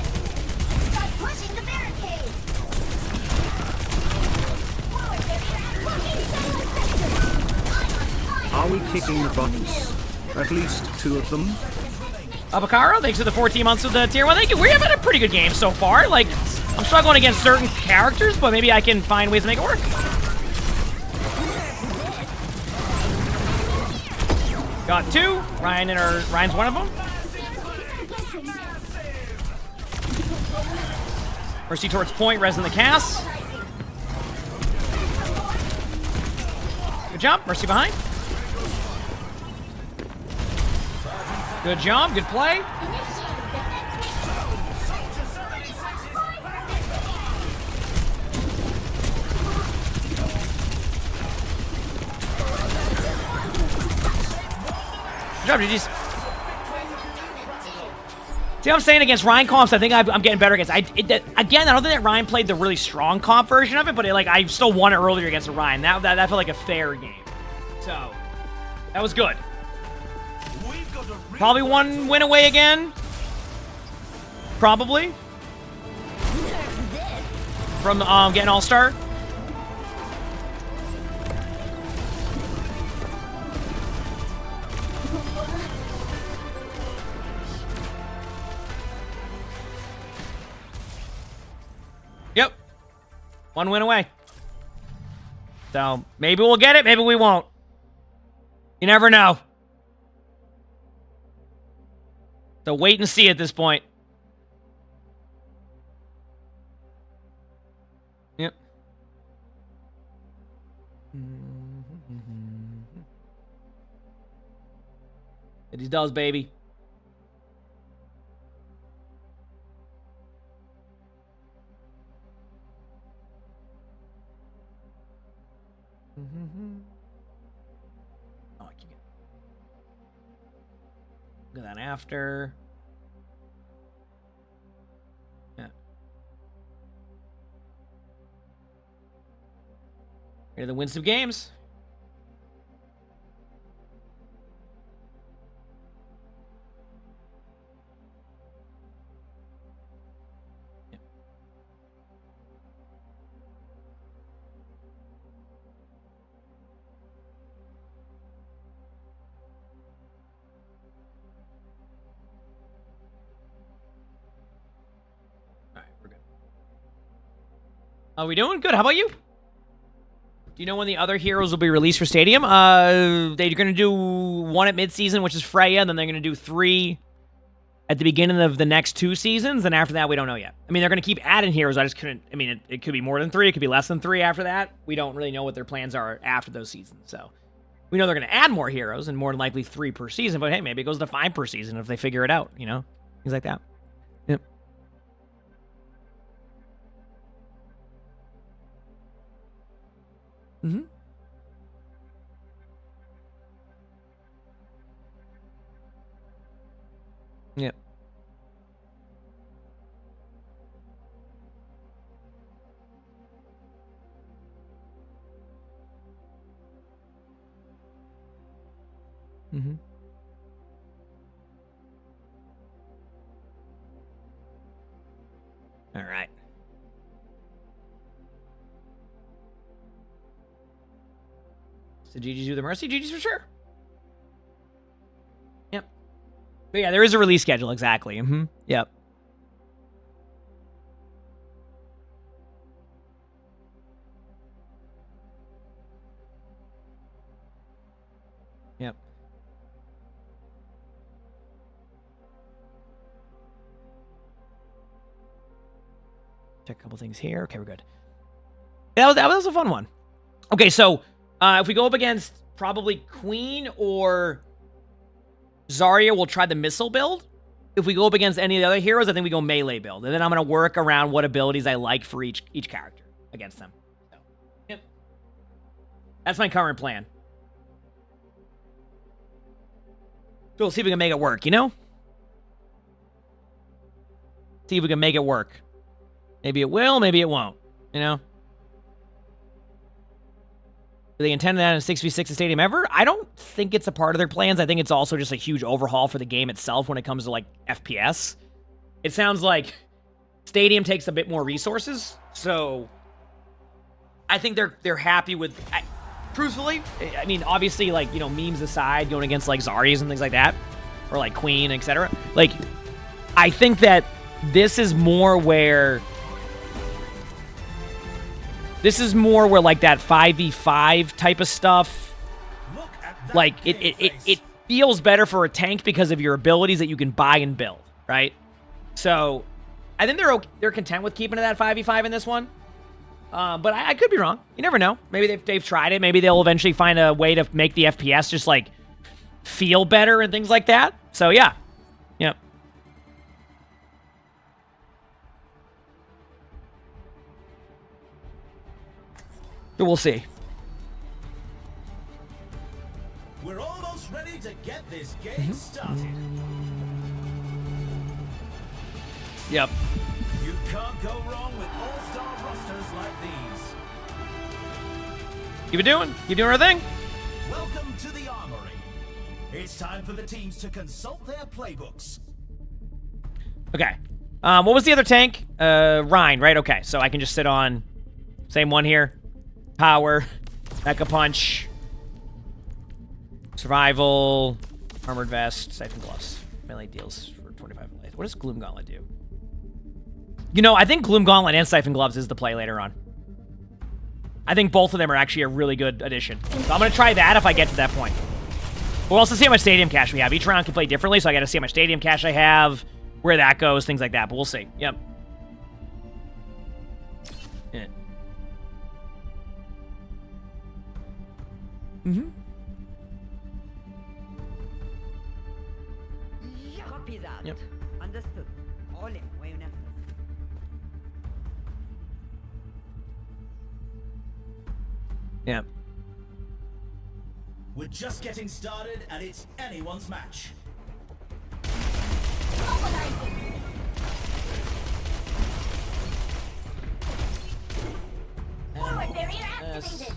Are we kicking the buttons? At least 2 of them? Abakaro, thanks for the 14 months of the tier 1. Thank you. We're having a pretty good game so far. Like, I'm struggling against certain characters, but maybe I can find ways to make it work. Got 2. Ryan's one of them. Mercy towards point, res in the cast. Good job. Mercy behind. Good job. Good play. Good job, GG's. See what I'm saying? Against Ryan comps, I think I'm getting better against. Again, I don't think that Ryan played the really strong comp version of it, but I still won it earlier against a Ryan. That felt like a fair game. So, that was good. Probably one win away again. Probably. From getting All-Star. Yep. One win away. So, maybe we'll get it, maybe we won't. You never know. So wait and see at this point. Yep. It does, baby. Oh, I can't. Look at that after. Yeah. Ready to win some games. How we doing? Good. How about you? Do you know when the other heroes will be released for Stadium? They're going to do one at midseason, which is Freya, and then they're going to do 3 at the beginning of the next 2 seasons, and after that, we don't know yet. I mean, they're going to keep adding heroes. I just couldn't... I mean, it could be more than 3. It could be less than 3 after that. We don't really know what their plans are after those seasons, so... We know they're going to add more heroes, and more than likely 3 per season, but hey, maybe it goes to 5 per season if they figure it out, you know? Things like that. Yep. Mm-hmm. Yep. Mm-hmm. All right. So GG's do the Mercy? GG's for sure. Yep. But yeah, there is a release schedule, exactly. Mm-hmm. Yep. Yep. Check a couple things here. Okay, we're good. Yeah, that was a fun one. Okay, so if we go up against probably Queen or Zarya, we'll try the missile build. If we go up against any of the other heroes, I think we go melee build. And then I'm going to work around what abilities I like for each character against them. So, yep. That's my current plan. So we'll see if we can make it work, you know? See if we can make it work. Maybe it will, maybe it won't, you know? Do they intend that in a 6v6 stadium ever? I don't think it's a part of their plans. I think it's also just a huge overhaul for the game itself when it comes to, like, FPS. It sounds like Stadium takes a bit more resources, so I think they're happy with... truthfully, I mean, obviously, like, you know, memes aside, going against, like, Zaryas and things like that, or, like, Queen, etc. Like, I think that this is more where... This is more where, like, that 5v5 type of stuff, like, it feels better for a tank because of your abilities that you can buy and build, right? So, I think they're content with keeping to that 5v5 in this one. But I could be wrong. You never know. Maybe they've tried it. Maybe they'll eventually find a way to make the FPS just, like, feel better and things like that. So, yeah. Yep. So we'll see. We're almost ready to get this game started. Yep. You can't go wrong with all-star rosters like these. Keep it doing. Keep doing our thing. Welcome to the Armory. It's time for the teams to consult their playbooks. Okay. What was the other tank? Rhine, right? Okay, so I can just sit on same one here. Power, Mecha Punch, Survival, Armored Vest, Siphon Gloves. Melee deals for 25 life. What does Gloom Gauntlet do? You know, I think Gloom Gauntlet and Siphon Gloves is the play later on. I think both of them are actually a really good addition. So I'm going to try that if I get to that point. We'll also see how much stadium cash we have. Each round can play differently, so I got to see how much stadium cash I have, where that goes, things like that. But we'll see. Yep. Yeah. Mm-hmm. Copy that. Yep. Understood. All in. Yeah. We're just getting started, and it's anyone's match. Forward barrier activated.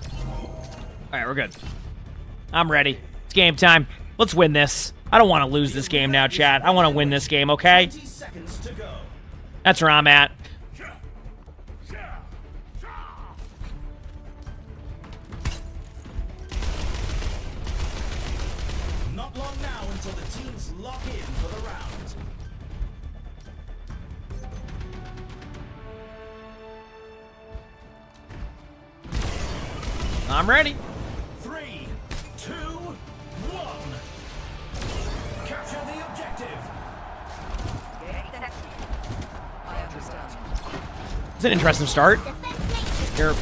Alright, we're good. I'm ready. It's game time. Let's win this. I don't want to lose this game now, chat. I want to win this game, okay? 20 seconds to go. That's where I'm at. Not long now until the teams lock in for the round. I'm ready. 3, 2, 1. Capture the objective. I understand. It's an interesting start. Here.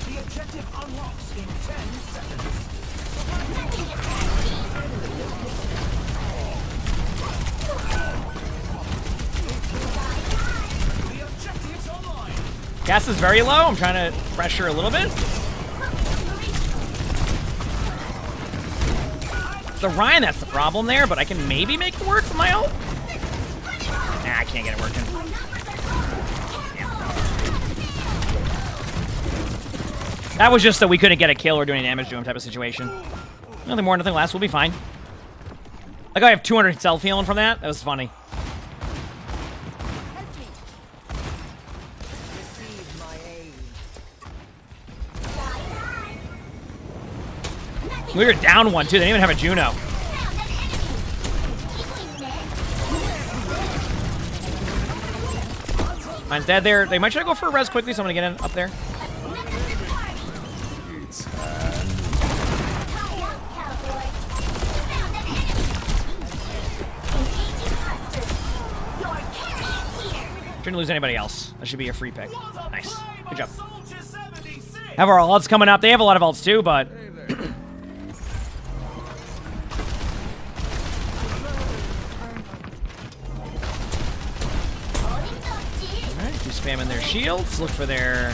The objective unlocks in 10 seconds. The objective's online. Gas is very low. I'm trying to pressure a little bit. It's the Ryan that's the problem there, but I can maybe make it work with my ult. Nah, I can't get it working. That was just that we couldn't get a kill or do any damage to him type of situation. Nothing more, nothing less. We'll be fine. Like, I have 200 self healing from that. That was funny. We were down one, too. They didn't even have a Juno. Mine's dead there. They might try to go for a res quickly, so I'm going to get in up there. Shouldn't lose anybody else. That should be a free pick. Nice. Good job. Have our ults coming up. They have a lot of ults, too, but... Alright, keep spamming their shields. Look for their...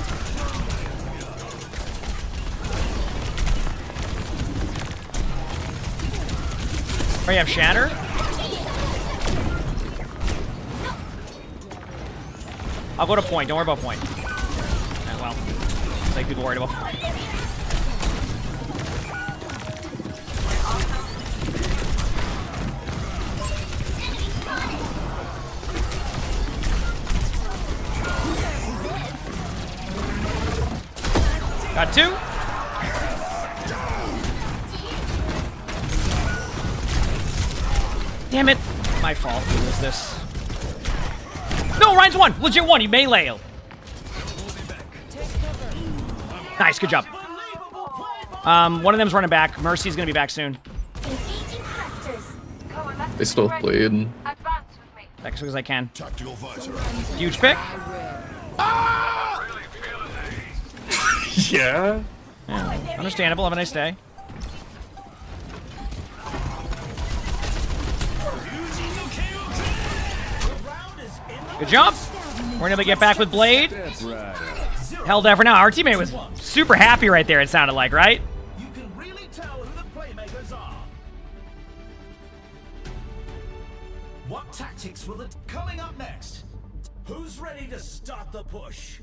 Oh, you have Shatter? I'll go to point. Don't worry about point. Right, well, it's like people worried about point. Got two. Damn it. My fault. Who was this? No, Ryan's one. Legit one. He melee. Nice. Good job. One of them's running back. Mercy's going to be back soon. They still played. Back as quick as I can. Huge pick. Yeah. Yeah. Understandable. Have a nice day. Good job. We're able to get back with Blade. Held that for now. Our teammate was super happy right there, it sounded like, right? You can really tell who the playmakers are. What tactics will it... Coming up next, who's ready to start the push?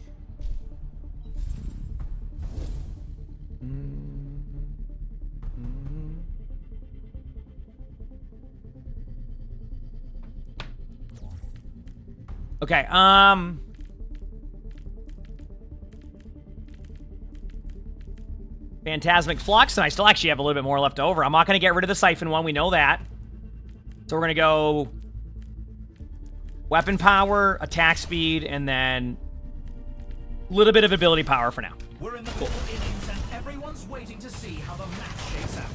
Okay, Phantasmic Flux, and I still actually have a little bit more left over. I'm not going to get rid of the Siphon one, we know that. So we're going to go weapon power, attack speed, and then a little bit of ability power for now. We're in the middle innings and everyone's waiting to see how the match shakes out.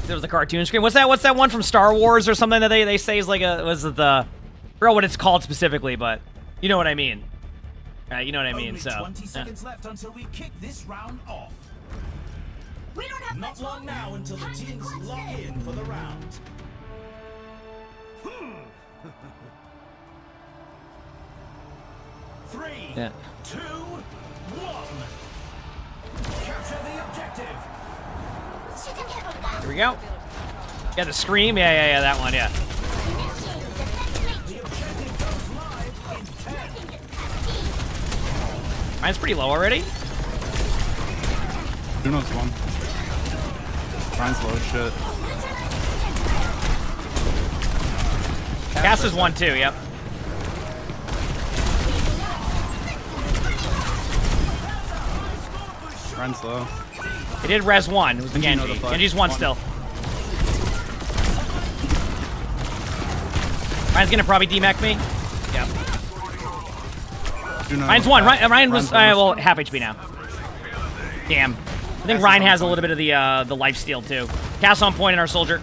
There was the cartoon screen. What's that one from Star Wars or something that they say is like a, was it the, I forgot what it's called specifically, but you know what I mean. You know what I mean, Only so. 20 seconds left until we kick this round off. We don't have Not long now until the teams lock in for the round. Three, Yeah. 2, 1. Capture the objective. Here we go. Yeah, the scream. Yeah, that one, yeah. The objective goes live in 10. Mine's pretty low already. Bruno's one. Mine's low as shit. Cass is 1 too, yep. Mine's low. It did res 1. It was the Genji. Genji's 1 still. Ryan's gonna probably demech me. Yep. Ryan's 1. Ryan was well, half HP now. Damn. I think Ryan has a little bit of the lifesteal too. Cass on point in our soldier.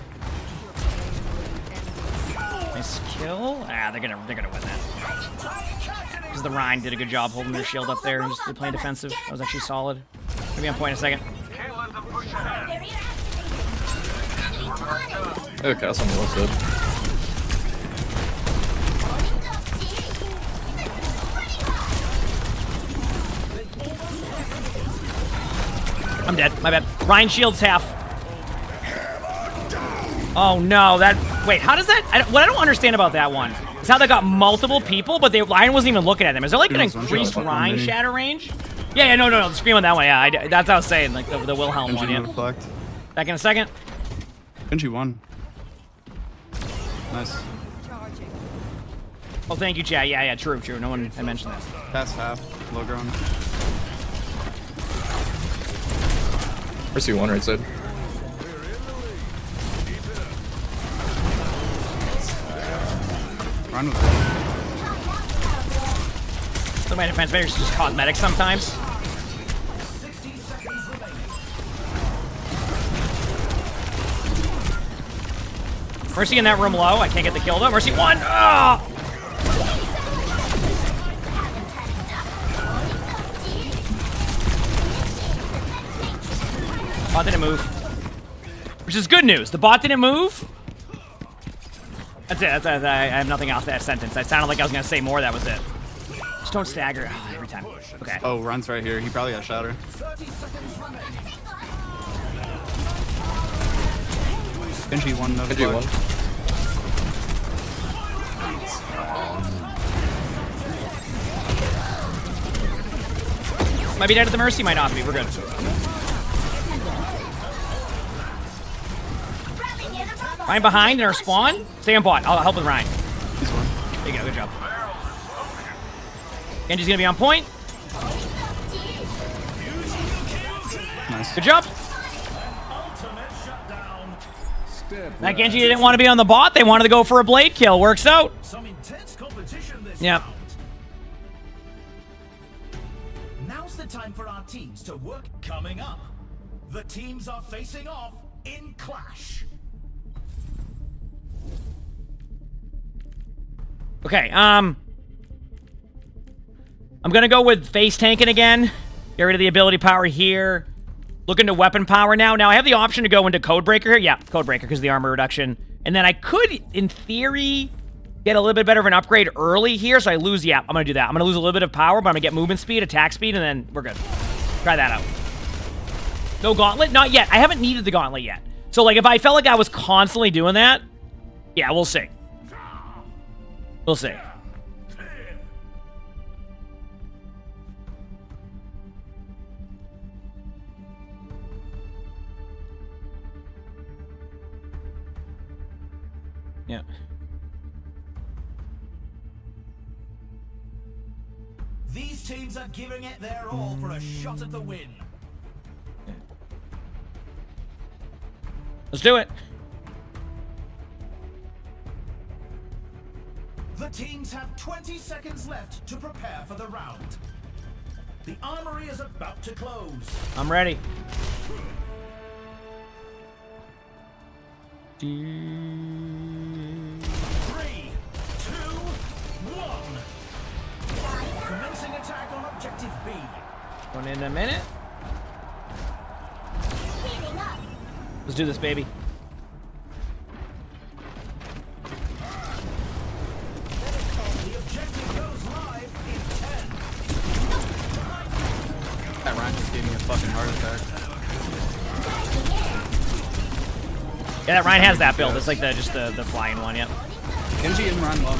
Nice kill. Ah, they're gonna win that. Because the Ryan did a good job holding their shield up there and just playing defensive. That was actually solid. Maybe on point in a second. Oh, Cass on the left side. I'm dead. My bad. Ryan shields half. Oh no, that. Wait, how does that? What I don't understand about that one is how they got multiple people, but Ryan wasn't even looking at them. Is there like an increased Ryan shatter range? Yeah, no. The scream on that one. Yeah, that's what I was saying. Like the Wilhelm one. Yeah. Back in a second. Genji 1. Nice. Oh, thank you, chat. Yeah, true. No one had mentioned that. Pass half. Low ground. Mercy 1 right side. Run with So my defense maybe it's just cosmetic sometimes. Mercy in that room low. I can't get the kill though. Mercy 1. Oh! Bot didn't move. Which is good news. The bot didn't move. That's it. I have nothing else to that sentence. I sounded like I was going to say more. That was it. Just don't stagger every time. Okay. Oh, Run's right here. He probably got shatter. Genji 1, no Genji 1. Might be dead at the Mercy, might not be. We're good. Ryan behind in our spawn. Stay on bot. I'll help with Ryan. There you go. Good job. Genji's gonna be on point. Nice. Good job. That Genji didn't want to be on the bot. They wanted to go for a blade kill. Works out. Some intense competition this Yep. round. Now's the time for our teams to work. Coming up, the teams are facing off in Clash. Okay, I'm gonna go with face tanking again. Get rid of the ability power here. Look into weapon power now. Now I have the option to go into Codebreaker here. Yeah, Codebreaker because of the armor reduction. And then I could, in theory, get a little bit better of an upgrade early here. So I lose, yeah, I'm gonna do that. I'm gonna lose a little bit of power, but I'm gonna get movement speed, attack speed, and then we're good. Try that out. No gauntlet? Not yet. I haven't needed the gauntlet yet. So like if I felt like I was constantly doing that, yeah, we'll see. We'll see. Yeah. These teams are giving it their all for a shot at the win. Let's do it. The teams have 20 seconds left to prepare for the round. The armory is about to close. I'm ready. 3, 2, 1. Commencing attack on objective B. One in a minute. Let's do this, baby. The objective goes live in 10. That Ryan just gave me a fucking heart attack. Yeah, that Ryan has that build. It's like just the flying one, yep. Genji and Ryan low.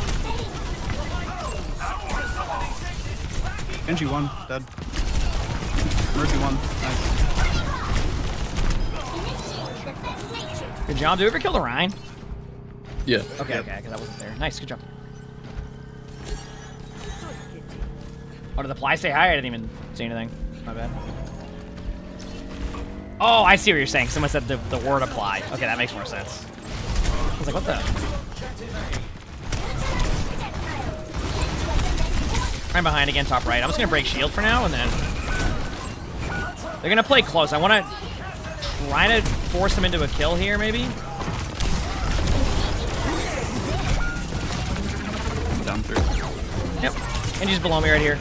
Genji 1, dead. Mercy 1, nice. Good job. Did we ever kill the Rhine? Yeah. Okay, okay, because I wasn't there. Nice, good job. Oh, did the Ply say hi? I didn't even see anything. My bad. Oh, I see what you're saying. Someone said the word apply. Okay, that makes more sense. I was like, what the? Right behind again, top right. I'm just going to break shield for now, and then... They're going to play close. I want to try to force them into a kill here, maybe? Down through. Yep. And just below me right here.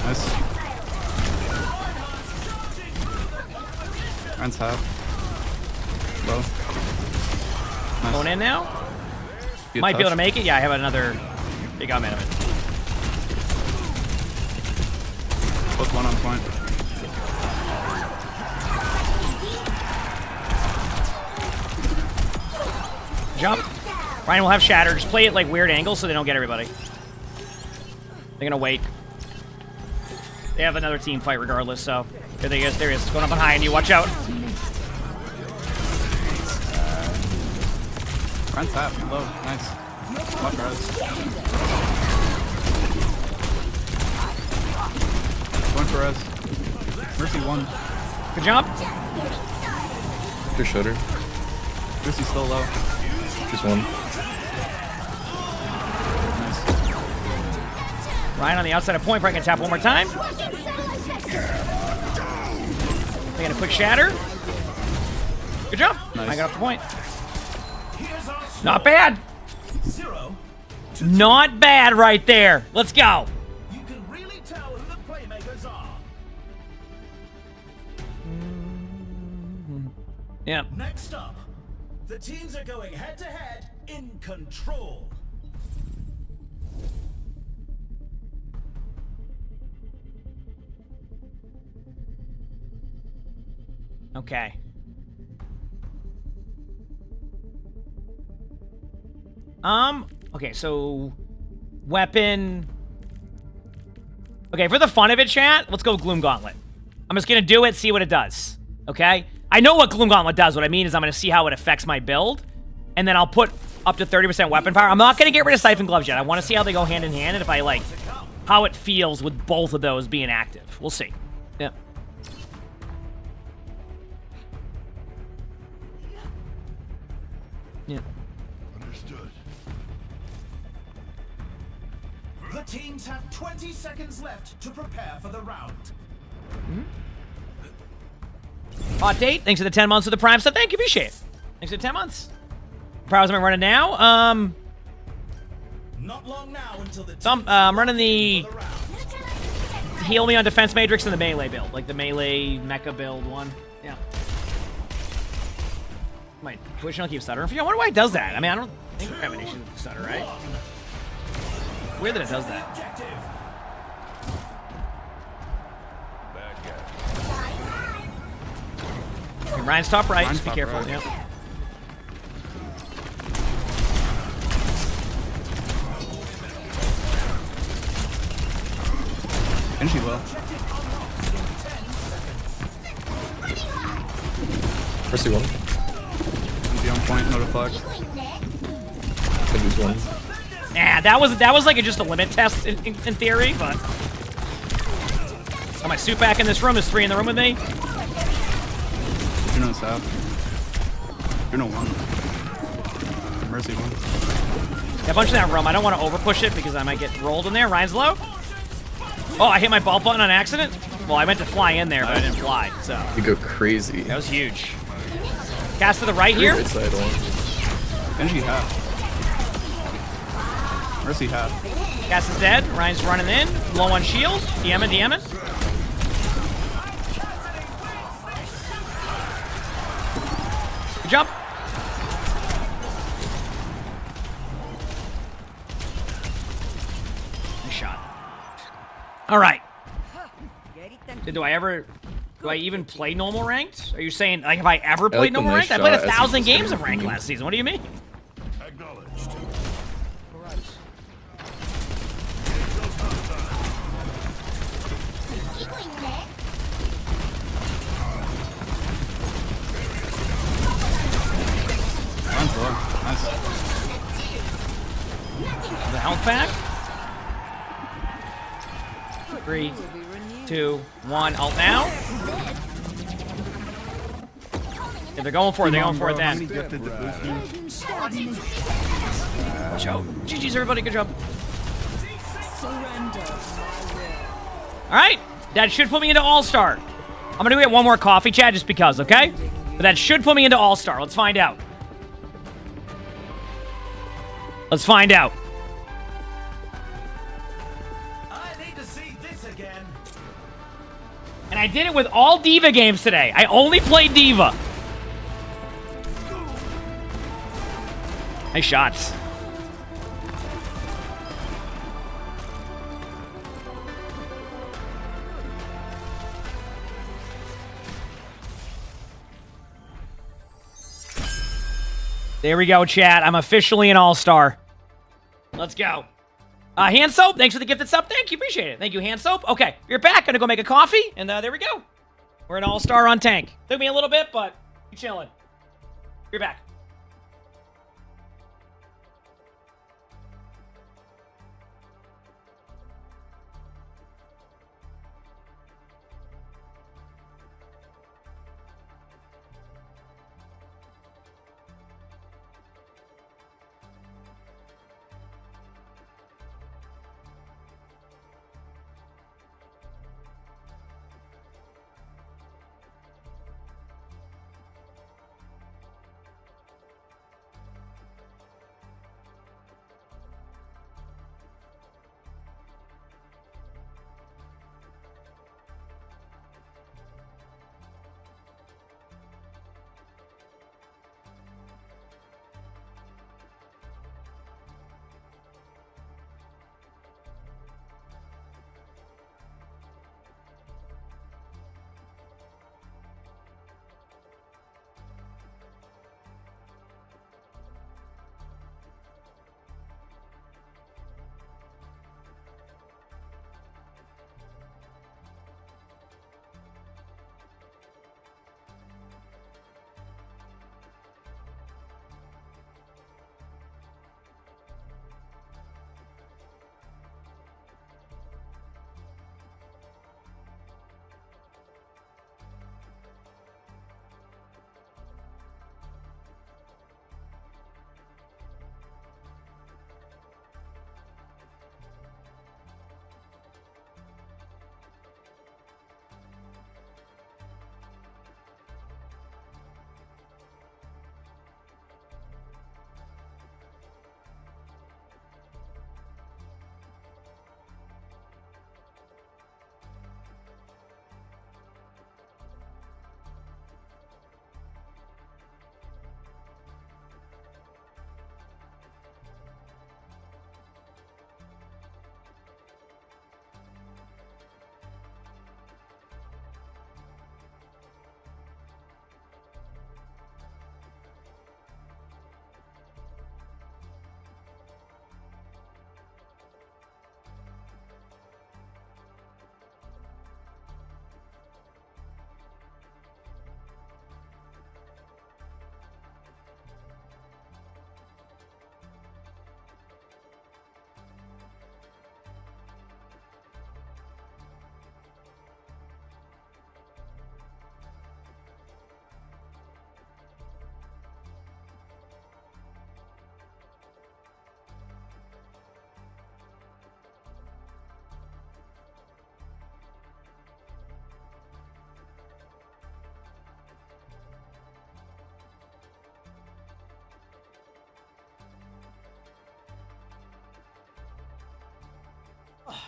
Nice. Ryan's half. Low. Nice. Going in now? Good Might touch. be able to make it. Yeah, I have another big man of it. Both one on point. Jump. Ryan will have shatter. Just play it like weird angles so they don't get everybody. They're gonna wait. They have another team fight regardless, so there he is. There he is. Going up behind you. Watch out. Ryan's half. Low. Nice. Watch res. Going for res. Mercy 1. Good job. Your shutter. Mercy's still low. Just 1. Nice. Ryan on the outside of point. Probably gonna tap one more time. They got a quick shatter. Good job. Nice. I got off the point. Not bad. Not bad right there. Let's go. You can really tell who the playmakers are. Yeah. Next up, the teams are going head to head in control. Okay. Okay, so weapon. Okay, for the fun of it, chat, let's go Gloom Gauntlet. I'm just gonna do it, see what it does. Okay? I know what Gloom Gauntlet does. What I mean is I'm gonna see how it affects my build, and then I'll put up to 30% weapon power. I'm not gonna get rid of Siphon Gloves yet. I wanna see how they go hand in hand and if I like how it feels with both of those being active. We'll see. Yeah. Yeah. Understood. The teams have 20 seconds left to prepare for the round. Hot date. Thanks for the 10 months of the Prime sub. Thank you. Appreciate it. Thanks for the 10 months. Prowess am I running now? Not long now until the I'm running the heal me on defense matrix and the melee build, like the melee mecha build one. Yeah. My Twitch don't keep stuttering for you. I wonder why it does that. I mean, I don't think we have an issue with the stutter, right? Weird that it does that. Okay, Ryan's top right. Ryan's Just be top careful. right. Yep. Genji low. Mercy 1. Genji on point, no deflect. Genji's 1. Nah, that was like just a limit test in theory, but Got my suit back in this room. There's 3 in the room with me. You're no south. You're no one. Mercy one. Yeah, a bunch in that room. I don't want to overpush it because I might get rolled in there. Ryan's low. Oh, I hit my ball button on accident. Well, I meant to fly in there, but I didn't fly. So You go crazy. that was huge. Cast to the right here. Right side one. Genji half. Mercy half. Cast is dead. Ryan's running in. Low on shield. DMing, DMing. Good job. Nice shot. All right. Do I even play normal ranked? Are you saying, like, have I ever played normal ranked? I played 1,000 games of ranked last season. What do you mean? Nice. The health pack. 3, 2, 1. Ult now. Yeah, they're going for it. They're going for it then. Watch out. GG's, everybody. Good job. All right. That should put me into All-Star. I'm going to get one more coffee chat just because, okay? But that should put me into All-Star. Let's find out. Let's find out. I need to see this again. And I did it with all D.Va games today. I only played D.Va. Nice shots. There we go, chat. I'm officially an all-star. Let's go. Hand Soap, thanks for the gifted sub. Thank you, appreciate it. Thank you, Hand Soap. Okay, you're back. Gonna go make a coffee, and there we go. We're an all-star on tank. Took me a little bit, but you chilling. You're back.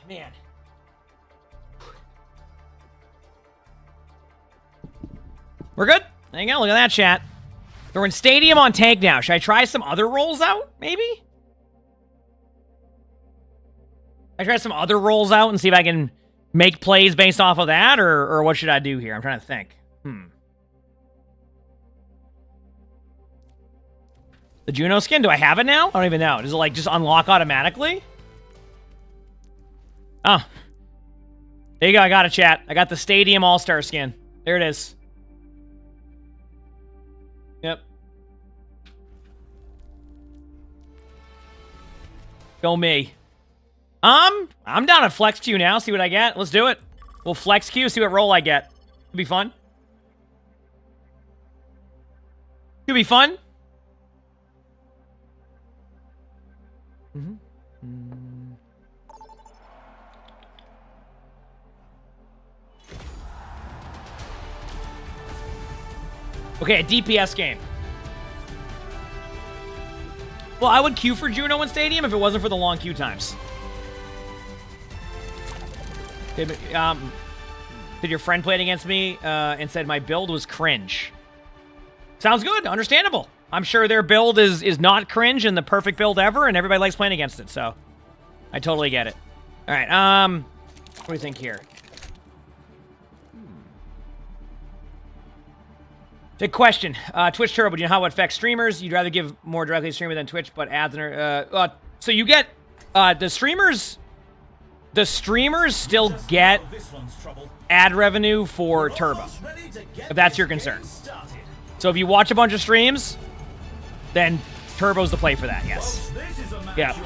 man. We're good. There you go. Look at that, chat. We're in Stadium on tank now. Should I try some other roles out, maybe? I try some other roles out and see if I can make plays based off of that, or what should I do here? I'm trying to think. The Juno skin, do I have it now? I don't even know. Does it, like, just unlock automatically? Oh. There you go, I got it, chat. I got the Stadium All-Star skin. There it is. Yep. Go me. I'm down at flex queue now. See what I get. Let's do it. We'll flex queue, see what role I get. It'll be fun. It'll be fun. Okay, a DPS game. Well, I would queue for Juno in Stadium if it wasn't for the long queue times. Did your friend played against me and said my build was cringe? Sounds good. Understandable. I'm sure their build is not cringe and the perfect build ever, and everybody likes playing against it, so I totally get it. All right, what do you think here? Big question. Twitch Turbo, do you know how it affects streamers? You'd rather give more directly to streamer than Twitch, but ads and so you get the streamers still get ad revenue for Turbo, if that's your concern. So if you watch a bunch of streams, then Turbo's the play for that, yes. Yeah.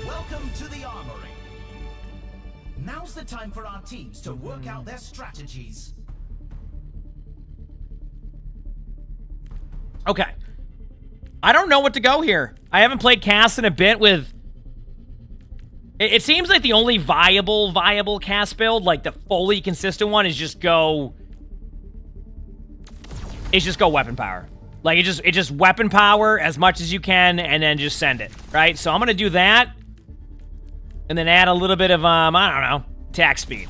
Welcome to the Armory. Now's the time for our teams to work out their strategies. Okay. I don't know what to go here. I haven't played cast in a bit with... It seems like the only viable cast build, like the fully consistent one, is just go weapon power. Like, it just weapon power as much as you can, and then just send it, right? So I'm gonna do that, and then add a little bit of, I don't know, attack speed.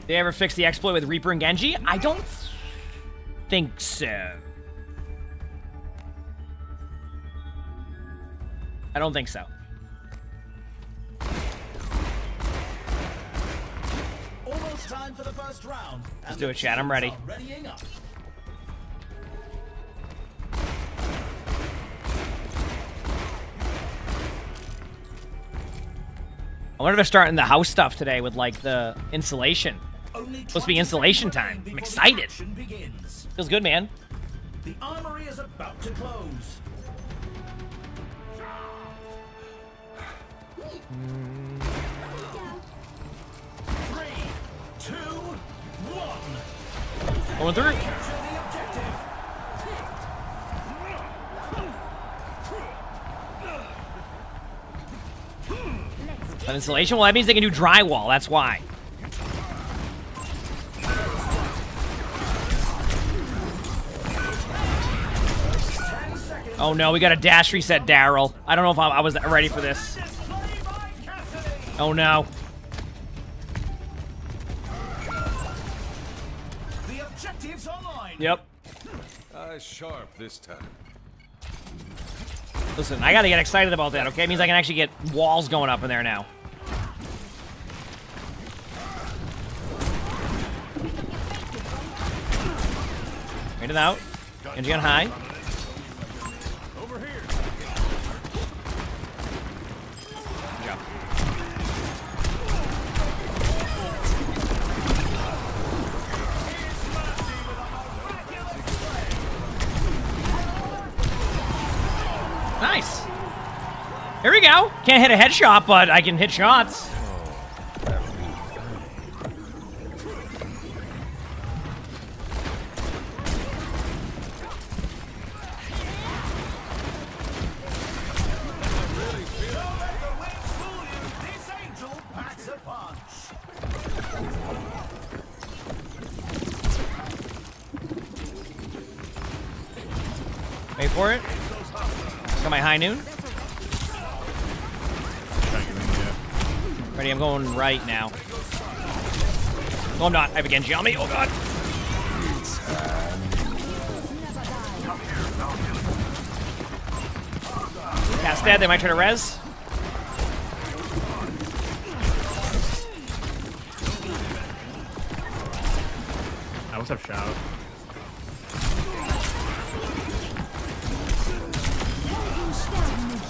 Did they ever fix the exploit with Reaper and Genji? I don't think so. I don't think so. Almost time for the first round. Let's do it, chat. I'm ready. Readying up. I wonder if they're starting the house stuff today with, like, the installation. Supposed to be installation time. I'm excited. Feels good, man. The armory is about to close. 3, 2, 1. Going through. An installation? Well, that means they can do drywall. That's why. Oh no, we got a dash reset, Daryl. I don't know if I was ready for this. Oh no. The objectives online. Yep. Sharp this time. Listen, I gotta get excited about that, okay? It means I can actually get walls going up in there now. Rated out. Genji on high. Over here. Good job. Nice. Here we go. Can't hit a headshot, but I can hit shots. Wait for it. Got my high noon. Ready, I'm going right now. No, I'm not. I have a Genji on me. Oh, God. Cat's dead. They might try to res. I almost have shout.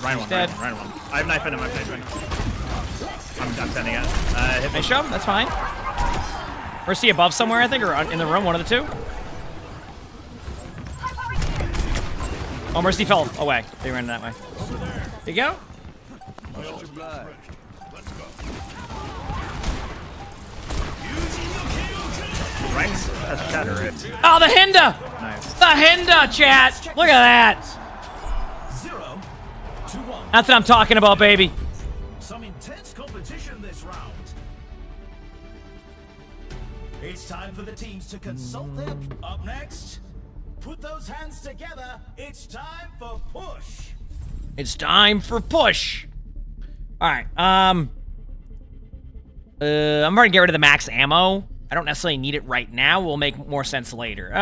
Ryan one. Dead. Ryan one. I have knife in him. I'm sending it. Hit Nice shove. That's fine. Mercy above somewhere, I think, or in the room. One of the two. Oh, Mercy fell away. They ran that way. There you go. Right? That's shatter it. Oh, the Hinda! Nice. The Hinda, chat! Look at that! 0-1. That's what I'm talking about, baby. Some intense competition this round. It's time for the teams to consult them. Up next, put those hands together. It's time for push. It's time for push. All right. I'm going to get rid of the max ammo. I don't necessarily need it right now. Will make more sense later.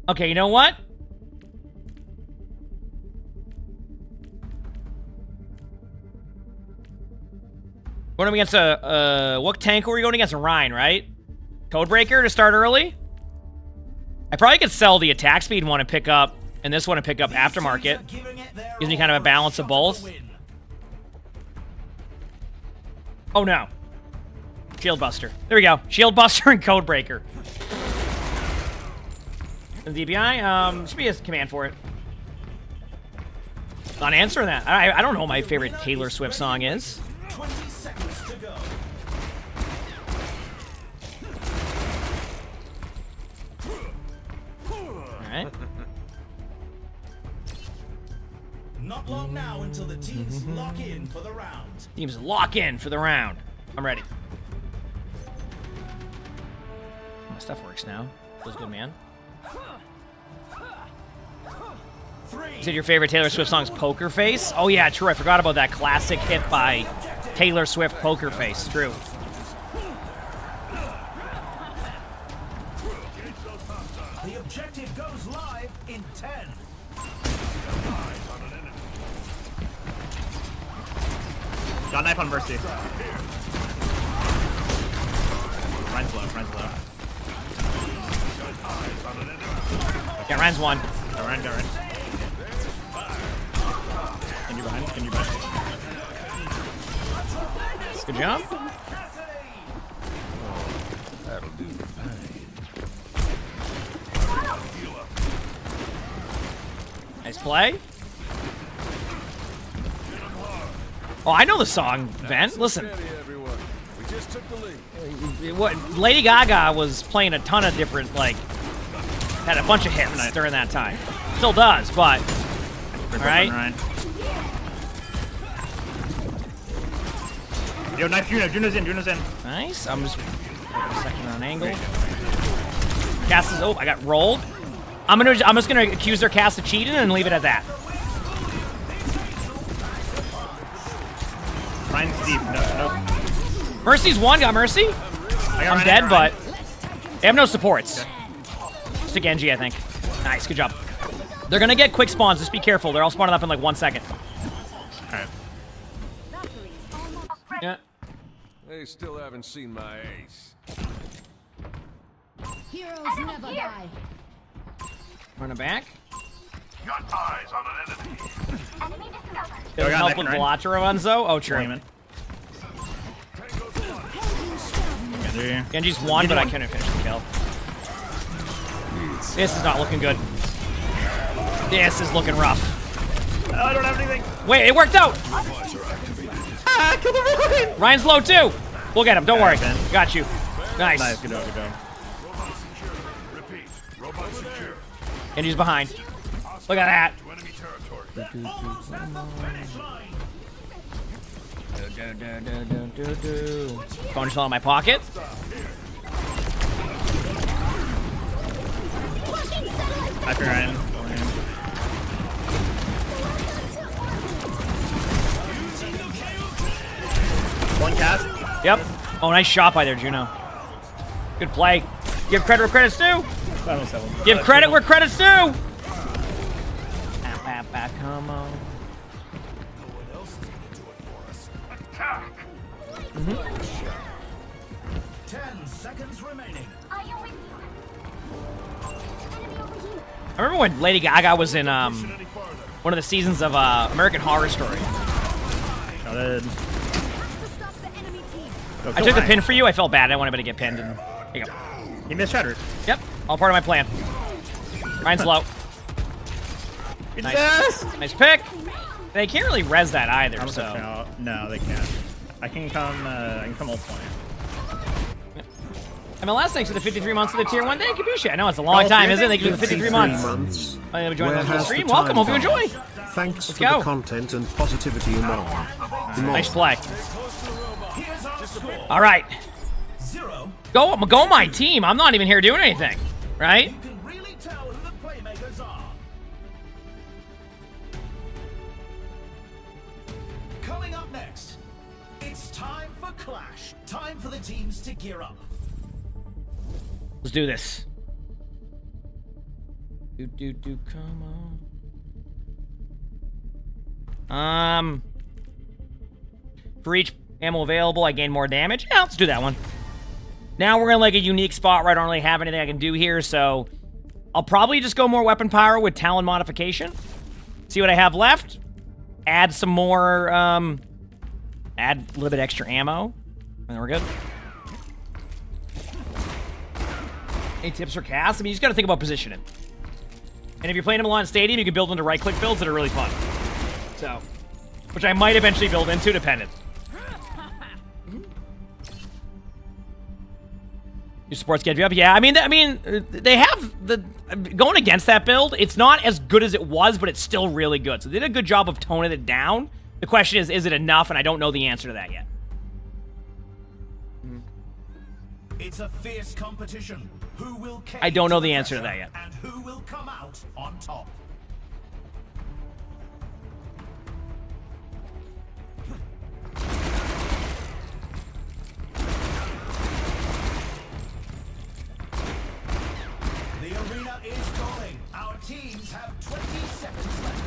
Okay, you know what? Going against what tank were we going against? A Rhine, right? Codebreaker to start early. I probably could sell the attack speed one and pick up, and this one and pick up aftermarket. Gives me kind of a balance of both. Oh no. Shield Buster. There we go. Shield Buster and Codebreaker. And DPI, should be a command for it. Not answering that. I don't know what my favorite Taylor Swift song is. 20 seconds to go. Alright. Not long now until the teams lock in for the round. Teams lock in for the round. I'm ready. My stuff works now. Feels good, man. You said your favorite Taylor Swift song is Poker Face? Oh yeah, true. I forgot about that classic hit by Taylor Swift, Poker Face. True. The objective goes live in 10. Got knife on Mercy. Ryan's low. Yeah, Ryan's one. Got Ryan. Can you behind? Good job. That'll do fine. Nice play. Oh, I know the song, Ben. Listen. We just took the lead. What Lady Gaga was playing a ton of different, like, had a bunch of hits during that time. Still does, but all right. Yo, knife Juno. Juno's in. Nice. I'm just a second on an angle. Cast is. Oh, I got rolled. I'm just gonna accuse their cast of cheating and leave it at that. Ryan's deep. No. Mercy's one. Got Mercy. I'm dead, but they have no supports. Just a Genji, I think. Nice. Good job. They're gonna get quick spawns. Just be careful. They're all spawning up in like 1 second. All right. Yeah. They still haven't seen my ace. Heroes never die. Running back. Got eyes on an enemy. Doesn't help with Velatro runs though. Oh, true. Genji's one, but I couldn't finish the kill. This is not looking good. This is looking rough. I don't have anything. Wait, it worked out. Kill the Ryan. Ryan's low too. We'll get him. Don't worry. Got you. Nice. Good job. Genji's behind. Look at that. Phone just fell in my pocket. After Ryan. Yep. Oh, nice shot by there, Juno. Good play. Give credit where credit's due. Give credit where credit's due. Come on. 10 seconds remaining. I remember when Lady Gaga was in one of the seasons of American Horror Story. I took the pin for you. I felt bad. I didn't want anybody to get pinned. And there you go. He missed shattered. Yep. All part of my plan. Ryan's low. Nice. Nice pick. They can't really res that either. So no, they can't. I can come ult point. MLS, thanks for the 53 months of the tier 1. Thank you, Busha. I know it's a long time, isn't it? Thank you for the 53 months. I'm joining the stream. Welcome. Hope you enjoy. Thanks Let's for go. the content and positivity, Emongg. Nice play. All right. Go my team. I'm not even here doing anything, right? Coming up next, it's time for Clash. Time for the teams to gear up. Let's do this. Come on. For each ammo available, I gain more damage. Yeah, let's do that one. Now we're in like a unique spot where I don't really have anything I can do here, so I'll probably just go more weapon power with talent modification. See what I have left. Add some more, add a little bit extra ammo, and then we're good. Any tips for cast? I mean, you just gotta think about positioning. And if you're playing him a lot in Stadium, you can build into right-click builds that are really fun. So, which I might eventually build into, dependent. Your supports get you up? Yeah, I mean, they have the going against that build. It's not as good as it was, but it's still really good. So they did a good job of toning it down. The question is it enough? And I don't know the answer to that yet. It's a fierce competition. Who will I don't know the answer to that yet. And who will come out on top? The arena is going. Our teams have 20 seconds left.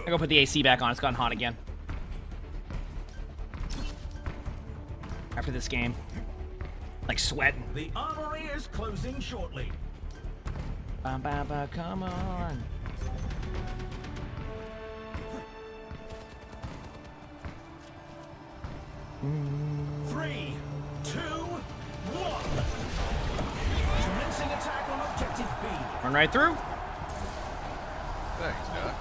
I go put the AC back on. It's gotten hot again. After this game. Like sweating. The armory is closing shortly. Come on. 3, 2, 1. Commencing attack on objective B. Run right through. Thanks, Doc.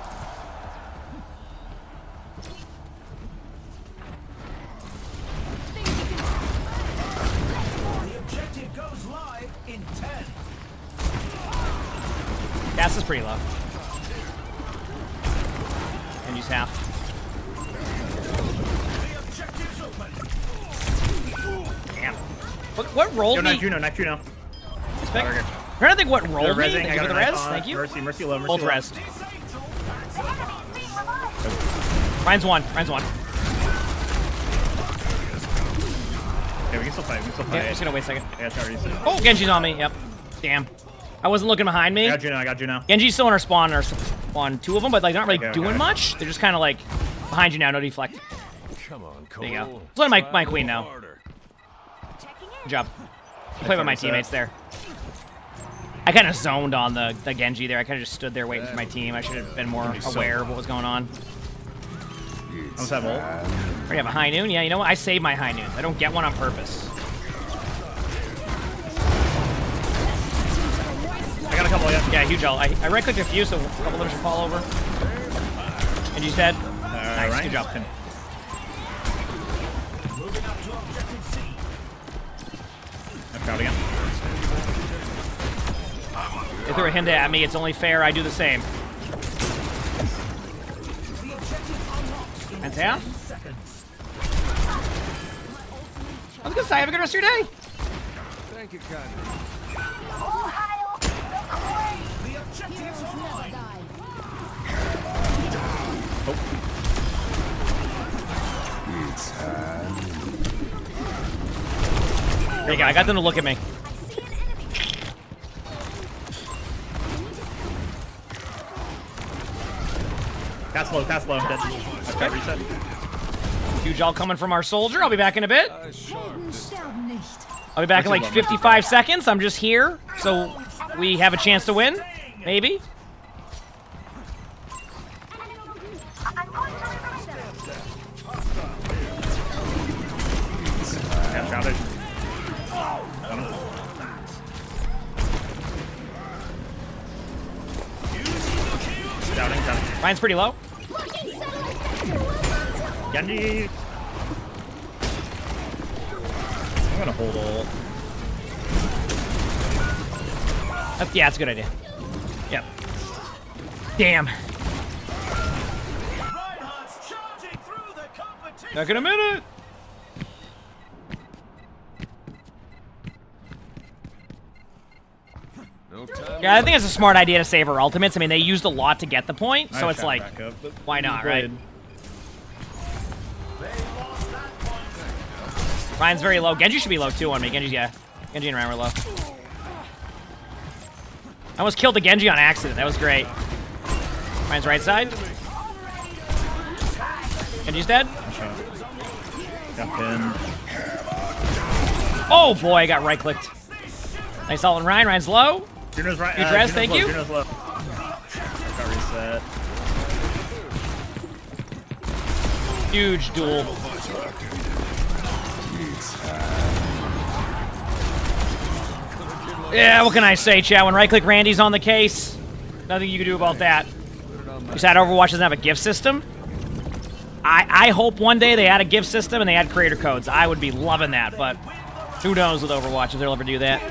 The objective goes live in 10. Gas is pretty low. And use half. The objective's open. Damn. What rolled me? Juno. I'm trying to think what rolled me. Thank you for the res. Thank you. Mercy low. Both res. Ryan's one. Yeah, we can still fight. Yeah, just gonna wait a second. Yeah, sorry. Oh, Genji's on me. Yep. Damn. I wasn't looking behind me. I got Juno. Genji's still in our spawn. Two of them, but like they're not really doing much. They're just kind of like behind you now. No deflect. Come on, Cole. There you go. Let's let my queen now. Good job. Play with my teammates there. I kind of zoned on the Genji there. I kind of just stood there waiting for my team. I should have been more aware of what was going on. Almost have ult. Already have a high noon? Yeah, you know what? I save my high noons. I don't get one on purpose. I got a couple, yeah. Yeah, huge ult. I right-clicked a few, so a couple of them should fall over. And you said? Nice, right. good job. Moving up to objective C. I've got again. They threw a hint at me. It's only fair I do the same. And half? I was gonna say, have a good rest of your day. Thank you, Connie. The objective's online. It's time. There you go. I got them to look at me. Cast low, cast low. Dead. Okay, reset. Huge all coming from our soldier. I'll be back in a bit. I'll be back in like 55 seconds. I'm just here, so we have a chance to win. Maybe. Yeah, got it. Doubting. Ryan's pretty low. Genji. I'm gonna hold ult. Yeah, that's a good idea. Yep. Damn. Back in a minute. Yeah, I think it's a smart idea to save her ultimates. I mean, they used a lot to get the point, so it's like, why not, right? Ryan's very low. Genji should be low too on me. Genji and Ryan were low. I almost killed the Genji on accident. That was great. Ryan's right side. Genji's dead. Got pinned. Oh boy, I got right clicked. Nice ult on Ryan. Ryan's low. Juno's right. Good rest, thank you. Juno's low. Got reset. Huge duel. Yeah, what can I say, chat? When right-click Randy's on the case, nothing you can do about that. You said Overwatch doesn't have a gift system? I hope one day they add a gift system and they add creator codes. I would be loving that, but who knows with Overwatch if they'll ever do that.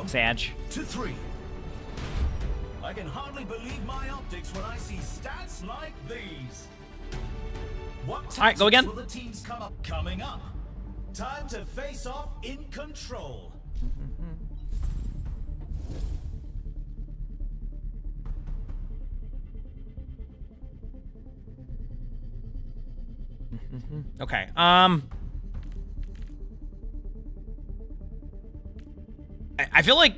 Sag. I can hardly believe my optics when I see stats like these. What All right, go again. will the teams come up coming up? Time to face off in control. Okay. I feel like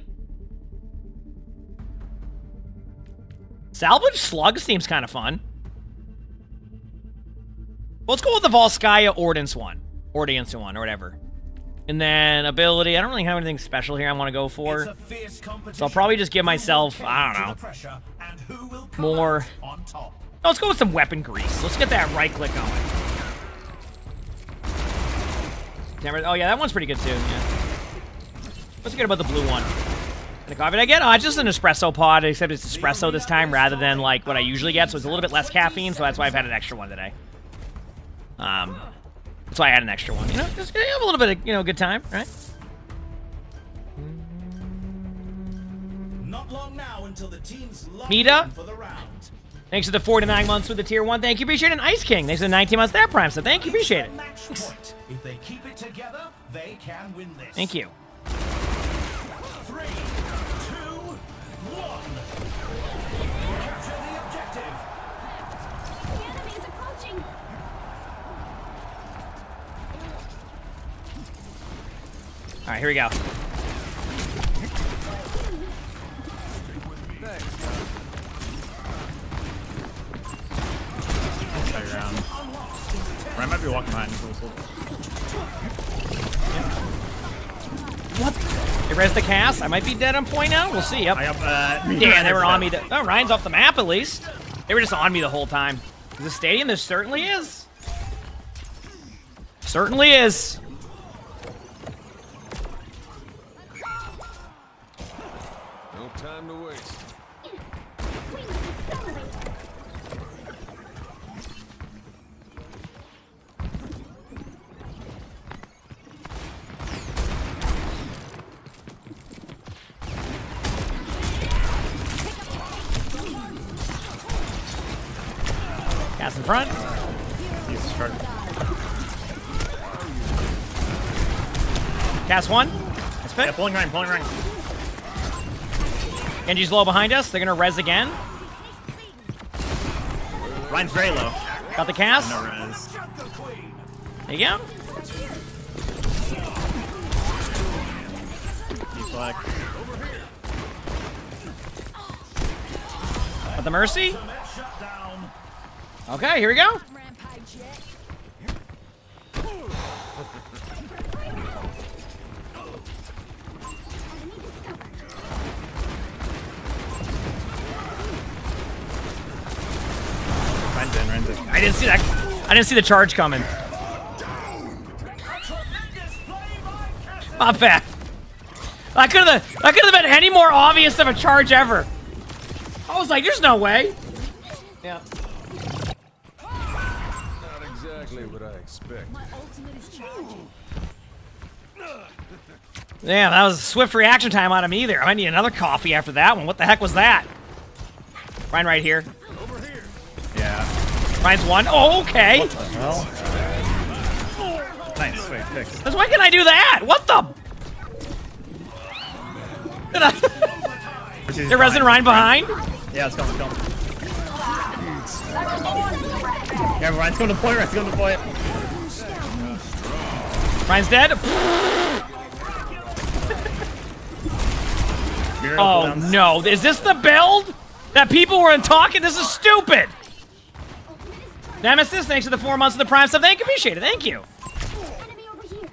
Salvage Slug seems kind of fun. Well, let's go with the Volskaya Ordnance one. Or whatever. And then ability. I don't really have anything special here I want to go for. So I'll probably just give myself, I don't know, more. No, let's go with some weapon grease. Let's get that right click going. Oh yeah, that one's pretty good too. Yeah. What's good about the blue one? The coffee I get? Oh, it's just an espresso pod, except it's espresso this time rather than like what I usually get. So it's a little bit less caffeine. So that's why I've had an extra one today. That's why I had an extra one. You know, just have a little bit of, good time, right? Not long now until the teams Mita, for the round. thanks for the 49 months with the tier 1. Thank you, appreciate it. And Ice King, thanks for the 19 months there, Prime. So thank you, appreciate it. If they keep it together, they can win this. Thank you. 3, 2, 1. Capture the objective. The enemy is approaching. All right, here we go. Ryan might be walking behind. What? They res the cast. I might be dead on point now. We'll see. Yep. Damn, they were on me. Oh, Ryan's off the map at least. They were just on me the whole time. Is this stadium? There certainly is. Certainly is. No time to waste. Cast in front. Cast one. That's fit. Yeah, pulling Ryan. Genji's low behind us. They're gonna res again. Ryan's very low. Got the cast. No res. There you go. Like. But the Mercy? Okay, here we go. Ren's in. I didn't see that. I didn't see the charge coming. Not bad. That could have been any more obvious of a charge ever. I was like, there's no way. Yeah. Not exactly what I expect. My ultimate is charging. Damn, that was a swift reaction time out of me there. I need another coffee after that one. What the heck was that? Ryan right here. Over here. Yeah. Ryan's one. Oh, okay. What the hell? Nice. Wait, fix. That's why can I do that? What the? Your resident Ryan behind? Yeah, it's coming. Yeah, Ryan's going to point. Ryan's dead. Oh no, is this the build that people were talking? This is stupid. Nemesis, thanks for the 4 months of the Prime sub. Thank you, appreciate it. Thank you. Enemy over here.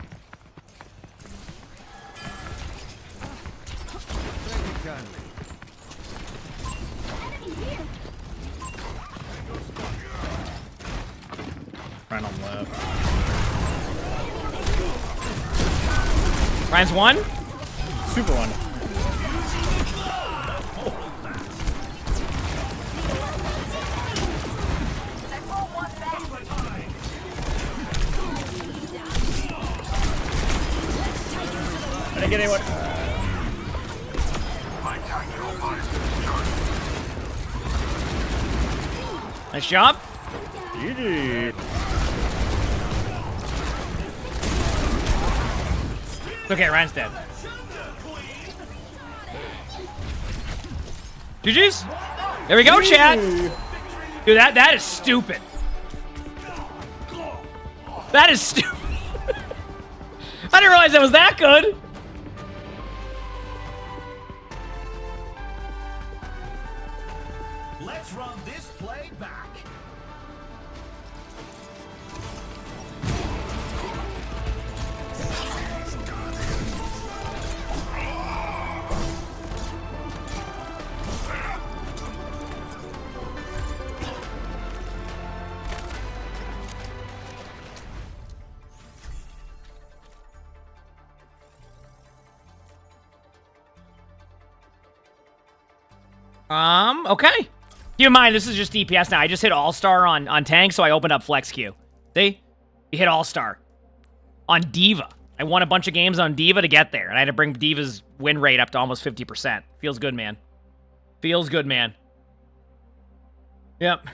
Ryan on left. Ryan's one. Super one. I didn't get anyone. Nice job. GG. It's okay, Ryan's dead. GG's. There we go, chat. Dude, that is stupid. That is stupid. I didn't realize that was that good. Let's run this play back. Okay. Keep in mind, this is just DPS now. I just hit All-Star on tank, so I opened up Flex Q. See? You hit All-Star. On Diva. I won a bunch of games on Diva to get there, and I had to bring Diva's win rate up to almost 50%. Feels good, man. Feels good, man. Yep.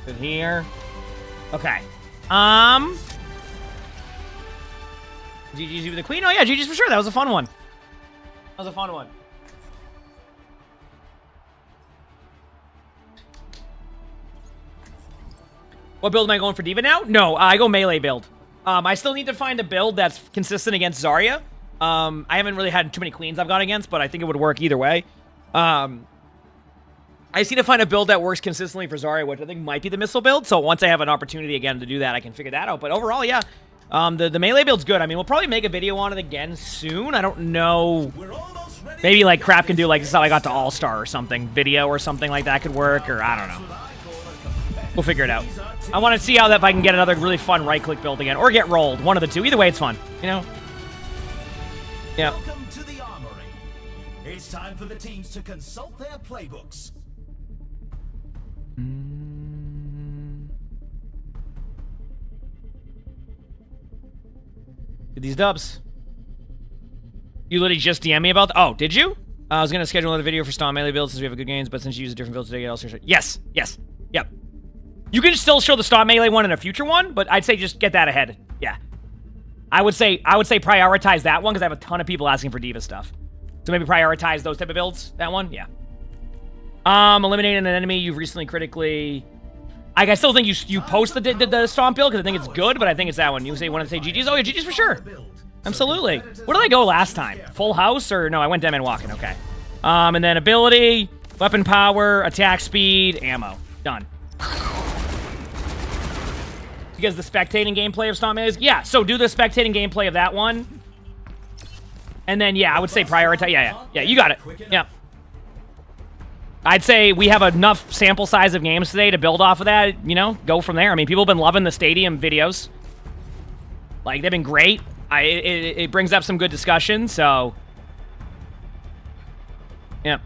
In here. Okay. GG's with the queen? Oh yeah, GG's for sure. That was a fun one. That was a fun one. What build am I going for Diva now? No, I go melee build. I still need to find a build that's consistent against Zarya. I haven't really had too many queens I've gone against, but I think it would work either way. I just need to find a build that works consistently for Zarya, which I think might be the missile build. So once I have an opportunity again to do that, I can figure that out. But overall, yeah, the melee build's good. I mean, we'll probably make a video on it again soon. I don't know. Maybe like Crap can do like this is how I got to All-Star or something. Video or something like that could work, or I don't know. We'll figure it out. I want to see how that if I can get another really fun right-click build again, or get rolled. One of the two. Either way, it's fun. You know. Yeah. Welcome to the Armory. It's time for the teams to consult their playbooks. Get these dubs. You literally just DM me about oh, did you? I was going to schedule another video for Stomp melee build since we have a good games, but since you use a different build today, get also yes, yes, yep. You can still show the Stomp melee one in a future one, but I'd say just get that ahead. Yeah. I would say prioritize that one because I have a ton of people asking for Diva stuff. So maybe prioritize those type of builds. That one, yeah. Eliminating an enemy you've recently critically. I still think you post the stomp build because I think it's good, but I think it's that one. You want to say GG's? Oh yeah, GG's for sure. Absolutely. Where did I go last time? Full house or no? I went dead man walking. Okay. And then ability, weapon power, attack speed, ammo. Done. Because the spectating gameplay of Stomp is? Yeah, so do the spectating gameplay of that one. And then, yeah, I would say prioritize. Yeah, you got it. Yeah. I'd say we have enough sample size of games today to build off of that, you know, go from there. I mean, people have been loving the stadium videos. Like, they've been great. It brings up some good discussion, so... Yeah.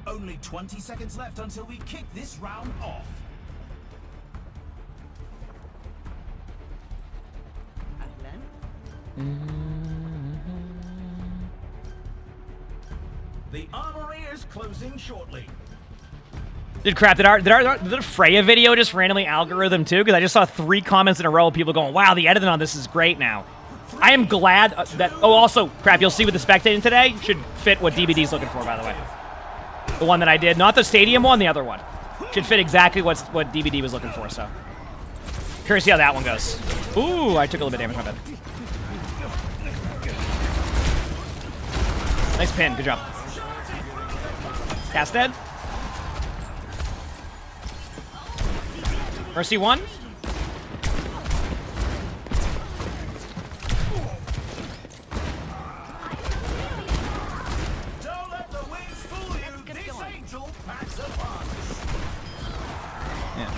Only 20 seconds left until we kick this round off. The armory is closing shortly. Dude, crap, did the Freya video just randomly algorithm too? Because I just saw 3 comments in a row of people going, wow, the editing on this is great now. I am glad that... Oh, also, crap, you'll see with the spectating today, should fit what DBD's looking for, by the way. The one that I did, not the stadium one, the other one. Should fit exactly what DBD was looking for, so. Curious to see how that one goes. Ooh, I took a little bit of damage, my bad. Nice pin, good job. Cast dead. Mercy 1. Don't let the wings fool you. This angel packs a punch. Yeah.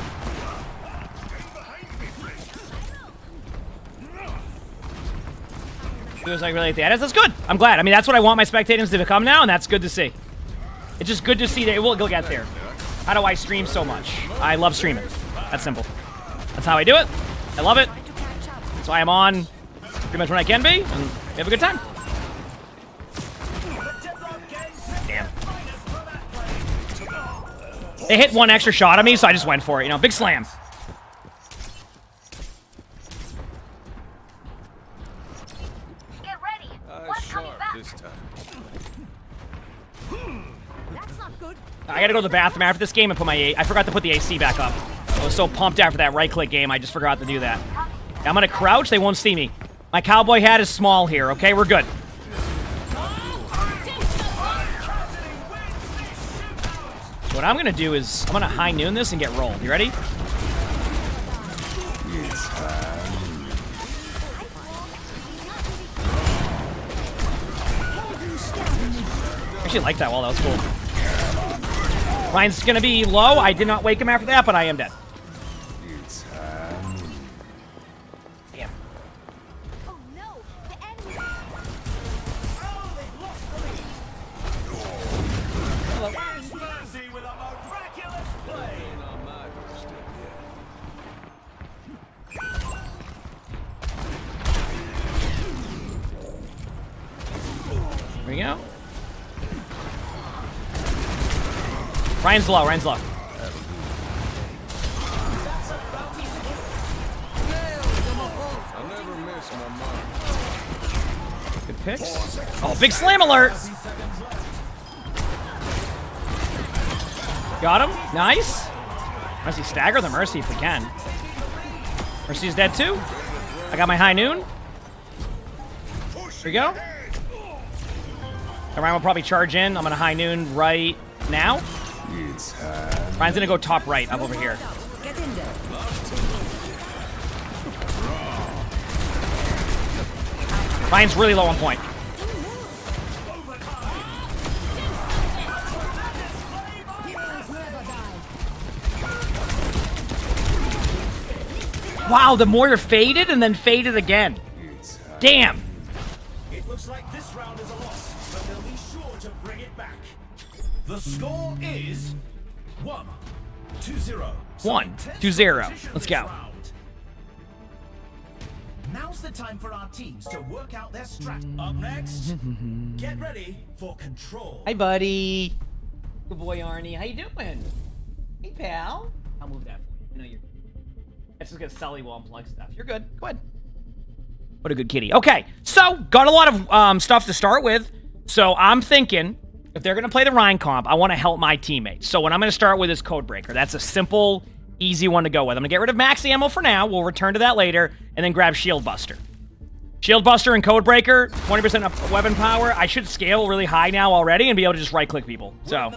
Feels like really the edits. That's good. I'm glad. I mean, that's what I want my spectators to become now, and that's good to see. It's just good to see that it will get there. How do I stream so much? I love streaming. That's simple. That's how I do it. I love it. That's why I'm on pretty much when I can be, and we have a good time. Damn. They hit 1 extra shot at me, so I just went for it. You know, big slam. Get ready. Sharp this time. That's not good. I gotta go to the bathroom after this game and put my I forgot to put the AC back up. I was so pumped after that right-click game, I just forgot to do that. I'm gonna crouch, they won't see me. My cowboy hat is small here, okay? We're good. What I'm gonna do is, I'm gonna high noon this and get rolled. You ready? I actually like that wall, that was cool. Ryan's gonna be low. I did not wake him after that, but I am dead. Damn. Oh no, the enemy. Fancy with a miraculous play. Here we go. Ryan's low, Ryan's low. I never miss my mark. Good picks. Oh, big slam alert! Got him. Nice. Mercy, stagger the Mercy if we can. Mercy's dead too. I got my high noon. Here we go. Ryan will probably charge in. I'm gonna high noon right now. Ryan's gonna go top right, up over here. Get in there. Ryan's really low on point. Wow, the mortar faded and then faded again. Damn. It looks like this round is a loss, but they'll be sure to bring it back. The score is 1-2-0. 1-2-0. Let's go. Now's the time for our teams to work out their strat. Up next, get ready for control. Hi, buddy. Good boy, Arnie. How you doing? Hey, pal. I'll move that for you. I know you're... It's just gonna Sully will unplug stuff. You're good. Go ahead. What a good kitty. Okay, so got a lot of stuff to start with. So I'm thinking, if they're going to play the Rhine comp, I want to help my teammates. So what I'm going to start with is Codebreaker. That's a simple, easy one to go with. I'm going to get rid of max ammo for now. We'll return to that later, and then grab Shield Buster. Shield Buster and Codebreaker, 20% of weapon power. I should scale really high now already and be able to just right-click people. So,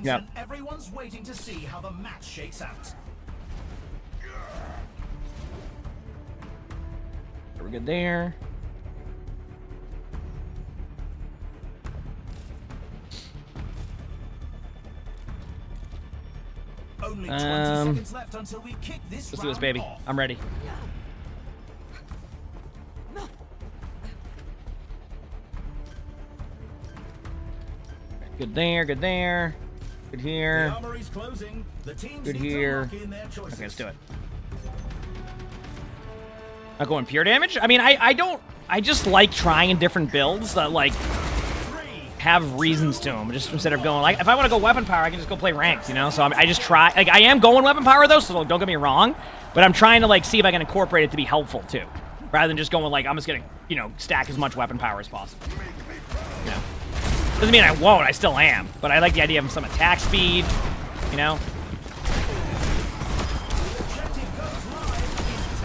yeah. Everyone's waiting to see how the match shakes out. We're good there. Only 20 seconds left until we kick this. Let's do this, baby. I'm ready. Good there, good there. Good here. Good here. Okay, let's do it. Not going pure damage? I mean, I just like trying different builds that, like, have reasons to them. Just instead of going, like, if I want to go weapon power, I can just go play ranked, you know? So I just try, like, I am going weapon power, though, so don't get me wrong. But I'm trying to, like, see if I can incorporate it to be helpful, too. Rather than just going, like, I'm just going to, you know, stack as much weapon power as possible. You know? Doesn't mean I won't, I still am. But I like the idea of some attack speed, you know?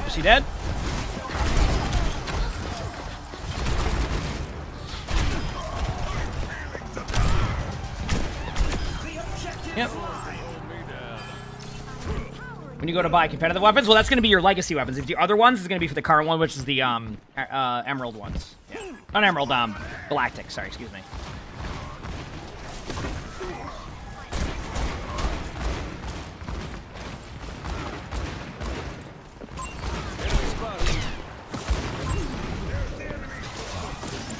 Is she dead? Yep. When you go to buy competitive weapons, well, that's going to be your legacy weapons. If the other ones is going to be for the current one, which is the emerald ones. Yeah. Not emerald, galactic. Sorry, excuse me.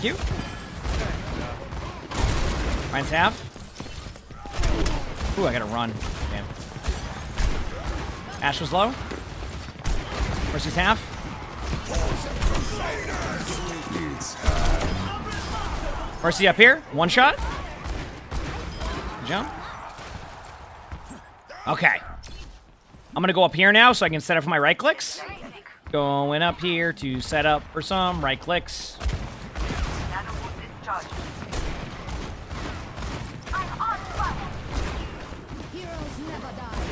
Thank you. Mine's half. Ooh, I gotta run. Damn. Ash was low. Mercy's half. Mercy up here. One shot. Jump. Okay. I'm gonna go up here now so I can set up for my right clicks. Going up here to set up for some right clicks.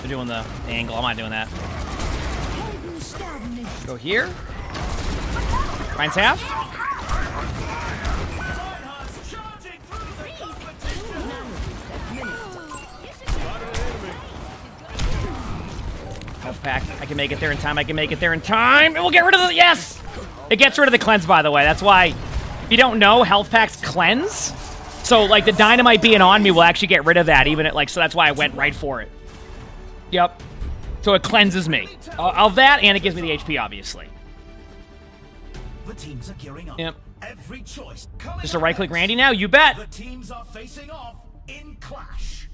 They're doing the angle. I'm not doing that. Go here. Ryan's half. Health pack. I can make it there in time. I can make it there in time. And we'll get rid of the... Yes! It gets rid of the cleanse, by the way. That's why, if you don't know, health packs cleanse. So, like, the dynamite being on me will actually get rid of that. Even at, like, so that's why I went right for it. Yep. So it cleanses me of that, and it gives me the HP, obviously. The teams are gearing up. Yep. Every choice. Just a right-click Randy now? You bet. The teams are facing off in clash.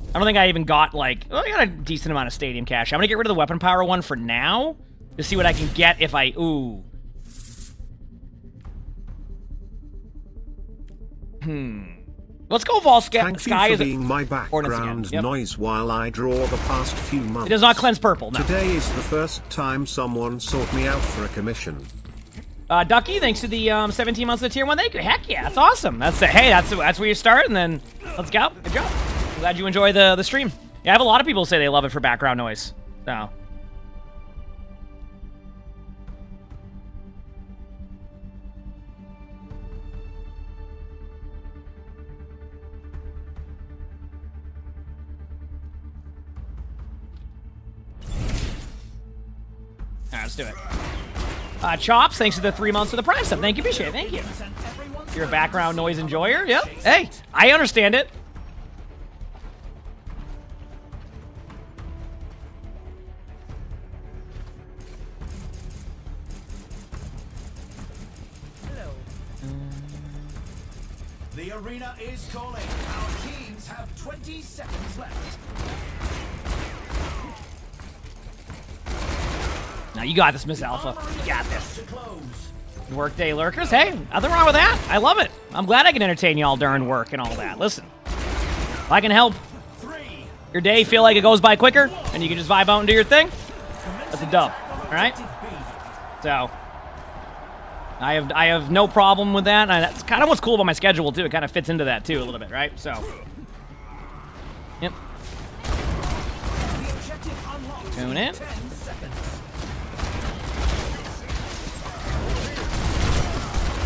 I don't think I even got, like... Well, I got a decent amount of stadium cash. I'm going to get rid of the weapon power one for now to see what I can get if I... Ooh. Let's go Vol Sky. Thank you for being my background noise while I draw the past few months. It does not cleanse purple, no. Today is the first time someone sought me out for a commission. Ducky, thanks to the 17 months of the tier 1. Thank you. Heck yeah, that's awesome. That's where you start, and then let's go. Good job. I'm glad you enjoy the stream. Yeah, I have a lot of people say they love it for background noise. So. Alright, let's do it. Chops, thanks to the 3 months of the Prime sub. Thank you, appreciate it. Thank you. You're a background noise enjoyer? Yep. Hey, I understand it. The arena is calling. Our teams have 20 seconds left. Now you got this, Miss Alpha. You got this. Workday lurkers. Hey, nothing wrong with that. I love it. I'm glad I can entertain y'all during work and all that. Listen, if I can help your day feel like it goes by quicker and you can just vibe out and do your thing, that's a dub. All right? So, I have no problem with that. And that's kind of what's cool about my schedule too. It kind of fits into that too a little bit, right? So, yep. Tune in.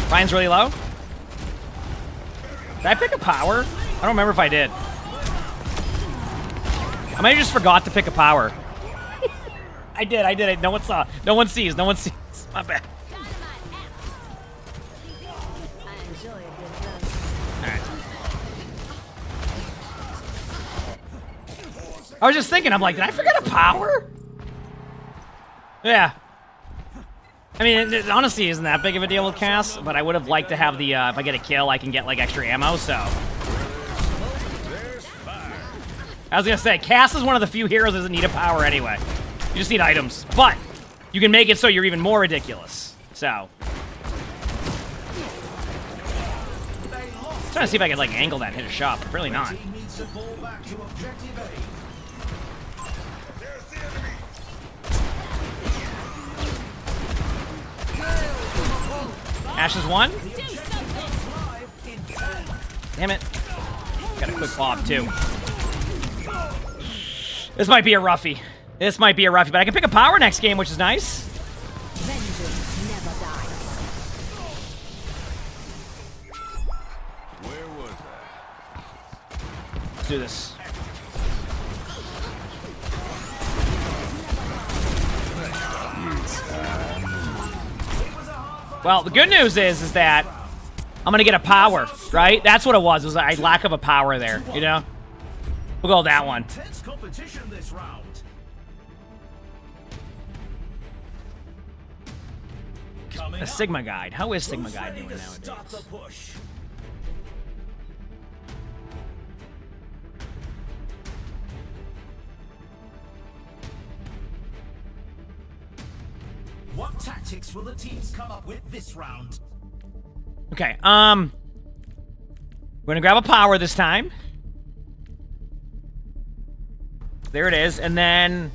Ryan's really low. Did I pick a power? I don't remember if I did. I might have just forgot to pick a power. I did. No one saw. No one sees. No one sees. My bad. Alright. I was just thinking, I'm like, did I forget a power? Yeah. I mean, it honestly isn't that big of a deal with Cass, but I would have liked to have the, if I get a kill, I can get, like, extra ammo, so. I was gonna say, Cass is one of the few heroes that doesn't need a power anyway. You just need items. But, you can make it so you're even more ridiculous. So. I'm trying to see if I can, like, angle that and hit a shot, but really not. Ash is one. Damn it. Got a quick bob, too. This might be a roughie. But I can pick a power next game, which is nice. Vengeance never dies. Where was that? Let's do this. Well, the good news is that I'm gonna get a power, right? That's what it was. It was a lack of a power there, you know? We'll go with that one. Intense competition this round. A Sigma Guide. How is Sigma Guide doing nowadays? What tactics will the teams come up with this round? Okay, we're gonna grab a power this time. There it is, and then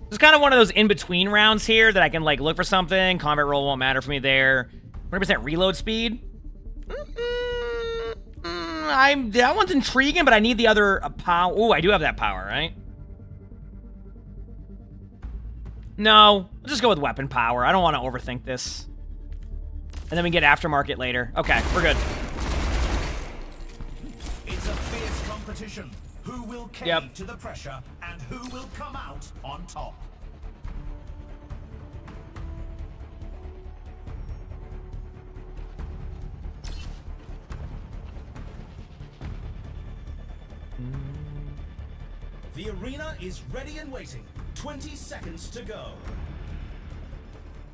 it's kind of one of those in-between rounds here that I can, like, look for something. Combat roll won't matter for me there. 100% reload speed. That one's intriguing, but I need the other power. Oh, I do have that power, right? No, we'll just go with weapon power. I don't want to overthink this. And then we get aftermarket later. Okay, we're good. It's a fierce competition. Who will cave to the pressure and who will come out on top? The arena is ready and waiting. 20 seconds to go.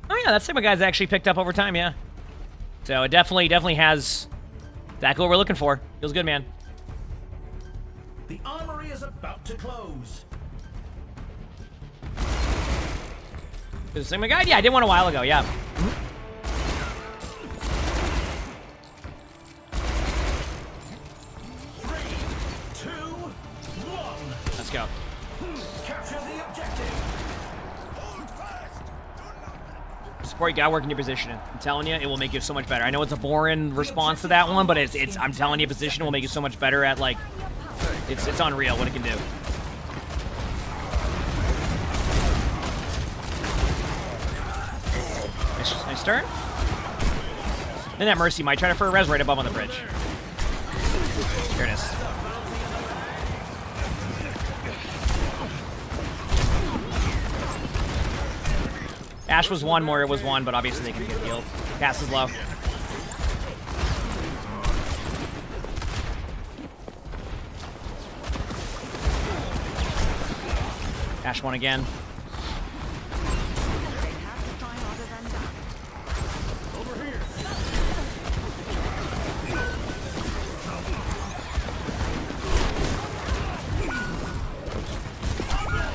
Oh yeah, that Sigma Guide's actually picked up over time, yeah. So it definitely has exactly what we're looking for. Feels good, man. The armory is about to close. Is it Sigma Guide? Yeah, I did one a while ago, yeah. Let's go. Capture the objective. Support, you gotta work in your position. I'm telling you, it will make you so much better. I know it's a boring response to that one, but it's I'm telling you, position will make you so much better at, like, it's unreal what it can do. Nice turn. Then that Mercy might try to for a res right above on the bridge. Here it is. Ash was one, Moira was one, but obviously they can get healed. Cass is low. Ash one again.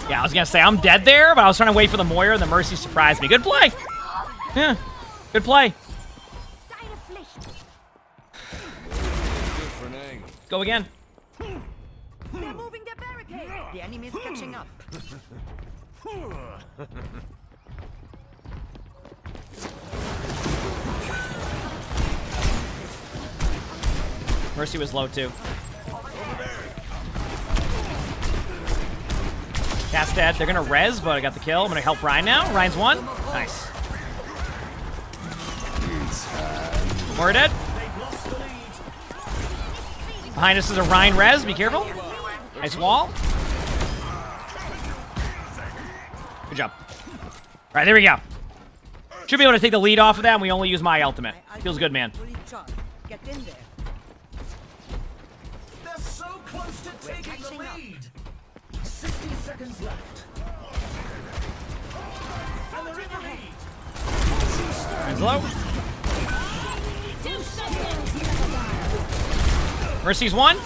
Yeah, I was gonna say I'm dead there, but I was trying to wait for the Moira, and the Mercy surprised me. Good play. Yeah, good play. Go again. They're moving their barricade. The enemy's catching up. Mercy was low too. Cat's dead. They're gonna res, but I got the kill. I'm gonna help Ryan now. Ryan's one. Nice. We're dead. Behind us is a Ryan res. Be careful. Nice wall. Good job. All right, there we go. Should be able to take the lead off of that, and we only use my ultimate. Feels good, man. Get in there. They're so close to taking the lead. 60 seconds left. And they're in the lead. Ryan's low. Mercy's one.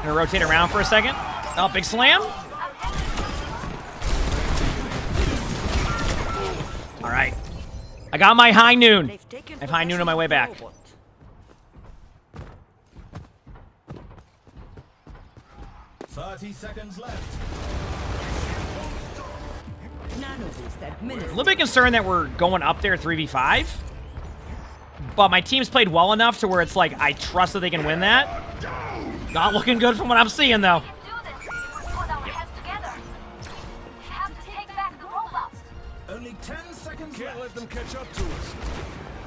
Gonna rotate around for a second. Oh, big slam. All right. I got my high noon. I have high noon on my way back. 30 seconds left. A little bit concerned that we're going up there 3v5. But my team's played well enough to where it's like, I trust that they can win that. Not looking good from what I'm seeing, though. Only 10 seconds left. Can't let them catch up to us.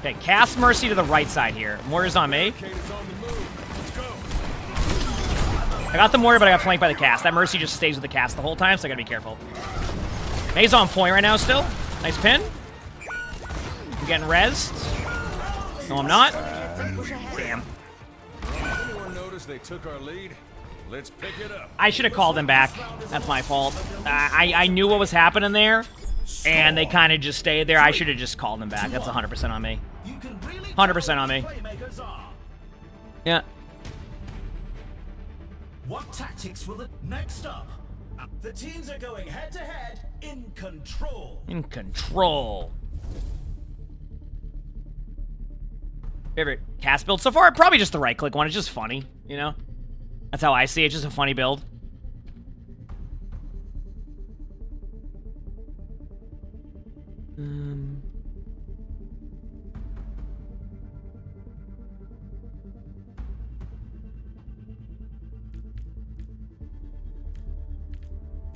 Okay, cast Mercy to the right side here. Warrior's on me. I got the Warrior, but I got flanked by the cast. That Mercy just stays with the cast the whole time, so I gotta be careful. May's on point right now still. Nice pin. I'm getting rezzed. No, I'm not. Damn. Anyone notice they took our lead? Let's pick it up. I should have called them back. That's my fault. I knew what was happening there, and they kind of just stayed there. I should have just called them back. That's 100% on me. 100% on me. Yeah. What tactics will the next up? The teams are going head to head in control. In control. Favorite cast build so far? Probably just the right click one. It's just funny, you know? That's how I see it. It's just a funny build.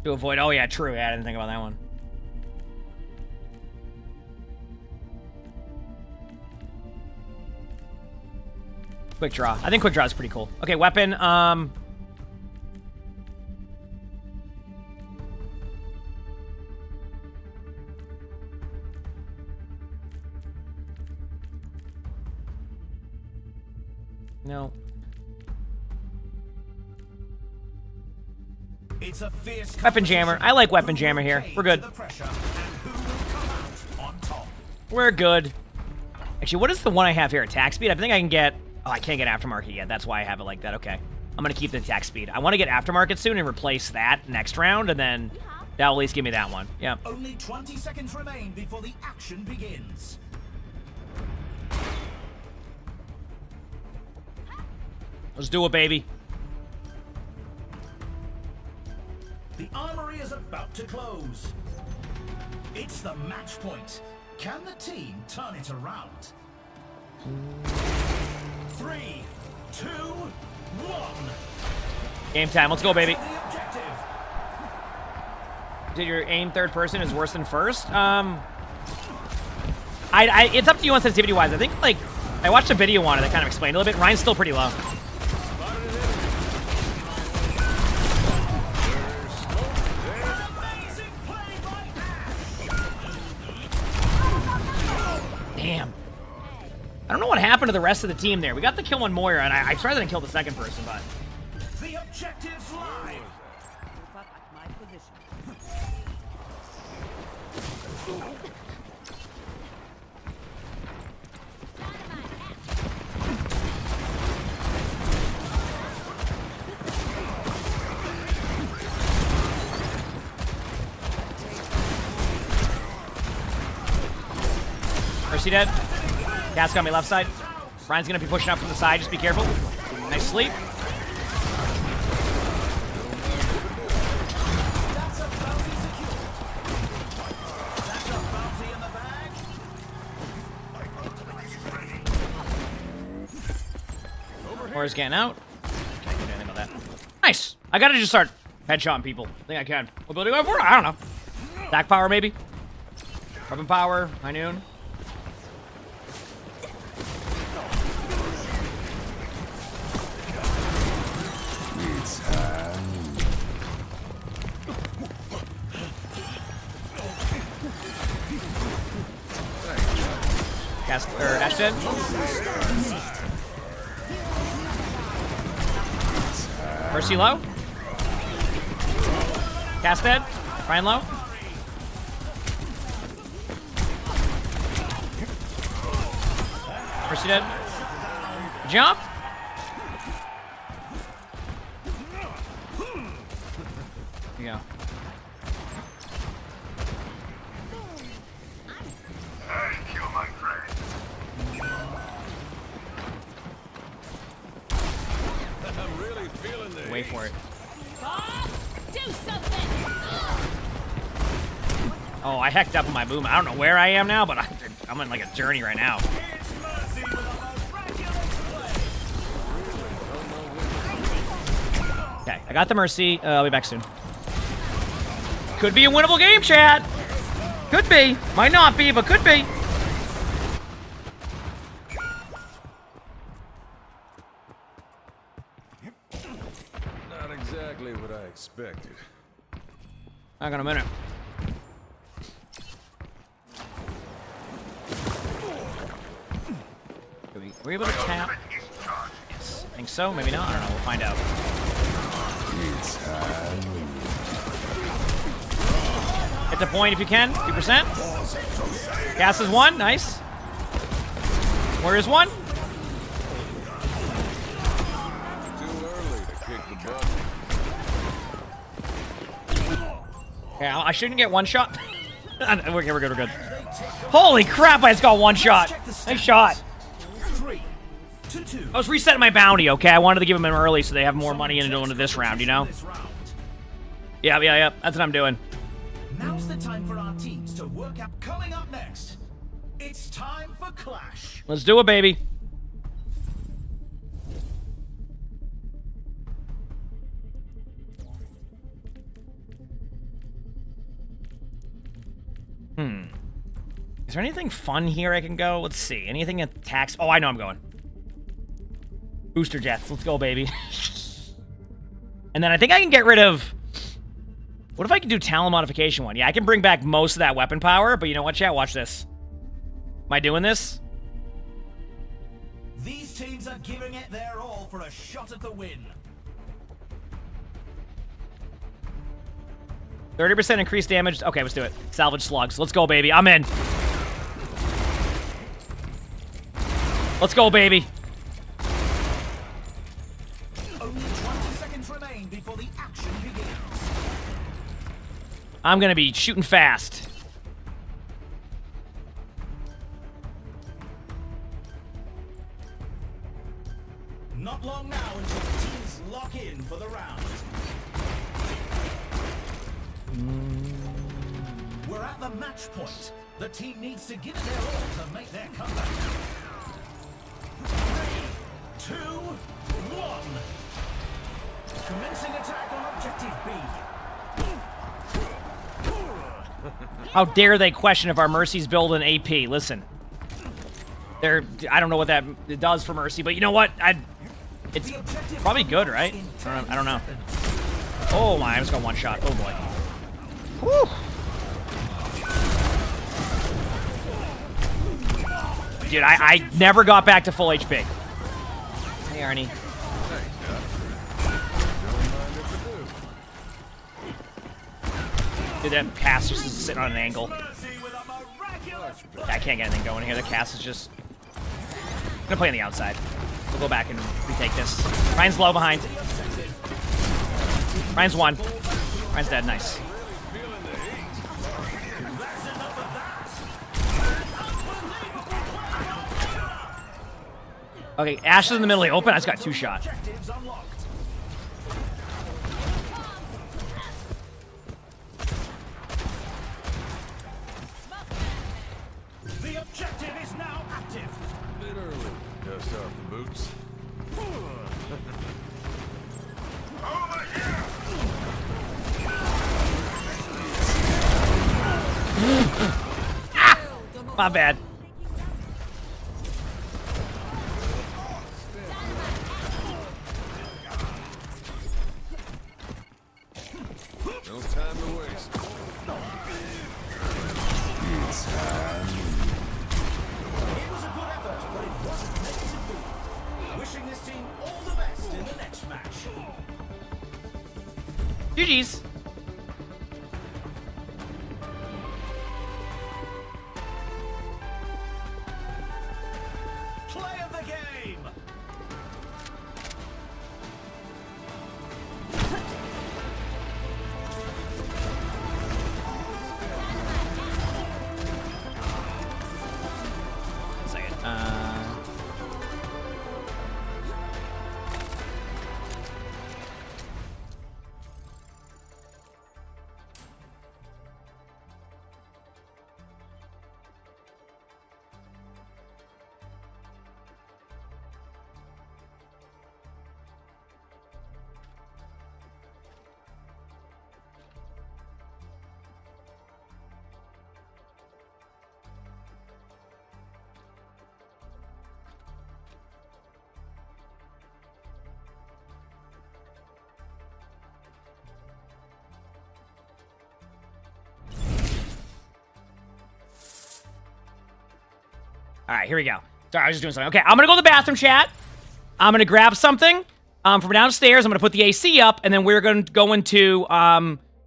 To avoid, oh yeah, true. Yeah, I didn't think about that one. Quick draw. I think quick draw is pretty cool. Okay, weapon. No. It's a fierce weapon jammer. I like weapon jammer here. We're good. We're good. Actually, what is the one I have here? Attack speed? I think I can get... Oh, I can't get aftermarket yet. That's why I have it like that. Okay. I'm going to keep the attack speed. I want to get aftermarket soon and replace that next round, and then that'll at least give me that one. Yeah. Only 20 seconds remain before the action begins. Let's do it, baby. The armory is about to close. It's the match point. Can the team turn it around? 3, 2, 1. Game time. Let's go, baby. Did your aim third person is worse than first? It's up to you on sensitivity-wise. I think, like, I watched a video on it that kind of explained a little bit. Ryan's still pretty low. Damn. I don't know what happened to the rest of the team there. We got the kill on Moira, and I tried to kill the second person, but... The objective's live. Mercy dead. Cat's got me left side. Ryan's gonna be pushing up from the side. Just be careful. Nice sleep. Moira's getting out. Can't do anything about that. Nice. I gotta just start headshotting people. I think I can. What building going for? I don't know. Back power, maybe? Weapon power, high noon. Cast, or Ashton. Mercy low. Cast dead. Ryan low. Mercy dead. Jump. There you go. Thank you, my friend. I'm really feeling the Wait for it. Do something! Oh, I hecked up on my boom. I don't know where I am now, but I'm on like a journey right now. Okay, I got the Mercy. I'll be back soon. Could be a winnable game, chat. Could be. Might not be, but could be. Not exactly what I expected. Hang on a minute. Were we able to tap? Yes. I think so. Maybe not. I don't know. We'll find out. Hit the point if you can. 2%. Gas is 1. Nice. Where is 1? Too early to kick the bucket. Okay, I shouldn't get one shot. We're good. We're good. Holy crap! I just got one shot. Nice shot. 3 to 2. I was resetting my bounty. Okay, I wanted to give them an early so they have more money into this round. You know? Yeah. That's what I'm doing. Now's the time for our teams to work up. Coming up next, it's time for Clash. Let's do it, baby. Is there anything fun here I can go? Let's see. Anything attacks? Oh, I know I'm going. Booster jets. Let's go, baby. And then I think I can get rid of... What if I can do talent modification one? Yeah, I can bring back most of that weapon power, but you know what, chat? Watch this. Am I doing this? These teams are giving it their all for a shot at the win. 30% increased damage. Okay, let's do it. Salvage slugs. Let's go, baby. I'm in. Let's go, baby. Only 20 seconds remain before the action begins. I'm gonna be shooting fast. Not long now until the teams lock in for the round. We're at the match point. The team needs to give it their all to make their comeback. 3, 2, 1. Commencing attack on objective B. How dare they question if our Mercy's build an AP? Listen. I don't know what that does for Mercy, but you know what? It's probably good, right? I don't know. Oh my, I just got one shot. Oh boy. Whew. Dude, I never got back to full HP. Hey, Arnie. Dude, that cast just is sitting on an angle. I can't get anything going here. The cast is just... I'm gonna play on the outside. We'll go back and retake this. Ryan's low behind. Ryan's 1. Ryan's dead. Nice. Okay, Ash is in the middle of the open. I just got 2 shot. The objective is now active. Bit early. Dust off the boots. My bad. No time to waste. It was a good effort, but it wasn't meant to be. Wishing this team all the best in the next match. GG's. Play of the game. One second. All right, here we go. Sorry, I was just doing something. Okay, I'm gonna go to the bathroom, chat. I'm gonna grab something from downstairs. I'm gonna put the AC up, and then we're gonna go into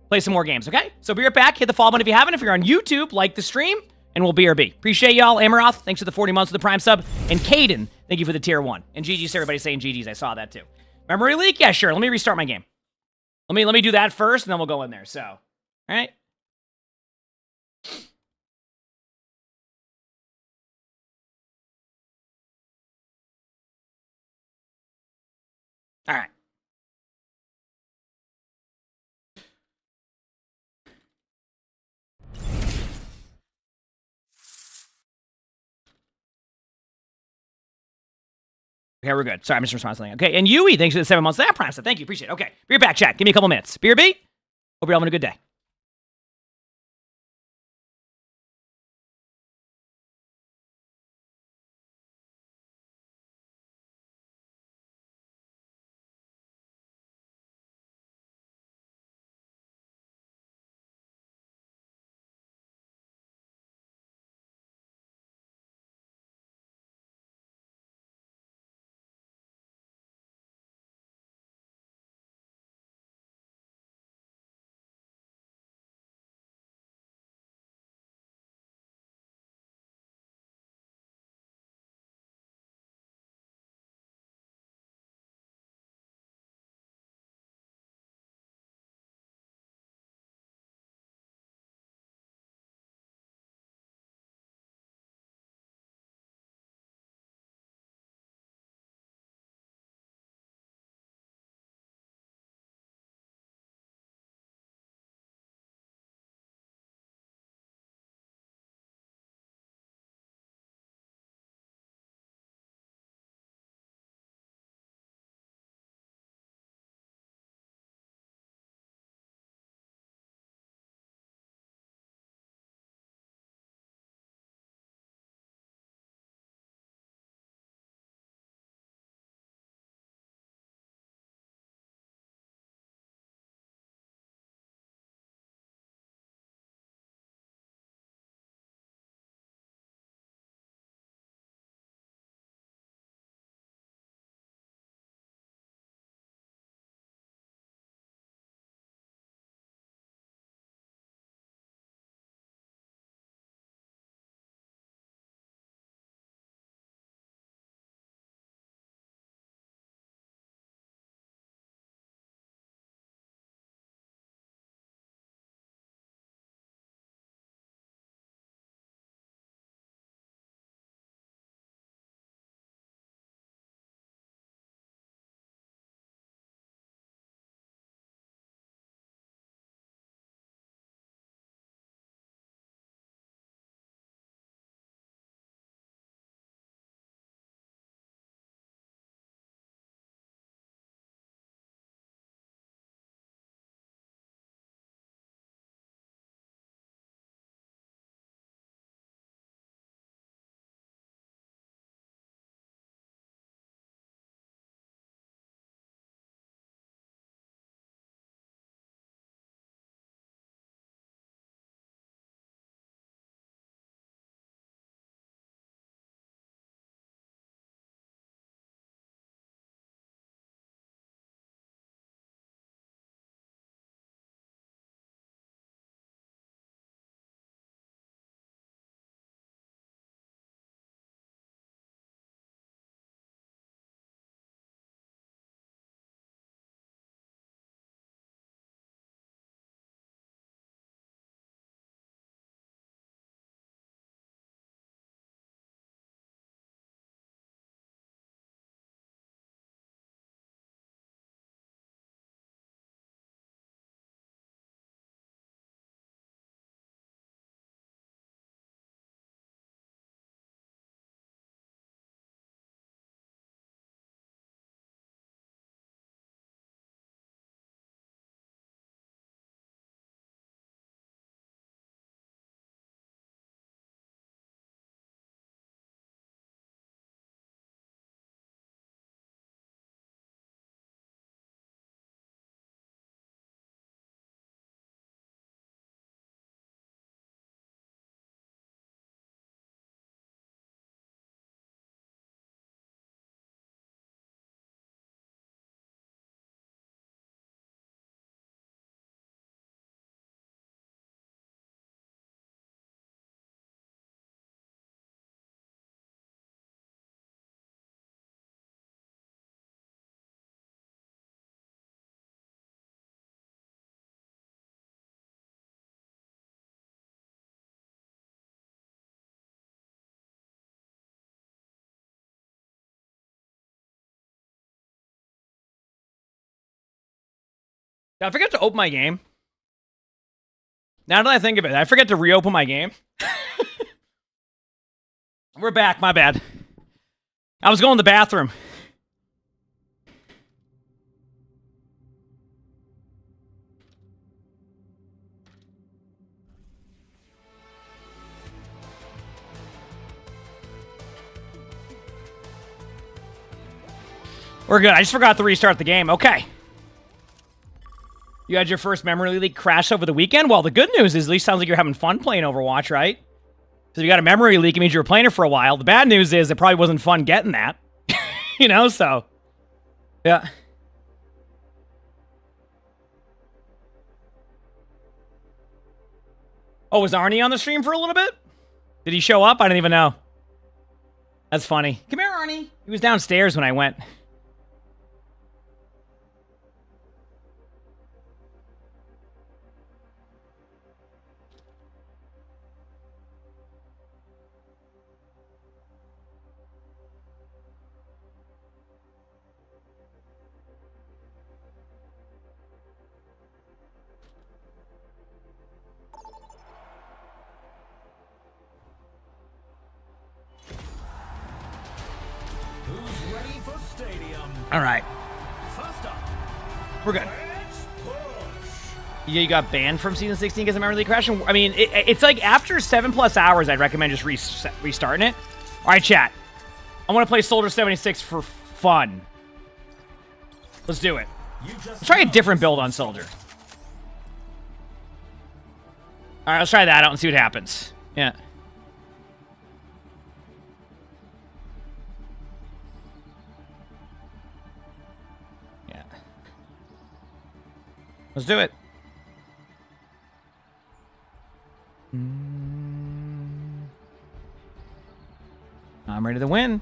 play some more games. Okay? So be right back. Hit the follow button if you haven't. If you're on YouTube, like the stream, and we'll BRB. Appreciate y'all. Amaroth, thanks for the 40 months of the Prime sub, and Caden, thank you for the tier 1. And GG's to everybody saying GG's. I saw that too. Memory leak? Yeah, sure. Let me restart my game. Let me do that first, and then we'll go in there. So, all right. All right. Okay, we're good. Sorry, I'm just responding to something. Okay, and Yui, thanks for the 7 months. That Prime stuff. Thank you. Appreciate it. Okay, be right back, chat. Give me a couple minutes. BRB. Hope you're all having a good day. Did I forget to open my game? Now that I think of it, I forget to reopen my game. We're back, my bad. I was going to the bathroom. We're good. I just forgot to restart the game. Okay. You had your first memory leak crash over the weekend? Well, the good news is at least sounds like you're having fun playing Overwatch, right? So if you got a memory leak, it means you were playing it for a while. The bad news is it probably wasn't fun getting that. You know, so... Yeah. Oh, was Arnie on the stream for a little bit? Did he show up? I didn't even know. That's funny. Come here, Arnie. He was downstairs when I went. All right. We're good. Yeah, you got banned from Season 16 because of memory leak crash? I mean, it's like after 7+ hours, I'd recommend just restarting it. All right, chat. I want to play Soldier 76 for fun. Let's do it. Let's try a different build on Soldier. All right, let's try that out and see what happens. Yeah. Let's do it. I'm ready to win.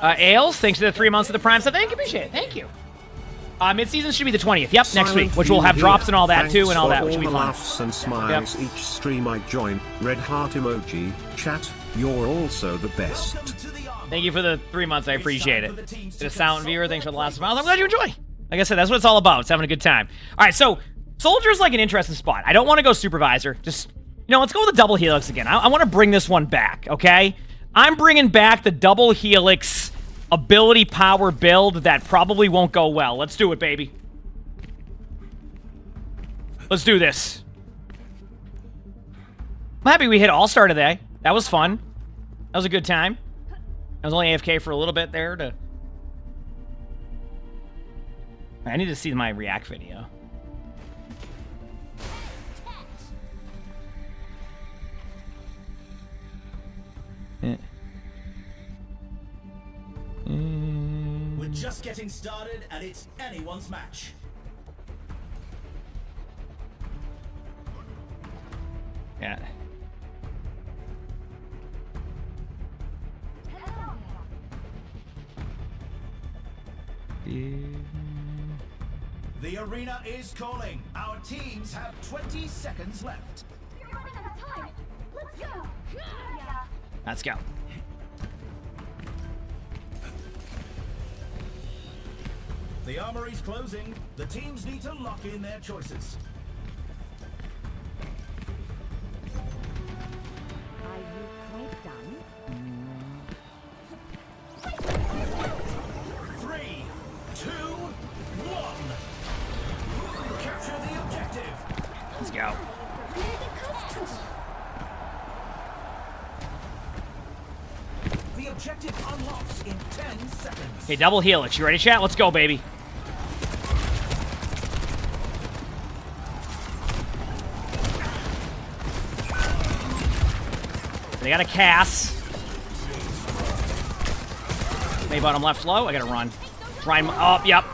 Ailes, thanks for the 3 months of the Prime. So thank you, appreciate it. Thank you. Mid-season should be the 20th. Yep, next week, which will have drops and all that too, and all that, which will be fun. Laughs and smiles each stream I join. Red heart emoji. Chat, you're also the best. Thank you for the 3 months. I appreciate it. To the silent viewer, thanks for the last smiles. I'm glad you enjoy. Like I said, that's what it's all about. It's having a good time. All right, so Soldier's like an interesting spot. I don't want to go supervisor. Just, let's go with the double helix again. I want to bring this one back, okay? I'm bringing back the double helix ability power build that probably won't go well. Let's do it, baby. Let's do this. I'm happy we hit All-Star today. That was fun. That was a good time. I was only AFK for a little bit there to... I need to see my React video. We're just getting started and it's anyone's match. Yeah. The arena is calling. Our teams have 20 seconds left. You're running out of time. Let's go. Let's go. The armory's closing. The teams need to lock in their choices. Are you quite done? 3, 2, 1. Capture the objective. Let's go. The objective unlocks in 10 seconds. Okay, double helix. You ready, chat? Let's go, baby. They got a Cass. Maybe bottom left low. I gotta run. Ryan up, yep.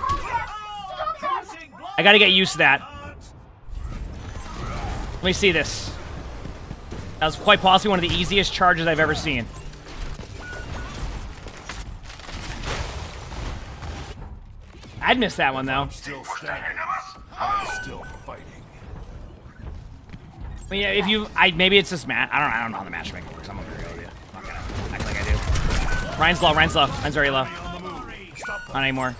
I gotta get used to that. Let me see this. That was quite possibly one of the easiest charges I've ever seen. I'd miss that one though. Still standing. I'm still fighting. I mean, if you, maybe it's just Matt. I don't know how the matchmaking works. I'm not gonna go with you. I'm not gonna act like I do. Ryan's low. Ryan's low. Ryan's very low. Not anymore.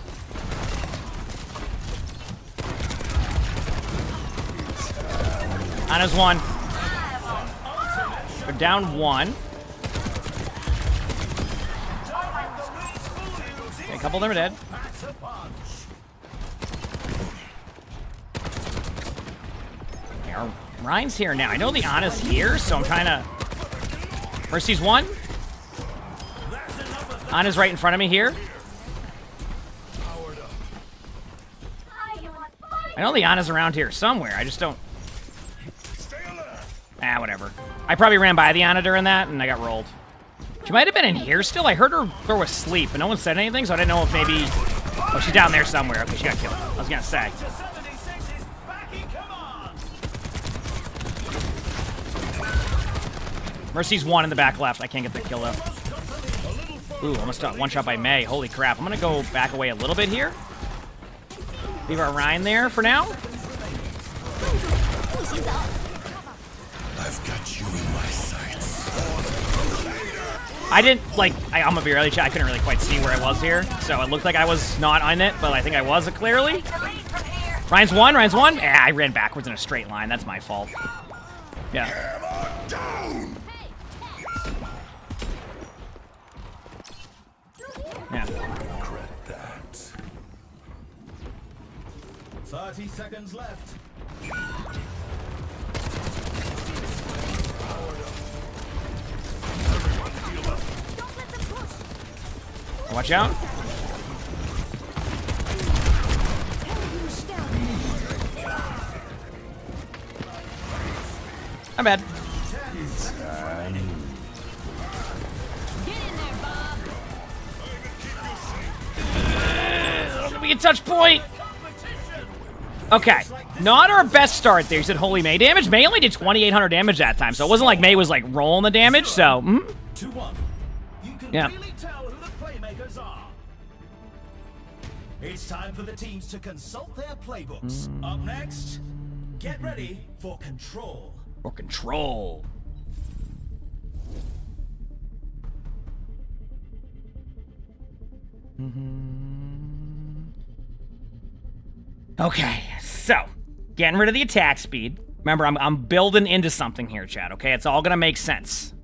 Ana's one. We're down one. Okay, a couple of them are dead. Okay, Ryan's here now. I know the Ana's here, so I'm trying to... Mercy's one. Ana's right in front of me here. I know the Ana's around here somewhere. I just don't... Ah, whatever. I probably ran by the Ana during that, and I got rolled. She might have been in here still. I heard her throw a sleep, but no one said anything, so I didn't know if maybe... Oh, she's down there somewhere. Okay, she got killed. I was gonna say. Mercy's one in the back left. I can't get the kill though. Ooh, almost one shot by May. Holy crap. I'm gonna go back away a little bit here. Leave our Ryan there for now. I've got you in my sights. I didn't, like, I'm gonna be really chat. I couldn't really quite see where I was here, so it looked like I was not on it, but I think I was clearly. Ryan's one, Ryan's one. I ran backwards in a straight line. That's my fault. Yeah. Yeah. 30 seconds left. Watch out. I'm bad. We can touch point. Okay, not our best start there. You said holy May damage. May only did 2,800 damage that time, so it wasn't like May was like rolling the damage. So, 2-1. You can yeah. really tell who the playmakers are. It's time for the teams to consult their playbooks. Up next, get ready for control. For control. Okay, so getting rid of the attack speed. Remember, I'm building into something here, chat. Okay, it's all gonna make sense.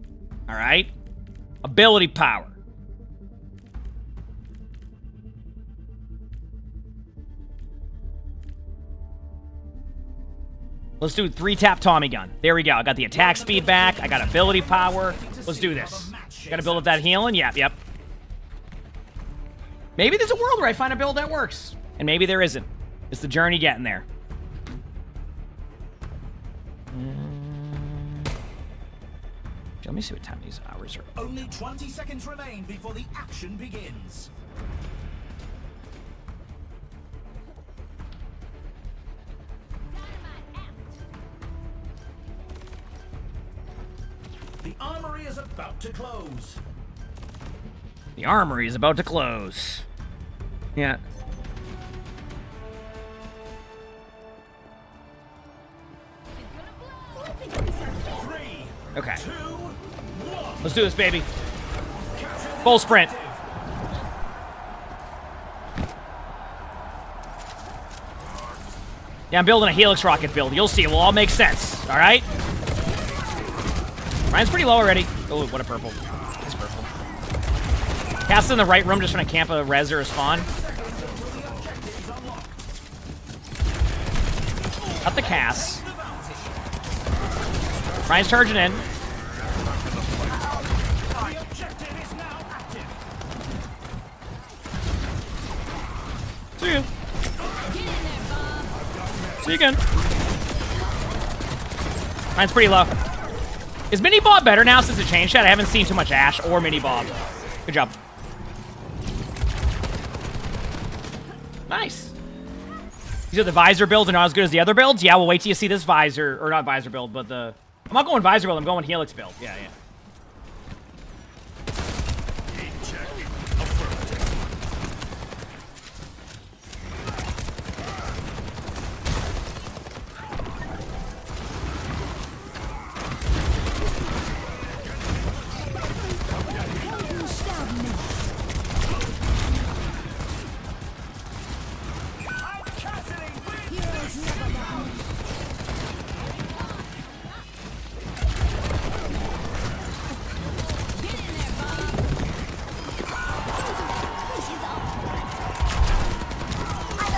All right, ability power. Let's do 3-tap Tommy gun. There we go. I got the attack speed back. I got ability power. Let's do this. Gotta build up that healing. Yep. Maybe there's a world where I find a build that works. And maybe there isn't. It's the journey getting there. Let me see what time these hours are. Only 20 seconds remain before the action begins. The armory is about to close. The armory is about to close. Yeah. Okay. Let's do this, baby. Full sprint. Yeah, I'm building a Helix rocket build. You'll see. It will all make sense. All right? Ryan's pretty low already. Oh, what a purple. It's purple. Cast in the right room just trying to camp a res or a spawn. Up the cast. Ryan's charging in. See you. See you again. Ryan's pretty low. Is Mini Bob better now since it changed that? I haven't seen too much Ash or Mini Bob. Good job. Nice. You said the visor builds are not as good as the other builds? Yeah, we'll wait till you see this visor, or not visor build, but the... I'm not going visor build, I'm going Helix build. Yeah.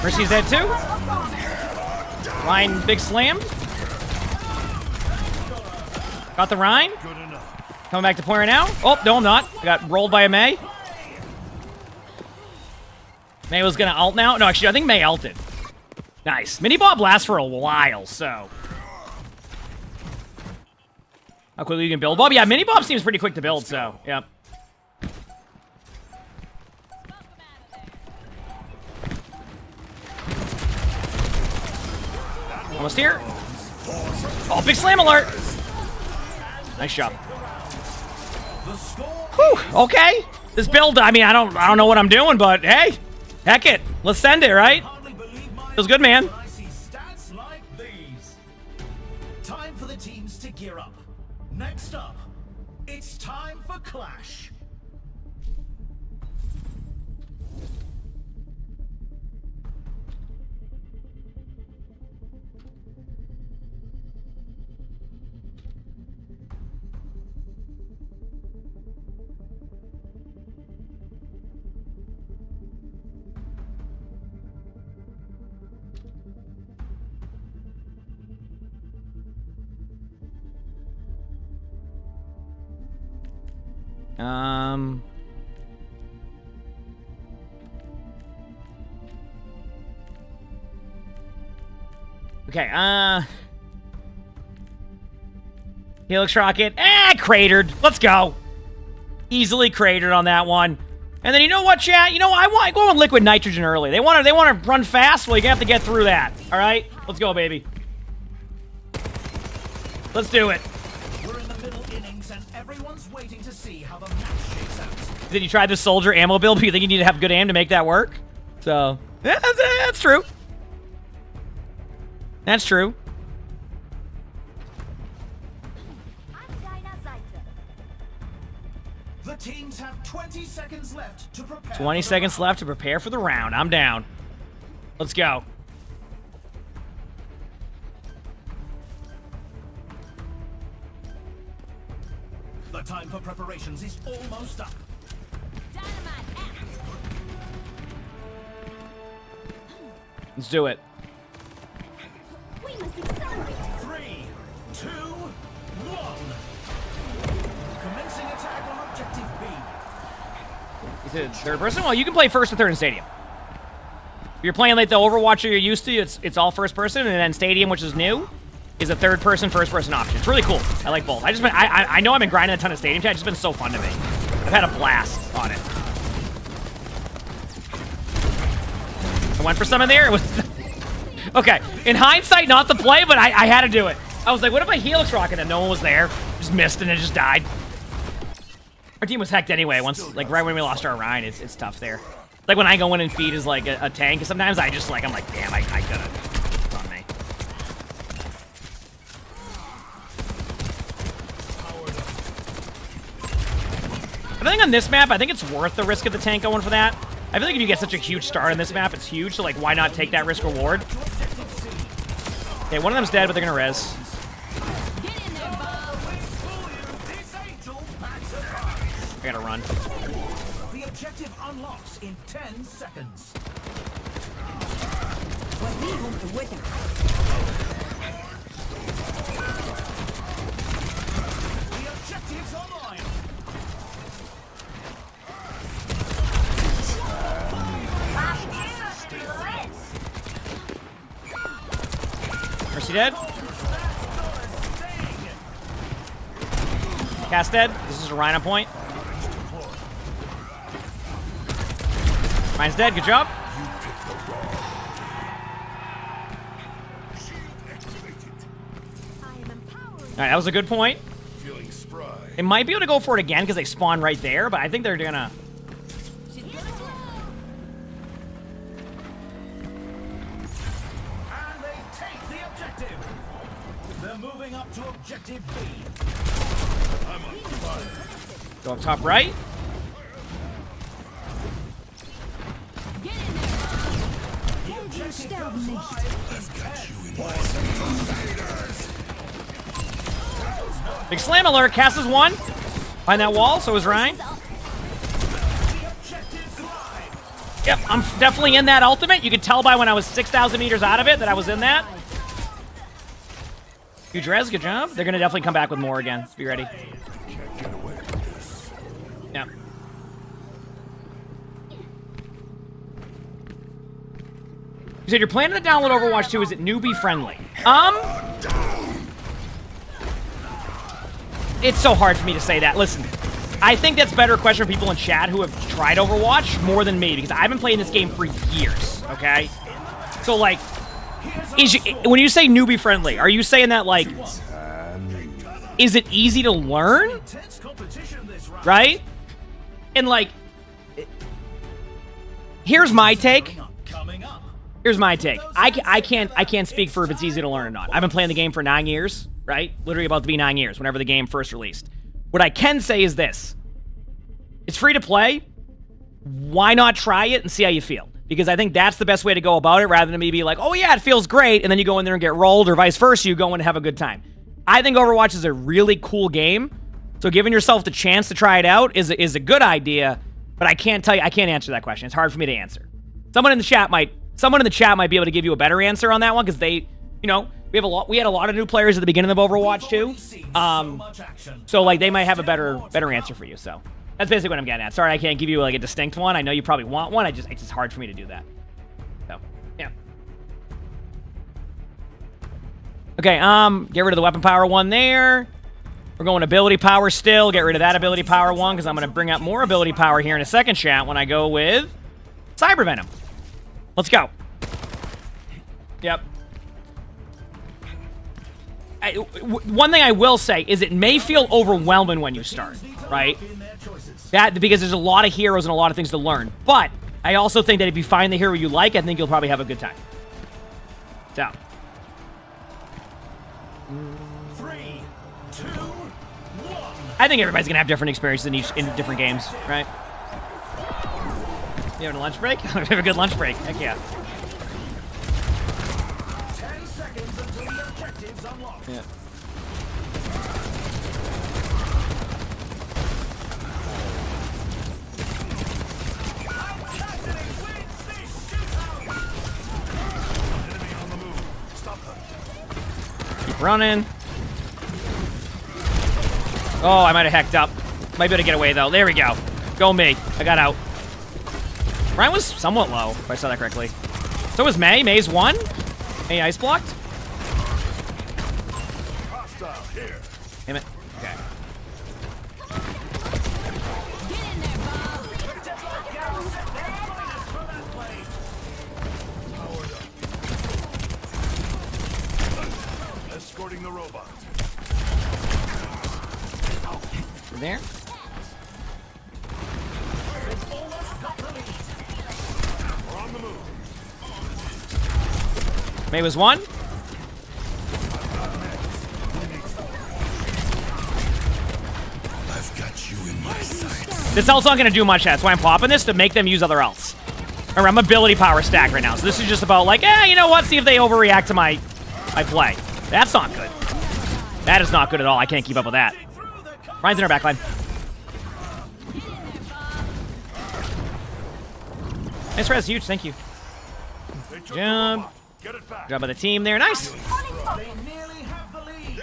Mercy's dead too. Ryan big slammed. Got the Ryan. Coming back to point right now. Oh, no, I'm not. I got rolled by a Mei. Mei was gonna ult now. No, actually, I think Mei ulted. Nice. Mini Bob lasts for a while, so. How quickly you can build Bob? Yeah, Mini Bob seems pretty quick to build, so, yep. Almost here. Oh, big slam alert. Nice shot. Whew, okay. This build, I mean, I don't know what I'm doing, but hey, heck it. Let's send it, right? Feels good, man. Time for the teams to gear up. Next up, it's time for Clash. Okay, Helix Rocket. Cratered. Let's go. Easily cratered on that one. And then you know what, chat? You know, I want to go on liquid nitrogen early. They want to run fast. Well, you have to get through that. All right? Let's go, baby. Let's do it. We're in the middle innings and everyone's waiting to see how the match shakes out. Did you try the soldier ammo build? But you think you need to have good aim to make that work? So, yeah, that's true. That's true. The teams have 20 seconds left to prepare. 20 seconds left to prepare for the round. I'm down. Let's go. The time for preparations is almost up. Let's do it. We must accelerate. 3, 2, 1. Commencing attack on objective B. Is it third person? Well, you can play first or third in Stadium. If you're playing like the Overwatch you're used to, it's all first person, and then Stadium, which is new, is a third person, first person option. It's really cool. I like both. I know I've been grinding a ton of Stadium chat. It's just been so fun to me. I've had a blast on it. I went for some in there. It was okay. In hindsight, not the play, but I had to do it. I was like, what if I Helix Rocket and no one was there? Just missed and it just died. Our team was hecked anyway. Once, like, right when we lost our Ryan, it's tough there. Like when I go in and feed as like a tank, sometimes I just like, I'm like, damn, I could've. It's on me. But I think on this map, I think it's worth the risk of the tank going for that. I feel like if you get such a huge start on this map, it's huge, so like, why not take that risk reward? Okay, one of them's dead, but they're gonna res. I gotta run. The objective unlocks in 10 seconds. The objective's online. Mercy dead. Cast dead. This is a Rhino point. Mine's dead. Good job. Alright, that was a good point. They might be able to go for it again because they spawn right there, but I think they're gonna... And they take the objective. They're moving up to objective B. I'm on fire. Go up top right. Big slam alert. Cass is one. Behind that wall, so is Ryan. Yep, I'm definitely in that ultimate. You could tell by when I was 6,000 meters out of it that I was in that. Huge res, good job. They're going to definitely come back with more again. Be ready. Yeah. You said you're planning to download Overwatch 2. Is it newbie friendly? It's so hard for me to say that. Listen, I think that's a better question for people in chat who have tried Overwatch more than me, because I've been playing this game for years, okay? So, like, when you say newbie friendly, are you saying that, like, is it easy to learn? Right? And, like, here's my take. Here's my take. I can't speak for if it's easy to learn or not. I've been playing the game for 9 years, right? Literally about to be 9 years, whenever the game first released. What I can say is this. It's free to play. Why not try it and see how you feel? Because I think that's the best way to go about it, rather than me be like, oh yeah, it feels great, and then you go in there and get rolled, or vice versa, you go in and have a good time. I think Overwatch is a really cool game, so giving yourself the chance to try it out is a good idea, but I can't tell you, I can't answer that question. It's hard for me to answer. Someone in the chat might be able to give you a better answer on that one, because they, you know, we had a lot of new players at the beginning of Overwatch too. So like they might have a better answer for you. So that's basically what I'm getting at. Sorry, I can't give you like a distinct one. I know you probably want one. It's just hard for me to do that. So yeah. Okay. Get rid of the weapon power one there. We're going ability power still. Get rid of that ability power one, because I'm going to bring up more ability power here in a second, chat, when I go with Cyber Venom. Let's go. Yep. One thing I will say is it may feel overwhelming when you start, right? Because there's a lot of heroes and a lot of things to learn. But I also think that if you find the hero you like, I think you'll probably have a good time. So. 3, 2, 1. I think everybody's gonna have different experiences in different games, right? You having a lunch break? We have a good lunch break. Heck yeah. 10 seconds until the objectives unlock. Yeah. Keep running. Oh, I might have hecked up. Might be able to get away though. There we go. Go me. I got out. Ryan was somewhat low, if I saw that correctly. So was May. May's one. May ice blocked. Damn it. Okay. Escorting the robot. There. May was one. I've got you in my sights. This ult's not gonna do much. That's why I'm popping this, to make them use other ults. Remember, I'm ability power stack right now, so this is just about like, you know what? See if they overreact to my play. That's not good. That is not good at all. I can't keep up with that. Ryan's in our backline. Nice res, huge. Thank you. Jump. Job by the team there. Nice.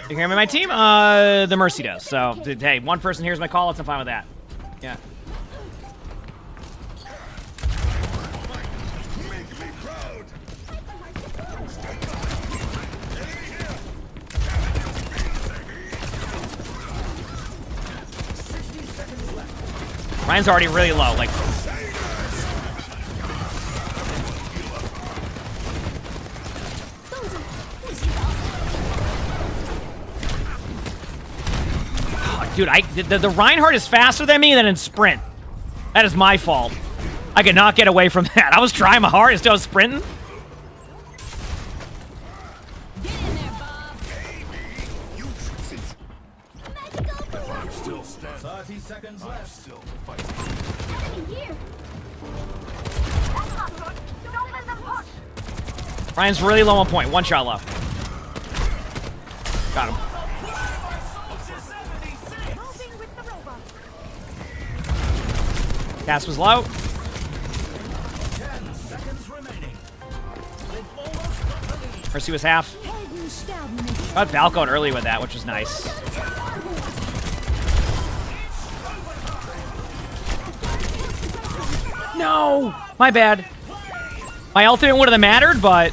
You hear me, my team? The Mercy does. So, hey, one person hears my call. I'm fine with that. Yeah. Ryan's already really low. Like. Dude, the Reinhardt is faster than me than in sprint. That is my fault. I could not get away from that. I was trying my hardest. I was sprinting. I'm still standing. 30 seconds left. Still fighting. Ryan's really low on point. One shot left. Got him. Gas was low. Mercy was half. Got Falcoed early with that, which was nice. No! My bad. My ultimate wouldn't have mattered, but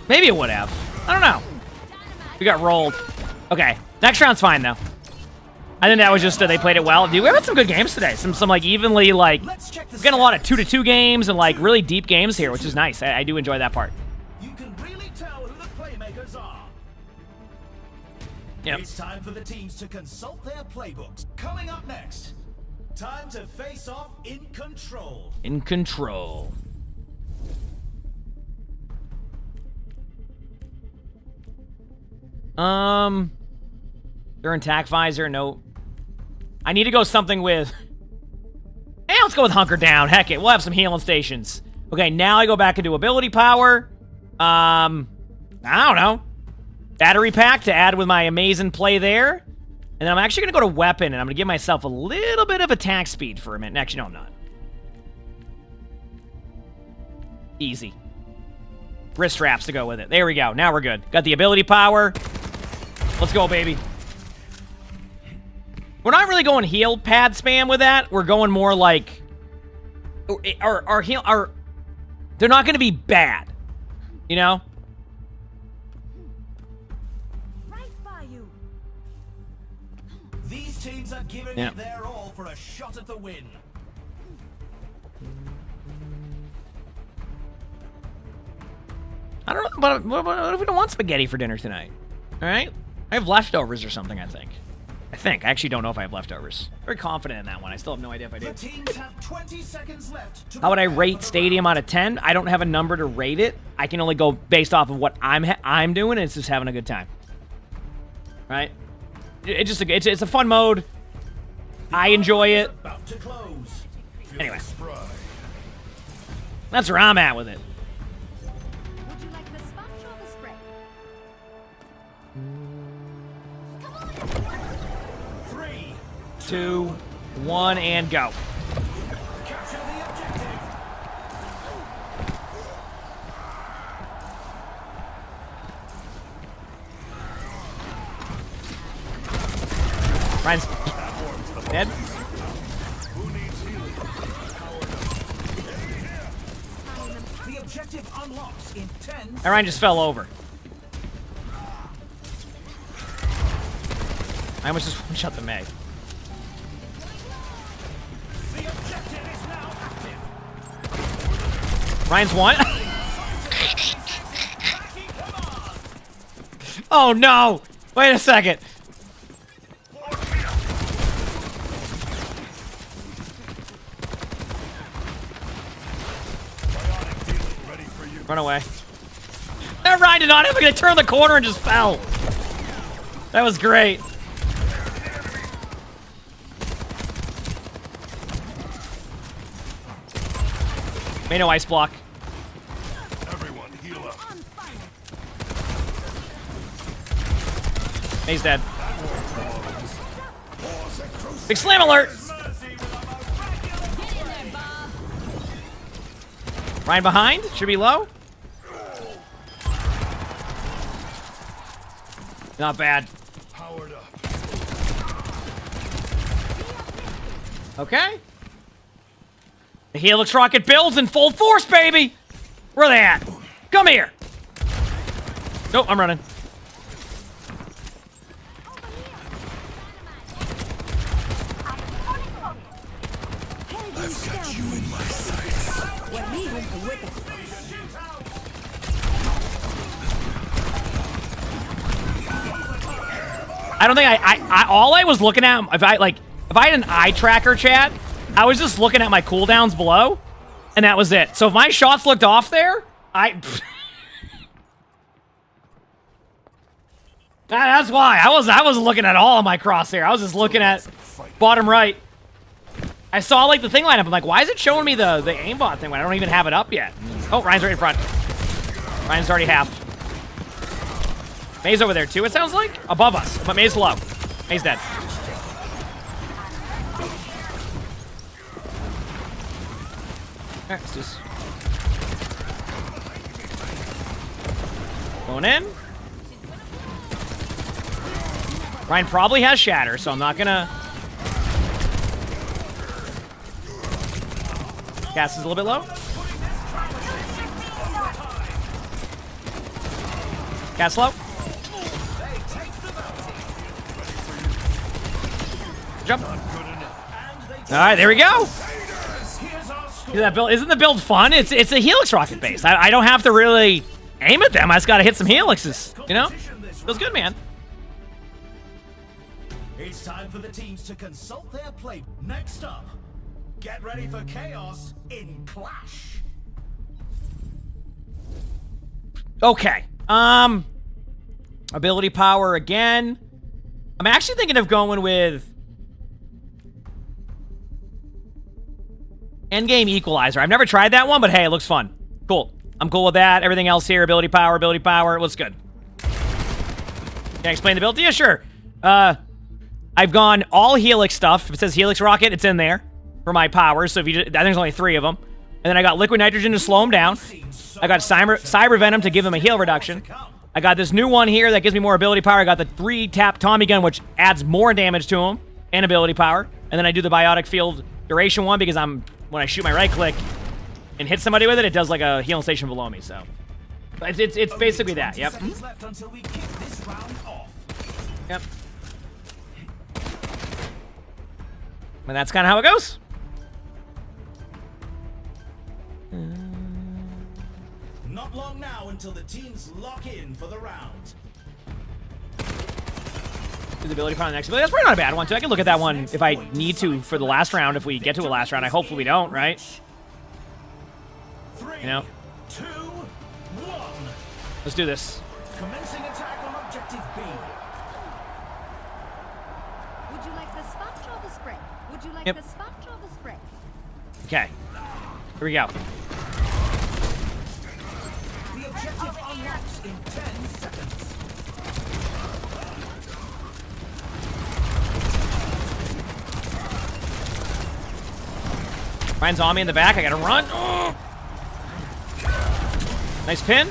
maybe it would have. I don't know. We got rolled. Okay. Next round's fine, though. I think that was just they played it well. Dude, we had some good games today. Some like evenly, like, we're getting a lot of 2-2 games and like really deep games here, which is nice. I do enjoy that part. You can really tell who the playmakers are. Yep. It's time for the teams to consult their playbooks. Coming up next, time to face off in control. In control. They're in tack visor. No. I need to go something with. Hey, let's go with hunker down. Heck it. We'll have some healing stations. Okay, now I go back into ability power. I don't know. Battery pack to add with my amazing play there. And then I'm actually going to go to weapon, and I'm going to give myself a little bit of attack speed for a minute. Actually, no, I'm not. Easy. Wrist straps to go with it. There we go. Now we're good. Got the ability power. Let's go, baby. We're not really going heal pad spam with that. We're going more like... Our heal... They're not going to be bad. You know? Right by you. These teams are giving it their all for a shot at the win. I don't know, but what if we don't want spaghetti for dinner tonight? All right? I have leftovers or something, I think. I actually don't know if I have leftovers. Very confident in that one. I still have no idea if I do. The teams have 20 seconds left to How would I rate Stadium out of 10? I don't have a number to rate it. I can only go based off of what I'm doing, and it's just having a good time. Right? It's a fun mode. I enjoy it. About to close. Anyway. That's where I'm at with it. Would you like the sponge or the spray? 3, 2, 1, and go. capture the objective. Ryan's dead. The objective unlocks in 10. Ryan just fell over. I almost just one-shot the Meg. The objective is now active. Ryan's one. Oh no! Wait a second. Run away. That Ryan did not even get to turn the corner and just fell. That was great. Made no ice block. Everyone, heal up. He's dead. Big slam alert! Ryan behind? Should be low? Not bad. Powered up. Okay. The Helix rocket builds in full force, baby! Where they at? Come here! Nope, I'm running. I've got you in my sights. We're leaving the wicket. I don't think I all I was looking at, if I had an eye tracker chat, I was just looking at my cooldowns below, and that was it. So if my shots looked off there, that's why. I wasn't looking at all of my crosshair. I was just looking at bottom right. I saw like the thing line up. I'm like, why is it showing me the aimbot thing when I don't even have it up yet? Oh, Ryan's right in front. Ryan's already half. May's over there too, it sounds like? Above us, but May's low. May's dead. Alright, let's just... Going in. Ryan probably has Shatter, so I'm not gonna... Gas is a little bit low. Gas low. Jump. Alright, there we go. That build, isn't the build fun? It's a Helix rocket base. I don't have to really aim at them. I just gotta hit some Helixes. You know? Feels good, man. It's time for the teams to consult their play. Next up, get ready for chaos in Clash. Okay. Ability power again. I'm actually thinking of going with Endgame Equalizer. I've never tried that one, but hey, it looks fun. Cool. I'm cool with that. Everything else here, ability power, it looks good. Can I explain the build? Yeah, sure. I've gone all Helix stuff. If it says Helix Rocket, it's in there for my powers. So if you just, I think there's only 3 of them. And then I got Liquid Nitrogen to slow him down. I got Cyber Venom to give him a heal reduction. I got this new one here that gives me more ability power. I got the 3-tap Tommy gun, which adds more damage to him and ability power. And then I do the Biotic Field Duration one because when I shoot my right click and hit somebody with it, it does like a healing station below me. So it's basically that. Yep. Yep. And that's kind of how it goes. Not long now until the teams lock in for the round. The ability power on the next ability. That's probably not a bad one, too. I can look at that one if I need to for the last round, if we get to a last round. I hopefully we don't, right? 3, you know? 2, 1. Let's do this. Commencing attack on objective B. Would you like the sponge or the spray? Would you like Yep. the sponge or the spray? Okay. Here we go. The objective unlocks in 10 seconds. Ryan's on me in the back. I gotta run. Oh. Nice pin.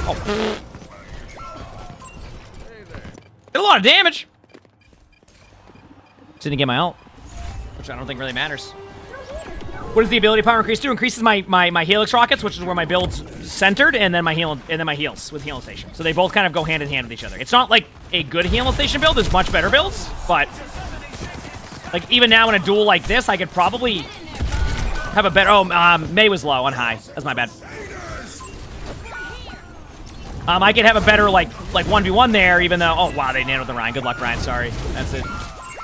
Oh. Did a lot of damage. Didn't get my ult, which I don't think really matters. What does the ability power increase do? Increases my Helix rockets, which is where my build's centered, and then my heals with healing station. So they both kind of go hand in hand with each other. It's not like a good healing station build. There's much better builds, but like even now in a duel like this, I could probably have a better. Oh, Mei was low on high. That's my bad. I could have a better like 1v1 there, even though. Oh wow, they nailed the Ryan. Good luck, Ryan. Sorry, that's it.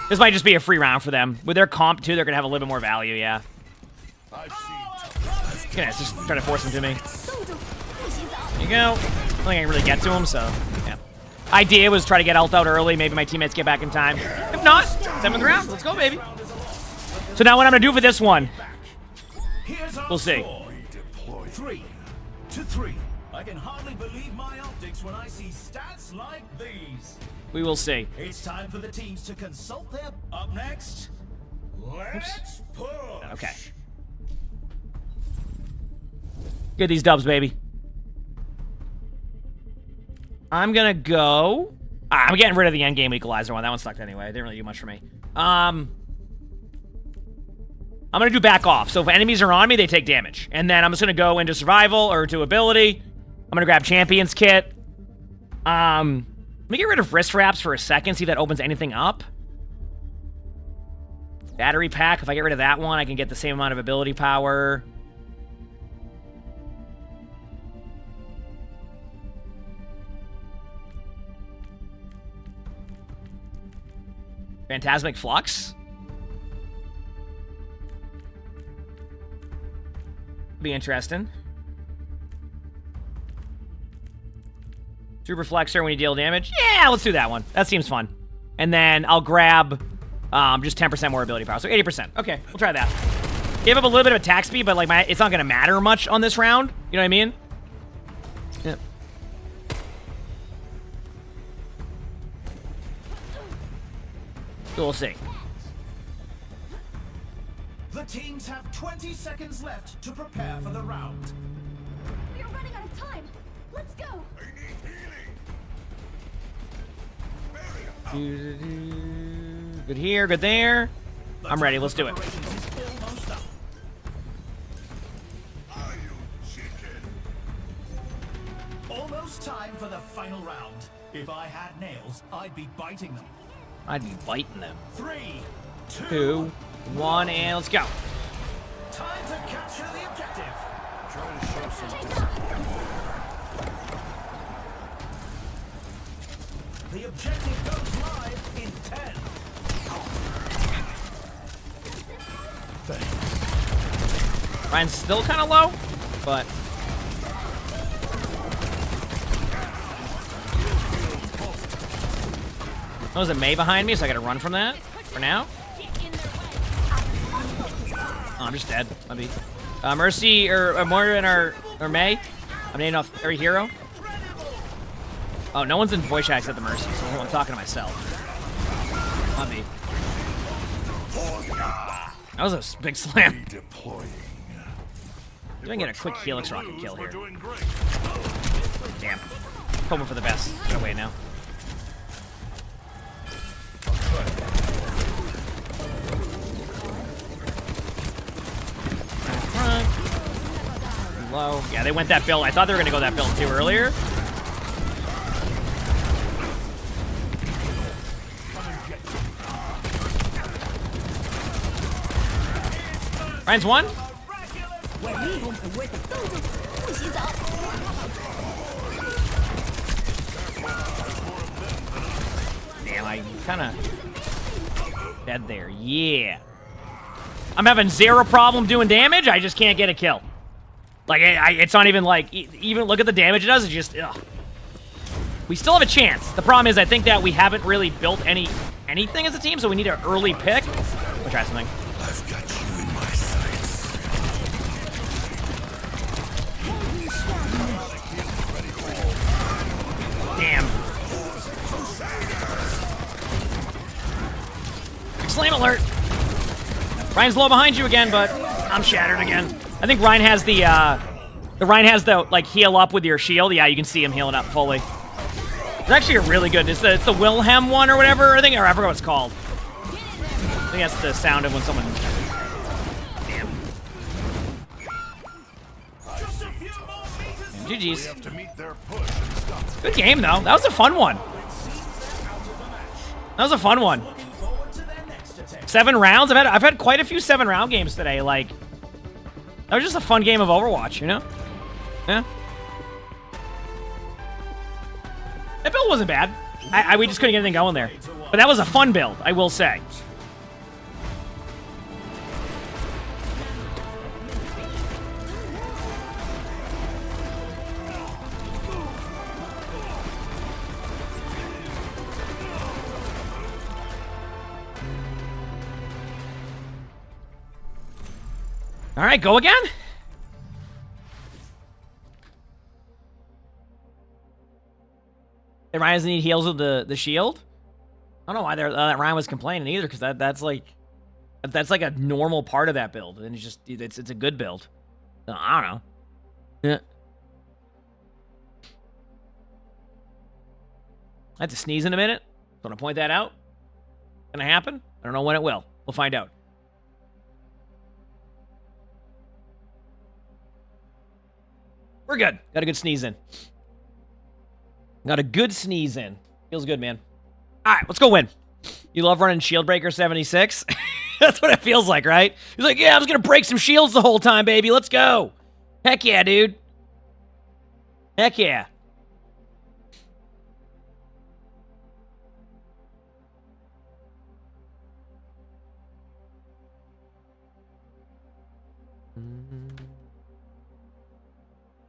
This might just be a free round for them. With their comp too, they're gonna have a little bit more value. Yeah. Yeah, just try to force him to me. There you go. I don't think I can really get to him, so yeah. Idea was try to get ult out early. Maybe my teammates get back in time. If not, 7th round. Let's go, baby. So now what I'm gonna do for this one, we'll see. 3-3. I can hardly believe my optics when I see stats like these. We will see. It's time for the teams to consult their. Up next, let's push. Okay. Get these dubs, baby. I'm gonna go. I'm getting rid of the endgame equalizer one. That one sucked anyway. It didn't really do much for me. I'm gonna do back off. So if enemies are on me, they take damage. And then I'm just gonna go into survival or to ability. I'm gonna grab Champion's Kit. Let me get rid of wrist wraps for a second, see if that opens anything up. Battery pack, if I get rid of that one, I can get the same amount of ability power. Phantasmic Flux. Be interesting. Super Flexor when you deal damage. Yeah, let's do that one. That seems fun. And then I'll grab just 10% more ability power. So 80%. Okay, we'll try that. Give up a little bit of attack speed, but like it's not gonna matter much on this round. You know what I mean? Yep. So we'll see. Teams have 20 seconds left to prepare for the round. We are running out of time. Let's go. Good here, good there. I'm ready. Let's do it. Almost time for the final round. If I had nails, I'd be biting them. I'd be biting them. 3, 2, 1, and let's go. Time to capture the objective. Try to show some discipline. The objective goes live in 10. Ryan's still kind of low, but oh, there's a Mei behind me, so I gotta run from that for now. Oh, I'm just dead. I'll be Mercy or Moira or Mei. I'm naming off every hero. Oh, no one's in voice chat except the Mercy, so I'm talking to myself. I'll be. That was a big slam. Doing get a quick Helix Rocket kill here. Damn. Hoping for the best. Get away now. Low. Yeah, they went that build. I thought they were gonna go that build too earlier. Ryan's one. Damn, I kind of dead there. Yeah. I'm having zero problem doing damage. I just can't get a kill. Like, it's not even like, even look at the damage it does. It's just, ugh. We still have a chance. The problem is I think that we haven't really built anything as a team, so we need an early pick. We'll try something. I've got you in my sights. Damn. Slam alert. Ryan's low behind you again, but I'm shattered again. I think Ryan has the like heal up with your shield. Yeah, you can see him healing up fully. It's actually a really good. It's the Wilhelm one or whatever. I forgot what it's called. I think that's the sound of when someone. Damn. GG's. Good game though. That was a fun one. That was a fun one. 7 rounds. I've had quite a few 7-round games today. Like, that was just a fun game of Overwatch, you know? Yeah. That build wasn't bad. We just couldn't get anything going there. But that was a fun build, I will say. All right, go again. Hey, Ryan doesn't need heals with the shield. I don't know why that Ryan was complaining either, because that's like a normal part of that build, and it's a good build. I don't know. Yeah. I have to sneeze in a minute. Want to point that out? Gonna happen? I don't know when it will. We'll find out. We're good. Got a good sneeze in. Got a good sneeze in. Feels good, man. All right, let's go win. You love running Shieldbreaker 76? That's what it feels like, right? He's like, yeah, I'm just going to break some shields the whole time, baby. Let's go. Heck yeah, dude. Heck yeah.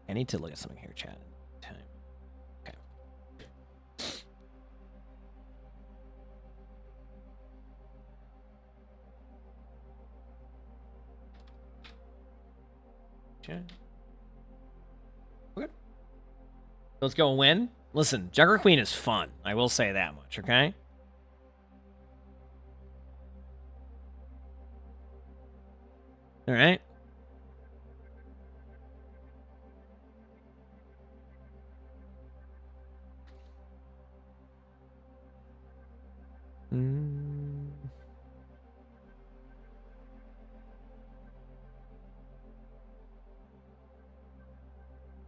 I need to look at something here, chat. Time. Okay. Chat. Okay. Let's go win. Listen, Jugger Queen is fun. I will say that much, okay? All right.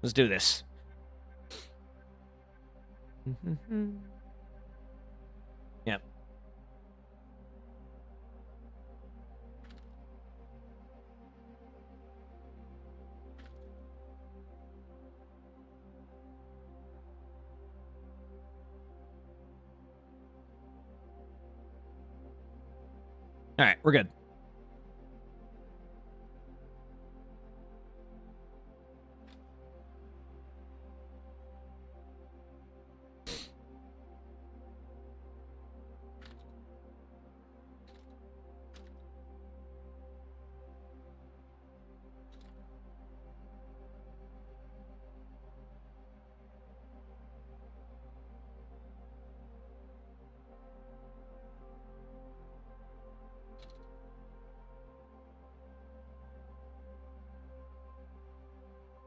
Let's do this. Yep. All right, we're good.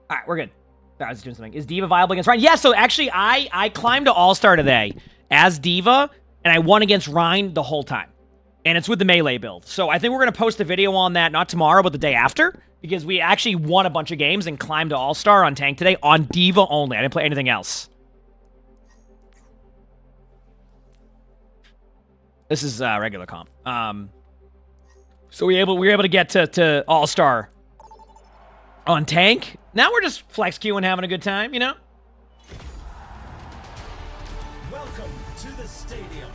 All right, we're good. I was doing something. Is Diva viable against Ryan? Yeah, so actually, I climbed to All-Star today as Diva, and I won against Ryan the whole time. And it's with the melee build. So I think we're going to post a video on that, not tomorrow, but the day after, because we actually won a bunch of games and climbed to All-Star on Tank today on Diva only. I didn't play anything else. This is regular comp. So we were able to get to All-Star on Tank. Now we're just flex queuing, having a good time, you know? Welcome to the stadium.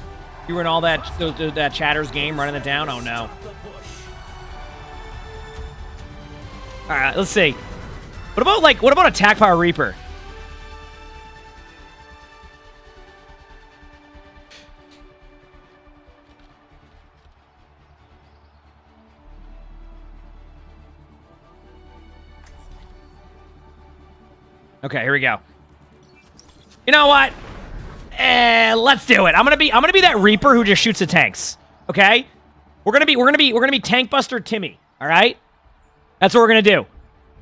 You were in all that Chatters game, running it down? Oh, no. All right, let's see. What about Attack Power Reaper? Okay, here we go. You know what? Let's do it. I'm gonna be that Reaper who just shoots the tanks. Okay? We're gonna be Tank Buster Timmy. All right? That's what we're gonna do.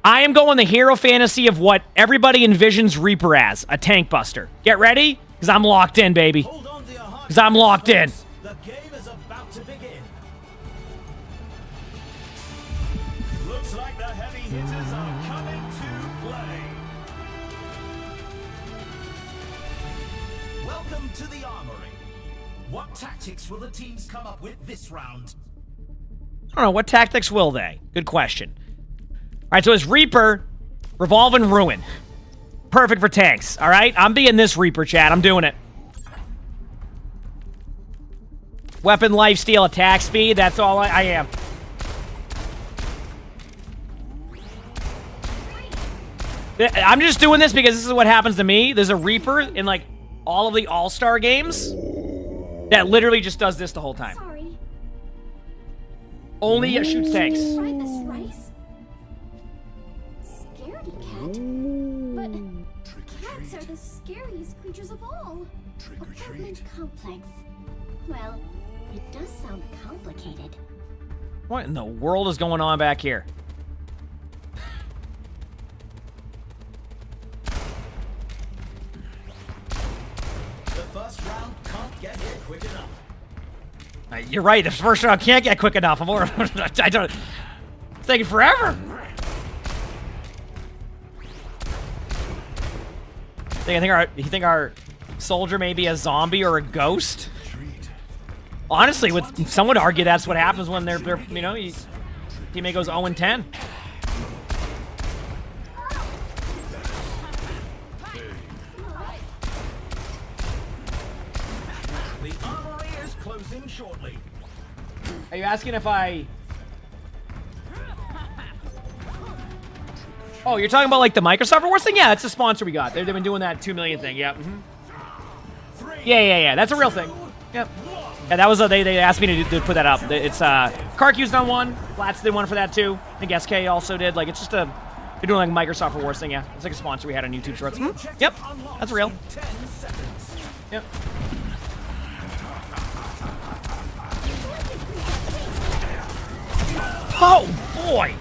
I am going the hero fantasy of what everybody envisions Reaper as, a Tank Buster. Get ready? Because I'm locked in, baby. Because I'm locked in. The game is about to begin. Looks like the heavy hitters are coming to play. Welcome to the Armory. What tactics will the teams come up with this round? I don't know. What tactics will they? Good question. All right, so it's Reaper, Revolve, and Ruin. Perfect for tanks, all right? I'm being this Reaper, chat. I'm doing it. Weapon, lifesteal, attack speed. That's all I am. I'm just doing this because this is what happens to me. There's a Reaper in, like, all of the All-Star games that literally just does this the whole time. Sorry. Only shoots tanks. Tried this rice. Scaredy cat. But cats are the scariest creatures of all. Apartment complex. Well, it does sound complicated. What in the world is going on back here? The first round can't get here quick enough. You're right. The first round can't get quick enough. I don't. It's taking forever. You think our soldier may be a zombie or a ghost? Honestly, some would argue that's what happens when they're you know, teammate goes 0-10. The armory is closing shortly. Are you asking if I... Oh, you're talking about like the Microsoft Rewards thing? Yeah, that's a sponsor we got. They've been doing that 2 million thing. Yeah. Yeah. That's a real thing. Yep. Yeah, that was they asked me to put that up. It's Karq's done one. Flats did one for that too. I think SK also did. Like, it's just they're doing like Microsoft Rewards thing. Yeah, it's like a sponsor we had on YouTube Shorts. Yep, that's real. Yep. Oh, boy.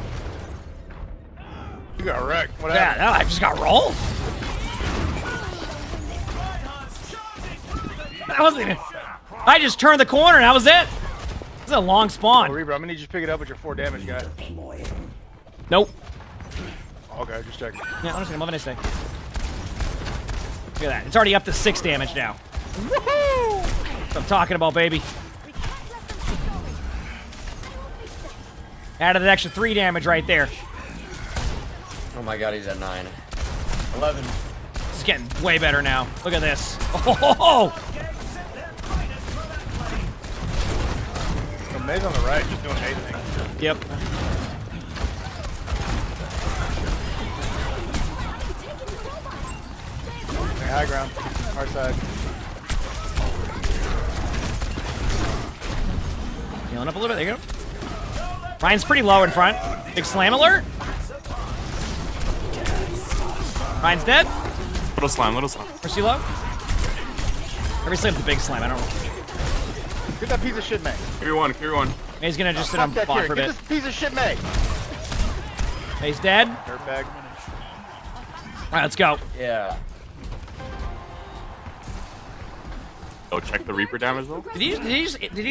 You got wrecked. What Yeah, happened? I just got rolled. That wasn't even... I just turned the corner and that was it. This is a long spawn. Oh, Reaper, I'm gonna need you to pick it up with your 4 damage guy. Nope. Okay, just checking. Yeah, I'm just gonna love it. Look at that. It's already up to 6 damage now. Woohoo! That's what I'm talking about, baby. Added an extra 3 damage right there. Oh my god, he's at 9. 11. This is getting way better now. Look at this. Oh! The maze on the right, just doing anything. Yep. Okay, high ground. Our side. Healing up a little bit. There you go. Ryan's pretty low in front. Big slam alert. Ryan's dead. Little slime, little slime. Where's he low? Every slam's the big slam. I don't know. Get that piece of shit, May. Carry one, carry one. He's gonna just sit on bot for a Get bit. this piece of shit, May. He's dead. Dirtbag. Alright, let's go. Yeah. Oh, check the Reaper damage though. Did he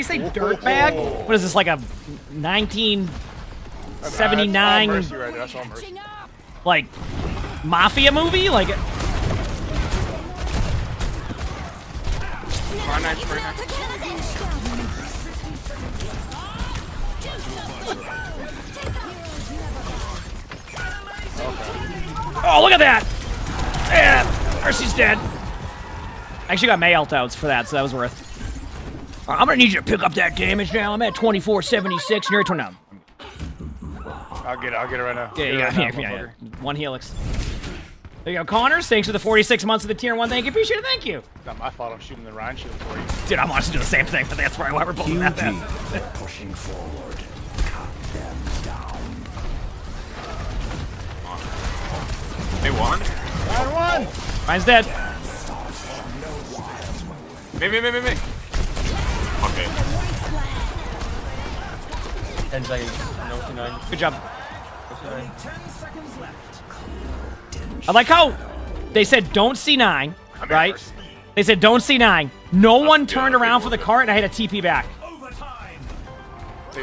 say dirtbag? What is this, like a 1979 Mercy right there. That's all mercy. like mafia movie? Like Very nice, very nice. oh, look at that! Yeah, Mercy's dead. I actually got May outs for that, so that was worth. I'm gonna need you to pick up that damage now. I'm at 2476, and you're at 29. I'll get it right now. Yeah. One helix. There you go, Connors. Thanks for the 46 months of the tier 1. Thank you, appreciate it. Thank you. It's not my fault. I'm shooting the Ryan shield for you. Dude, I'm honestly doing the same thing, but that's probably why we're both at that. Pushing forward. Cut them down. They won? Ryan won! Ryan's dead. Me. Okay. 10 seconds. No, 9. Good job. Only 10 seconds left. I like how they said don't C9, right? They said don't C9. No one turned around for the cart, and I had a TP back.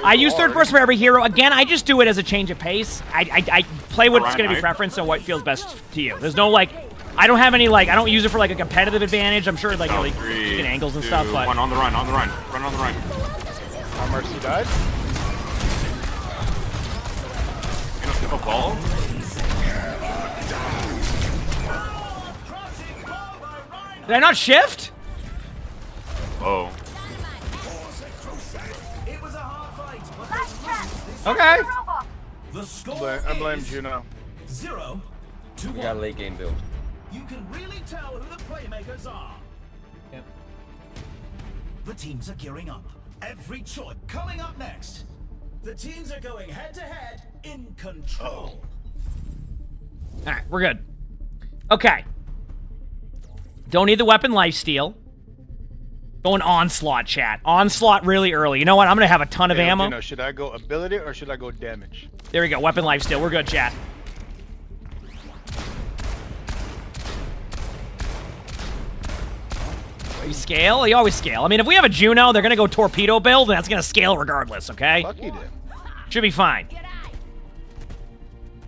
I use third person for every hero. Again, I just do it as a change of pace. I play what's going to be preference, so what feels best to you. There's no, like, I don't have any, like, I don't use it for, like, a competitive advantage. I'm sure, like, you know, like, you get angles and stuff, but... One on the run, Run on the run. Our Mercy died. Gonna flip a ball? Did I not shift? Oh. It was a hard fight, but Okay. the score I blame Juno. 0 to 1. We got a late game build. You can really tell who the playmakers are. Yep. The teams are gearing up. Every choice coming up next. The teams are going head to head in control. All right, we're good. Okay. Don't need the weapon lifesteal. Going onslaught, chat. Onslaught really early. You know what? I'm going to have a ton of ammo. Juno, should I go ability or should I go damage? There we go. Weapon lifesteal. We're good, chat. You scale? You always scale. I mean, if we have a Juno, they're going to go torpedo build, and that's going to scale regardless, okay? Fuck you, then. Should be fine.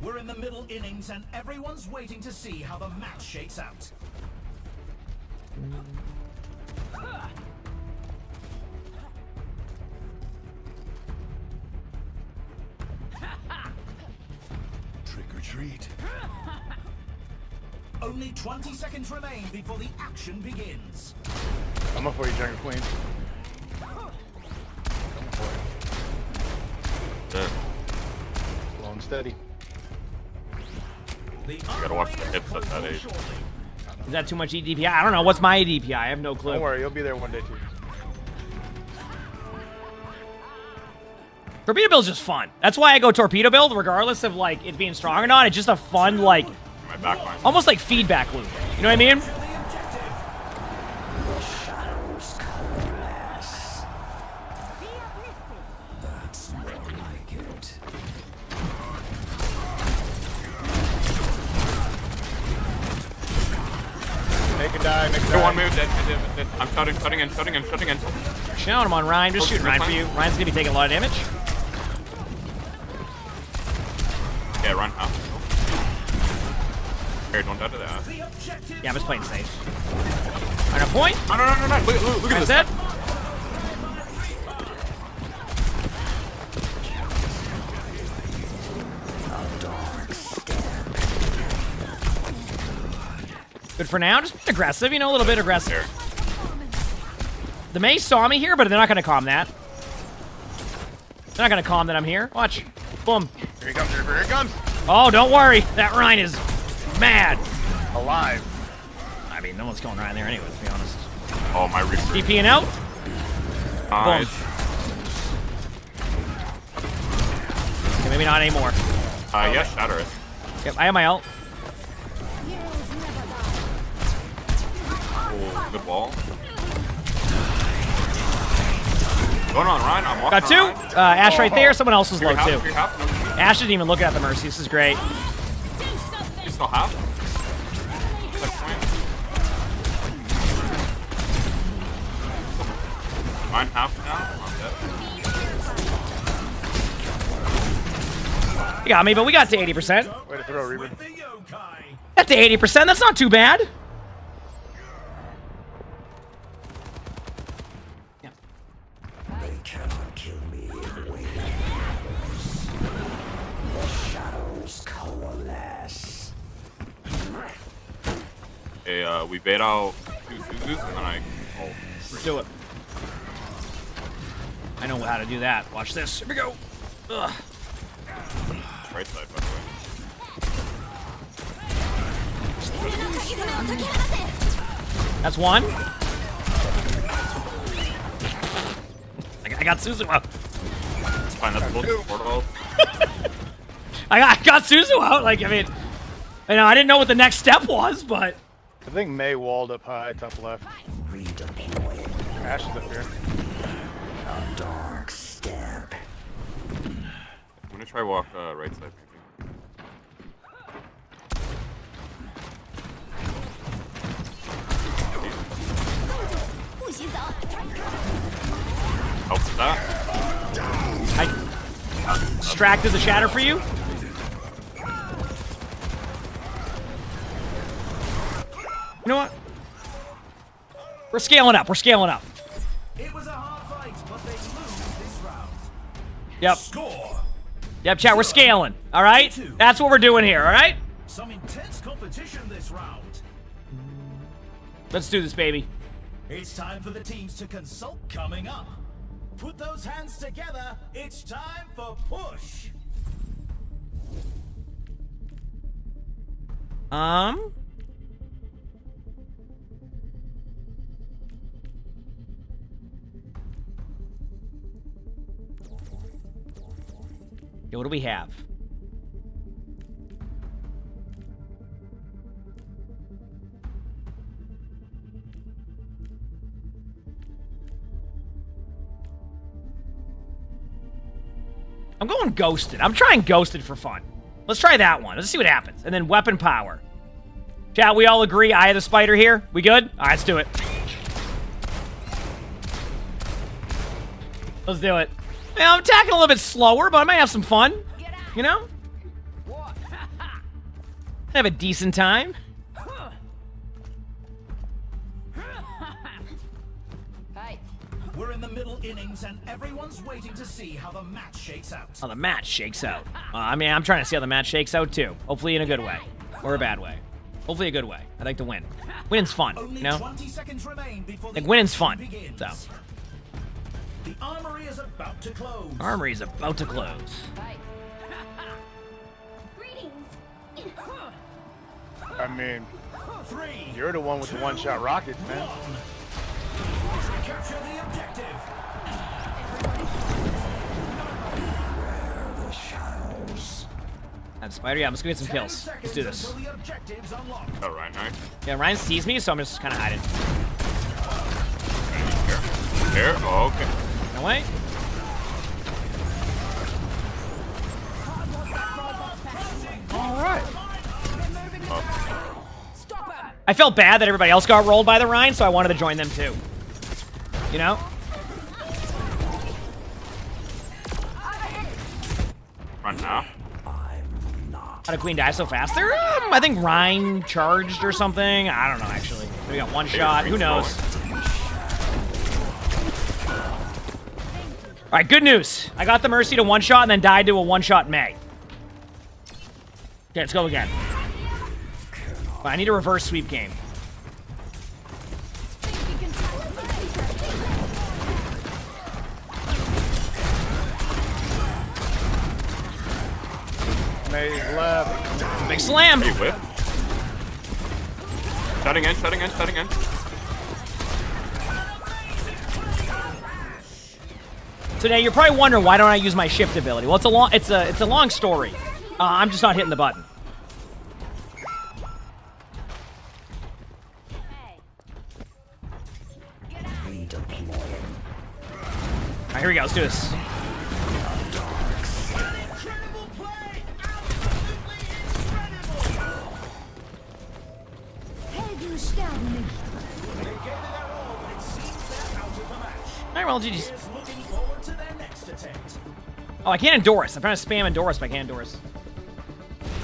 We're in the middle innings and everyone's waiting to see how the match shakes out. Trick or treat. Only 20 seconds remain before the action begins. I'm up for you, Jungle Queen. Slow and steady. You gotta watch the hips at that age. Is that too much EDPI? I don't know. What's my EDPI? I have no clue. Don't worry, you'll be there one day too. Torpedo build's just fun. That's why I go torpedo build, regardless of like it being strong or not. It's just a fun, like, almost like feedback loop. You know what I mean? That's more like it. Sorry, mix Go one move, dead. I'm shutting in. Showing him on Ryan. Just shooting Ryan for you. Ryan's gonna be taking a lot of damage. Yeah, run out. Here, don't die to that. Yeah, I'm just playing safe. On a point. No. Look at this. That's it. Good for now. Just be aggressive, you know, a little bit aggressive. The Mei saw me here, but they're not going to calm that. They're not going to calm that I'm here. Watch. Boom. Here he comes, here he comes. Oh, don't worry. That Ryan is mad. Alive. I mean, no one's going Ryan there anyway, to be honest. Oh, my Reaper. DPing out. Nice. Boom. Okay, maybe not anymore. Yeah, shatter it. Yep, I have my ult. Oh, good ball. Going on, Ryan. I'm walking Got two. Ash right there. Someone else is low, too. Half. Ash didn't even look at the Mercy. This is great. You still half? Mine half now. You got me, but we got to 80%. Way to throw, Reaper. Got to 80%. That's not too bad. They cannot kill me in waves. The shadows coalesce. Hey, we bait out 2 Suzus and then I. Oh, let's do it. I know how to do that. Watch this. Here we go. Ugh. Right side, by the way. That's one. I got Suzu out. It's fine, that's bullshit. Portal. I got Suzu out. Like, I mean, you know, I didn't know what the next step was, but. I think Mei walled up high, top left. Ash is up here. A dark step. I'm gonna try walk right side. Helps that. I distracted the shatter for you. You know what? We're scaling up. We're scaling up. It was a hard fight, but they lose this round. Yep. Score. Yep, chat. We're scaling. All right. That's what we're doing here. All right. Some intense competition this round. Let's do this, baby. It's time for the teams to consult coming up. Put those hands together. It's time for push. Okay, what do we have? I'm going Ghosted. I'm trying Ghosted for fun. Let's try that one. Let's see what happens. And then Weapon Power. Chat, we all agree Eye of the Spider here? We good? All right, let's do it. Let's do it. Yeah, I'm attacking a little bit slower, but I might have some fun. You know? Have a decent time. We're in the middle innings, and everyone's waiting to see how the match shakes out. How the match shakes out. I mean, I'm trying to see how the match shakes out, too. Hopefully in a good way. Or a bad way. Hopefully a good way. I'd like to win. Winning's fun, you know? 20 seconds remain before like, winning's fun. So. The armory is about to close. Armory is about to close. I mean, you're the one with the one-shot rockets, man. Capture the objective. The shadows. And Spider, yeah, I'm just gonna get some kills. Let's do this. Oh, Ryan, nice. Yeah, Ryan sees me, so I'm just kind of hiding. Here? Oh, okay. No way. All right. Oh. Stop him! I felt bad that everybody else got rolled by the Rhine, so I wanted to join them too. You know? Run now. How did Queen die so fast? There, I think Rhine charged or something. I don't know, actually. We got one shot. Who knows? All right, good news. I got the Mercy to one shot and then died to a one-shot May. Okay, let's go again. I need a reverse sweep game. May's left. Big slam. Hey, whip. Shutting in, shutting in, shutting in. So now you're probably wondering why don't I use my shift ability? Well, it's a long story. I'm just not hitting the button. Alright, here we go. Let's do this. Alright, well, GG's. Oh, I can't endorse. I'm trying to spam endorse, but I can't endorse.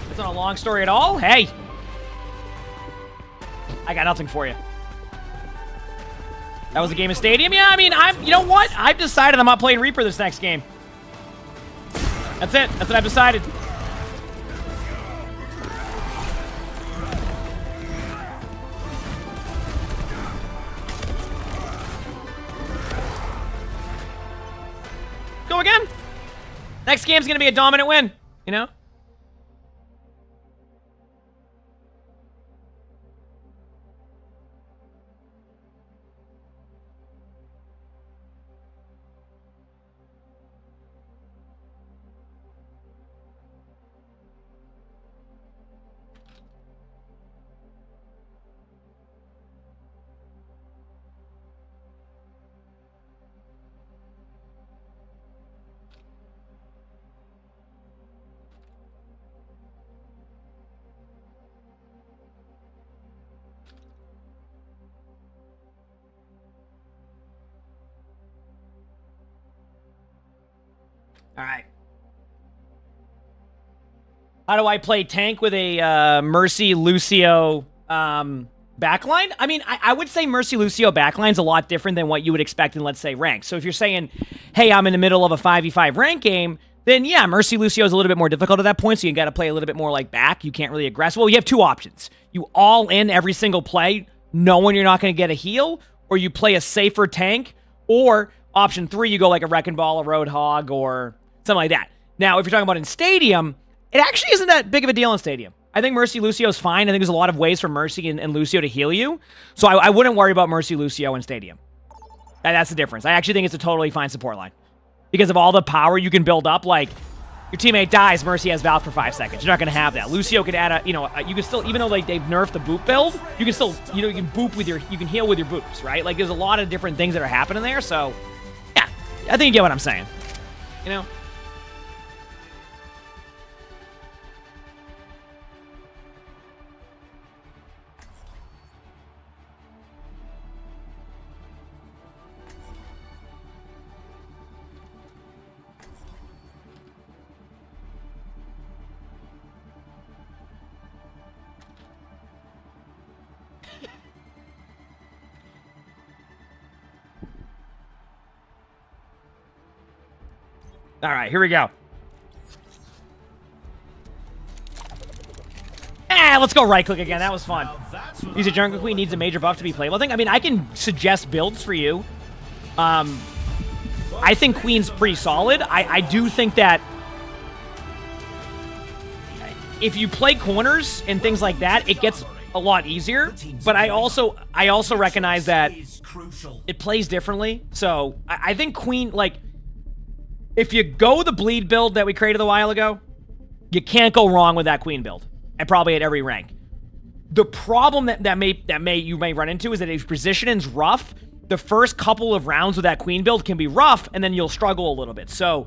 It's not a long story at all. Hey! I got nothing for you. That was a game of Stadium? Yeah, I mean, you know what? I've decided I'm not playing Reaper this next game. That's it. That's what I've decided. Go again. Next game's gonna be a dominant win, you know? All right. How do I play tank with a Mercy Lucio backline? I mean, I would say Mercy Lucio backline's a lot different than what you would expect in, let's say, rank. So if you're saying, hey, I'm in the middle of a 5v5 rank game, then yeah, Mercy Lucio is a little bit more difficult at that point, so you got to play a little bit more like back. You can't really aggress. Well, you have two options. You all in every single play, knowing you're not going to get a heal, or you play a safer tank, or option 3, you go like a Wrecking Ball, a Roadhog, or something like that. Now, if you're talking about in Stadium, it actually isn't that big of a deal in Stadium. I think Mercy Lucio is fine. I think there's a lot of ways for Mercy and Lucio to heal you. So I wouldn't worry about Mercy Lucio in Stadium. That's the difference. I actually think it's a totally fine support line. Because of all the power you can build up, like, your teammate dies, Mercy has Valve for 5 seconds. You're not going to have that. Lucio could add you can still, even though like they've nerfed the boop build, you can still, you can boop with you can heal with your boops, right? Like, there's a lot of different things that are happening there, so, yeah. I think you get what I'm saying. You know? All right, here we go. Let's go right-click again. That was fun. Use a Jungle Queen needs a major buff to be playable. I mean, I can suggest builds for you. I think Queen's pretty solid. I do think that if you play corners and things like that, it gets a lot easier. But I also recognize that it plays differently. So I think Queen, like, if you go the bleed build that we created a while ago, you can't go wrong with that Queen build, and probably at every rank. The problem you may run into is that if positioning's rough, the first couple of rounds with that Queen build can be rough, and then you'll struggle a little bit. So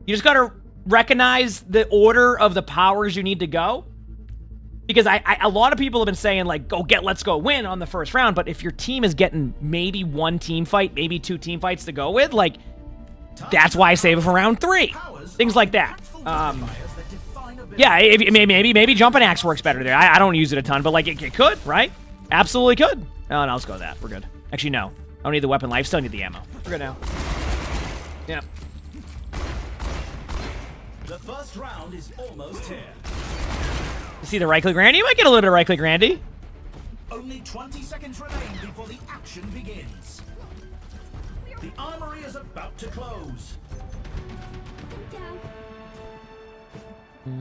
you just gotta recognize the order of the powers you need to go, Because a lot of people have been saying, like, let's go win on the first round, but if your team is getting maybe one team fight, maybe two team fights to go with, like, that's why I save it for round 3. Things like that. Yeah, maybe jumping axe works better there. I don't use it a ton, but, like, it could, right? Absolutely could. Oh, no, let's go with that. We're good. Actually, no. I don't need the weapon life. Still need the ammo. We're good now. Yeah. The first round is almost here. You see the right-click Randy? You might get a little bit of right-click Randy. Only 20 seconds remain before the action begins. The armory is about to close. 3,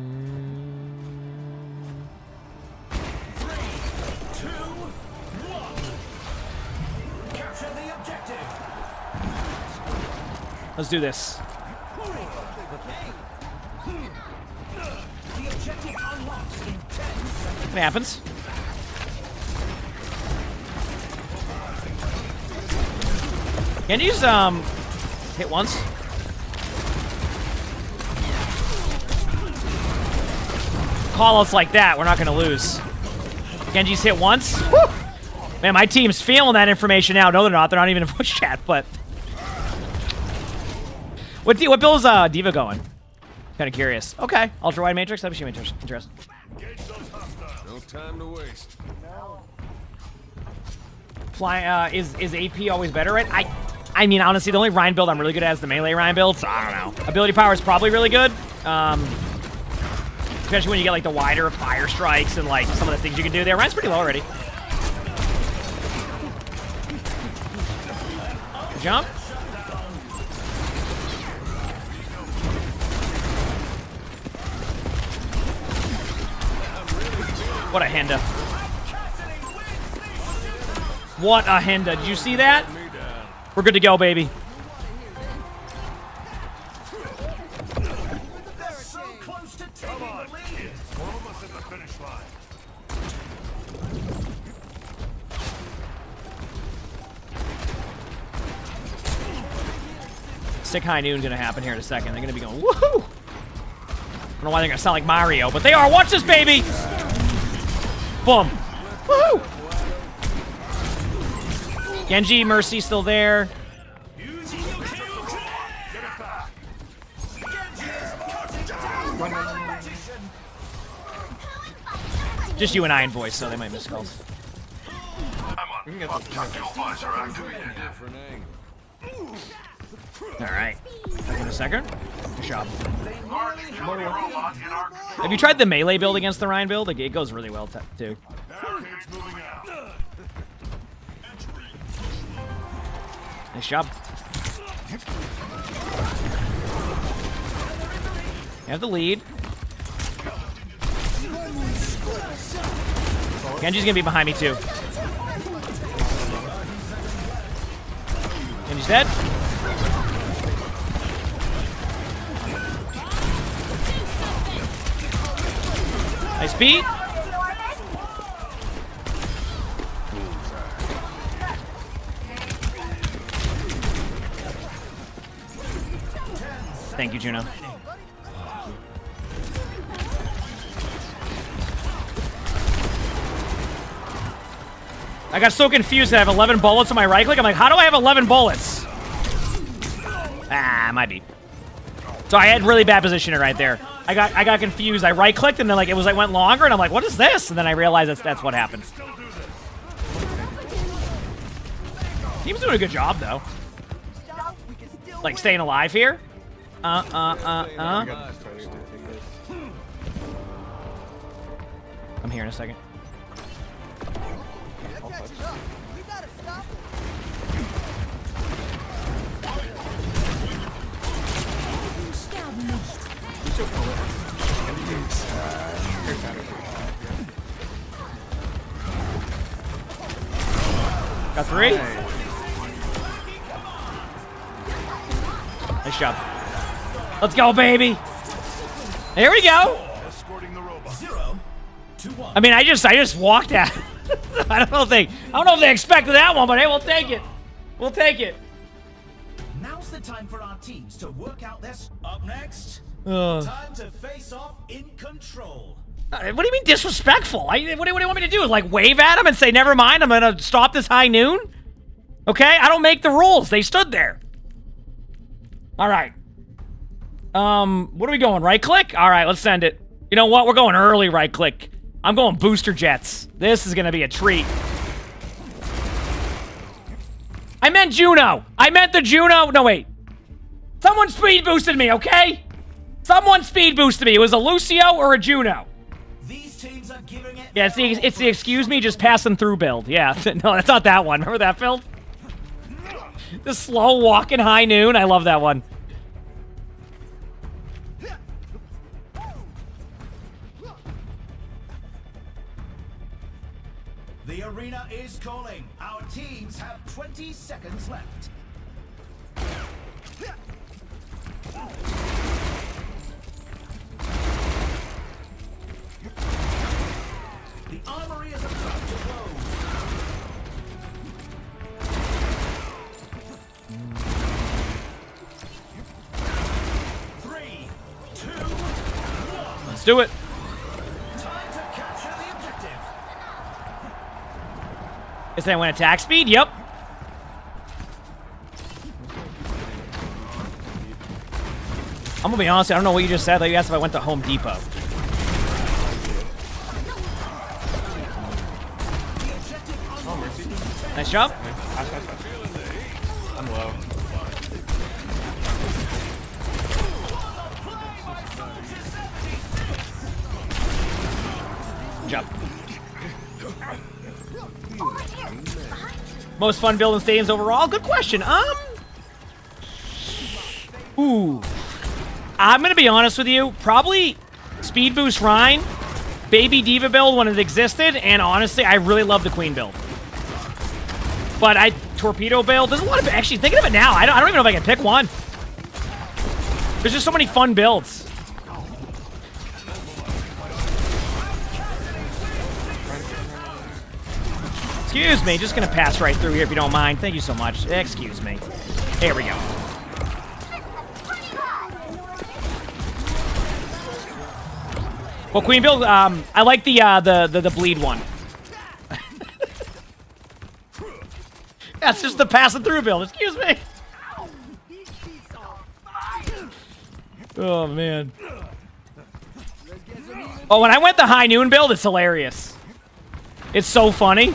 2, 1. Capture the objective. Let's do this. The objective unlocks in 10 seconds. It happens. Can you just hit once? Call-outs like that, we're not gonna lose. Genji's hit once. Woo! Man, my team's feeling that information now. No, they're not. They're not even in voice chat, but... What bill's Diva going? Kind of curious. Okay, Ultra Wide Matrix. That'd be interesting. No time to waste. Fly, is AP always better, right? I mean, honestly, the only Ryan build I'm really good at is the melee Ryan build, so I don't know. Ability power is probably really good. Especially when you get, like, the wider fire strikes and, like, some of the things you can do there. Ryan's pretty low already. Good jump. What a Henda. What a Henda. Did you see that? We're good to go, baby. So close to taking the lead. Almost at the finish line. Sick High Noon's gonna happen here in a second. They're gonna be going, woohoo! I don't know why they're gonna sound like Mario, but they are. Watch this, baby! Boom. Woohoo! Genji, Mercy still there. Just you and I in voice, so they might miss calls. Alright. Back in a second. Good job. Have you tried the melee build against the Ryan build? It goes really well, too. Nice job. You have the lead. Genji's gonna be behind me too. Genji's dead. Nice beat. Thank you, Juno. I got so confused that I have 11 bullets on my right click. I'm like, how do I have 11 bullets? Ah, might be. So I had really bad positioning right there. I got confused. I right clicked and then like it went longer and I'm like, what is this? And then I realized that's what happens. Team's doing a good job though. Like staying alive here. I'm here in a second. Got 3. Nice job. Let's go, baby. There we go. I mean, I just walked at. I don't know if they expected that one, but hey, we'll take it. We'll take it. Now's the time for our teams to work out this. Up next, time to face off in control. What do you mean disrespectful? What do you want me to do? Like wave at him and say, never mind, I'm gonna stop this high noon? Okay, I don't make the rules. They stood there. All right. What are we going? Right click? All right, let's send it. You know what? We're going early right click. I'm going booster jets. This is gonna be a treat. I meant Juno. I meant the Juno. No, wait. Someone speed boosted me, okay? Someone speed boosted me. It was a Lucio or a Juno. These teams are giving it. Yeah, it's the excuse me just passing through build. Yeah, no, that's not that one. Remember that build? The slow walking high noon. I love that one. The arena is calling. Our teams have 20 seconds left. The armory is about to close. Three, two, one. Let's do it. Time to capture the objective. Is that when attack speed? Yep. I'm gonna be honest, I don't know what you just said. Like you asked if I went to Home Depot. Nice job. I'm low. Jump. Most fun build in stadiums overall? Good question. Ooh. I'm gonna be honest with you. Probably Speed Boost Rhine, Baby Diva build when it existed, and honestly, I really love the Queen build. But Torpedo build, there's a lot of, actually thinking of it now, I don't even know if I can pick one. There's just so many fun builds. Excuse me, just gonna pass right through here if you don't mind. Thank you so much. Excuse me. There we go. Well, Queen build, I like the bleed one. That's just the passing through build. Excuse me. Oh man. Oh, when I went the high noon build, it's hilarious. It's so funny.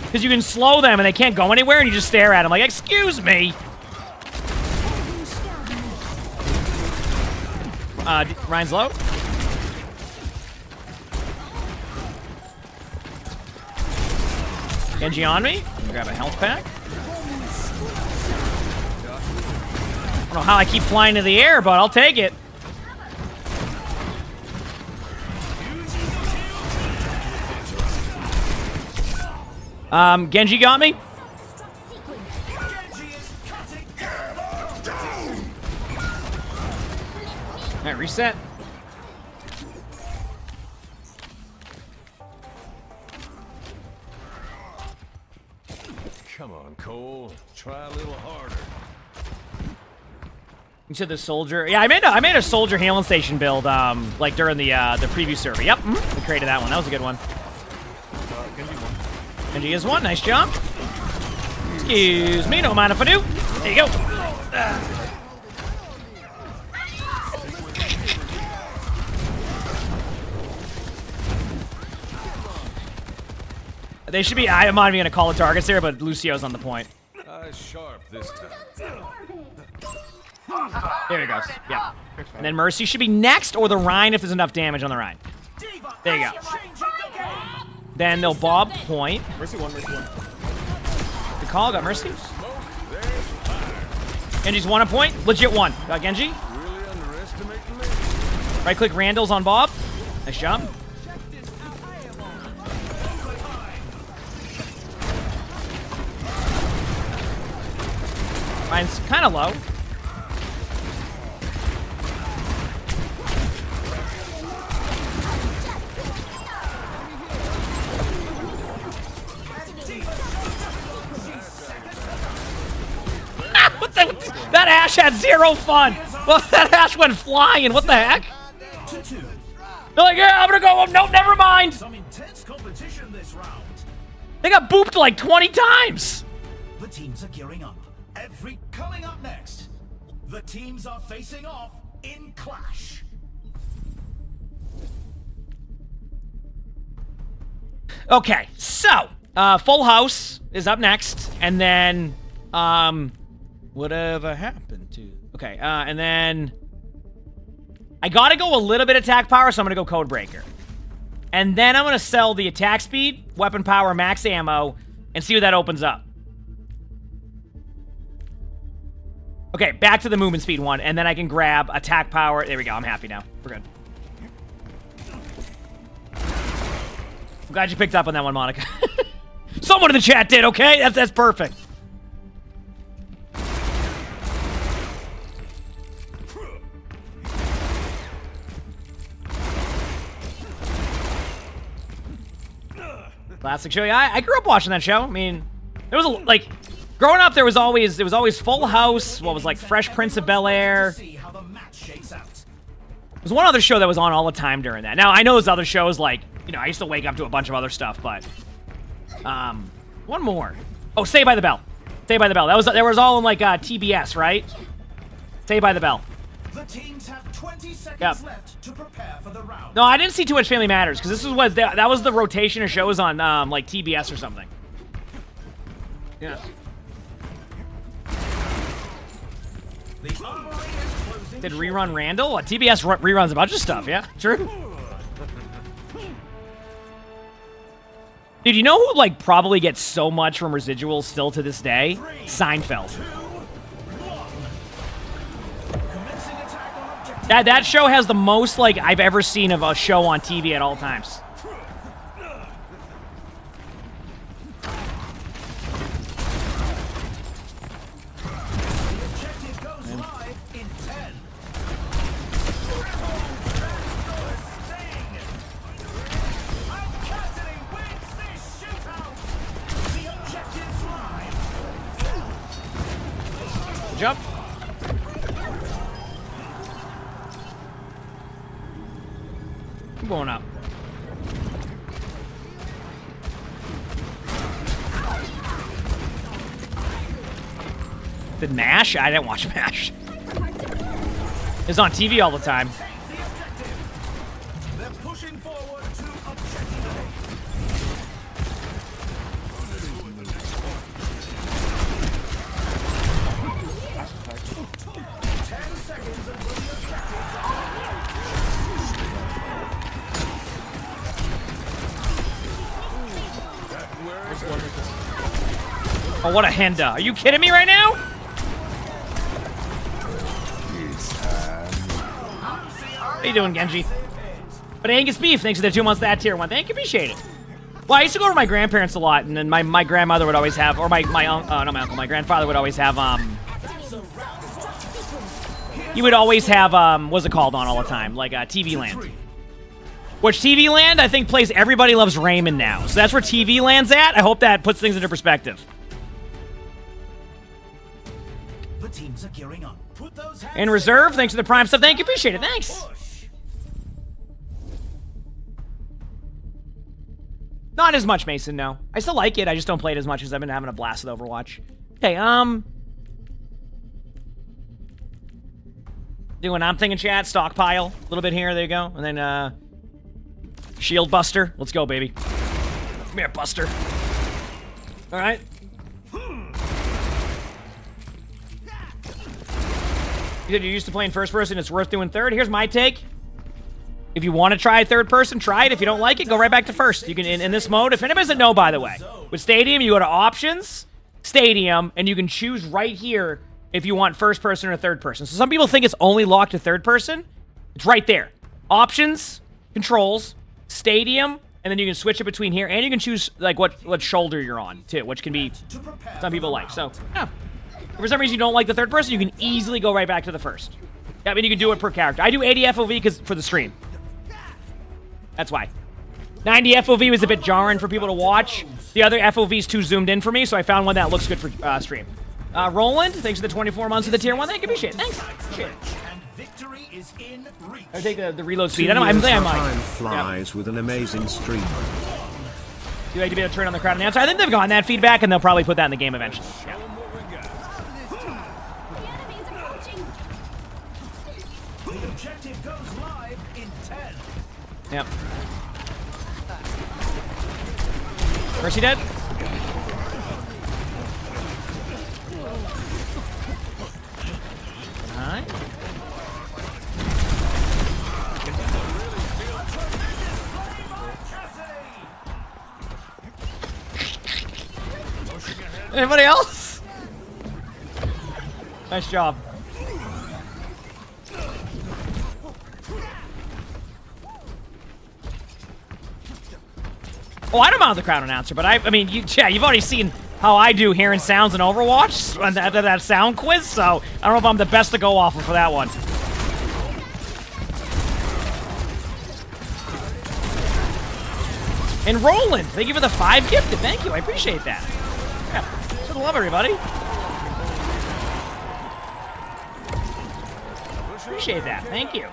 Because you can slow them and they can't go anywhere and you just stare at them like, excuse me. Ryan's low. Genji on me. Grab a health pack. I don't know how I keep flying to the air, but I'll take it. Genji got me. Alright, reset. Come on, Cole. Try a little harder. You said the soldier. Yeah, I made a soldier healing station build, like during the preview server. Yep, we created that one. That was a good one. Genji is one. Nice job. Excuse me. Don't mind if I do. There you go. They should be. I'm not even gonna call the targets here, but Lucio's on the point. Sharp this time. There he goes. Yeah. And then Mercy should be next, or the Rhine if there's enough damage on the Rhine. There you go. Then they'll Bob point. Mercy one, Mercy one. Good call. Got Mercy. Genji's one a point. Legit one. Got Genji. Right click Randall's on Bob. Nice job. Mine's kind of low. What the? That Ashe had zero fun. Well, that Ashe went flying. What the heck? They're like, yeah, I'm gonna go. Nope, never mind. Some intense competition this round. They got booped like 20 times. The teams are gearing up. Coming up next, the teams are facing off in Clash. Okay, so Full House is up next, and then whatever happened to? Okay, and then I gotta go a little bit attack power, so I'm gonna go Codebreaker, and then I'm gonna sell the attack speed, weapon power, max ammo, and see what that opens up. Okay, back to the movement speed one, and then I can grab attack power. There we go. I'm happy now. We're good. I'm glad you picked up on that one, Monica. Someone in the chat did, okay? That's perfect. Classic show. Yeah, I grew up watching that show. I mean, there was a, like, growing up, there was always Full House. What was like Fresh Prince of Bel-Air. There's one other show that was on all the time during that. Now I know there's other shows like, you know, I used to wake up to a bunch of other stuff, but one more. Oh, Saved by the Bell. Saved by the Bell. That was all in like TBS, right? Saved by the Bell. The teams have 20 seconds left to prepare for the round. No, I didn't see too much Family Matters because this is what that was the rotation of shows on like TBS or something. Yeah. Did rerun Randall? What, TBS reruns a bunch of stuff, yeah? True. Dude, you know who, like, probably gets so much from residuals still to this day? Seinfeld. That show has the most, like, I've ever seen of a show on TV at all times. Jump. I'm going up. Did MASH? I didn't watch MASH. It's on TV all the time. They're pushing forward to objective Oh, what a Henda. Are you kidding me right now? How you doing, Genji? But Angus Beef, thanks for the 2 months that tier 1. Thank you, appreciate it. Well, I used to go over to my grandparents a lot, and then my grandmother would always have, or my uncle, my grandfather would always have, he would always have, what's it called on all the time? Like, TV Land. Which TV Land, I think, plays Everybody Loves Raymond now. So that's where TV Land's at. I hope that puts things into perspective. The teams are gearing up. Put those hands In reserve, thanks for the Prime stuff. Thank you, appreciate it. Thanks. Not as much, Mason, no. I still like it, I just don't play it as much as I've been having a blast with Overwatch. Okay, doing I'm thinking chat, stockpile, a little bit here, there you go. And then, Shield Buster. Let's go, baby. Come here, Buster. Alright. You said you're used to playing first person, it's worth doing third. Here's my take. If you want to try third person, try it. If you don't like it, go right back to first. You can, in this mode, if anybody doesn't know, by the way, with Stadium, you go to Options, Stadium, and you can choose right here if you want first person or third person. So some people think it's only locked to third person. It's right there. Options, Controls, Stadium, and then you can switch it between here, and you can choose like what shoulder you're on, too, which can be some people like. So, yeah. If for some reason you don't like the third person, you can easily go right back to the first. I mean, you can do it per character. I do 80 FOV for the stream. That's why. 90 FOV was a bit jarring for people to watch. The other FOV is too zoomed in for me, so I found one that looks good for stream. Roland, thanks for the 24 months of the tier 1. Thank you, appreciate it. Thanks. Appreciate it. Victory is in reach. I take the reload speed. I'm Time like, flies with an amazing streamer. Do you like to be able to turn on the crowd announcer? I think they've gotten that feedback, and they'll probably put that in the game eventually. Yeah. The objective goes live in 10. Yep. Mercy dead? Alright. Anybody else? Nice job. Oh, I don't mind the crowd announcer, but I mean, you've already seen how I do hearing sounds in Overwatch and that sound quiz, so I don't know if I'm the best to go off of for that one. And Roland, thank you for the 5 gifted. Thank you, I appreciate that. Yeah, for the love, everybody. Appreciate that. Thank you.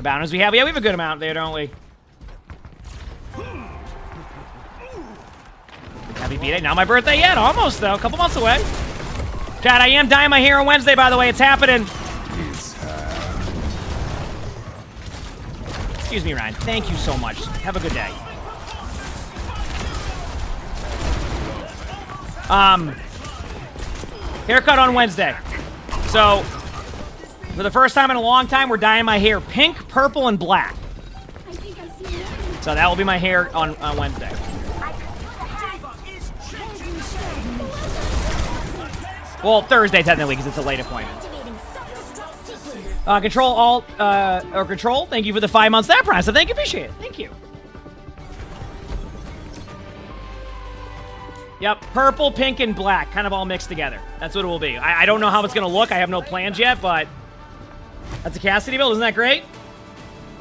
Bounties we have? Yeah, we have a good amount there, don't we? Happy B-Day. Not my birthday yet. Almost, though. A couple months away. Chad, I am dyeing my hair on Wednesday, by the way. It's happening. Excuse me, Ryan. Thank you so much. Have a good day. Haircut on Wednesday. So, for the first time in a long time, we're dyeing my hair pink, purple, and black. So that will be my hair on Wednesday. Well, Thursday technically, because it's a late appointment. Control Alt or Control. Thank you for the 5 months that price. So thank you, appreciate it. Thank you. Yep, purple, pink, and black, kind of all mixed together. That's what it will be. I don't know how it's gonna look. I have no plans yet, but that's a Cassidy build. Isn't that great?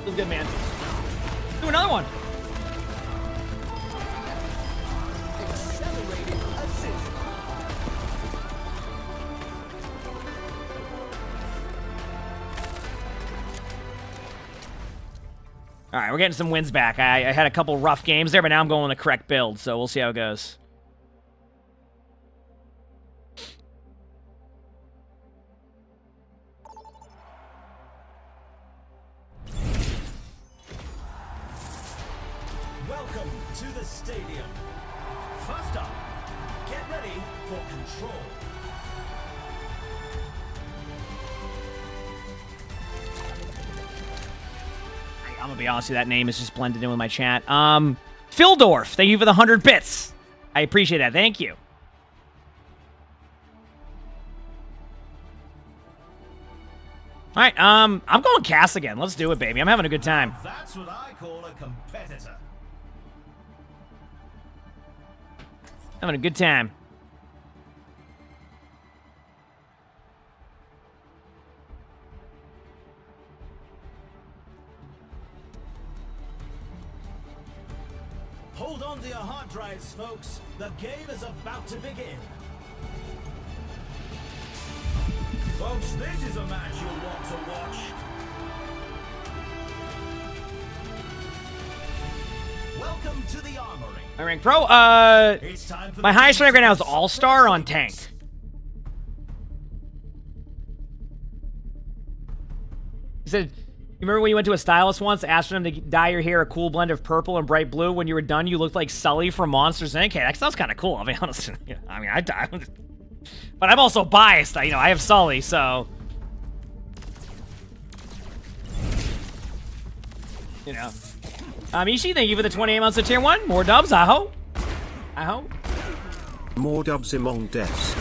Feels good, man. Let's do another one. All right, we're getting some wins back. I had a couple rough games there, but now I'm going with the correct build, so we'll see how it goes. Welcome to the stadium. First up, get ready for Control. I'm gonna be honest with you, that name is just blended in with my chat. Phildorf, thank you for the 100 bits. I appreciate that. Thank you. All right, I'm going Cass again. Let's do it, baby. I'm having a good time. That's what I call a competitor. Having a good time. Hold on to your hard drives, folks. The game is about to begin. Folks, this is a match you'll want to watch. Welcome to the Armory. My rank pro, my highest rank right now is All-Star on Tank. He said, you remember when you went to a stylist once, asked him to dye your hair a cool blend of purple and bright blue? When you were done, you looked like Sully from Monsters, Inc. Hey, that sounds kind of cool, I'll be honest. I mean, but I'm also biased. I have Sully, so... You know. Ishi, thank you for the 28 months of Tier 1. More dubs, I hope. More dubs among deaths.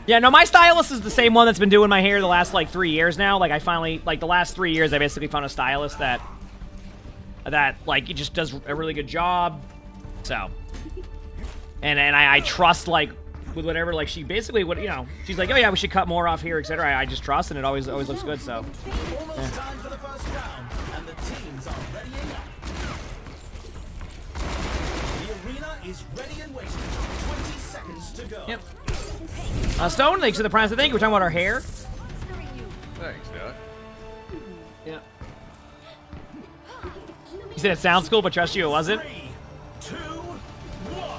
Yeah, no, my stylist is the same one that's been doing my hair the last, 3 years now. Like, I finally, the last 3 years, I basically found a stylist that it just does a really good job. So. And I trust, with whatever, she basically, she's like, oh yeah, we should cut more off here, etc. I just trust, and it always looks good, so. Almost time for the first round, and the teams are readying up. The arena is ready and waiting. 20 seconds to go. Yep. Stone, thanks for the prize. I think we're talking about our hair. Thanks, Doc. Yeah. You said it sounds cool, but trust you, it wasn't.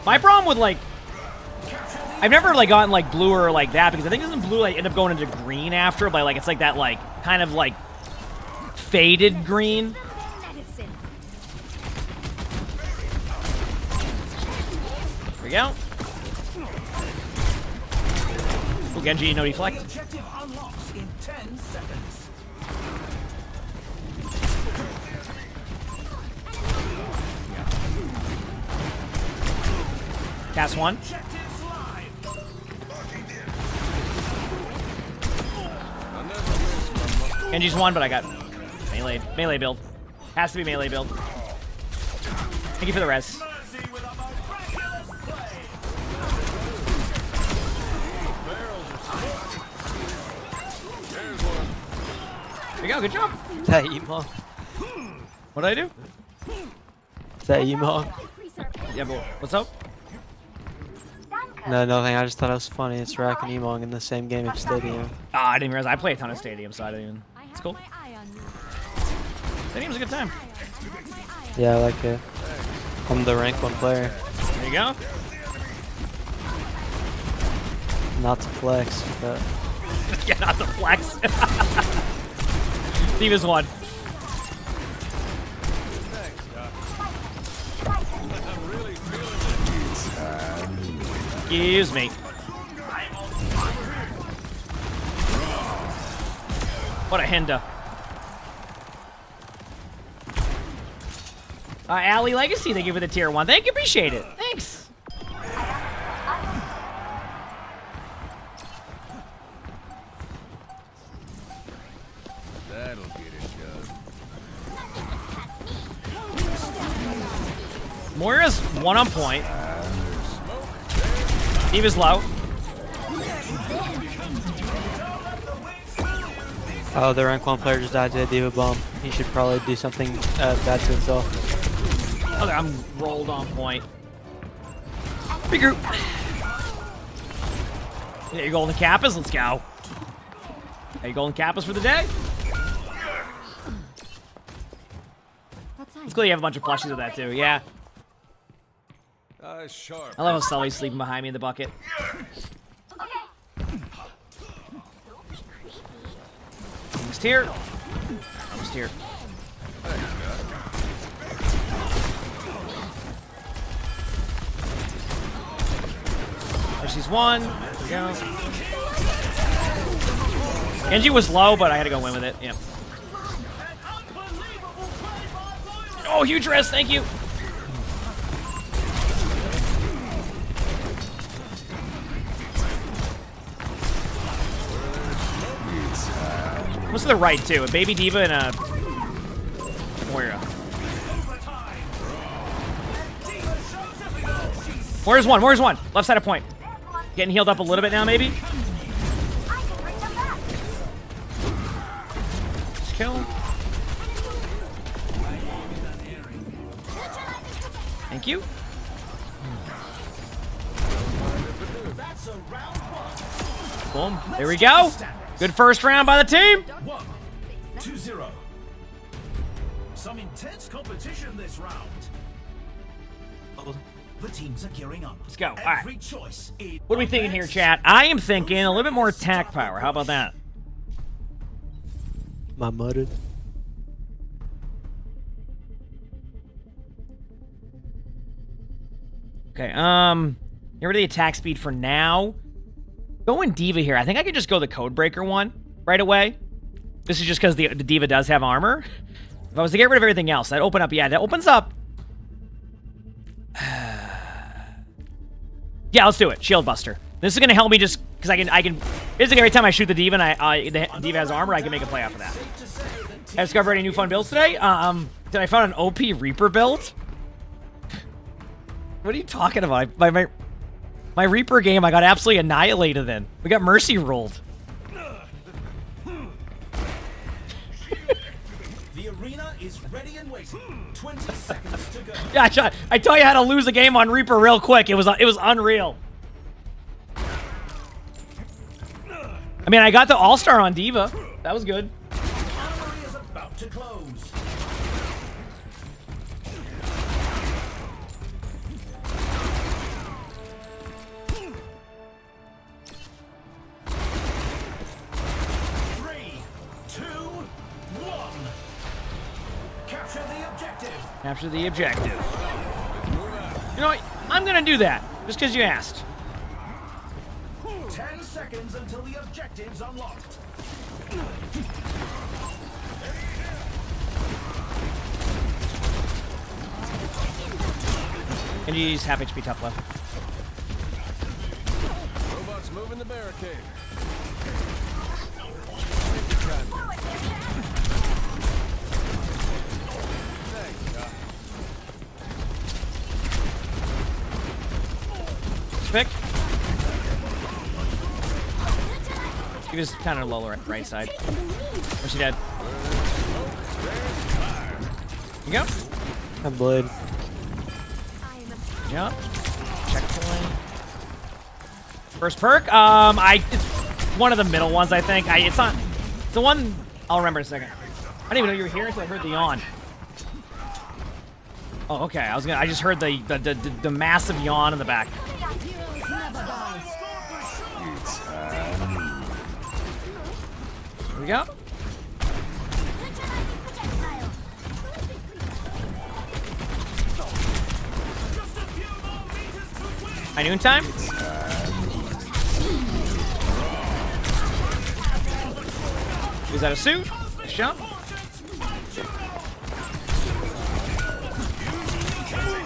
My problem with like, I've never like gotten like blue or like that because I think doesn't blue like end up going into green after, but like it's like that like kind of like faded green. There we go. Oh, Genji, no deflect. Objective unlocks in 10 seconds. Cast one. Genji's one, but I got melee build. Has to be melee build. Thank you for the res. There you go, good job. Is that emongg? What did I do? Is that emongg? Yeah, but what's up? No, nothing. I just thought it was funny. It's Rack and emongg in the same game of Stadium. I didn't realize I play a ton of Stadium, so I didn't even. It's cool. Stadium's a good time. Yeah, I like it. I'm the rank 1 player. There you go. Not to flex, but... Yeah, not to flex. Diva's one. Excuse me. What a Hinda. Alley Legacy, thank you for the tier 1. Thank you, appreciate it. Thanks. That'll get it done. Moira's one on point. Diva's low. Oh, the rank 1 player just died to a Diva bomb. He should probably do something bad to himself. Oh, I'm rolled on point. Regroup. Yeah, your golden kappas, let's go. Are you golden kappas for the day? It's cool you have a bunch of plushies with that too, yeah. Sharp. I love how Sully's sleeping behind me in the bucket. Almost here. Almost here. There she's one. There we go. Genji was low, but I had to go win with it. Yep. Oh, huge rest. Thank you. What's to the right, too? A baby Diva and a Moira. Moira's one. Moira's one. Left side of point. Getting healed up a little bit now, maybe? Just kill him. Thank you. Boom. There we go. Good first round by the team. 1-2-0. Some intense competition this round. The teams are gearing up. Let's go. All Every right. choice What are we thinking here, chat? I am thinking a little bit more attack power. How about that? My muttered. Okay, get rid of the attack speed for now. Going Diva here. I think I could just go the Codebreaker one right away. This is just because the Diva does have armor. If I was to get rid of everything else, that opens up. Yeah, let's do it. Shield Buster. This is gonna help me just because I can. Basically, every time I shoot the Diva and the Diva has armor, I can make a play off of that. I discovered any new fun builds today. Did I find an OP Reaper build? What are you talking about? My Reaper game, I got absolutely annihilated then. We got Mercy rolled. The arena is ready and waiting. 20 seconds to go. Yeah, I tell you how to lose a game on Reaper real quick. It was unreal. I mean, I got the All-Star on Diva. That was good. Armory is about to close. Capture the objective. You know what? I'm gonna do that, just because you asked. 10 seconds until the objective's unlocked. And you use half HP tough left. Robots moving the barricade. Pick. He was kind of low right side. Where's she dead? You go. A blade. Jump. Checkpoint. First perk. It's one of the middle ones, I think. It's not. It's the one. I'll remember in a second. I didn't even know you were here until I heard the yawn. Oh, okay. I just heard the massive yawn in the back. Here we go. High noon time. Is that a suit? Nice jump.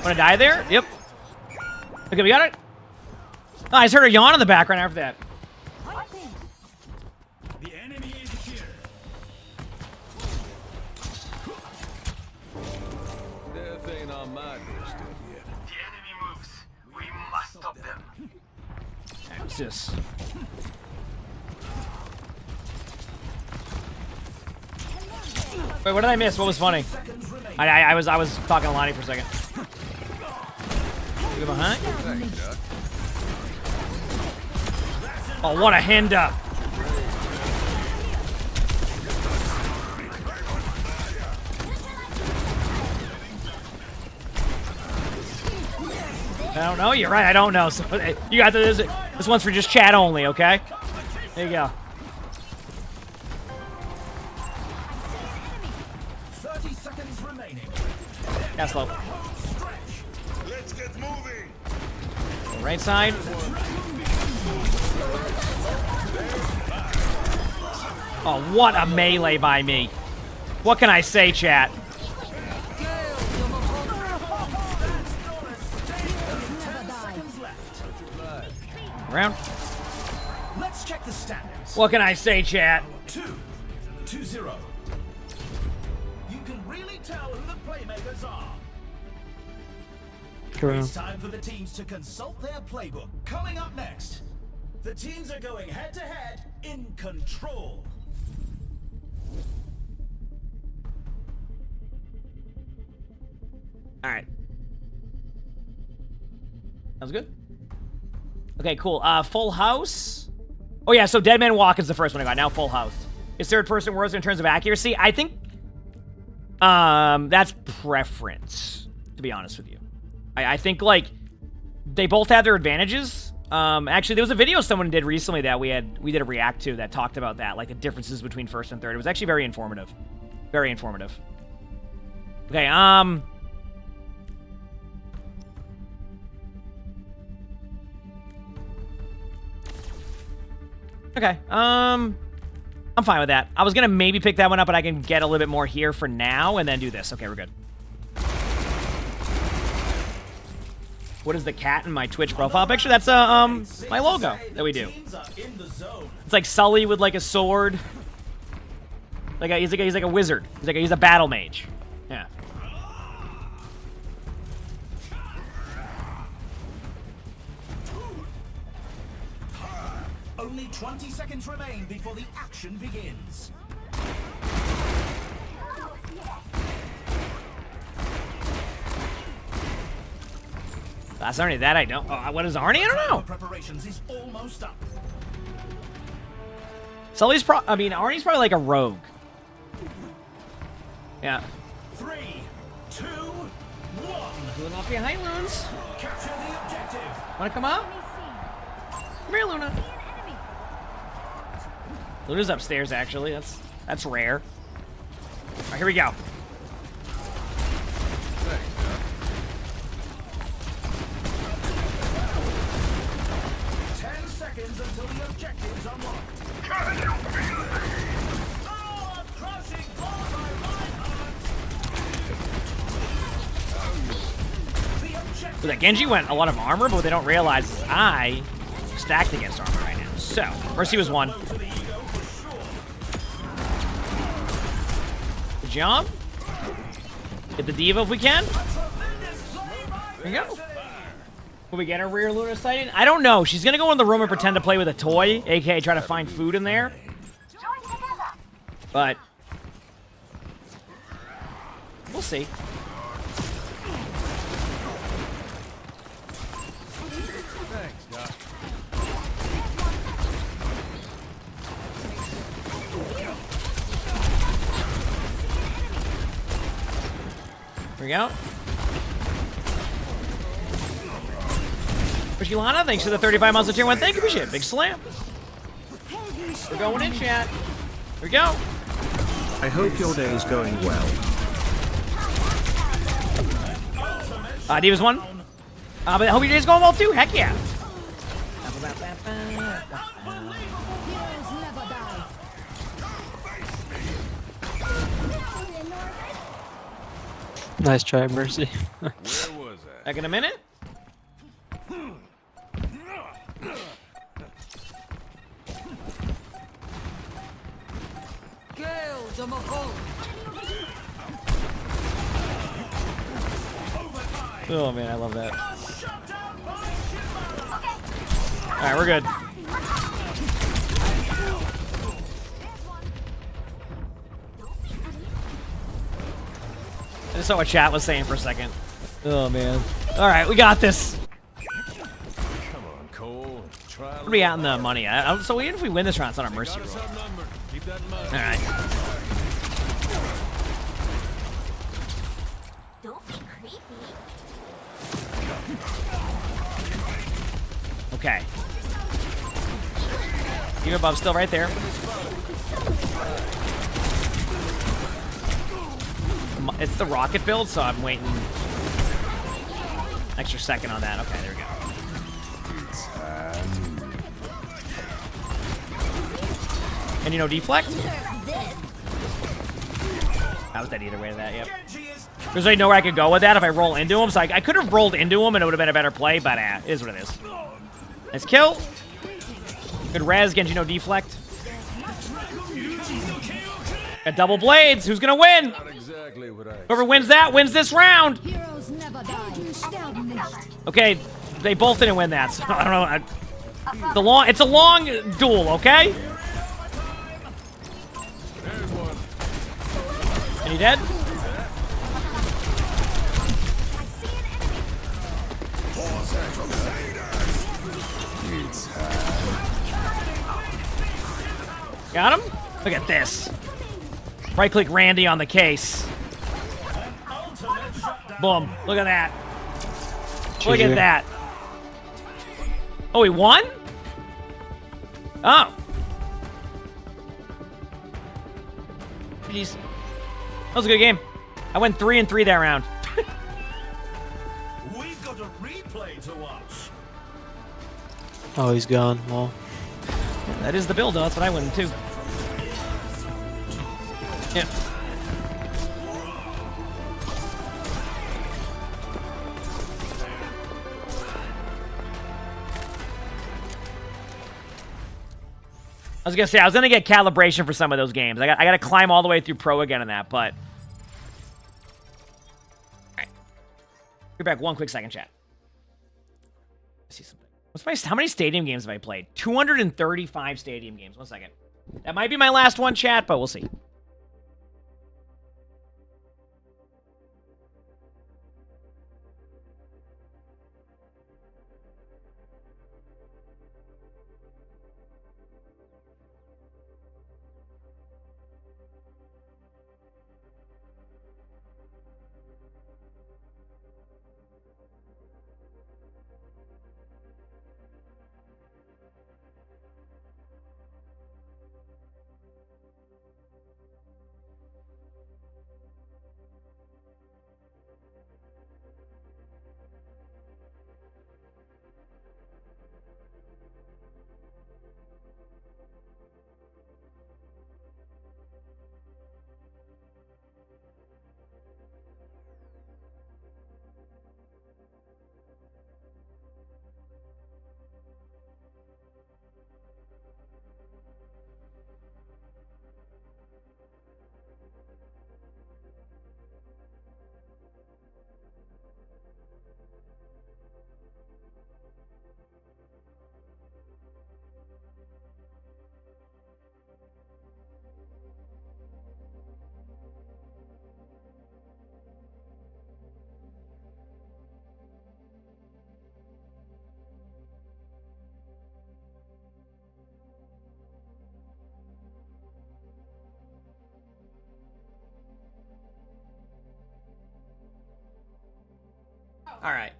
Wanna die there? Yep. Okay, we got it. Oh, I just heard a yawn in the background after that. The enemy is here. Death ain't on my doorstep yet. The enemy moves. We must stop them. What's this? Wait, what did I miss? What was funny? I was talking to Lonnie for a second. Go behind. Oh, what a hand up! I don't know. You're right. I don't know. So you got this. This one's for just chat only. Okay. There you go. 30 seconds remaining. Yeah, slow. Let's get moving. Right side. Oh, what a melee by me. What can I say, chat? Round. Let's check the standings. What can I say, chat? 2-0. You can really tell who the playmakers are. True. It's time for the teams to consult their playbook. Coming up next, the teams are going head-to-head in Control. All right. Sounds good. Okay, cool. Full House. Oh yeah, so Dead Man Walk is the first one I got. Now Full House. Is third person worse in terms of accuracy? I think that's preference, to be honest with you. I think like they both have their advantages. Actually, there was a video someone did recently that we did a react to that talked about that, like the differences between first and third. It was actually very informative. Very informative. Okay, okay, I'm fine with that. I was gonna maybe pick that one up, but I can get a little bit more here for now and then do this. Okay, we're good. What is the cat in my Twitch profile picture? That's my logo that we do. It's like Sully with like a sword. He's like a wizard. He's a battle mage. Yeah. Only 20 seconds remain before the action begins. That's Arnie. That I don't. What is Arnie? I don't know. Preparations is almost up. Sully's Arnie's probably like a rogue. Yeah. 3, 2, 1. Doing off behind Loons. Capture the objective. Wanna come up? Come here, Luna. Luna's upstairs, actually. That's rare. All right, here we go. 10 seconds until the objective's unlocked. So that Genji went a lot of armor, but what they don't realize is I stacked against armor right now. So, Mercy was 1. Good job. Get the diva if we can. There you go. Will we get a rear Luna sighting? I don't know. She's gonna go in the room and pretend to play with a toy, aka try to find food in there. But we'll see. Here we go. Lana, thanks for the 35 months of tier 1. Thank you, appreciate it. Big slam. We're going in, chat. Here we go. I hope your day is going well. Diva's 1. But I hope your day's going well too. Heck yeah. Nice try, Mercy. Back in a minute. Oh man, I love that. Alright, we're good. I just saw what chat was saying for a second. Oh man. Alright, we got this. Come on, Cole. What are we at in the money? So even if we win this round, it's not our mercy roll. Alright. Okay. Even Bob's still right there. It's the rocket build, so I'm waiting extra second on that. Okay, there we go. And you know, deflect? I was dead either way to that, yep. There's really nowhere I could go with that if I roll into him, so I could have rolled into him and it would have been a better play, but it is what it is. Nice kill. Good res, Genji, no deflect. Got double blades. Who's gonna win? Whoever wins that wins this round. Okay, they both didn't win that, so I don't know. It's a long duel, okay? And he dead? Got him? Look at this. Right-click Randy on the case. Boom. Look at that. Look at that. Oh, he won? Oh. Jeez. That was a good game. I went 3-3 that round. We've got a replay to watch. Oh, he's gone. Well, that is the build, though. That's what I went too. Yeah. I was gonna say I was gonna get calibration for some of those games. I gotta climb all the way through pro again in that, but all right. Be back 1 quick second, chat. Let's see something. How many stadium games have I played? 235 stadium games. 1 second. That might be my last one, chat, but we'll see. All right.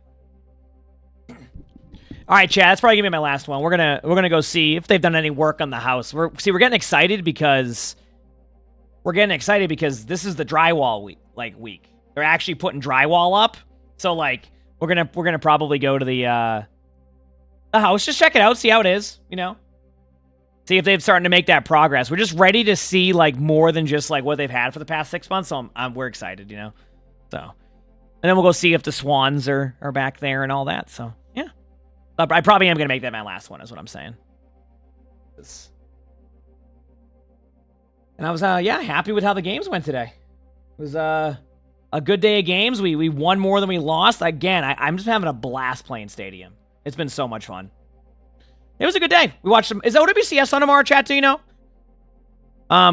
All right, chat. That's probably gonna be my last one. We're gonna go see if they've done any work on the house. We're getting excited because this is the drywall week. They're actually putting drywall up. So like we're gonna probably go to the house, just check it out, see how it is, you know. See if they've starting to make that progress. We're just ready to see like more than just like what they've had for the past 6 months. So we're excited, you know. So, and then we'll go see if the swans are back there and all that. So yeah, I probably am gonna make that my last one, is what I'm saying. And I was happy with how the games went today. It was a good day of games. We won more than we lost. Again, I'm just having a blast playing Stadium. It's been so much fun. It was a good day. We watched some. Is OBCS on tomorrow, chat? Do you know?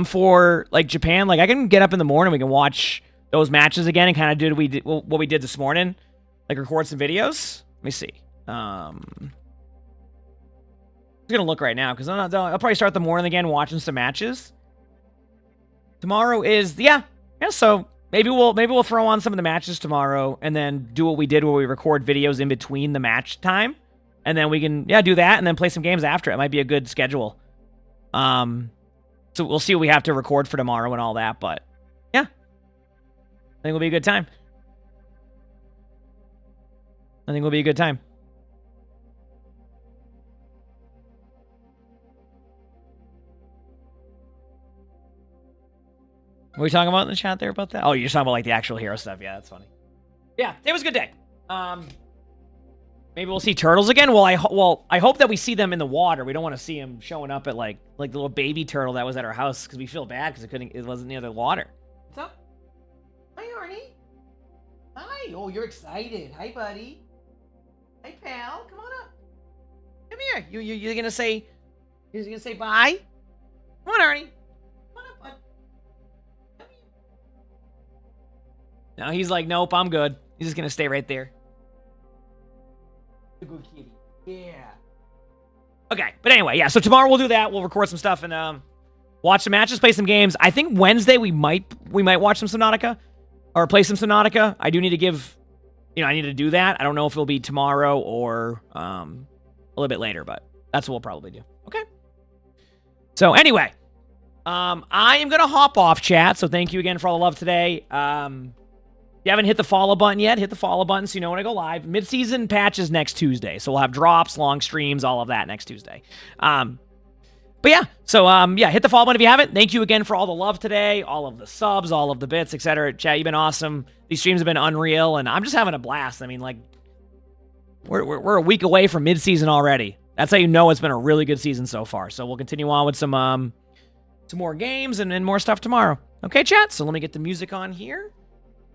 For like Japan, like I can get up in the morning. We can watch those matches again and kind of do what we did this morning, like record some videos. Let me see. I'm just gonna look right now because I'll probably start the morning again watching some matches. Tomorrow is So maybe we'll throw on some of the matches tomorrow and then do what we did where we record videos in between the match time. And then we can, do that and then play some games after. It might be a good schedule. So we'll see what we have to record for tomorrow and all that. But, yeah. I think it'll be a good time. What are we talking about in the chat there about that? Oh, you're talking about like the actual hero stuff. Yeah, that's funny. Yeah, it was a good day. Maybe we'll see turtles again. Well, I hope that we see them in the water. We don't want to see them showing up at like the little baby turtle that was at our house because we feel bad because it wasn't near the water. What's up? Hi, Arnie. Hi. Oh, you're excited. Hi, buddy. Hi, pal. Come on up. Come here. You're gonna say bye? Come on, Arnie. Come on up, bud. Come here. No, he's like, nope, I'm good. He's just gonna stay right there. A good kitty. Yeah. Okay, but anyway, yeah, so tomorrow we'll do that. We'll record some stuff and watch some matches, play some games. I think Wednesday we might watch some Subnautica or play some Subnautica. I do need to give, I need to do that. I don't know if it'll be tomorrow or a little bit later, but that's what we'll probably do. Okay. So anyway, I am going to hop off, chat, so thank you again for all the love today. If you haven't hit the follow button yet, hit the follow button so you know when I go live. Mid-season patches next Tuesday. So we'll have drops, long streams, all of that next Tuesday. But yeah, so hit the follow button if you haven't. Thank you again for all the love today, all of the subs, all of the bits, etc. Chat, you've been awesome. These streams have been unreal, and I'm just having a blast. I mean, like, we're a week away from mid-season already. That's how you know it's been a really good season so far. So we'll continue on with some more games and more stuff tomorrow. Okay, chat? So let me get the music on here.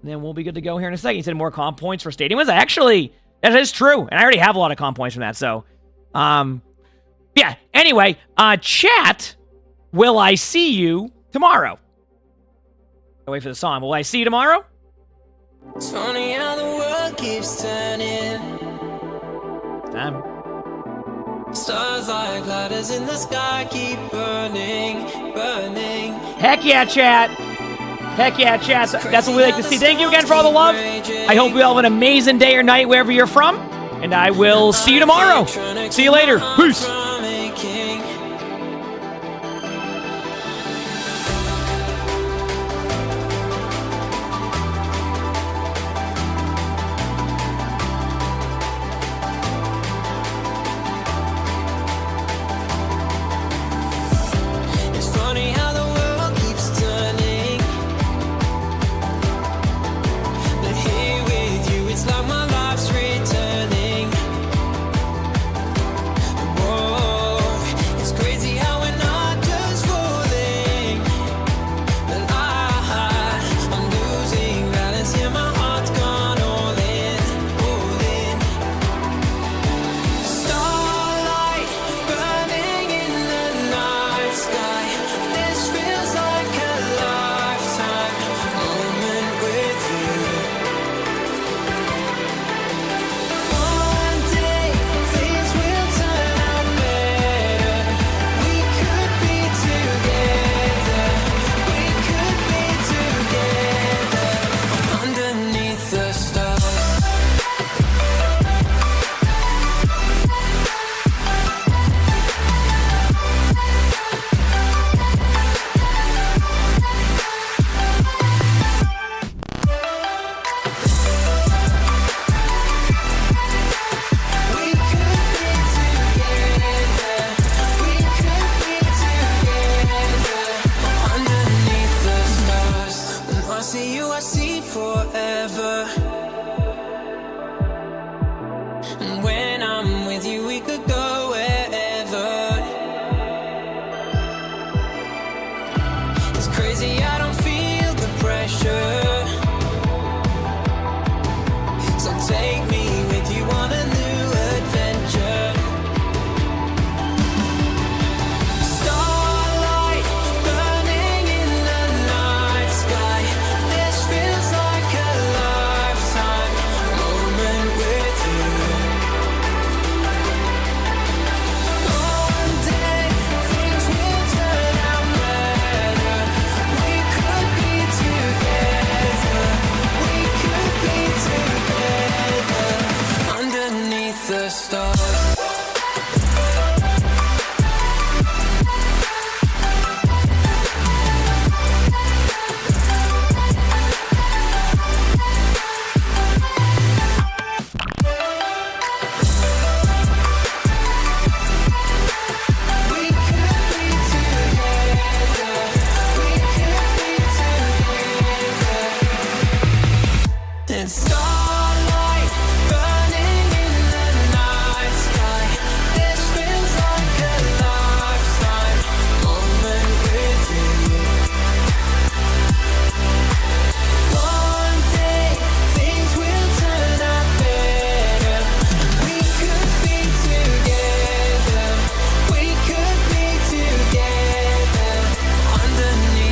And then we'll be good to go here in a second. You said more comp points for Stadium wins. Actually, that is true. And I already have a lot of comp points from that. So, yeah. Anyway, chat, will I see you tomorrow? I'll wait for the song. Will I see you tomorrow? It's funny how the world keeps turning. Time. Stars like ladders in the sky keep burning. Heck yeah, chat. Heck yeah, chat. That's what we like to see. Thank you again for all the love. I hope you all have an amazing day or night wherever you're from. And I will see you tomorrow. See you later. Peace.